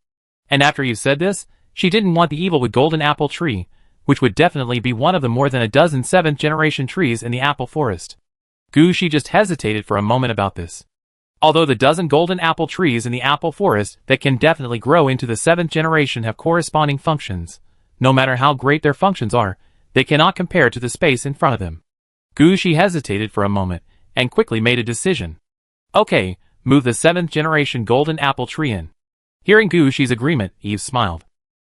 And after you said this, she didn't want the Evilwood golden apple tree, which would definitely be one of the more than a dozen 7th generation trees in the apple forest. Gushi just hesitated for a moment about this. Although the dozen golden apple trees in the apple forest that can definitely grow into the 7th generation have corresponding functions, no matter how great their functions are, they cannot compare to the space in front of them. Gushi hesitated for a moment, and quickly made a decision. Okay, move the 7th generation golden apple tree in. Hearing Gushi's agreement, Eve smiled.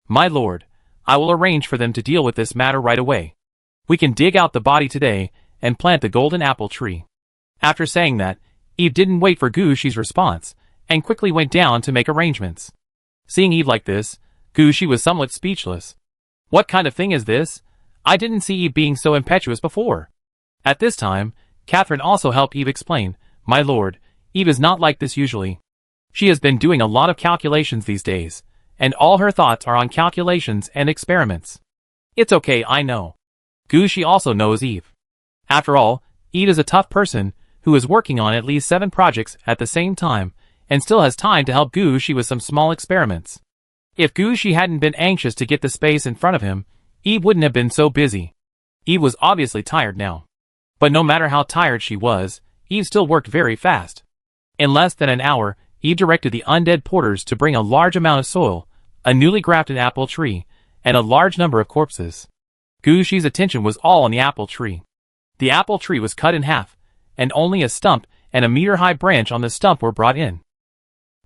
My lord, I will arrange for them to deal with this matter right away. We can dig out the body today, and plant the golden apple tree. After saying that, Eve didn't wait for Gushi's response, and quickly went down to make arrangements. Seeing Eve like this, Gushi was somewhat speechless. What kind of thing is this? I didn't see Eve being so impetuous before. At this time, Catherine also helped Eve explain, My lord, Eve is not like this usually. She has been doing a lot of calculations these days, and all her thoughts are on calculations and experiments. It's okay, I know. Gushi also knows Eve. After all, Eve is a tough person who is working on at least 7 projects at the same time, and still has time to help Gushi with some small experiments. If Gushi hadn't been anxious to get the space in front of him, Eve wouldn't have been so busy. Eve was obviously tired now. But no matter how tired she was, Eve still worked very fast. In less than an hour, Eve directed the undead porters to bring a large amount of soil, a newly grafted apple tree, and a large number of corpses. Gushi's attention was all on the apple tree. The apple tree was cut in half, and only a stump and a meter-high branch on the stump were brought in.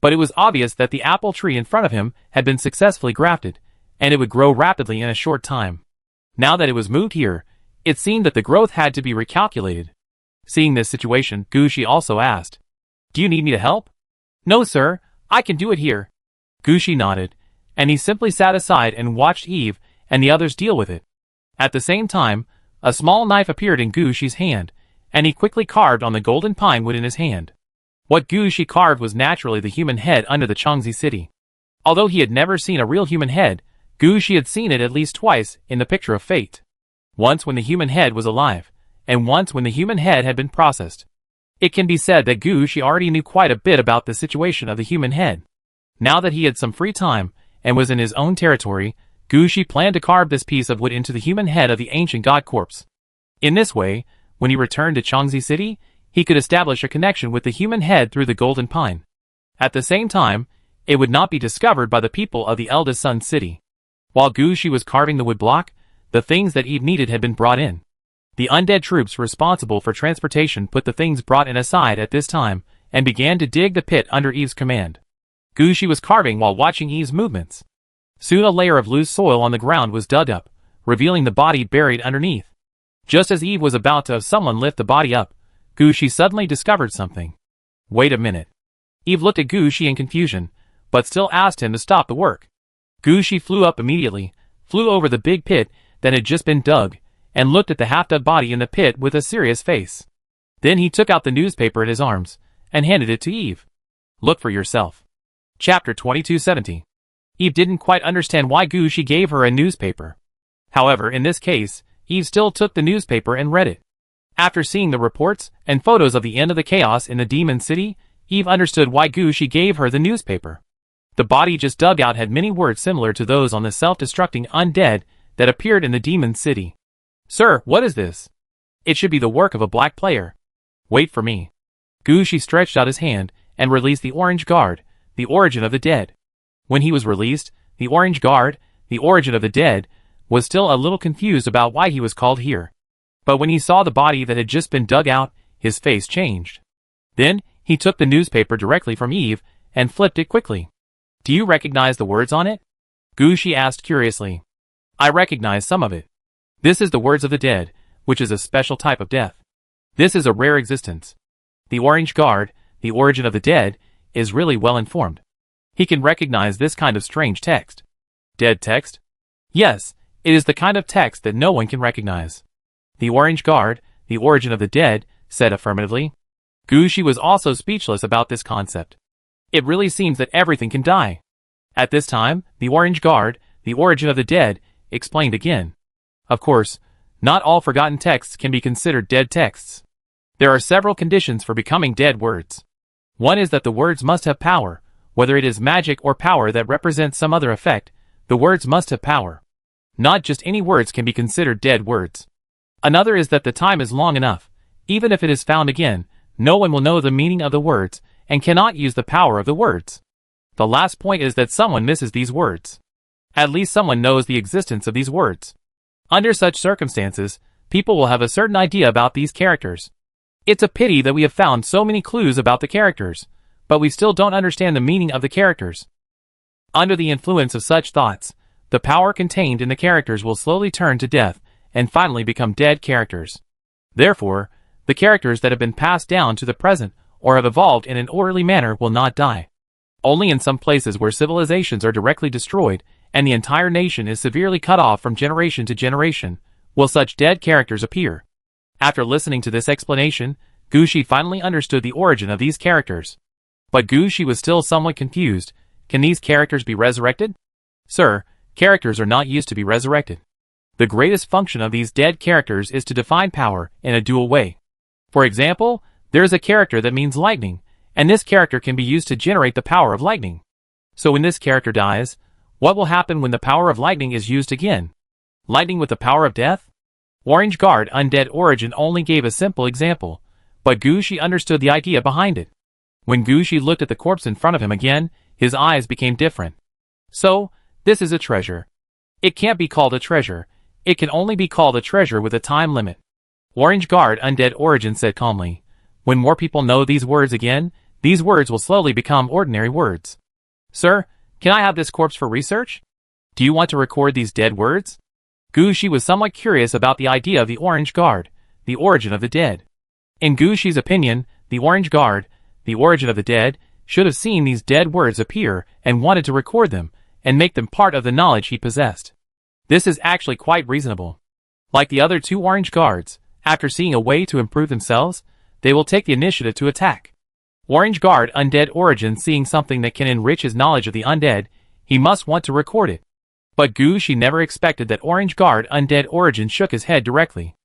But it was obvious that the apple tree in front of him had been successfully grafted, and it would grow rapidly in a short time. Now that it was moved here, it seemed that the growth had to be recalculated. Seeing this situation, Gushi also asked, Do you need me to help? No sir, I can do it here. Gushi nodded, and he simply sat aside and watched Eve and the others deal with it. At the same time, a small knife appeared in Gushi's hand, and he quickly carved on the golden pine wood in his hand. What Gushi carved was naturally the human head under the Changzi city. Although he had never seen a real human head, Gushi had seen it at least twice in the picture of fate. Once when the human head was alive, and once when the human head had been processed. It can be said that Gushi already knew quite a bit about the situation of the human head. Now that he had some free time, and was in his own territory, Gushi planned to carve this piece of wood into the human head of the ancient god corpse. In this way, when he returned to Changzi City, he could establish a connection with the human head through the golden pine. At the same time, it would not be discovered by the people of the eldest son city. While Gushi was carving the wood block, The things that Eve needed had been brought in. The undead troops responsible for transportation put the things brought in aside at this time, and began to dig the pit under Eve's command. Gushi was carving while watching Eve's movements. Soon a layer of loose soil on the ground was dug up, revealing the body buried underneath. Just as Eve was about to have someone lift the body up, Gushi suddenly discovered something. Wait a minute. Eve looked at Gushi in confusion, but still asked him to stop the work. Gushi flew up immediately, flew over the big pit that had just been dug, and looked at the half-dead body in the pit with a serious face. Then he took out the newspaper in his arms, and handed it to Eve. Look for yourself. Chapter 2270. Eve didn't quite understand why Gushi gave her a newspaper. However, in this case, Eve still took the newspaper and read it. After seeing the reports and photos of the end of the chaos in the Demon City, Eve understood why Gushi gave her the newspaper. The body just dug out had many words similar to those on the self-destructing undead that appeared in the Demon City. Sir, what is this? It should be the work of a black player. Wait for me. Gushi stretched out his hand and released the Orange Guard, the origin of the dead. When he was released, the Orange Guard, the origin of the dead, was still a little confused about why he was called here. But when he saw the body that had just been dug out, his face changed. Then, he took the newspaper directly from Eve and flipped it quickly. Do you recognize the words on it? Gushi asked curiously. I recognize some of it. This is the words of the dead, which is a special type of death. This is a rare existence. The Orange Guard, the origin of the dead, is really well informed. He can recognize this kind of strange text. Dead text? Yes, it is the kind of text that no one can recognize. The Orange Guard, the origin of the dead, said affirmatively. Gushi was also speechless about this concept. It really seems that everything can die. At this time, the Orange Guard, the origin of the dead, explained again. Of course, not all forgotten texts can be considered dead texts. There are several conditions for becoming dead words. One is that the words must have power, whether it is magic or power that represents some other effect, the words must have power. Not just any words can be considered dead words. Another is that the time is long enough, even if it is found again, no one will know the meaning of the words, and cannot use the power of the words. The last point is that someone misses these words. At least someone knows the existence of these words. Under such circumstances, people will have a certain idea about these characters. It's a pity that we have found so many clues about the characters, but we still don't understand the meaning of the characters. Under the influence of such thoughts, the power contained in the characters will slowly turn to death, and finally become dead characters. Therefore, the characters that have been passed down to the present or have evolved in an orderly manner will not die. Only in some places where civilizations are directly destroyed and the entire nation is severely cut off from generation to generation, will such dead characters appear. After listening to this explanation, Gushi finally understood the origin of these characters. But Gushi was still somewhat confused. Can these characters be resurrected? Sir, characters are not used to be resurrected. The greatest function of these dead characters is to define power in a dual way. For example, there is a character that means lightning, and this character can be used to generate the power of lightning. So when this character dies, what will happen when the power of lightning is used again? Lightning with the power of death? Orange Guard Undead Origin only gave a simple example, but Gushi understood the idea behind it. When Gushi looked at the corpse in front of him again, his eyes became different. So, this is a treasure. It can't be called a treasure. It can only be called a treasure with a time limit. Orange Guard Undead Origin said calmly. When more people know these words again, these words will slowly become ordinary words. Sir, can I have this corpse for research? Do you want to record these dead words? Gushi was somewhat curious about the idea of the Orange Guard, the origin of the dead. In Gushi's opinion, the Orange Guard, the origin of the dead, should have seen these dead words appear and wanted to record them and make them part of the knowledge he possessed. This is actually quite reasonable. Like the other two Orange Guards, after seeing a way to improve themselves, they will take the initiative to attack. Orange Guard Undead Origin seeing something that can enrich his knowledge of the undead, he must want to record it. But Gushi never expected that Orange Guard Undead Origin shook his head directly.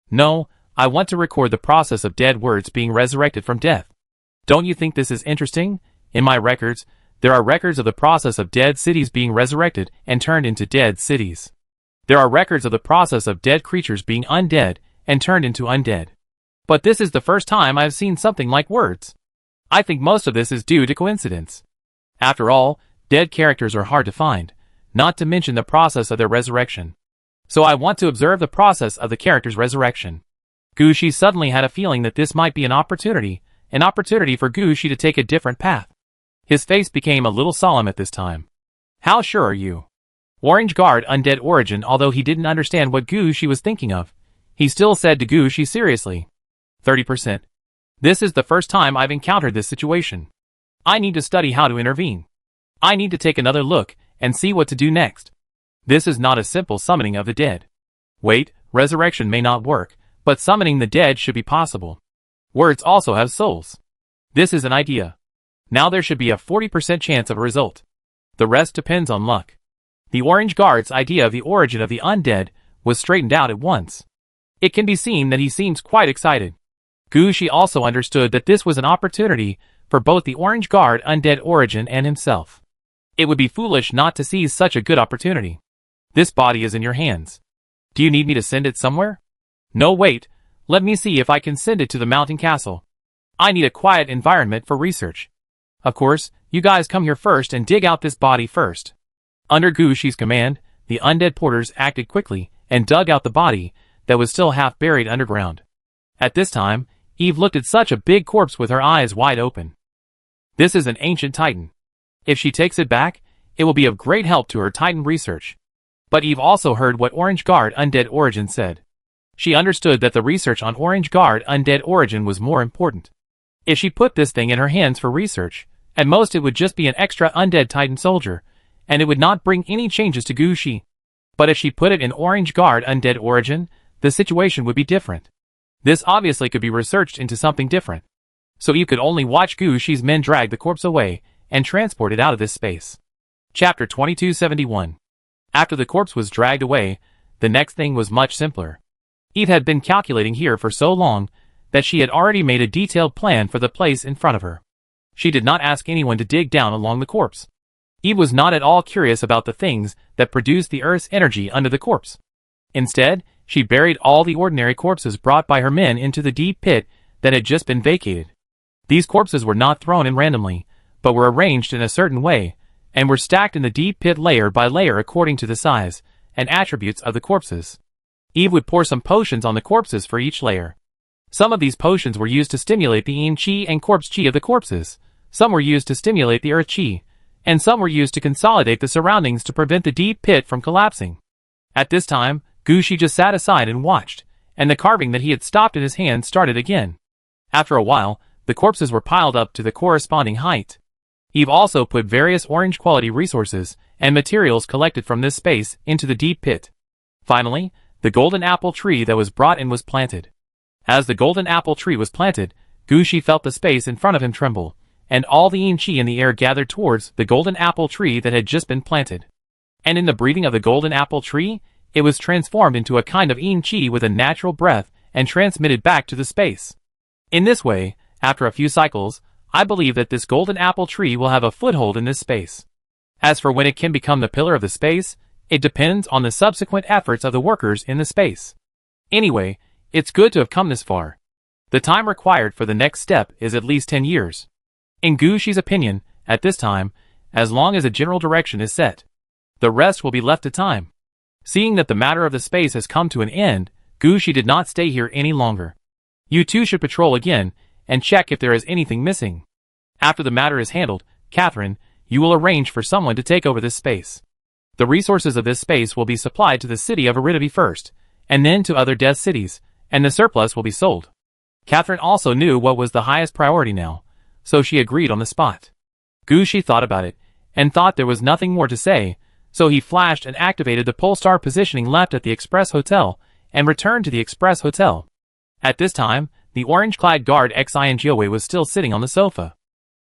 No, I want to record the process of dead words being resurrected from death. Don't you think this is interesting? In my records, there are records of the process of dead cities being resurrected and turned into dead cities. There are records of the process of dead creatures being undead and turned into undead. But this is the first time I have seen something like words. I think most of this is due to coincidence. After all, dead characters are hard to find, not to mention the process of their resurrection. So I want to observe the process of the character's resurrection. Gushi suddenly had a feeling that this might be an opportunity for Gushi to take a different path. His face became a little solemn at this time. How sure are you? Orange Guard Undead Origin, although he didn't understand what Gushi was thinking of, he still said to Gushi seriously. 30%. This is the first time I've encountered this situation. I need to study how to intervene. I need to take another look and see what to do next. This is not a simple summoning of the dead. Wait, resurrection may not work, but summoning the dead should be possible. Words also have souls. This is an idea. Now there should be a 40% chance of a result. The rest depends on luck. The Orange Guard's idea of the origin of the undead was straightened out at once. It can be seen that he seems quite excited. Gushi also understood that this was an opportunity for both the Orange Guard Undead Origin and himself. It would be foolish not to seize such a good opportunity. This body is in your hands. Do you need me to send it somewhere? No, wait, let me see if I can send it to the mountain castle. I need a quiet environment for research. Of course, you guys come here first and dig out this body first. Under Gushi's command, the undead porters acted quickly and dug out the body that was still half buried underground. At this time, Eve looked at such a big corpse with her eyes wide open. This is an ancient titan. If she takes it back, it will be of great help to her titan research. But Eve also heard what Orange Guard Undead Origin said. She understood that the research on Orange Guard Undead Origin was more important. If she put this thing in her hands for research, at most it would just be an extra undead titan soldier, and it would not bring any changes to Gushi. But if she put it in Orange Guard Undead Origin, the situation would be different. This obviously could be researched into something different. So Eve could only watch Gushi's men drag the corpse away and transport it out of this space. Chapter 2271. After the corpse was dragged away, the next thing was much simpler. Eve had been calculating here for so long that she had already made a detailed plan for the place in front of her. She did not ask anyone to dig down along the corpse. Eve was not at all curious about the things that produced the Earth's energy under the corpse. Instead, she buried all the ordinary corpses brought by her men into the deep pit that had just been vacated. These corpses were not thrown in randomly, but were arranged in a certain way, and were stacked in the deep pit layer by layer according to the size and attributes of the corpses. Eve would pour some potions on the corpses for each layer. Some of these potions were used to stimulate the Yin Qi and Corpse Qi of the corpses, some were used to stimulate the Earth Qi, and some were used to consolidate the surroundings to prevent the deep pit from collapsing. At this time, Gushi just sat aside and watched, and the carving that he had stopped in his hand started again. After a while, the corpses were piled up to the corresponding height. Eve also put various orange quality resources and materials collected from this space into the deep pit. Finally, the golden apple tree that was brought in was planted. As the golden apple tree was planted, Gushi felt the space in front of him tremble, and all the Yin Qi in the air gathered towards the golden apple tree that had just been planted. And in the breathing of the golden apple tree, it was transformed into a kind of Yin Qi with a natural breath and transmitted back to the space. In this way, after a few cycles, I believe that this golden apple tree will have a foothold in this space. As for when it can become the pillar of the space, it depends on the subsequent efforts of the workers in the space. Anyway, it's good to have come this far. The time required for the next step is at least 10 years. In Gushi's opinion, at this time, as long as a general direction is set, the rest will be left to time. Seeing that the matter of the space has come to an end, Gushi did not stay here any longer. You two should patrol again and check if there is anything missing. After the matter is handled, Catherine, you will arrange for someone to take over this space. The resources of this space will be supplied to the city of Aridity first, and then to other death cities, and the surplus will be sold. Catherine also knew what was the highest priority now, so she agreed on the spot. Gushi thought about it, and thought there was nothing more to say, so he flashed and activated the Polestar positioning left at the Express Hotel, and returned to the Express Hotel. At this time, the orange-clad guard Xingyoe was still sitting on the sofa.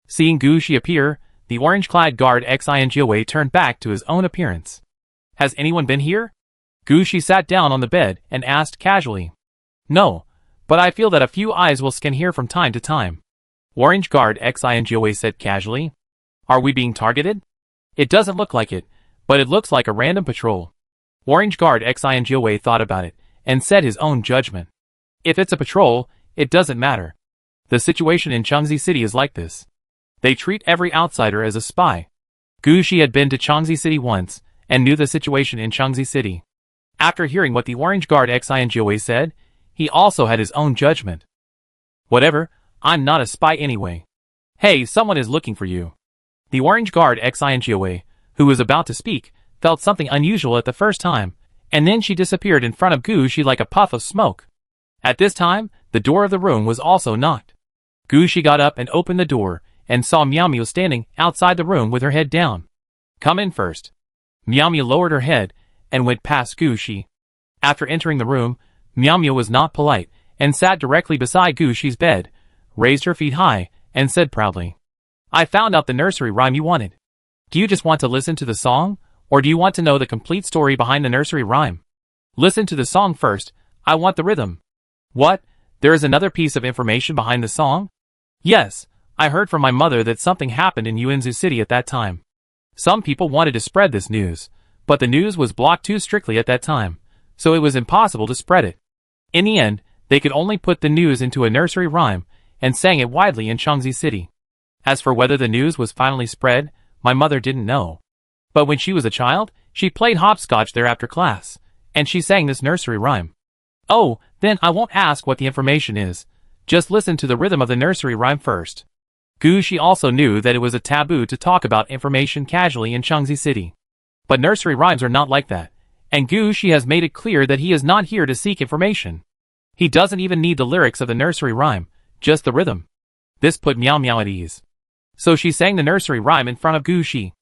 Seeing Gushi appear, the orange-clad guard Xingyoe turned back to his own appearance. Has anyone been here? Gushi sat down on the bed and asked casually. No, but I feel that a few eyes will scan here from time to time. Orange guard Xingyoe said casually. Are we being targeted? It doesn't look like it, but it looks like a random patrol. Orange guard Xingyoe thought about it, and said his own judgment. If it's a patrol, it doesn't matter. The situation in Changxi City is like this. They treat every outsider as a spy. Gushi had been to Changxi City once, and knew the situation in Changxi City. After hearing what the orange guard Xinjoe said, he also had his own judgment. Whatever, I'm not a spy anyway. Hey, someone is looking for you. The orange guard Xinjoe, who was about to speak, felt something unusual at the first time, and then she disappeared in front of Gushi like a puff of smoke. At this time, the door of the room was also knocked. Gushi got up and opened the door, and saw Meow Meow standing outside the room with her head down. Come in first. Meow Meow lowered her head, and went past Gushi. After entering the room, Meow Meow was not polite, and sat directly beside Gushi's bed, raised her feet high, and said proudly, I found out the nursery rhyme you wanted. Do you just want to listen to the song, or do you want to know the complete story behind the nursery rhyme? Listen to the song first, I want the rhythm. What? There is another piece of information behind the song? Yes, I heard from my mother that something happened in Uenzu City at that time. Some people wanted to spread this news, but the news was blocked too strictly at that time, so it was impossible to spread it. In the end, they could only put the news into a nursery rhyme, and sang it widely in Changzi City. As for whether the news was finally spread, my mother didn't know. But when she was a child, she played hopscotch there after class, and she sang this nursery rhyme. Oh, then I won't ask what the information is. Just listen to the rhythm of the nursery rhyme first. Gushi also knew that it was a taboo to talk about information casually in Changzi City. But nursery rhymes are not like that, and Gushi has made it clear that he is not here to seek information. He doesn't even need the lyrics of the nursery rhyme, just the rhythm. This put Meow Meow at ease. So she sang the nursery rhyme in front of Gushi.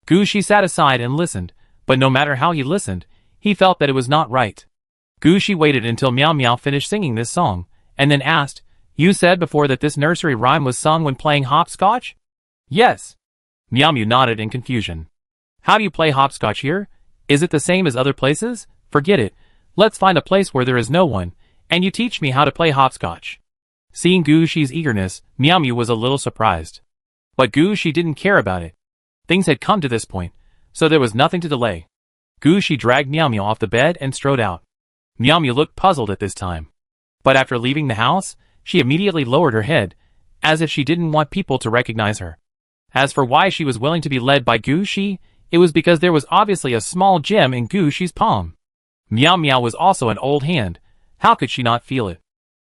Gushi sat aside and listened, but no matter how he listened, he felt that it was not right. Gushi waited until Meow Meow finished singing this song, and then asked, You said before that this nursery rhyme was sung when playing hopscotch? Yes. Meow Meow nodded in confusion. How do you play hopscotch here? Is it the same as other places? Forget it. Let's find a place where there is no one, and you teach me how to play hopscotch. Seeing Gushi's eagerness, Meow Meow was a little surprised. But Gushi didn't care about it. Things had come to this point, so there was nothing to delay. Gushi dragged Meow Meow off the bed and strode out. Meow Meow looked puzzled at this time. But after leaving the house, she immediately lowered her head, as if she didn't want people to recognize her. As for why she was willing to be led by Gushi, it was because there was obviously a small gem in Gushi's palm. Meow Meow was also an old hand. How could she not feel it?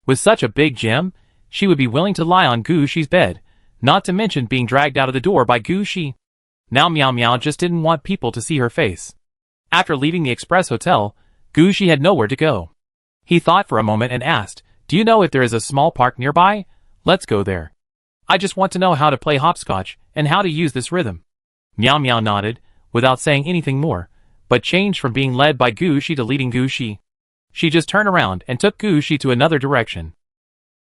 With such a big gem, she would be willing to lie on Gushi's bed, not to mention being dragged out of the door by Gushi. Now Meow Meow just didn't want people to see her face. After leaving the express hotel, Gushi had nowhere to go. He thought for a moment and asked, Do you know if there is a small park nearby? Let's go there. I just want to know how to play hopscotch and how to use this rhythm. Meow Meow nodded, without saying anything more, but changed from being led by Gushi to leading Gushi. She just turned around and took Gushi to another direction.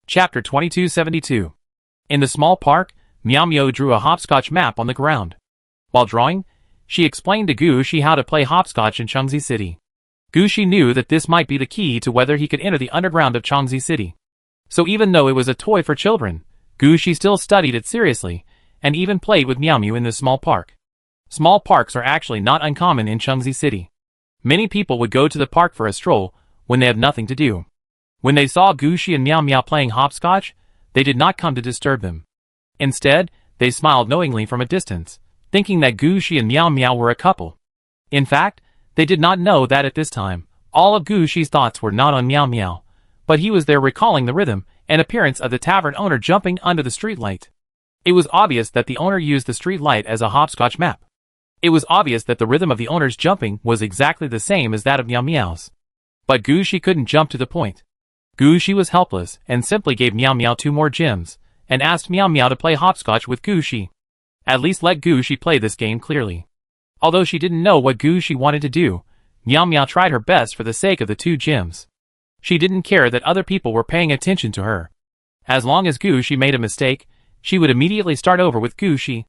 Chapter 2272. In the small park, Meow Meow drew a hopscotch map on the ground. While drawing, she explained to Gushi how to play hopscotch in Changzi City. Gushi knew that this might be the key to whether he could enter the underground of Changzi City. So even though it was a toy for children, Gushi still studied it seriously, and even played with Meow Meow in this small park. Small parks are actually not uncommon in Changzi City. Many people would go to the park for a stroll when they have nothing to do. When they saw Gushi and Meow Meow playing hopscotch, they did not come to disturb them. Instead, they smiled knowingly from a distance, thinking that Gushi and Meow Meow were a couple. In fact, they did not know that at this time, all of Gushi's thoughts were not on Meow Meow, but he was there recalling the rhythm and appearance of the tavern owner jumping under the streetlight. It was obvious that the owner used the streetlight as a hopscotch map. It was obvious that the rhythm of the owner's jumping was exactly the same as that of Meow Meow's. But Gushi couldn't jump to the point. Gushi was helpless and simply gave Meow Meow 2 more gems, and asked Meow Meow to play hopscotch with Gushi. At least let Gushi play this game clearly. Although she didn't know what Gushi wanted to do, Meow Meow tried her best for the sake of the 2 gems. She didn't care that other people were paying attention to her. As long as Gushi made a mistake, she would immediately start over with Gushi.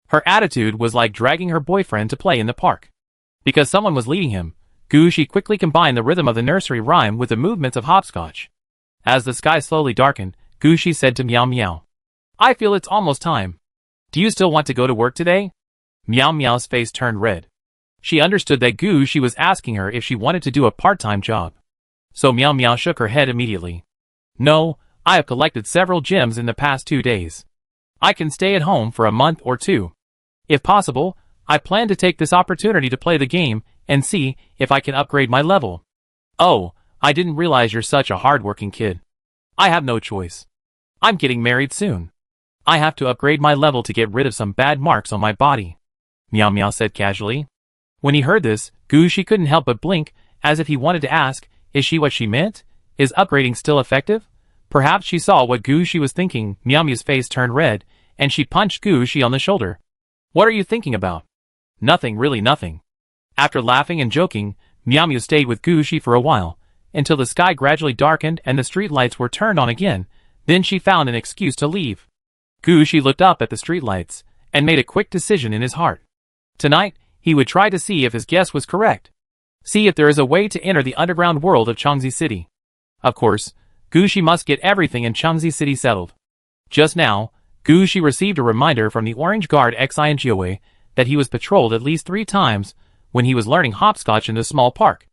Her attitude was like dragging her boyfriend to play in the park. Because someone was leading him, Gushi quickly combined the rhythm of the nursery rhyme with the movements of hopscotch. As the sky slowly darkened, Gushi said to Meow Meow, I feel it's almost time. Do you still want to go to work today? Meow Meow's face turned red. She understood that Gushi was asking her if she wanted to do a part-time job. So Meow Meow shook her head immediately. No, I have collected several gems in the past 2 days. I can stay at home for a month or 2. If possible, I plan to take this opportunity to play the game and see if I can upgrade my level. Oh, I didn't realize you're such a hard-working kid. I have no choice. I'm getting married soon. I have to upgrade my level to get rid of some bad marks on my body. Meow Meow said casually. When he heard this, Gushi couldn't help but blink, as if he wanted to ask, is she what she meant? Is upgrading still effective? Perhaps she saw what Gushi was thinking. Meow Meow's face turned red, and she punched Gushi on the shoulder. What are you thinking about? Nothing, really nothing. After laughing and joking, Meow Meow stayed with Gushi for a while, until the sky gradually darkened and the street lights were turned on again. Then she found an excuse to leave. Gushi looked up at the street lights, and made a quick decision in his heart. Tonight, he would try to see if his guess was correct. See if there is a way to enter the underground world of Changzi City. Of course, Gushi must get everything in Changzi City settled. Just now, Gushi received a reminder from the Orange Guard Xingoa that he was patrolled at least 3 times when he was learning hopscotch in the small park.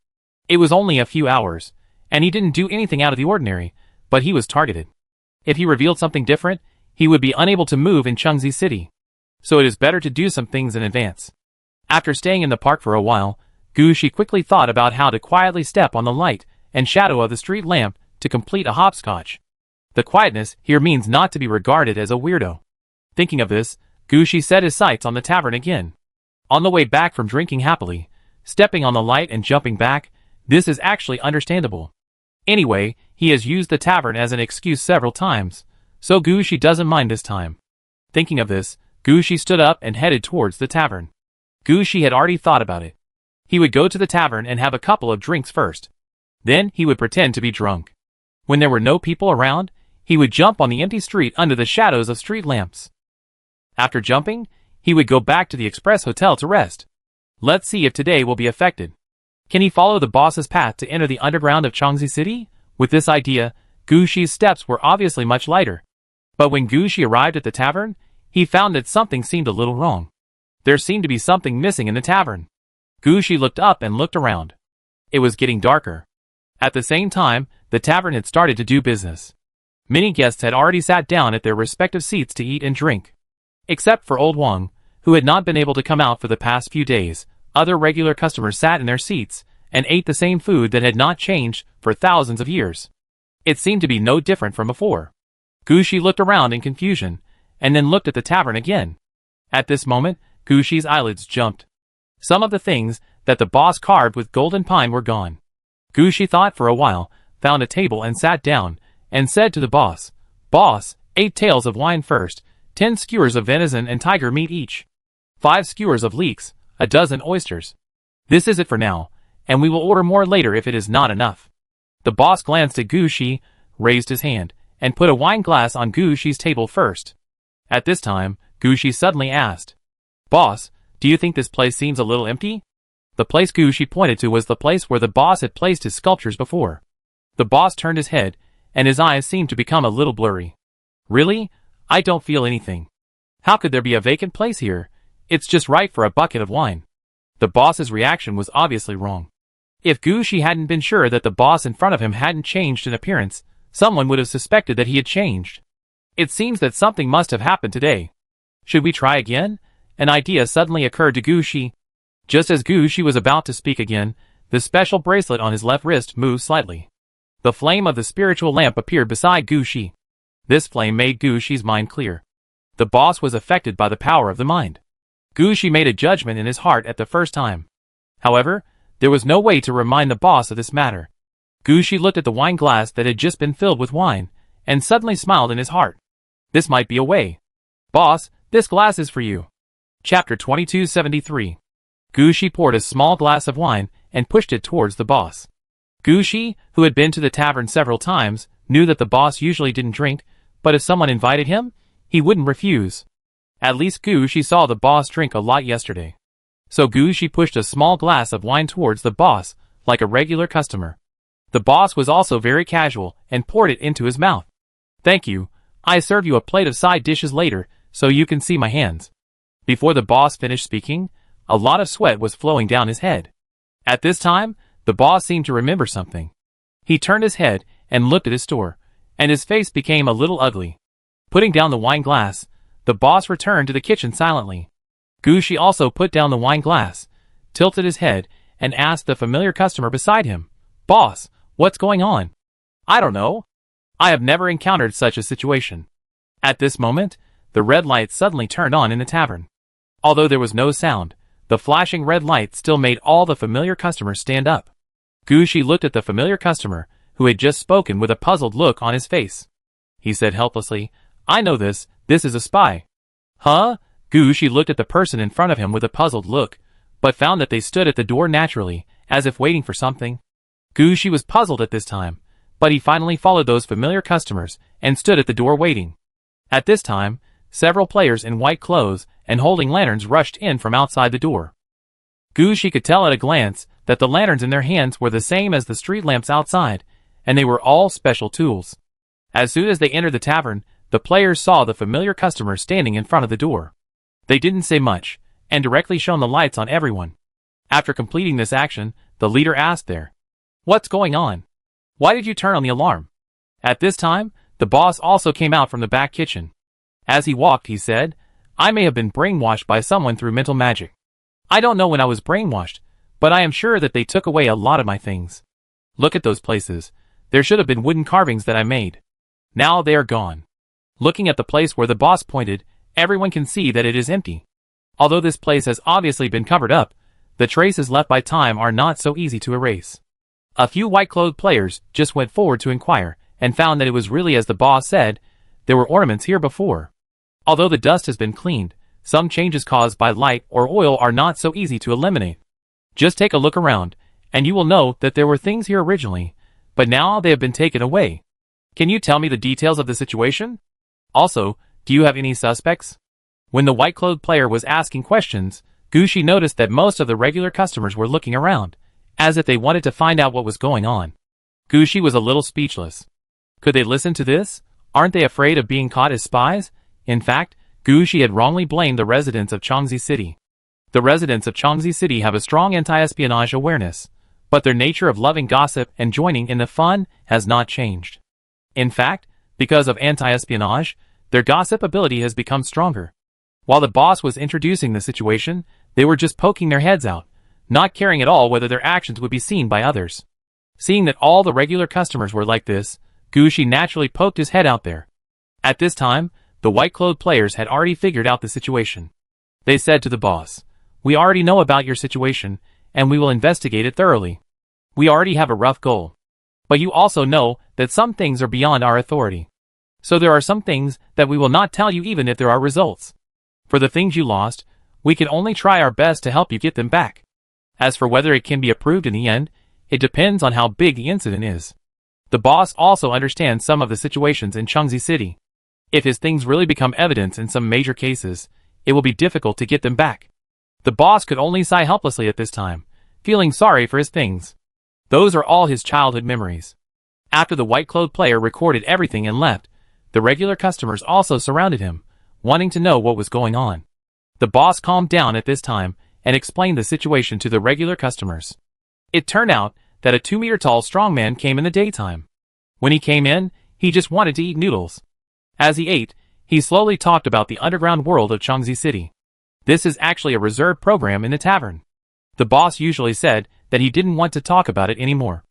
It was only a few hours, and he didn't do anything out of the ordinary, but he was targeted. If he revealed something different, he would be unable to move in Changzi City. So it is better to do some things in advance. After staying in the park for a while, Gushi quickly thought about how to quietly step on the light and shadow of the street lamp to complete a hopscotch. The quietness here means not to be regarded as a weirdo. Thinking of this, Gushi set his sights on the tavern again. On the way back from drinking happily, stepping on the light and jumping back, this is actually understandable. Anyway, he has used the tavern as an excuse several times, so Gushi doesn't mind this time. Thinking of this, Gushi stood up and headed towards the tavern. Gushi had already thought about it. He would go to the tavern and have a couple of drinks first. Then he would pretend to be drunk. When there were no people around, he would jump on the empty street under the shadows of street lamps. After jumping, he would go back to the Express Hotel to rest. Let's see if today will be affected. Can he follow the boss's path to enter the underground of Changzi City? With this idea, Gushi's steps were obviously much lighter. But when Gushi arrived at the tavern, he found that something seemed a little wrong. There seemed to be something missing in the tavern. Gushi looked up and looked around. It was getting darker. At the same time, the tavern had started to do business. Many guests had already sat down at their respective seats to eat and drink. Except for Old Wang, who had not been able to come out for the past few days, other regular customers sat in their seats and ate the same food that had not changed for thousands of years. It seemed to be no different from before. Gushi looked around in confusion, and then looked at the tavern again. At this moment, Gushi's eyelids jumped. Some of the things that the boss carved with golden pine were gone. Gushi thought for a while, found a table and sat down, and said to the boss, "Boss, 8 tails of wine first, 10 skewers of venison and tiger meat each. 5 skewers of leeks, a dozen oysters. This is it for now, and we will order more later if it is not enough." The boss glanced at Gushi, raised his hand, and put a wine glass on Gushi's table first. At this time, Gushi suddenly asked, "Boss, do you think this place seems a little empty?" The place Gushi pointed to was the place where the boss had placed his sculptures before. The boss turned his head, and his eyes seemed to become a little blurry. "Really? I don't feel anything. How could there be a vacant place here? It's just right for a bucket of wine." The boss's reaction was obviously wrong. If Gushi hadn't been sure that the boss in front of him hadn't changed in appearance, someone would have suspected that he had changed. It seems that something must have happened today. Should we try again? An idea suddenly occurred to Gushi. Just as Gushi was about to speak again, the special bracelet on his left wrist moved slightly. The flame of the spiritual lamp appeared beside Gushi. This flame made Gushi's mind clear. The boss was affected by the power of the mind. Gushi made a judgment in his heart at the first time. However, there was no way to remind the boss of this matter. Gushi looked at the wine glass that had just been filled with wine, and suddenly smiled in his heart. This might be a way. "Boss, this glass is for you." Chapter 2273. Gushi poured a small glass of wine and pushed it towards the boss. Gushi, who had been to the tavern several times, knew that the boss usually didn't drink, but if someone invited him, he wouldn't refuse. At least Gushi saw the boss drink a lot yesterday. So Gushi pushed a small glass of wine towards the boss, like a regular customer. The boss was also very casual and poured it into his mouth. "Thank you. I serve you a plate of side dishes later, so you can see my hands." Before the boss finished speaking, a lot of sweat was flowing down his head. At this time, the boss seemed to remember something. He turned his head and looked at his store, and his face became a little ugly. Putting down the wine glass, the boss returned to the kitchen silently. Gucci also put down the wine glass, tilted his head, and asked the familiar customer beside him, "Boss, what's going on?" "I don't know. I have never encountered such a situation." At this moment, the red light suddenly turned on in the tavern. Although there was no sound, the flashing red light still made all the familiar customers stand up. Gucci looked at the familiar customer, who had just spoken, with a puzzled look on his face. He said helplessly, "I know this is a spy." "Huh?" Gucci looked at the person in front of him with a puzzled look, but found that they stood at the door naturally, as if waiting for something. Gucci was puzzled at this time, but he finally followed those familiar customers and stood at the door waiting. At this time, several players in white clothes and holding lanterns rushed in from outside the door. Gucci could tell at a glance that the lanterns in their hands were the same as the street lamps outside, and they were all special tools. As soon as they entered the tavern, the players saw the familiar customers standing in front of the door. They didn't say much, and directly shone the lights on everyone. After completing this action, the leader asked there, "What's going on? Why did you turn on the alarm?" At this time, the boss also came out from the back kitchen. As he walked, he said, "I may have been brainwashed by someone through mental magic. I don't know when I was brainwashed, but I am sure that they took away a lot of my things. Look at those places. There should have been wooden carvings that I made. Now they are gone." Looking at the place where the boss pointed, everyone can see that it is empty. Although this place has obviously been covered up, the traces left by time are not so easy to erase. A few white-clothed players just went forward to inquire, and found that it was really as the boss said. There were ornaments here before. Although the dust has been cleaned, some changes caused by light or oil are not so easy to eliminate. Just take a look around, and you will know that there were things here originally, but now they have been taken away. Can you tell me the details of the situation? Also, do you have any suspects? When the white-clothed player was asking questions, Gucci noticed that most of the regular customers were looking around, as if they wanted to find out what was going on. Gucci was a little speechless. Could they listen to this? Aren't they afraid of being caught as spies? In fact, Gucci had wrongly blamed the residents of Changxi City. The residents of Changxi City have a strong anti-espionage awareness, but their nature of loving gossip and joining in the fun has not changed. In fact, because of anti-espionage, their gossip ability has become stronger. While the boss was introducing the situation, they were just poking their heads out, not caring at all whether their actions would be seen by others. Seeing that all the regular customers were like this, Gucci naturally poked his head out there. At this time, the white-clothed players had already figured out the situation. They said to the boss, "We already know about your situation, and we will investigate it thoroughly. We already have a rough goal. But you also know that some things are beyond our authority. So there are some things that we will not tell you even if there are results. For the things you lost, we can only try our best to help you get them back. As for whether it can be approved in the end, it depends on how big the incident is." The boss also understands some of the situations in Changxi City. If his things really become evidence in some major cases, it will be difficult to get them back. The boss could only sigh helplessly at this time, feeling sorry for his things. Those are all his childhood memories. After the white-clothed player recorded everything and left, the regular customers also surrounded him, wanting to know what was going on. The boss calmed down at this time and explained the situation to the regular customers. It turned out that a 2-meter-tall strongman came in the daytime. When he came in, he just wanted to eat noodles. As he ate, he slowly talked about the underground world of Changxi City. This is actually a reserved program in the tavern. The boss usually said that he didn't want to talk about it anymore.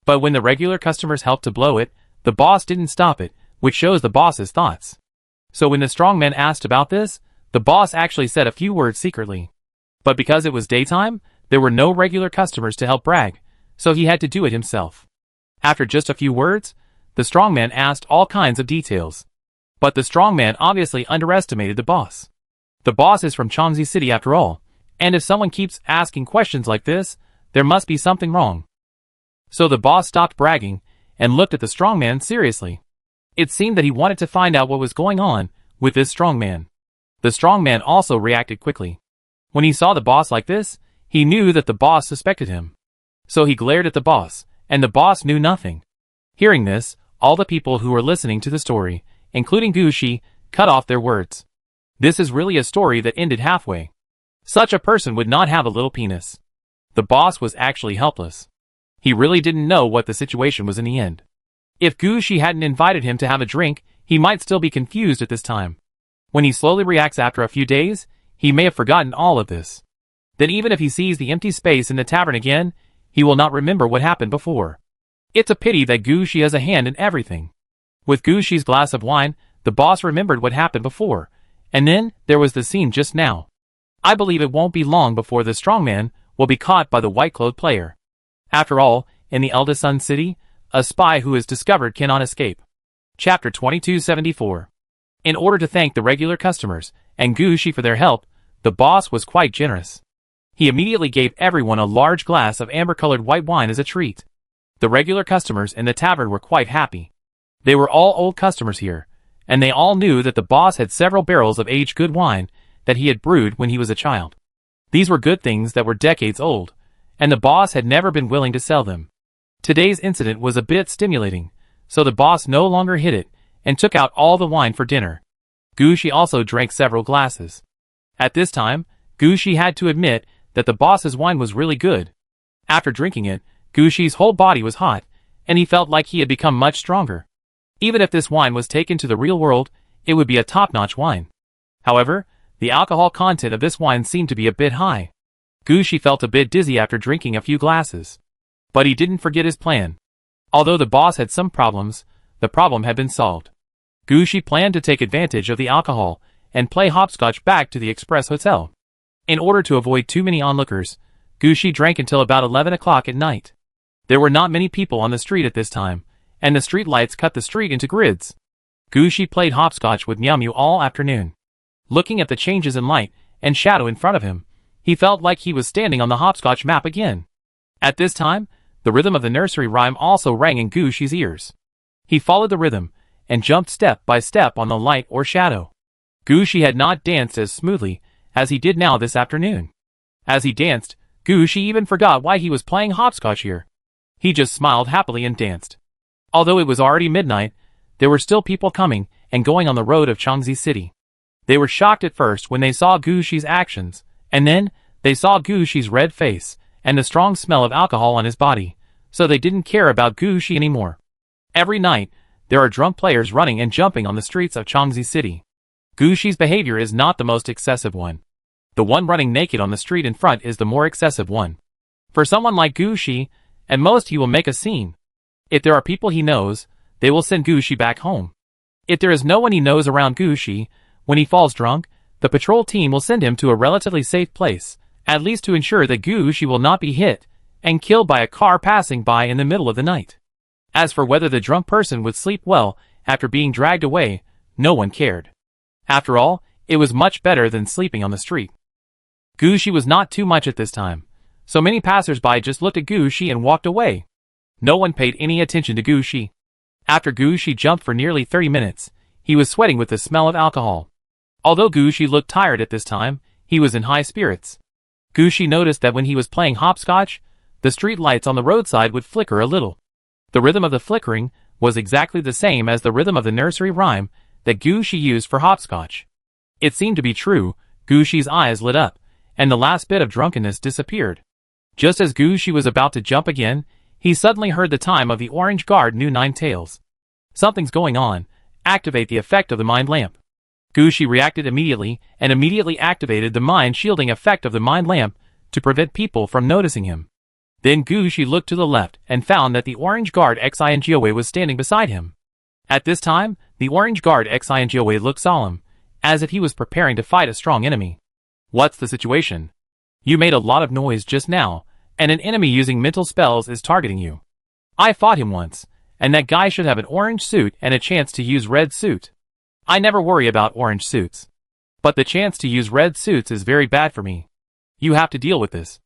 But when the regular customers helped to blow it, the boss didn't stop it, which shows the boss's thoughts. So when the strongman asked about this, the boss actually said a few words secretly. But because it was daytime, there were no regular customers to help brag, so he had to do it himself. After just a few words, the strongman asked all kinds of details. But the strongman obviously underestimated the boss. The boss is from Changxi City after all, and if someone keeps asking questions like this, there must be something wrong. So the boss stopped bragging and looked at the strongman seriously. It seemed that he wanted to find out what was going on with this strongman. The strongman also reacted quickly. When he saw the boss like this, he knew that the boss suspected him. So he glared at the boss, and the boss knew nothing. Hearing this, all the people who were listening to the story, including Gucci, cut off their words. This is really a story that ended halfway. Such a person would not have a little penis. The boss was actually helpless. He really didn't know what the situation was in the end. If Gucci hadn't invited him to have a drink, he might still be confused at this time. When he slowly reacts after a few days, he may have forgotten all of this. Then even if he sees the empty space in the tavern again, he will not remember what happened before. It's a pity that Gucci has a hand in everything. With Gucci's glass of wine, the boss remembered what happened before, and then there was the scene just now. I believe it won't be long before the strongman will be caught by the white-clothed player. After all, in the eldest son city, a spy who is discovered cannot escape. Chapter 2274. In order to thank the regular customers and Gucci for their help, the boss was quite generous. He immediately gave everyone a large glass of amber-colored white wine as a treat. The regular customers in the tavern were quite happy. They were all old customers here, and they all knew that the boss had several barrels of aged good wine that he had brewed when he was a child. These were good things that were decades old, and the boss had never been willing to sell them. Today's incident was a bit stimulating, so the boss no longer hid it and took out all the wine for dinner. Gucci also drank several glasses. At this time, Gucci had to admit that the boss's wine was really good. After drinking it, Gucci's whole body was hot, and he felt like he had become much stronger. Even if this wine was taken to the real world, it would be a top-notch wine. However, the alcohol content of this wine seemed to be a bit high. Gucci felt a bit dizzy after drinking a few glasses. But he didn't forget his plan. Although the boss had some problems, the problem had been solved. Gucci planned to take advantage of the alcohol and play hopscotch back to the Express Hotel. In order to avoid too many onlookers, Gucci drank until about 11 o'clock at night. There were not many people on the street at this time, and the street lights cut the street into grids. Gucci played hopscotch with Miamu all afternoon. Looking at the changes in light and shadow in front of him, he felt like he was standing on the hopscotch map again. At this time, the rhythm of the nursery rhyme also rang in Gucci's ears. He followed the rhythm and jumped step by step on the light or shadow. Gucci had not danced as smoothly as he did now this afternoon. As he danced, Gucci even forgot why he was playing hopscotch here. He just smiled happily and danced. Although it was already midnight, there were still people coming and going on the road of Changzi City. They were shocked at first when they saw Gucci's actions, and then they saw Gucci's red face and the strong smell of alcohol on his body, so they didn't care about Gucci anymore. Every night, there are drunk players running and jumping on the streets of Changzi City. Gucci's behavior is not the most excessive one. The one running naked on the street in front is the more excessive one. For someone like Gucci, at most he will make a scene. If there are people he knows, they will send Gucci back home. If there is no one he knows around Gucci, when he falls drunk, the patrol team will send him to a relatively safe place, at least to ensure that Gucci will not be hit and killed by a car passing by in the middle of the night. As for whether the drunk person would sleep well after being dragged away, no one cared. After all, it was much better than sleeping on the street. Gucci was not too much at this time, so many passers-by just looked at Gucci and walked away. No one paid any attention to Gucci. After Gucci jumped for nearly 30 minutes, he was sweating with the smell of alcohol. Although Gucci looked tired at this time, he was in high spirits. Gucci noticed that when he was playing hopscotch, the street lights on the roadside would flicker a little. The rhythm of the flickering was exactly the same as the rhythm of the nursery rhyme that Gucci used for hopscotch. It seemed to be true. Gucci's eyes lit up, and the last bit of drunkenness disappeared. Just as Gucci was about to jump again, he suddenly heard the time of the orange guard knew 9 tails. Something's going on. Activate the effect of the mind lamp. Gucci reacted immediately and immediately activated the mind shielding effect of the mind lamp to prevent people from noticing him. Then Gucci looked to the left and found that the orange guard Xingoe was standing beside him. At this time, the orange guard Xingoe looked solemn, as if he was preparing to fight a strong enemy. What's the situation? You made a lot of noise just now, and an enemy using mental spells is targeting you. I fought him once, and that guy should have an orange suit and a chance to use red suit. I never worry about orange suits. But the chance to use red suits is very bad for me. You have to deal with this.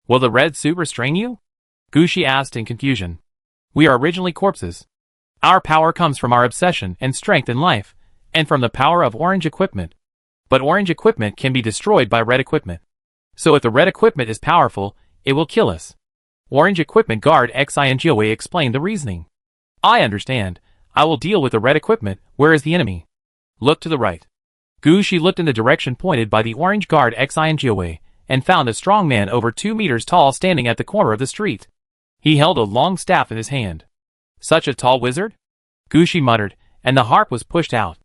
Will the red suit restrain you? Gucci asked in confusion. We are originally corpses. Our power comes from our obsession and strength in life, and from the power of orange equipment. But orange equipment can be destroyed by red equipment. So if the red equipment is powerful, it will kill us. Orange equipment guard Xingoe explained the reasoning. I understand. I will deal with the red equipment. Where is the enemy? Look to the right. Gucci looked in the direction pointed by the orange guard Xingoe and found a strong man over 2 meters tall standing at the corner of the street. He held a long staff in his hand. Such a tall wizard? Gucci muttered, and the harp was pushed out.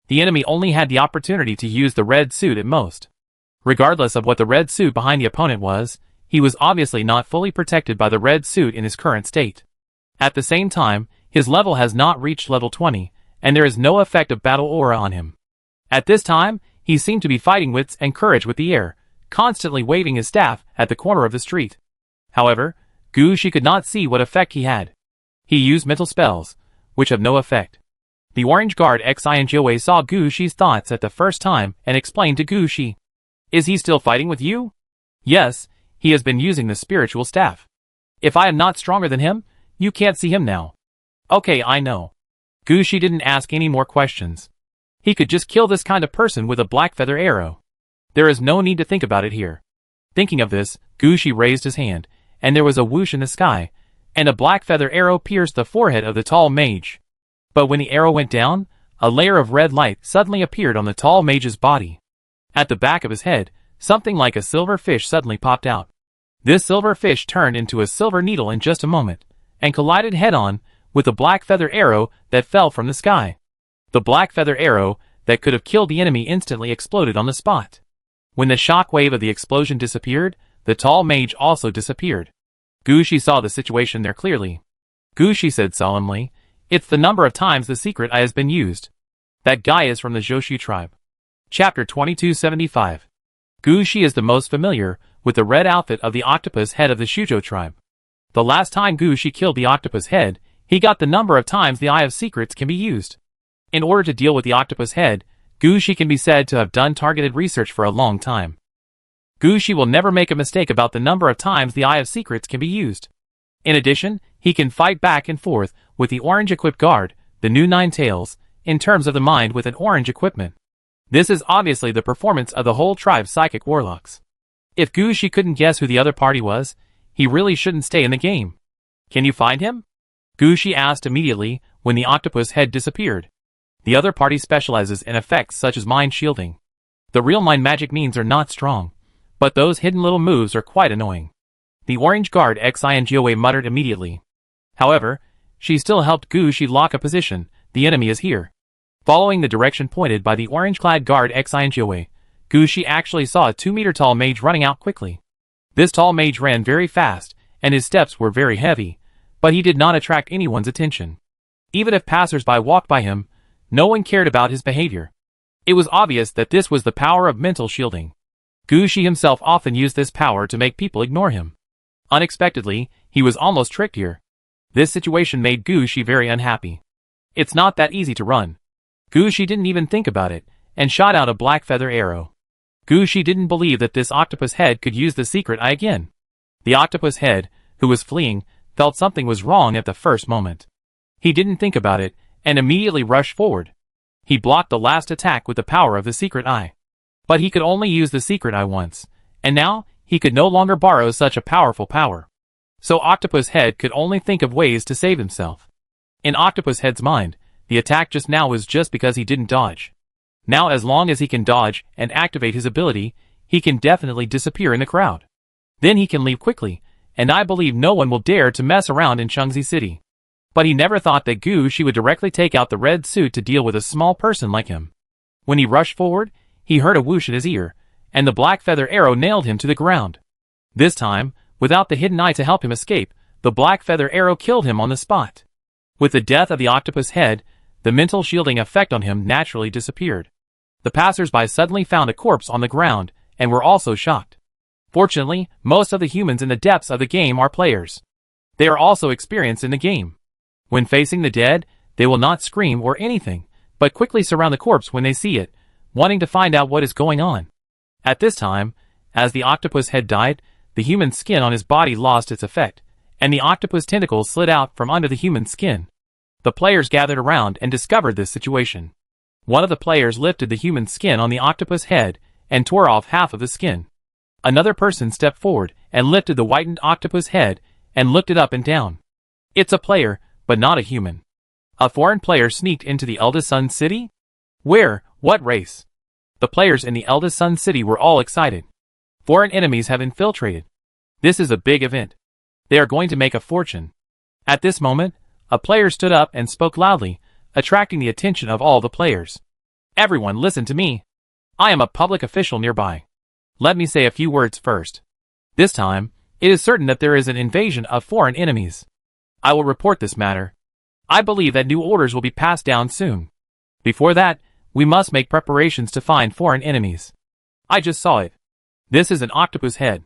The enemy only had the opportunity to use the red suit at most. Regardless of what the red suit behind the opponent was, he was obviously not fully protected by the red suit in his current state. At the same time, his level has not reached level 20, and there is no effect of battle aura on him. At this time, he seemed to be fighting wits and courage with the air, constantly waving his staff at the corner of the street. However, Gu Shi could not see what effect he had. He used mental spells, which have no effect. The orange guard Xinjiawei saw Gu Shi's thoughts at the first time and explained to Gu Shi. Is he still fighting with you? Yes, he has been using the spiritual staff. If I am not stronger than him, you can't see him now. Okay, I know. Gu Shi didn't ask any more questions. He could just kill this kind of person with a black feather arrow. There is no need to think about it here. Thinking of this, Gu Shi raised his hand, and there was a whoosh in the sky, and a black feather arrow pierced the forehead of the tall mage. But when the arrow went down, a layer of red light suddenly appeared on the tall mage's body. At the back of his head, something like a silver fish suddenly popped out. This silver fish turned into a silver needle in just a moment, and collided head-on with the black feather arrow that fell from the sky. The black feather arrow that could have killed the enemy instantly exploded on the spot. When the shock wave of the explosion disappeared, the tall mage also disappeared. Gu Shi saw the situation there clearly. Gu Shi said solemnly, "It's the number of times the secret eye has been used. That guy is from the Zhoushu tribe." Chapter 2275. Gu Shi is the most familiar with the red outfit of the octopus head of the Shujo tribe. The last time Gu Shi killed the octopus head, he got the number of times the Eye of Secrets can be used. In order to deal with the octopus head, Gu Shi can be said to have done targeted research for a long time. Gu Shi will never make a mistake about the number of times the Eye of Secrets can be used. In addition, he can fight back and forth with the orange-equipped guard, the new Nine Tails, in terms of the mind with an orange equipment. This is obviously the performance of the whole tribe's psychic warlocks. If Gu Shi couldn't guess who the other party was, he really shouldn't stay in the game. Can you find him? Gu Shi asked immediately when the octopus head disappeared. The other party specializes in effects such as mind shielding. The real mind magic means are not strong, but those hidden little moves are quite annoying. The orange guard Xinjiawei muttered immediately. However, she still helped Gu Shi lock a position. The enemy is here. Following the direction pointed by the orange-clad guard Xinjiawei, Gu Shi actually saw a 2-meter-tall mage running out quickly. This tall mage ran very fast, and his steps were very heavy, but he did not attract anyone's attention. Even if passers-by walked by him, no one cared about his behavior. It was obvious that this was the power of mental shielding. Gu Shi himself often used this power to make people ignore him. Unexpectedly, he was almost tricked here. This situation made Gu Shi very unhappy. It's not that easy to run. Gu Shi didn't even think about it, and shot out a black feather arrow. Gu Shi didn't believe that this octopus head could use the secret eye again. The octopus head, who was fleeing, felt something was wrong at the first moment. He didn't think about it, and immediately rushed forward. He blocked the last attack with the power of the secret eye. But he could only use the secret eye once, and now he could no longer borrow such a powerful power. So Octopus Head could only think of ways to save himself. In Octopus Head's mind, the attack just now was just because he didn't dodge. Now as long as he can dodge and activate his ability, he can definitely disappear in the crowd. Then he can leave quickly, and I believe no one will dare to mess around in Chengxi City. But he never thought that Gu Shi would directly take out the red suit to deal with a small person like him. When he rushed forward, he heard a whoosh in his ear, and the black feather arrow nailed him to the ground. This time, without the hidden eye to help him escape, the black feather arrow killed him on the spot. With the death of the octopus head, the mental shielding effect on him naturally disappeared. The passers-by suddenly found a corpse on the ground, and were also shocked. Fortunately, most of the humans in the depths of the game are players. They are also experienced in the game. When facing the dead, they will not scream or anything, but quickly surround the corpse when they see it, wanting to find out what is going on. At this time, as the octopus head died, the human skin on his body lost its effect, and the octopus tentacles slid out from under the human skin. The players gathered around and discovered this situation. One of the players lifted the human skin on the octopus head and tore off half of the skin. Another person stepped forward and lifted the whitened octopus head and looked it up and down. It's a player, but not a human. A foreign player sneaked into the Eldest Sun City? Where? What race? The players in the Eldest Sun City were all excited. Foreign enemies have infiltrated. This is a big event. They are going to make a fortune. At this moment, a player stood up and spoke loudly, attracting the attention of all the players. Everyone listen to me. I am a public official nearby. Let me say a few words first. This time, it is certain that there is an invasion of foreign enemies. I will report this matter. I believe that new orders will be passed down soon. Before that, we must make preparations to find foreign enemies. I just saw it. This is an octopus head.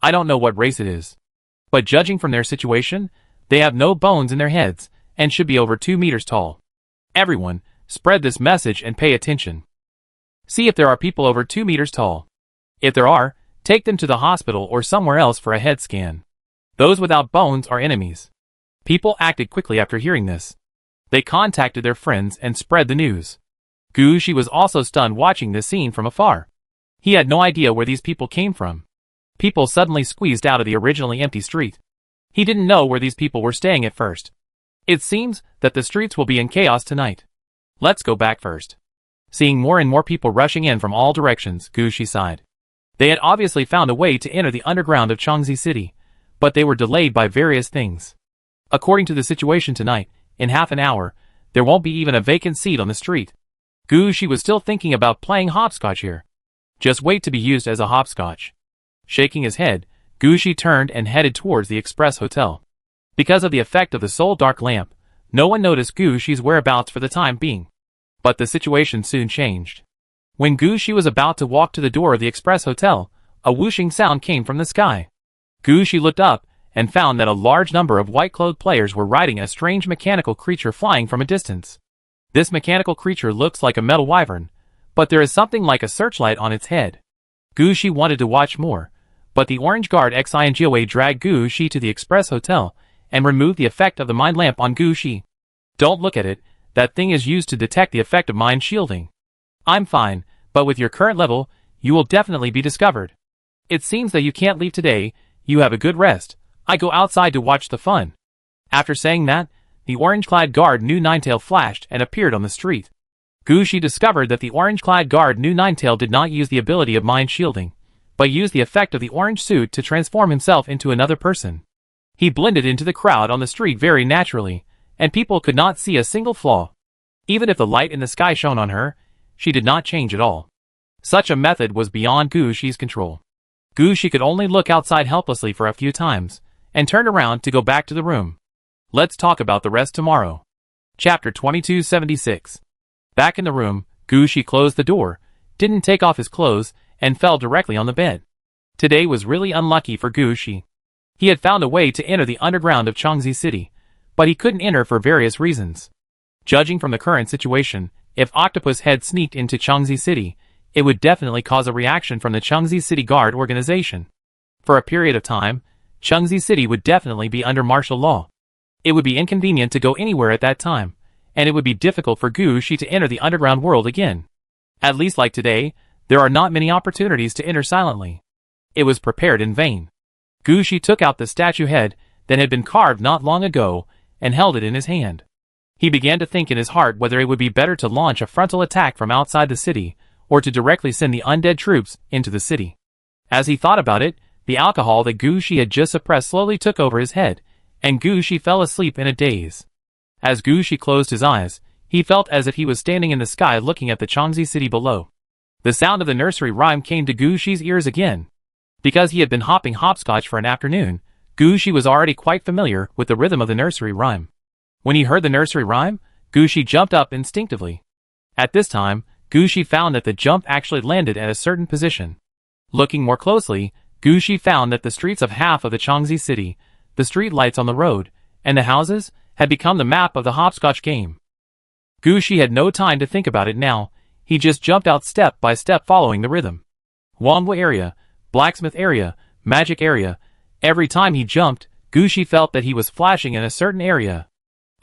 I don't know what race it is. But judging from their situation, they have no bones in their heads and should be over 2 meters tall. Everyone, spread this message and pay attention. See if there are people over 2 meters tall. If there are, take them to the hospital or somewhere else for a head scan. Those without bones are enemies. People acted quickly after hearing this. They contacted their friends and spread the news. Gu Shi was also stunned watching this scene from afar. He had no idea where these people came from. People suddenly squeezed out of the originally empty street. He didn't know where these people were staying at first. It seems that the streets will be in chaos tonight. Let's go back first. Seeing more and more people rushing in from all directions, Gu Shi sighed. They had obviously found a way to enter the underground of Changzi City, but they were delayed by various things. According to the situation tonight, in half an hour, there won't be even a vacant seat on the street. Gu Shi was still thinking about playing hopscotch here. Just wait to be used as a hopscotch. Shaking his head, Gu Shi turned and headed towards the Express Hotel. Because of the effect of the soul dark lamp, no one noticed Gu Shi's whereabouts for the time being. But the situation soon changed. When Gu Shi was about to walk to the door of the Express Hotel, a whooshing sound came from the sky. Gu Shi looked up and found that a large number of white-clothed players were riding a strange mechanical creature flying from a distance. This mechanical creature looks like a metal wyvern, but there is something like a searchlight on its head. Gu Shi wanted to watch more, but the orange guard Xingoa dragged Gu Shi to the Express Hotel and removed the effect of the mind lamp on Gu Shi. Don't look at it, that thing is used to detect the effect of mind shielding. I'm fine, but with your current level, you will definitely be discovered. It seems that you can't leave today, you have a good rest. I go outside to watch the fun. After saying that, the orange-clad guard Nu Ninetail flashed and appeared on the street. Gu Shi discovered that the orange-clad guard Nu Ninetail did not use the ability of mind shielding, but used the effect of the orange suit to transform himself into another person. He blended into the crowd on the street very naturally, and people could not see a single flaw. Even if the light in the sky shone on her, she did not change at all. Such a method was beyond Gu Shi's control. Gu Shi could only look outside helplessly for a few times, and turned around to go back to the room. Let's talk about the rest tomorrow. Chapter 2276. Back in the room, Gu Shi closed the door, didn't take off his clothes, and fell directly on the bed. Today was really unlucky for Gu Shi. He had found a way to enter the underground of Changzi City, but he couldn't enter for various reasons. Judging from the current situation, if Octopus had sneaked into Changzi City, it would definitely cause a reaction from the Changzi City Guard organization. For a period of time, Changzi City would definitely be under martial law. It would be inconvenient to go anywhere at that time, and it would be difficult for Gu Shi to enter the underground world again. At least like today, there are not many opportunities to enter silently. It was prepared in vain. Gu Shi took out the statue head that had been carved not long ago and held it in his hand. He began to think in his heart whether it would be better to launch a frontal attack from outside the city or to directly send the undead troops into the city. As he thought about it, the alcohol that Gu Shi had just suppressed slowly took over his head, and Gu Shi fell asleep in a daze. As Gu Shi closed his eyes, he felt as if he was standing in the sky looking at the Changzi City below. The sound of the nursery rhyme came to Gu Shi's ears again. Because he had been hopping hopscotch for an afternoon, Gu Shi was already quite familiar with the rhythm of the nursery rhyme. When he heard the nursery rhyme, Gu Shi jumped up instinctively. At this time, Gu Shi found that the jump actually landed at a certain position. Looking more closely, Gu Shi found that the streets of half of the Changzi City, the street lights on the road, and the houses, had become the map of the hopscotch game. Gu Shi had no time to think about it now, he just jumped out step by step following the rhythm. Wangwa area, blacksmith area, magic area. Every time he jumped, Gu Shi felt that he was flashing in a certain area.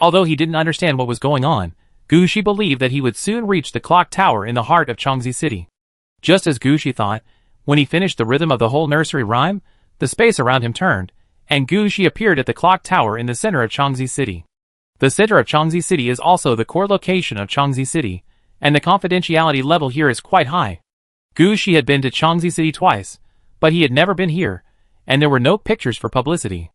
Although he didn't understand what was going on, Gu Shi believed that he would soon reach the clock tower in the heart of Changzi City. Just as Gu Shi thought, when he finished the rhythm of the whole nursery rhyme, the space around him turned, and Gu Shi appeared at the clock tower in the center of Changzi City. The center of Changzi City is also the core location of Changzi City, and the confidentiality level here is quite high. Gu Shi had been to Changzi City twice, but he had never been here, and there were no pictures for publicity.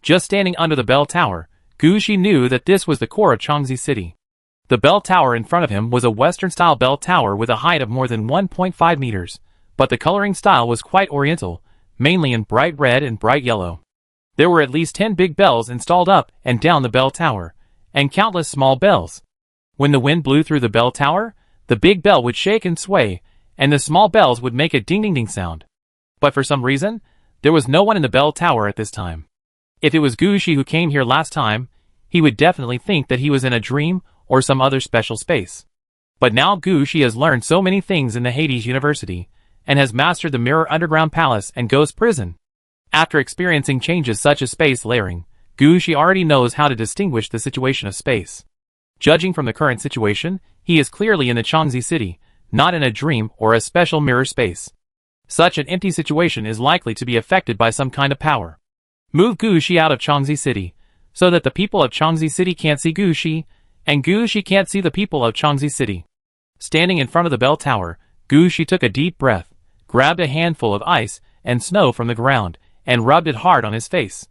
Just standing under the bell tower, Gu Shi knew that this was the core of Changzi City. The bell tower in front of him was a Western-style bell tower with a height of more than 1.5 meters, but the coloring style was quite oriental, mainly in bright red and bright yellow. There were at least 10 big bells installed up and down the bell tower, and countless small bells. When the wind blew through the bell tower, the big bell would shake and sway, and the small bells would make a ding-ding-ding sound. But for some reason, there was no one in the bell tower at this time. If it was Gushi who came here last time, he would definitely think that he was in a dream or some other special space. But now Gushi has learned so many things in the Hades University, and has mastered the Mirror Underground Palace and Ghost Prison. After experiencing changes such as space layering, Gushi already knows how to distinguish the situation of space. Judging from the current situation, he is clearly in the Changzi City, not in a dream or a special mirror space. Such an empty situation is likely to be affected by some kind of power. Move Gushi out of Changzi City, so that the people of Changzi City can't see Gushi, and Gushi can't see the people of Changzi City. Standing in front of the bell tower, Gushi took a deep breath, grabbed a handful of ice and snow from the ground, and rubbed it hard on his face.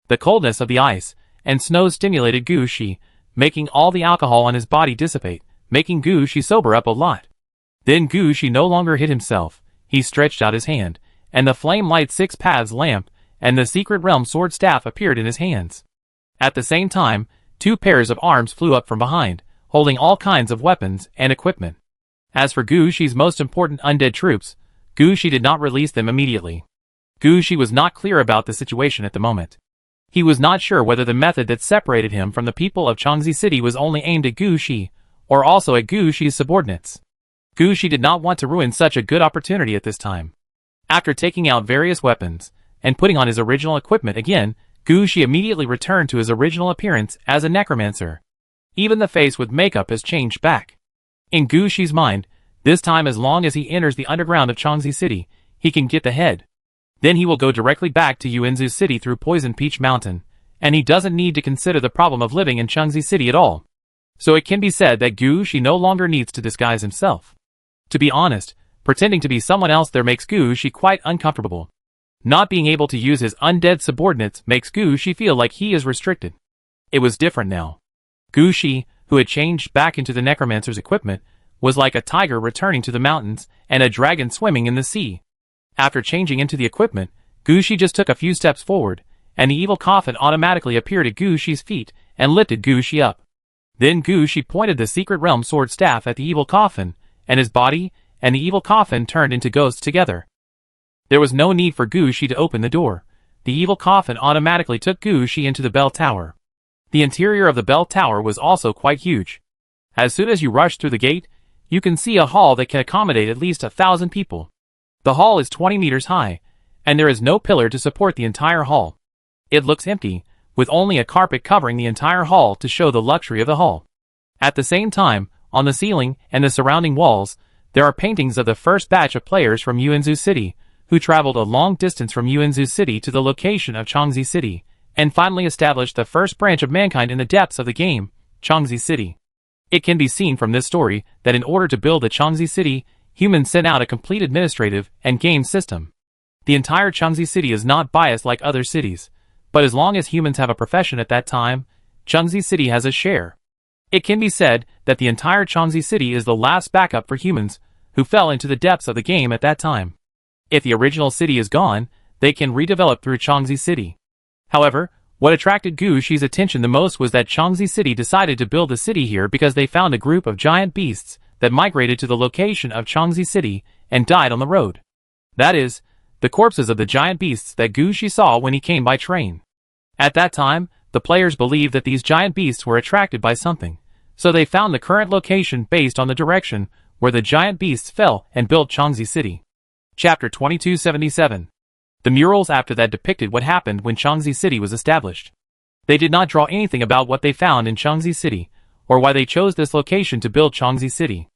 The coldness of the ice and snow stimulated Gushi, making all the alcohol on his body dissipate, making Gushi sober up a lot. Then Gushi no longer hit himself. He stretched out his hand, and the flame-light 6 paths lamp and the secret realm sword staff appeared in his hands. At the same time, 2 pairs of arms flew up from behind, holding all kinds of weapons and equipment. As for Gushi's most important undead troops, Gushi did not release them immediately. Gushi was not clear about the situation at the moment. He was not sure whether the method that separated him from the people of Changzi City was only aimed at Gushi, or also at Gushi's subordinates. Gushi did not want to ruin such a good opportunity at this time. After taking out various weapons, and putting on his original equipment again, Gushi immediately returned to his original appearance as a necromancer. Even the face with makeup has changed back. In Gushi's mind, this time as long as he enters the underground of Changzi City, he can get the head. Then he will go directly back to Yuanzu City through Poison Peach Mountain, and he doesn't need to consider the problem of living in Changzi City at all. So it can be said that Gushi no longer needs to disguise himself. To be honest, pretending to be someone else there makes Gushi quite uncomfortable. Not being able to use his undead subordinates makes Gushi feel like he is restricted. It was different now. Gushi, who had changed back into the necromancer's equipment, was like a tiger returning to the mountains and a dragon swimming in the sea. After changing into the equipment, Gushi just took a few steps forward, and the evil coffin automatically appeared at Gushi's feet and lifted Gushi up. Then Gushi pointed the secret realm sword staff at the evil coffin, and his body and the evil coffin turned into ghosts together. There was no need for Gushi to open the door. The evil coffin automatically took Gushi into the bell tower. The interior of the bell tower was also quite huge. As soon as you rush through the gate, you can see a hall that can accommodate at least 1,000 people. The hall is 20 meters high, and there is no pillar to support the entire hall. It looks empty, with only a carpet covering the entire hall to show the luxury of the hall. At the same time, on the ceiling and the surrounding walls, there are paintings of the first batch of players from Yuanzu City, who traveled a long distance from Yuanzu City to the location of Changzi City, and finally established the first branch of mankind in the depths of the game, Changzi City. It can be seen from this story that in order to build the Changzi City, humans sent out a complete administrative and game system. The entire Changzi City is not biased like other cities, but as long as humans have a profession at that time, Changzi City has a share. It can be said that the entire Changzi City is the last backup for humans who fell into the depths of the game at that time. If the original city is gone, they can redevelop through Changzi City. However, what attracted Gushi's attention the most was that Changzi City decided to build a city here because they found a group of giant beasts that migrated to the location of Changzi City and died on the road. That is, the corpses of the giant beasts that Gushi saw when he came by train. At that time, the players believed that these giant beasts were attracted by something, so they found the current location based on the direction where the giant beasts fell and built Changzi City. Chapter 2277. The murals after that depicted what happened when Changzi City was established. They did not draw anything about what they found in Changzi City, or why they chose this location to build Changzi City.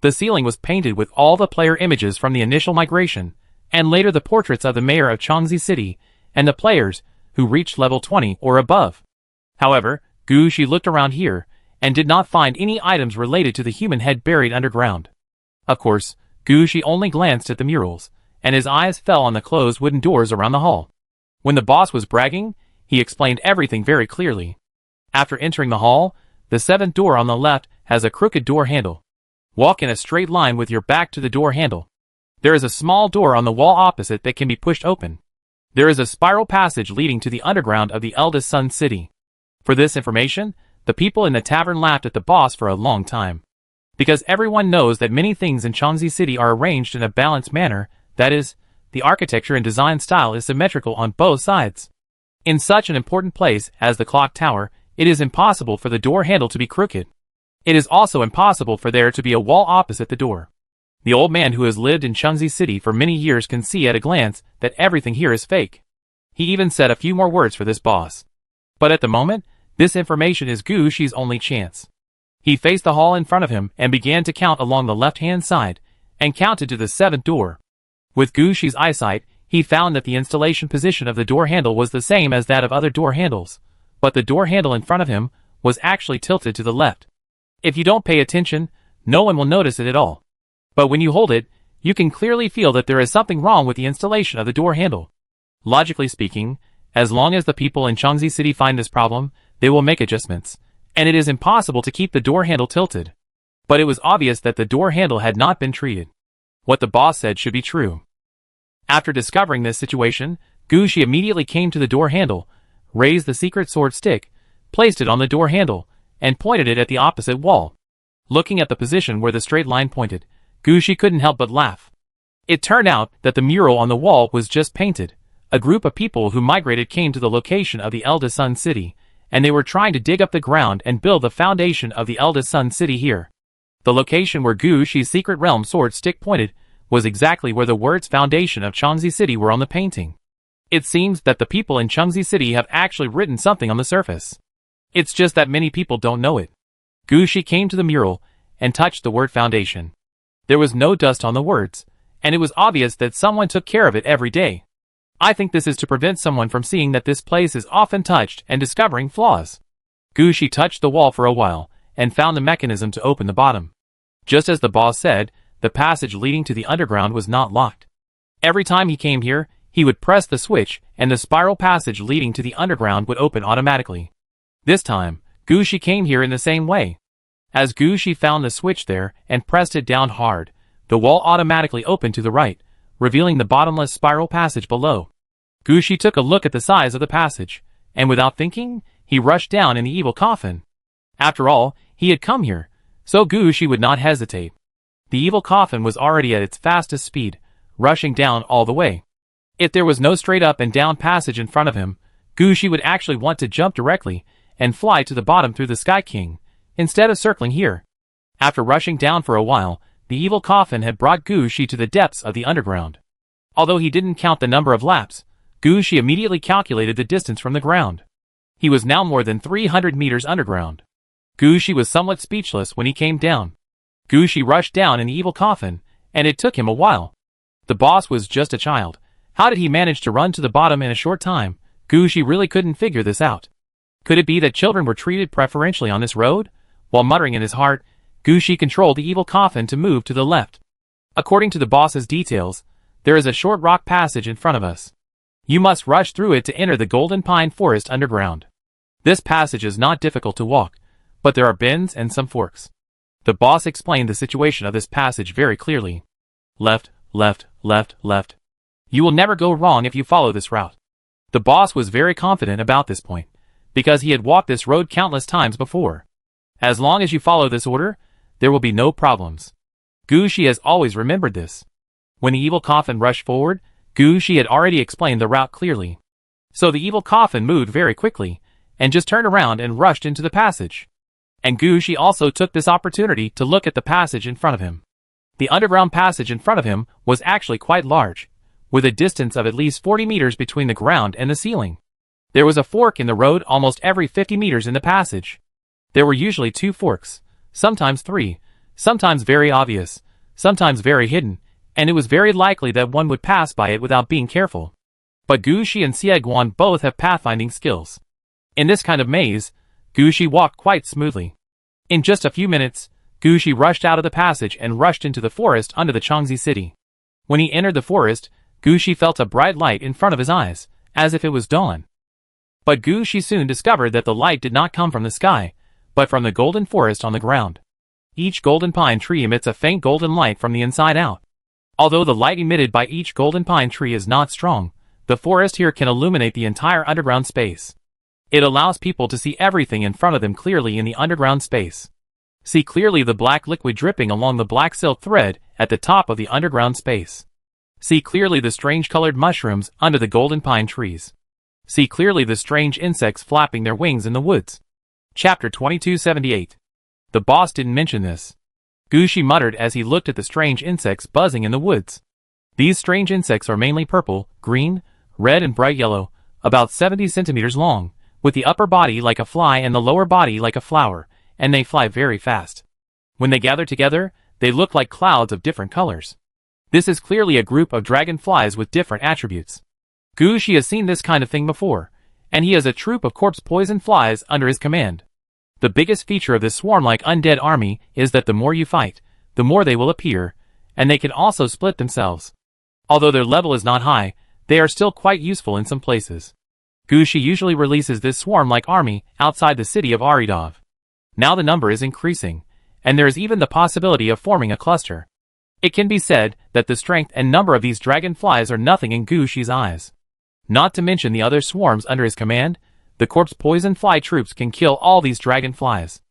The ceiling was painted with all the player images from the initial migration, and later the portraits of the mayor of Changzi City, and the players who reached level 20 or above. However, Gushi looked around here, and did not find any items related to the human head buried underground. Of course, Gushi only glanced at the murals, and his eyes fell on the closed wooden doors around the hall. When the boss was bragging, he explained everything very clearly. After entering the hall, the 7th door on the left has a crooked door handle. Walk in a straight line with your back to the door handle. There is a small door on the wall opposite that can be pushed open. There is a spiral passage leading to the underground of the eldest Sun City. For this information, the people in the tavern laughed at the boss for a long time. Because everyone knows that many things in Changxi City are arranged in a balanced manner, that is, the architecture and design style is symmetrical on both sides. In such an important place as the clock tower, it is impossible for the door handle to be crooked. It is also impossible for there to be a wall opposite the door. The old man who has lived in Changxi City for many years can see at a glance that everything here is fake. He even said a few more words for this boss. But at the moment, this information is Gu Shi's only chance. He faced the hall in front of him and began to count along the left-hand side, and counted to the 7th door. With Gu Shi's eyesight, he found that the installation position of the door handle was the same as that of other door handles, but the door handle in front of him was actually tilted to the left. If you don't pay attention, no one will notice it at all. But when you hold it, you can clearly feel that there is something wrong with the installation of the door handle. Logically speaking, as long as the people in Changxi City find this problem, they will make adjustments, and it is impossible to keep the door handle tilted. But it was obvious that the door handle had not been treated. What the boss said should be true. After discovering this situation, Gu Shi immediately came to the door handle, raised the secret sword stick, placed it on the door handle, and pointed it at the opposite wall. Looking at the position where the straight line pointed, Gu Shi couldn't help but laugh. It turned out that the mural on the wall was just painted. A group of people who migrated came to the location of the eldest Sun City, and they were trying to dig up the ground and build the foundation of the eldest Sun City here. The location where Gu Shi's secret realm sword stick pointed was exactly where the words foundation of Changxi City were on the painting. It seems that the people in Changxi City have actually written something on the surface. It's just that many people don't know it. Gu Shi came to the mural and touched the word foundation. There was no dust on the words, and it was obvious that someone took care of it every day. I think this is to prevent someone from seeing that this place is often touched and discovering flaws. Gu Shi touched the wall for a while, and found the mechanism to open the bottom. Just as the boss said, the passage leading to the underground was not locked. Every time he came here, he would press the switch, and the spiral passage leading to the underground would open automatically. This time, Gu Shi came here in the same way. As Gu Shi found the switch there and pressed it down hard, the wall automatically opened to the right, revealing the bottomless spiral passage below. Gu Shi took a look at the size of the passage, and without thinking, he rushed down in the evil coffin. After all, he had come here, so Gu Shi would not hesitate. The evil coffin was already at its fastest speed, rushing down all the way. If there was no straight up and down passage in front of him, Gu Shi would actually want to jump directly and fly to the bottom through the Sky King, instead of circling here. After rushing down for a while, the evil coffin had brought Gu Shi to the depths of the underground. Although he didn't count the number of laps, Gu Shi immediately calculated the distance from the ground. He was now more than 300 meters underground. Gu Shi was somewhat speechless when he came down. Gu Shi rushed down in the evil coffin, and it took him a while. The boss was just a child. How did he manage to run to the bottom in a short time? Gu Shi really couldn't figure this out. Could it be that children were treated preferentially on this road? While muttering in his heart, Gu Shi controlled the evil coffin to move to the left. According to the boss's details, there is a short rock passage in front of us. You must rush through it to enter the Golden Pine Forest underground. This passage is not difficult to walk, but there are bends and some forks. The boss explained the situation of this passage very clearly. Left, left, left, left. You will never go wrong if you follow this route. The boss was very confident about this point, because he had walked this road countless times before. As long as you follow this order, there will be no problems. Gu Shi has always remembered this. When the evil coffin rushed forward, Gu Shi had already explained the route clearly. So the evil coffin moved very quickly, and just turned around and rushed into the passage. And Gu Shi also took this opportunity to look at the passage in front of him. The underground passage in front of him was actually quite large, with a distance of at least 40 meters between the ground and the ceiling. There was a fork in the road almost every 50 meters in the passage. There were usually 2 forks, sometimes 3, sometimes very obvious, sometimes very hidden, and it was very likely that one would pass by it without being careful. But Gu Shi and Xie Guan both have pathfinding skills. In this kind of maze, Gu Shi walked quite smoothly. In just a few minutes, Gu Shi rushed out of the passage and rushed into the forest under the Changxi City. When he entered the forest, Gu Shi felt a bright light in front of his eyes, as if it was dawn. But Gu Shi soon discovered that the light did not come from the sky, but from the golden forest on the ground. Each golden pine tree emits a faint golden light from the inside out. Although the light emitted by each golden pine tree is not strong, the forest here can illuminate the entire underground space. It allows people to see everything in front of them clearly in the underground space. See clearly the black liquid dripping along the black silk thread at the top of the underground space. See clearly the strange colored mushrooms under the golden pine trees. See clearly the strange insects flapping their wings in the woods. Chapter 2278. The boss didn't mention this. Gushi muttered as he looked at the strange insects buzzing in the woods. These strange insects are mainly purple, green, red and bright yellow, about 70 centimeters long, with the upper body like a fly and the lower body like a flower, and they fly very fast. When they gather together, they look like clouds of different colors. This is clearly a group of dragonflies with different attributes. Gushi has seen this kind of thing before, and he has a troop of corpse poison flies under his command. The biggest feature of this swarm-like undead army is that the more you fight, the more they will appear, and they can also split themselves. Although their level is not high, they are still quite useful in some places. Gushi usually releases this swarm-like army outside the city of Aridov. Now the number is increasing, and there is even the possibility of forming a cluster. It can be said that the strength and number of these dragonflies are nothing in Gushi's eyes. Not to mention the other swarms under his command, the corpse poison fly troops can kill all these dragonflies.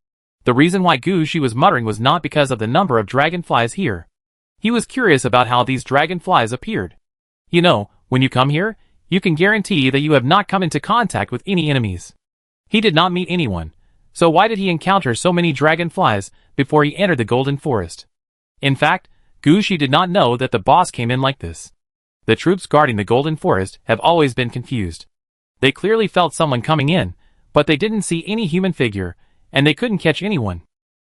The reason why Gushi was muttering was not because of the number of dragonflies here. He was curious about how these dragonflies appeared. You know, when you come here, you can guarantee that you have not come into contact with any enemies. He did not meet anyone, so why did he encounter so many dragonflies before he entered the Golden Forest? In fact, Gushi did not know that the boss came in like this. The troops guarding the Golden Forest have always been confused. They clearly felt someone coming in, but they didn't see any human figure, and they couldn't catch anyone.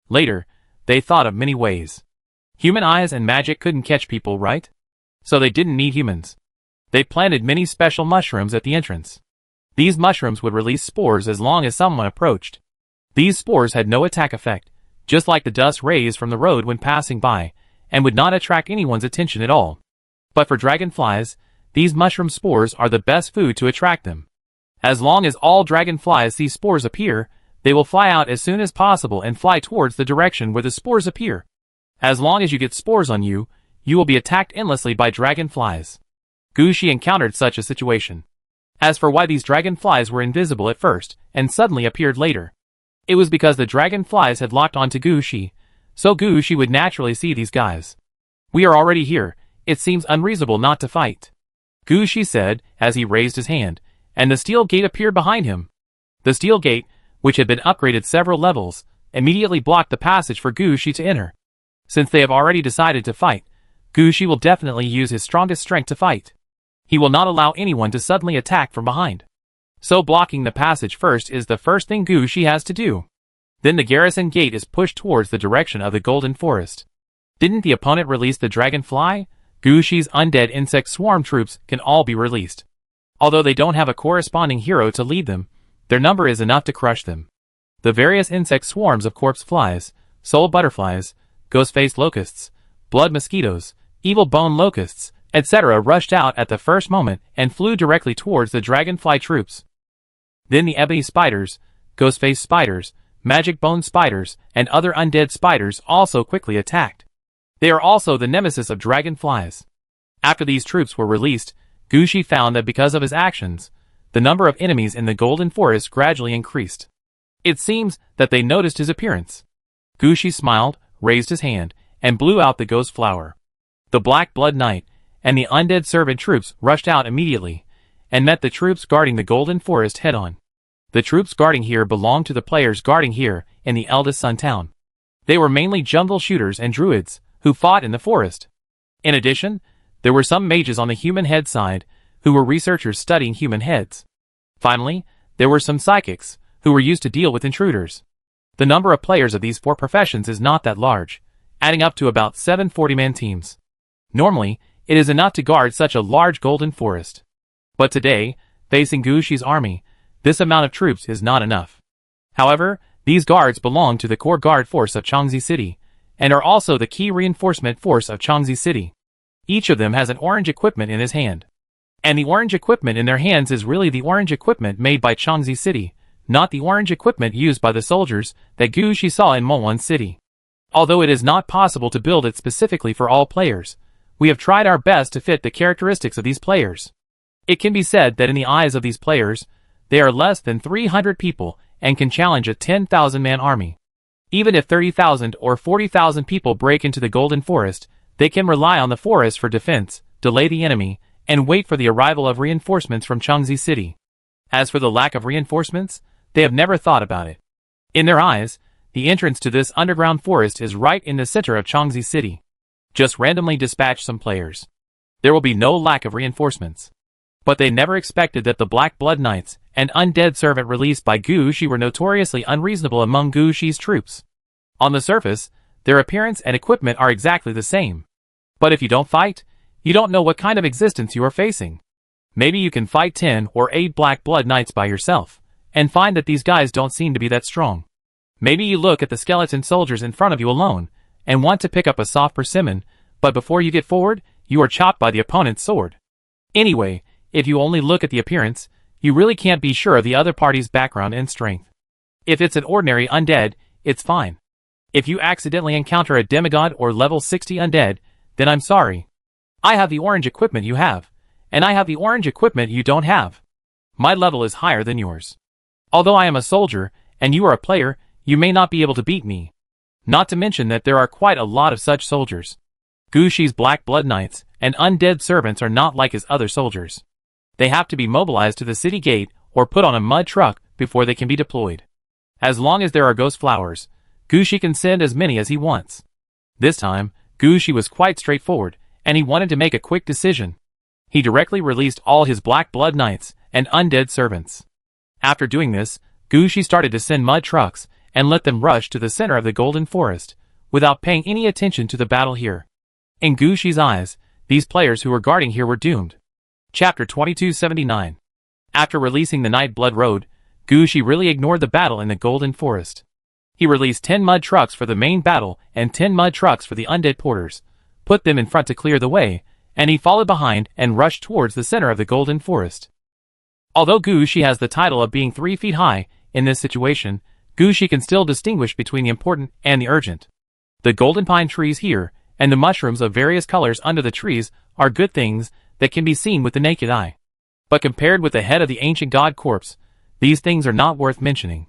Later, they thought of many ways. Human eyes and magic couldn't catch people, right? So they didn't need humans. They planted many special mushrooms at the entrance. These mushrooms would release spores as long as someone approached. These spores had no attack effect, just like the dust rays from the road when passing by, and would not attract anyone's attention at all. But for dragonflies, these mushroom spores are the best food to attract them. As long as all dragonflies see spores appear, they will fly out as soon as possible and fly towards the direction where the spores appear. As long as you get spores on you, you will be attacked endlessly by dragonflies. Gushi encountered such a situation. As for why these dragonflies were invisible at first, and suddenly appeared later, it was because the dragonflies had locked onto Gushi, so Gushi would naturally see these guys. We are already here, it seems unreasonable not to fight, Gushi said as he raised his hand, and the steel gate appeared behind him. The steel gate, which had been upgraded several levels, immediately blocked the passage for Gushi to enter. Since they have already decided to fight, Gushi will definitely use his strongest strength to fight. He will not allow anyone to suddenly attack from behind. So blocking the passage first is the first thing Gushi has to do. Then the garrison gate is pushed towards the direction of the Golden Forest. Didn't the opponent release the dragonfly? Gushi's undead insect swarm troops can all be released. Although they don't have a corresponding hero to lead them, their number is enough to crush them. The various insect swarms of corpse flies, soul butterflies, ghost-faced locusts, blood mosquitoes, evil bone locusts, etc. rushed out at the first moment and flew directly towards the dragonfly troops. Then the ebony spiders, ghost-faced spiders, magic bone spiders, and other undead spiders also quickly attacked. They are also the nemesis of dragonflies. After these troops were released, Gushi found that because of his actions, the number of enemies in the Golden Forest gradually increased. It seems that they noticed his appearance. Gushi smiled, raised his hand, and blew out the ghost flower. The Black Blood Knight and the undead servant troops rushed out immediately, and met the troops guarding the Golden Forest head-on. The troops guarding here belonged to the players guarding here in the Eldest Sun Town. They were mainly jungle shooters and druids, who fought in the forest. In addition, there were some mages on the human head side, who were researchers studying human heads. Finally, there were some psychics, who were used to deal with intruders. The number of players of these four professions is not that large, adding up to about 7 40-man teams. Normally, it is enough to guard such a large golden forest. But today, facing Gushi's army, this amount of troops is not enough. However, these guards belong to the core guard force of Changzi City, and are also the key reinforcement force of Changzi City. Each of them has an orange equipment in his hand. And the orange equipment in their hands is really the orange equipment made by Changzi City, not the orange equipment used by the soldiers that Gushi saw in Molon City. Although it is not possible to build it specifically for all players, We have tried our best to fit the characteristics of these players. It can be said that in the eyes of these players, they are less than 300 people and can challenge a 10,000-man army. Even if 30,000 or 40,000 people break into the Golden Forest, they can rely on the forest for defense, delay the enemy, and wait for the arrival of reinforcements from Changxi City. As for the lack of reinforcements, they have never thought about it. In their eyes, the entrance to this underground forest is right in the center of Changxi City. Just randomly dispatch some players. There will be no lack of reinforcements. But they never expected that the Black Blood Knights and undead servant released by Gu Shi were notoriously unreasonable among Gu Shi's troops. On the surface, their appearance and equipment are exactly the same. But if you don't fight, you don't know what kind of existence you are facing. Maybe you can fight 10 or 8 Black Blood Knights by yourself, and find that these guys don't seem to be that strong. Maybe you look at the skeleton soldiers in front of you alone, and want to pick up a soft persimmon, but before you get forward, you are chopped by the opponent's sword. Anyway, if you only look at the appearance, you really can't be sure of the other party's background and strength. If it's an ordinary undead, it's fine. If you accidentally encounter a demigod or level 60 undead, then I'm sorry. I have the orange equipment you have, and I have the orange equipment you don't have. My level is higher than yours. Although I am a soldier, and you are a player, you may not be able to beat me. Not to mention that there are quite a lot of such soldiers. Gu Shi's Black Blood Knights and undead servants are not like his other soldiers. They have to be mobilized to the city gate or put on a mud truck before they can be deployed. As long as there are ghost flowers, Gu Shi can send as many as he wants. This time, Gu Shi was quite straightforward, and he wanted to make a quick decision. He directly released all his Black Blood Knights and undead servants. After doing this, Gu Shi started to send mud trucks and let them rush to the center of the Golden Forest, without paying any attention to the battle here. In Gu Shi's eyes, these players who were guarding here were doomed. Chapter 2279. After releasing the Night Blood Road, Gu Shi really ignored the battle in the Golden Forest. He released 10 mud trucks for the main battle and 10 mud trucks for the undead porters, put them in front to clear the way, and he followed behind and rushed towards the center of the Golden Forest. Although Gu Shi has the title of being 3 feet high, in this situation, Gu Shi can still distinguish between the important and the urgent. The golden pine trees here, and the mushrooms of various colors under the trees, are good things that can be seen with the naked eye. But compared with the head of the ancient god corpse, these things are not worth mentioning.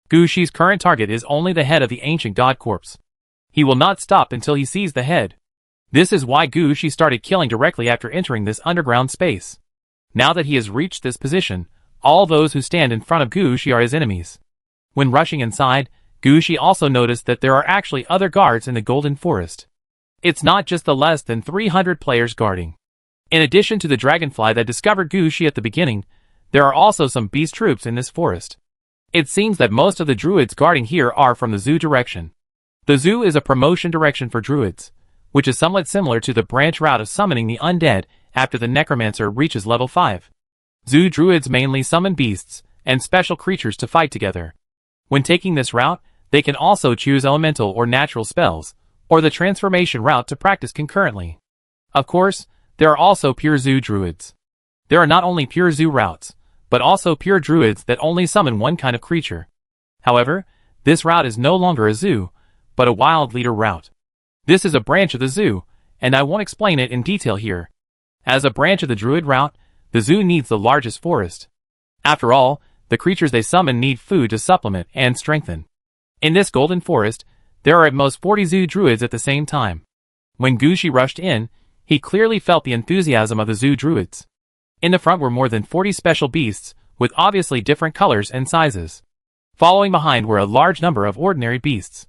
Gu Shi's current target is only the head of the ancient god corpse. He will not stop until he sees the head. This is why Gu Shi started killing directly after entering this underground space. Now that he has reached this position, all those who stand in front of Gu Shi are his enemies. When rushing inside, Gu Shi also noticed that there are actually other guards in the Golden Forest. It's not just the less than 300 players guarding. In addition to the dragonfly that discovered Gu Shi at the beginning, there are also some beast troops in this forest. It seems that most of the druids guarding here are from the Zhu direction. The Zhu is a promotion direction for druids, which is somewhat similar to the branch route of summoning the undead after the necromancer reaches level 5. Zhu druids mainly summon beasts and special creatures to fight together. When taking this route, they can also choose elemental or natural spells, or the transformation route to practice concurrently. Of course, there are also pure Zhu druids. There are not only pure Zhu routes, but also pure druids that only summon one kind of creature. However, this route is no longer a Zhu, but a wild leader route. This is a branch of the Zhu, and I won't explain it in detail here. As a branch of the druid route, the Zhu needs the largest forest. After all, the creatures they summon need food to supplement and strengthen. In this Golden Forest, there are at most 40 Zhu druids at the same time. When Gu Shi rushed in, he clearly felt the enthusiasm of the Zhu druids. In the front were more than 40 special beasts, with obviously different colors and sizes. Following behind were a large number of ordinary beasts.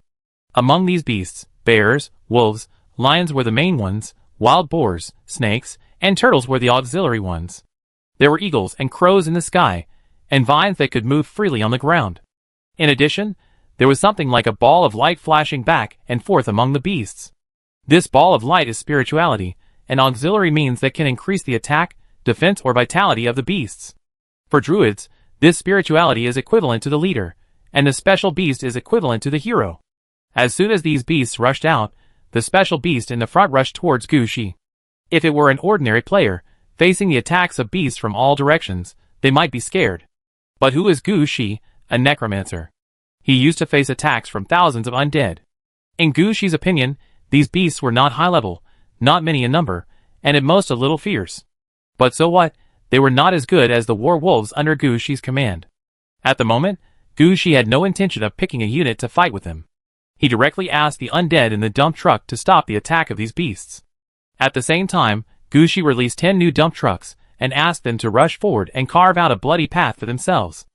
Among these beasts, bears, wolves, lions were the main ones, wild boars, snakes, and turtles were the auxiliary ones. There were eagles and crows in the sky, and vines that could move freely on the ground. In addition, there was something like a ball of light flashing back and forth among the beasts. This ball of light is spirituality, an auxiliary means that can increase the attack, defense, or vitality of the beasts. For druids, this spirituality is equivalent to the leader, and the special beast is equivalent to the hero. As soon as these beasts rushed out, the special beast in the front rushed towards Gu Shi. If it were an ordinary player, facing the attacks of beasts from all directions, they might be scared. But who is Gu Shi, a necromancer? He used to face attacks from thousands of undead. In Gu Shi's opinion, these beasts were not high level, not many in number, and at most a little fierce. But so what? They were not as good as the war wolves under Gu Shi's command. At the moment, Gu Shi had no intention of picking a unit to fight with him. He directly asked the undead in the dump truck to stop the attack of these beasts. At the same time, Gu Shi released 10 new dump trucks and asked them to rush forward and carve out a bloody path for themselves.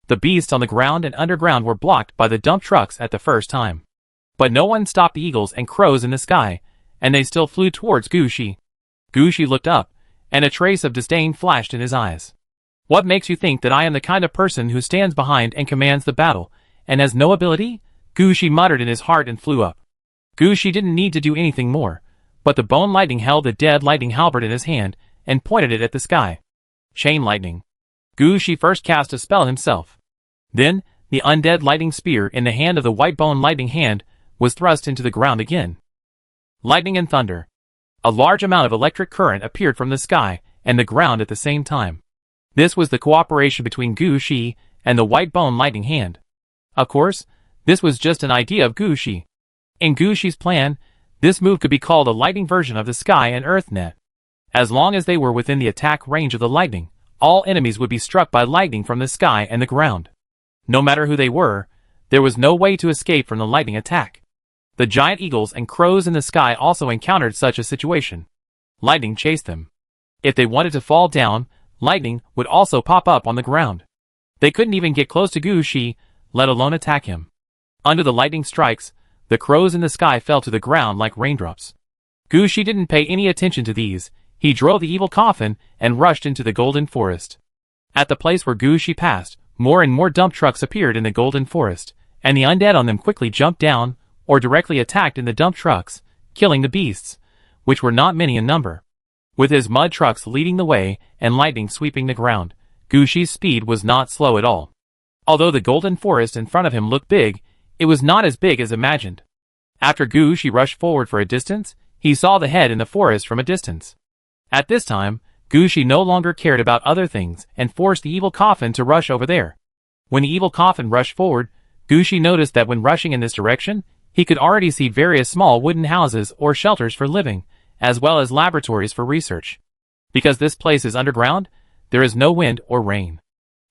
The beasts on the ground and underground were blocked by the dump trucks at the first time. But no one stopped the eagles and crows in the sky, and they still flew towards Gu Shi. Gu Shi looked up, and a trace of disdain flashed in his eyes. What makes you think that I am the kind of person who stands behind and commands the battle, and has no ability? Gu Shi muttered in his heart and flew up. Gu Shi didn't need to do anything more, but the bone lightning held the dead lightning halberd in his hand, and pointed it at the sky. Chain lightning. Gu Shi first cast a spell himself. Then, the undead lightning spear in the hand of the white bone lightning hand was thrust into the ground again. Lightning and thunder. A large amount of electric current appeared from the sky and the ground at the same time. This was the cooperation between Gu Shi and the white bone lightning hand. Of course, this was just an idea of Gu Shi. In Gu Shi's plan, this move could be called a lightning version of the sky and earth net. As long as they were within the attack range of the lightning, all enemies would be struck by lightning from the sky and the ground. No matter who they were, there was no way to escape from the lightning attack. The giant eagles and crows in the sky also encountered such a situation. Lightning chased them. If they wanted to fall down, lightning would also pop up on the ground. They couldn't even get close to Gu Shi, let alone attack him. Under the lightning strikes, the crows in the sky fell to the ground like raindrops. Gu Shi didn't pay any attention to these. He drove the evil coffin and rushed into the golden forest. At the place where Gu Shi passed, more and more dump trucks appeared in the golden forest, and the undead on them quickly jumped down or directly attacked in the dump trucks, killing the beasts, which were not many in number. With his mud trucks leading the way and lightning sweeping the ground, Gu Shi's speed was not slow at all. Although the golden forest in front of him looked big, it was not as big as imagined. After Gu Shi rushed forward for a distance, he saw the head in the forest from a distance. At this time, Gu Shi no longer cared about other things and forced the evil coffin to rush over there. When the evil coffin rushed forward, Gu Shi noticed that when rushing in this direction, he could already see various small wooden houses or shelters for living, as well as laboratories for research. Because this place is underground, there is no wind or rain.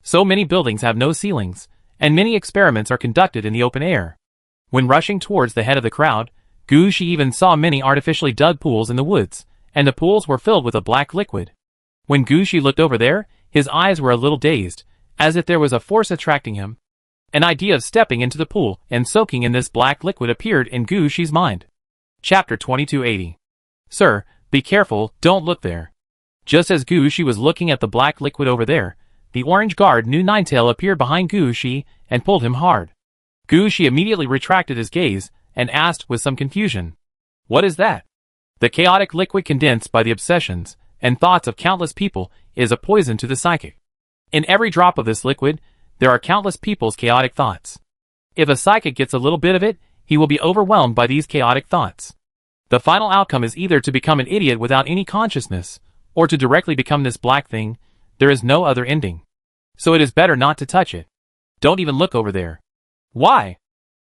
So many buildings have no ceilings, and many experiments are conducted in the open air. When rushing towards the head of the crowd, Gu Shi even saw many artificially dug pools in the woods, and the pools were filled with a black liquid. When Gu Shi looked over there, his eyes were a little dazed, as if there was a force attracting him. An idea of stepping into the pool and soaking in this black liquid appeared in Gu Shi's mind. Chapter 2280. Sir, be careful, don't look there. Just as Gu Shi was looking at the black liquid over there, the orange guard Nu Ninetail appeared behind Gu Shi and pulled him hard. Gu Shi immediately retracted his gaze and asked with some confusion, "What is that?" The chaotic liquid condensed by the obsessions and thoughts of countless people is a poison to the psychic. In every drop of this liquid, there are countless people's chaotic thoughts. If a psychic gets a little bit of it, he will be overwhelmed by these chaotic thoughts. The final outcome is either to become an idiot without any consciousness, or to directly become this black thing. There is no other ending. So it is better not to touch it. Don't even look over there. Why?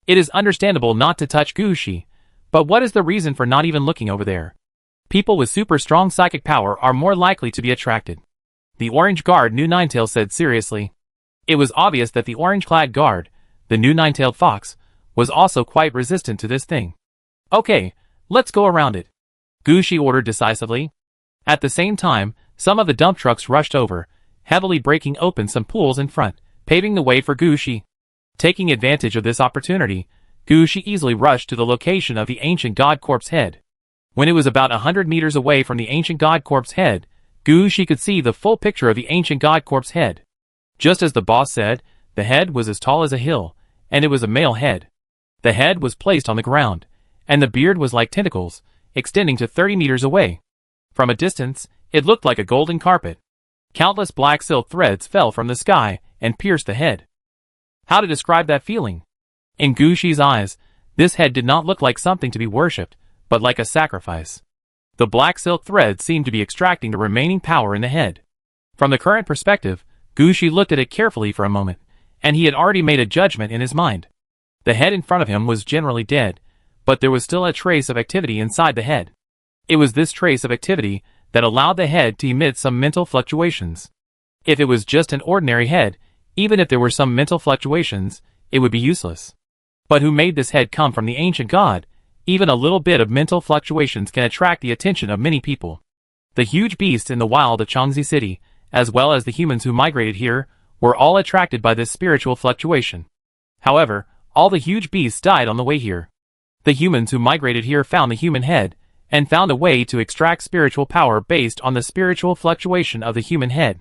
It is understandable not to touch Gu Shi, but what is the reason for not even looking over there? People with super strong psychic power are more likely to be attracted. The orange guard Nu Ninetail said seriously. It was obvious that the orange-clad guard, the Nu Ninetailed fox, was also quite resistant to this thing. Okay, let's go around it, Gu Shi ordered decisively. At the same time, some of the dump trucks rushed over, heavily breaking open some pools in front, paving the way for Gu Shi. Taking advantage of this opportunity, Gu Shi easily rushed to the location of the ancient god corpse head. When it was about 100 meters away from the ancient god corpse head, Gu Shi could see the full picture of the ancient god corpse head. Just as the boss said, the head was as tall as a hill, and it was a male head. The head was placed on the ground, and the beard was like tentacles, extending to 30 meters away. From a distance, it looked like a golden carpet. Countless black silk threads fell from the sky and pierced the head. How to describe that feeling? In Gu Shi's eyes, this head did not look like something to be worshipped, but like a sacrifice. The black silk threads seemed to be extracting the remaining power in the head. From the current perspective, Gu Shi looked at it carefully for a moment, and he had already made a judgment in his mind. The head in front of him was generally dead, but there was still a trace of activity inside the head. It was this trace of activity that allowed the head to emit some mental fluctuations. If it was just an ordinary head, even if there were some mental fluctuations, it would be useless. But who made this head come from the ancient god? Even a little bit of mental fluctuations can attract the attention of many people. The huge beasts in the wild of Changzi City, as well as the humans who migrated here, were all attracted by this spiritual fluctuation. However, all the huge beasts died on the way here. The humans who migrated here found the human head, and found a way to extract spiritual power based on the spiritual fluctuation of the human head.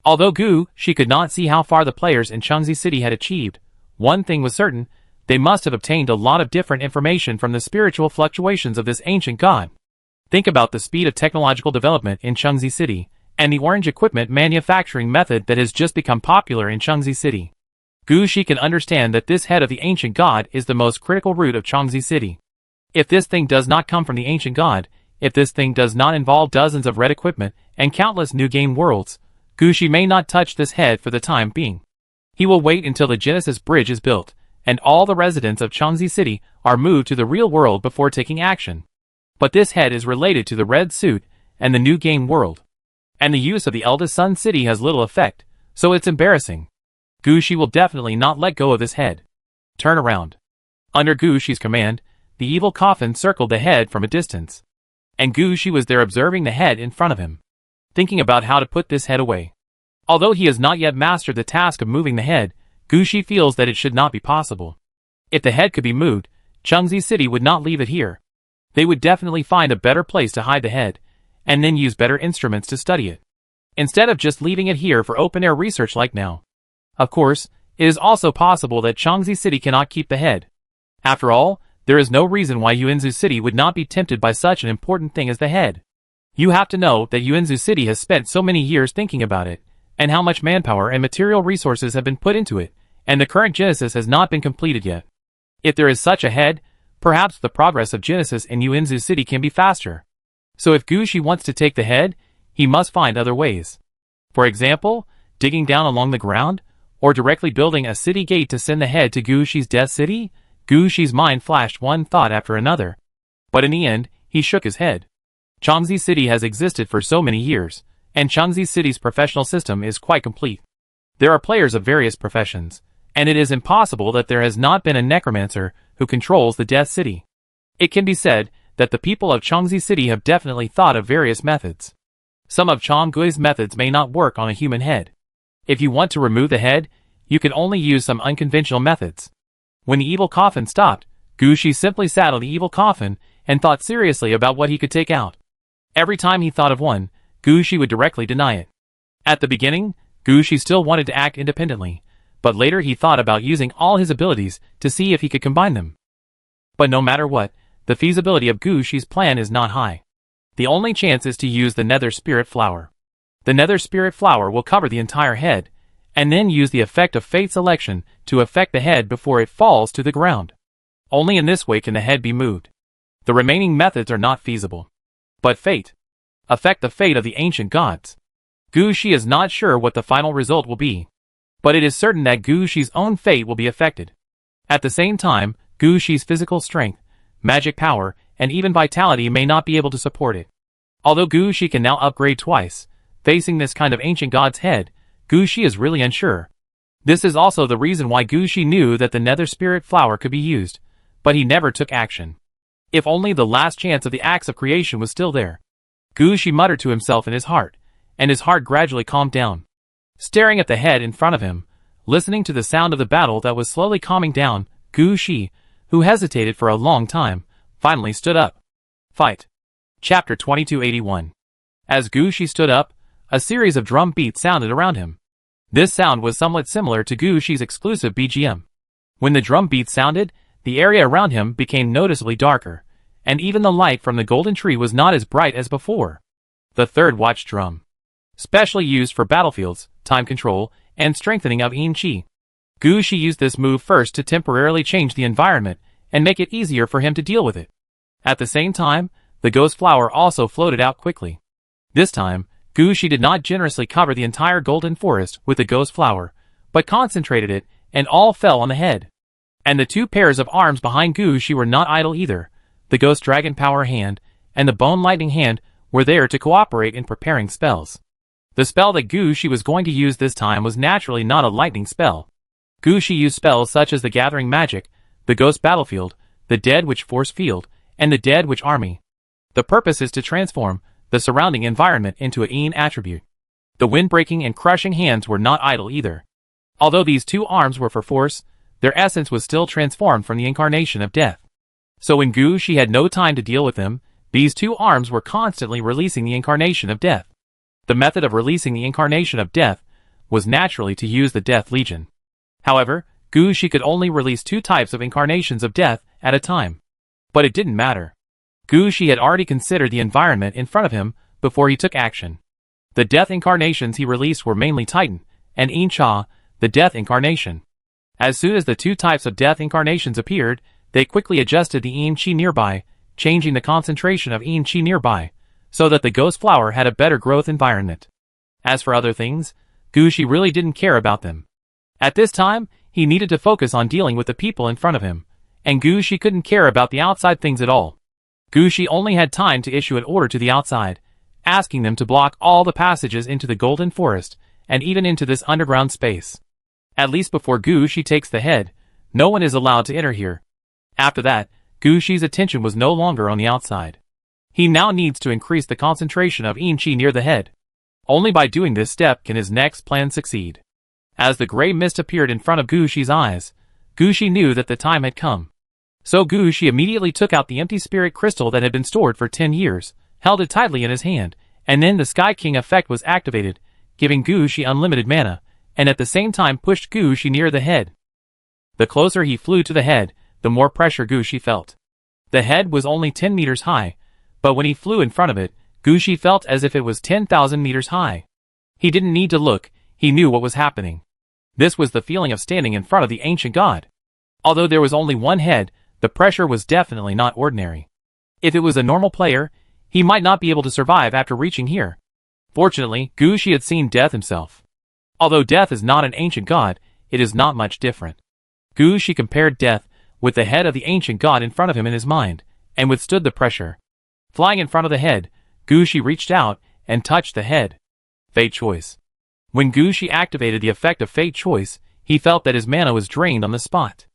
Although Gu Shi could not see how far the players in Changzi City had achieved, one thing was certain: they must have obtained a lot of different information from the spiritual fluctuations of this ancient god. Think about the speed of technological development in Changzi City, and the orange equipment manufacturing method that has just become popular in Changzi City. Gu Shi can understand that this head of the ancient god is the most critical root of Changzi City. If this thing does not come from the ancient god, if this thing does not involve dozens of red equipment and countless new game worlds, Gu Shi may not touch this head for the time being. He will wait until the Genesis Bridge is built, and all the residents of Changzi City are moved to the real world before taking action. But this head is related to the red suit and the new game world. And the use of the eldest son city has little effect, so it's embarrassing. Gu Shi will definitely not let go of this head. Turn around. Under Gu Shi's command, the evil coffin circled the head from a distance. And Gu Shi was there observing the head in front of him, thinking about how to put this head away. Although he has not yet mastered the task of moving the head, Gu Shi feels that it should not be possible. If the head could be moved, Changzi City would not leave it here. They would definitely find a better place to hide the head, and then use better instruments to study it, instead of just leaving it here for open-air research like now. Of course, it is also possible that Changzi City cannot keep the head. After all, there is no reason why Yuanzhou City would not be tempted by such an important thing as the head. You have to know that Yuanzhou City has spent so many years thinking about it, and how much manpower and material resources have been put into it, and the current Genesis has not been completed yet. If there is such a head, perhaps the progress of Genesis in Yuanzhou City can be faster. So if Gu Shi wants to take the head, he must find other ways. For example, digging down along the ground, or directly building a city gate to send the head to Gu Shi's death city. Gu Shi's mind flashed one thought after another. But in the end, he shook his head. Changzi City has existed for so many years, and Changzi City's professional system is quite complete. There are players of various professions, and it is impossible that there has not been a necromancer who controls the Death City. It can be said that the people of Changzi City have definitely thought of various methods. Some of Chang Gui's methods may not work on a human head. If you want to remove the head, you can only use some unconventional methods. When the evil coffin stopped, Gu Shi simply sat on the evil coffin and thought seriously about what he could take out. Every time he thought of one, Gu Shi would directly deny it. At the beginning, Gu Shi still wanted to act independently, but later he thought about using all his abilities to see if he could combine them. But no matter what, the feasibility of Gu Shi's plan is not high. The only chance is to use the Nether Spirit Flower. The Nether Spirit Flower will cover the entire head, and then use the effect of Fate Selection to affect the head before it falls to the ground. Only in this way can the head be moved. The remaining methods are not feasible. But Fate. Affect the fate of the ancient gods. Gu Shi is not sure what the final result will be, but it is certain that Gu Shi's own fate will be affected. At the same time, Gu Shi's physical strength, magic power, and even vitality may not be able to support it. Although Gu Shi can now upgrade twice, facing this kind of ancient god's head, Gu Shi is really unsure. This is also the reason why Gu Shi knew that the Nether Spirit Flower could be used, but he never took action. If only the last chance of the acts of creation was still there. Gu Shi muttered to himself in his heart, and his heart gradually calmed down. Staring at the head in front of him, listening to the sound of the battle that was slowly calming down, Gu Shi, who hesitated for a long time, finally stood up. Fight. Chapter 2281. As Gu Shi stood up, a series of drum beats sounded around him. This sound was somewhat similar to Gu Shi's exclusive BGM. When the drum beats sounded, the area around him became noticeably darker, and even the light from the golden tree was not as bright as before. The third watch drum. Specially used for battlefields, time control, and strengthening of Yin Qi. Gu Shi used this move first to temporarily change the environment and make it easier for him to deal with it. At the same time, the ghost flower also floated out quickly. This time, Gu Shi did not generously cover the entire golden forest with the ghost flower, but concentrated it, and all fell on the head. And the two pairs of arms behind Gu Shi were not idle either, the ghost dragon power hand, and the Bone Lightning Hand were there to cooperate in preparing spells. The spell that Gushi was going to use this time was naturally not a lightning spell. Gushi used spells such as the Gathering Magic, the Ghost Battlefield, the Dead Witch Force Field, and the Dead Witch Army. The purpose is to transform the surrounding environment into a Een attribute. The wind-breaking and crushing hands were not idle either. Although these two arms were for force, their essence was still transformed from the incarnation of death. So when Gushi had no time to deal with them, these two arms were constantly releasing the incarnation of death. The method of releasing the incarnation of death was naturally to use the Death Legion. However, Gushi could only release two types of incarnations of death at a time. But it didn't matter. Gushi had already considered the environment in front of him before he took action. The death incarnations he released were mainly Titan, and Een Cha, the death incarnation. As soon as the two types of death incarnations appeared, they quickly adjusted the Een Chi nearby, changing the concentration of Een Chi nearby, so that the ghost flower had a better growth environment. As for other things, Gushi really didn't care about them. At this time, he needed to focus on dealing with the people in front of him, and Gushi couldn't care about the outside things at all. Gushi only had time to issue an order to the outside, asking them to block all the passages into the Golden Forest, and even into this underground space. At least before Gushi takes the head, no one is allowed to enter here. After that, Gushi's attention was no longer on the outside. He now needs to increase the concentration of Een Chi near the head. Only by doing this step can his next plan succeed. As the gray mist appeared in front of Gushi's eyes, Gushi knew that the time had come. So Gushi immediately took out the empty spirit crystal that had been stored for 10 years, held it tightly in his hand, and then the Sky King effect was activated, giving Gushi unlimited mana, and at the same time pushed Gushi near the head. The closer he flew to the head, the more pressure Gushi felt. The head was only 10 meters high, but when he flew in front of it, Gushi felt as if it was 10,000 meters high. He didn't need to look, he knew what was happening. This was the feeling of standing in front of the ancient god. Although there was only one head, the pressure was definitely not ordinary. If it was a normal player, he might not be able to survive after reaching here. Fortunately, Gushi had seen death himself. Although death is not an ancient god, it is not much different. Gushi compared death with the head of the ancient god in front of him in his mind, and withstood the pressure. Flying in front of the head, Gushi reached out and touched the head. Fate Choice. When Gushi activated the effect of Fate Choice, he felt that his mana was drained on the spot.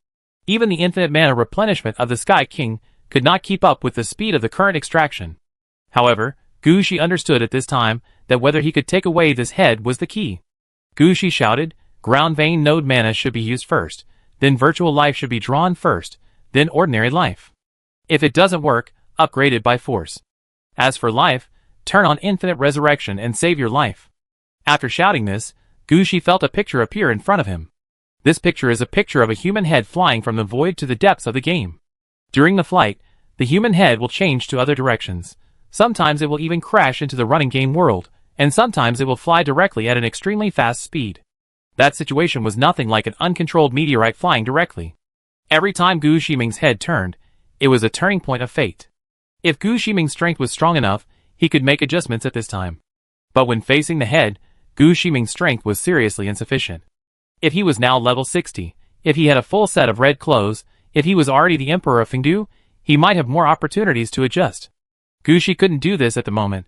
Even the infinite mana replenishment of the Sky King could not keep up with the speed of the current extraction. However, Gushi understood at this time that whether he could take away this head was the key. Gushi shouted, Ground Vein Node mana should be used first, then Virtual Life should be drawn first, then Ordinary Life. If it doesn't work, upgrade it by force. As for life, turn on Infinite Resurrection and save your life. After shouting this, Gushi felt a picture appear in front of him. This picture is a picture of a human head flying from the void to the depths of the game. During the flight, the human head will change to other directions. Sometimes it will even crash into the running game world, and sometimes it will fly directly at an extremely fast speed. That situation was nothing like an uncontrolled meteorite flying directly. Every time Gu Shiming's head turned, it was a turning point of fate. If Gu Shiming's strength was strong enough, he could make adjustments at this time. But when facing the head, Gu Shiming's strength was seriously insufficient. If he was now level 60, if he had a full set of red clothes, if he was already the Emperor of Fengdu, he might have more opportunities to adjust. Gushi couldn't do this at the moment.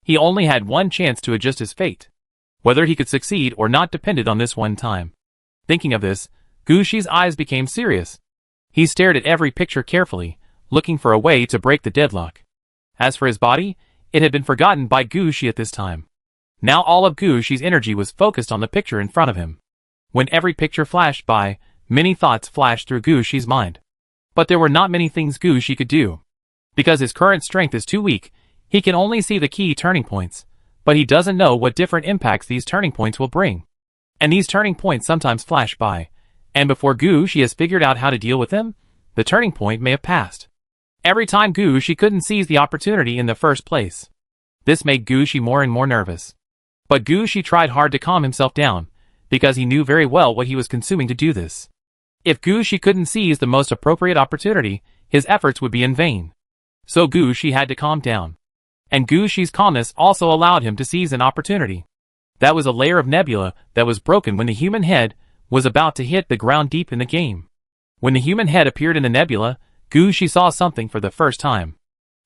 He only had one chance to adjust his fate. Whether he could succeed or not depended on this one time. Thinking of this, Gushi's eyes became serious. He stared at every picture carefully, looking for a way to break the deadlock. As for his body, it had been forgotten by Gushi at this time. Now all of Gushi's energy was focused on the picture in front of him. When every picture flashed by, many thoughts flashed through Gushi's mind. But there were not many things Gushi could do. Because his current strength is too weak, he can only see the key turning points, but he doesn't know what different impacts these turning points will bring. And these turning points sometimes flash by, and before Gushi has figured out how to deal with them, the turning point may have passed. Every time Gushi couldn't seize the opportunity in the first place. This made Gushi more and more nervous. But Gushi tried hard to calm himself down, because he knew very well what he was consuming to do this. If Gushi couldn't seize the most appropriate opportunity, his efforts would be in vain. So Gushi had to calm down. And Gushi's calmness also allowed him to seize an opportunity. That was a layer of nebula that was broken when the human head was about to hit the ground deep in the game. When the human head appeared in the nebula, Gushi saw something for the first time.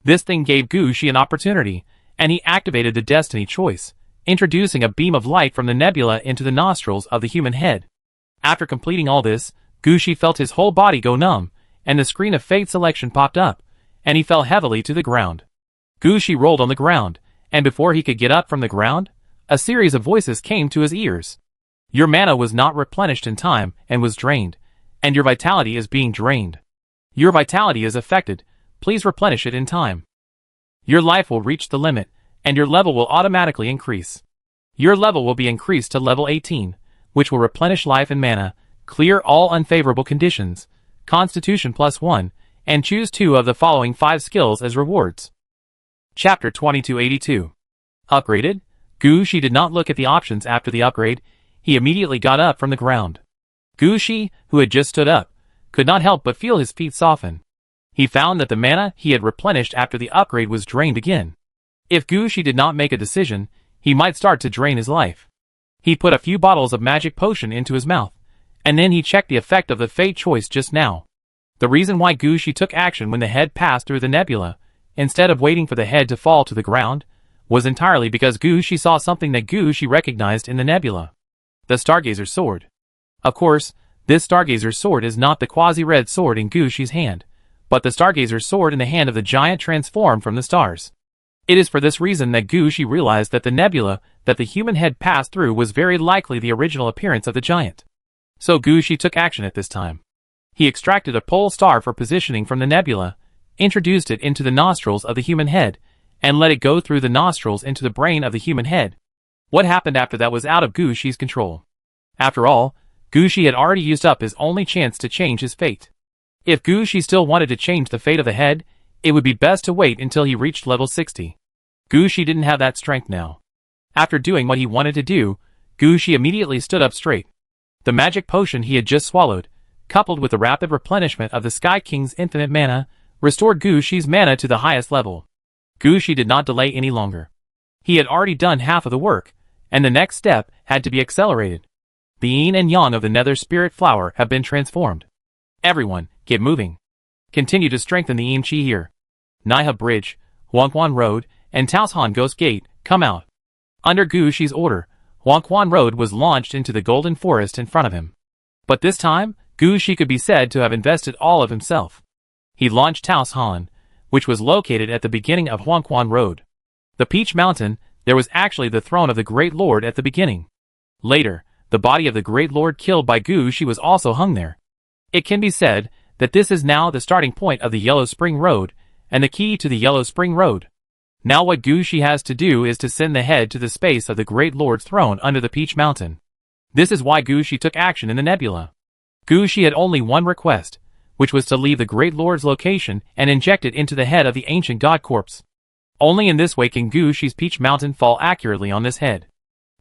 This thing gave Gushi an opportunity, and he activated the destiny choice, introducing a beam of light from the nebula into the nostrils of the human head. After completing all this, Gushi felt his whole body go numb, and the screen of fate selection popped up, and he fell heavily to the ground. Gushi rolled on the ground, and before he could get up from the ground, a series of voices came to his ears. Your mana was not replenished in time and was drained, and your vitality is being drained. Your vitality is affected, please replenish it in time. Your life will reach the limit, and your level will automatically increase. Your level will be increased to level 18, which will replenish life and mana, clear all unfavorable conditions, Constitution +1, and choose 2 of the following 5 skills as rewards. Chapter 2282. Upgraded? Gushi did not look at the options after the upgrade, he immediately got up from the ground. Gushi, who had just stood up, could not help but feel his feet soften. He found that the mana he had replenished after the upgrade was drained again. If Gushi did not make a decision, he might start to drain his life. He put a few bottles of magic potion into his mouth, and then he checked the effect of the fate choice just now. The reason why Gushi took action when the head passed through the nebula, instead of waiting for the head to fall to the ground, was entirely because Gushi saw something that Gushi recognized in the nebula. The Stargazer's sword. Of course, this Stargazer's sword is not the quasi-red sword in Gushi's hand, but the Stargazer's sword in the hand of the giant transformed from the stars. It is for this reason that Gushi realized that the nebula that the human head passed through was very likely the original appearance of the giant. So Gushi took action at this time. He extracted a pole star for positioning from the nebula, introduced it into the nostrils of the human head, and let it go through the nostrils into the brain of the human head. What happened after that was out of Gushi's control. After all, Gushi had already used up his only chance to change his fate. If Gushi still wanted to change the fate of the head, it would be best to wait until he reached level 60. Gushi didn't have that strength now. After doing what he wanted to do, Gushi immediately stood up straight. The magic potion he had just swallowed, coupled with the rapid replenishment of the Sky King's infinite mana, restored Gushi's mana to the highest level. Gushi did not delay any longer. He had already done half of the work, and the next step had to be accelerated. The yin and yang of the nether spirit flower have been transformed. Everyone, get moving. Continue to strengthen the yin chi here. Naiha Bridge, Huangquan Road, and Taoshan Ghost Gate, come out. Under Gushi's order, Huangquan Road was launched into the golden forest in front of him. But this time, Gushi could be said to have invested all of himself. He launched Taoshan, which was located at the beginning of Huangquan Road. The Peach Mountain, there was actually the throne of the Great Lord at the beginning. Later, the body of the Great Lord killed by Gushi was also hung there. It can be said that this is now the starting point of the Yellow Spring Road, and the key to the Yellow Spring Road. Now what Gushi has to do is to send the head to the space of the Great Lord's throne under the Peach Mountain. This is why Gushi took action in the nebula. Gushi had only one request, which was to leave the Great Lord's location and inject it into the head of the ancient god corpse. Only in this way can Gushi's Peach Mountain fall accurately on this head.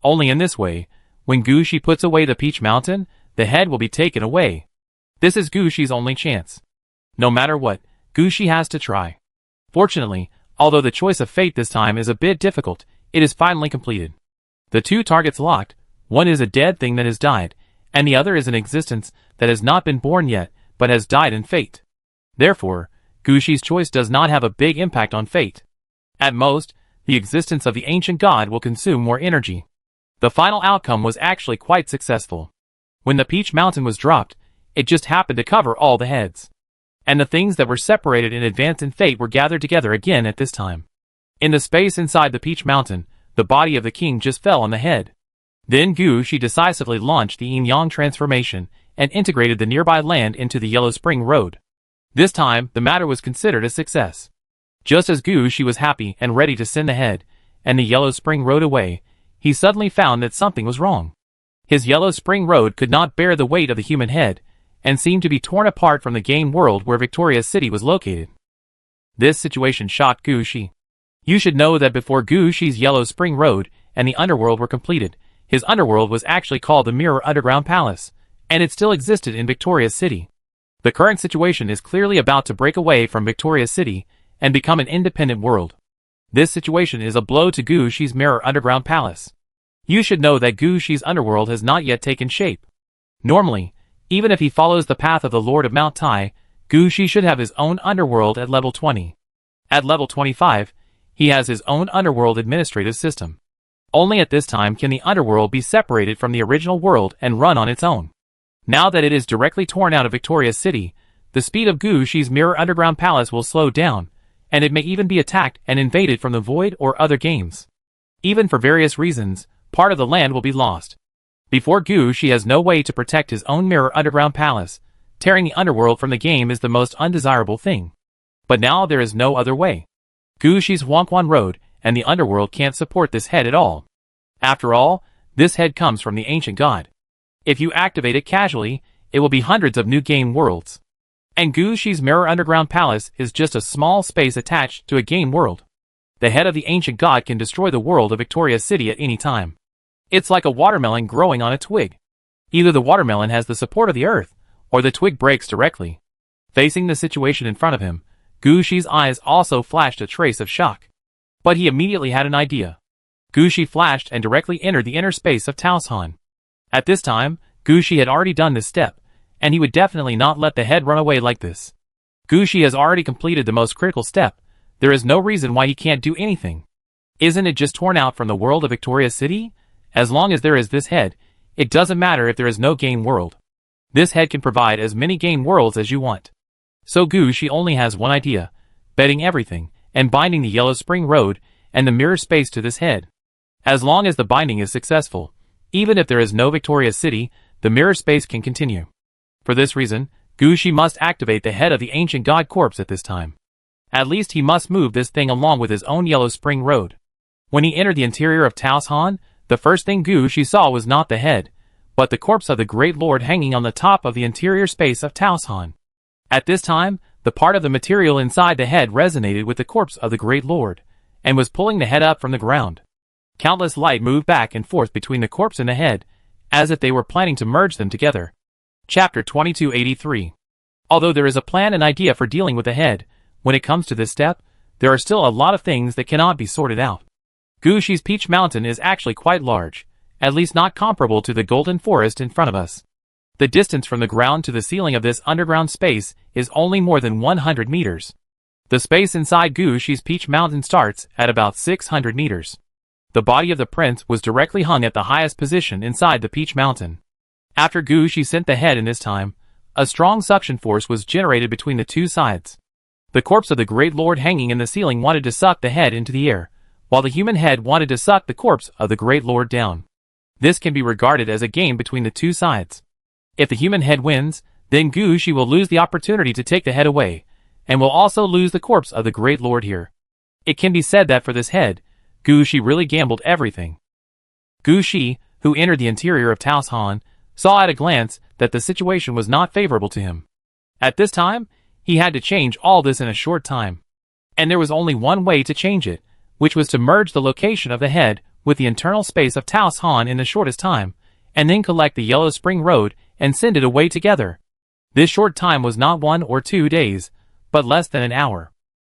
Only in this way, when Gushi puts away the Peach Mountain, the head will be taken away. This is Gushi's only chance. No matter what, Gushi has to try. Fortunately, although the choice of fate this time is a bit difficult, it is finally completed. The 2 targets locked, one is a dead thing that has died, and the other is an existence that has not been born yet, but has died in fate. Therefore, Gushi's choice does not have a big impact on fate. At most, the existence of the ancient god will consume more energy. The final outcome was actually quite successful. When the Peach Mountain was dropped, it just happened to cover all the heads. And the things that were separated in advance in fate were gathered together again at this time. In the space inside the Peach Mountain, the body of the king just fell on the head. Then Gushi decisively launched the yin-yang transformation and integrated the nearby land into the Yellow Spring Road. This time, the matter was considered a success. Just as Gushi was happy and ready to send the head and the Yellow Spring Road away, he suddenly found that something was wrong. His Yellow Spring Road could not bear the weight of the human head, and seemed to be torn apart from the game world where Victoria City was located. This situation shocked Gushi. You should know that before Gushi's Yellow Spring Road and the underworld were completed, his underworld was actually called the Mirror Underground Palace, and it still existed in Victoria City. The current situation is clearly about to break away from Victoria City and become an independent world. This situation is a blow to Gushi's Mirror Underground Palace. You should know that Gushi's underworld has not yet taken shape. Normally, even if he follows the path of the Lord of Mount Tai, Gushi should have his own underworld at level 20. At level 25, he has his own underworld administrative system. Only at this time can the underworld be separated from the original world and run on its own. Now that it is directly torn out of Victoria's City, the speed of Gu Shi's mirror underground palace will slow down, and it may even be attacked and invaded from the void or other games. Even for various reasons, part of the land will be lost. Before Gu Shi has no way to protect his own mirror underground palace. Tearing the underworld from the game is the most undesirable thing. But now there is no other way. Gu Shi's Huangquan Road and the underworld can't support this head at all. After all, this head comes from the ancient god. If you activate it casually, it will be hundreds of new game worlds. And Gu Shi's mirror underground palace is just a small space attached to a game world. The head of the ancient god can destroy the world of Victoria's City at any time. It's like a watermelon growing on a twig. Either the watermelon has the support of the earth, or the twig breaks directly. Facing the situation in front of him, Gu Shi's eyes also flashed a trace of shock. But he immediately had an idea. Gu Shi flashed and directly entered the inner space of Taoshan. At this time, Gu Shi had already done this step, and he would definitely not let the head run away like this. Gu Shi has already completed the most critical step. There is no reason why he can't do anything. Isn't it just torn out from the world of Victoria's City? As long as there is this head, it doesn't matter if there is no game world. This head can provide as many game worlds as you want. So Gu Shi only has one idea, betting everything, and binding the Yellow Spring Road and the mirror space to this head. As long as the binding is successful, even if there is no Victoria's City, the mirror space can continue. For this reason, Gu Shi must activate the head of the ancient god corpse at this time. At least he must move this thing along with his own Yellow Spring Road. When he entered the interior of Taoshan, the first thing Gu Shi saw was not the head, but the corpse of the Great Lord hanging on the top of the interior space of Taoshan. At this time, the part of the material inside the head resonated with the corpse of the Great Lord, and was pulling the head up from the ground. Countless light moved back and forth between the corpse and the head, as if they were planning to merge them together. Chapter 2283. Although there is a plan and idea for dealing with the head, when it comes to this step, there are still a lot of things that cannot be sorted out. Gu Shi's Peach Mountain is actually quite large, at least not comparable to the golden forest in front of us. The distance from the ground to the ceiling of this underground space is only more than 100 meters. The space inside Gu Shi's Peach Mountain starts at about 600 meters. The body of the prince was directly hung at the highest position inside the Peach Mountain. After Gu Shi sent the head in this time, a strong suction force was generated between the two sides. The corpse of the Great Lord hanging in the ceiling wanted to suck the head into the air, while the human head wanted to suck the corpse of the Great Lord down. This can be regarded as a game between the two sides. If the human head wins, then Gu Shi will lose the opportunity to take the head away, and will also lose the corpse of the Great Lord here. It can be said that for this head, Gu Shi really gambled everything. Gu Shi, who entered the interior of Taoshan, saw at a glance that the situation was not favorable to him. At this time, he had to change all this in a short time. And there was only one way to change it, which was to merge the location of the head with the internal space of Taoshan in the shortest time, and then collect the Yellow Spring Road and send it away together. This short time was not 1 or 2 days, but less than an hour.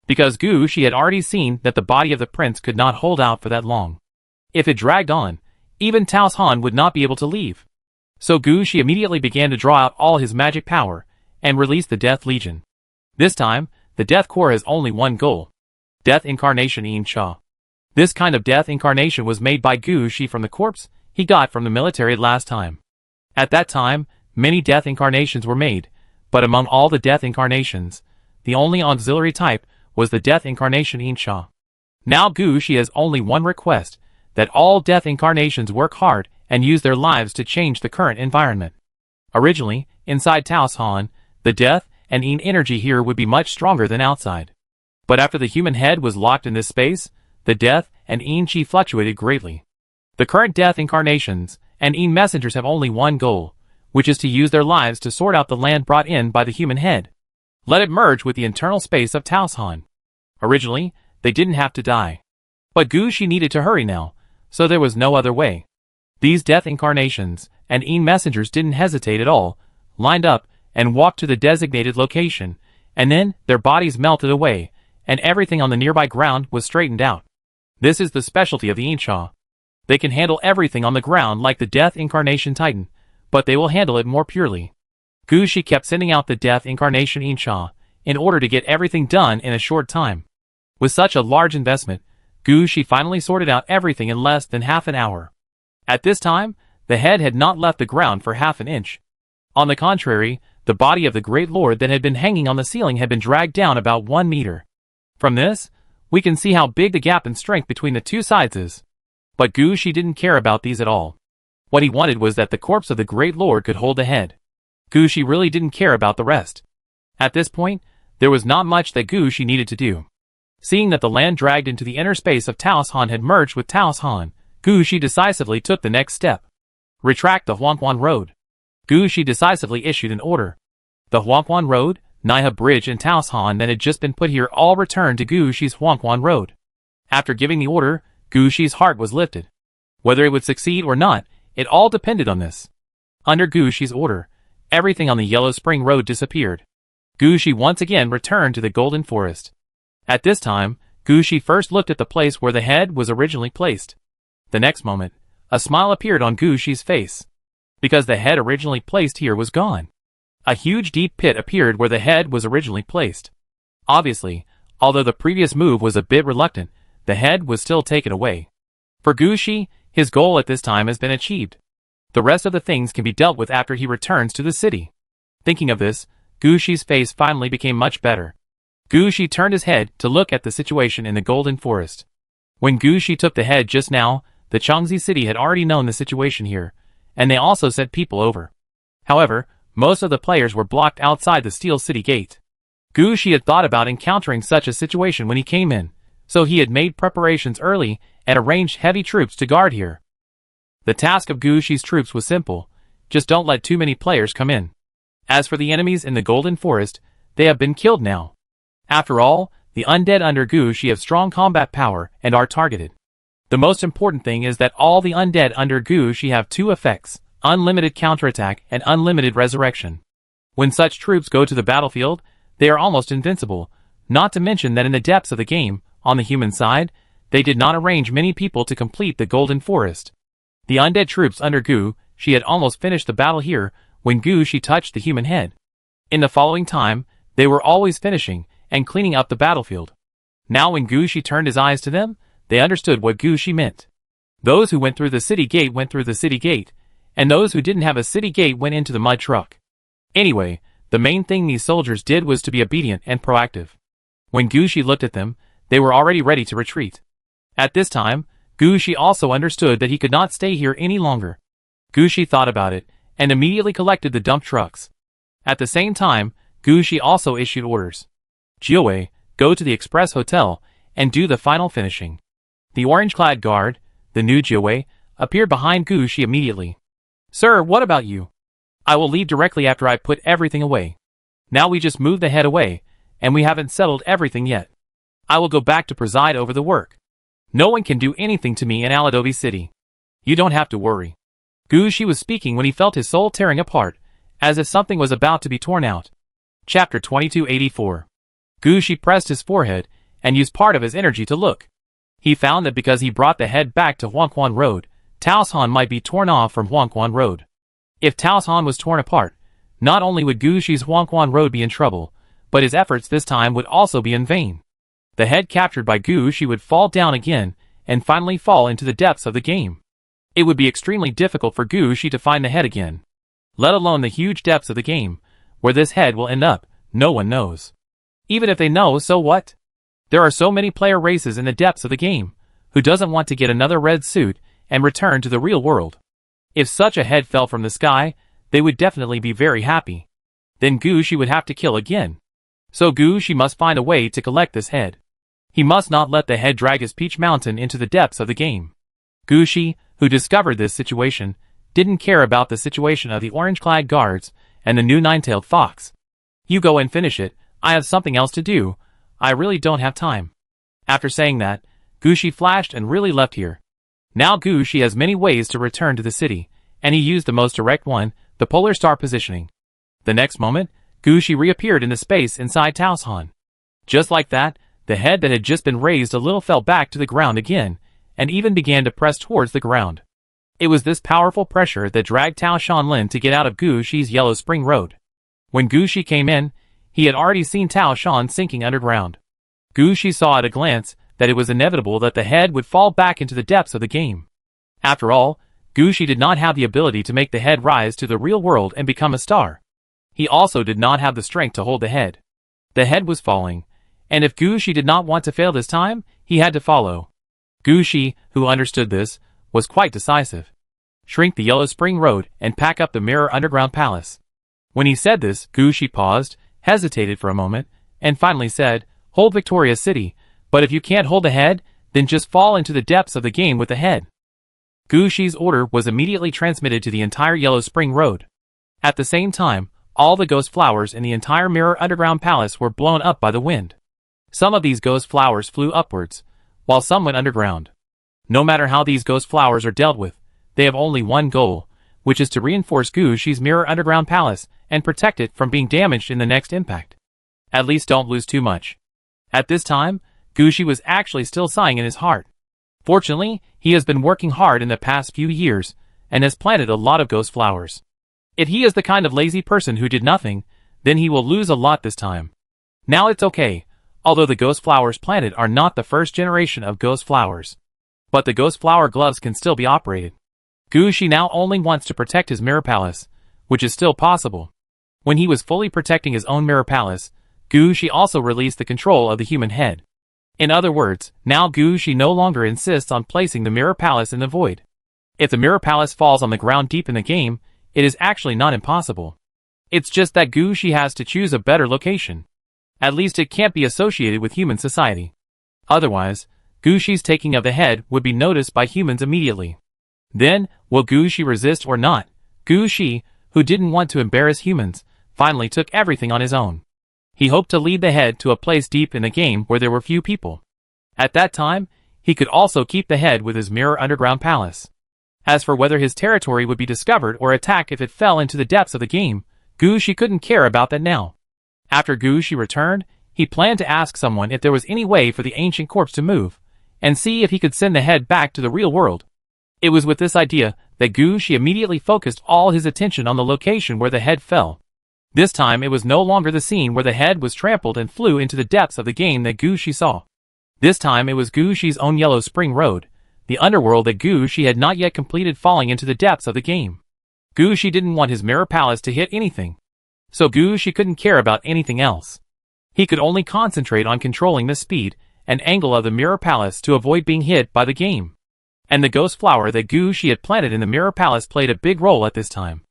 Because Gu Shi had already seen that the body of the prince could not hold out for that long. If it dragged on, even Taoshan would not be able to leave. So Gu Shi immediately began to draw out all his magic power, and release the Death Legion. This time, the Death Core has only one goal. Death Incarnation In Cha. This kind of death incarnation was made by Gu Shi from the corpse he got from the military last time. At that time, many death incarnations were made, but among all the death incarnations, the only auxiliary type was the Death Incarnation In Cha. Now Gu Shi has only one request, that all death incarnations work hard and use their lives to change the current environment. Originally, inside Taoshan, the death and Yin energy here would be much stronger than outside. But after the human head was locked in this space, the death and Yin chi fluctuated greatly. The current death incarnations and Yin messengers have only one goal, which is to use their lives to sort out the land brought in by the human head. Let it merge with the internal space of Taoshan. Originally, they didn't have to die. But Gu Shi needed to hurry now, so there was no other way. These death incarnations and Yin messengers didn't hesitate at all, lined up, and walked to the designated location, and then their bodies melted away, and everything on the nearby ground was straightened out. This is the specialty of the Yin Cha. They can handle everything on the ground like the Death Incarnation Titan, but they will handle it more purely. Gu Shi kept sending out the Death Incarnation Yin Cha, in order to get everything done in a short time. With such a large investment, Gu Shi finally sorted out everything in less than half an hour. At this time, the head had not left the ground for half an inch. On the contrary, the body of the great lord that had been hanging on the ceiling had been dragged down about 1 meter. From this, we can see how big the gap in strength between the two sides is. But Gu Shi didn't care about these at all. What he wanted was that the corpse of the great lord could hold the head. Gu Shi really didn't care about the rest. At this point, there was not much that Gu Shi needed to do. Seeing that the land dragged into the inner space of Taos Han had merged with Taos Han, Gu Shi decisively took the next step. Retract the Huangquan Road. Gu Shi decisively issued an order. The Huangquan Road, Naiha Bridge and Taos Han that had just been put here all returned to Gu Shi's Huangquan Road. After giving the order, Gu Shi's heart was lifted. Whether it would succeed or not, it all depended on this. Under Gu Shi's order, everything on the Yellow Spring Road disappeared. Gu Shi once again returned to the Golden Forest. At this time, Gu Shi first looked at the place where the head was originally placed. The next moment, a smile appeared on Gu Shi's face. Because the head originally placed here was gone. A huge deep pit appeared where the head was originally placed. Obviously, although the previous move was a bit reluctant, the head was still taken away. For Gu Shi, his goal at this time has been achieved. The rest of the things can be dealt with after he returns to the city. Thinking of this, Gu Shi's face finally became much better. Gu Shi turned his head to look at the situation in the Golden Forest. When Gu Shi took the head just now, the Changzi city had already known the situation here, and they also sent people over. However, most of the players were blocked outside the Steel City gate. Gu Shi had thought about encountering such a situation when he came in, so he had made preparations early and arranged heavy troops to guard here. The task of Gu Shi's troops was simple, just don't let too many players come in. As for the enemies in the Golden Forest, they have been killed now. After all, the undead under Gu Shi have strong combat power and are targeted. The most important thing is that all the undead under Gu Shi have two effects, unlimited counterattack and unlimited resurrection. When such troops go to the battlefield, they are almost invincible, not to mention that in the depths of the game, on the human side, they did not arrange many people to complete the Golden Forest. The undead troops under Gu Shi had almost finished the battle here when Gu Shi touched the human head. In the following time, they were always finishing and cleaning up the battlefield. Now when Gu Shi turned his eyes to them, they understood what Gu Shi meant. Those who went through the city gate went through the city gate, and those who didn't have a city gate went into the mud truck. Anyway, the main thing these soldiers did was to be obedient and proactive. When Gu Shi looked at them, they were already ready to retreat. At this time, Gu Shi also understood that he could not stay here any longer. Gu Shi thought about it, and immediately collected the dump trucks. At the same time, Gu Shi also issued orders. Jiawei, go to the Express Hotel, and do the final finishing. The orange-clad guard, the new Jiawei, appeared behind Gu Shi immediately. Sir, what about you? I will leave directly after I put everything away. Now we just moved the head away, and we haven't settled everything yet. I will go back to preside over the work. No one can do anything to me in Aladovi City. You don't have to worry. Gu Shi was speaking when he felt his soul tearing apart, as if something was about to be torn out. Chapter 2284. Gu Shi pressed his forehead, and used part of his energy to look. He found that because he brought the head back to Huangquan Road, Taos Han might be torn off from Huangquan Road. If Taos Han was torn apart, not only would Gu Shi's Huangquan Road be in trouble, but his efforts this time would also be in vain. The head captured by Gu Shi would fall down again, and finally fall into the depths of the game. It would be extremely difficult for Gu Shi to find the head again. Let alone the huge depths of the game, where this head will end up, no one knows. Even if they know, so what? There are so many player races in the depths of the game, who doesn't want to get another red suit and return to the real world. If such a head fell from the sky, they would definitely be very happy. Then Gu Shi would have to kill again. So Gu Shi must find a way to collect this head. He must not let the head drag his Peach Mountain into the depths of the game. Gu Shi, who discovered this situation, didn't care about the situation of the orange-clad guards and the new nine-tailed fox. You go and finish it, I have something else to do, I really don't have time. After saying that, Gu Shi flashed and really left here. Now Gu Shi has many ways to return to the city, and he used the most direct one, the polar star positioning. The next moment, Gu Shi reappeared in the space inside Taos Han. Just like that, the head that had just been raised a little fell back to the ground again, and even began to press towards the ground. It was this powerful pressure that dragged Tao Shanlin to get out of Gu Shi's Yellow Spring Road. When Gu Shi came in, he had already seen Tao Shan sinking underground. Gushi saw at a glance that it was inevitable that the head would fall back into the depths of the game. After all, Gushi did not have the ability to make the head rise to the real world and become a star. He also did not have the strength to hold the head. The head was falling, and if Gushi did not want to fail this time, he had to follow. Gushi, who understood this, was quite decisive. Shrink the Yellow Spring Road and pack up the Mirror Underground Palace. When he said this, Gushi paused, hesitated for a moment, and finally said, "Hold Victoria City, but if you can't hold the head, then just fall into the depths of the game with the head." Gushi's order was immediately transmitted to the entire Yellow Spring Road. At the same time, all the ghost flowers in the entire Mirror Underground Palace were blown up by the wind. Some of these ghost flowers flew upwards, while some went underground. No matter how these ghost flowers are dealt with, they have only one goal, which is to reinforce Gushi's Mirror Underground Palace and protect it from being damaged in the next impact. At least don't lose too much. At this time, Gushi was actually still sighing in his heart. Fortunately, he has been working hard in the past few years, and has planted a lot of ghost flowers. If he is the kind of lazy person who did nothing, then he will lose a lot this time. Now it's okay, although the ghost flowers planted are not the first generation of ghost flowers. But the ghost flower gloves can still be operated. Gushi now only wants to protect his mirror palace, which is still possible. When he was fully protecting his own mirror palace, Gushi also released the control of the human head. In other words, now Gushi no longer insists on placing the mirror palace in the void. If the mirror palace falls on the ground deep in the game, it is actually not impossible. It's just that Gushi has to choose a better location. At least it can't be associated with human society. Otherwise, Gushi's taking of the head would be noticed by humans immediately. Then, will Gushi resist or not? Gushi, who didn't want to embarrass humans, finally took everything on his own. He hoped to lead the head to a place deep in the game where there were few people. At that time, he could also keep the head with his Mirror Underground Palace. As for whether his territory would be discovered or attacked if it fell into the depths of the game, Gushi couldn't care about that now. After Gushi returned, he planned to ask someone if there was any way for the ancient corpse to move, and see if he could send the head back to the real world. It was with this idea that Gushi immediately focused all his attention on the location where the head fell. This time it was no longer the scene where the head was trampled and flew into the depths of the game that Gushi saw. This time it was Gushi's own Yellow Spring Road, the underworld that Gushi had not yet completed falling into the depths of the game. Gushi didn't want his mirror palace to hit anything, so Gushi couldn't care about anything else. He could only concentrate on controlling the speed and angle of the mirror palace to avoid being hit by the game. And the ghost flower that Gushi had planted in the mirror palace played a big role at this time.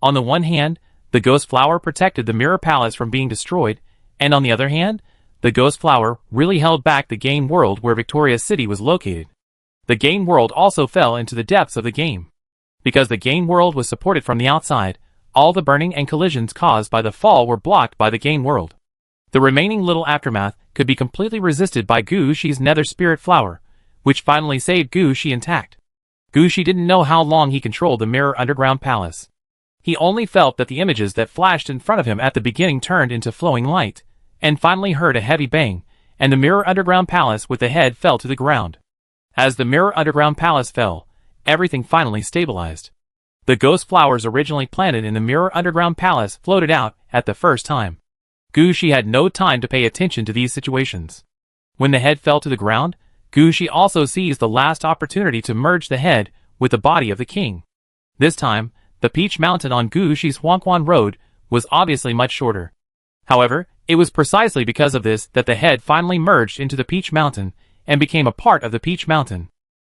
On the one hand, the ghost flower protected the mirror palace from being destroyed, and on the other hand, the ghost flower really held back the game world where Victoria City was located. The game world also fell into the depths of the game. Because the game world was supported from the outside, all the burning and collisions caused by the fall were blocked by the game world. The remaining little aftermath could be completely resisted by Gushi's Nether Spirit Flower, which finally saved Gushi intact. Gushi didn't know how long he controlled the Mirror Underground Palace. He only felt that the images that flashed in front of him at the beginning turned into flowing light, and finally heard a heavy bang, and the Mirror Underground Palace with the head fell to the ground. As the Mirror Underground Palace fell, everything finally stabilized. The ghost flowers originally planted in the Mirror Underground Palace floated out at the first time. Gushi had no time to pay attention to these situations. When the head fell to the ground, Gushi also seized the last opportunity to merge the head with the body of the king. This time, the Peach Mountain on Gushi's Huangquan Road was obviously much shorter. However, it was precisely because of this that the head finally merged into the Peach Mountain and became a part of the Peach Mountain.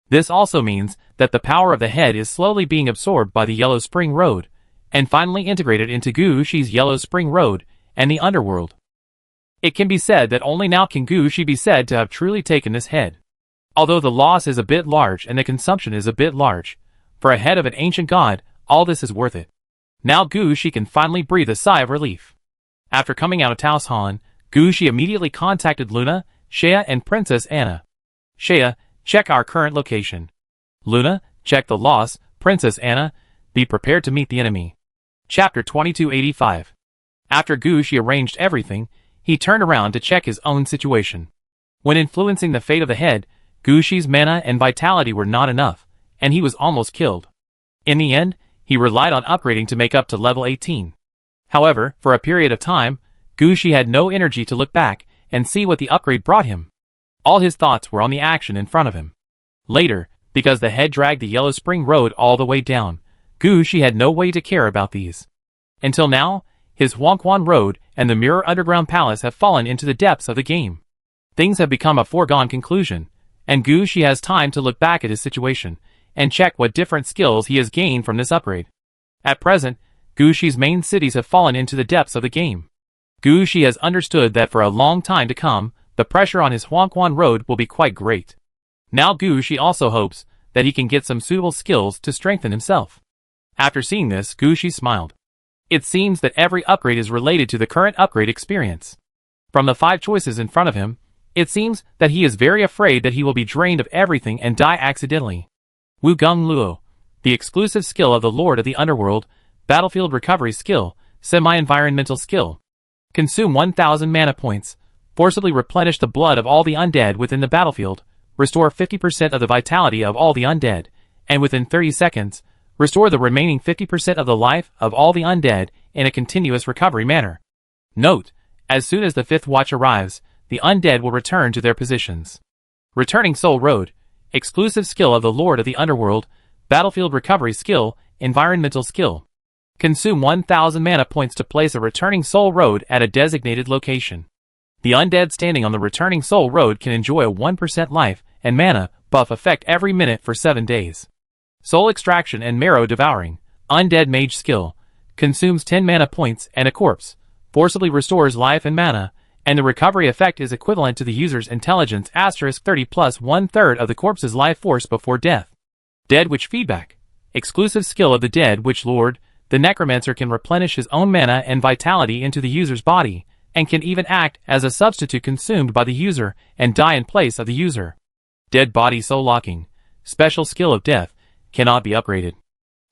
This also means that the power of the head is slowly being absorbed by the Yellow Spring Road, and finally integrated into Gushi's Yellow Spring Road and the underworld. It can be said that only now can Gushi be said to have truly taken this head. Although the loss is a bit large and the consumption is a bit large, for a head of an ancient god, all this is worth it. Now Gushi can finally breathe a sigh of relief. After coming out of Taos Han, Gushi immediately contacted Luna, Shea and Princess Anna. Shea, check our current location. Luna, check the loss. Princess Anna, be prepared to meet the enemy. Chapter 2285. After Gushi arranged everything, he turned around to check his own situation. When influencing the fate of the head, Gushi's mana and vitality were not enough, and he was almost killed. In the end, he relied on upgrading to make up to level 18. However, for a period of time, Gushi had no energy to look back, and see what the upgrade brought him. All his thoughts were on the action in front of him. Later, because the head dragged the Yellow Spring Road all the way down, Gushi had no way to care about these. Until now, his Huangquan Road and the Mirror Underground Palace have fallen into the depths of the game. Things have become a foregone conclusion, and Gushi has time to look back at his situation and check what different skills he has gained from this upgrade. At present, Gushi's main cities have fallen into the depths of the game. Gushi has understood that for a long time to come, the pressure on his Huangquan Road will be quite great. Now Gushi also hopes that he can get some suitable skills to strengthen himself. After seeing this, Gushi smiled. It seems that every upgrade is related to the current upgrade experience. From the 5 choices in front of him, it seems that he is very afraid that he will be drained of everything and die accidentally. Wugong Luo, the exclusive skill of the Lord of the Underworld, Battlefield Recovery Skill, Semi-Environmental Skill. Consume 1000 mana points, forcibly replenish the blood of all the undead within the battlefield, restore 50% of the vitality of all the undead, and within 30 seconds, restore the remaining 50% of the life of all the undead in a continuous recovery manner. Note, as soon as the 5th watch arrives, the undead will return to their positions. Returning Soul Road, exclusive skill of the Lord of the Underworld, Battlefield Recovery Skill, Environmental Skill. Consume 1000 mana points to place a Returning Soul Road at a designated location. The undead standing on the Returning Soul Road can enjoy a 1% life and mana buff effect every minute for 7 days. Soul Extraction and Marrow Devouring, Undead Mage Skill, consumes 10 mana points and a corpse, forcibly restores life and mana, and the recovery effect is equivalent to the user's intelligence *30 plus 1/3 of the corpse's life force before death. Dead Witch Feedback, exclusive skill of the Dead Witch Lord, the Necromancer can replenish his own mana and vitality into the user's body, and can even act as a substitute consumed by the user and die in place of the user. Dead Body Soul Locking, special skill of death, cannot be upgraded.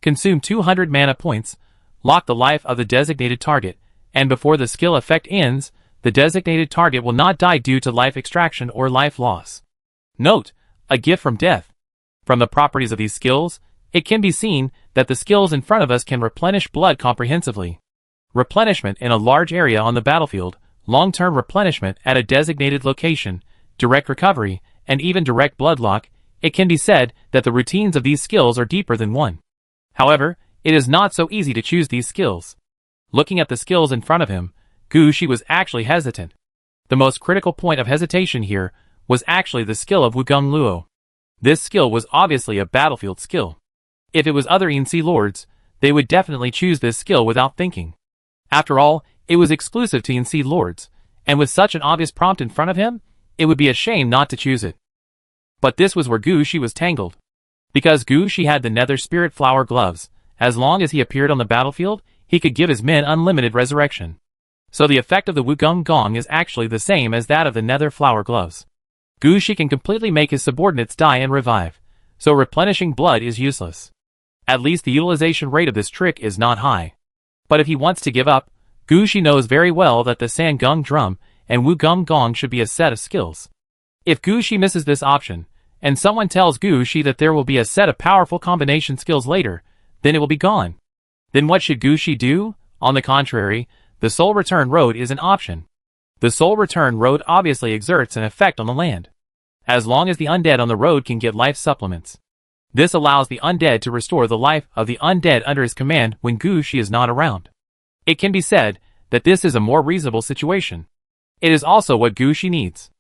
Consume 200 mana points, lock the life of the designated target, and before the skill effect ends, the designated target will not die due to life extraction or life loss. Note, a gift from death. From the properties of these skills, it can be seen that the skills in front of us can replenish blood comprehensively. Replenishment in a large area on the battlefield, long-term replenishment at a designated location, direct recovery, and even direct blood lock. It can be said that the routines of these skills are deeper than one. However, it is not so easy to choose these skills. Looking at the skills in front of him, Gushi was actually hesitant. The most critical point of hesitation here was actually the skill of Wugong Luo. This skill was obviously a battlefield skill. If it was other ENC lords, they would definitely choose this skill without thinking. After all, it was exclusive to ENC lords, and with such an obvious prompt in front of him, it would be a shame not to choose it. But this was where Gushi was tangled. Because Gushi had the Nether Spirit Flower Gloves, as long as he appeared on the battlefield, he could give his men unlimited resurrection. So the effect of the Wugong Gong is actually the same as that of the Nether Flower Gloves. Gushi can completely make his subordinates die and revive, so replenishing blood is useless. At least the utilization rate of this trick is not high. But if he wants to give up, Gushi knows very well that the Sangung Drum and Wugong Gong should be a set of skills. If Gushi misses this option, and someone tells Gushi that there will be a set of powerful combination skills later, then it will be gone. Then what should Gushi do? On the contrary, the Soul Return Road is an option. The Soul Return Road obviously exerts an effect on the land. As long as the undead on the road can get life supplements. This allows the undead to restore the life of the undead under his command when Gushi is not around. It can be said that this is a more reasonable situation. It is also what Gushi needs.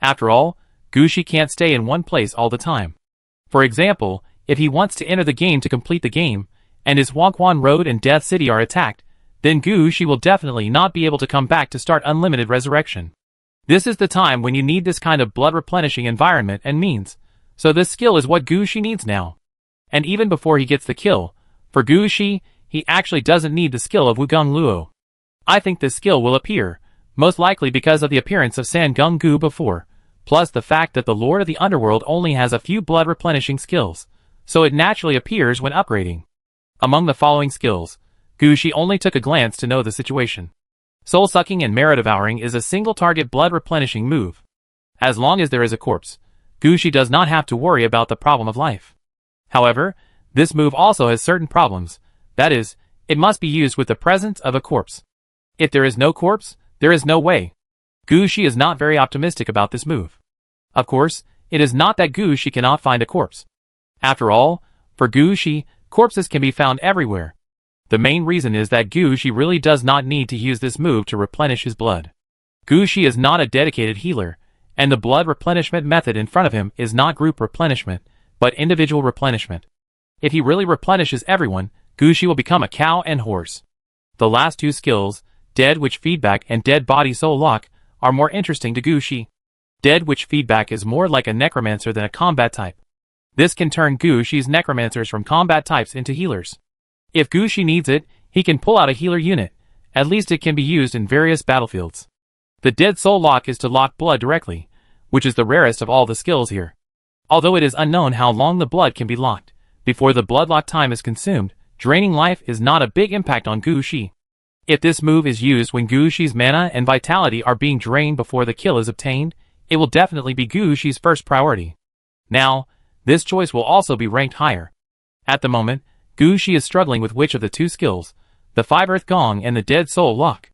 After all, Gushi can't stay in one place all the time. For example, if he wants to enter the game to complete the game, and his Huangquan Road and Death City are attacked, then Gushi will definitely not be able to come back to start unlimited resurrection. This is the time when you need this kind of blood replenishing environment and means, so this skill is what Gushi needs now. And even before he gets the kill, for Gushi, he actually doesn't need the skill of Wugong Luo. I think this skill will appear, most likely because of the appearance of Sangung Gu before, plus the fact that the Lord of the Underworld only has a few blood replenishing skills, so it naturally appears when upgrading. Among the following skills, Gushi only took a glance to know the situation. Soul Sucking and Marrow Devouring is a single target blood replenishing move. As long as there is a corpse, Gushi does not have to worry about the problem of life. However, this move also has certain problems, that is, it must be used with the presence of a corpse. If there is no corpse, there is no way. Gu Shi is not very optimistic about this move. Of course, it is not that Gu Shi cannot find a corpse. After all, for Gu Shi, corpses can be found everywhere. The main reason is that Gu Shi really does not need to use this move to replenish his blood. Gu Shi is not a dedicated healer, and the blood replenishment method in front of him is not group replenishment, but individual replenishment. If he really replenishes everyone, Gu Shi will become a cow and horse. The last two skills, Dead Witch Feedback and Dead Body Soul Lock, are more interesting to Gu Shi. Dead Witch Feedback is more like a necromancer than a combat type. This can turn Gu Shi's necromancers from combat types into healers. If Gu Shi needs it, he can pull out a healer unit. At least it can be used in various battlefields. The Dead Soul Lock is to lock blood directly, which is the rarest of all the skills here. Although it is unknown how long the blood can be locked, before the blood lock time is consumed, draining life is not a big impact on Gu Shi. If this move is used when Gu Shi's mana and vitality are being drained before the kill is obtained, it will definitely be Gu Shi's first priority. Now, this choice will also be ranked higher. At the moment, Gu Shi is struggling with which of the two skills, the 5 Earth Gong and the Dead Soul Lock.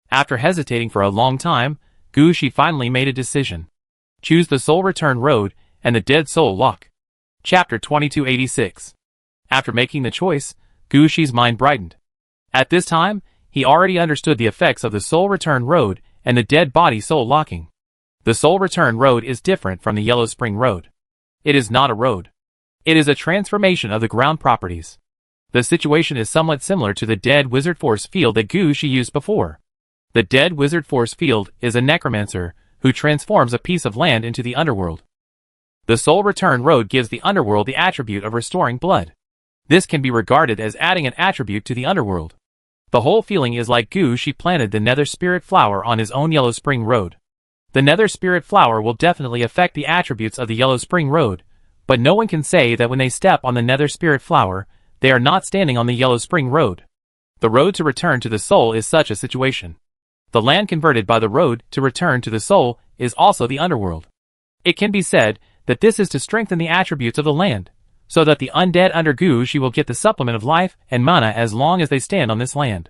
After hesitating for a long time, Gu Shi finally made a decision. Choose the Soul Return Road and the Dead Soul Lock. Chapter 2286. After making the choice, Gu Shi's mind brightened. At this time, he already understood the effects of the Soul Return Road and the Dead Body Soul Locking. The Soul Return Road is different from the Yellow Spring Road. It is not a road. It is a transformation of the ground properties. The situation is somewhat similar to the Dead Wizard Force Field that Gu Shi used before. The Dead Wizard Force Field is a necromancer who transforms a piece of land into the underworld. The Soul Return Road gives the underworld the attribute of restoring blood. This can be regarded as adding an attribute to the underworld. The whole feeling is like Gu Shi planted the Nether Spirit Flower on his own Yellow Spring Road. The Nether Spirit Flower will definitely affect the attributes of the Yellow Spring Road, but no one can say that when they step on the Nether Spirit Flower, they are not standing on the Yellow Spring Road. The road to return to the soul is such a situation. The land converted by the road to return to the soul is also the underworld. It can be said that this is to strengthen the attributes of the land, so that the undead under Gu Shi will get the supplement of life and mana as long as they stand on this land.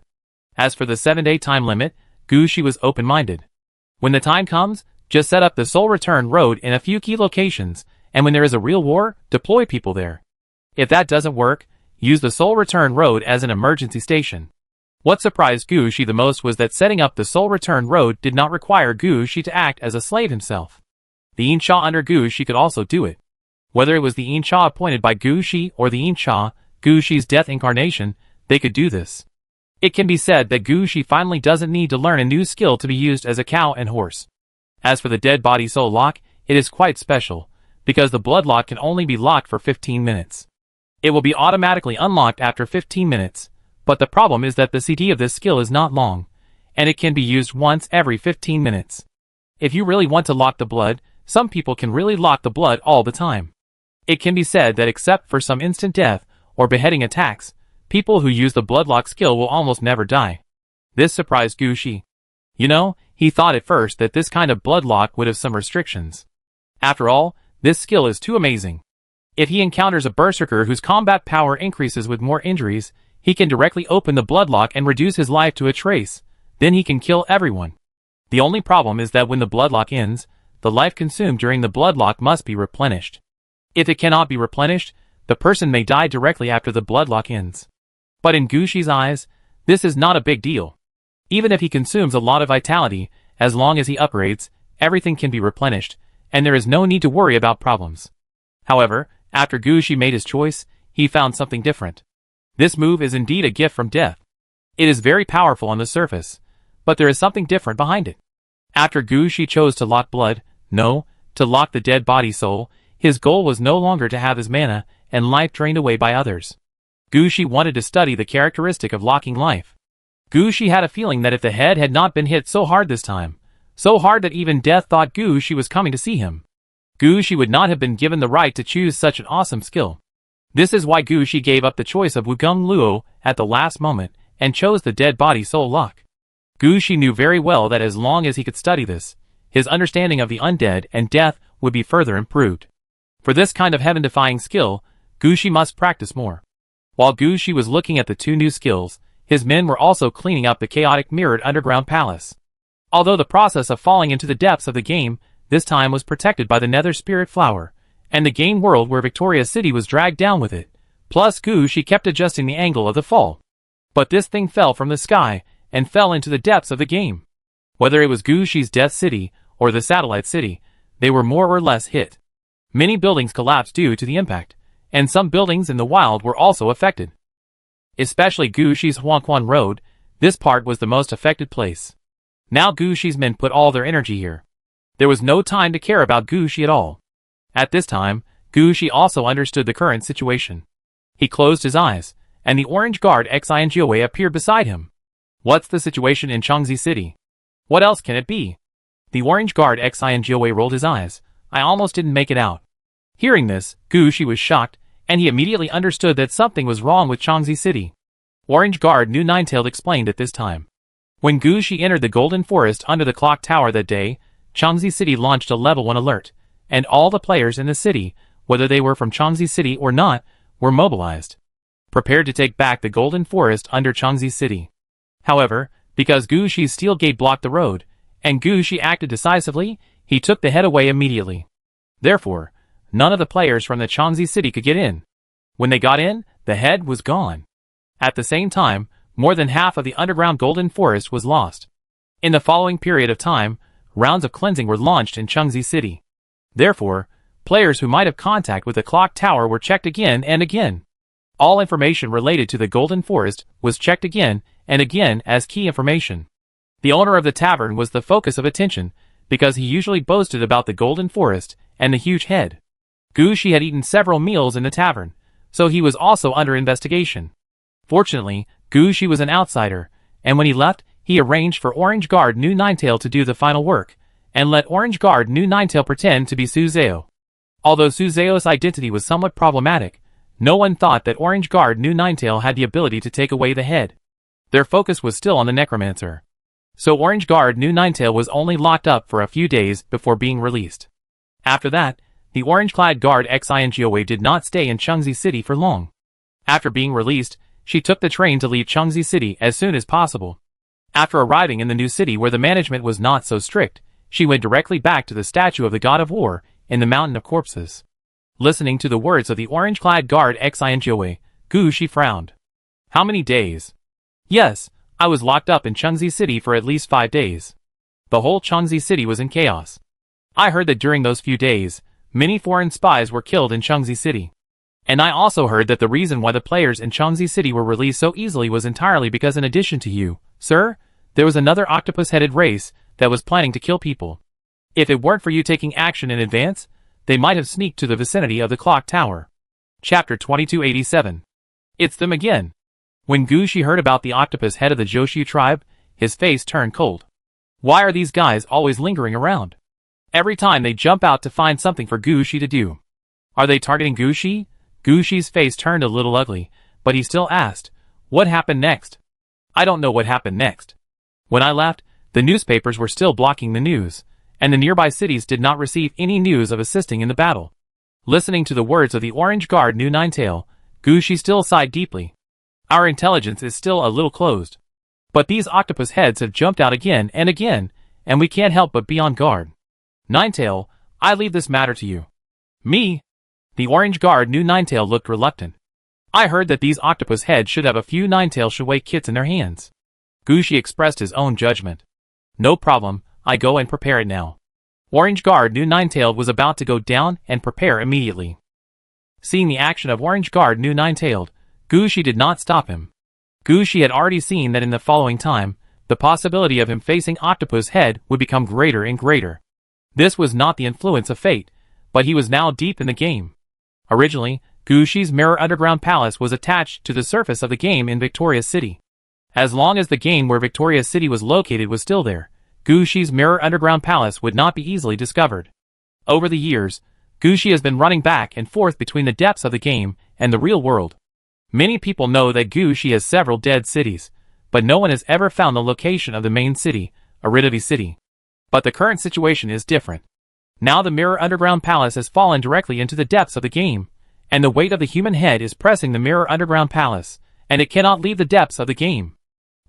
As for the 7-day time limit, Gu Shi was open-minded. When the time comes, just set up the Soul Return Road in a few key locations, and when there is a real war, deploy people there. If that doesn't work, use the Soul Return Road as an emergency station. What surprised Gu Shi the most was that setting up the Soul Return Road did not require Gu Shi to act as a slave himself. The Yinsha under Gu Shi could also do it. Whether it was the Yinsha appointed by Gu Shi or the Yinsha, Gu Shi's death incarnation, they could do this. It can be said that Gu Shi finally doesn't need to learn a new skill to be used as a cow and horse. As for the Dead Body Soul Lock, it is quite special, because the Blood Lock can only be locked for 15 minutes. It will be automatically unlocked after 15 minutes, but the problem is that the CD of this skill is not long, and it can be used once every 15 minutes. If you really want to lock the blood, some people can really lock the blood all the time. It can be said that except for some instant death or beheading attacks, people who use the Bloodlock skill will almost never die. This surprised Gu Shi. You know, he thought at first that this kind of Bloodlock would have some restrictions. After all, this skill is too amazing. If he encounters a berserker whose combat power increases with more injuries, he can directly open the Bloodlock and reduce his life to a trace. Then he can kill everyone. The only problem is that when the Bloodlock ends, the life consumed during the Bloodlock must be replenished. If it cannot be replenished, the person may die directly after the Bloodlock ends. But in Gu Shi's eyes, this is not a big deal. Even if he consumes a lot of vitality, as long as he upgrades, everything can be replenished, and there is no need to worry about problems. However, after Gu Shi made his choice, he found something different. This move is indeed a gift from death. It is very powerful on the surface, but there is something different behind it. After Gu Shi chose to lock blood, to lock the dead body soul, his goal was no longer to have his mana and life drained away by others. Gu Shi wanted to study the characteristic of locking life. Gu Shi had a feeling that if the head had not been hit so hard this time, so hard that even death thought Gu Shi was coming to see him, Gu Shi would not have been given the right to choose such an awesome skill. This is why Gu Shi gave up the choice of Wukong Luo at the last moment and chose the dead body soul lock. Gu Shi knew very well that as long as he could study this, his understanding of the undead and death would be further improved. For this kind of heaven-defying skill, Gu Shi must practice more. While Gu Shi was looking at the two new skills, his men were also cleaning up the chaotic mirrored underground palace. Although the process of falling into the depths of the game this time was protected by the Nether Spirit Flower, and the game world where Victoria City was dragged down with it. Plus she kept adjusting the angle of the fall. But this thing fell from the sky and fell into the depths of the game. Whether it was Gushi's Death City or the Satellite City, they were more or less hit. Many buildings collapsed due to the impact, and some buildings in the wild were also affected. Especially Gushi's Huangquan Road, this part was the most affected place. Now Gushi's men put all their energy here. There was no time to care about Gushi at all. At this time, Gushi also understood the current situation. He closed his eyes, and the orange guard Xingioe appeared beside him. What's the situation in Changzi City? What else can it be? The orange guard Xingioe rolled his eyes. I almost didn't make it out. Hearing this, Gushi was shocked, and he immediately understood that something was wrong with Changzi City. Orange guard Nu Ninetailed explained at this time. When Gushi entered the Golden Forest under the clock tower that day, Changzi City launched a level 1 alert, and all the players in the city, whether they were from Changzi City or not, were mobilized, prepared to take back the Golden Forest under Changzi City. However, because Gushi's steel gate blocked the road, and Gushi acted decisively, he took the head away immediately. Therefore, none of the players from the Changzi City could get in. When they got in, the head was gone. At the same time, more than half of the underground Golden Forest was lost. In the following period of time, rounds of cleansing were launched in Changzi City. Therefore, players who might have contact with the clock tower were checked again and again. All information related to the Golden Forest was checked again and again as key information. The owner of the tavern was the focus of attention, because he usually boasted about the Golden Forest and the huge head. Gushi had eaten several meals in the tavern, so he was also under investigation. Fortunately, Gushi was an outsider, and when he left, he arranged for Orange Guard Nu Ninetail to do the final work, and let Orange Guard Nu Ninetail pretend to be Suzeo. Although Suzeo's identity was somewhat problematic, no one thought that Orange Guard Nu Ninetail had the ability to take away the head. Their focus was still on the Necromancer. So Orange Guard Nu Ninetail was only locked up for a few days before being released. After that, the orange-clad guard Xingioe did not stay in Changzi City for long. After being released, she took the train to leave Changzi City as soon as possible. After arriving in the new city where the management was not so strict, she went directly back to the statue of the God of War in the Mountain of Corpses. Listening to the words of the orange-clad guard Xingioe, Gushi frowned. How many days? Yes, I was locked up in Changzi City for at least 5 days. The whole Changzi City was in chaos. I heard that during those few days, many foreign spies were killed in Changzi City. And I also heard that the reason why the players in Changzi City were released so easily was entirely because in addition to you, sir, there was another octopus-headed race that was planning to kill people. If it weren't for you taking action in advance, they might have sneaked to the vicinity of the clock tower. Chapter 2287. It's them again. When Gushi heard about the octopus head of the Joshu tribe, his face turned cold. Why are these guys always lingering around? Every time they jump out to find something for Gushi to do. Are they targeting Gushi? Gushi's face turned a little ugly, but he still asked, what happened next? I don't know what happened next. When I left, the newspapers were still blocking the news, and the nearby cities did not receive any news of assisting in the battle. Listening to the words of the Orange Guard Nu Ninetail, Gushi still sighed deeply. Our intelligence is still a little closed. But these octopus heads have jumped out again, and we can't help but be on guard. Ninetail, I leave this matter to you. Me? The Orange Guard Nu Ninetail looked reluctant. I heard that these octopus heads should have a few Ninetail Shuwei kits in their hands. Gushi expressed his own judgment. No problem, I go and prepare it now. Orange Guard Nu Ninetail was about to go down and prepare immediately. Seeing the action of Orange Guard Nu Ninetail, Gushi did not stop him. Gushi had already seen that in the following time, the possibility of him facing Octopus Head would become greater and greater. This was not the influence of fate, but he was now deep in the game. Originally, Gushi's Mirror Underground Palace was attached to the surface of the game in Victoria City. As long as the game where Victoria City was located was still there, Gushi's Mirror Underground Palace would not be easily discovered. Over the years, Gushi has been running back and forth between the depths of the game and the real world. Many people know that Gushi has several dead cities, but no one has ever found the location of the main city, Aridavi City. But the current situation is different. Now the Mirror Underground Palace has fallen directly into the depths of the game, and the weight of the human head is pressing the Mirror Underground Palace, and it cannot leave the depths of the game.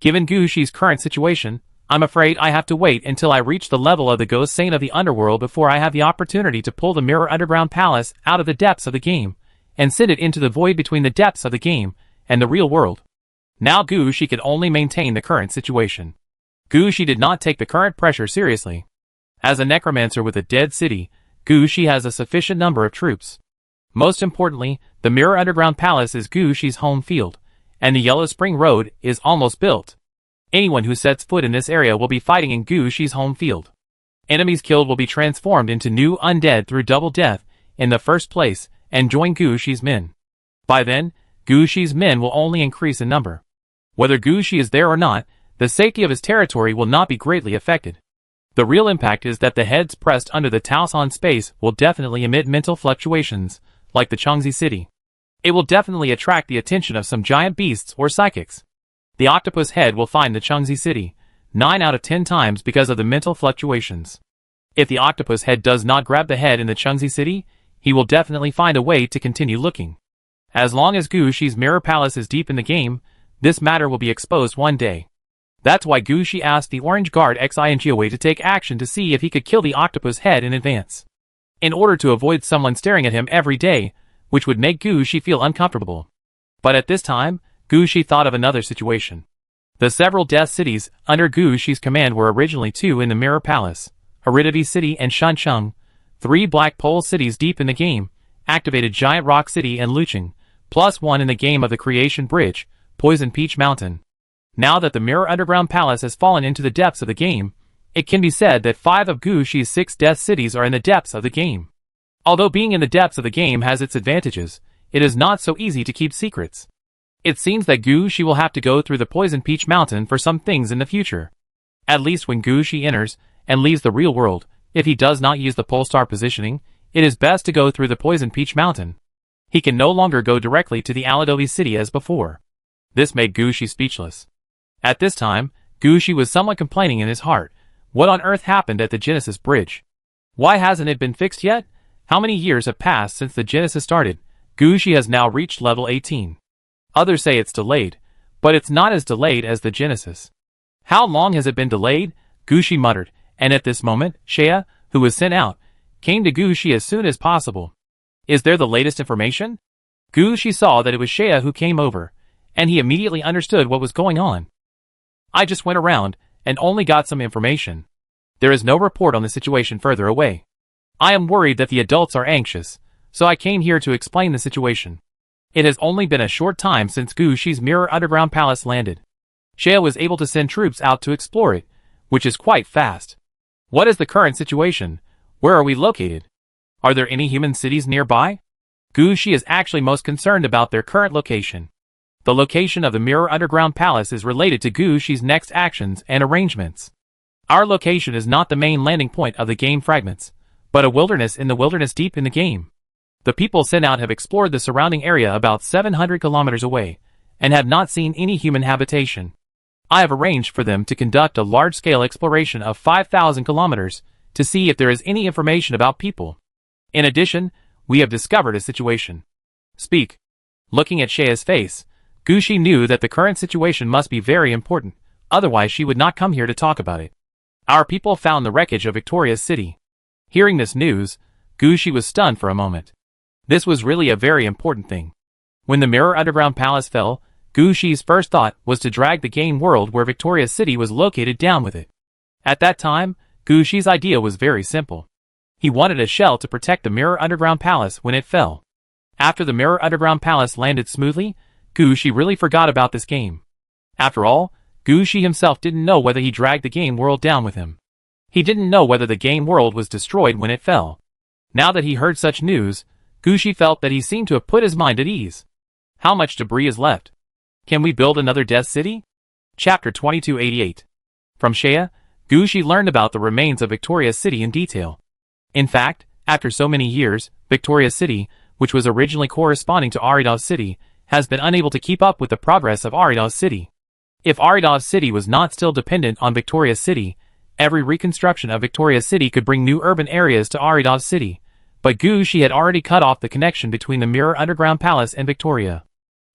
Given Gushi's current situation, I'm afraid I have to wait until I reach the level of the Ghost Saint of the Underworld before I have the opportunity to pull the Mirror Underground Palace out of the depths of the game, and send it into the void between the depths of the game and the real world. Now Gu Shi could only maintain the current situation. Gu Shi did not take the current pressure seriously. As a necromancer with a dead city, Gu Shi has a sufficient number of troops. Most importantly, the Mirror Underground Palace is Gu Shi's home field, and the Yellow Spring Road is almost built. Anyone who sets foot in this area will be fighting in Gu Shi's home field. Enemies killed will be transformed into new undead through double death in the first place and join Gu Shi's men. By then, Gu Shi's men will only increase in number. Whether Gu Shi is there or not, the safety of his territory will not be greatly affected. The real impact is that the heads pressed under the Taosan space will definitely emit mental fluctuations, like the Changzi city. It will definitely attract the attention of some giant beasts or psychics. The octopus head will find the Changzi city 9 out of 10 times because of the mental fluctuations. If the octopus head does not grab the head in the Changzi city, he will definitely find a way to continue looking. As long as Gu Shi's Mirror Palace is deep in the game, this matter will be exposed one day. That's why Gu Shi asked the Orange Guard Xingjiawei to take action to see if he could kill the octopus head in advance, in order to avoid someone staring at him every day, which would make Gu Shi feel uncomfortable. But at this time, Gu Shi thought of another situation. The several death cities under Gu Shi's command were originally 2 in the Mirror Palace, Aridity City and Shancheng, 3 Black Pole cities deep in the game, activated Giant Rock City and Lucheng, plus 1 in the game of the Creation Bridge, Poison Peach Mountain. Now that the Mirror Underground Palace has fallen into the depths of the game, it can be said that 5 of Gu Shi's 6 death cities are in the depths of the game. Although being in the depths of the game has its advantages, it is not so easy to keep secrets. It seems that Gu Shi will have to go through the Poison Peach Mountain for some things in the future. At least when Gu Shi enters and leaves the real world, if he does not use the Polestar positioning, it is best to go through the Poison Peach Mountain. He can no longer go directly to the Aladovi city as before. This made Gu Shi speechless. At this time, Gu Shi was somewhat complaining in his heart. What on earth happened at the Genesis Bridge? Why hasn't it been fixed yet? How many years have passed since the Genesis started? Gu Shi has now reached level 18. Others say it's delayed, but it's not as delayed as the Genesis. How long has it been delayed? Gu Shi muttered, and at this moment, Shea, who was sent out, came to Gu Shi as soon as possible. Is there the latest information? Gu Shi saw that it was Shea who came over, and he immediately understood what was going on. I just went around, and only got some information. There is no report on the situation further away. I am worried that the adults are anxious, so I came here to explain the situation. It has only been a short time since Gu Shi's Mirror Underground Palace landed. Shea was able to send troops out to explore it, which is quite fast. What is the current situation? Where are we located? Are there any human cities nearby? Gu Shi is actually most concerned about their current location. The location of the Mirror Underground Palace is related to Gu Shi's next actions and arrangements. Our location is not the main landing point of the game fragments, but a wilderness in the wilderness deep in the game. The people sent out have explored the surrounding area about 700 kilometers away, and have not seen any human habitation. I have arranged for them to conduct a large-scale exploration of 5,000 kilometers to see if there is any information about people. In addition, we have discovered a situation. Speak. Looking at Shea's face, Gu Shi knew that the current situation must be very important, otherwise she would not come here to talk about it. Our people found the wreckage of Victoria's city. Hearing this news, Gu Shi was stunned for a moment. This was really a very important thing. When the Mirror Underground Palace fell, Gu Shi's first thought was to drag the game world where Victoria's city was located down with it. At that time, Gu Shi's idea was very simple. He wanted a shell to protect the Mirror Underground Palace when it fell. After the Mirror Underground Palace landed smoothly, Gu Shi really forgot about this game. After all, Gu Shi himself didn't know whether he dragged the game world down with him. He didn't know whether the game world was destroyed when it fell. Now that he heard such news, Gu Shi felt that he seemed to have put his mind at ease. How much debris is left? Can we build another Death City? Chapter 2288. From Shea, Gu Shi learned about the remains of Victoria's city in detail. In fact, after so many years, Victoria's city, which was originally corresponding to Aridav's city, has been unable to keep up with the progress of Aridav's city. If Aridav's city was not still dependent on Victoria's city, every reconstruction of Victoria's city could bring new urban areas to Aridav's city. But Gu Shi had already cut off the connection between the Mirror Underground Palace and Victoria.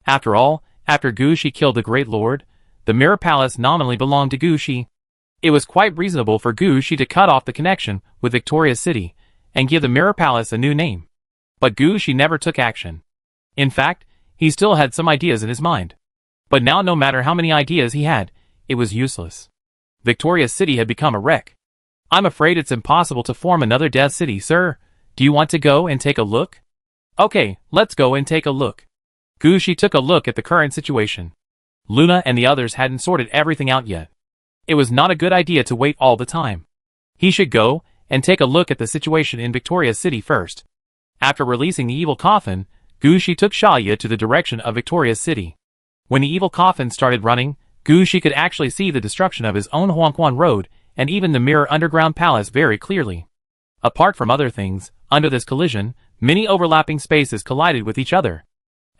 After all, after Gu Shi killed the Great Lord, the Mirror Palace nominally belonged to Gu Shi. It was quite reasonable for Gushi to cut off the connection with Victoria's City and give the Mirror Palace a new name. But Gushi never took action. In fact, he still had some ideas in his mind. But now no matter how many ideas he had, it was useless. Victoria's City had become a wreck. I'm afraid it's impossible to form another Death City, sir. Do you want to go and take a look? Okay, let's go and take a look. Gushi took a look at the current situation. Luna and the others hadn't sorted everything out yet. It was not a good idea to wait all the time. He should go and take a look at the situation in Victoria's City first. After releasing the evil coffin, Gushi took Xiaoya to the direction of Victoria's City. When the evil coffin started running, Gushi could actually see the destruction of his own Huangquan Road and even the Mirror Underground Palace very clearly. Apart from other things, under this collision, many overlapping spaces collided with each other.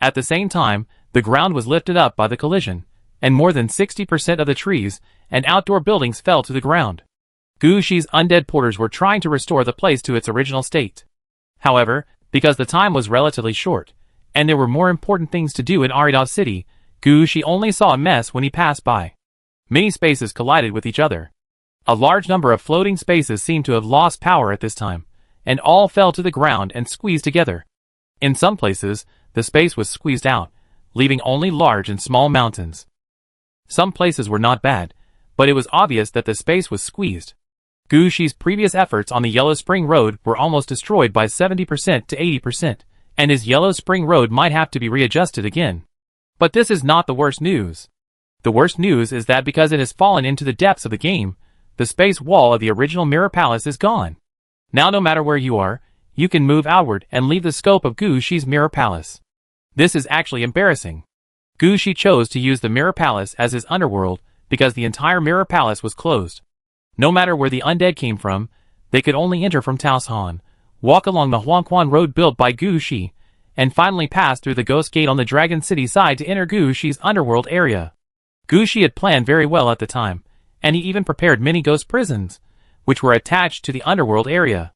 At the same time, the ground was lifted up by the collision, and more than 60% of the trees and outdoor buildings fell to the ground. Gushi's undead porters were trying to restore the place to its original state. However, because the time was relatively short, and there were more important things to do in Arida City, Gushi only saw a mess when he passed by. Many spaces collided with each other. A large number of floating spaces seemed to have lost power at this time, and all fell to the ground and squeezed together. In some places, the space was squeezed out, leaving only large and small mountains. Some places were not bad, but it was obvious that the space was squeezed. Gushi's previous efforts on the Yellow Spring Road were almost destroyed by 70% to 80%, and his Yellow Spring Road might have to be readjusted again. But this is not the worst news. The worst news is that because it has fallen into the depths of the game, the space wall of the original Mirror Palace is gone. Now no matter where you are, you can move outward and leave the scope of Gushi's Mirror Palace. This is actually embarrassing. Gushi chose to use the Mirror Palace as his underworld because the entire Mirror Palace was closed. No matter where the undead came from, they could only enter from Taoshan, walk along the Huangquan Road built by Gushi, and finally pass through the Ghost Gate on the Dragon City side to enter Gushi's underworld area. Gushi had planned very well at the time, and he even prepared many ghost prisons, which were attached to the underworld area.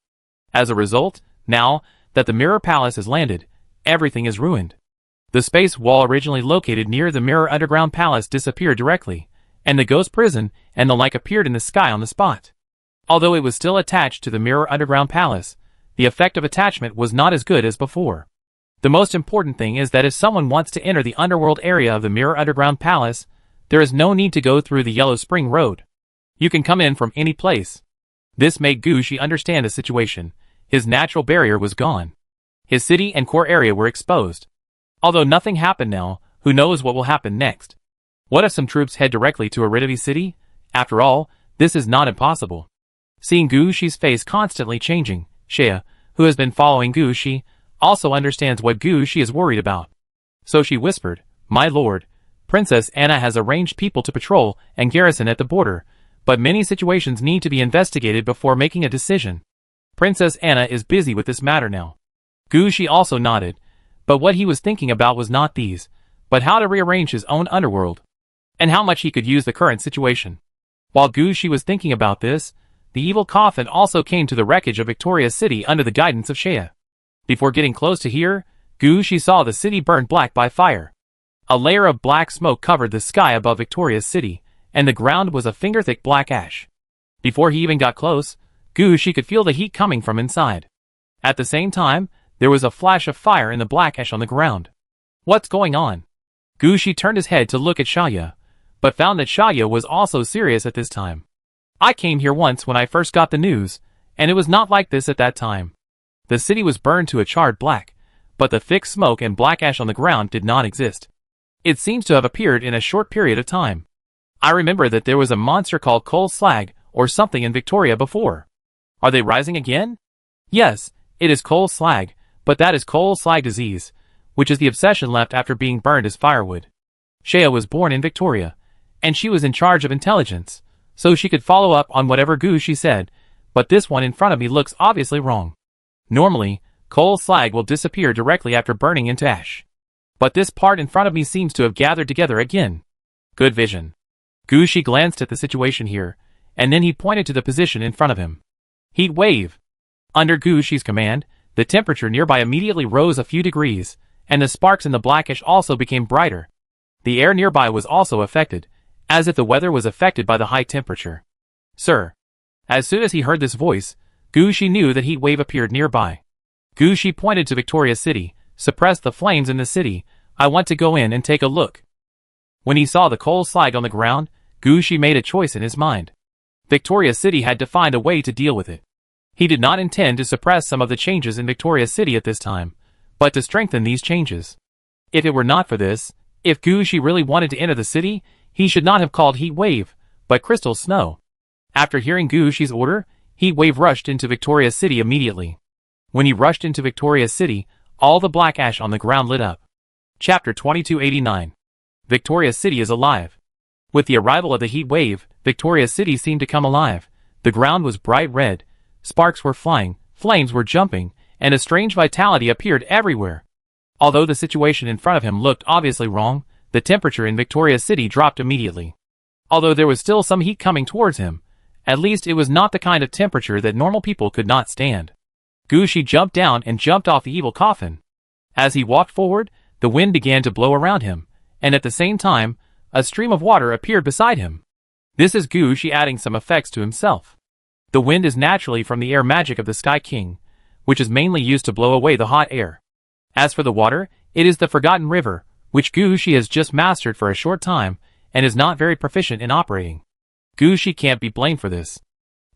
As a result, now that the Mirror Palace has landed, everything is ruined. The space wall originally located near the Mirror Underground Palace disappeared directly, and the ghost prison and the like appeared in the sky on the spot. Although it was still attached to the Mirror Underground Palace, the effect of attachment was not as good as before. The most important thing is that if someone wants to enter the underworld area of the Mirror Underground Palace, there is no need to go through the Yellow Spring Road. You can come in from any place. This made Gushi understand the situation. His natural barrier was gone. His city and core area were exposed. Although nothing happened now, who knows what will happen next? What if some troops head directly to Aridavi City? After all, this is not impossible. Seeing Gushi's face constantly changing, Shea, who has been following Gushi, also understands what Gushi is worried about. So she whispered, "My lord, Princess Anna has arranged people to patrol and garrison at the border, but many situations need to be investigated before making a decision. Princess Anna is busy with this matter now." Gushi also nodded, but what he was thinking about was not these, but how to rearrange his own underworld, and how much he could use the current situation. While Gushi was thinking about this, the evil coffin also came to the wreckage of Victoria's City under the guidance of Shea. Before getting close to here, Gushi saw the city burned black by fire. A layer of black smoke covered the sky above Victoria's City, and the ground was a finger-thick black ash. Before he even got close, Gushi could feel the heat coming from inside. At the same time, there was a flash of fire in the black ash on the ground. What's going on? Gushi turned his head to look at Xiaoya, but found that Xiaoya was also serious at this time. "I came here once when I first got the news, and it was not like this at that time. The city was burned to a charred black, but the thick smoke and black ash on the ground did not exist. It seems to have appeared in a short period of time. I remember that there was a monster called coal slag or something in Victoria before. Are they rising again?" "Yes, it is coal slag, but that is coal slag disease, which is the obsession left after being burned as firewood. Shea was born in Victoria, and she was in charge of intelligence, so she could follow up on whatever Gushi said, but this one in front of me looks obviously wrong. Normally, coal slag will disappear directly after burning into ash. But this part in front of me seems to have gathered together again. Good vision." Gushi glanced at the situation here, and then he pointed to the position in front of him. Heat wave. Under Gushi's command, the temperature nearby immediately rose a few degrees, and the sparks in the blackish also became brighter. The air nearby was also affected, as if the weather was affected by the high temperature. Sir. As soon as he heard this voice, Gushi knew that heat wave appeared nearby. Gushi pointed to Victoria City. Suppress the flames in the city. I want to go in and take a look. When he saw the coal slag on the ground, Gushi made a choice in his mind. Victoria City had to find a way to deal with it. He did not intend to suppress some of the changes in Victoria City at this time, but to strengthen these changes. If it were not for this, if Gushi really wanted to enter the city, he should not have called heat wave, but crystal snow. After hearing Gushi's order, heat wave rushed into Victoria City immediately. When he rushed into Victoria City, all the black ash on the ground lit up. Chapter 2289. Victoria City is alive. With the arrival of the heat wave, Victoria City seemed to come alive. The ground was bright red, sparks were flying, flames were jumping, and a strange vitality appeared everywhere. Although the situation in front of him looked obviously wrong, the temperature in Victoria City dropped immediately. Although there was still some heat coming towards him, at least it was not the kind of temperature that normal people could not stand. Gushi jumped down and jumped off the evil coffin. As he walked forward, the wind began to blow around him, and at the same time, a stream of water appeared beside him. This is Gushi adding some effects to himself. The wind is naturally from the air magic of the Sky King, which is mainly used to blow away the hot air. As for the water, it is the Forgotten River, which Gushi has just mastered for a short time, and is not very proficient in operating. Gushi can't be blamed for this.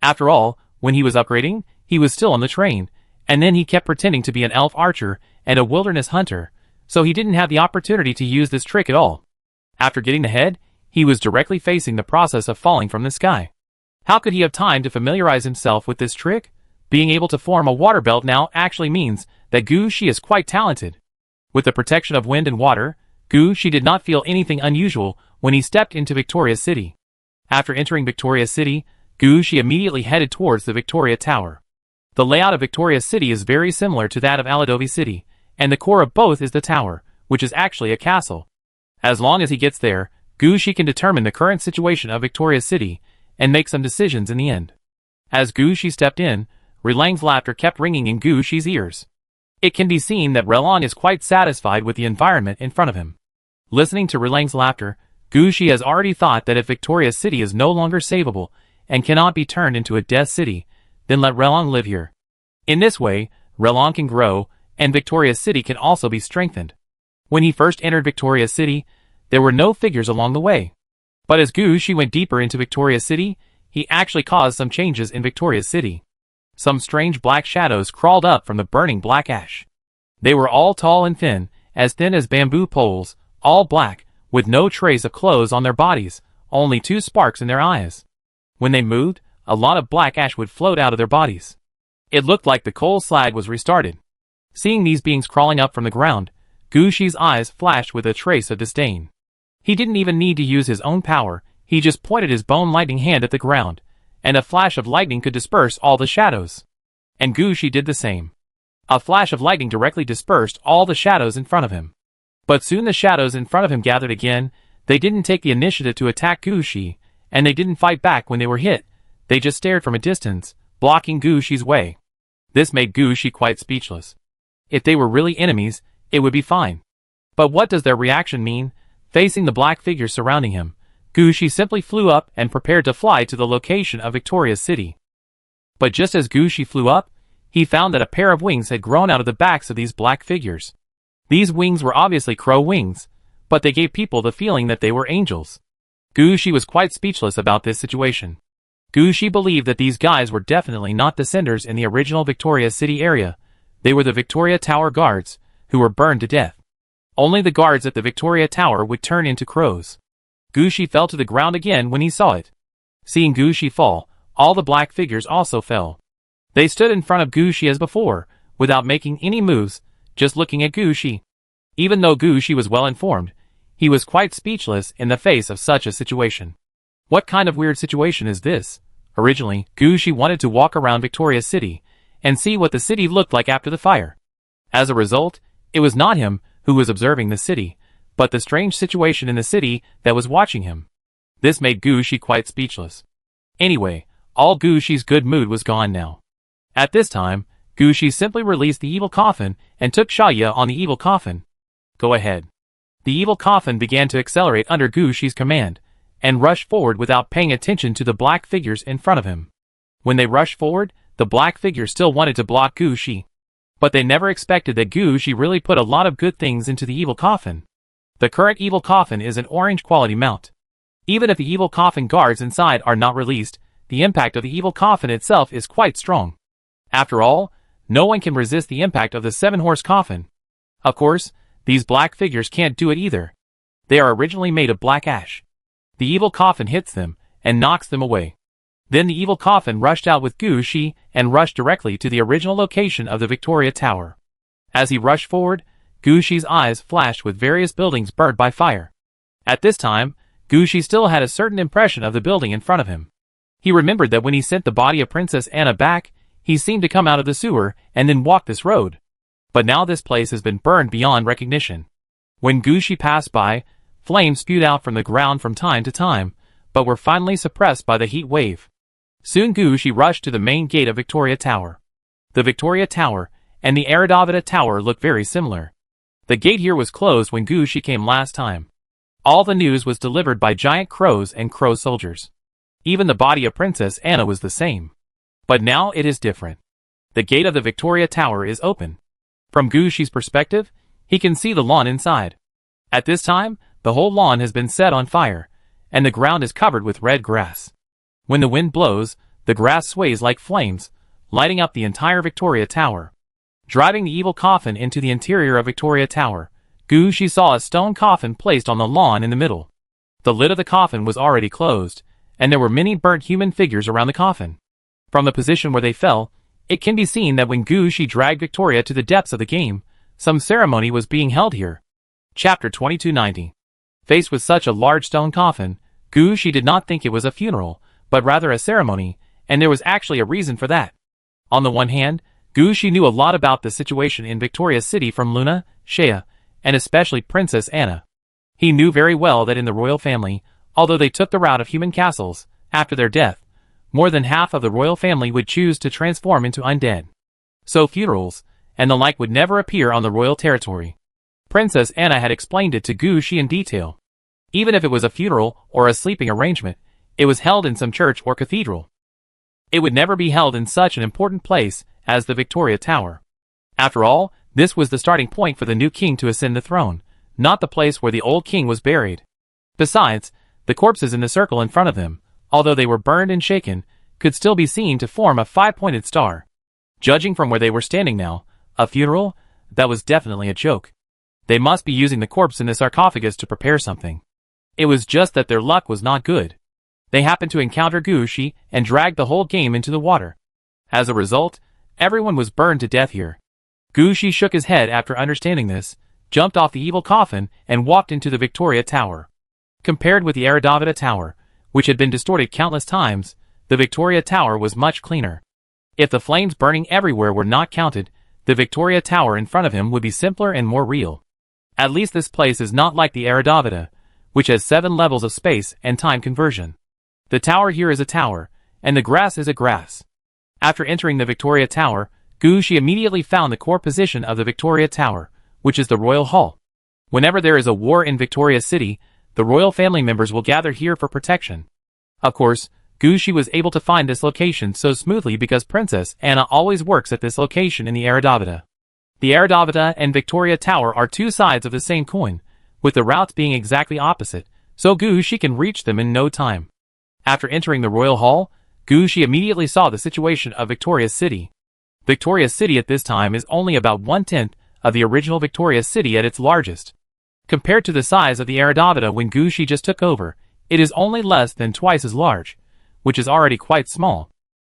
After all, when he was upgrading, he was still on the train, and then he kept pretending to be an elf archer and a wilderness hunter, so he didn't have the opportunity to use this trick at all. After getting the head, he was directly facing the process of falling from the sky. How could he have time to familiarize himself with this trick? Being able to form a water belt now actually means that Gushi is quite talented. With the protection of wind and water, Gushi did not feel anything unusual when he stepped into Victoria City. After entering Victoria City, Gushi immediately headed towards the Victoria Tower. The layout of Victoria City is very similar to that of Aladovi City, and the core of both is the tower, which is actually a castle. As long as he gets there, Gushi can determine the current situation of Victoria City, and make some decisions in the end. As Gushi stepped in, Relang's laughter kept ringing in Gushi's ears. It can be seen that Relang is quite satisfied with the environment in front of him. Listening to Relang's laughter, Gushi has already thought that if Victoria City is no longer savable, and cannot be turned into a death city, then let Relang live here. In this way, Relang can grow, and Victoria City can also be strengthened. When he first entered Victoria City, there were no figures along the way. But as Gushi went deeper into Victoria City, he actually caused some changes in Victoria City. Some strange black shadows crawled up from the burning black ash. They were all tall and thin as bamboo poles, all black, with no trace of clothes on their bodies, only 2 sparks in their eyes. When they moved, a lot of black ash would float out of their bodies. It looked like the coal slag was restarted. Seeing these beings crawling up from the ground, Gushi's eyes flashed with a trace of disdain. He didn't even need to use his own power, he just pointed his bone lightning hand at the ground, and a flash of lightning could disperse all the shadows. And Gushi did the same. A flash of lightning directly dispersed all the shadows in front of him. But soon the shadows in front of him gathered again. They didn't take the initiative to attack Gushi, and they didn't fight back when they were hit. They just stared from a distance, blocking Gushi's way. This made Gushi quite speechless. If they were really enemies, it would be fine. But what does their reaction mean? Facing the black figures surrounding him, Gushi simply flew up and prepared to fly to the location of Victoria City. But just as Gushi flew up, he found that a pair of wings had grown out of the backs of these black figures. These wings were obviously crow wings, but they gave people the feeling that they were angels. Gushi was quite speechless about this situation. Gushi believed that these guys were definitely not descenders in the original Victoria City area. They were the Victoria Tower guards, who were burned to death. Only the guards at the Victoria Tower would turn into crows. Gushi fell to the ground again when he saw it. Seeing Gushi fall, all the black figures also fell. They stood in front of Gushi as before, without making any moves, just looking at Gushi. Even though Gushi was well informed, he was quite speechless in the face of such a situation. What kind of weird situation is this? Originally, Gushi wanted to walk around Victoria City, and see what the city looked like after the fire. As a result, it was not him who was observing the city, but the strange situation in the city that was watching him. This made Gushi quite speechless. Anyway, all Gushi's good mood was gone now. At this time, Gushi simply released the evil coffin and took Shaya on the evil coffin. Go ahead. The evil coffin began to accelerate under Gushi's command, and rushed forward without paying attention to the black figures in front of him. When they rushed forward, the black figures still wanted to block Gu Shi. But they never expected that Gu Shi really put a lot of good things into the evil coffin. The current evil coffin is an orange quality mount. Even if the evil coffin guards inside are not released, the impact of the evil coffin itself is quite strong. After all, no one can resist the impact of the 7-horse coffin. Of course, these black figures can't do it either. They are originally made of black ash. The evil coffin hits them and knocks them away. Then the evil coffin rushed out with Gu Shi and rushed directly to the original location of the Victoria Tower. As he rushed forward, Gu Shi's eyes flashed with various buildings burned by fire. At this time, Gu Shi still had a certain impression of the building in front of him. He remembered that when he sent the body of Princess Anna back, he seemed to come out of the sewer and then walk this road. But now this place has been burned beyond recognition. When Gu Shi passed by, flames spewed out from the ground from time to time, but were finally suppressed by the heat wave. Soon Gu Shi rushed to the main gate of Victoria Tower. The Victoria Tower and the Aradavada Tower look very similar. The gate here was closed when Gu Shi came last time. All the news was delivered by giant crows and crow soldiers. Even the body of Princess Anna was the same. But now it is different. The gate of the Victoria Tower is open. From Gu Shi's perspective, he can see the lawn inside. At this time, the whole lawn has been set on fire, and the ground is covered with red grass. When the wind blows, the grass sways like flames, lighting up the entire Victoria Tower. Driving the evil coffin into the interior of Victoria Tower, Gu Shi saw a stone coffin placed on the lawn in the middle. The lid of the coffin was already closed, and there were many burnt human figures around the coffin. From the position where they fell, it can be seen that when Gu Shi dragged Victoria to the depths of the game, some ceremony was being held here. Chapter 2290. Faced with such a large stone coffin, Gu Shi did not think it was a funeral, but rather a ceremony, and there was actually a reason for that. On the one hand, Gu Shi knew a lot about the situation in Victoria City from Luna, Shea, and especially Princess Anna. He knew very well that in the royal family, although they took the route of human castles, after their death, more than half of the royal family would choose to transform into undead. So funerals, and the like would never appear on the royal territory. Princess Anna had explained it to Gu Shi in detail. Even if it was a funeral or a sleeping arrangement, it was held in some church or cathedral. It would never be held in such an important place as the Victoria Tower. After all, this was the starting point for the new king to ascend the throne, not the place where the old king was buried. Besides, the corpses in the circle in front of them, although they were burned and shaken, could still be seen to form a 5-pointed star. Judging from where they were standing now, a funeral? That was definitely a joke. They must be using the corpse in the sarcophagus to prepare something. It was just that their luck was not good. They happened to encounter Gu Shi and dragged the whole game into the water. As a result, everyone was burned to death here. Gu Shi shook his head after understanding this, jumped off the evil coffin, and walked into the Victoria Tower. Compared with the Aradavada Tower, which had been distorted countless times, the Victoria Tower was much cleaner. If the flames burning everywhere were not counted, the Victoria Tower in front of him would be simpler and more real. At least this place is not like the Aradavada, which has 7 levels of space and time conversion. The tower here is a tower, and the grass is a grass. After entering the Victoria Tower, Gu Shi immediately found the core position of the Victoria Tower, which is the Royal Hall. Whenever there is a war in Victoria City, the royal family members will gather here for protection. Of course, Gu Shi was able to find this location so smoothly because Princess Anna always works at this location in the Aradavada. The Aradavada and Victoria Tower are 2 sides of the same coin, with the routes being exactly opposite, so Gu Shi can reach them in no time. After entering the Royal Hall, Gu Shi immediately saw the situation of Victoria City. Victoria City at this time is only about 1/10 of the original Victoria City at its largest. Compared to the size of the Aradavada when Gu Shi just took over, it is only less than twice as large, which is already quite small.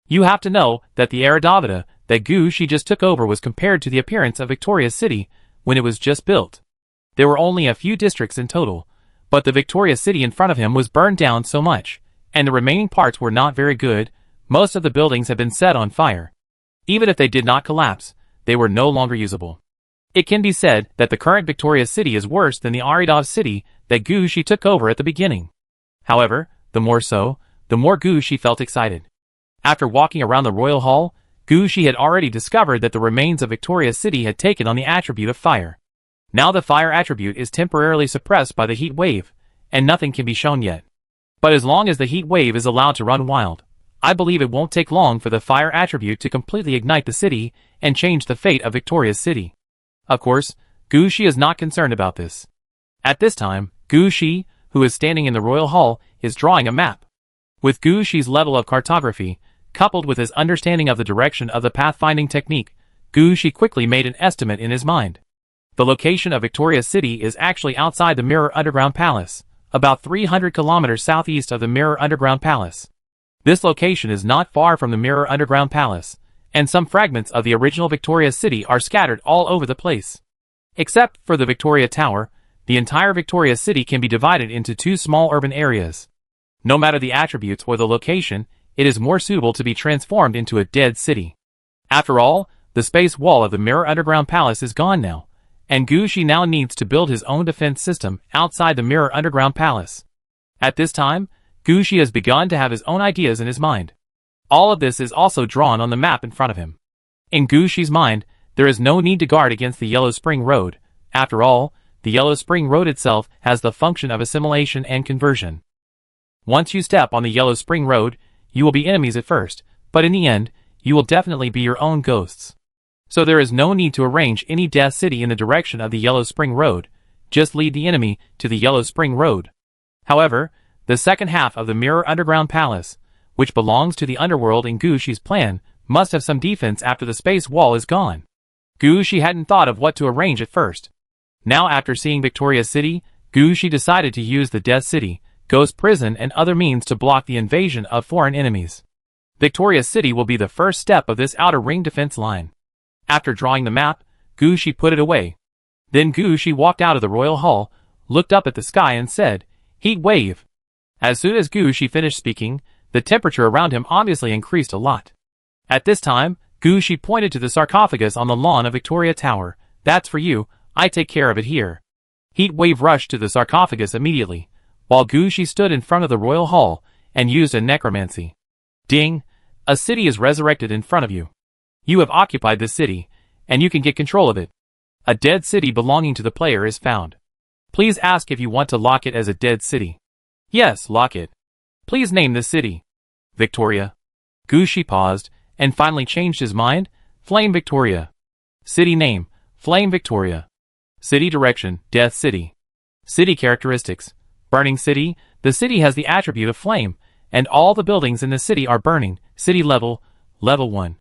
You have to know that the Aradavada that Gu Shi just took over was compared to the appearance of Victoria City when it was just built. There were only a few districts in total, but the Victoria City in front of him was burned down so much, and the remaining parts were not very good. Most of the buildings had been set on fire. Even if they did not collapse, they were no longer usable. It can be said that the current Victoria City is worse than the Aridav City that Gu Shi took over at the beginning. However, the more so, the more Gu Shi felt excited. After walking around the Royal Hall, Gu Shi had already discovered that the remains of Victoria City had taken on the attribute of fire. Now the fire attribute is temporarily suppressed by the heat wave, and nothing can be shown yet. But as long as the heat wave is allowed to run wild, I believe it won't take long for the fire attribute to completely ignite the city and change the fate of Victoria's city. Of course, Gu Shi is not concerned about this. At this time, Gu Shi, who is standing in the royal hall, is drawing a map. With Gu Shi's level of cartography, coupled with his understanding of the direction of the pathfinding technique, Gu Shi quickly made an estimate in his mind. The location of Victoria's city is actually outside the Mirror Underground Palace, about 300 kilometers southeast of the Mirror Underground Palace. This location is not far from the Mirror Underground Palace, and some fragments of the original Victoria city are scattered all over the place. Except for the Victoria Tower, the entire Victoria city can be divided into two small urban areas. No matter the attributes or the location, it is more suitable to be transformed into a dead city. After all, the space wall of the Mirror Underground Palace is gone now, and Gu Shi now needs to build his own defense system outside the Mirror Underground Palace. At this time, Gu Shi has begun to have his own ideas in his mind. All of this is also drawn on the map in front of him. In Gu Shi's mind, there is no need to guard against the Yellow Spring Road. After all, the Yellow Spring Road itself has the function of assimilation and conversion. Once you step on the Yellow Spring Road, you will be enemies at first, but in the end, you will definitely be your own ghosts. So there is no need to arrange any Death City in the direction of the Yellow Spring Road, just lead the enemy to the Yellow Spring Road. However, the second half of the Mirror Underground Palace, which belongs to the underworld in Gu Shi's plan, must have some defense after the space wall is gone. Gu Shi hadn't thought of what to arrange at first. Now after seeing Victoria's city, Gu Shi decided to use the Death City, Ghost Prison and other means to block the invasion of foreign enemies. Victoria's city will be the first step of this outer ring defense line. After drawing the map, Gu Shi put it away. Then Gu Shi walked out of the royal hall, looked up at the sky and said, "Heat wave." As soon as Gu Shi finished speaking, the temperature around him obviously increased a lot. At this time, Gu Shi pointed to the sarcophagus on the lawn of Victoria Tower. "That's for you, I take care of it here." Heat wave rushed to the sarcophagus immediately, while Gu Shi stood in front of the royal hall and used a necromancy. Ding! A city is resurrected in front of you. You have occupied this city, and you can get control of it. A dead city belonging to the player is found. Please ask if you want to lock it as a dead city. Yes, lock it. Please name the city. Victoria. Gu Shi paused, and finally changed his mind. Flame Victoria. City name, Flame Victoria. City direction, Death City. City characteristics, Burning City. The city has the attribute of flame, and all the buildings in the city are burning. City level, level 1.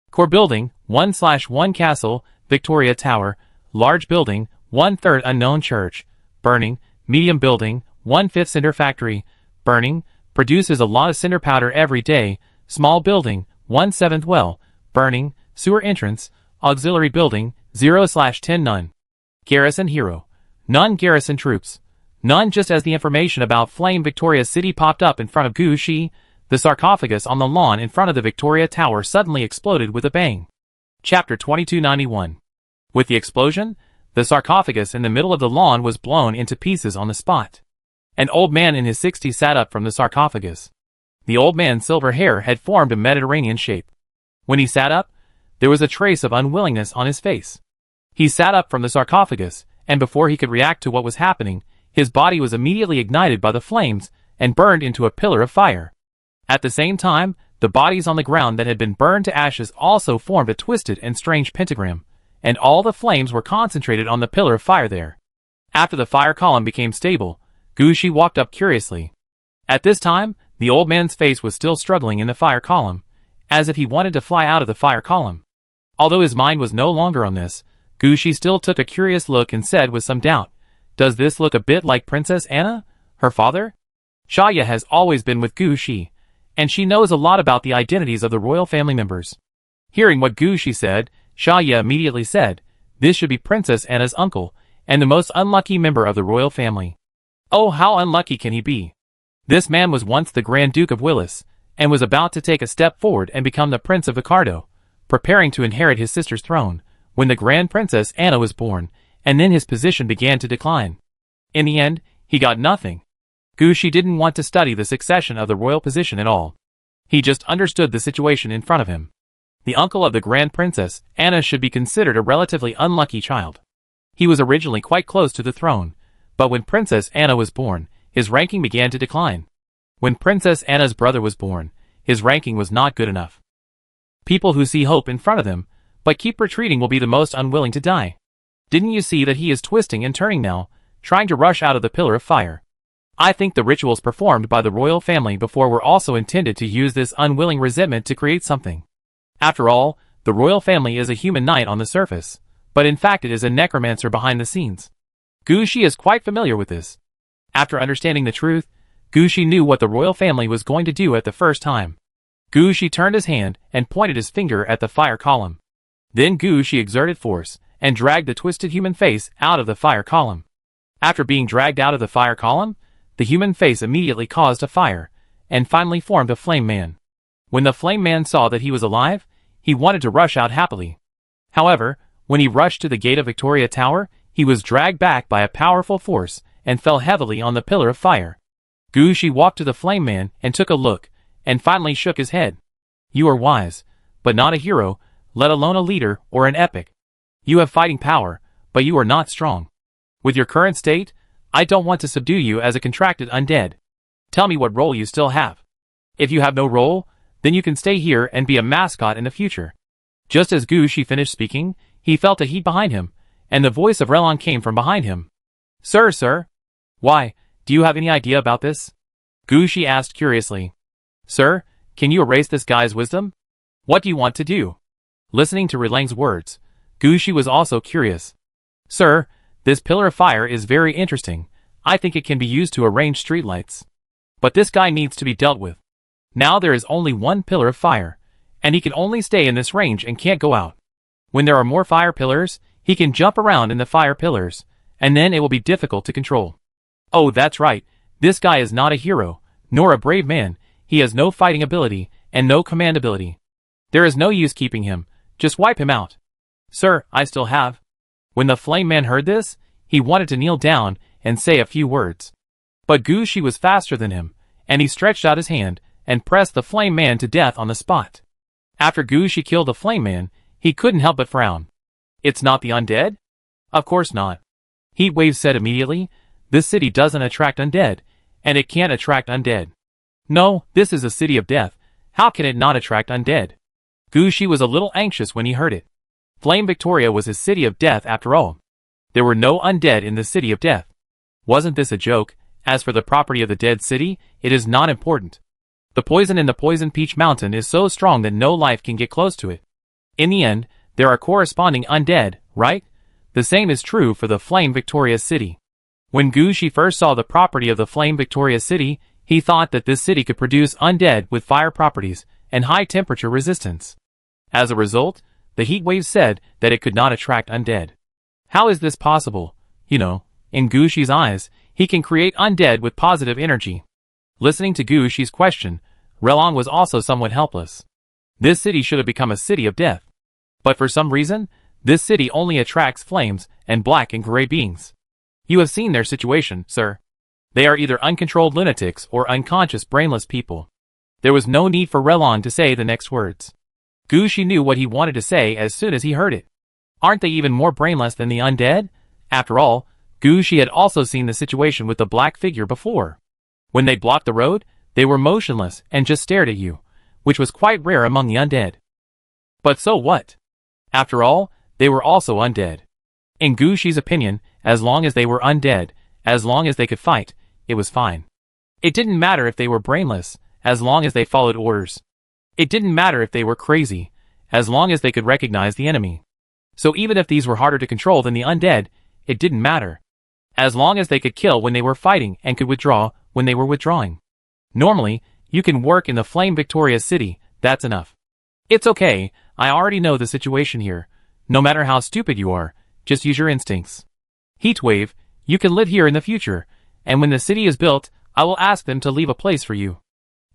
Core building, 1/1 castle, Victoria Tower. Large building, 1/3 unknown church. Burning. Medium building, 1/5 cinder factory. Burning. Produces a lot of cinder powder every day. Small building, 1/7 well. Burning. Sewer entrance. Auxiliary building, 0/10 none. Garrison hero. None garrison troops. None. Just as the information about Flame Victoria City popped up in front of Gu Shi, the sarcophagus on the lawn in front of the Victoria Tower suddenly exploded with a bang. Chapter 2291. With the explosion, the sarcophagus in the middle of the lawn was blown into pieces on the spot. An old man in his 60s sat up from the sarcophagus. The old man's silver hair had formed a Mediterranean shape. When he sat up, there was a trace of unwillingness on his face. He sat up from the sarcophagus, and before he could react to what was happening, his body was immediately ignited by the flames and burned into a pillar of fire. At the same time, the bodies on the ground that had been burned to ashes also formed a twisted and strange pentagram, and all the flames were concentrated on the pillar of fire there. After the fire column became stable, Gu Shi walked up curiously. At this time, the old man's face was still struggling in the fire column, as if he wanted to fly out of the fire column. Although his mind was no longer on this, Gu Shi still took a curious look and said with some doubt, "Does this look a bit like Princess Anna, her father?" Shaya has always been with Gu Shi, and she knows a lot about the identities of the royal family members. Hearing what Gu Shi said, Shaya immediately said, "This should be Princess Anna's uncle, and the most unlucky member of the royal family." Oh, how unlucky can he be? This man was once the Grand Duke of Willis, and was about to take a step forward and become the Prince of Vicardo, preparing to inherit his sister's throne, when the Grand Princess Anna was born, and then his position began to decline. In the end, he got nothing. Gu Shi didn't want to study the succession of the royal position at all. He just understood the situation in front of him. The uncle of the Grand Princess Anna should be considered a relatively unlucky child. He was originally quite close to the throne, but when Princess Anna was born, his ranking began to decline. When Princess Anna's brother was born, his ranking was not good enough. People who see hope in front of them, but keep retreating will be the most unwilling to die. Didn't you see that he is twisting and turning now, trying to rush out of the pillar of fire? I think the rituals performed by the royal family before were also intended to use this unwilling resentment to create something. After all, the royal family is a human knight on the surface, but in fact it is a necromancer behind the scenes. Gu Shi is quite familiar with this. After understanding the truth, Gu Shi knew what the royal family was going to do at the first time. Gu Shi turned his hand and pointed his finger at the fire column. Then Gu Shi exerted force and dragged the twisted human face out of the fire column. After being dragged out of the fire column, the human face immediately caused a fire, and finally formed a flame man. When the flame man saw that he was alive, he wanted to rush out happily. However, when he rushed to the gate of Victoria Tower, he was dragged back by a powerful force and fell heavily on the pillar of fire. Gu Shi walked to the flame man and took a look, and finally shook his head. You are wise, but not a hero, let alone a leader or an epic. You have fighting power, but you are not strong. With your current state, I don't want to subdue you as a contracted undead. Tell me what role you still have. If you have no role, then you can stay here and be a mascot in the future. Just as Gu Shi finished speaking, he felt a heat behind him, and the voice of Relon came from behind him. Sir. Why, do you have any idea about this? Gu Shi asked curiously. Sir, can you erase this guy's wisdom? What do you want to do? Listening to Relang's words, Gu Shi was also curious. Sir, this pillar of fire is very interesting. I think it can be used to arrange streetlights. But this guy needs to be dealt with. Now there is only one pillar of fire, and he can only stay in this range and can't go out. When there are more fire pillars, he can jump around in the fire pillars, and then it will be difficult to control. Oh, that's right, this guy is not a hero, nor a brave man, he has no fighting ability, and no command ability. There is no use keeping him, just wipe him out. Sir, I still have. When the flame man heard this, he wanted to kneel down and say a few words. But Gu Shi was faster than him, and he stretched out his hand and pressed the flame man to death on the spot. After Gu Shi killed the flame man, he couldn't help but frown. It's not the undead? Of course not. Heatwave said immediately, this city doesn't attract undead, and it can't attract undead. No, this is a city of death, how can it not attract undead? Gu Shi was a little anxious when he heard it. Flame Victoria was his city of death after all. There were no undead in the city of death. Wasn't this a joke? As for the property of the dead city, it is not important. The poison in the Poison Peach Mountain is so strong that no life can get close to it. In the end, there are corresponding undead, right? The same is true for the Flame Victoria city. When Gu Shi first saw the property of the Flame Victoria city, he thought that this city could produce undead with fire properties and high temperature resistance. As a result, the heat wave said that it could not attract undead. How is this possible? You know, in Gu Shi's eyes, he can create undead with positive energy. Listening to Gu Shi's question, Relong was also somewhat helpless. This city should have become a city of death. But for some reason, this city only attracts flames and black and gray beings. You have seen their situation, sir. They are either uncontrolled lunatics or unconscious brainless people. There was no need for Relong to say the next words. Gu Shi knew what he wanted to say as soon as he heard it. Aren't they even more brainless than the undead? After all, Gu Shi had also seen the situation with the black figure before. When they blocked the road, they were motionless and just stared at you, which was quite rare among the undead. But so what? After all, they were also undead. In Gu Shi's opinion, as long as they were undead, as long as they could fight, it was fine. It didn't matter if they were brainless, as long as they followed orders. It didn't matter if they were crazy, as long as they could recognize the enemy. So even if these were harder to control than the undead, it didn't matter. As long as they could kill when they were fighting and could withdraw when they were withdrawing. Normally, you can work in the Flame Victoria city, that's enough. It's okay, I already know the situation here. No matter how stupid you are, just use your instincts. Heatwave, you can live here in the future, and when the city is built, I will ask them to leave a place for you.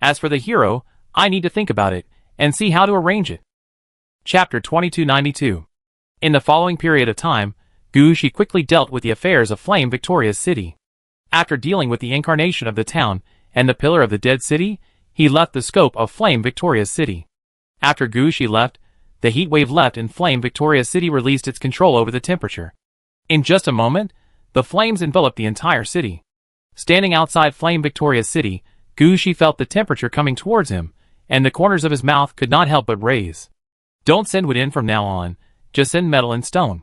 As for the hero, I need to think about it, and see how to arrange it. Chapter 2292. In the following period of time, Gu Shi quickly dealt with the affairs of Flame Victoria's city. After dealing with the incarnation of the town and the pillar of the dead city, he left the scope of Flame Victoria's city. After Gu Shi left, the heat wave left and Flame Victoria's city released its control over the temperature. In just a moment, the flames enveloped the entire city. Standing outside Flame Victoria's city, Gushi felt the temperature coming towards him, and the corners of his mouth could not help but raise. Don't send wood in from now on, just send metal and stone.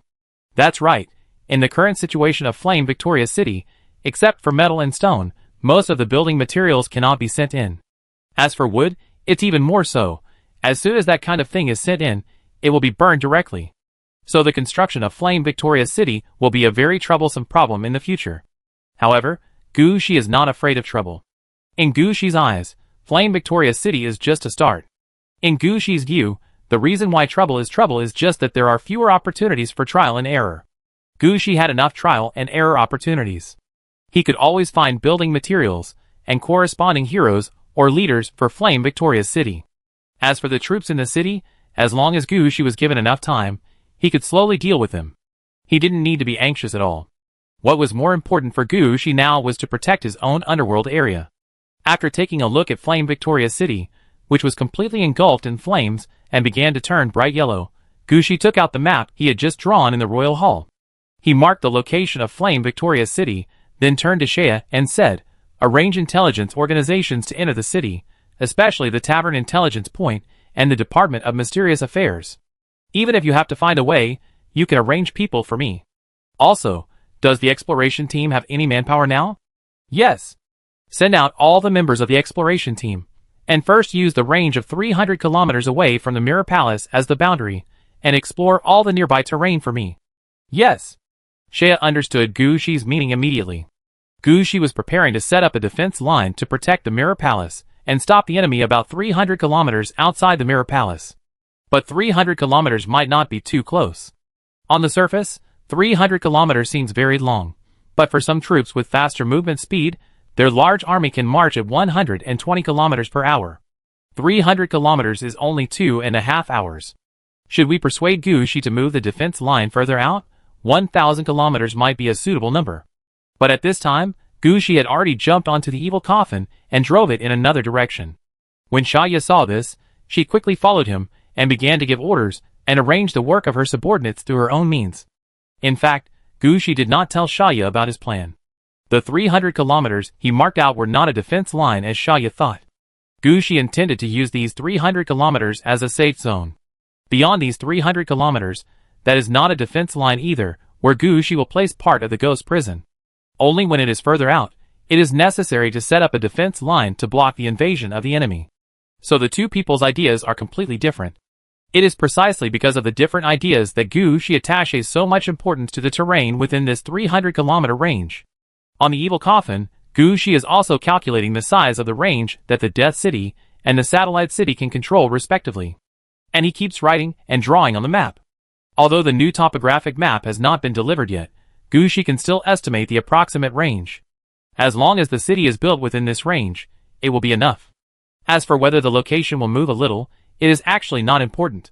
That's right, in the current situation of Flame Victoria City, except for metal and stone, most of the building materials cannot be sent in. As for wood, it's even more so. As soon as that kind of thing is sent in, it will be burned directly. So the construction of Flame Victoria City will be a very troublesome problem in the future. However, Gushi is not afraid of trouble. In Gushi's eyes, Flame Victoria City is just a start. In Gushi's view, the reason why trouble is just that there are fewer opportunities for trial and error. Gushi had enough trial and error opportunities. He could always find building materials and corresponding heroes or leaders for Flame Victoria City. As for the troops in the city, as long as Gushi was given enough time, he could slowly deal with them. He didn't need to be anxious at all. What was more important for Gushi now was to protect his own underworld area. After taking a look at Flame Victoria City, which was completely engulfed in flames and began to turn bright yellow, Gushi took out the map he had just drawn in the royal hall. He marked the location of Flame Victoria City, then turned to Shea and said, "Arrange intelligence organizations to enter the city, especially the Tavern Intelligence Point and the Department of Mysterious Affairs. Even if you have to find a way, you can arrange people for me. Also, does the exploration team have any manpower now?" "Yes." "Send out all the members of the exploration team, and first use the range of 300 kilometers away from the Mirror Palace as the boundary, and explore all the nearby terrain for me." "Yes." Shea understood Gushi's meaning immediately. Gushi was preparing to set up a defense line to protect the Mirror Palace and stop the enemy about 300 kilometers outside the Mirror Palace. But 300 kilometers might not be too close. On the surface, 300 kilometers seems very long, but for some troops with faster movement speed, their large army can march at 120 kilometers per hour. 300 kilometers is only 2.5 hours. Should we persuade Gushi to move the defense line further out? 1,000 kilometers might be a suitable number. But at this time, Gushi had already jumped onto the evil coffin and drove it in another direction. When Shaya saw this, she quickly followed him and began to give orders and arrange the work of her subordinates through her own means. In fact, Gushi did not tell Shaya about his plan. The 300 kilometers he marked out were not a defense line as Shaya thought. Gushi intended to use these 300 kilometers as a safe zone. Beyond these 300 kilometers, that is not a defense line either, where Gushi will place part of the ghost prison. Only when it is further out, it is necessary to set up a defense line to block the invasion of the enemy. So the two people's ideas are completely different. It is precisely because of the different ideas that Gushi attaches so much importance to the terrain within this 300-kilometer range. On the evil coffin, Gushi is also calculating the size of the range that the Death City and the Satellite City can control respectively. And he keeps writing and drawing on the map. Although the new topographic map has not been delivered yet, Gushi can still estimate the approximate range. As long as the city is built within this range, it will be enough. As for whether the location will move a little, it is actually not important.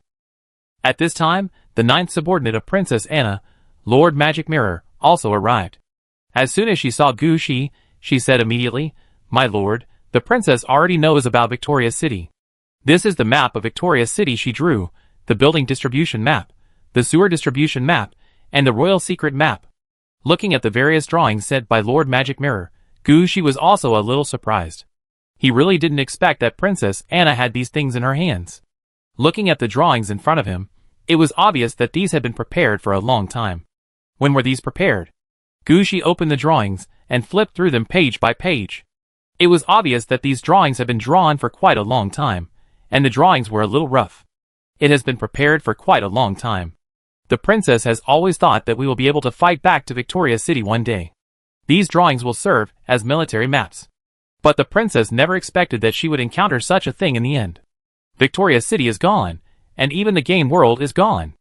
At this time, the ninth subordinate of Princess Anna, Lord Magic Mirror, also arrived. As soon as she saw Gushi, she said immediately, "My lord, the princess already knows about Victoria City. This is the map of Victoria City she drew, the building distribution map, the sewer distribution map, and the royal secret map." Looking at the various drawings sent by Lord Magic Mirror, Gushi was also a little surprised. He really didn't expect that Princess Anna had these things in her hands. Looking at the drawings in front of him, it was obvious that these had been prepared for a long time. When were these prepared? Gushi opened the drawings and flipped through them page by page. It was obvious that these drawings had been drawn for quite a long time, and the drawings were a little rough. It has been prepared for quite a long time. The princess has always thought that we will be able to fight back to Victoria City one day. These drawings will serve as military maps. But the princess never expected that she would encounter such a thing in the end. Victoria City is gone, and even the game world is gone.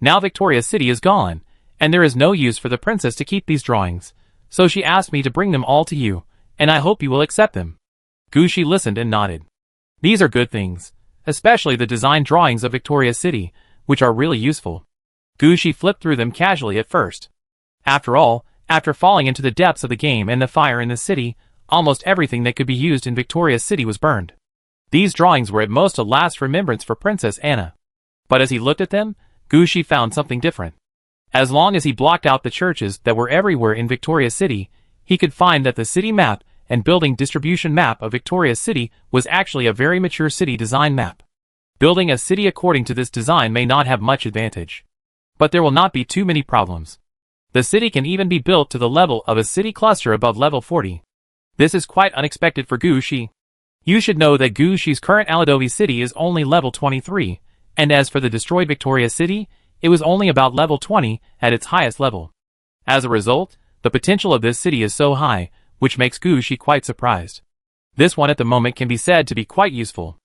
Now Victoria City is gone, and there is no use for the princess to keep these drawings, so she asked me to bring them all to you, and I hope you will accept them. Gushi listened and nodded. These are good things, especially the design drawings of Victoria City, which are really useful. Gushi flipped through them casually at first. After all, after falling into the depths of the game and the fire in the city, almost everything that could be used in Victoria City was burned. These drawings were at most a last remembrance for Princess Anna. But as he looked at them, Gushi found something different. As long as he blocked out the churches that were everywhere in Victoria City, he could find that the city map and building distribution map of Victoria City was actually a very mature city design map. Building a city according to this design may not have much advantage. But there will not be too many problems. The city can even be built to the level of a city cluster above level 40. This is quite unexpected for Gushi. You should know that Gushi's current Aladovi city is only level 23, and as for the destroyed Victoria City, it was only about level 20 at its highest level. As a result, the potential of this city is so high, which makes Gushi quite surprised. This one at the moment can be said to be quite useful.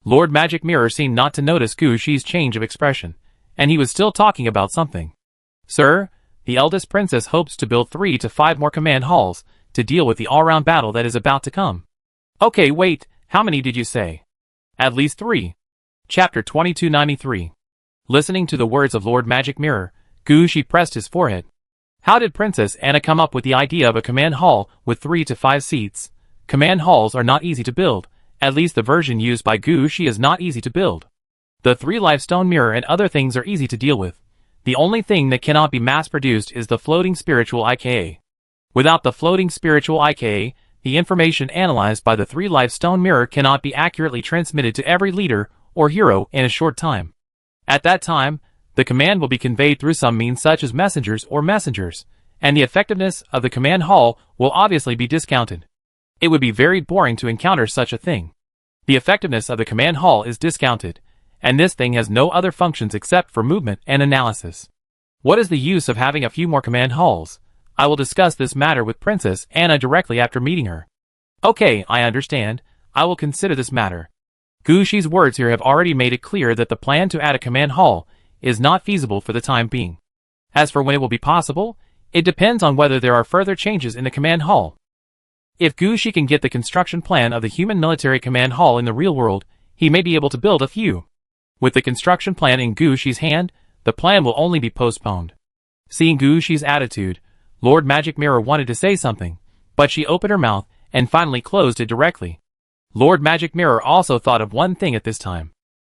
Lord Magic Mirror seemed not to notice Gushi's change of expression, and he was still talking about something. Sir, the eldest princess hopes to build 3 to 5 more command halls to deal with the all-round battle that is about to come. Okay, wait, how many did you say? At least 3. Chapter 2293. Listening to the words of Lord Magic Mirror, Gushi pressed his forehead. How did Princess Anna come up with the idea of a command hall with 3 to 5 seats? Command halls are not easy to build, at least the version used by Gushi is not easy to build. The 3 lifestone mirror and other things are easy to deal with. The only thing that cannot be mass-produced is the floating spiritual IKA. Without the floating spiritual IKA, the information analyzed by the 3 lifestone mirror cannot be accurately transmitted to every leader or hero in a short time. At that time, the command will be conveyed through some means such as messengers, and the effectiveness of the command hall will obviously be discounted. It would be very boring to encounter such a thing. The effectiveness of the command hall is discounted, and this thing has no other functions except for movement and analysis. What is the use of having a few more command halls? I will discuss this matter with Princess Anna directly after meeting her. Okay, I understand. I will consider this matter. Gushi's words here have already made it clear that the plan to add a command hall is not feasible for the time being. As for when it will be possible, it depends on whether there are further changes in the command hall. If Gushi can get the construction plan of the human military command hall in the real world, he may be able to build a few. With the construction plan in Gushi's hand, the plan will only be postponed. Seeing Gushi's attitude, Lord Magic Mirror wanted to say something, but she opened her mouth and finally closed it directly. Lord Magic Mirror also thought of one thing at this time.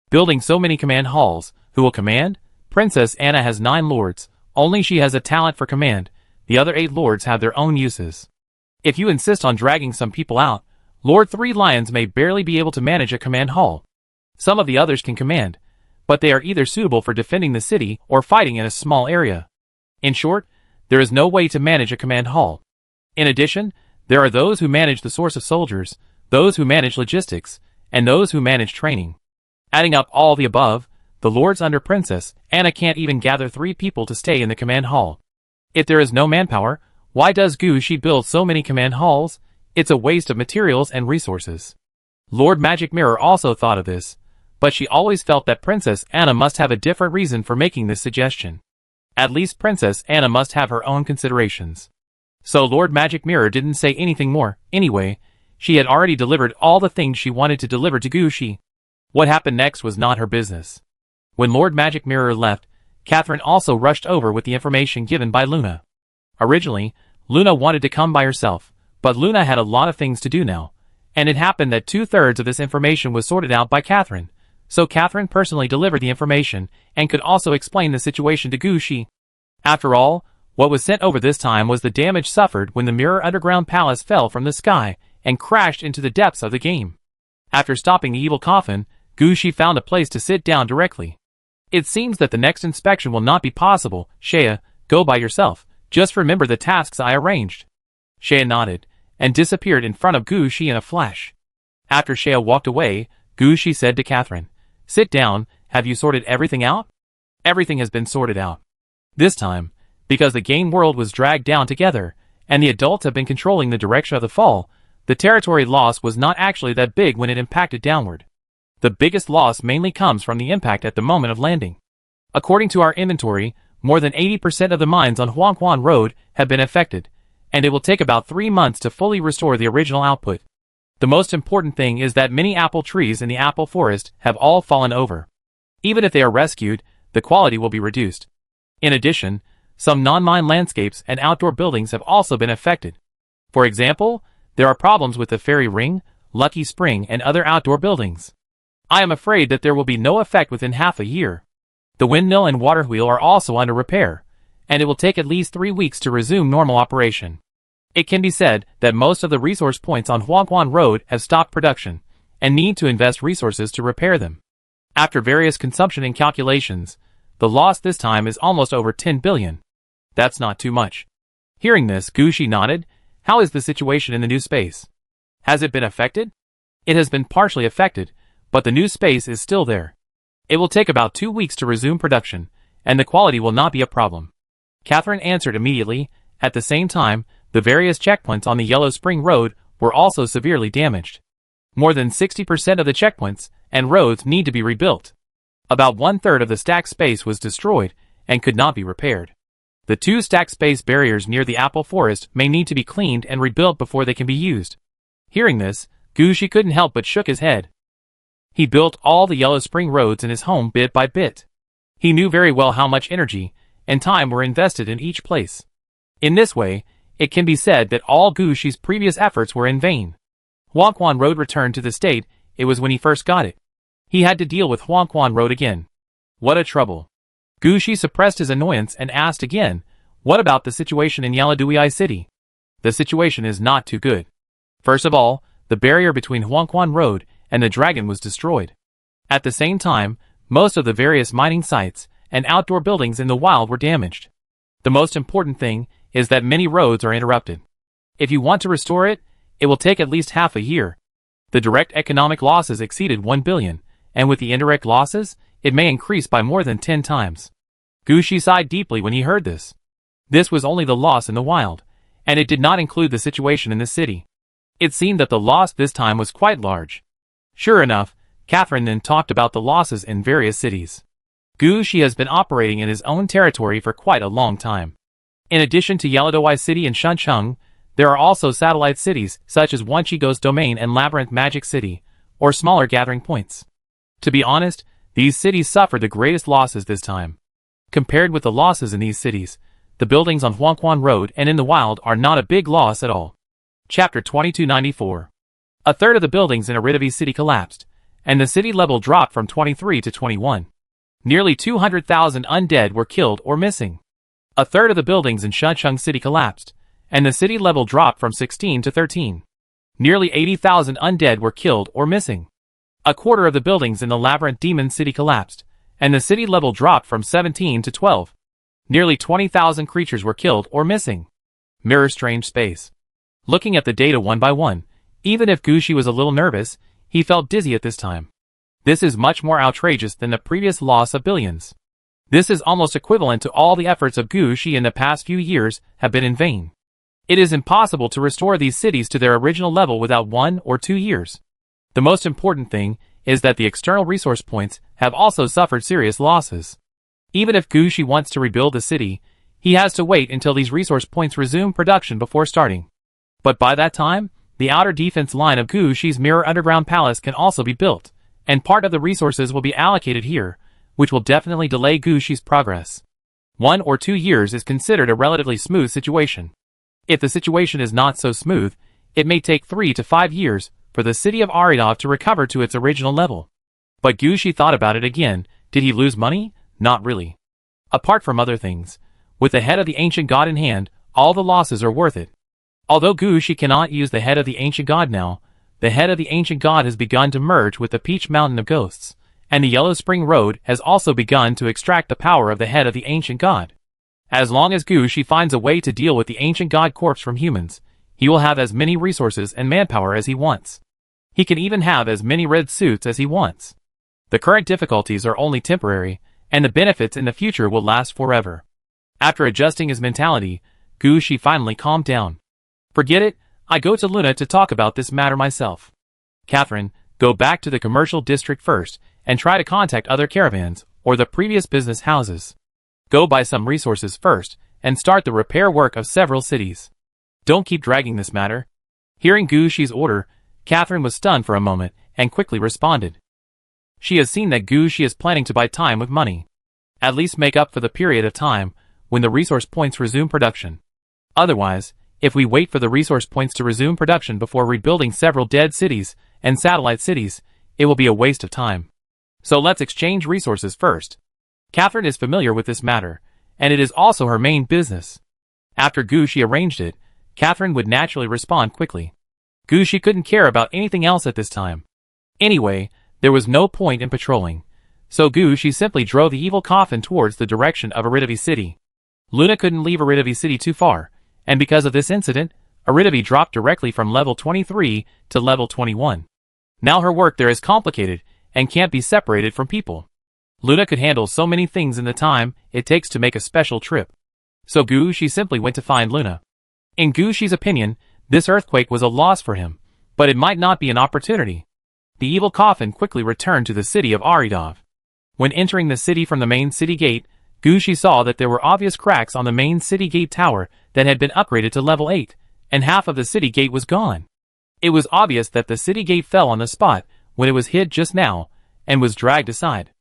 Building so many command halls, who will command? Princess Anna has 9 lords, only she has a talent for command, the other 8 lords have their own uses. If you insist on dragging some people out, Lord 3 Lions may barely be able to manage a command hall. Some of the others can command, but they are either suitable for defending the city or fighting in a small area. In short, there is no way to manage a command hall. In addition, there are those who manage the source of soldiers, those who manage logistics, and those who manage training. Adding up all the above, the lords under Princess Anna can't even gather 3 people to stay in the command hall. If there is no manpower, why does Gushi build so many command halls? It's a waste of materials and resources. Lord Magic Mirror also thought of this, but she always felt that Princess Anna must have a different reason for making this suggestion. At least Princess Anna must have her own considerations. So Lord Magic Mirror didn't say anything more. Anyway, she had already delivered all the things she wanted to deliver to Gushi. What happened next was not her business. When Lord Magic Mirror left, Catherine also rushed over with the information given by Luna. Originally, Luna wanted to come by herself, but Luna had a lot of things to do now, and it happened that 2/3 of this information was sorted out by Catherine, so Catherine personally delivered the information and could also explain the situation to Gushi. After all, what was sent over this time was the damage suffered when the Mirror Underground Palace fell from the sky and crashed into the depths of the game. After stopping the evil coffin, Gushi found a place to sit down directly. It seems that the next inspection will not be possible. Shea, go by yourself. Just remember the tasks I arranged. Shea nodded, and disappeared in front of Gushi in a flash. After Shea walked away, Gushi said to Catherine, "Sit down, have you sorted everything out?" Everything has been sorted out. This time, because the game world was dragged down together, and the adults have been controlling the direction of the fall, the territory loss was not actually that big when it impacted downward. The biggest loss mainly comes from the impact at the moment of landing. According to our inventory, more than 80% of the mines on Huangquan Road have been affected, and it will take about 3 months to fully restore the original output. The most important thing is that many apple trees in the apple forest have all fallen over. Even if they are rescued, the quality will be reduced. In addition, some non-mine landscapes and outdoor buildings have also been affected. For example, there are problems with the Fairy Ring, Lucky Spring, and other outdoor buildings. I am afraid that there will be no effect within half a year. The windmill and water wheel are also under repair, and it will take at least 3 weeks to resume normal operation. It can be said that most of the resource points on Huangquan Road have stopped production and need to invest resources to repair them. After various consumption and calculations, the loss this time is almost over 10 billion. That's not too much. Hearing this, Gushi nodded. How is the situation in the new space? Has it been affected? It has been partially affected, but the new space is still there. It will take about 2 weeks to resume production, and the quality will not be a problem. Catherine answered immediately. At the same time, the various checkpoints on the Yellow Spring Road were also severely damaged. More than 60% of the checkpoints and roads need to be rebuilt. About 1/3 of the stack space was destroyed and could not be repaired. The 2 stack space barriers near the apple forest may need to be cleaned and rebuilt before they can be used. Hearing this, Gushi couldn't help but shook his head. He built all the Yellow Spring roads in his home bit by bit. He knew very well how much energy and time were invested in each place. In this way, it can be said that all Gushi's previous efforts were in vain. Huangquan Road returned to the state it was when he first got it. He had to deal with Huangquan Road again. What a trouble. Gushi suppressed his annoyance and asked again, what about the situation in Yaladui City? The situation is not too good. First of all, the barrier between Huangquan Road and the dragon was destroyed. At the same time, most of the various mining sites and outdoor buildings in the wild were damaged. The most important thing is that many roads are interrupted. If you want to restore it, it will take at least half a year. The direct economic losses exceeded 1 billion, and with the indirect losses, it may increase by more than 10 times. Gushi sighed deeply when he heard this. This was only the loss in the wild, and it did not include the situation in the city. It seemed that the loss this time was quite large. Sure enough, Catherine then talked about the losses in various cities. Gushi has been operating in his own territory for quite a long time. In addition to Yaladoi City and Shuncheng, there are also satellite cities such as Wanchigo's Domain and Labyrinth Magic City, or smaller gathering points. To be honest, these cities suffered the greatest losses this time. Compared with the losses in these cities, the buildings on Huangquan Road and in the wild are not a big loss at all. Chapter 2294. A third of the buildings in Iridavi City collapsed, and the city level dropped from 23 to 21. Nearly 200,000 undead were killed or missing. A third of the buildings in Shuncheng City collapsed, and the city level dropped from 16 to 13. Nearly 80,000 undead were killed or missing. A quarter of the buildings in the Labyrinth Demon City collapsed, and the city level dropped from 17 to 12. Nearly 20,000 creatures were killed or missing. Mirror strange space. Looking at the data one by one, even if Gushi was a little nervous, he felt dizzy at this time. This is much more outrageous than the previous loss of billions. This is almost equivalent to all the efforts of Gushi in the past few years have been in vain. It is impossible to restore these cities to their original level without 1 or 2 years. The most important thing is that the external resource points have also suffered serious losses. Even if Gushi wants to rebuild the city, he has to wait until these resource points resume production before starting. But by that time, the outer defense line of Gushi's Mirror Underground Palace can also be built, and part of the resources will be allocated here, which will definitely delay Gushi's progress. 1 or 2 years is considered a relatively smooth situation. If the situation is not so smooth, it may take 3 to 5 years for the city of Aridov to recover to its original level. But Gushi thought about it again. Did he lose money? Not really. Apart from other things, with the head of the ancient god in hand, all the losses are worth it. Although Gushi cannot use the head of the ancient god now, the head of the ancient god has begun to merge with the Peach Mountain of Ghosts, and the Yellow Spring Road has also begun to extract the power of the head of the ancient god. As long as Gushi finds a way to deal with the ancient god corpse from humans, he will have as many resources and manpower as he wants. He can even have as many red suits as he wants. The current difficulties are only temporary, and the benefits in the future will last forever. After adjusting his mentality, Gushi finally calmed down. Forget it, I go to Luna to talk about this matter myself. Catherine, go back to the commercial district first, and try to contact other caravans, or the previous business houses. Go buy some resources first, and start the repair work of several cities. Don't keep dragging this matter. Hearing Gushi's order, Catherine was stunned for a moment, and quickly responded. She has seen that Gushi is planning to buy time with money. At least make up for the period of time when the resource points resume production. Otherwise, if we wait for the resource points to resume production before rebuilding several dead cities and satellite cities, it will be a waste of time. So let's exchange resources first. Catherine is familiar with this matter, and it is also her main business. After Gushi arranged it, Catherine would naturally respond quickly. She couldn't care about anything else at this time. Anyway, there was no point in patrolling. So she simply drove the evil coffin towards the direction of Aridavi City. Luna couldn't leave Aridavi City too far, and because of this incident, Aridavi dropped directly from level 23 to level 21. Now her work there is complicated and can't be separated from people. Luna could handle so many things in the time it takes to make a special trip. So she simply went to find Luna. In Gushi's opinion, this earthquake was a loss for him, but it might not be an opportunity. The evil coffin quickly returned to the city of Aridov. When entering the city from the main city gate, Gushi saw that there were obvious cracks on the main city gate tower that had been upgraded to level 8, and half of the city gate was gone. It was obvious that the city gate fell on the spot when it was hit just now, and was dragged aside.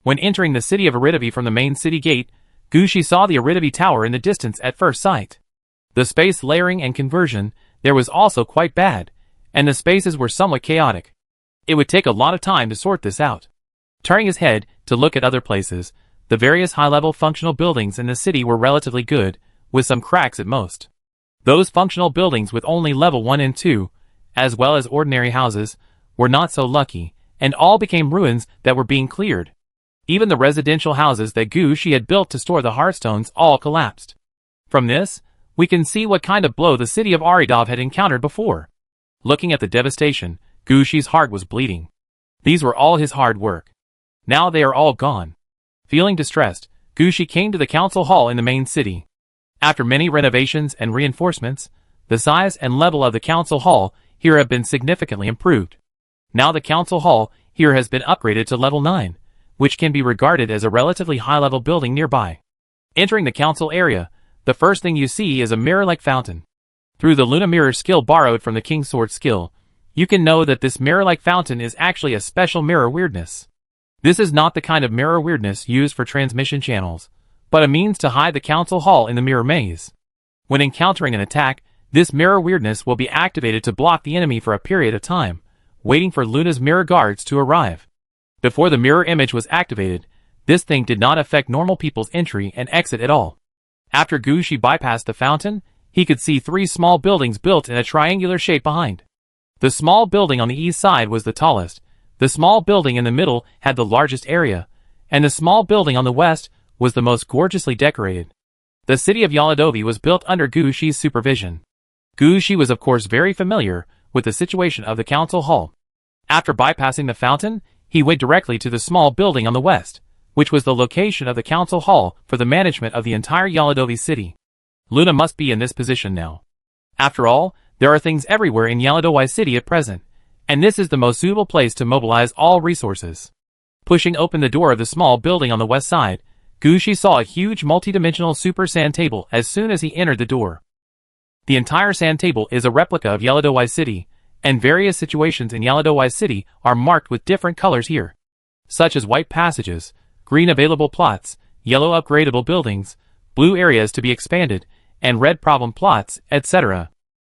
When entering the city of Aridavi from the main city gate, Gushi saw the Aridavi tower in the distance at first sight. The space layering and conversion there was also quite bad, and the spaces were somewhat chaotic. It would take a lot of time to sort this out. Turning his head to look at other places, the various high-level functional buildings in the city were relatively good, with some cracks at most. Those functional buildings with only level 1 and 2, as well as ordinary houses, were not so lucky, and all became ruins that were being cleared. Even the residential houses that Gushi had built to store the hearthstones all collapsed. From this, we can see what kind of blow the city of Aridov had encountered before. Looking at the devastation, Gushi's heart was bleeding. These were all his hard work. Now they are all gone. Feeling distressed, Gushi came to the council hall in the main city. After many renovations and reinforcements, the size and level of the council hall here have been significantly improved. Now the council hall here has been upgraded to level 9, which can be regarded as a relatively high-level building nearby. Entering the council area, the first thing you see is a mirror-like fountain. Through the Luna Mirror skill borrowed from the King's Sword skill, you can know that this mirror-like fountain is actually a special mirror weirdness. This is not the kind of mirror weirdness used for transmission channels, but a means to hide the council hall in the mirror maze. When encountering an attack, this mirror weirdness will be activated to block the enemy for a period of time, waiting for Luna's mirror guards to arrive. Before the mirror image was activated, this thing did not affect normal people's entry and exit at all. After Gushi bypassed the fountain, he could see 3 small buildings built in a triangular shape behind. The small building on the east side was the tallest, the small building in the middle had the largest area, and the small building on the west was the most gorgeously decorated. The city of Yaladovi was built under Gushi's supervision. Gushi was of course very familiar with the situation of the council hall. After bypassing the fountain, he went directly to the small building on the west, which was the location of the council hall for the management of the entire Yaladovi city. Luna must be in this position now. After all, there are things everywhere in Yaladovi city at present, and this is the most suitable place to mobilize all resources. Pushing open the door of the small building on the west side, Gushi saw a huge multidimensional super sand table as soon as he entered the door. The entire sand table is a replica of Yaladovi city, and various situations in Yaladovi city are marked with different colors here, such as white passages, green available plots, yellow upgradable buildings, blue areas to be expanded, and red problem plots, etc.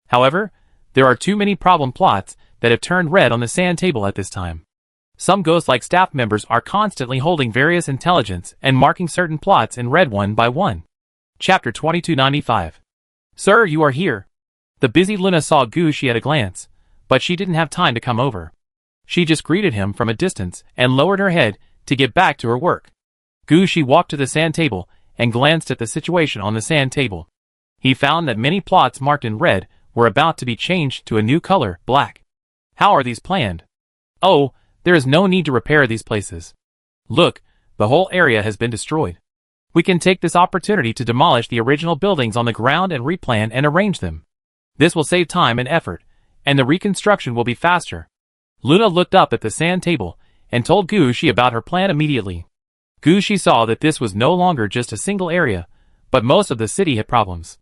However, there are too many problem plots that have turned red on the sand table at this time. Some ghost-like staff members are constantly holding various intelligence and marking certain plots in red one by one. Chapter 2295. Sir, you are here. The busy Luna saw Gushi at a glance, but she didn't have time to come over. She just greeted him from a distance and lowered her head to get back to her work. Gushi walked to the sand table and glanced at the situation on the sand table. He found that many plots marked in red were about to be changed to a new color, black. How are these planned? Oh, there is no need to repair these places. Look, the whole area has been destroyed. We can take this opportunity to demolish the original buildings on the ground and replan and arrange them. This will save time and effort, and the reconstruction will be faster. Luna looked up at the sand table and told Gushi about her plan immediately. Gushi saw that this was no longer just a single area, but most of the city had problems.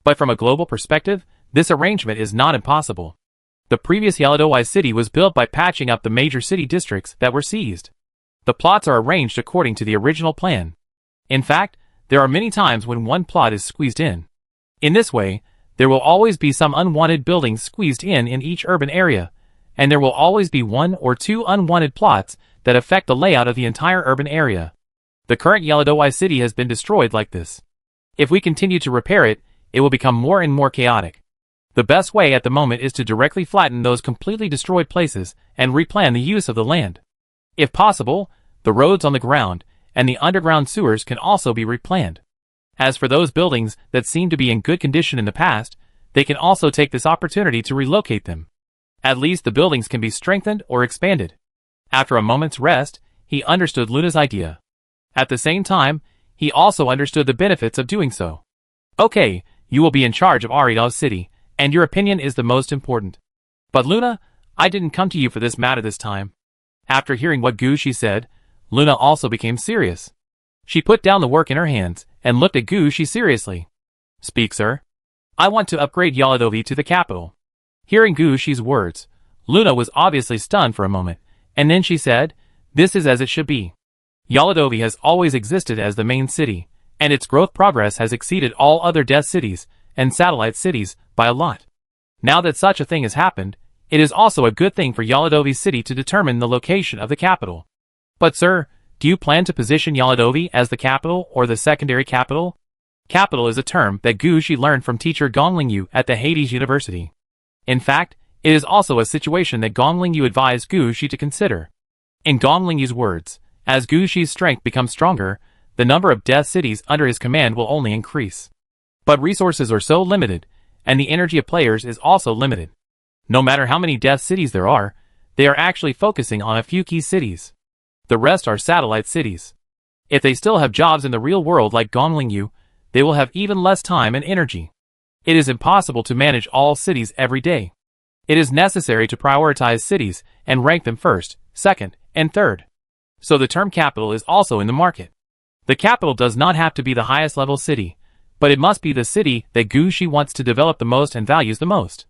But from a global perspective, this arrangement is not impossible. The previous Yaladovi city was built by patching up the major city districts that were seized. The plots are arranged according to the original plan. In fact, there are many times when one plot is squeezed in. In this way, there will always be some unwanted buildings squeezed in each urban area, and there will always be 1 or 2 unwanted plots that affect the layout of the entire urban area. The current Yaladovi city has been destroyed like this. If we continue to repair it, it will become more and more chaotic. The best way at the moment is to directly flatten those completely destroyed places and replan the use of the land. If possible, the roads on the ground and the underground sewers can also be replanned. As for those buildings that seem to be in good condition in the past, they can also take this opportunity to relocate them. At least the buildings can be strengthened or expanded. After a moment's rest, he understood Luna's idea. At the same time, he also understood the benefits of doing so. Okay, you will be in charge of Aridov City, and your opinion is the most important. But Luna, I didn't come to you for this matter this time. After hearing what Gushi said, Luna also became serious. She put down the work in her hands and looked at Gushi seriously. Speak, sir. I want to upgrade Yaladovi to the capital. Hearing Gushi's words, Luna was obviously stunned for a moment, and then she said, this is as it should be. Yaladovi has always existed as the main city, and its growth progress has exceeded all other death cities and satellite cities by a lot. Now that such a thing has happened, it is also a good thing for Yaladovi City to determine the location of the capital. But sir, do you plan to position Yaladovi as the capital or the secondary capital? Capital is a term that Gushi learned from teacher Gonglingyu at the Hades University. In fact, it is also a situation that Gonglingyu advised Gushi to consider. In Gonglingyu's words, as Gushi's strength becomes stronger, the number of death cities under his command will only increase. But resources are so limited, and the energy of players is also limited. No matter how many death cities there are, they are actually focusing on a few key cities. The rest are satellite cities. If they still have jobs in the real world like Gonglingyu, they will have even less time and energy. It is impossible to manage all cities every day. It is necessary to prioritize cities and rank them first, second, and third. So the term capital is also in the market. The capital does not have to be the highest level city, but it must be the city that Gushi wants to develop the most and values the most.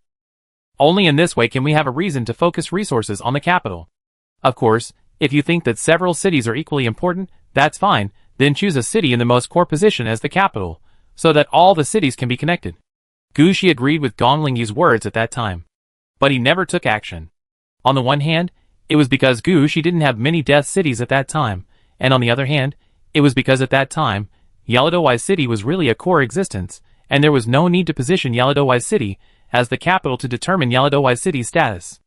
Only in this way can we have a reason to focus resources on the capital. Of course, if you think that several cities are equally important, that's fine, then choose a city in the most core position as the capital, so that all the cities can be connected. Gushi agreed with Gonglingyu's words at that time. But he never took action. On the one hand, it was because Gushi didn't have many death cities at that time, and on the other hand, it was because at that time, Yaladowai City was really a core existence, and there was no need to position Yaladowai City as the capital to determine Yaladowai City's status.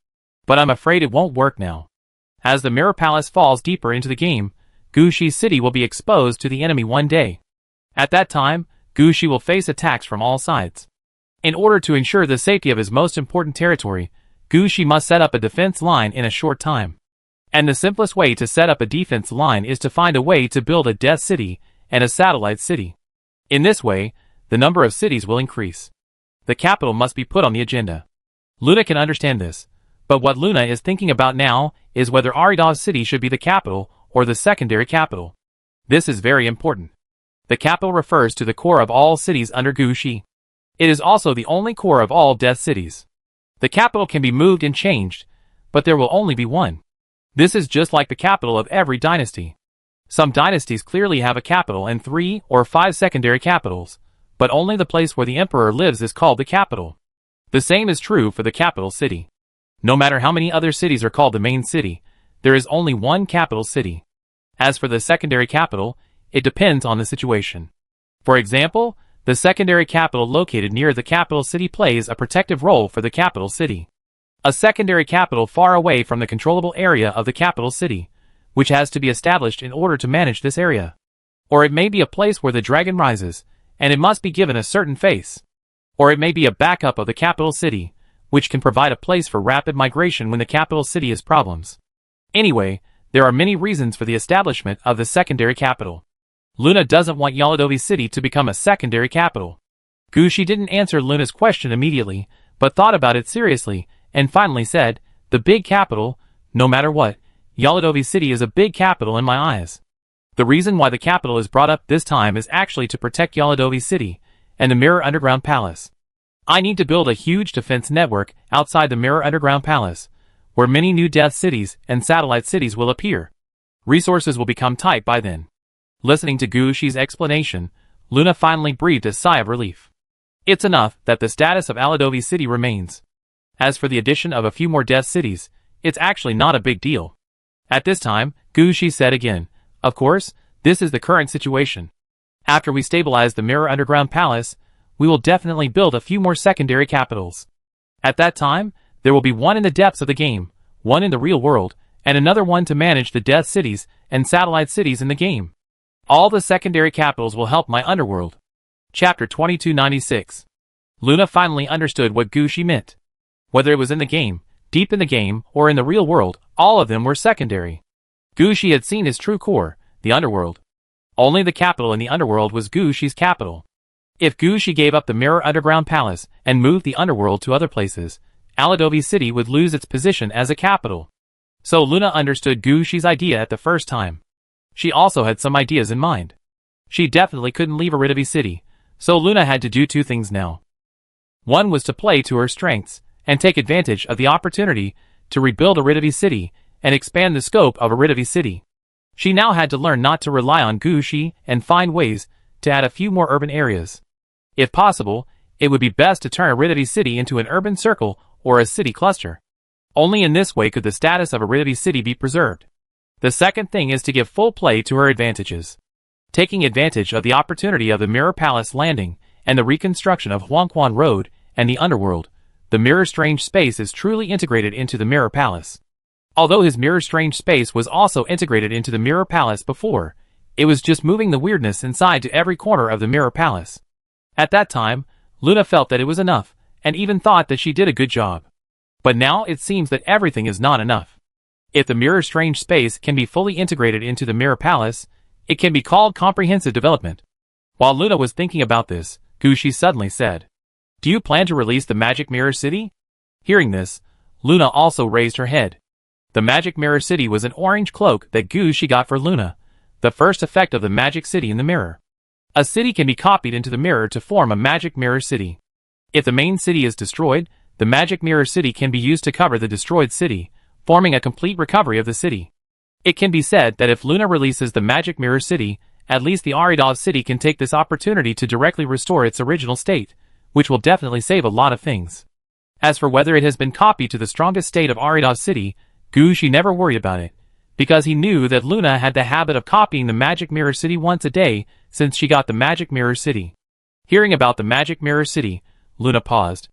But I'm afraid it won't work now. As the Mirror Palace falls deeper into the game, Gushi's city will be exposed to the enemy one day. At that time, Gushi will face attacks from all sides. In order to ensure the safety of his most important territory, Gushi must set up a defense line in a short time. And the simplest way to set up a defense line is to find a way to build a death city and a satellite city. In this way, the number of cities will increase. The capital must be put on the agenda. Luna can understand this, but what Luna is thinking about now is whether Aridov City should be the capital or the secondary capital. This is very important. The capital refers to the core of all cities under Gushi. It is also the only core of all death cities. The capital can be moved and changed, but there will only be one. This is just like the capital of every dynasty. Some dynasties clearly have a capital and 3 or 5 secondary capitals, but only the place where the emperor lives is called the capital. The same is true for the capital city. No matter how many other cities are called the main city, there is only one capital city. As for the secondary capital, it depends on the situation. For example, the secondary capital located near the capital city plays a protective role for the capital city. A secondary capital far away from the controllable area of the capital city, which has to be established in order to manage this area. Or it may be a place where the dragon rises, and it must be given a certain face. Or it may be a backup of the capital city, which can provide a place for rapid migration when the capital city has problems. Anyway, there are many reasons for the establishment of the secondary capital. Luna doesn't want Yaladovi City to become a secondary capital. Gushi didn't answer Luna's question immediately, but thought about it seriously, and finally said, the big capital, no matter what, Yaladovi City is a big capital in my eyes. The reason why the capital is brought up this time is actually to protect Yaladovi City and the Mirror Underground Palace. I need to build a huge defense network outside the Mirror Underground Palace, where many new death cities and satellite cities will appear. Resources will become tight by then. Listening to Gushi's explanation, Luna finally breathed a sigh of relief. It's enough that the status of Yaladovi City remains. As for the addition of a few more death cities, it's actually not a big deal. At this time, Gushi said again, of course, this is the current situation. After we stabilize the Mirror Underground Palace, we will definitely build a few more secondary capitals. At that time, there will be one in the depths of the game, one in the real world, and another one to manage the death cities and satellite cities in the game. All the secondary capitals will help my underworld. Chapter 2296. Luna finally understood what Gushi meant. Whether it was in the game, deep in the game, or in the real world, all of them were secondary. Gushi had seen his true core, the underworld. Only the capital in the underworld was Gushi's capital. If Gushi gave up the Mirror Underground Palace and moved the underworld to other places, Aladovi City would lose its position as a capital. So Luna understood Gushi's idea at the first time. She also had some ideas in mind. She definitely couldn't leave Aridavi City, so Luna had to do two things now. One was to play to her strengths, and take advantage of the opportunity to rebuild Aridavi City and expand the scope of Aridavi City. She now had to learn not to rely on Gushi and find ways to add a few more urban areas. If possible, it would be best to turn Aridavi City into an urban circle or a city cluster. Only in this way could the status of Aridavi City be preserved. The second thing is to give full play to her advantages. Taking advantage of the opportunity of the Mirror Palace landing and the reconstruction of Huangquan Road and the underworld, the Mirror Strange space is truly integrated into the Mirror Palace. Although his Mirror Strange space was also integrated into the Mirror Palace before, it was just moving the weirdness inside to every corner of the Mirror Palace. At that time, Luna felt that it was enough, and even thought that she did a good job. But now it seems that everything is not enough. If the Mirror Strange space can be fully integrated into the Mirror Palace, it can be called comprehensive development. While Luna was thinking about this, Gushi suddenly said, "Do you plan to release the Magic Mirror City?" Hearing this, Luna also raised her head. The Magic Mirror City was an orange cloak that Gushi got for Luna, the first effect of the Magic City in the mirror. A city can be copied into the mirror to form a Magic Mirror City. If the main city is destroyed, the Magic Mirror City can be used to cover the destroyed city, forming a complete recovery of the city. It can be said that if Luna releases the Magic Mirror City, at least the Aridov City can take this opportunity to directly restore its original state, which will definitely save a lot of things. As for whether it has been copied to the strongest state of Aridov City, Gushi never worried about it, because he knew that Luna had the habit of copying the Magic Mirror City once a day since she got the Magic Mirror City. Hearing about the Magic Mirror City, Luna paused.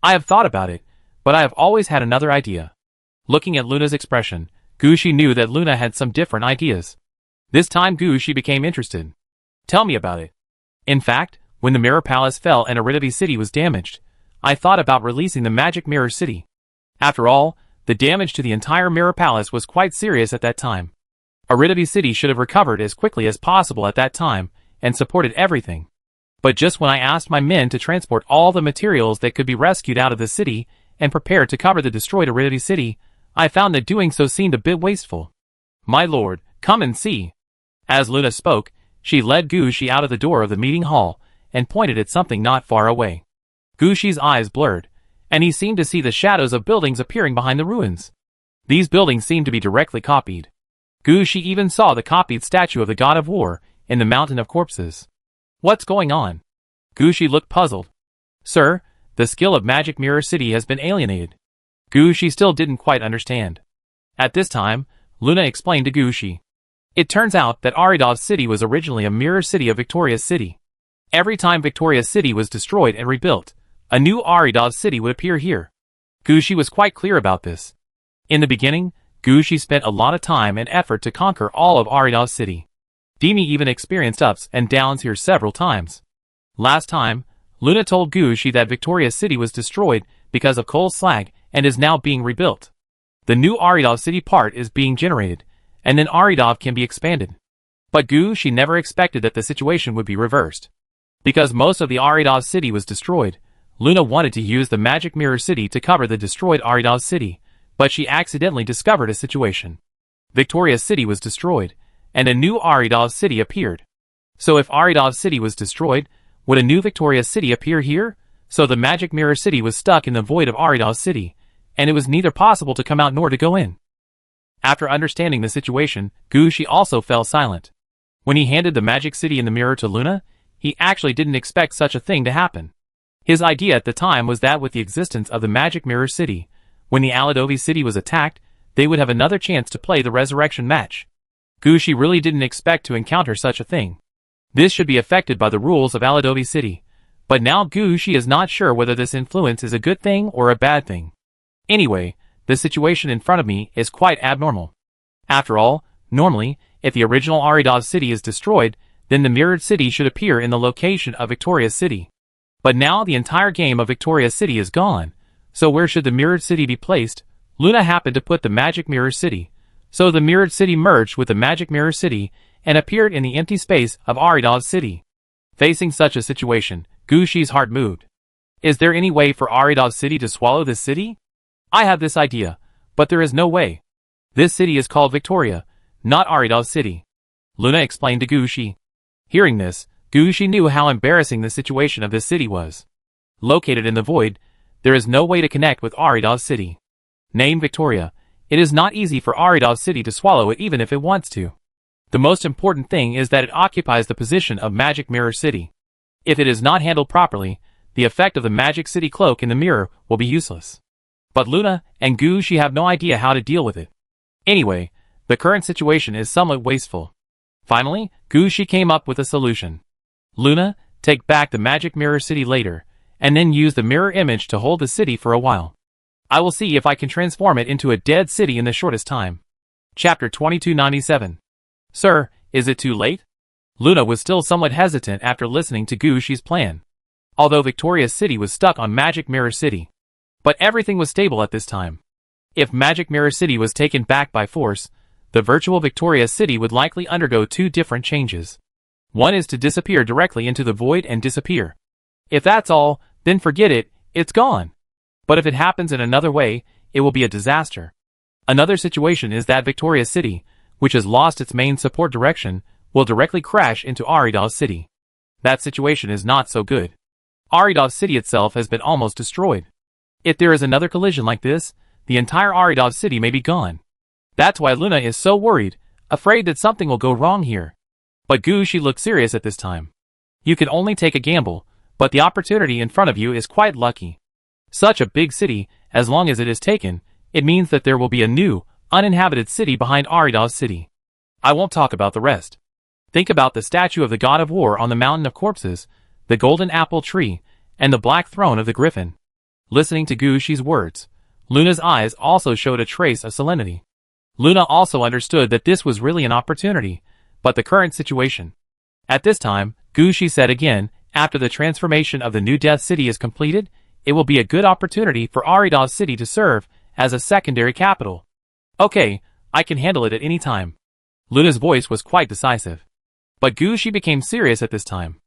"I have thought about it, but I have always had another idea." Looking at Luna's expression, Gushi knew that Luna had some different ideas. This time Gushi became interested. "Tell me about it." "In fact, when the Mirror Palace fell and Aridavi City was damaged, I thought about releasing the Magic Mirror City. After all, the damage to the entire Mirror Palace was quite serious at that time. Aridavi City should have recovered as quickly as possible at that time and supported everything. But just when I asked my men to transport all the materials that could be rescued out of the city and prepare to cover the destroyed Aridavi City, I found that doing so seemed a bit wasteful. My lord, come and see." As Luna spoke, she led Gushi out of the door of the meeting hall and pointed at something not far away. Gushi's eyes blurred, and he seemed to see the shadows of buildings appearing behind the ruins. These buildings seemed to be directly copied. Gushi even saw the copied statue of the god of war in the mountain of corpses. "What's going on?" Gushi looked puzzled. "Sir, the skill of Magic Mirror City has been alienated." Gushi still didn't quite understand. At this time, Luna explained to Gushi. It turns out that Aridov City was originally a mirror city of Victoria City. Every time Victoria City was destroyed and rebuilt, a new Aridov City would appear here. Gushi was quite clear about this. In the beginning, Gushi spent a lot of time and effort to conquer all of Aridov City. Demi even experienced ups and downs here several times. Last time, Luna told Gushi that Victoria City was destroyed because of coal slag and is now being rebuilt. The new Aridov City part is being generated, and then Aridov can be expanded. But Gushi never expected that the situation would be reversed. Because most of the Aridov City was destroyed, Luna wanted to use the Magic Mirror City to cover the destroyed Aridov City, but she accidentally discovered a situation. Victoria City was destroyed, and a new Aridov City appeared. So if Aridov City was destroyed, would a new Victoria City appear here? So the Magic Mirror City was stuck in the void of Aridov City, and it was neither possible to come out nor to go in. After understanding the situation, Gushi also fell silent. When he handed the Magic City in the mirror to Luna, he actually didn't expect such a thing to happen. His idea at the time was that with the existence of the Magic Mirror City, when the Aladovi City was attacked, they would have another chance to play the resurrection match. Gushi really didn't expect to encounter such a thing. This should be affected by the rules of Aladovi City, But now Gushi is not sure whether this influence is a good thing or a bad thing. Anyway, the situation in front of me is quite abnormal. After all, normally, if the original Aridov city is destroyed, then the mirrored city should appear in the location of Victoria City. But now the entire game of Victoria City is gone, so where should the mirrored city be placed? Luna happened to put the magic mirror city, so the mirrored city merged with the magic mirror city and appeared in the empty space of Aridov city. Facing such a situation, Gushi's heart moved. Is there any way for Aridov city to swallow this city? I have this idea, but there is no way. This city is called Victoria, not Aridov city. Luna explained to Gushi. Hearing this, Gushi knew how embarrassing the situation of this city was. Located in the void, there is no way to connect with Aridov city. Named Victoria, it is not easy for Aridov city to swallow it even if it wants to. The most important thing is that it occupies the position of Magic Mirror City. If it is not handled properly, the effect of the Magic City cloak in the mirror will be useless. But Luna and Gushi have no idea how to deal with it. Anyway, the current situation is somewhat wasteful. Finally, Gushi came up with a solution. Luna, take back the Magic Mirror City later, and then use the mirror image to hold the city for a while. I will see if I can transform it into a dead city in the shortest time. Chapter 2297. Sir, is it too late? Luna was still somewhat hesitant after listening to Gushi's plan. Although Victoria City was stuck on Magic Mirror City. But everything was stable at this time. If Magic Mirror City was taken back by force, the virtual Victoria City would likely undergo two different changes. One is to disappear directly into the void and disappear. If that's all, then forget it, it's gone. But if it happens in another way, it will be a disaster. Another situation is that Victoria City, which has lost its main support direction, will directly crash into Aridov City. That situation is not so good. Aridov City itself has been almost destroyed. If there is another collision like this, the entire Aridov City may be gone. That's why Luna is so worried, afraid that something will go wrong here. But Gushi looked serious at this time. You can only take a gamble, but the opportunity in front of you is quite lucky. Such a big city, as long as it is taken, it means that there will be a new, uninhabited city behind Aridov City. I won't talk about the rest. Think about the statue of the god of war on the mountain of corpses, the golden apple tree, and the black throne of the griffin. Listening to Gushi's words, Luna's eyes also showed a trace of solemnity. Luna also understood that this was really an opportunity, but the current situation. At this time, Gushi said again, after the transformation of the new Death City is completed, it will be a good opportunity for Aridov City to serve as a secondary capital. Okay, I can handle it at any time. Luna's voice was quite decisive. But Gushi became serious at this time.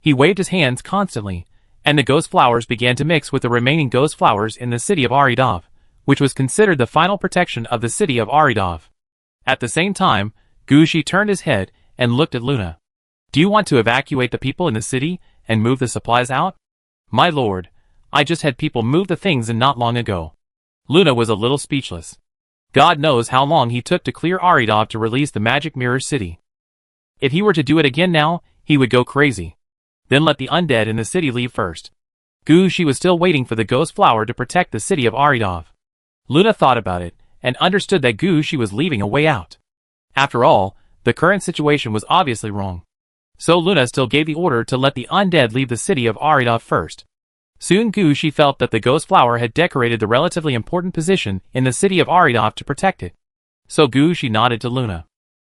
He waved his hands constantly, and the ghost flowers began to mix with the remaining ghost flowers in the city of Aridov, which was considered the final protection of the city of Aridov. At the same time, Gushi turned his head and looked at Luna. Do you want to evacuate the people in the city and move the supplies out? My lord, I just had people move the things in not long ago. Luna was a little speechless. God knows how long he took to clear Aridov to release the Magic Mirror City. If he were to do it again now, he would go crazy. Then let the undead in the city leave first. Gushi was still waiting for the ghost flower to protect the city of Aridov. Luna thought about it, and understood that Gushi was leaving a way out. After all, the current situation was obviously wrong. So Luna still gave the order to let the undead leave the city of Aridov first. Soon Gushi felt that the ghost flower had decorated the relatively important position in the city of Aridov to protect it. So Gushi nodded to Luna.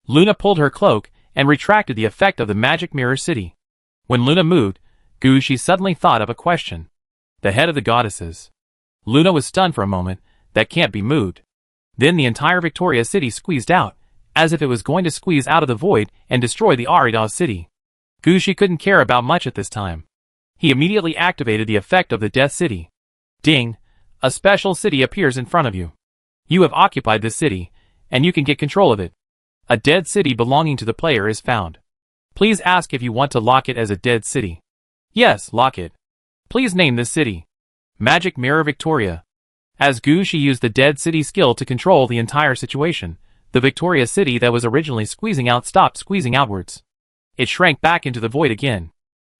Luna pulled her cloak and retracted the effect of the Magic Mirror City. When Luna moved, Gushi suddenly thought of a question. The head of the goddesses. Luna was stunned for a moment. That can't be moved. Then the entire Victoria City squeezed out, as if it was going to squeeze out of the void and destroy the Aridov City. Gushi couldn't care about much at this time. He immediately activated the effect of the Death City. Ding! A special city appears in front of you. You have occupied this city, and you can get control of it. A dead city belonging to the player is found. Please ask if you want to lock it as a dead city. Yes, lock it. Please name this city. Magic Mirror Victoria. As Gushi used the dead city skill to control the entire situation, the Victoria City that was originally squeezing out stopped squeezing outwards. It shrank back into the void again.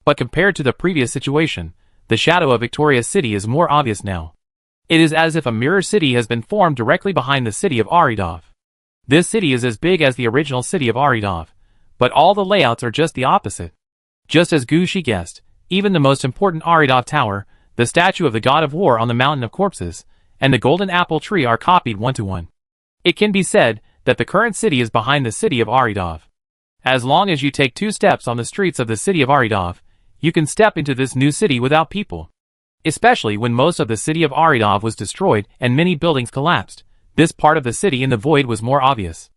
But compared to the previous situation, the shadow of Victoria City is more obvious now. It is as if a mirror city has been formed directly behind the city of Aridov. This city is as big as the original city of Aridov, but all the layouts are just the opposite. Just as Gushi guessed, even the most important Aridov Tower, the statue of the god of war on the Mountain of Corpses, and the golden apple tree are copied one-to-one. It can be said that the current city is behind the city of Aridov. As long as you take 2 steps on the streets of the city of Aridov, you can step into this new city without people. Especially when most of the city of Aridov was destroyed and many buildings collapsed, this part of the city in the void was more obvious.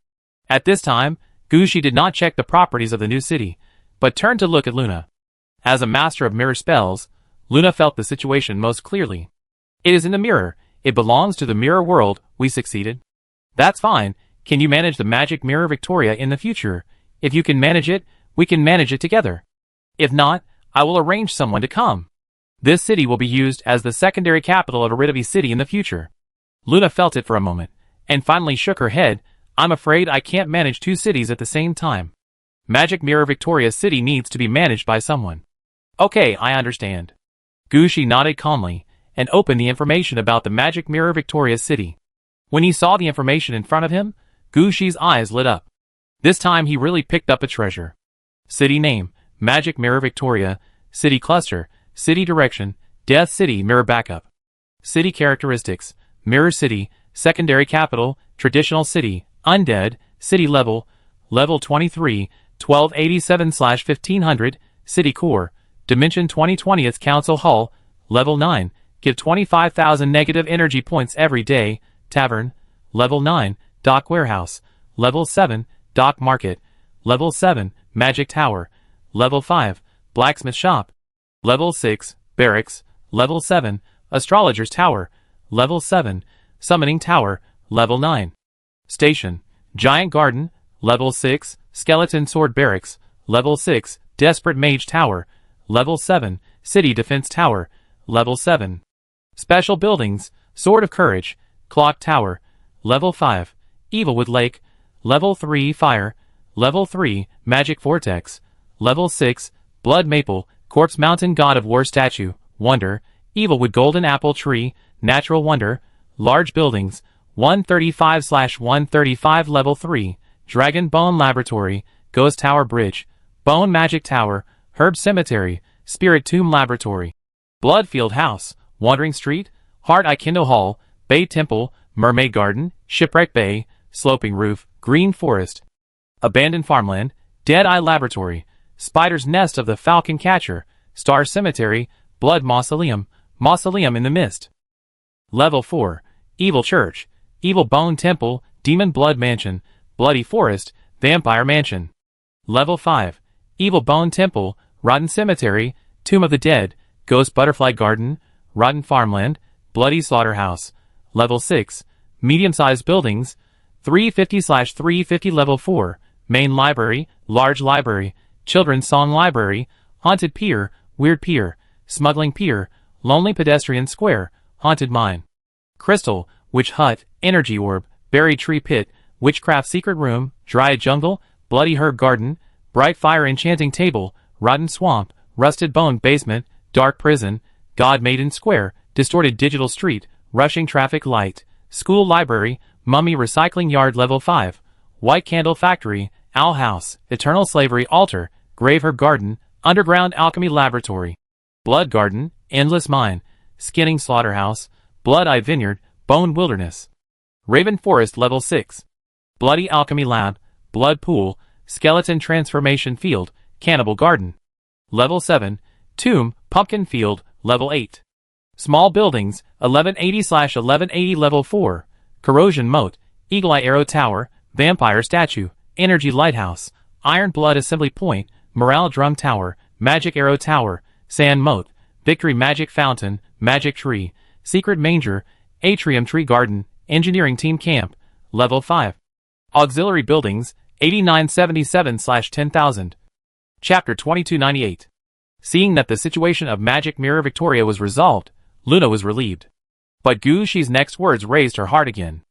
At this time, Gushi did not check the properties of the new city, but turned to look at Luna. As a master of mirror spells, Luna felt the situation most clearly. It is in the mirror, it belongs to the mirror world, we succeeded. That's fine, can you manage the magic mirror Victoria in the future? If you can manage it, we can manage it together. If not, I will arrange someone to come. This city will be used as the secondary capital of Aridavi City in the future. Luna felt it for a moment, and finally shook her head. I'm afraid I can't manage 2 cities at the same time. Magic Mirror Victoria City needs to be managed by someone. Okay, I understand. Gushi nodded calmly, and opened the information about the Magic Mirror Victoria City. When he saw the information in front of him, Gushi's eyes lit up. This time he really picked up a treasure. City name, Magic Mirror Victoria, City Cluster, City Direction, Death City Mirror Backup. City Characteristics, Mirror City, Secondary Capital, Traditional City, Undead, City Level, Level 23, 1287/1500, City Core, Dimension 2020th Council Hall, Level 9, give 25,000 negative energy points every day, Tavern, Level 9, Dock Warehouse, Level 7, Dock Market, Level 7, Magic Tower, Level 5, Blacksmith Shop, Level 6, Barracks, Level 7, Astrologer's Tower, Level 7, Summoning Tower, Level 9. Station, Giant Garden, Level 6, Skeleton Sword Barracks, Level 6, Desperate Mage Tower, Level 7, City Defense Tower, Level 7. Special Buildings, Sword of Courage, Clock Tower, Level 5, Evilwood Lake, Level 3 Fire, Level 3, Magic Vortex, Level 6, Blood Maple, Corpse Mountain God of War Statue, Wonder, Evilwood Golden Apple Tree, Natural Wonder, Large Buildings, 135/135 Level 3, Dragon Bone Laboratory, Ghost Tower Bridge, Bone Magic Tower, Herb Cemetery, Spirit Tomb Laboratory, Bloodfield House, Wandering Street, Heart Aikendo Hall, Bay Temple, Mermaid Garden, Shipwreck Bay, Sloping Roof, Green Forest, Abandoned Farmland, Dead Eye Laboratory, Spider's Nest of the Falcon Catcher, Star Cemetery, Blood Mausoleum, Mausoleum in the Mist. Level 4, Evil Church, Evil Bone Temple, Demon Blood Mansion, Bloody Forest, Vampire Mansion. Level 5, Evil Bone Temple, Rotten Cemetery, Tomb of the Dead, Ghost Butterfly Garden, Rotten Farmland, Bloody Slaughterhouse. Level 6, Medium-Sized Buildings, 350/350 Level 4, Main Library, Large Library, Children's Song Library, Haunted Pier, Weird Pier, Smuggling Pier, Lonely Pedestrian Square, Haunted Mine. Crystal, Witch Hut, Energy Orb, Buried Tree Pit, Witchcraft Secret Room, Dry Jungle, Bloody Herb Garden, Bright Fire Enchanting Table, Rotten Swamp, Rusted Bone Basement, Dark Prison, God Maiden Square, Distorted Digital Street, Rushing Traffic Light, School Library, Mummy Recycling Yard Level 5, White Candle Factory, Owl House, Eternal Slavery Altar, Grave Herb Garden, Underground Alchemy Laboratory, Blood Garden, Endless Mine, Skinning Slaughterhouse, Blood Eye Vineyard, Bone Wilderness. Raven Forest Level 6, Bloody Alchemy Lab, Blood Pool, Skeleton Transformation Field, Cannibal Garden. Level 7, Tomb, Pumpkin Field, Level 8. Small Buildings, 1180/1180 Level 4, Corrosion Moat, Eagle Eye Arrow Tower, Vampire Statue, Energy Lighthouse, Iron Blood Assembly Point, Morale Drum Tower, Magic Arrow Tower, Sand Moat, Victory Magic Fountain, Magic Tree, Secret Manger, Atrium Tree Garden, Engineering Team Camp, Level 5. Auxiliary Buildings, 8977/10,000. Chapter 2298. Seeing that the situation of Magic Mirror Victoria was resolved, Luna was relieved. But Gushi's next words raised her heart again.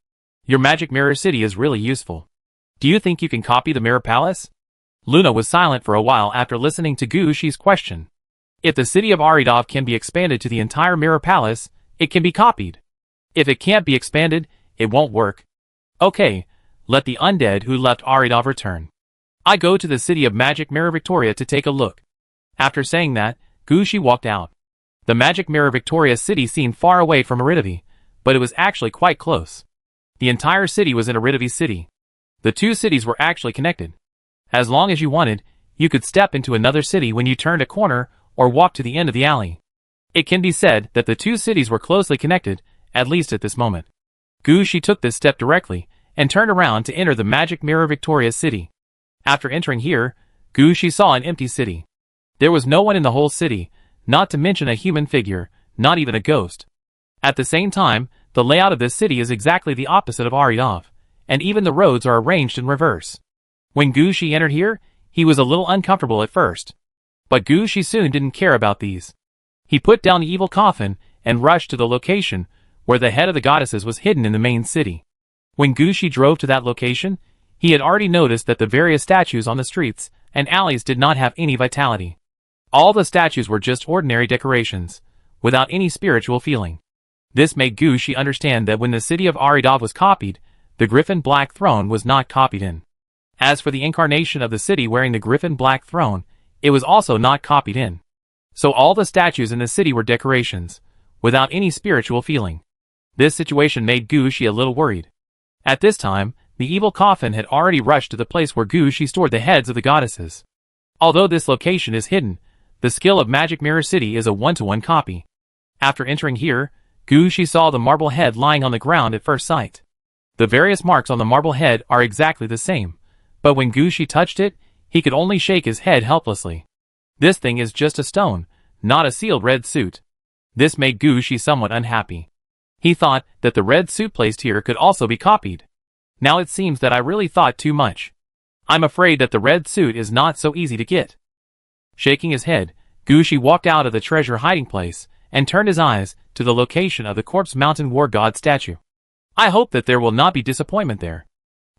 Your Magic Mirror City is really useful. Do you think you can copy the Mirror Palace? Luna was silent for a while after listening to Gushi's question. If the city of Aridov can be expanded to the entire Mirror Palace, it can be copied. If it can't be expanded, it won't work. Okay, let the undead who left Aridov return. I go to the city of Magic Mirror Victoria to take a look. After saying that, Gushi walked out. The magic mirror Victoria City seemed far away from Iridavi, but it was actually quite close. The entire city was in Iridavi City. The two cities were actually connected. As long as you wanted, you could step into another city when you turned a corner or walk to the end of the alley. It can be said that the two cities were closely connected, at least at this moment. Gushi took this step directly and turned around to enter the magic mirror Victoria City. After entering here, Gushi saw an empty city. There was no one in the whole city, not to mention a human figure, not even a ghost. At the same time, the layout of this city is exactly the opposite of Aridov, and even the roads are arranged in reverse. When Gushi entered here, he was a little uncomfortable at first. But Gushi soon didn't care about these. He put down the evil coffin and rushed to the location where the head of the goddesses was hidden in the main city. When Gushi drove to that location, he had already noticed that the various statues on the streets and alleys did not have any vitality. All the statues were just ordinary decorations, without any spiritual feeling. This made Gushi understand that when the city of Aridov was copied, the Griffin Black Throne was not copied in. As for the incarnation of the city wearing the Griffin Black Throne, it was also not copied in. So all the statues in the city were decorations, without any spiritual feeling. This situation made Gushi a little worried. At this time, the evil coffin had already rushed to the place where Gushi stored the heads of the goddesses. Although this location is hidden, the skill of Magic Mirror City is a one-to-one copy. After entering here, Gushi saw the marble head lying on the ground at first sight. The various marks on the marble head are exactly the same, but when Gushi touched it, he could only shake his head helplessly. This thing is just a stone, not a sealed red suit. This made Gushi somewhat unhappy. He thought that the red suit placed here could also be copied. Now it seems that I really thought too much. I'm afraid that the red suit is not so easy to get. Shaking his head, Gushi walked out of the treasure hiding place and turned his eyes to the location of the Corpse Mountain War God statue. I hope that there will not be disappointment there.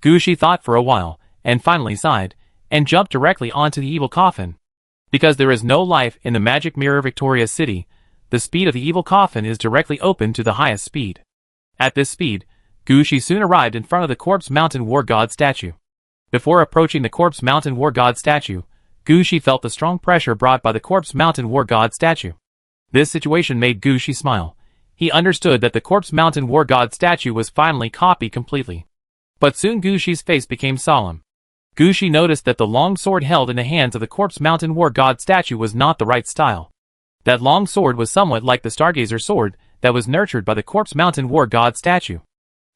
Gushi thought for a while, and finally sighed, and jumped directly onto the evil coffin. Because there is no life in the Magic Mirror Victoria City, the speed of the evil coffin is directly open to the highest speed. At this speed, Gushi soon arrived in front of the Corpse Mountain War God statue. Before approaching the Corpse Mountain War God statue, Gushi felt the strong pressure brought by the Corpse Mountain War God statue. This situation made Gushi smile. He understood that the Corpse Mountain War God statue was finally copied completely. But soon Gushi's face became solemn. Gushi noticed that the long sword held in the hands of the Corpse Mountain War God statue was not the right style. That long sword was somewhat like the Stargazer sword that was nurtured by the Corpse Mountain War God statue.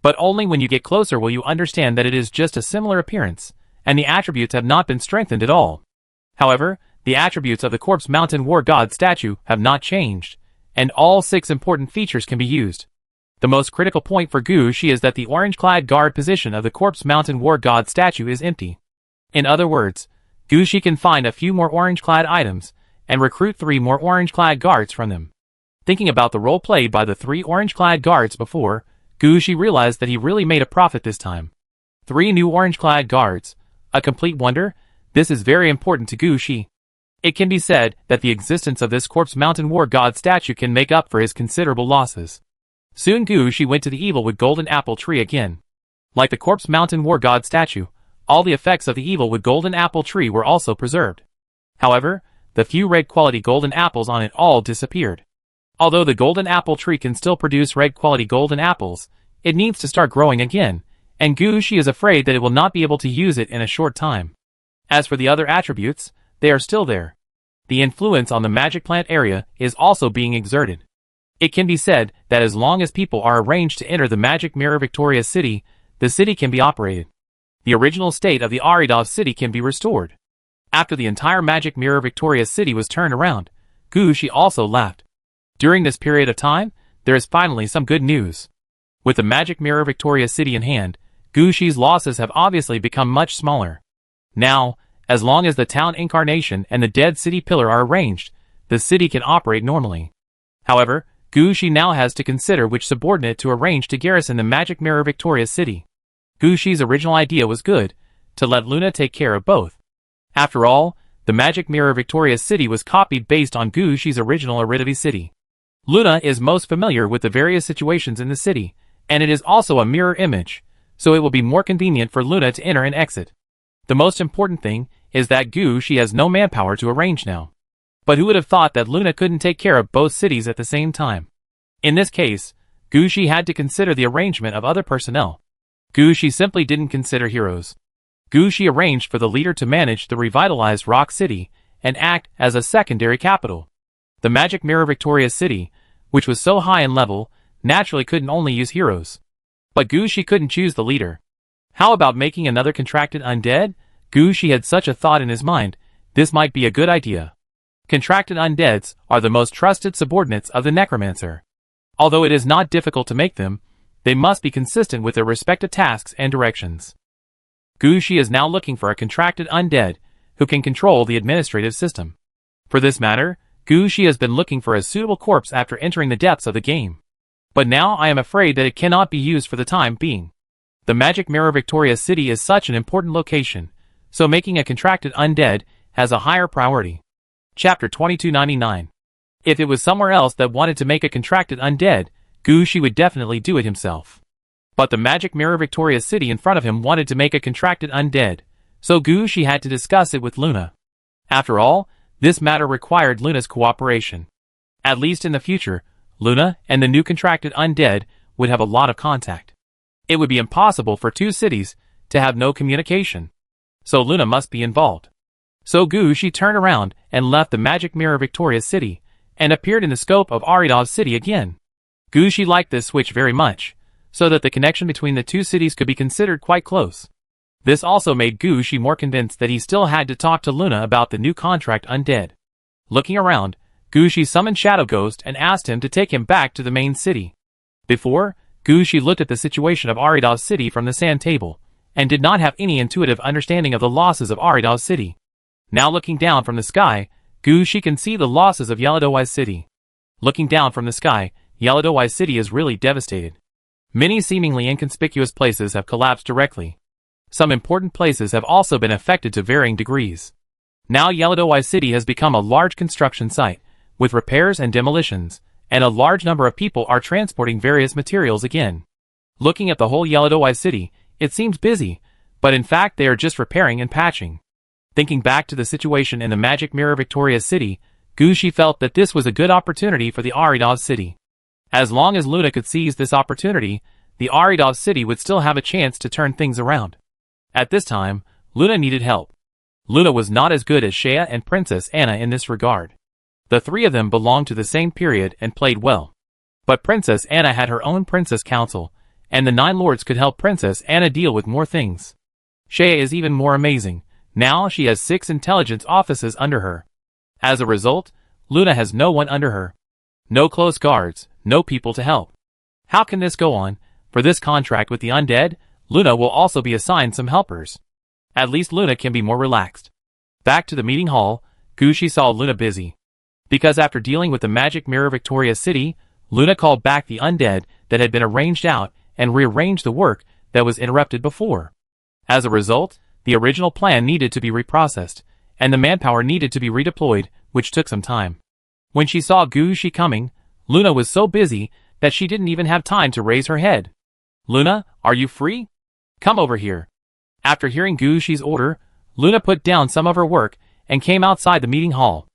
But only when you get closer will you understand that it is just a similar appearance, and the attributes have not been strengthened at all. However, the attributes of the Corpse Mountain War God statue have not changed, and all 6 important features can be used. The most critical point for Gushi is that the orange-clad guard position of the Corpse Mountain War God statue is empty. In other words, Gushi can find a few more orange-clad items, and recruit 3 more orange-clad guards from them. Thinking about the role played by the 3 orange-clad guards before, Gushi realized that he really made a profit this time. 3 new orange-clad guards, a complete wonder. This is very important to Gushi. It can be said that the existence of this Corpse Mountain War God statue can make up for his considerable losses. Soon Gushi went to the evil wood golden apple tree again. Like the Corpse Mountain War God statue, all the effects of the evil wood golden apple tree were also preserved. However, the few red quality golden apples on it all disappeared. Although the golden apple tree can still produce red quality golden apples, it needs to start growing again, and Gushi is afraid that it will not be able to use it in a short time. As for the other attributes, they are still there. The influence on the magic plant area is also being exerted. It can be said that as long as people are arranged to enter the Magic Mirror Victoria City, the city can be operated. The original state of the Aridov city can be restored. After the entire Magic Mirror Victoria City was turned around, Gushi also laughed. During this period of time, there is finally some good news. With the Magic Mirror Victoria City in hand, Gushi's losses have obviously become much smaller. Now, as long as the town incarnation and the dead city pillar are arranged, the city can operate normally. However, Gushi now has to consider which subordinate to arrange to garrison the Magic Mirror Victoria City. Gushi's original idea was good, to let Luna take care of both. After all, the Magic Mirror Victoria City was copied based on Gushi's original Iridavi City. Luna is most familiar with the various situations in the city, and it is also a mirror image, so it will be more convenient for Luna to enter and exit. The most important thing is that Gushi has no manpower to arrange now. But who would have thought that Luna couldn't take care of both cities at the same time? In this case, Gushi had to consider the arrangement of other personnel. Gushi simply didn't consider heroes. Gushi arranged for the leader to manage the revitalized Rock City and act as a secondary capital. The Magic Mirror Victoria City, which was so high in level, naturally couldn't only use heroes. But Gushi couldn't choose the leader. How about making another contracted undead? Gushi had such a thought in his mind. This might be a good idea. Contracted undeads are the most trusted subordinates of the necromancer. Although it is not difficult to make them, they must be consistent with their respective tasks and directions. Gushi is now looking for a contracted undead who can control the administrative system. For this matter, Gushi has been looking for a suitable corpse after entering the depths of the game. But now I am afraid that it cannot be used for the time being. The Magic Mirror Victoria City is such an important location, so making a contracted undead has a higher priority. Chapter 2299. If it was somewhere else that wanted to make a contracted undead, Gushi would definitely do it himself. But the Magic Mirror Victoria City in front of him wanted to make a contracted undead, so Gushi had to discuss it with Luna. After all, this matter required Luna's cooperation. At least in the future, Luna and the new contracted undead would have a lot of contact. It would be impossible for two cities to have no communication. So Luna must be involved. So Gushi turned around and left the Magic Mirror Victoria City and appeared in the scope of Aridov City again. Gushi liked this switch very much, so that the connection between the two cities could be considered quite close. This also made Gushi more convinced that he still had to talk to Luna about the new contract undead. Looking around, Gushi summoned Shadow Ghost and asked him to take him back to the main city. Before, Gushi looked at the situation of Aridov City from the sand table, and did not have any intuitive understanding of the losses of Aridov City. Now looking down from the sky, Gushi can see the losses of Yellow City. Looking down from the sky, Yellow City is really devastated. Many seemingly inconspicuous places have collapsed directly. Some important places have also been affected to varying degrees. Now Yellow City has become a large construction site, with repairs and demolitions, and a large number of people are transporting various materials again. Looking at the whole Yellow City, it seems busy, but in fact they are just repairing and patching. Thinking back to the situation in the Magic Mirror Victoria City, Gushi felt that this was a good opportunity for the Aridov City. As long as Luna could seize this opportunity, the Aridov City would still have a chance to turn things around. At this time, Luna needed help. Luna was not as good as Shea and Princess Anna in this regard. The three of them belonged to the same period and played well. But Princess Anna had her own Princess Council, and the 9 Lords could help Princess Anna deal with more things. Shea is even more amazing. Now she has 6 intelligence offices under her. As a result, Luna has no one under her. No close guards, no people to help. How can this go on? For this contract with the undead, Luna will also be assigned some helpers. At least Luna can be more relaxed. Back to the meeting hall, Gushi saw Luna busy. Because after dealing with the Magic Mirror Victoria City, Luna called back the undead that had been arranged out and rearranged the work that was interrupted before. As a result, the original plan needed to be reprocessed, and the manpower needed to be redeployed, which took some time. When she saw Gushi coming, Luna was so busy that she didn't even have time to raise her head. "Luna, are you free? Come over here." After hearing Gushi's order, Luna put down some of her work and came outside the meeting hall.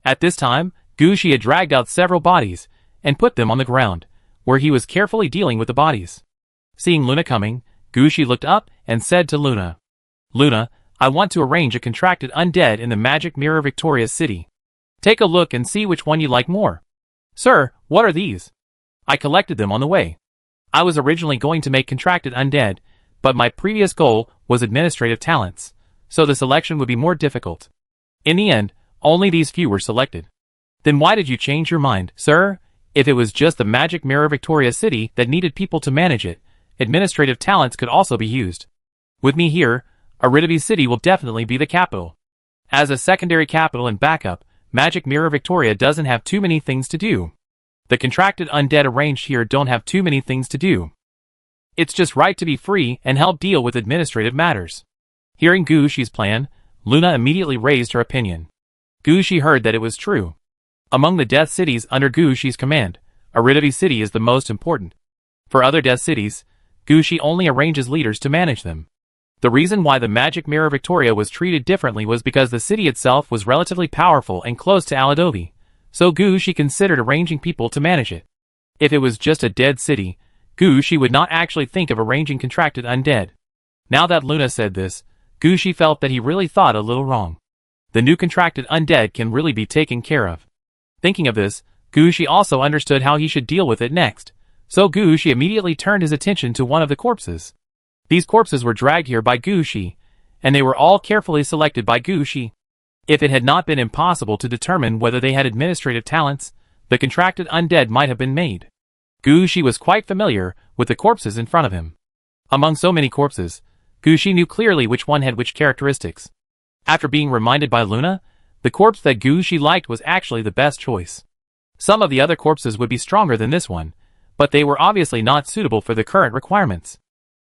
At this time, Gushi had dragged out several bodies and put them on the ground, where he was carefully dealing with the bodies. Seeing Luna coming, Gushi looked up and said to Luna, "Luna, I want to arrange a contracted undead in the Magic Mirror Victoria City. Take a look and see which one you like more." "Sir, what are these?" "I collected them on the way. I was originally going to make contracted undead, but my previous goal was administrative talents, so the selection would be more difficult. In the end, only these few were selected." "Then why did you change your mind, sir? If it was just the Magic Mirror Victoria City that needed people to manage it, administrative talents could also be used. With me here, Aridov City will definitely be the capital. As a secondary capital and backup, Magic Mirror Victoria doesn't have too many things to do. The contracted undead arranged here don't have too many things to do. It's just right to be free and help deal with administrative matters." Hearing Gushi's plan, Luna immediately raised her opinion. Gushi heard that it was true. Among the death cities under Gushi's command, Aridov City is the most important. For other death cities, Gushi only arranges leaders to manage them. The reason why the Magic Mirror Victoria was treated differently was because the city itself was relatively powerful and close to Aladovi, so Gushi considered arranging people to manage it. If it was just a dead city, Gushi would not actually think of arranging contracted undead. Now that Luna said this, Gushi felt that he really thought a little wrong. The new contracted undead can really be taken care of. Thinking of this, Gushi also understood how he should deal with it next, so Gushi immediately turned his attention to one of the corpses. These corpses were dragged here by Gushi, and they were all carefully selected by Gushi. If it had not been impossible to determine whether they had administrative talents, the contracted undead might have been made. Gushi was quite familiar with the corpses in front of him. Among so many corpses, Gushi knew clearly which one had which characteristics. After being reminded by Luna, the corpse that Gushi liked was actually the best choice. Some of the other corpses would be stronger than this one, but they were obviously not suitable for the current requirements.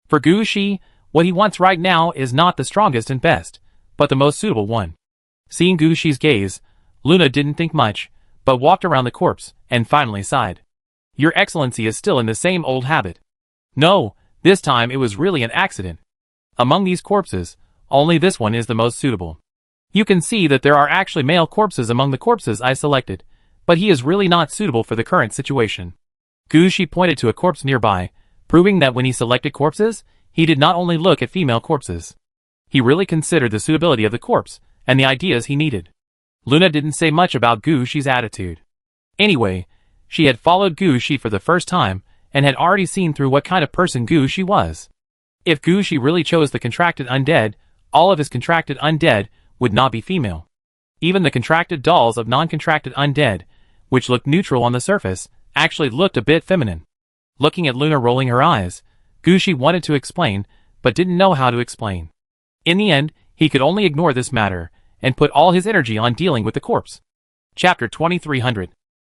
For Gushi, what he wants right now is not the strongest and best, but the most suitable one. Seeing Gushi's gaze, Luna didn't think much, but walked around the corpse, and finally sighed. Your Excellency is still in the same old habit. No, this time it was really an accident. Among these corpses, only this one is the most suitable. You can see that there are actually male corpses among the corpses I selected, but he is really not suitable for the current situation. Gushi pointed to a corpse nearby, proving that when he selected corpses, he did not only look at female corpses. He really considered the suitability of the corpse, and the ideas he needed. Luna didn't say much about Gushi's attitude. Anyway, she had followed Gushi for the first time, and had already seen through what kind of person Gushi was. If Gushi really chose the contracted undead, all of his contracted undead would not be female. Even the contracted dolls of non-contracted undead, which looked neutral on the surface, actually looked a bit feminine. Looking at Luna rolling her eyes, Gushi wanted to explain, but didn't know how to explain. In the end, he could only ignore this matter, and put all his energy on dealing with the corpse. Chapter 2300.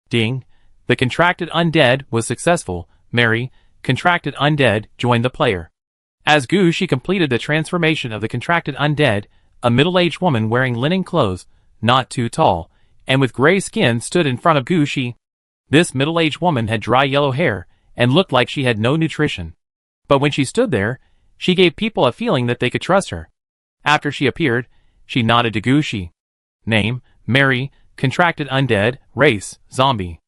Ding. The contracted undead was successful. Mary, contracted undead, joined the player. As Gushi completed the transformation of the contracted undead, a middle-aged woman wearing linen clothes, not too tall, and with gray skin stood in front of Gushi. This middle-aged woman had dry yellow hair, and looked like she had no nutrition. But when she stood there, she gave people a feeling that they could trust her. After she appeared, she nodded to Gushi. Name, Mary, contracted undead, race, zombie.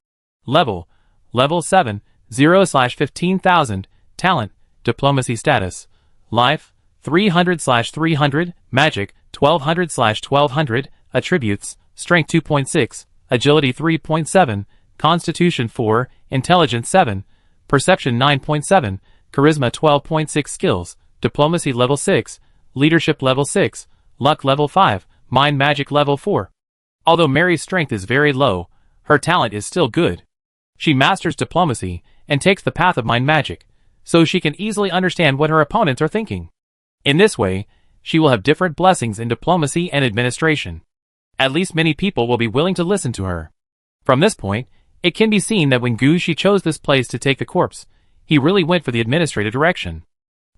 Level 7, 0/15,000, talent, diplomacy status. Life, 300/300, magic, 1200/1200, attributes, strength 2.6, agility 3.7, constitution 4, intelligence 7, perception 9.7, charisma 12.6 skills, diplomacy level 6, leadership level 6, luck level 5, mind magic level 4. Although Mary's strength is very low, her talent is still good. She masters diplomacy, and takes the path of mind magic, so she can easily understand what her opponents are thinking. In this way, she will have different blessings in diplomacy and administration. At least many people will be willing to listen to her. From this point, it can be seen that when Gushi chose this place to take the corpse, he really went for the administrative direction.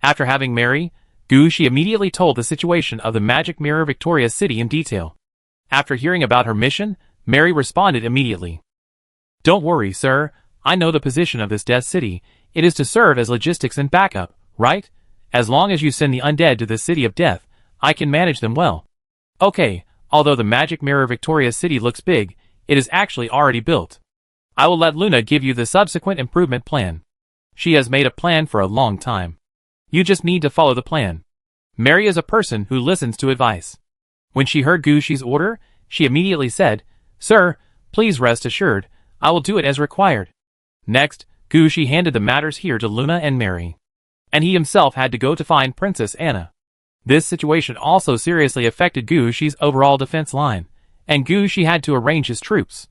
After having Mary, Gushi immediately told the situation of the Magic Mirror Victoria City in detail. After hearing about her mission, Mary responded immediately. Don't worry, sir, I know the position of this Death City. It is to serve as logistics and backup, right? As long as you send the undead to this City of Death, I can manage them well. Okay, although the Magic Mirror Victoria City looks big, it is actually already built. I will let Luna give you the subsequent improvement plan. She has made a plan for a long time. You just need to follow the plan. Mary is a person who listens to advice. When she heard Gushi's order, she immediately said, Sir, please rest assured, I will do it as required. Next, Gushi handed the matters here to Luna and Mary. And he himself had to go to find Princess Anna. This situation also seriously affected Gushi's overall defense line, and Gushi had to arrange his troops.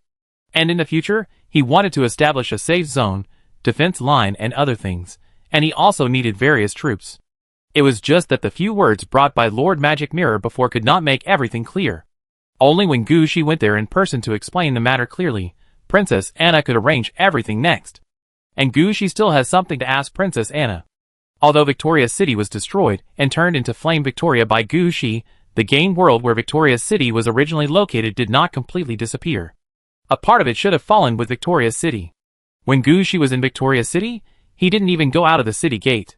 And in the future, he wanted to establish a safe zone, defense line and other things, and he also needed various troops. It was just that the few words brought by Lord Magic Mirror before could not make everything clear. Only when Gushi went there in person to explain the matter clearly, Princess Anna could arrange everything next. And Gushi still has something to ask Princess Anna. Although Victoria City was destroyed and turned into Flame Victoria by Gushi, the game world where Victoria City was originally located did not completely disappear. A part of it should have fallen with Victoria City. When Gushi was in Victoria City, he didn't even go out of the city gate.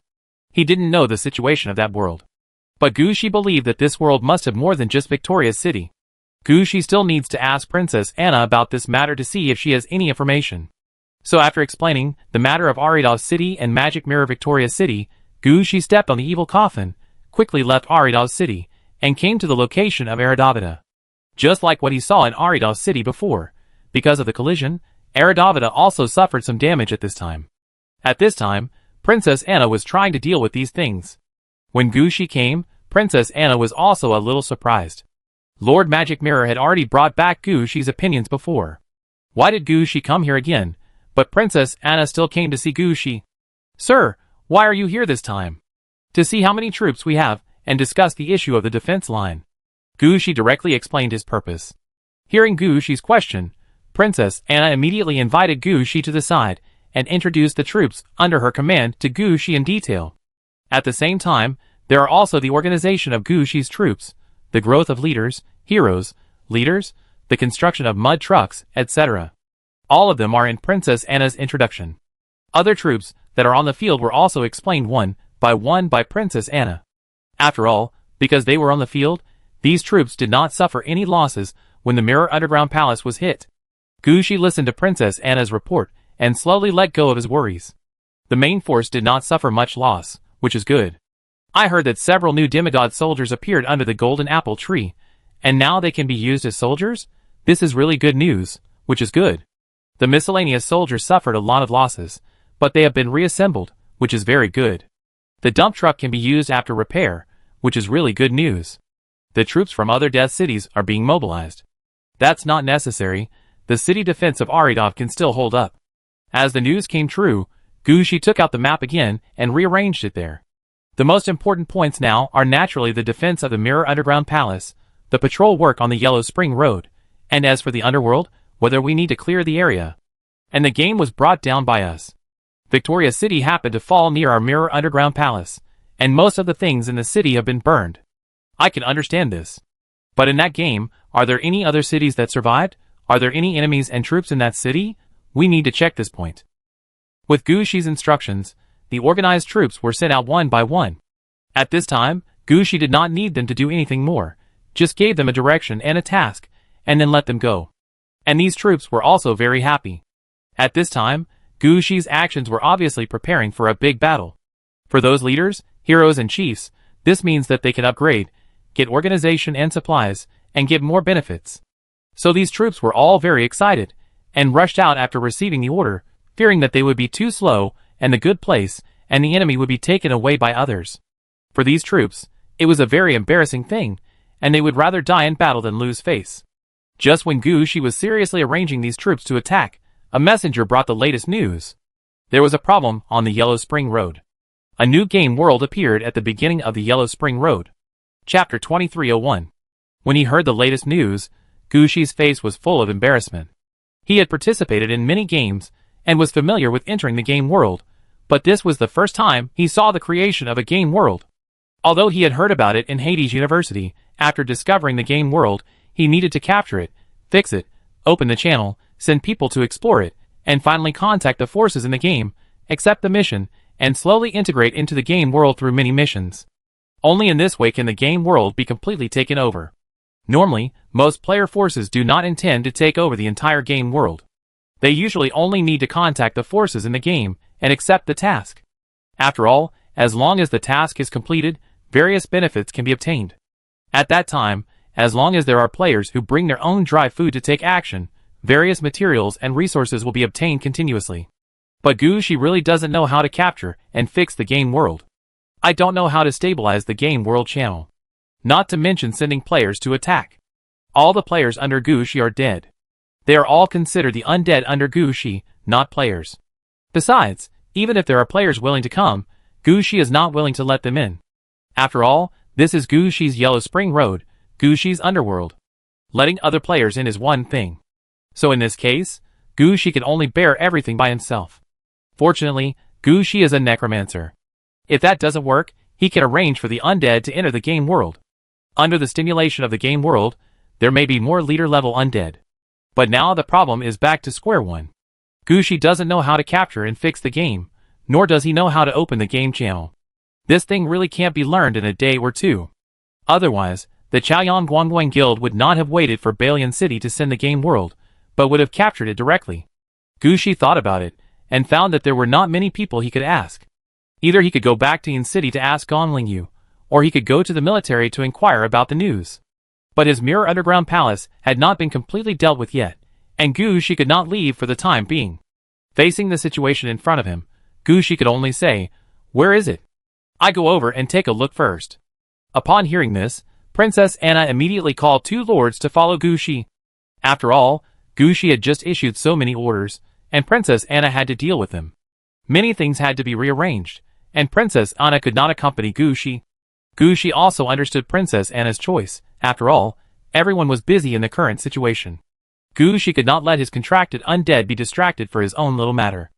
He didn't know the situation of that world. But Gushi believed that this world must have more than just Victoria's City. Gushi still needs to ask Princess Anna about this matter to see if she has any information. So after explaining the matter of Arida's City and Magic Mirror Victoria's City, Gushi stepped on the evil coffin, quickly left Arida's City, and came to the location of Aradavida. Just like what he saw in Arida's City before, because of the collision, Aradavida also suffered some damage at this time. At this time, Princess Anna was trying to deal with these things. When Gushi came, Princess Anna was also a little surprised. Lord Magic Mirror had already brought back Gushi's opinions before. Why did Gushi come here again? But Princess Anna still came to see Gushi. Sir, why are you here this time? To see how many troops we have, and discuss the issue of the defense line. Gushi directly explained his purpose. Hearing Gushi's question, Princess Anna immediately invited Gushi to the side, and introduced the troops under her command to Gushi in detail. At the same time, there are also the organization of Gushi's troops, the growth of leaders, heroes, leaders, the construction of mud trucks, etc. All of them are in Princess Anna's introduction. Other troops that are on the field were also explained one by Princess Anna. After all, because they were on the field, these troops did not suffer any losses when the Mirror Underground Palace was hit. Gushi listened to Princess Anna's report and slowly let go of his worries. The main force did not suffer much loss, which is good. I heard that several new demigod soldiers appeared under the golden apple tree, and now they can be used as soldiers? This is really good news, which is good. The miscellaneous soldiers suffered a lot of losses, but they have been reassembled, which is very good. The dump truck can be used after repair, which is really good news. The troops from other death cities are being mobilized. That's not necessary, the city defense of Aridov can still hold up. As the news came true, Gushi took out the map again and rearranged it there. The most important points now are naturally the defense of the Mirror Underground Palace, the patrol work on the Yellow Spring Road, and as for the underworld, whether we need to clear the area. And the game was brought down by us. Victoria City happened to fall near our Mirror Underground Palace, and most of the things in the city have been burned. I can understand this. But in that game, are there any other cities that survived? Are there any enemies and troops in that city? We need to check this point. With Gushi's instructions, the organized troops were sent out one by one. At this time, Gushi did not need them to do anything more, just gave them a direction and a task, and then let them go. And these troops were also very happy. At this time, Gushi's actions were obviously preparing for a big battle. For those leaders, heroes and chiefs, this means that they can upgrade, get organization and supplies, and get more benefits. So these troops were all very excited, and rushed out after receiving the order, fearing that they would be too slow, and the good place, and the enemy would be taken away by others. For these troops, it was a very embarrassing thing, and they would rather die in battle than lose face. Just when Gushi was seriously arranging these troops to attack, a messenger brought the latest news. There was a problem on the Yellow Spring Road. A new game world appeared at the beginning of the Yellow Spring Road. Chapter 2301. When he heard the latest news, Gushi's face was full of embarrassment. He had participated in many games, and was familiar with entering the game world, but this was the first time he saw the creation of a game world. Although he had heard about it in Hades University, after discovering the game world, he needed to capture it, fix it, open the channel, send people to explore it, and finally contact the forces in the game, accept the mission, and slowly integrate into the game world through many missions. Only in this way can the game world be completely taken over. Normally, most player forces do not intend to take over the entire game world. They usually only need to contact the forces in the game and accept the task. After all, as long as the task is completed, various benefits can be obtained. At that time, as long as there are players who bring their own dry food to take action, various materials and resources will be obtained continuously. But Gushi really doesn't know how to capture and fix the game world. I don't know how to stabilize the game world channel. Not to mention sending players to attack. All the players under Gushi are dead. They are all considered the undead under Gushi, not players. Besides, even if there are players willing to come, Gushi is not willing to let them in. After all, this is Gushi's Yellow Spring Road, Gushi's underworld. Letting other players in is one thing. So in this case, Gushi can only bear everything by himself. Fortunately, Gushi is a necromancer. If that doesn't work, he can arrange for the undead to enter the game world. Under the stimulation of the game world, there may be more leader-level undead. But now the problem is back to square one. Gushi doesn't know how to capture and fix the game, nor does he know how to open the game channel. This thing really can't be learned in a day or two. Otherwise, the Chaoyang Guangguang Guild would not have waited for Balian City to send the game world, but would have captured it directly. Gu Shi thought about it, and found that there were not many people he could ask. Either he could go back to Yin City to ask Gongling Yu, or he could go to the military to inquire about the news. But his Mirror Underground Palace had not been completely dealt with yet, and Gu Shi could not leave for the time being. Facing the situation in front of him, Gu Shi could only say, "Where is it? I go over and take a look first." Upon hearing this, Princess Anna immediately called 2 lords to follow Gu Shi. After all, Gu Shi had just issued so many orders, and Princess Anna had to deal with them. Many things had to be rearranged, and Princess Anna could not accompany Gu Shi. Gu Shi also understood Princess Anna's choice. After all, everyone was busy in the current situation. Gu Shi could not let his contracted undead be distracted for his own little matter.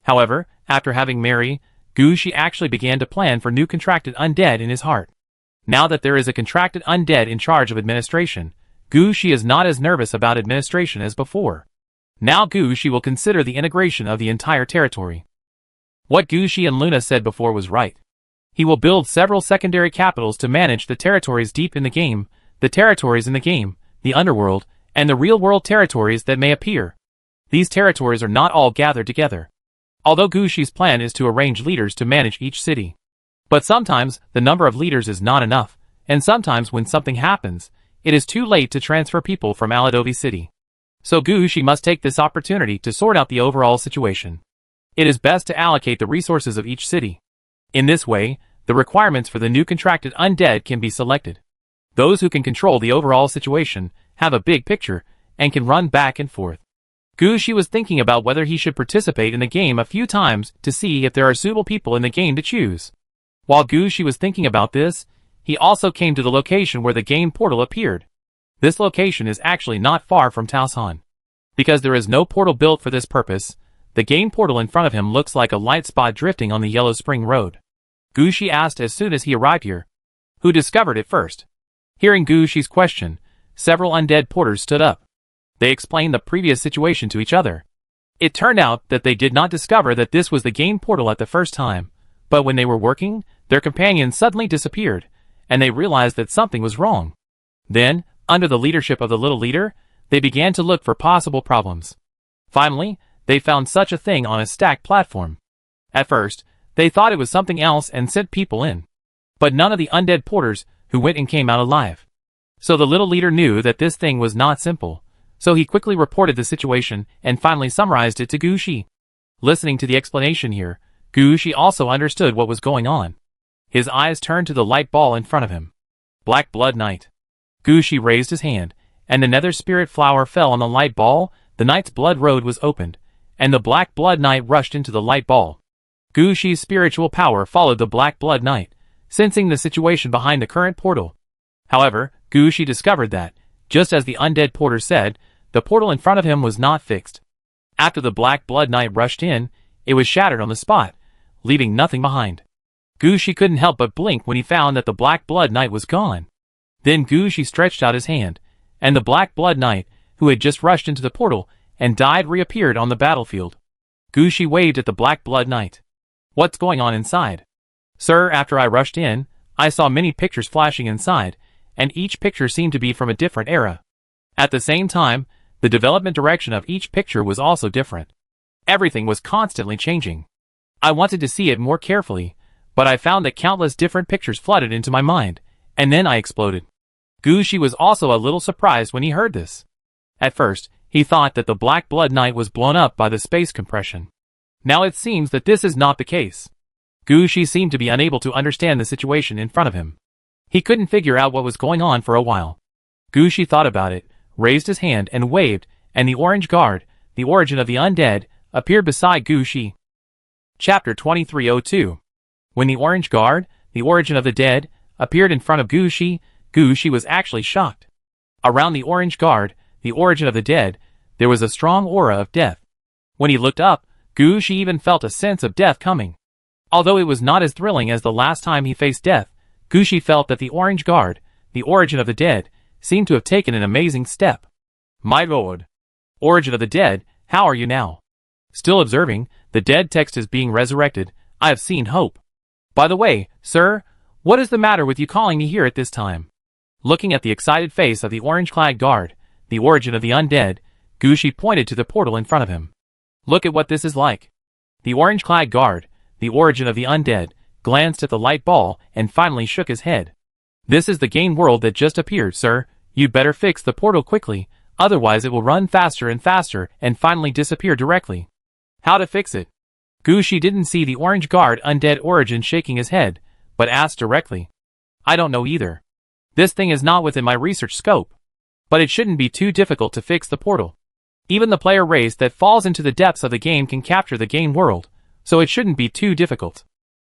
However, after having Mary, Gu Shi actually began to plan for new contracted undead in his heart. Now that there is a contracted undead in charge of administration, Gu Shi is not as nervous about administration as before. Now Gu Shi will consider the integration of the entire territory. What Gu Shi and Luna said before was right. He will build several secondary capitals to manage the territories deep in the game, the territories in the game, the underworld, and the real-world territories that may appear. These territories are not all gathered together. Although Gu Shi's plan is to arrange leaders to manage each city. But sometimes, the number of leaders is not enough, and sometimes when something happens, it is too late to transfer people from Aladovi City. So Gu Shi must take this opportunity to sort out the overall situation. It is best to allocate the resources of each city. In this way, the requirements for the new contracted undead can be selected. Those who can control the overall situation, have a big picture, and can run back and forth. Gu Shi was thinking about whether he should participate in the game a few times to see if there are suitable people in the game to choose. While Gu Shi was thinking about this, he also came to the location where the game portal appeared. This location is actually not far from Taosan. Because there is no portal built for this purpose, the game portal in front of him looks like a light spot drifting on the Yellow Spring Road. Gu Shi asked as soon as he arrived here, who discovered it first. Hearing Gu Shi's question, several undead porters stood up. They explained the previous situation to each other. It turned out that they did not discover that this was the game portal at the first time, but when they were working, their companions suddenly disappeared, and they realized that something was wrong. Then, under the leadership of the little leader, they began to look for possible problems. Finally, they found such a thing on a stacked platform. At first, they thought it was something else and sent people in. But none of the undead porters who went and came out alive. So the little leader knew that this thing was not simple, so he quickly reported the situation and finally summarized it to Gu Shi. Listening to the explanation here, Gu Shi also understood what was going on. His eyes turned to the light ball in front of him. Black Blood Knight. Gu Shi raised his hand, and the Nether Spirit Flower fell on the light ball. The Knight's blood road was opened, and the Black Blood Knight rushed into the light ball. Gu Shi's spiritual power followed the Black Blood Knight, sensing the situation behind the current portal. However, Gu Shi discovered that, just as the undead porter said, the portal in front of him was not fixed. After the Black Blood Knight rushed in, it was shattered on the spot, leaving nothing behind. Gu Shi couldn't help but blink when he found that the Black Blood Knight was gone. Then Gu Shi stretched out his hand, and the Black Blood Knight, who had just rushed into the portal and died, reappeared on the battlefield. Gu Shi waved at the Black Blood Knight. "What's going on inside?" "Sir, after I rushed in, I saw many pictures flashing inside, and each picture seemed to be from a different era. At the same time, the development direction of each picture was also different. Everything was constantly changing. I wanted to see it more carefully, but I found that countless different pictures flooded into my mind, and then I exploded." Gu Shi was also a little surprised when he heard this. At first, he thought that the Black Blood Knight was blown up by the space compression. Now it seems that this is not the case. Gu Shi seemed to be unable to understand the situation in front of him. He couldn't figure out what was going on for a while. Gu Shi thought about it, raised his hand and waved, and the Orange Guard, the origin of the undead, appeared beside Gu Shi. Chapter 2302. When the Orange Guard, the origin of the dead, appeared in front of Gu Shi was actually shocked. Around the Orange Guard, the origin of the dead, there was a strong aura of death. When he looked up, Gu Shi even felt a sense of death coming. Although it was not as thrilling as the last time he faced death, Gu Shi felt that the Orange Guard, the origin of the dead, seemed to have taken an amazing step. "My lord. Origin of the dead, how are you now?" "Still observing, the dead text is being resurrected. I have seen hope." By the way, sir, what is the matter with you calling me here at this time? Looking at the excited face of the orange-clad guard, the origin of the undead, Gushi pointed to the portal in front of him. Look at what this is like. The orange-clad guard, the origin of the undead, glanced at the light ball and finally shook his head. This is the game world that just appeared, sir. You'd better fix the portal quickly, otherwise it will run faster and finally disappear directly. How to fix it? Gushi didn't see the orange guard undead origin shaking his head, but asked directly. I don't know either. This thing is not within my research scope. But it shouldn't be too difficult to fix the portal. Even the player race that falls into the depths of the game can capture the game world, so it shouldn't be too difficult.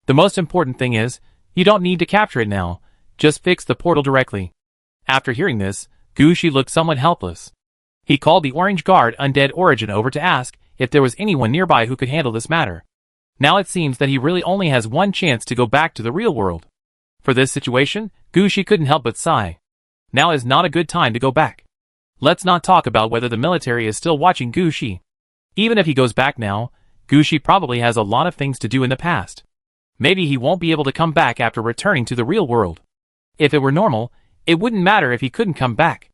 The most important thing is, you don't need to capture it now, just fix the portal directly. After hearing this, Gushi looked somewhat helpless. He called the orange guard undead origin over to ask if there was anyone nearby who could handle this matter. Now it seems that he really only has one chance to go back to the real world. For this situation, Gushi couldn't help but sigh. Now is not a good time to go back. Let's not talk about whether the military is still watching Gushi. Even if he goes back now, Gushi probably has a lot of things to do in the past. Maybe he won't be able to come back after returning to the real world. If it were normal, it wouldn't matter if he couldn't come back.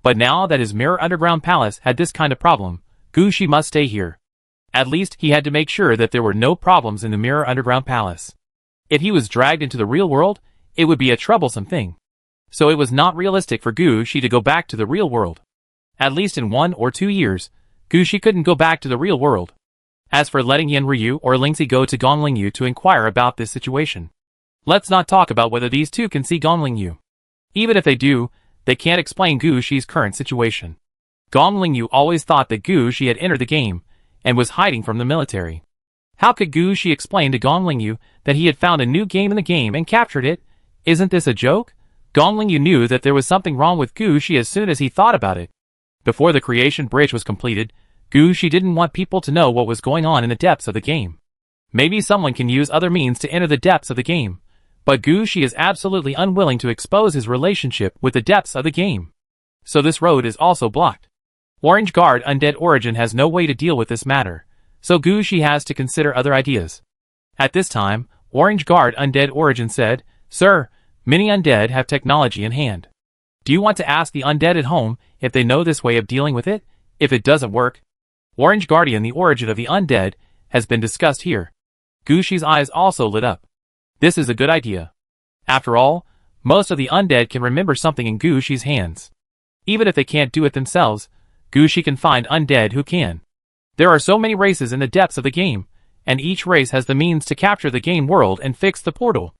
But now that his Mirror Underground Palace had this kind of problem, Gushi must stay here. At least he had to make sure that there were no problems in the Mirror Underground Palace. If he was dragged into the real world, it would be a troublesome thing. So it was not realistic for Gushi to go back to the real world. At least in 1 or 2 years, Gushi couldn't go back to the real world. As for letting Yanryu or Lingxi go to Gonglingyu to inquire about this situation, let's not talk about whether these two can see Gonglingyu. Even if they do, they can't explain Gushi's current situation. Gonglingyu always thought that Gushi had entered the game and was hiding from the military. How could Gushi explain to Gonglingyu that he had found a new game in the game and captured it? Isn't this a joke? Gonglingyu knew that there was something wrong with Gushi as soon as he thought about it. Before the creation bridge was completed, Gushi didn't want people to know what was going on in the depths of the game. Maybe someone can use other means to enter the depths of the game, but Gushi is absolutely unwilling to expose his relationship with the depths of the game. So this road is also blocked. Orange Guard Undead Origin has no way to deal with this matter, so Gushi has to consider other ideas. At this time, Orange Guard Undead Origin said, Sir, many undead have technology in hand. Do you want to ask the undead at home if they know this way of dealing with it? If it doesn't work, Orange Guardian, the origin of the undead, has been discussed here. Gushi's eyes also lit up. This is a good idea. After all, most of the undead can remember something in Gushi's hands. Even if they can't do it themselves, Gushi can find undead who can. There are so many races in the depths of the game, and each race has the means to capture the game world and fix the portal.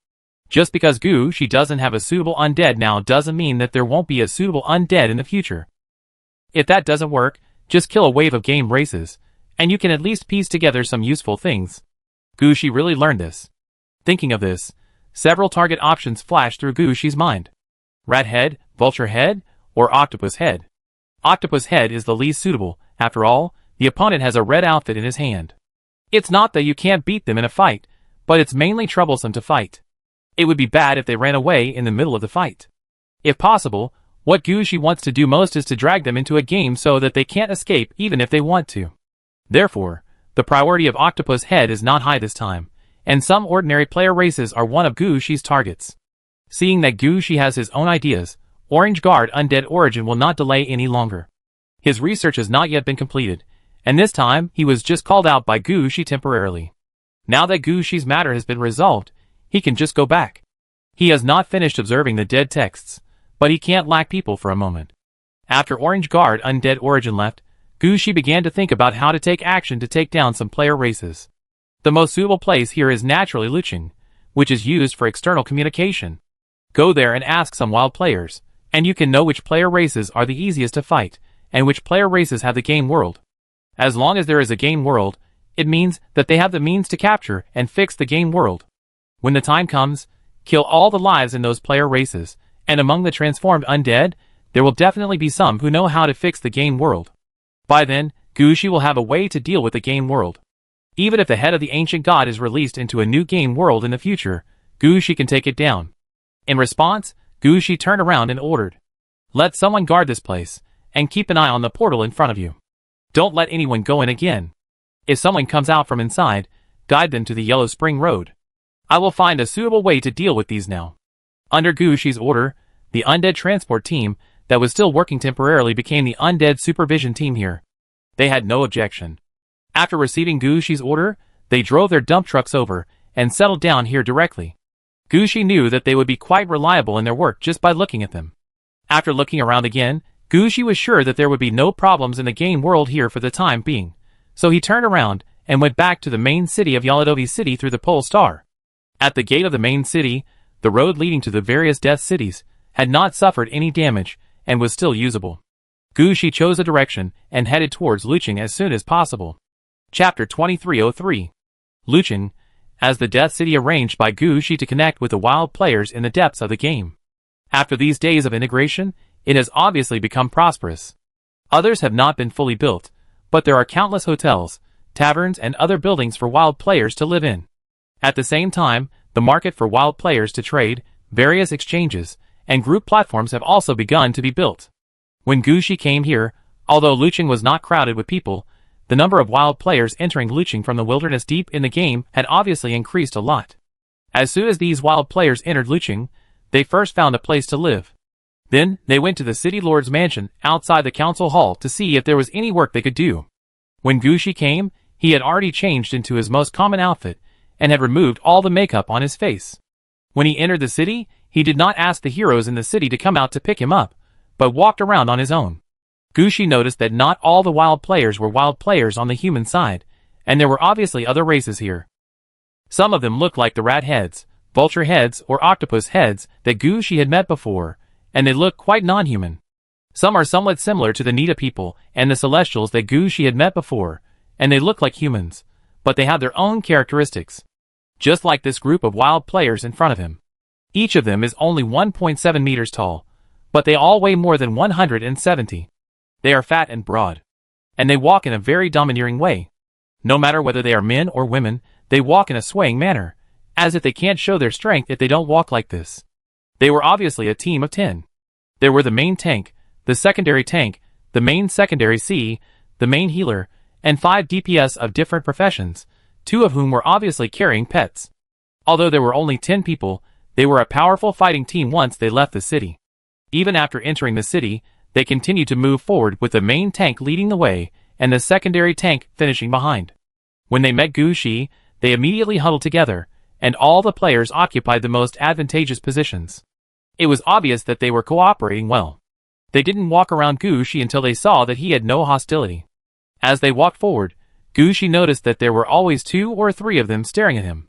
Just because Gushi doesn't have a suitable undead now doesn't mean that there won't be a suitable undead in the future. If that doesn't work, just kill a wave of game races, and you can at least piece together some useful things. Gushi really learned this. Thinking of this, several target options flashed through Gushi's mind. Rat head, vulture head, or octopus head. Octopus head is the least suitable. After all, the opponent has a red outfit in his hand. It's not that you can't beat them in a fight, but it's mainly troublesome to fight. It would be bad if they ran away in the middle of the fight. If possible, what Gushi wants to do most is to drag them into a game so that they can't escape even if they want to. Therefore, the priority of Octopus Head is not high this time, and some ordinary player races are one of Gushi's targets. Seeing that Gushi has his own ideas, Orange Guard Undead Origin will not delay any longer. His research has not yet been completed, and this time he was just called out by Gushi temporarily. Now that Gushi's matter has been resolved, he can just go back. He has not finished observing the dead texts, but he can't lack people for a moment. After Orange Guard Undead Origin left, Gushi began to think about how to take action to take down some player races. The most suitable place here is naturally Luching, which is used for external communication. Go there and ask some wild players, and you can know which player races are the easiest to fight, and which player races have the game world. As long as there is a game world, it means that they have the means to capture and fix the game world. When the time comes, kill all the lives in those player races, and among the transformed undead, there will definitely be some who know how to fix the game world. By then, Gushi will have a way to deal with the game world. Even if the head of the ancient god is released into a new game world in the future, Gushi can take it down. In response, Gushi turned around and ordered, "Let someone guard this place, and keep an eye on the portal in front of you. Don't let anyone go in again. If someone comes out from inside, guide them to the Yellow Spring Road." I will find a suitable way to deal with these now. Under Gushi's order, the undead transport team that was still working temporarily became the undead supervision team here. They had no objection. After receiving Gushi's order, they drove their dump trucks over and settled down here directly. Gushi knew that they would be quite reliable in their work just by looking at them. After looking around again, Gushi was sure that there would be no problems in the game world here for the time being, so he turned around and went back to the main city of Yaladovi City through the Pole Star. At the gate of the main city, the road leading to the various death cities had not suffered any damage and was still usable. Gushi chose a direction and headed towards Luching as soon as possible. Chapter 2303. Luching, as the Death City arranged by Gushi to connect with the wild players in the depths of the game. After these days of integration, it has obviously become prosperous. Others have not been fully built, but there are countless hotels, taverns and other buildings for wild players to live in. At the same time, the market for wild players to trade, various exchanges, and group platforms have also begun to be built. When Gushi came here, although Luching was not crowded with people, the number of wild players entering Luching from the wilderness deep in the game had obviously increased a lot. As soon as these wild players entered Luching, they first found a place to live. Then, they went to the city lord's mansion outside the council hall to see if there was any work they could do. When Gushi came, he had already changed into his most common outfit and had removed all the makeup on his face. When he entered the city, he did not ask the heroes in the city to come out to pick him up, but walked around on his own. Gushi noticed that not all the wild players were wild players on the human side, and there were obviously other races here. Some of them looked like the rat heads, vulture heads, or octopus heads that Gushi had met before, and they looked quite non-human. Some are somewhat similar to the Nita people and the Celestials that Gushi had met before, and they look like humans, but they have their own characteristics. Just like this group of wild players in front of him. Each of them is only 1.7 meters tall, but they all weigh more than 170. They are fat and broad. And they walk in a very domineering way. No matter whether they are men or women, they walk in a swaying manner, as if they can't show their strength if they don't walk like this. They were obviously a team of 10. There were the main tank, the secondary tank, the main secondary C, the main healer, and 5 DPS of different professions, 2 of whom were obviously carrying pets. Although there were only 10 people, they were a powerful fighting team once they left the city. Even after entering the city, they continued to move forward with the main tank leading the way and the secondary tank finishing behind. When they met Gushi, they immediately huddled together, and all the players occupied the most advantageous positions. It was obvious that they were cooperating well. They didn't walk around Gushi until they saw that he had no hostility. As they walked forward, Gushi noticed that there were always 2 or 3 of them staring at him.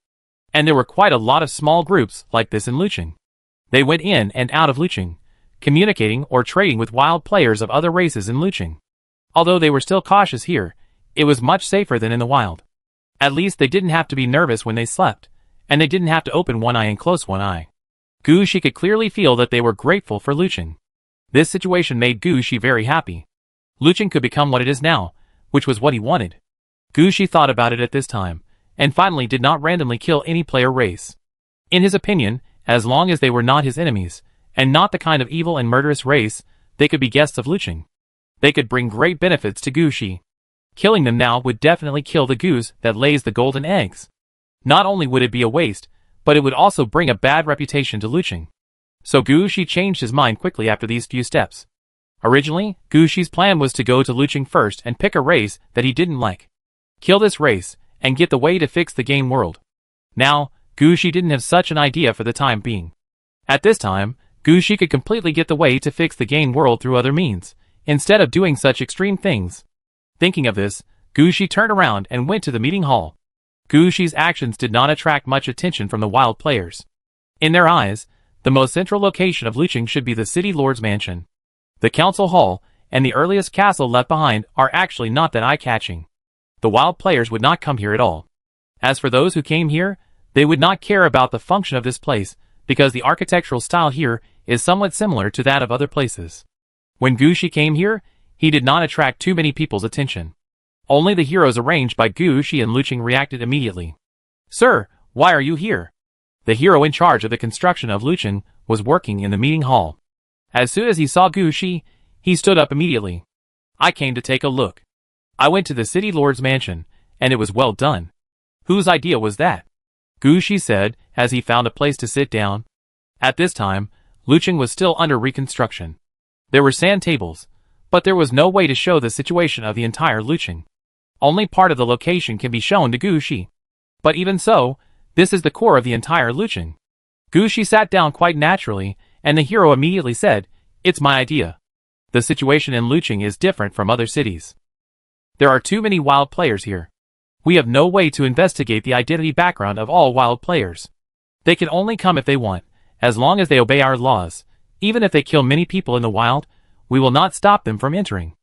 And there were quite a lot of small groups like this in Luching. They went in and out of Luching, communicating or trading with wild players of other races in Luching. Although they were still cautious here, it was much safer than in the wild. At least they didn't have to be nervous when they slept, and they didn't have to open one eye and close one eye. Gushi could clearly feel that they were grateful for Luching. This situation made Gushi very happy. Luching could become what it is now, which was what he wanted. Gushi thought about it at this time, and finally did not randomly kill any player race. In his opinion, as long as they were not his enemies, and not the kind of evil and murderous race, they could be guests of Luching. They could bring great benefits to Gushi. Killing them now would definitely kill the goose that lays the golden eggs. Not only would it be a waste, but it would also bring a bad reputation to Luching. So Gushi changed his mind quickly after these few steps. Originally, Gushi's plan was to go to Luching first and pick a race that he didn't like. Kill this race, and get the way to fix the game world. Now, Gushi didn't have such an idea for the time being. At this time, Gushi could completely get the way to fix the game world through other means, instead of doing such extreme things. Thinking of this, Gushi turned around and went to the meeting hall. Gushi's actions did not attract much attention from the wild players. In their eyes, the most central location of Luching should be the city lord's mansion. The council hall, and the earliest castle left behind are actually not that eye-catching. The wild players would not come here at all. As for those who came here, they would not care about the function of this place, because the architectural style here is somewhat similar to that of other places. When Gushi came here, he did not attract too many people's attention. Only the heroes arranged by Gushi and Luching reacted immediately. "Sir, why are you here?" The hero in charge of the construction of Luching was working in the meeting hall. As soon as he saw Gushi, he stood up immediately. "I came to take a look. I went to the city lord's mansion, and it was well done." "Whose idea was that?" Gushi said, as he found a place to sit down. At this time, Lucheng was still under reconstruction. There were sand tables, but there was no way to show the situation of the entire Lucheng. Only part of the location can be shown to Gushi. But even so, this is the core of the entire Lucheng. Gushi sat down quite naturally, and the hero immediately said, "It's my idea. The situation in Lucheng is different from other cities. There are too many wild players here. We have no way to investigate the identity background of all wild players. They can only come if they want, as long as they obey our laws. Even if they kill many people in the wild, we will not stop them from entering.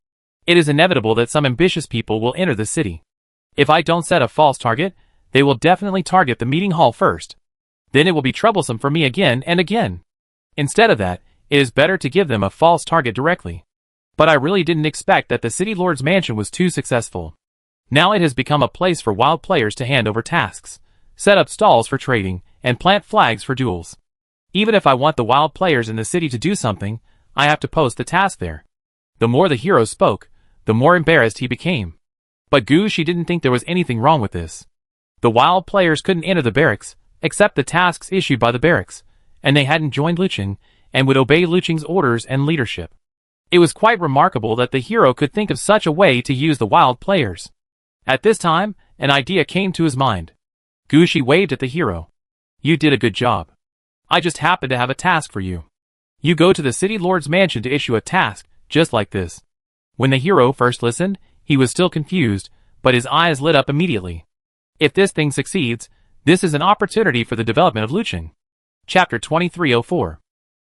It is inevitable that some ambitious people will enter the city. If I don't set a false target, they will definitely target the meeting hall first. Then it will be troublesome for me again and again. Instead of that, it is better to give them a false target directly. But I really didn't expect that the City Lord's mansion was too successful. Now it has become a place for wild players to hand over tasks, set up stalls for trading, and plant flags for duels. Even if I want the wild players in the city to do something, I have to post the task there." The more the hero spoke, the more embarrassed he became. But Gushi didn't think there was anything wrong with this. The wild players couldn't enter the barracks, except the tasks issued by the barracks, and they hadn't joined Lucheng, and would obey Lucheng's orders and leadership. It was quite remarkable that the hero could think of such a way to use the wild players. At this time, an idea came to his mind. Gushi waved at the hero. "You did a good job. I just happened to have a task for you. You go to the City Lord's mansion to issue a task, just like this." When the hero first listened, he was still confused, but his eyes lit up immediately. If this thing succeeds, this is an opportunity for the development of Lucheng. Chapter 2304.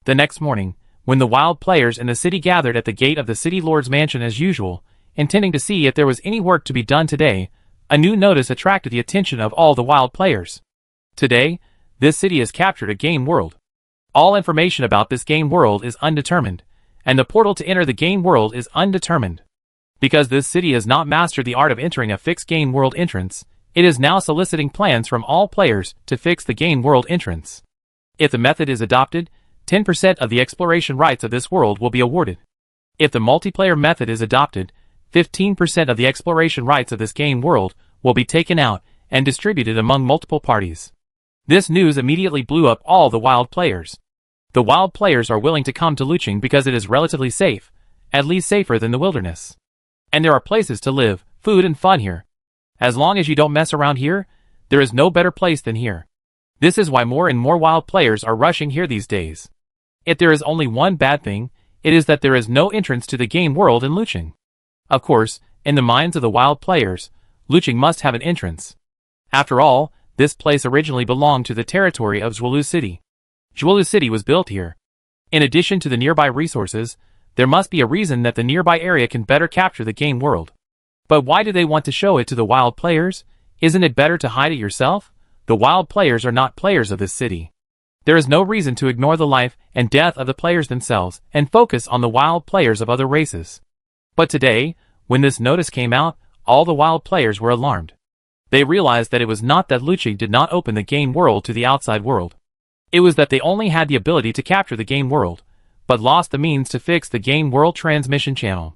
The next morning, when the wild players in the city gathered at the gate of the City Lord's mansion as usual, intending to see if there was any work to be done today, a new notice attracted the attention of all the wild players. Today, this city has captured a game world. All information about this game world is undetermined, and the portal to enter the game world is undetermined. Because this city has not mastered the art of entering a fixed game world entrance, it is now soliciting plans from all players to fix the game world entrance. If the method is adopted, 10% of the exploration rights of this world will be awarded. If the multiplayer method is adopted, 15% of the exploration rights of this game world will be taken out and distributed among multiple parties. This news immediately blew up all the wild players. The wild players are willing to come to Lucheng because it is relatively safe, at least safer than the wilderness. And there are places to live, food and fun here. As long as you don't mess around here, there is no better place than here. This is why more and more wild players are rushing here these days. If there is only one bad thing, it is that there is no entrance to the game world in Lucheng. Of course, in the minds of the wild players, Lucheng must have an entrance. After all, this place originally belonged to the territory of Zhuolu City. Zhuolu City was built here. In addition to the nearby resources, there must be a reason that the nearby area can better capture the game world. But why do they want to show it to the wild players? Isn't it better to hide it yourself? The wild players are not players of this city. There is no reason to ignore the life and death of the players themselves and focus on the wild players of other races. But today, when this notice came out, all the wild players were alarmed. They realized that it was not that Lucheng did not open the game world to the outside world. It was that they only had the ability to capture the game world, but lost the means to fix the game world transmission channel.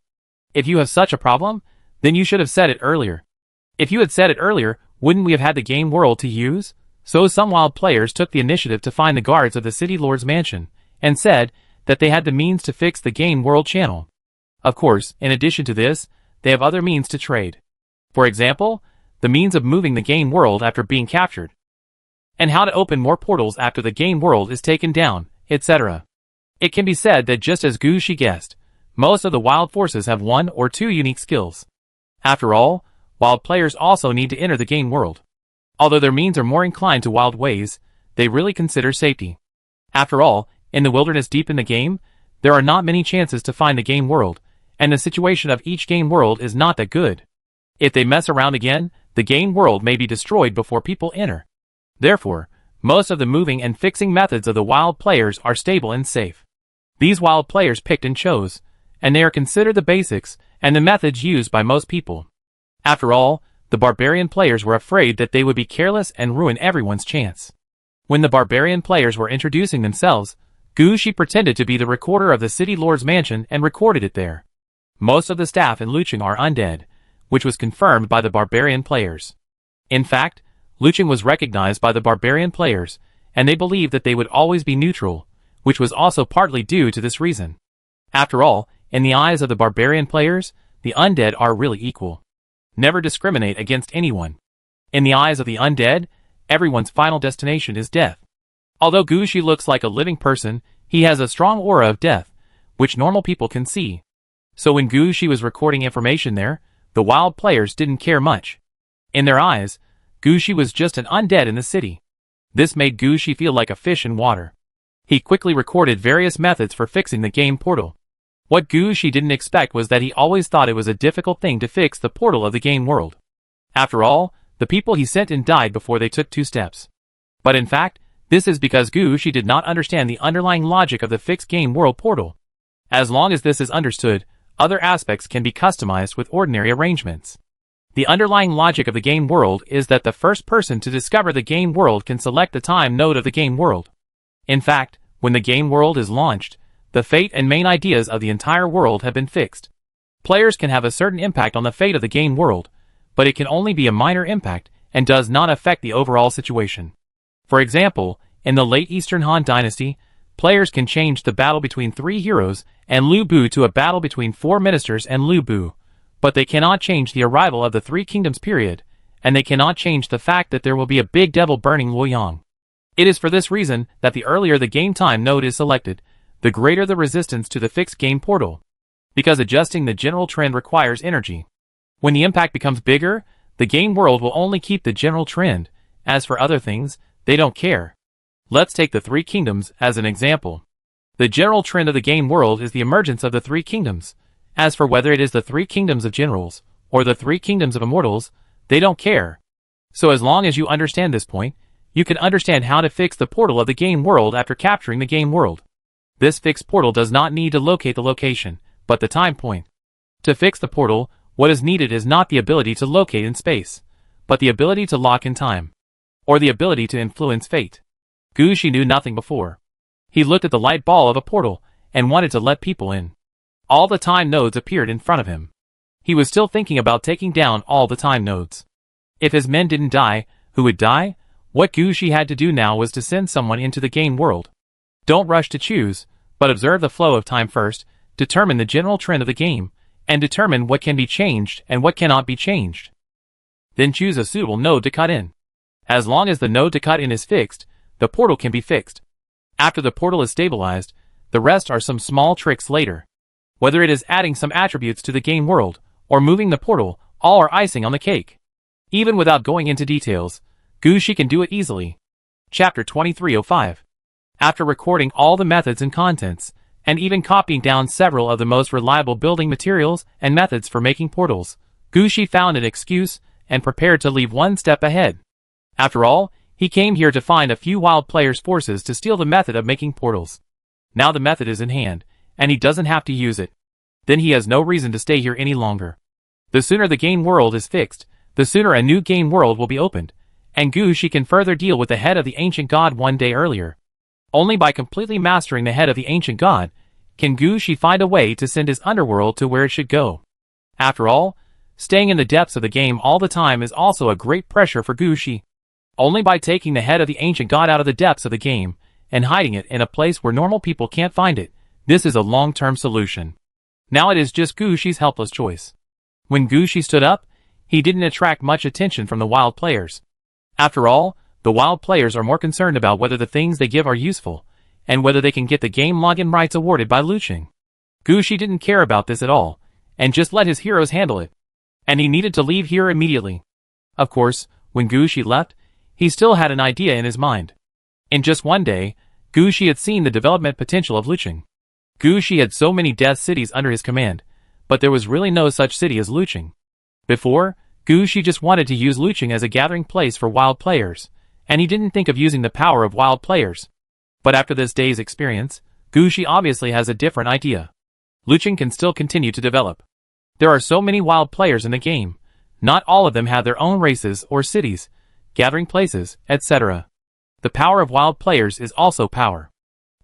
If you have such a problem, then you should have said it earlier. If you had said it earlier, wouldn't we have had the game world to use? So some wild players took the initiative to find the guards of the City Lord's mansion, and said that they had the means to fix the game world channel. Of course, in addition to this, they have other means to trade. For example, the means of moving the game world after being captured, and how to open more portals after the game world is taken down, etc. It can be said that just as Gushi guessed, most of the wild forces have one or two unique skills. After all, wild players also need to enter the game world. Although their means are more inclined to wild ways, they really consider safety. After all, in the wilderness deep in the game, there are not many chances to find the game world, and the situation of each game world is not that good. If they mess around again, the game world may be destroyed before people enter. Therefore, most of the moving and fixing methods of the wild players are stable and safe. These wild players picked and chose, and they are considered the basics and the methods used by most people. After all, the barbarian players were afraid that they would be careless and ruin everyone's chance. When the barbarian players were introducing themselves, Gushi pretended to be the recorder of the City Lord's mansion and recorded it there. Most of the staff in Lucheng are undead, which was confirmed by the barbarian players. In fact, Luching was recognized by the barbarian players, and they believed that they would always be neutral, which was also partly due to this reason. After all, in the eyes of the barbarian players, the undead are really equal. Never discriminate against anyone. In the eyes of the undead, everyone's final destination is death. Although Gushi looks like a living person, he has a strong aura of death, which normal people can see. So when Gushi was recording information there, the wild players didn't care much. In their eyes, Gushi was just an undead in the city. This made Gushi feel like a fish in water. He quickly recorded various methods for fixing the game portal. What Gushi didn't expect was that he always thought it was a difficult thing to fix the portal of the game world. After all, the people he sent in died before they took 2 steps. But in fact, this is because Gushi did not understand the underlying logic of the fixed game world portal. As long as this is understood, other aspects can be customized with ordinary arrangements. The underlying logic of the game world is that the first person to discover the game world can select the time node of the game world. In fact, when the game world is launched, the fate and main ideas of the entire world have been fixed. Players can have a certain impact on the fate of the game world, but it can only be a minor impact and does not affect the overall situation. For example, in the late Eastern Han Dynasty, players can change the battle between 3 heroes and Lu Bu to a battle between 4 ministers and Lu Bu, but they cannot change the arrival of the 3 kingdoms period, and they cannot change the fact that there will be a big devil burning Luoyang. It is for this reason that the earlier the game time node is selected, the greater the resistance to the fixed game portal, because adjusting the general trend requires energy. When the impact becomes bigger, the game world will only keep the general trend. As for other things, they don't care. Let's take the 3 kingdoms as an example. The general trend of the game world is the emergence of the 3 kingdoms. As for whether it is the 3 kingdoms of generals, or the 3 kingdoms of immortals, they don't care. So as long as you understand this point, you can understand how to fix the portal of the game world after capturing the game world. This fixed portal does not need to locate the location, but the time point. To fix the portal, what is needed is not the ability to locate in space, but the ability to lock in time, or the ability to influence fate. Gushi knew nothing before. He looked at the light ball of a portal, and wanted to let people in. All the time nodes appeared in front of him. He was still thinking about taking down all the time nodes. If his men didn't die, who would die? What Gushi had to do now was to send someone into the game world. Don't rush to choose, but observe the flow of time first, determine the general trend of the game, and determine what can be changed and what cannot be changed. Then choose a suitable node to cut in. As long as the node to cut in is fixed, the portal can be fixed. After the portal is stabilized, the rest are some small tricks later. Whether it is adding some attributes to the game world, or moving the portal, all are icing on the cake. Even without going into details, Gushi can do it easily. Chapter 2305. After recording all the methods and contents, and even copying down several of the most reliable building materials and methods for making portals, Gushi found an excuse and prepared to leave one step ahead. After all, he came here to find a few wild players' forces to steal the method of making portals. Now the method is in hand, and he doesn't have to use it. Then he has no reason to stay here any longer. The sooner the game world is fixed, the sooner a new game world will be opened, and Gushi can further deal with the head of the ancient god one day earlier. Only by completely mastering the head of the ancient god, can Gushi find a way to send his underworld to where it should go. After all, staying in the depths of the game all the time is also a great pressure for Gushi. Only by taking the head of the ancient god out of the depths of the game, and hiding it in a place where normal people can't find it, this is a long-term solution. Now it is just Gushi's helpless choice. When Gushi stood up, he didn't attract much attention from the wild players. After all, the wild players are more concerned about whether the things they give are useful, and whether they can get the game login rights awarded by Luching. Gushi didn't care about this at all, and just let his heroes handle it. And he needed to leave here immediately. Of course, when Gushi left, he still had an idea in his mind. In just one day, Gushi had seen the development potential of Luching. Gushi had so many death cities under his command, but there was really no such city as Luching. Before, Gushi just wanted to use Luching as a gathering place for wild players, and he didn't think of using the power of wild players. But after this day's experience, Gushi obviously has a different idea. Luching can still continue to develop. There are so many wild players in the game. Not all of them have their own races or cities, gathering places, etc. The power of wild players is also power.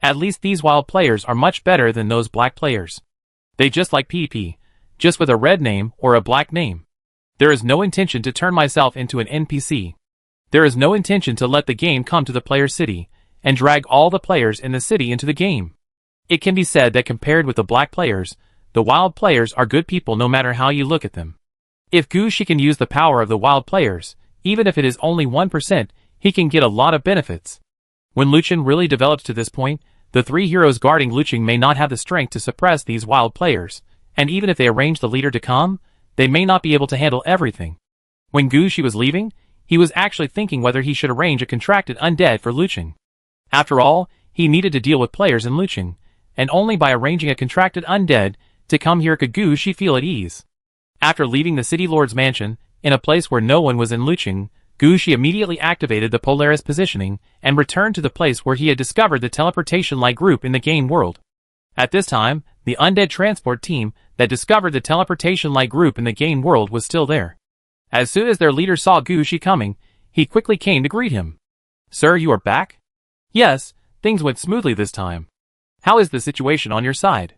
At least these wild players are much better than those black players. They just like PP, just with a red name or a black name. There is no intention to turn myself into an NPC. There is no intention to let the game come to the player's city, and drag all the players in the city into the game. It can be said that compared with the black players, the wild players are good people no matter how you look at them. If Gushi can use the power of the wild players, even if it is only 1%, he can get a lot of benefits. When Luchin really develops to this point, the three heroes guarding Luchin may not have the strength to suppress these wild players, and even if they arrange the leader to come, they may not be able to handle everything. When Gushi was leaving, he was actually thinking whether he should arrange a contracted undead for Luchin. After all, he needed to deal with players in Luchin, and only by arranging a contracted undead to come here could Gushi feel at ease. After leaving the city lord's mansion, in a place where no one was in Luchin, Gushi immediately activated the Polaris positioning and returned to the place where he had discovered the teleportation light group in the game world. At this time, the undead transport team that discovered the teleportation light group in the game world was still there. As soon as their leader saw Gushi coming, he quickly came to greet him. "Sir, you are back?" "Yes, things went smoothly this time. How is the situation on your side?"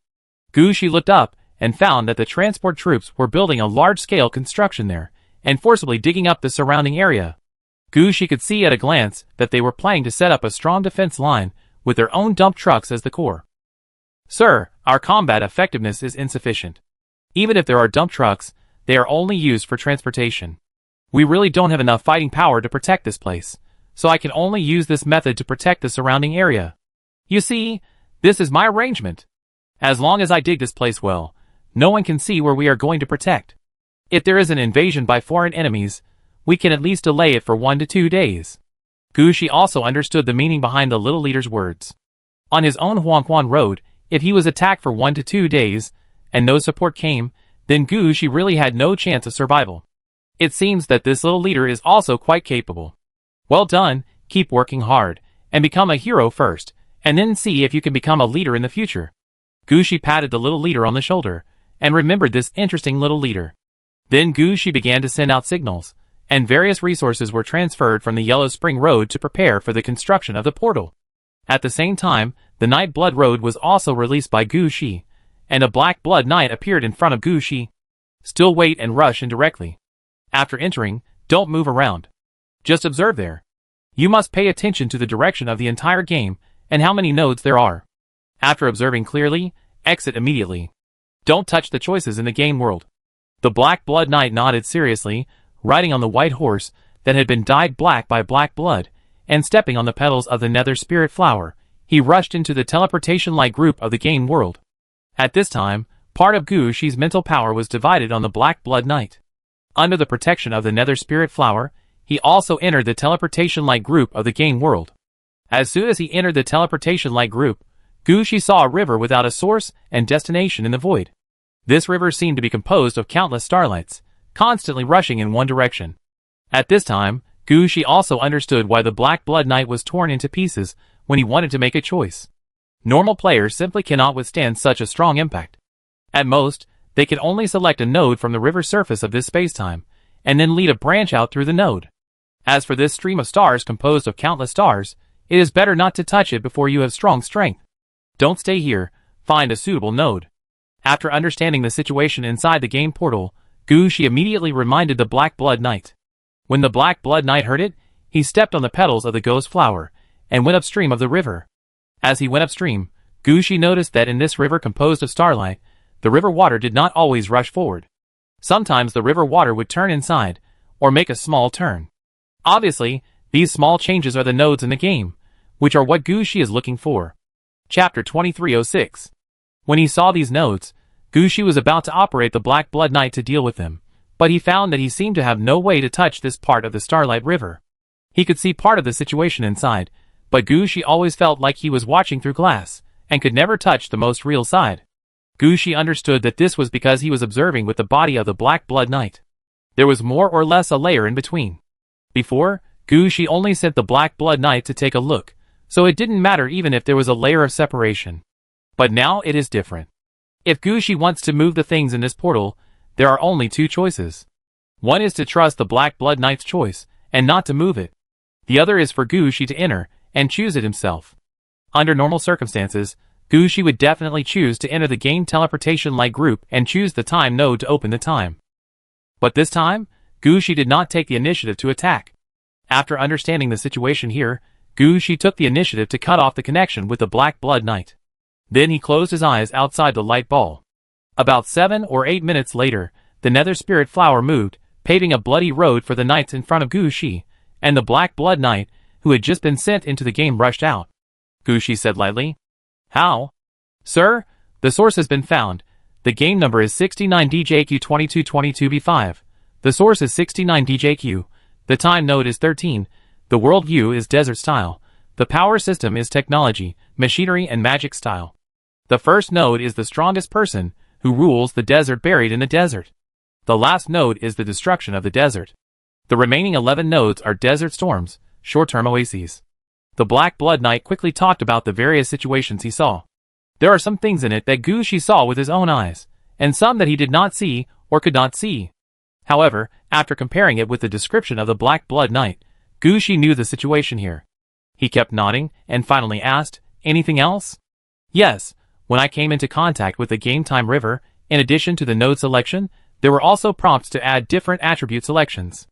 Gushi looked up and found that the transport troops were building a large-scale construction there, and forcibly digging up the surrounding area. Gushi could see at a glance that they were planning to set up a strong defense line with their own dump trucks as the core. "Sir, our combat effectiveness is insufficient. Even if there are dump trucks, they are only used for transportation. We really don't have enough fighting power to protect this place, so I can only use this method to protect the surrounding area. You see, this is my arrangement. As long as I dig this place well, no one can see where we are going to protect. If there is an invasion by foreign enemies, we can at least delay it for 1 to 2 days." Gushi also understood the meaning behind the little leader's words. On his own Huangquan road, if he was attacked for 1 to 2 days, and no support came, then Gushi really had no chance of survival. It seems that this little leader is also quite capable. Well done, keep working hard, and become a hero first, and then see if you can become a leader in the future. Gushi patted the little leader on the shoulder, and remembered this interesting little leader. Then Gushi began to send out signals, and various resources were transferred from the Yellow Spring Road to prepare for the construction of the portal. At the same time, the Night Blood Road was also released by Gushi, and a Black Blood Knight appeared in front of Gushi. Still wait and rush in directly. After entering, don't move around. Just observe there. You must pay attention to the direction of the entire game and how many nodes there are. After observing clearly, exit immediately. Don't touch the choices in the game world. The Black Blood Knight nodded seriously, riding on the white horse that had been dyed black by black blood, and stepping on the petals of the Nether Spirit Flower, he rushed into the teleportation light group of the game world. At this time, part of Gushi's mental power was divided on the Black Blood Knight. Under the protection of the Nether Spirit Flower, he also entered the teleportation light group of the game world. As soon as he entered the teleportation light group, Gushi saw a river without a source and destination in the void. This river seemed to be composed of countless starlights, constantly rushing in one direction. At this time, Gushi also understood why the Black Blood Knight was torn into pieces when he wanted to make a choice. Normal players simply cannot withstand such a strong impact. At most, they can only select a node from the river surface of this spacetime, and then lead a branch out through the node. As for this stream of stars composed of countless stars, it is better not to touch it before you have strong strength. Don't stay here, find a suitable node. After understanding the situation inside the game portal, Gushi immediately reminded the Black Blood Knight. When the Black Blood Knight heard it, he stepped on the petals of the ghost flower, and went upstream of the river. As he went upstream, Gushi noticed that in this river composed of starlight, the river water did not always rush forward. Sometimes the river water would turn inside, or make a small turn. Obviously, these small changes are the nodes in the game, which are what Gushi is looking for. Chapter 2306. When he saw these nodes, Gushi was about to operate the Black Blood Knight to deal with them, but he found that he seemed to have no way to touch this part of the Starlight River. He could see part of the situation inside, but Gushi always felt like he was watching through glass, and could never touch the most real side. Gushi understood that this was because he was observing with the body of the Black Blood Knight. There was more or less a layer in between. Before, Gushi only sent the Black Blood Knight to take a look, so it didn't matter even if there was a layer of separation. But now it is different. If Gushi wants to move the things in this portal, there are only two choices. One is to trust the Black Blood Knight's choice, and not to move it. The other is for Gushi to enter, and choose it himself. Under normal circumstances, Gushi would definitely choose to enter the game teleportation light group and choose the time node to open the time. But this time, Gushi did not take the initiative to attack. After understanding the situation here, Gushi took the initiative to cut off the connection with the Black Blood Knight. Then he closed his eyes outside the light ball. About 7 or 8 minutes later, the Nether Spirit Flower moved, paving a bloody road for the knights in front of Gushi, and the Black Blood Knight, who had just been sent into the game, rushed out. Gushi said lightly. How? Sir, the source has been found. The game number is 69DJQ2222B5. The source is 69DJQ. The time node is 13. The world view is desert style. The power system is technology, machinery and magic style. The first node is the strongest person, who rules the desert buried in the desert. The last node is the destruction of the desert. The remaining 11 nodes are desert storms, short-term oases. The Black Blood Knight quickly talked about the various situations he saw. There are some things in it that Gushi saw with his own eyes, and some that he did not see or could not see. However, after comparing it with the description of the Black Blood Knight, Gushi knew the situation here. He kept nodding and finally asked, anything else? Yes, when I came into contact with the Game Time River, in addition to the node selection, there were also prompts to add different attribute selections.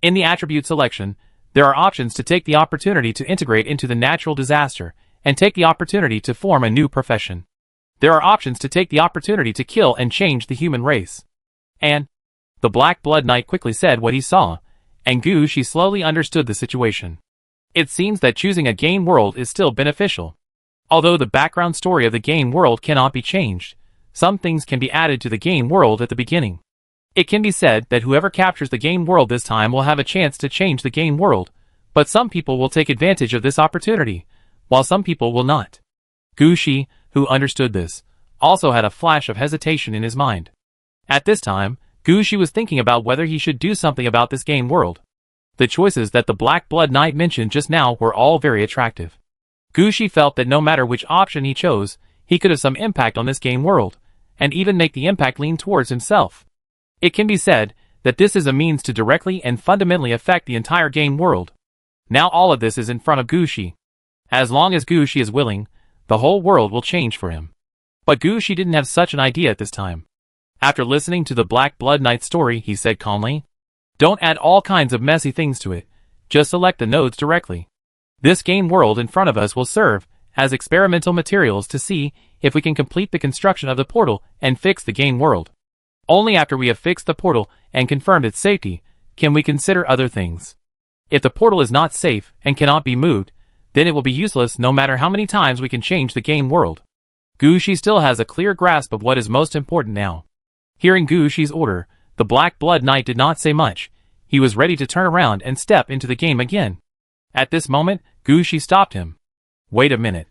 In the attribute selection, there are options to take the opportunity to integrate into the natural disaster and take the opportunity to form a new profession. There are options to take the opportunity to kill and change the human race. And the Black Blood Knight quickly said what he saw, and Gushi slowly understood the situation. It seems that choosing a game world is still beneficial. Although the background story of the game world cannot be changed, some things can be added to the game world at the beginning. It can be said that whoever captures the game world this time will have a chance to change the game world, but some people will take advantage of this opportunity, while some people will not. Gushi, who understood this, also had a flash of hesitation in his mind. At this time, Gushi was thinking about whether he should do something about this game world. The choices that the Black Blood Knight mentioned just now were all very attractive. Gushi felt that no matter which option he chose, he could have some impact on this game world, and even make the impact lean towards himself. It can be said that this is a means to directly and fundamentally affect the entire game world. Now all of this is in front of Gushi. As long as Gushi is willing, the whole world will change for him. But Gushi didn't have such an idea at this time. After listening to the Black Blood Knight's story, he said calmly, don't add all kinds of messy things to it, just select the nodes directly. This game world in front of us will serve as experimental materials to see if we can complete the construction of the portal and fix the game world. Only after we have fixed the portal and confirmed its safety, can we consider other things. If the portal is not safe and cannot be moved, then it will be useless no matter how many times we can change the game world. Gushi still has a clear grasp of what is most important now. Hearing Gushi's order, the Black Blood Knight did not say much. He was ready to turn around and step into the game again. At this moment, Gushi stopped him. Wait a minute.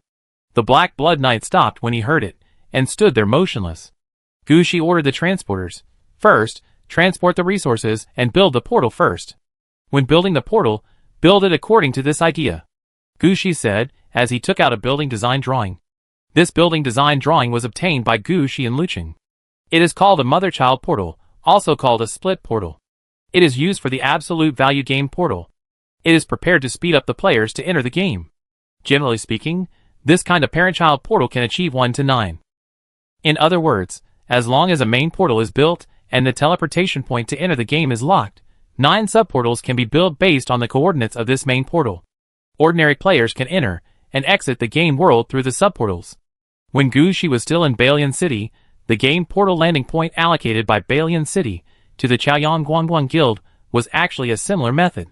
The Black Blood Knight stopped when he heard it, and stood there motionless. Gushi ordered the transporters. First, transport the resources and build the portal first. When building the portal, build it according to this idea, Gushi said, as he took out a building design drawing. This building design drawing was obtained by Gushi and Luching. It is called a mother-child portal, also called a split portal. It is used for the absolute value game portal. It is prepared to speed up the players to enter the game. Generally speaking, this kind of parent-child portal can achieve 1 to 9. In other words, as long as a main portal is built and the teleportation point to enter the game is locked, 9 subportals can be built based on the coordinates of this main portal. Ordinary players can enter and exit the game world through the subportals. When Gushi was still in Balian City, the game portal landing point allocated by Balian City to the Chaoyan Guangguang Guild was actually a similar method.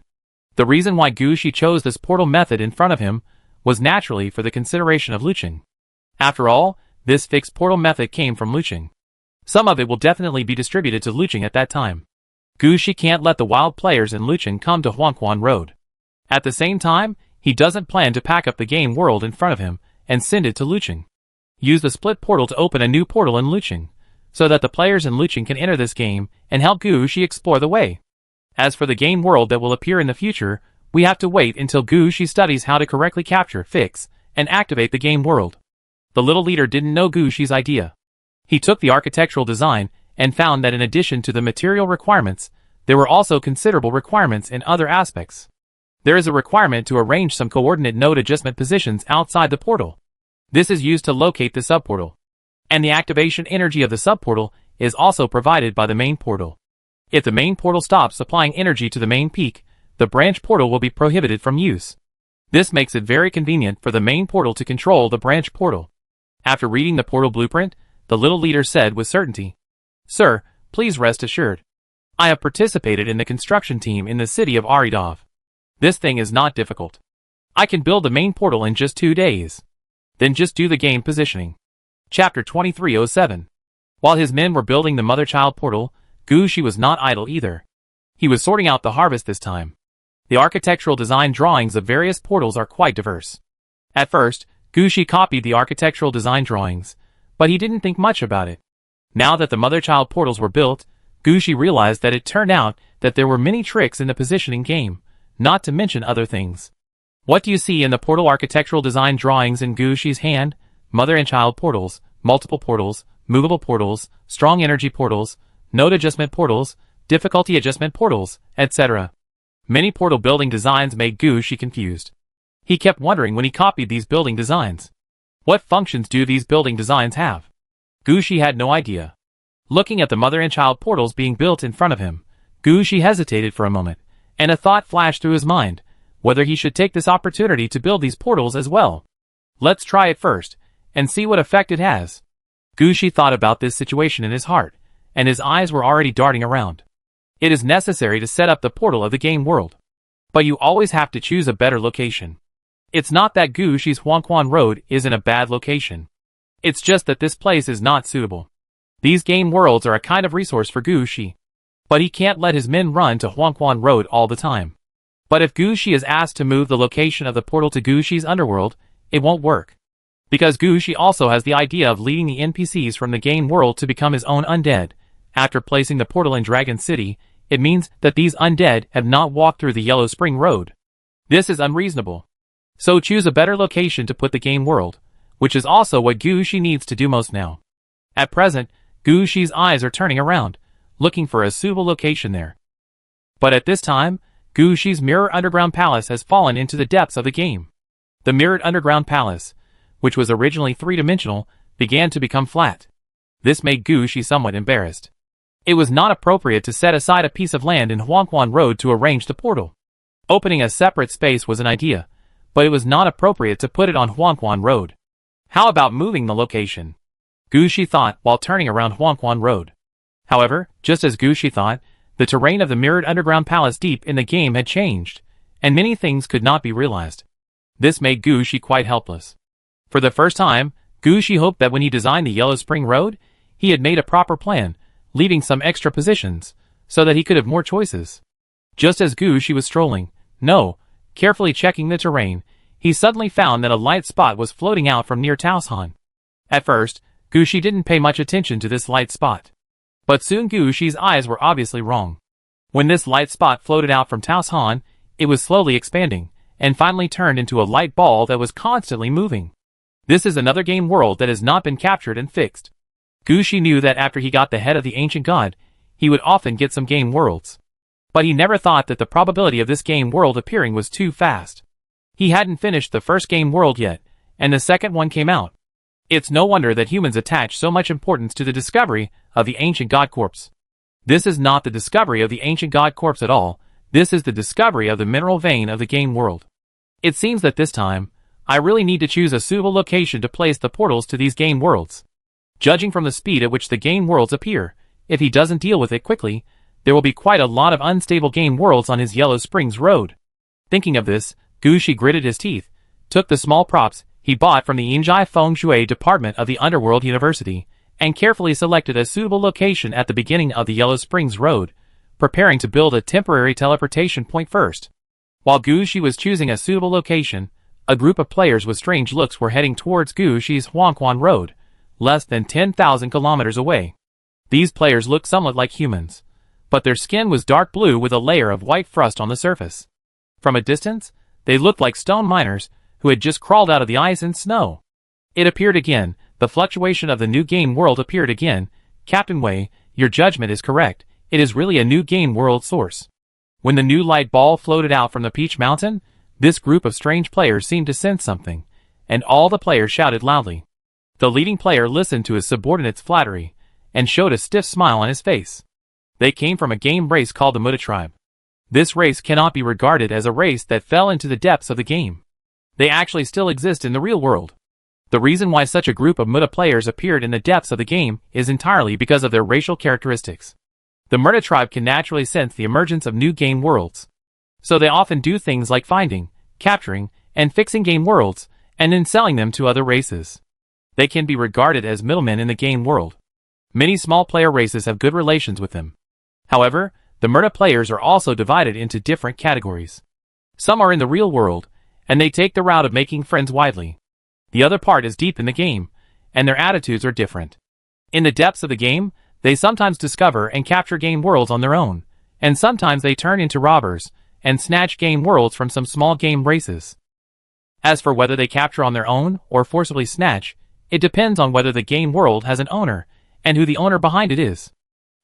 The reason why Gushi chose this portal method in front of him was naturally for the consideration of Luching. After all, this fixed portal method came from Luching. Some of it will definitely be distributed to Luching at that time. Gushi can't let the wild players in Luching come to Huangquan Road. At the same time, he doesn't plan to pack up the game world in front of him and send it to Luching. Use the split portal to open a new portal in Luching, so that the players in Luching can enter this game and help Gushi explore the way. As for the game world that will appear in the future, we have to wait until Gushi studies how to correctly capture, fix, and activate the game world. The little leader didn't know Gushi's idea. He took the architectural design and found that in addition to the material requirements, there were also considerable requirements in other aspects. There is a requirement to arrange some coordinate node adjustment positions outside the portal. This is used to locate the subportal. And the activation energy of the subportal is also provided by the main portal. If the main portal stops supplying energy to the main peak, the branch portal will be prohibited from use. This makes it very convenient for the main portal to control the branch portal. After reading the portal blueprint, the little leader said with certainty, "Sir, please rest assured. I have participated in the construction team in the city of Aridov. This thing is not difficult. I can build the main portal in just 2 days. Then just do the game positioning." Chapter 2307. While his men were building the mother-child portal, Gushi was not idle either. He was sorting out the harvest this time. The architectural design drawings of various portals are quite diverse. At first, Gushi copied the architectural design drawings, but he didn't think much about it. Now that the mother-child portals were built, Gushi realized that it turned out that there were many tricks in the positioning game, not to mention other things. What do you see in the portal architectural design drawings in Gushi's hand? Mother and child portals, multiple portals, movable portals, strong energy portals, node adjustment portals, difficulty adjustment portals, etc. Many portal building designs made Gushi confused. He kept wondering when he copied these building designs. What functions do these building designs have? Gushi had no idea. Looking at the mother and child portals being built in front of him, Gushi hesitated for a moment, and a thought flashed through his mind, whether he should take this opportunity to build these portals as well. Let's try it first, and see what effect it has. Gushi thought about this situation in his heart, and his eyes were already darting around. It is necessary to set up the portal of the game world. But you always have to choose a better location. It's not that Gushi's Huangquan Road is in a bad location. It's just that this place is not suitable. These game worlds are a kind of resource for Gushi. But he can't let his men run to Huangquan Road all the time. But if Gushi is asked to move the location of the portal to Gushi's underworld, it won't work. Because Gushi also has the idea of leading the NPCs from the game world to become his own undead. After placing the portal in Dragon City, it means that these undead have not walked through the Yellow Spring Road. This is unreasonable. So choose a better location to put the game world, which is also what Gushi needs to do most now. At present, Gushi's eyes are turning around, looking for a suitable location there. But at this time, Gushi's Mirror Underground Palace has fallen into the depths of the game. The Mirrored Underground Palace, which was originally three-dimensional, began to become flat. This made Gushi somewhat embarrassed. It was not appropriate to set aside a piece of land in Huangquan Road to arrange the portal. Opening a separate space was an idea, but it was not appropriate to put it on Huangquan Road. How about moving the location? Gushi thought while turning around Huangquan Road. However, just as Gushi thought, the terrain of the Mirrored Underground Palace deep in the game had changed, and many things could not be realized. This made Gushi quite helpless. For the first time, Gushi hoped that when he designed the Yellow Spring Road, he had made a proper plan, leaving some extra positions, so that he could have more choices. Just as Gushi was strolling, carefully checking the terrain, he suddenly found that a light spot was floating out from near Taoshan. At first, Gushi didn't pay much attention to this light spot. But soon Gushi's eyes were obviously wrong. When this light spot floated out from Taoshan, it was slowly expanding, and finally turned into a light ball that was constantly moving. This is another game world that has not been captured and fixed. Gushi knew that after he got the head of the ancient god, he would often get some game worlds. But he never thought that the probability of this game world appearing was too fast. He hadn't finished the first game world yet, and the second one came out. It's no wonder that humans attach so much importance to the discovery of the ancient god corpse. This is not the discovery of the ancient god corpse at all, this is the discovery of the mineral vein of the game world. It seems that this time, I really need to choose a suitable location to place the portals to these game worlds. Judging from the speed at which the game worlds appear, if he doesn't deal with it quickly, there will be quite a lot of unstable game worlds on his Yellow Springs Road. Thinking of this, Gushi gritted his teeth, took the small props he bought from the Yinjai Feng Shui department of the Underworld University, and carefully selected a suitable location at the beginning of the Yellow Springs Road, preparing to build a temporary teleportation point first. While Gushi was choosing a suitable location, a group of players with strange looks were heading towards Gushi's Huangquan Road, less than 10,000 kilometers away. These players looked somewhat like humans, but their skin was dark blue with a layer of white frost on the surface. From a distance, they looked like stone miners who had just crawled out of the ice and snow. It appeared again, the fluctuation of the new game world appeared again. Captain Wei, your judgment is correct, it is really a new game world source. When the new light ball floated out from the Peach Mountain, this group of strange players seemed to sense something, and all the players shouted loudly. The leading player listened to his subordinate's flattery, and showed a stiff smile on his face. They came from a game race called the Muda Tribe. This race cannot be regarded as a race that fell into the depths of the game. They actually still exist in the real world. The reason why such a group of Muta players appeared in the depths of the game is entirely because of their racial characteristics. The Muta tribe can naturally sense the emergence of new game worlds. So they often do things like finding, capturing, and fixing game worlds, and then selling them to other races. They can be regarded as middlemen in the game world. Many small player races have good relations with them. However, the Muta players are also divided into different categories. Some are in the real world, and they take the route of making friends widely. The other part is deep in the game, and their attitudes are different. In the depths of the game, they sometimes discover and capture game worlds on their own, and sometimes they turn into robbers and snatch game worlds from some small game races. As for whether they capture on their own or forcibly snatch, it depends on whether the game world has an owner and who the owner behind it is.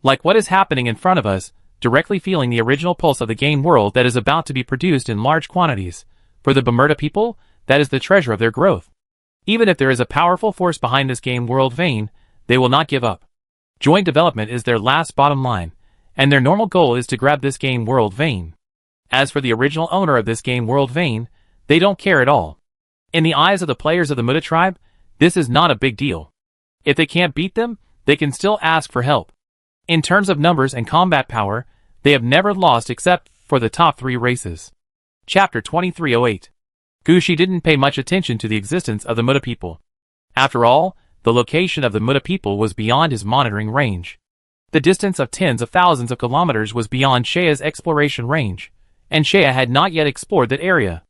Like what is happening in front of us, directly feeling the original pulse of the game world that is about to be produced in large quantities. For the Muta people, that is the treasure of their growth. Even if there is a powerful force behind this game world vein, they will not give up. Joint development is their last bottom line, and their normal goal is to grab this game world vein. As for the original owner of this game world vein, they don't care at all. In the eyes of the players of the Muta tribe, this is not a big deal. If they can't beat them, they can still ask for help. In terms of numbers and combat power, they have never lost except for the top 3 races. Chapter 2308. Gushi didn't pay much attention to the existence of the Muta people. After all, the location of the Muta people was beyond his monitoring range. The distance of tens of thousands of kilometers was beyond Shea's exploration range, and Shea had not yet explored that area.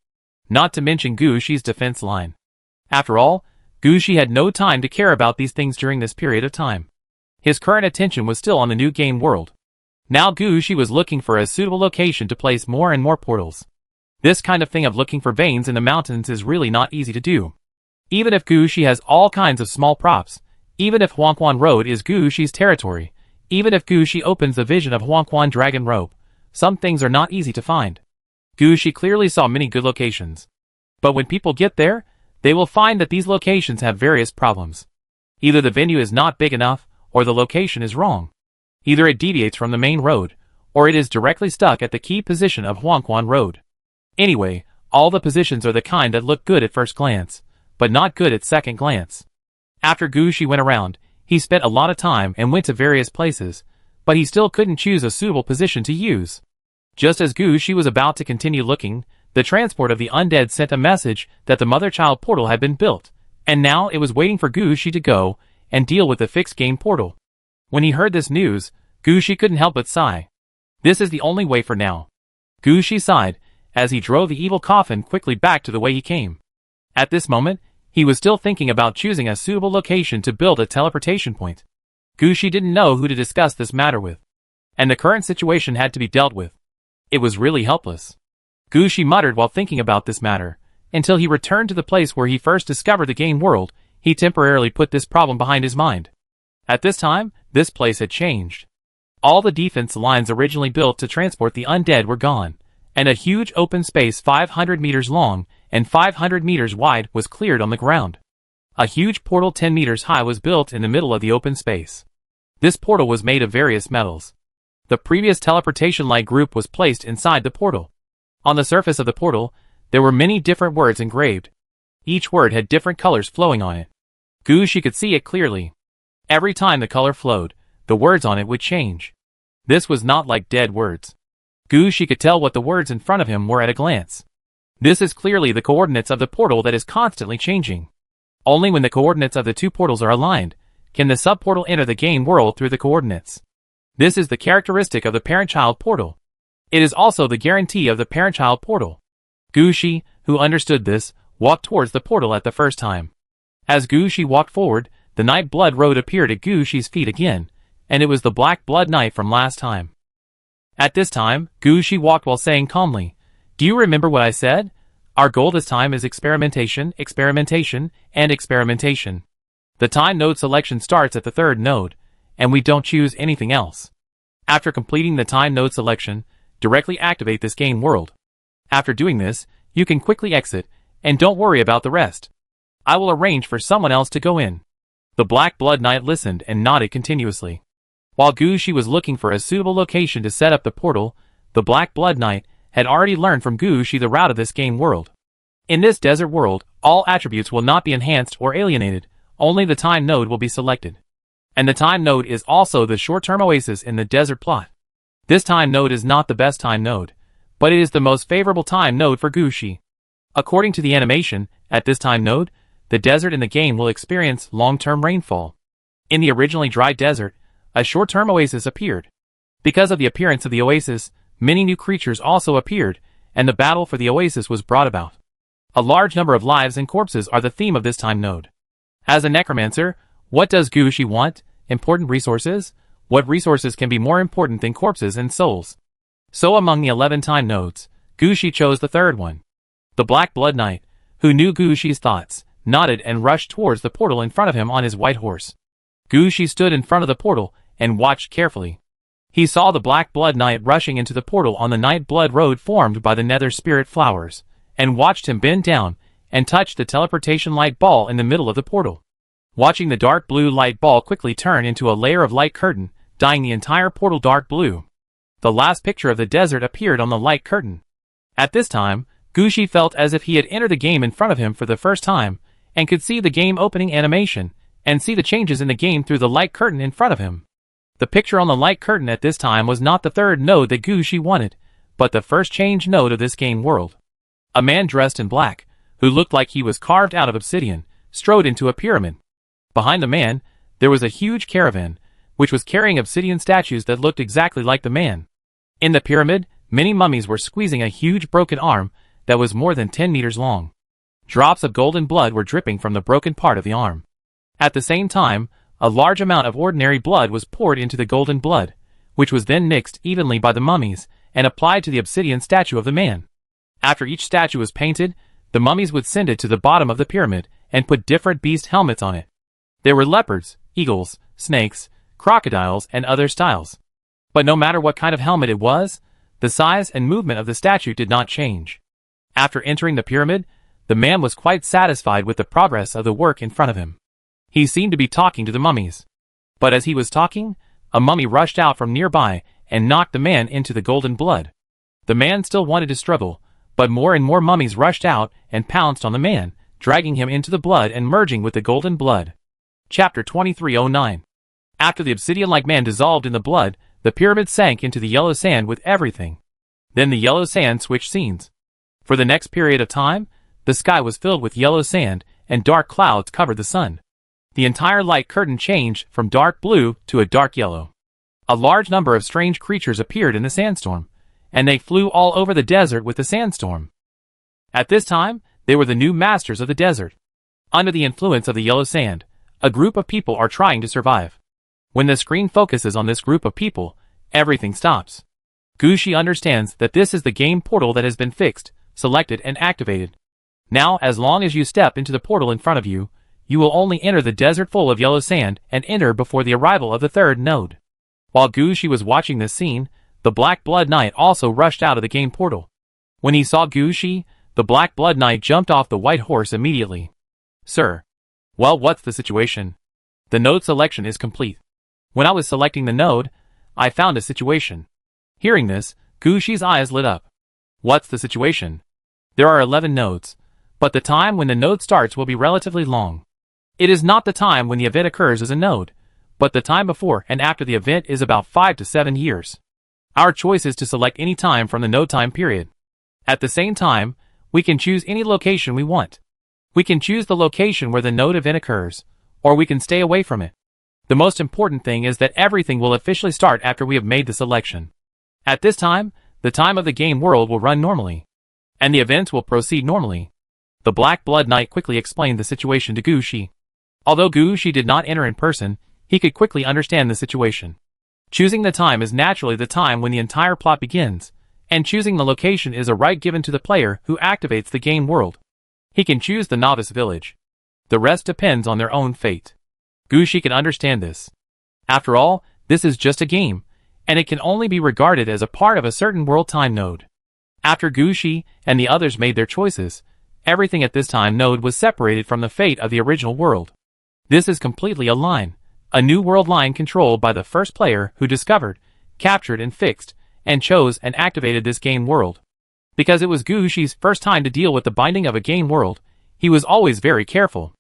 Not to mention Gushi's defense line. After all, Gushi had no time to care about these things during this period of time. His current attention was still on the new game world. Now Gushi was looking for a suitable location to place more and more portals. This kind of thing of looking for veins in the mountains is really not easy to do. Even if Gushi has all kinds of small props, even if Huangquan Road is Gushi's territory, even if Gushi opens the vision of Huangquan Dragon Rope, some things are not easy to find. Gushi clearly saw many good locations. But when people get there, they will find that these locations have various problems. Either the venue is not big enough, or the location is wrong. Either it deviates from the main road, or it is directly stuck at the key position of Huangquan Road. Anyway, all the positions are the kind that look good at first glance, but not good at second glance. After Gushi went around, he spent a lot of time and went to various places, but he still couldn't choose a suitable position to use. Just as Gushi was about to continue looking, the transport of the undead sent a message that the mother-child portal had been built, and now it was waiting for Gushi to go and deal with the fixed game portal. When he heard this news, Gushi couldn't help but sigh. This is the only way for now. Gushi sighed, as he drove the evil coffin quickly back to the way he came. At this moment, he was still thinking about choosing a suitable location to build a teleportation point. Gushi didn't know who to discuss this matter with, and the current situation had to be dealt with. It was really helpless. Gushi muttered while thinking about this matter. Until he returned to the place where he first discovered the game world, he temporarily put this problem behind his mind. At this time, this place had changed. All the defense lines originally built to transport the undead were gone, and a huge open space 500 meters long and 500 meters wide was cleared on the ground. A huge portal 10 meters high was built in the middle of the open space. This portal was made of various metals. The previous teleportation light group was placed inside the portal. On the surface of the portal, there were many different words engraved. Each word had different colors flowing on it. Gushi could see it clearly. Every time the color flowed, the words on it would change. This was not like dead words. Gushi could tell what the words in front of him were at a glance. This is clearly the coordinates of the portal that is constantly changing. Only when the coordinates of the two portals are aligned, can the sub-portal enter the game world through the coordinates. This is the characteristic of the parent-child portal. It is also the guarantee of the parent-child portal. Gushi, who understood this, walked towards the portal at the first time. As Gushi walked forward, the Night Blood Road appeared at Gushi's feet again, and it was the Black Blood Knife from last time. At this time, Gushi walked while saying calmly, "Do you remember what I said? Our goal this time is experimentation, experimentation, and experimentation. The time node selection starts at the third node, and we don't choose anything else. After completing the time node selection, directly activate this game world. After doing this, you can quickly exit, and don't worry about the rest. I will arrange for someone else to go in." The Black Blood Knight listened and nodded continuously. While Gushi was looking for a suitable location to set up the portal, the Black Blood Knight, had already learned from Gushi the route of this game world. In this desert world, all attributes will not be enhanced or alienated, only the time node will be selected. And the time node is also the short-term oasis in the desert plot. This time node is not the best time node, but it is the most favorable time node for Gushi. According to the animation, at this time node, the desert in the game will experience long-term rainfall. In the originally dry desert, a short-term oasis appeared. Because of the appearance of the oasis, many new creatures also appeared, and the battle for the oasis was brought about. A large number of lives and corpses are the theme of this time node. As a necromancer, what does Gushi want? Important resources? What resources can be more important than corpses and souls? So among the 11 time nodes, Gushi chose the third one. The Black Blood Knight, who knew Gushi's thoughts, nodded and rushed towards the portal in front of him on his white horse. Gushi stood in front of the portal and watched carefully. He saw the Black Blood Knight rushing into the portal on the Night Blood Road formed by the Nether Spirit Flowers, and watched him bend down and touch the teleportation light ball in the middle of the portal. Watching the dark blue light ball quickly turn into a layer of light curtain, dyeing the entire portal dark blue. The last picture of the desert appeared on the light curtain. At this time, Gushi felt as if he had entered the game in front of him for the first time, and could see the game opening animation, and see the changes in the game through the light curtain in front of him. The picture on the light curtain at this time was not the third node that Gushi wanted, but the first change node of this game world. A man dressed in black, who looked like he was carved out of obsidian, strode into a pyramid. Behind the man, there was a huge caravan, which was carrying obsidian statues that looked exactly like the man. In the pyramid, many mummies were squeezing a huge broken arm that was more than 10 meters long. Drops of golden blood were dripping from the broken part of the arm. At the same time, a large amount of ordinary blood was poured into the golden blood, which was then mixed evenly by the mummies and applied to the obsidian statue of the man. After each statue was painted, the mummies would send it to the bottom of the pyramid and put different beast helmets on it. There were leopards, eagles, snakes, crocodiles, and other styles. But no matter what kind of helmet it was, the size and movement of the statue did not change. After entering the pyramid, the man was quite satisfied with the progress of the work in front of him. He seemed to be talking to the mummies. But as he was talking, a mummy rushed out from nearby and knocked the man into the golden blood. The man still wanted to struggle, but more and more mummies rushed out and pounced on the man, dragging him into the blood and merging with the golden blood. Chapter 2309. After the obsidian-like man dissolved in the blood, the pyramid sank into the yellow sand with everything. Then the yellow sand switched scenes. For the next period of time, the sky was filled with yellow sand, and dark clouds covered the sun. The entire light curtain changed from dark blue to a dark yellow. A large number of strange creatures appeared in the sandstorm, and they flew all over the desert with the sandstorm. At this time, they were the new masters of the desert. Under the influence of the yellow sand, a group of people are trying to survive. When the screen focuses on this group of people, everything stops. Gushi understands that this is the game portal that has been fixed, selected, and activated. Now, as long as you step into the portal in front of you, you will only enter the desert full of yellow sand and enter before the arrival of the third node. While Gushi was watching this scene, the Black Blood Knight also rushed out of the game portal. When he saw Gushi, the Black Blood Knight jumped off the white horse immediately. Sir. Well, what's the situation? The node selection is complete. When I was selecting the node, I found a situation. Hearing this, Gushi's eyes lit up. What's the situation? There are 11 nodes, but the time when the node starts will be relatively long. It is not the time when the event occurs as a node, but the time before and after the event is about 5 to 7 years. Our choice is to select any time from the node time period. At the same time, we can choose any location we want. We can choose the location where the node event occurs, or we can stay away from it. The most important thing is that everything will officially start after we have made the selection. At this time, the time of the game world will run normally, and the events will proceed normally. The Black Blood Knight quickly explained the situation to Gushi. Although Gushi did not enter in person, he could quickly understand the situation. Choosing the time is naturally the time when the entire plot begins, and choosing the location is a right given to the player who activates the game world. He can choose the novice village. The rest depends on their own fate. Gushi can understand this. After all, this is just a game, and it can only be regarded as a part of a certain world time node. After Gushi and the others made their choices, everything at this time node was separated from the fate of the original world. This is completely a new world line controlled by the first player who discovered, captured and fixed, and chose and activated this game world. Because it was Gushi's first time to deal with the binding of a game world, he was always very careful.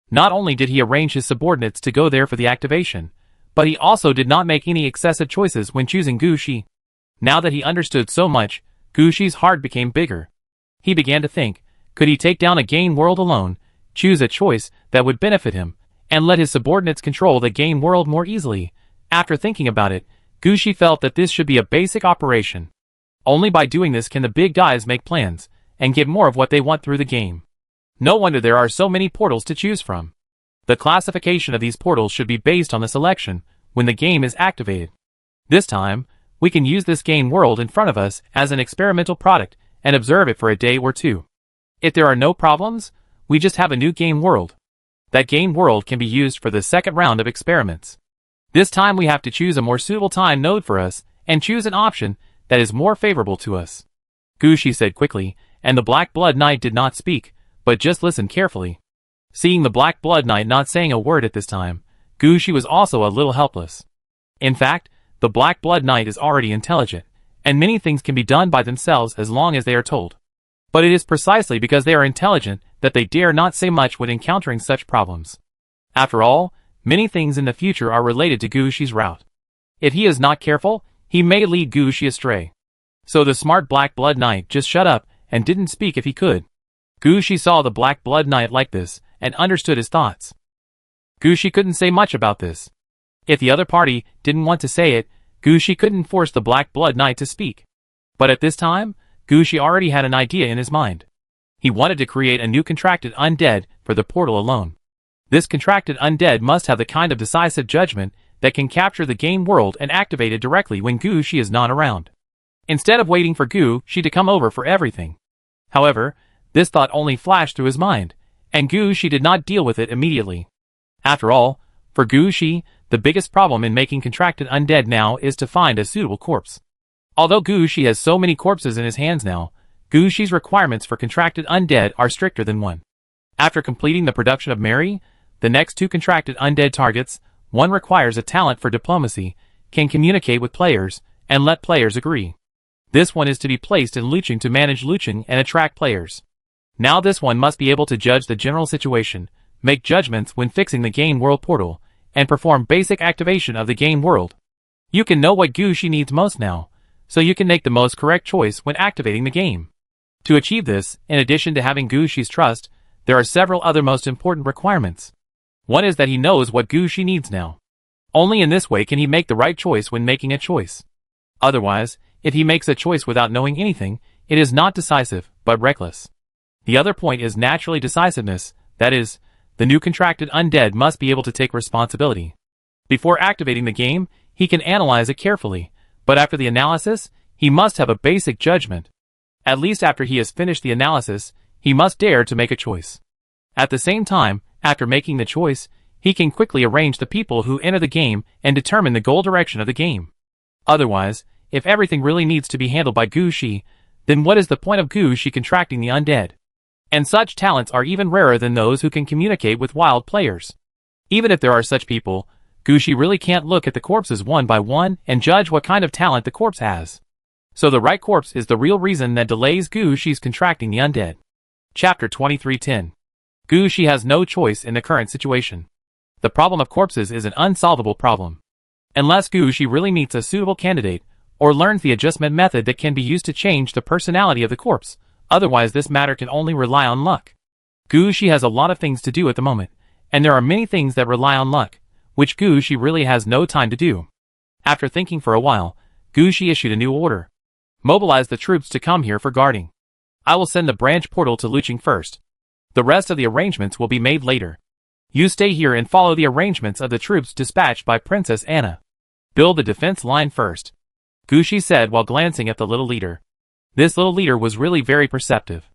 Not only did he arrange his subordinates to go there for the activation, but he also did not make any excessive choices when choosing Gushi. Now that he understood so much, Gushi's heart became bigger. He began to think, could he take down a game world alone, choose a choice that would benefit him, and let his subordinates control the game world more easily? After thinking about it, Gushi felt that this should be a basic operation. Only by doing this can the big guys make plans, and get more of what they want through the game. No wonder there are so many portals to choose from. The classification of these portals should be based on the selection when the game is activated. This time, we can use this game world in front of us as an experimental product and observe it for a day or two. If there are no problems, we just have a new game world. That game world can be used for the second round of experiments. This time we have to choose a more suitable time node for us and choose an option that is more favorable to us. Gushi said quickly, and the Black Blood Knight did not speak, but just listened carefully. Seeing the Black Blood Knight not saying a word at this time, Gushi was also a little helpless. In fact, the Black Blood Knight is already intelligent, and many things can be done by themselves as long as they are told. But it is precisely because they are intelligent that they dare not say much when encountering such problems. After all, many things in the future are related to Gushi's route. If he is not careful, he may lead Gushi astray. So the smart Black Blood Knight just shut up and didn't speak if he could. Gushi saw the Black Blood Knight like this and understood his thoughts. Gushi couldn't say much about this. If the other party didn't want to say it, Gushi couldn't force the Black Blood Knight to speak. But at this time, Gushi already had an idea in his mind. He wanted to create a new contracted undead for the portal alone. This contracted undead must have the kind of decisive judgment that can capture the game world and activate it directly when Gushi is not around, instead of waiting for Gushi to come over for everything. However, this thought only flashed through his mind, and Gushi did not deal with it immediately. After all, for Gushi, the biggest problem in making contracted undead now is to find a suitable corpse. Although Gushi has so many corpses in his hands now, Gushi's requirements for contracted undead are stricter than one. After completing the production of Mary, the next two contracted undead targets, one requires a talent for diplomacy, can communicate with players, and let players agree. This one is to be placed in Luching to manage Luching and attract players. Now this one must be able to judge the general situation, make judgments when fixing the game world portal, and perform basic activation of the game world. You can know what Gushi needs most now, so you can make the most correct choice when activating the game. To achieve this, in addition to having Gushi's trust, there are several other most important requirements. One is that he knows what Gushi needs now. Only in this way can he make the right choice when making a choice. Otherwise, if he makes a choice without knowing anything, it is not decisive, but reckless. The other point is naturally decisiveness, that is, the new contracted undead must be able to take responsibility. Before activating the game, he can analyze it carefully, but after the analysis, he must have a basic judgment. At least after he has finished the analysis, he must dare to make a choice. At the same time, after making the choice, he can quickly arrange the people who enter the game and determine the goal direction of the game. Otherwise, if everything really needs to be handled by Gushi, then what is the point of Gushi contracting the undead? And such talents are even rarer than those who can communicate with wild players. Even if there are such people, Gushi really can't look at the corpses one by one and judge what kind of talent the corpse has. So the right corpse is the real reason that delays Gushi's contracting the undead. Chapter 2310. Gushi has no choice in the current situation. The problem of corpses is an unsolvable problem. Unless Gushi really meets a suitable candidate, or learns the adjustment method that can be used to change the personality of the corpse, otherwise this matter can only rely on luck. Gushi has a lot of things to do at the moment, and there are many things that rely on luck, which Gushi really has no time to do. After thinking for a while, Gushi issued a new order. Mobilize the troops to come here for guarding. I will send the branch portal to Luching first. The rest of the arrangements will be made later. You stay here and follow the arrangements of the troops dispatched by Princess Anna. Build the defense line first, Gushi said while glancing at the little leader. This little leader was really very perceptive.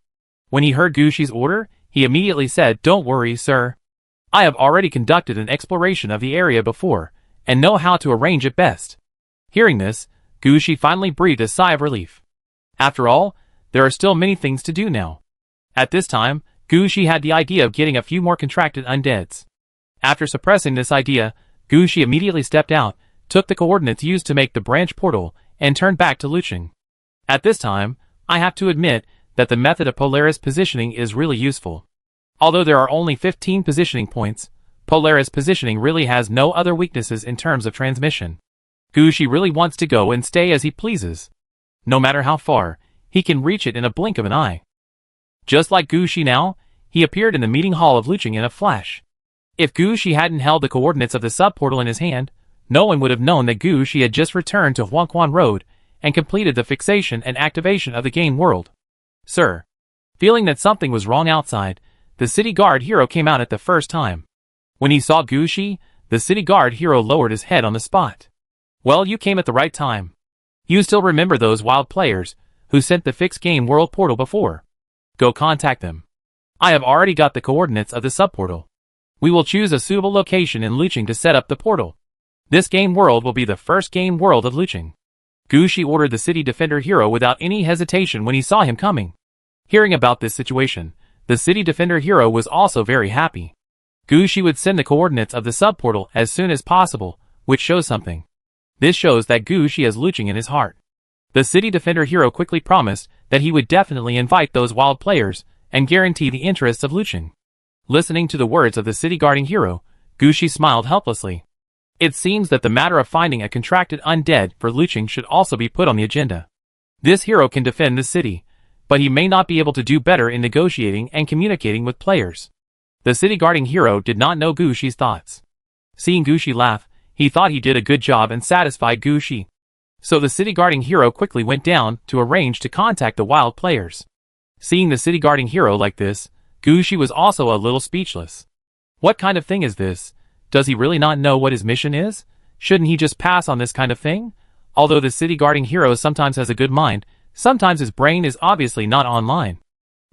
When he heard Gushi's order, he immediately said, "Don't worry, sir. I have already conducted an exploration of the area before, and know how to arrange it best." Hearing this, Gushi finally breathed a sigh of relief. After all, there are still many things to do now. At this time, Gushi had the idea of getting a few more contracted undeads. After suppressing this idea, Gushi immediately stepped out, took the coordinates used to make the branch portal, and turned back to Luching. At this time, I have to admit that the method of Polaris positioning is really useful. Although there are only 15 positioning points, Polaris positioning really has no other weaknesses in terms of transmission. Gushi really wants to go and stay as he pleases. No matter how far, he can reach it in a blink of an eye. Just like Gushi now, he appeared in the meeting hall of Luching in a flash. If Gushi hadn't held the coordinates of the sub-portal in his hand, no one would have known that Gushi had just returned to Huangquan Road and completed the fixation and activation of the game world. Sir. Feeling that something was wrong outside, the city guard hero came out at the first time. When he saw Gushi, the city guard hero lowered his head on the spot. Well, you came at the right time. You still remember those wild players who sent the fixed game world portal before. Go contact them. I have already got the coordinates of the sub-portal. We will choose a suitable location in Luching to set up the portal. This game world will be the first game world of Luching. Gushi ordered the city defender hero without any hesitation when he saw him coming. Hearing about this situation, the city defender hero was also very happy. Gushi would send the coordinates of the sub-portal as soon as possible, which shows something. This shows that Gushi has Luching in his heart. The city defender hero quickly promised that he would definitely invite those wild players and guarantee the interests of Luching. Listening to the words of the city guarding hero, Gushi smiled helplessly. It seems that the matter of finding a contracted undead for Luching should also be put on the agenda. This hero can defend the city, but he may not be able to do better in negotiating and communicating with players. The city guarding hero did not know Gushi's thoughts. Seeing Gushi laugh, he thought he did a good job and satisfied Gushi. So the city guarding hero quickly went down to arrange to contact the wild players. Seeing the city guarding hero like this, Gushi was also a little speechless. What kind of thing is this? Does he really not know what his mission is? Shouldn't he just pass on this kind of thing? Although the city guarding hero sometimes has a good mind, sometimes his brain is obviously not online.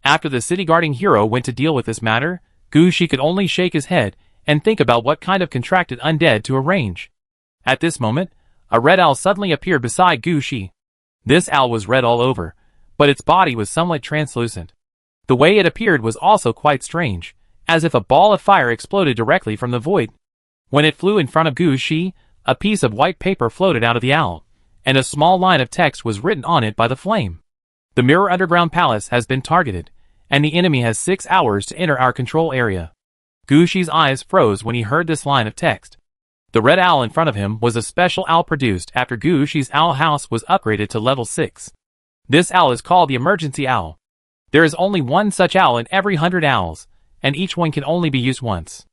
After the city guarding hero went to deal with this matter, Gushi could only shake his head and think about what kind of contracted undead to arrange. At this moment, a red owl suddenly appeared beside Gushi. This owl was red all over, but its body was somewhat translucent. The way it appeared was also quite strange, as if a ball of fire exploded directly from the void. When it flew in front of Gushi, a piece of white paper floated out of the owl, and a small line of text was written on it by the flame. The Mirror Underground Palace has been targeted, and the enemy has 6 hours to enter our control area. Gushi's eyes froze when he heard this line of text. The red owl in front of him was a special owl produced after Gushi's owl house was upgraded to level 6. This owl is called the emergency owl. There is only one such owl in every 100 owls, and each one can only be used once.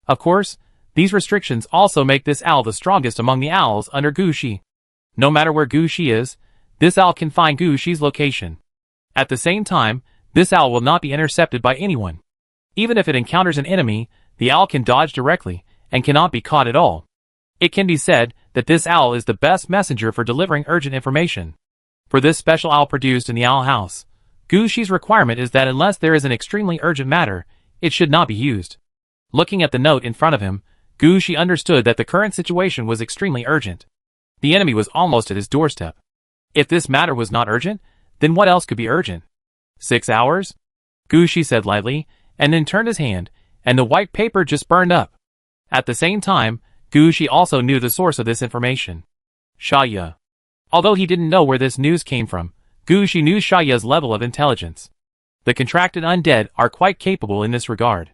Of course, these restrictions also make this owl the strongest among the owls under Gushi. No matter where Gushi is, this owl can find Gushi's location. At the same time, this owl will not be intercepted by anyone. Even if it encounters an enemy, the owl can dodge directly and cannot be caught at all. It can be said that this owl is the best messenger for delivering urgent information. For this special owl produced in the owl house, Gushi's requirement is that unless there is an extremely urgent matter, it should not be used. Looking at the note in front of him, Gushi understood that the current situation was extremely urgent. The enemy was almost at his doorstep. If this matter was not urgent, then what else could be urgent? 6 hours? Gushi said lightly, and then turned his hand, and the white paper just burned up. At the same time, Gushi also knew the source of this information. Shaya. Although he didn't know where this news came from, Gushi knew Shaya's level of intelligence. The contracted undead are quite capable in this regard.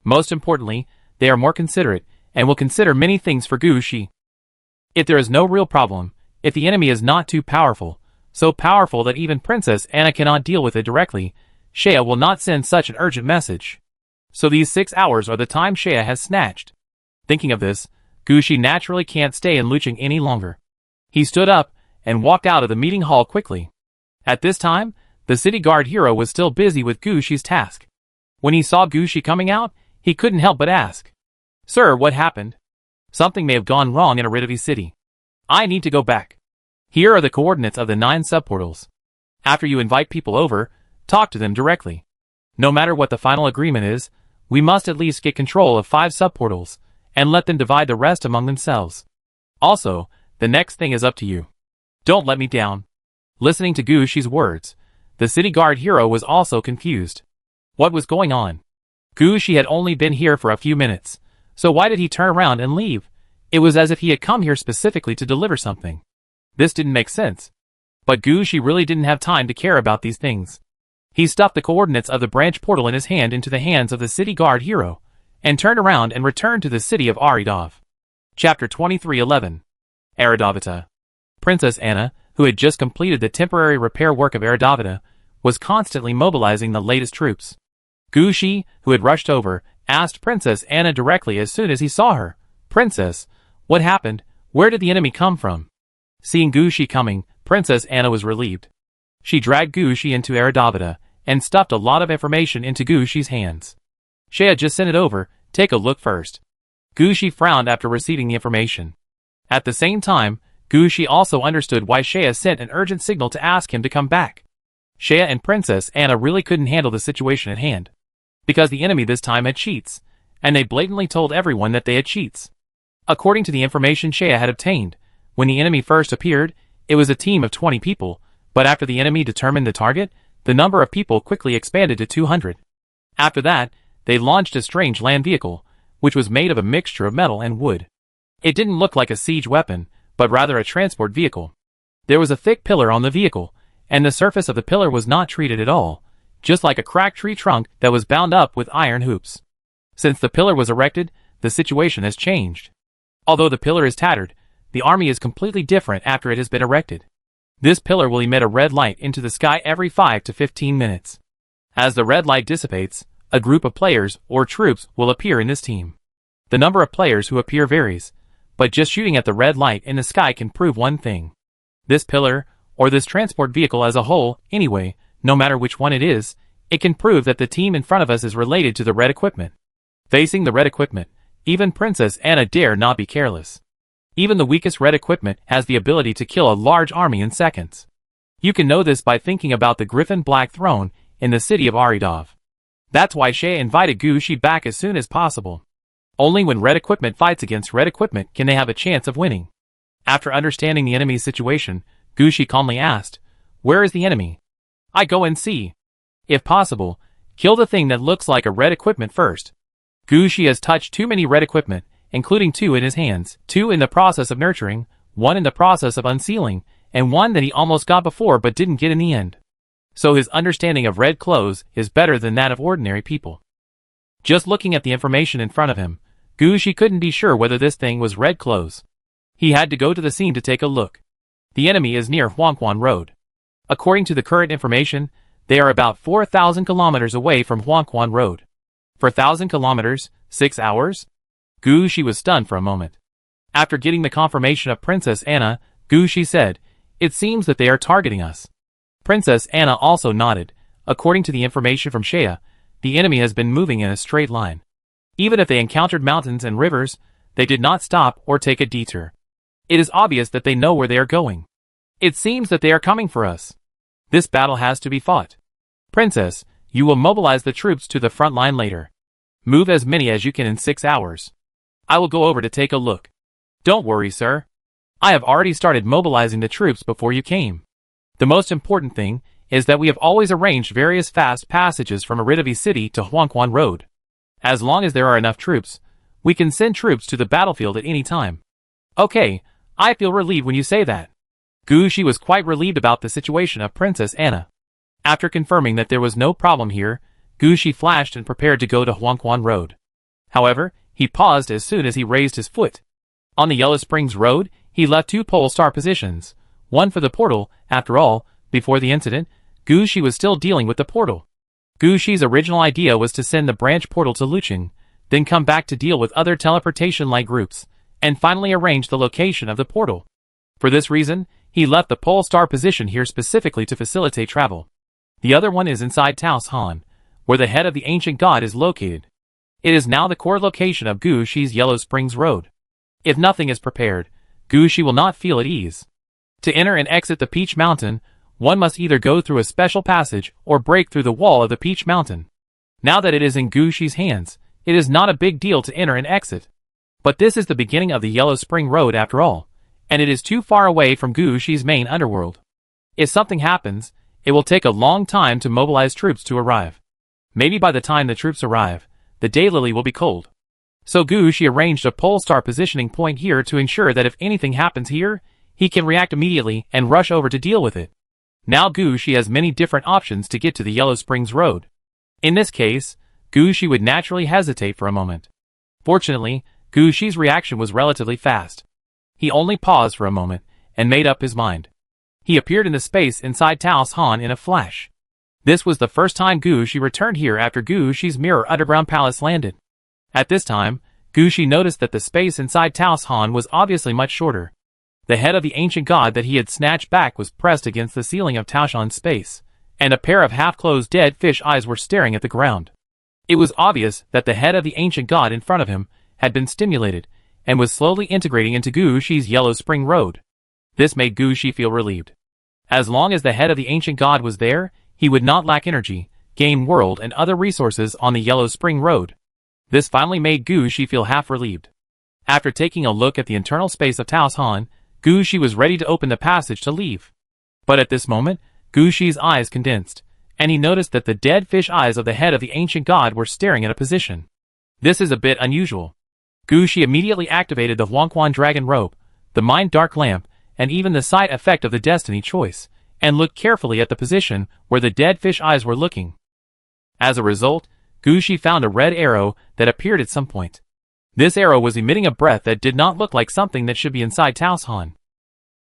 Most importantly, they are more considerate, and will consider many things for Gushi. If there is no real problem, if the enemy is not too powerful, so powerful that even Princess Anna cannot deal with it directly, Shaya will not send such an urgent message. So these 6 hours are the time Shaya has snatched. Thinking of this, Gushi naturally can't stay in Luching any longer. He stood up and walked out of the meeting hall quickly. At this time, the city guard hero was still busy with Gushi's task. When he saw Gushi coming out, he couldn't help but ask, "Sir, what happened? Something may have gone wrong in Aridity City. I need to go back. Here are the coordinates of the 9 subportals. After you invite people over, talk to them directly. No matter what the final agreement is, we must at least get control of 5 subportals, and let them divide the rest among themselves. Also, the next thing is up to you. Don't let me down." Listening to Gushi's words, the city guard hero was also confused. What was going on? Gushi had only been here for a few minutes, so why did he turn around and leave? It was as if he had come here specifically to deliver something. This didn't make sense. But Gushi really didn't have time to care about these things. He stuffed the coordinates of the branch portal in his hand into the hands of the city guard hero, and turned around and returned to the city of Aridov. Chapter 2311. Aridovita. Princess Anna, who had just completed the temporary repair work of Aridovita, was constantly mobilizing the latest troops. Gushi, who had rushed over, asked Princess Anna directly as soon as he saw her, "Princess, what happened? Where did the enemy come from?" Seeing Gushi coming, Princess Anna was relieved. She dragged Gushi into Aridovita, and stuffed a lot of information into Gushi's hands. "Shea just sent it over, take a look first." Gushi frowned after receiving the information. At the same time, Gushi also understood why Shea sent an urgent signal to ask him to come back. Shea and Princess Anna really couldn't handle the situation at hand. Because the enemy this time had cheats, and they blatantly told everyone that they had cheats. According to the information Shea had obtained, when the enemy first appeared, it was a team of 20 people, but after the enemy determined the target, the number of people quickly expanded to 200. After that, they launched a strange land vehicle, which was made of a mixture of metal and wood. It didn't look like a siege weapon, but rather a transport vehicle. There was a thick pillar on the vehicle, and the surface of the pillar was not treated at all, just like a cracked tree trunk that was bound up with iron hoops. Since the pillar was erected, the situation has changed. Although the pillar is tattered, the army is completely different after it has been erected. This pillar will emit a red light into the sky every 5 to 15 minutes. As the red light dissipates, a group of players or troops will appear in this team. The number of players who appear varies, but just shooting at the red light in the sky can prove one thing. This pillar, or this transport vehicle as a whole, anyway, no matter which one it is, it can prove that the team in front of us is related to the red equipment. Facing the red equipment, even Princess Anna dare not be careless. Even the weakest red equipment has the ability to kill a large army in seconds. You can know this by thinking about the Griffin Black Throne in the city of Aridov. That's why Shea invited Gushi back as soon as possible. Only when red equipment fights against red equipment can they have a chance of winning. After understanding the enemy's situation, Gushi calmly asked, "Where is the enemy?" "I go and see." "If possible, kill the thing that looks like a red equipment first." Gushi has touched too many red equipment, including 2 in his hands, 2 in the process of nurturing, 1 in the process of unsealing, and 1 that he almost got before but didn't get in the end. So his understanding of red clothes is better than that of ordinary people. Just looking at the information in front of him, Gushi couldn't be sure whether this thing was red clothes. He had to go to the scene to take a look. The enemy is near Huangquan Road. According to the current information, they are about 4,000 kilometers away from Huangquan Road. 4,000 kilometers, 6 hours? Gushi was stunned for a moment. After getting the confirmation of Princess Anna, Gushi said, "It seems that they are targeting us." Princess Anna also nodded. According to the information from Shea, the enemy has been moving in a straight line. Even if they encountered mountains and rivers, they did not stop or take a detour. It is obvious that they know where they are going. It seems that they are coming for us. This battle has to be fought. Princess, you will mobilize the troops to the front line later. Move as many as you can in 6 hours. I will go over to take a look. Don't worry, sir. I have already started mobilizing the troops before you came. The most important thing is that we have always arranged various fast passages from Aridavi City to Huangquan Road. As long as there are enough troops, we can send troops to the battlefield at any time. Okay, I feel relieved when you say that. Gushi was quite relieved about the situation of Princess Anna. After confirming that there was no problem here, Gushi flashed and prepared to go to Huangquan Road. However, he paused as soon as he raised his foot. On the Yellow Springs Road, he left 2 pole star positions, one for the portal. After all, before the incident, Gushi was still dealing with the portal. Gushi's original idea was to send the branch portal to Lucheng, then come back to deal with other teleportation-like groups, and finally arrange the location of the portal. For this reason, he left the pole star position here specifically to facilitate travel. The other one is inside Taos Han, where the head of the ancient god is located. It is now the core location of Gushi's Yellow Springs Road. If nothing is prepared, Gushi will not feel at ease. To enter and exit the Peach Mountain, one must either go through a special passage or break through the wall of the Peach Mountain. Now that it is in Gushi's hands, it is not a big deal to enter and exit. But this is the beginning of the Yellow Spring Road after all, and it is too far away from Gushi's main underworld. If something happens, it will take a long time to mobilize troops to arrive. Maybe by the time the troops arrive, the daylily will be cold. So Gushi arranged a pole star positioning point here to ensure that if anything happens here, he can react immediately and rush over to deal with it. Now Gushi has many different options to get to the Yellow Springs Road. In this case, Gushi would naturally hesitate for a moment. Fortunately, Gushi's reaction was relatively fast. He only paused for a moment and made up his mind. He appeared in the space inside Taos Han in a flash. This was the first time Gushi returned here after Gushi's mirror underground palace landed. At this time, Gushi noticed that the space inside Taos Han was obviously much shorter. The head of the ancient god that he had snatched back was pressed against the ceiling of Taoshan's space, and a pair of half-closed dead fish eyes were staring at the ground. It was obvious that the head of the ancient god in front of him had been stimulated, and was slowly integrating into Gushi's Yellow Spring Road. This made Gushi feel relieved. As long as the head of the ancient god was there, he would not lack energy, game world and other resources on the Yellow Spring Road. This finally made Gushi feel half relieved. After taking a look at the internal space of Taos Han, Gushi was ready to open the passage to leave. But at this moment, Gushi's eyes condensed, and he noticed that the dead fish eyes of the head of the ancient god were staring at a position. This is a bit unusual. Gushi immediately activated the Huangquan Dragon Robe, the Mind Dark Lamp, and even the side effect of the Destiny Choice, and looked carefully at the position where the dead fish eyes were looking. As a result, Gushi found a red arrow that appeared at some point. This arrow was emitting a breath that did not look like something that should be inside Taos Han.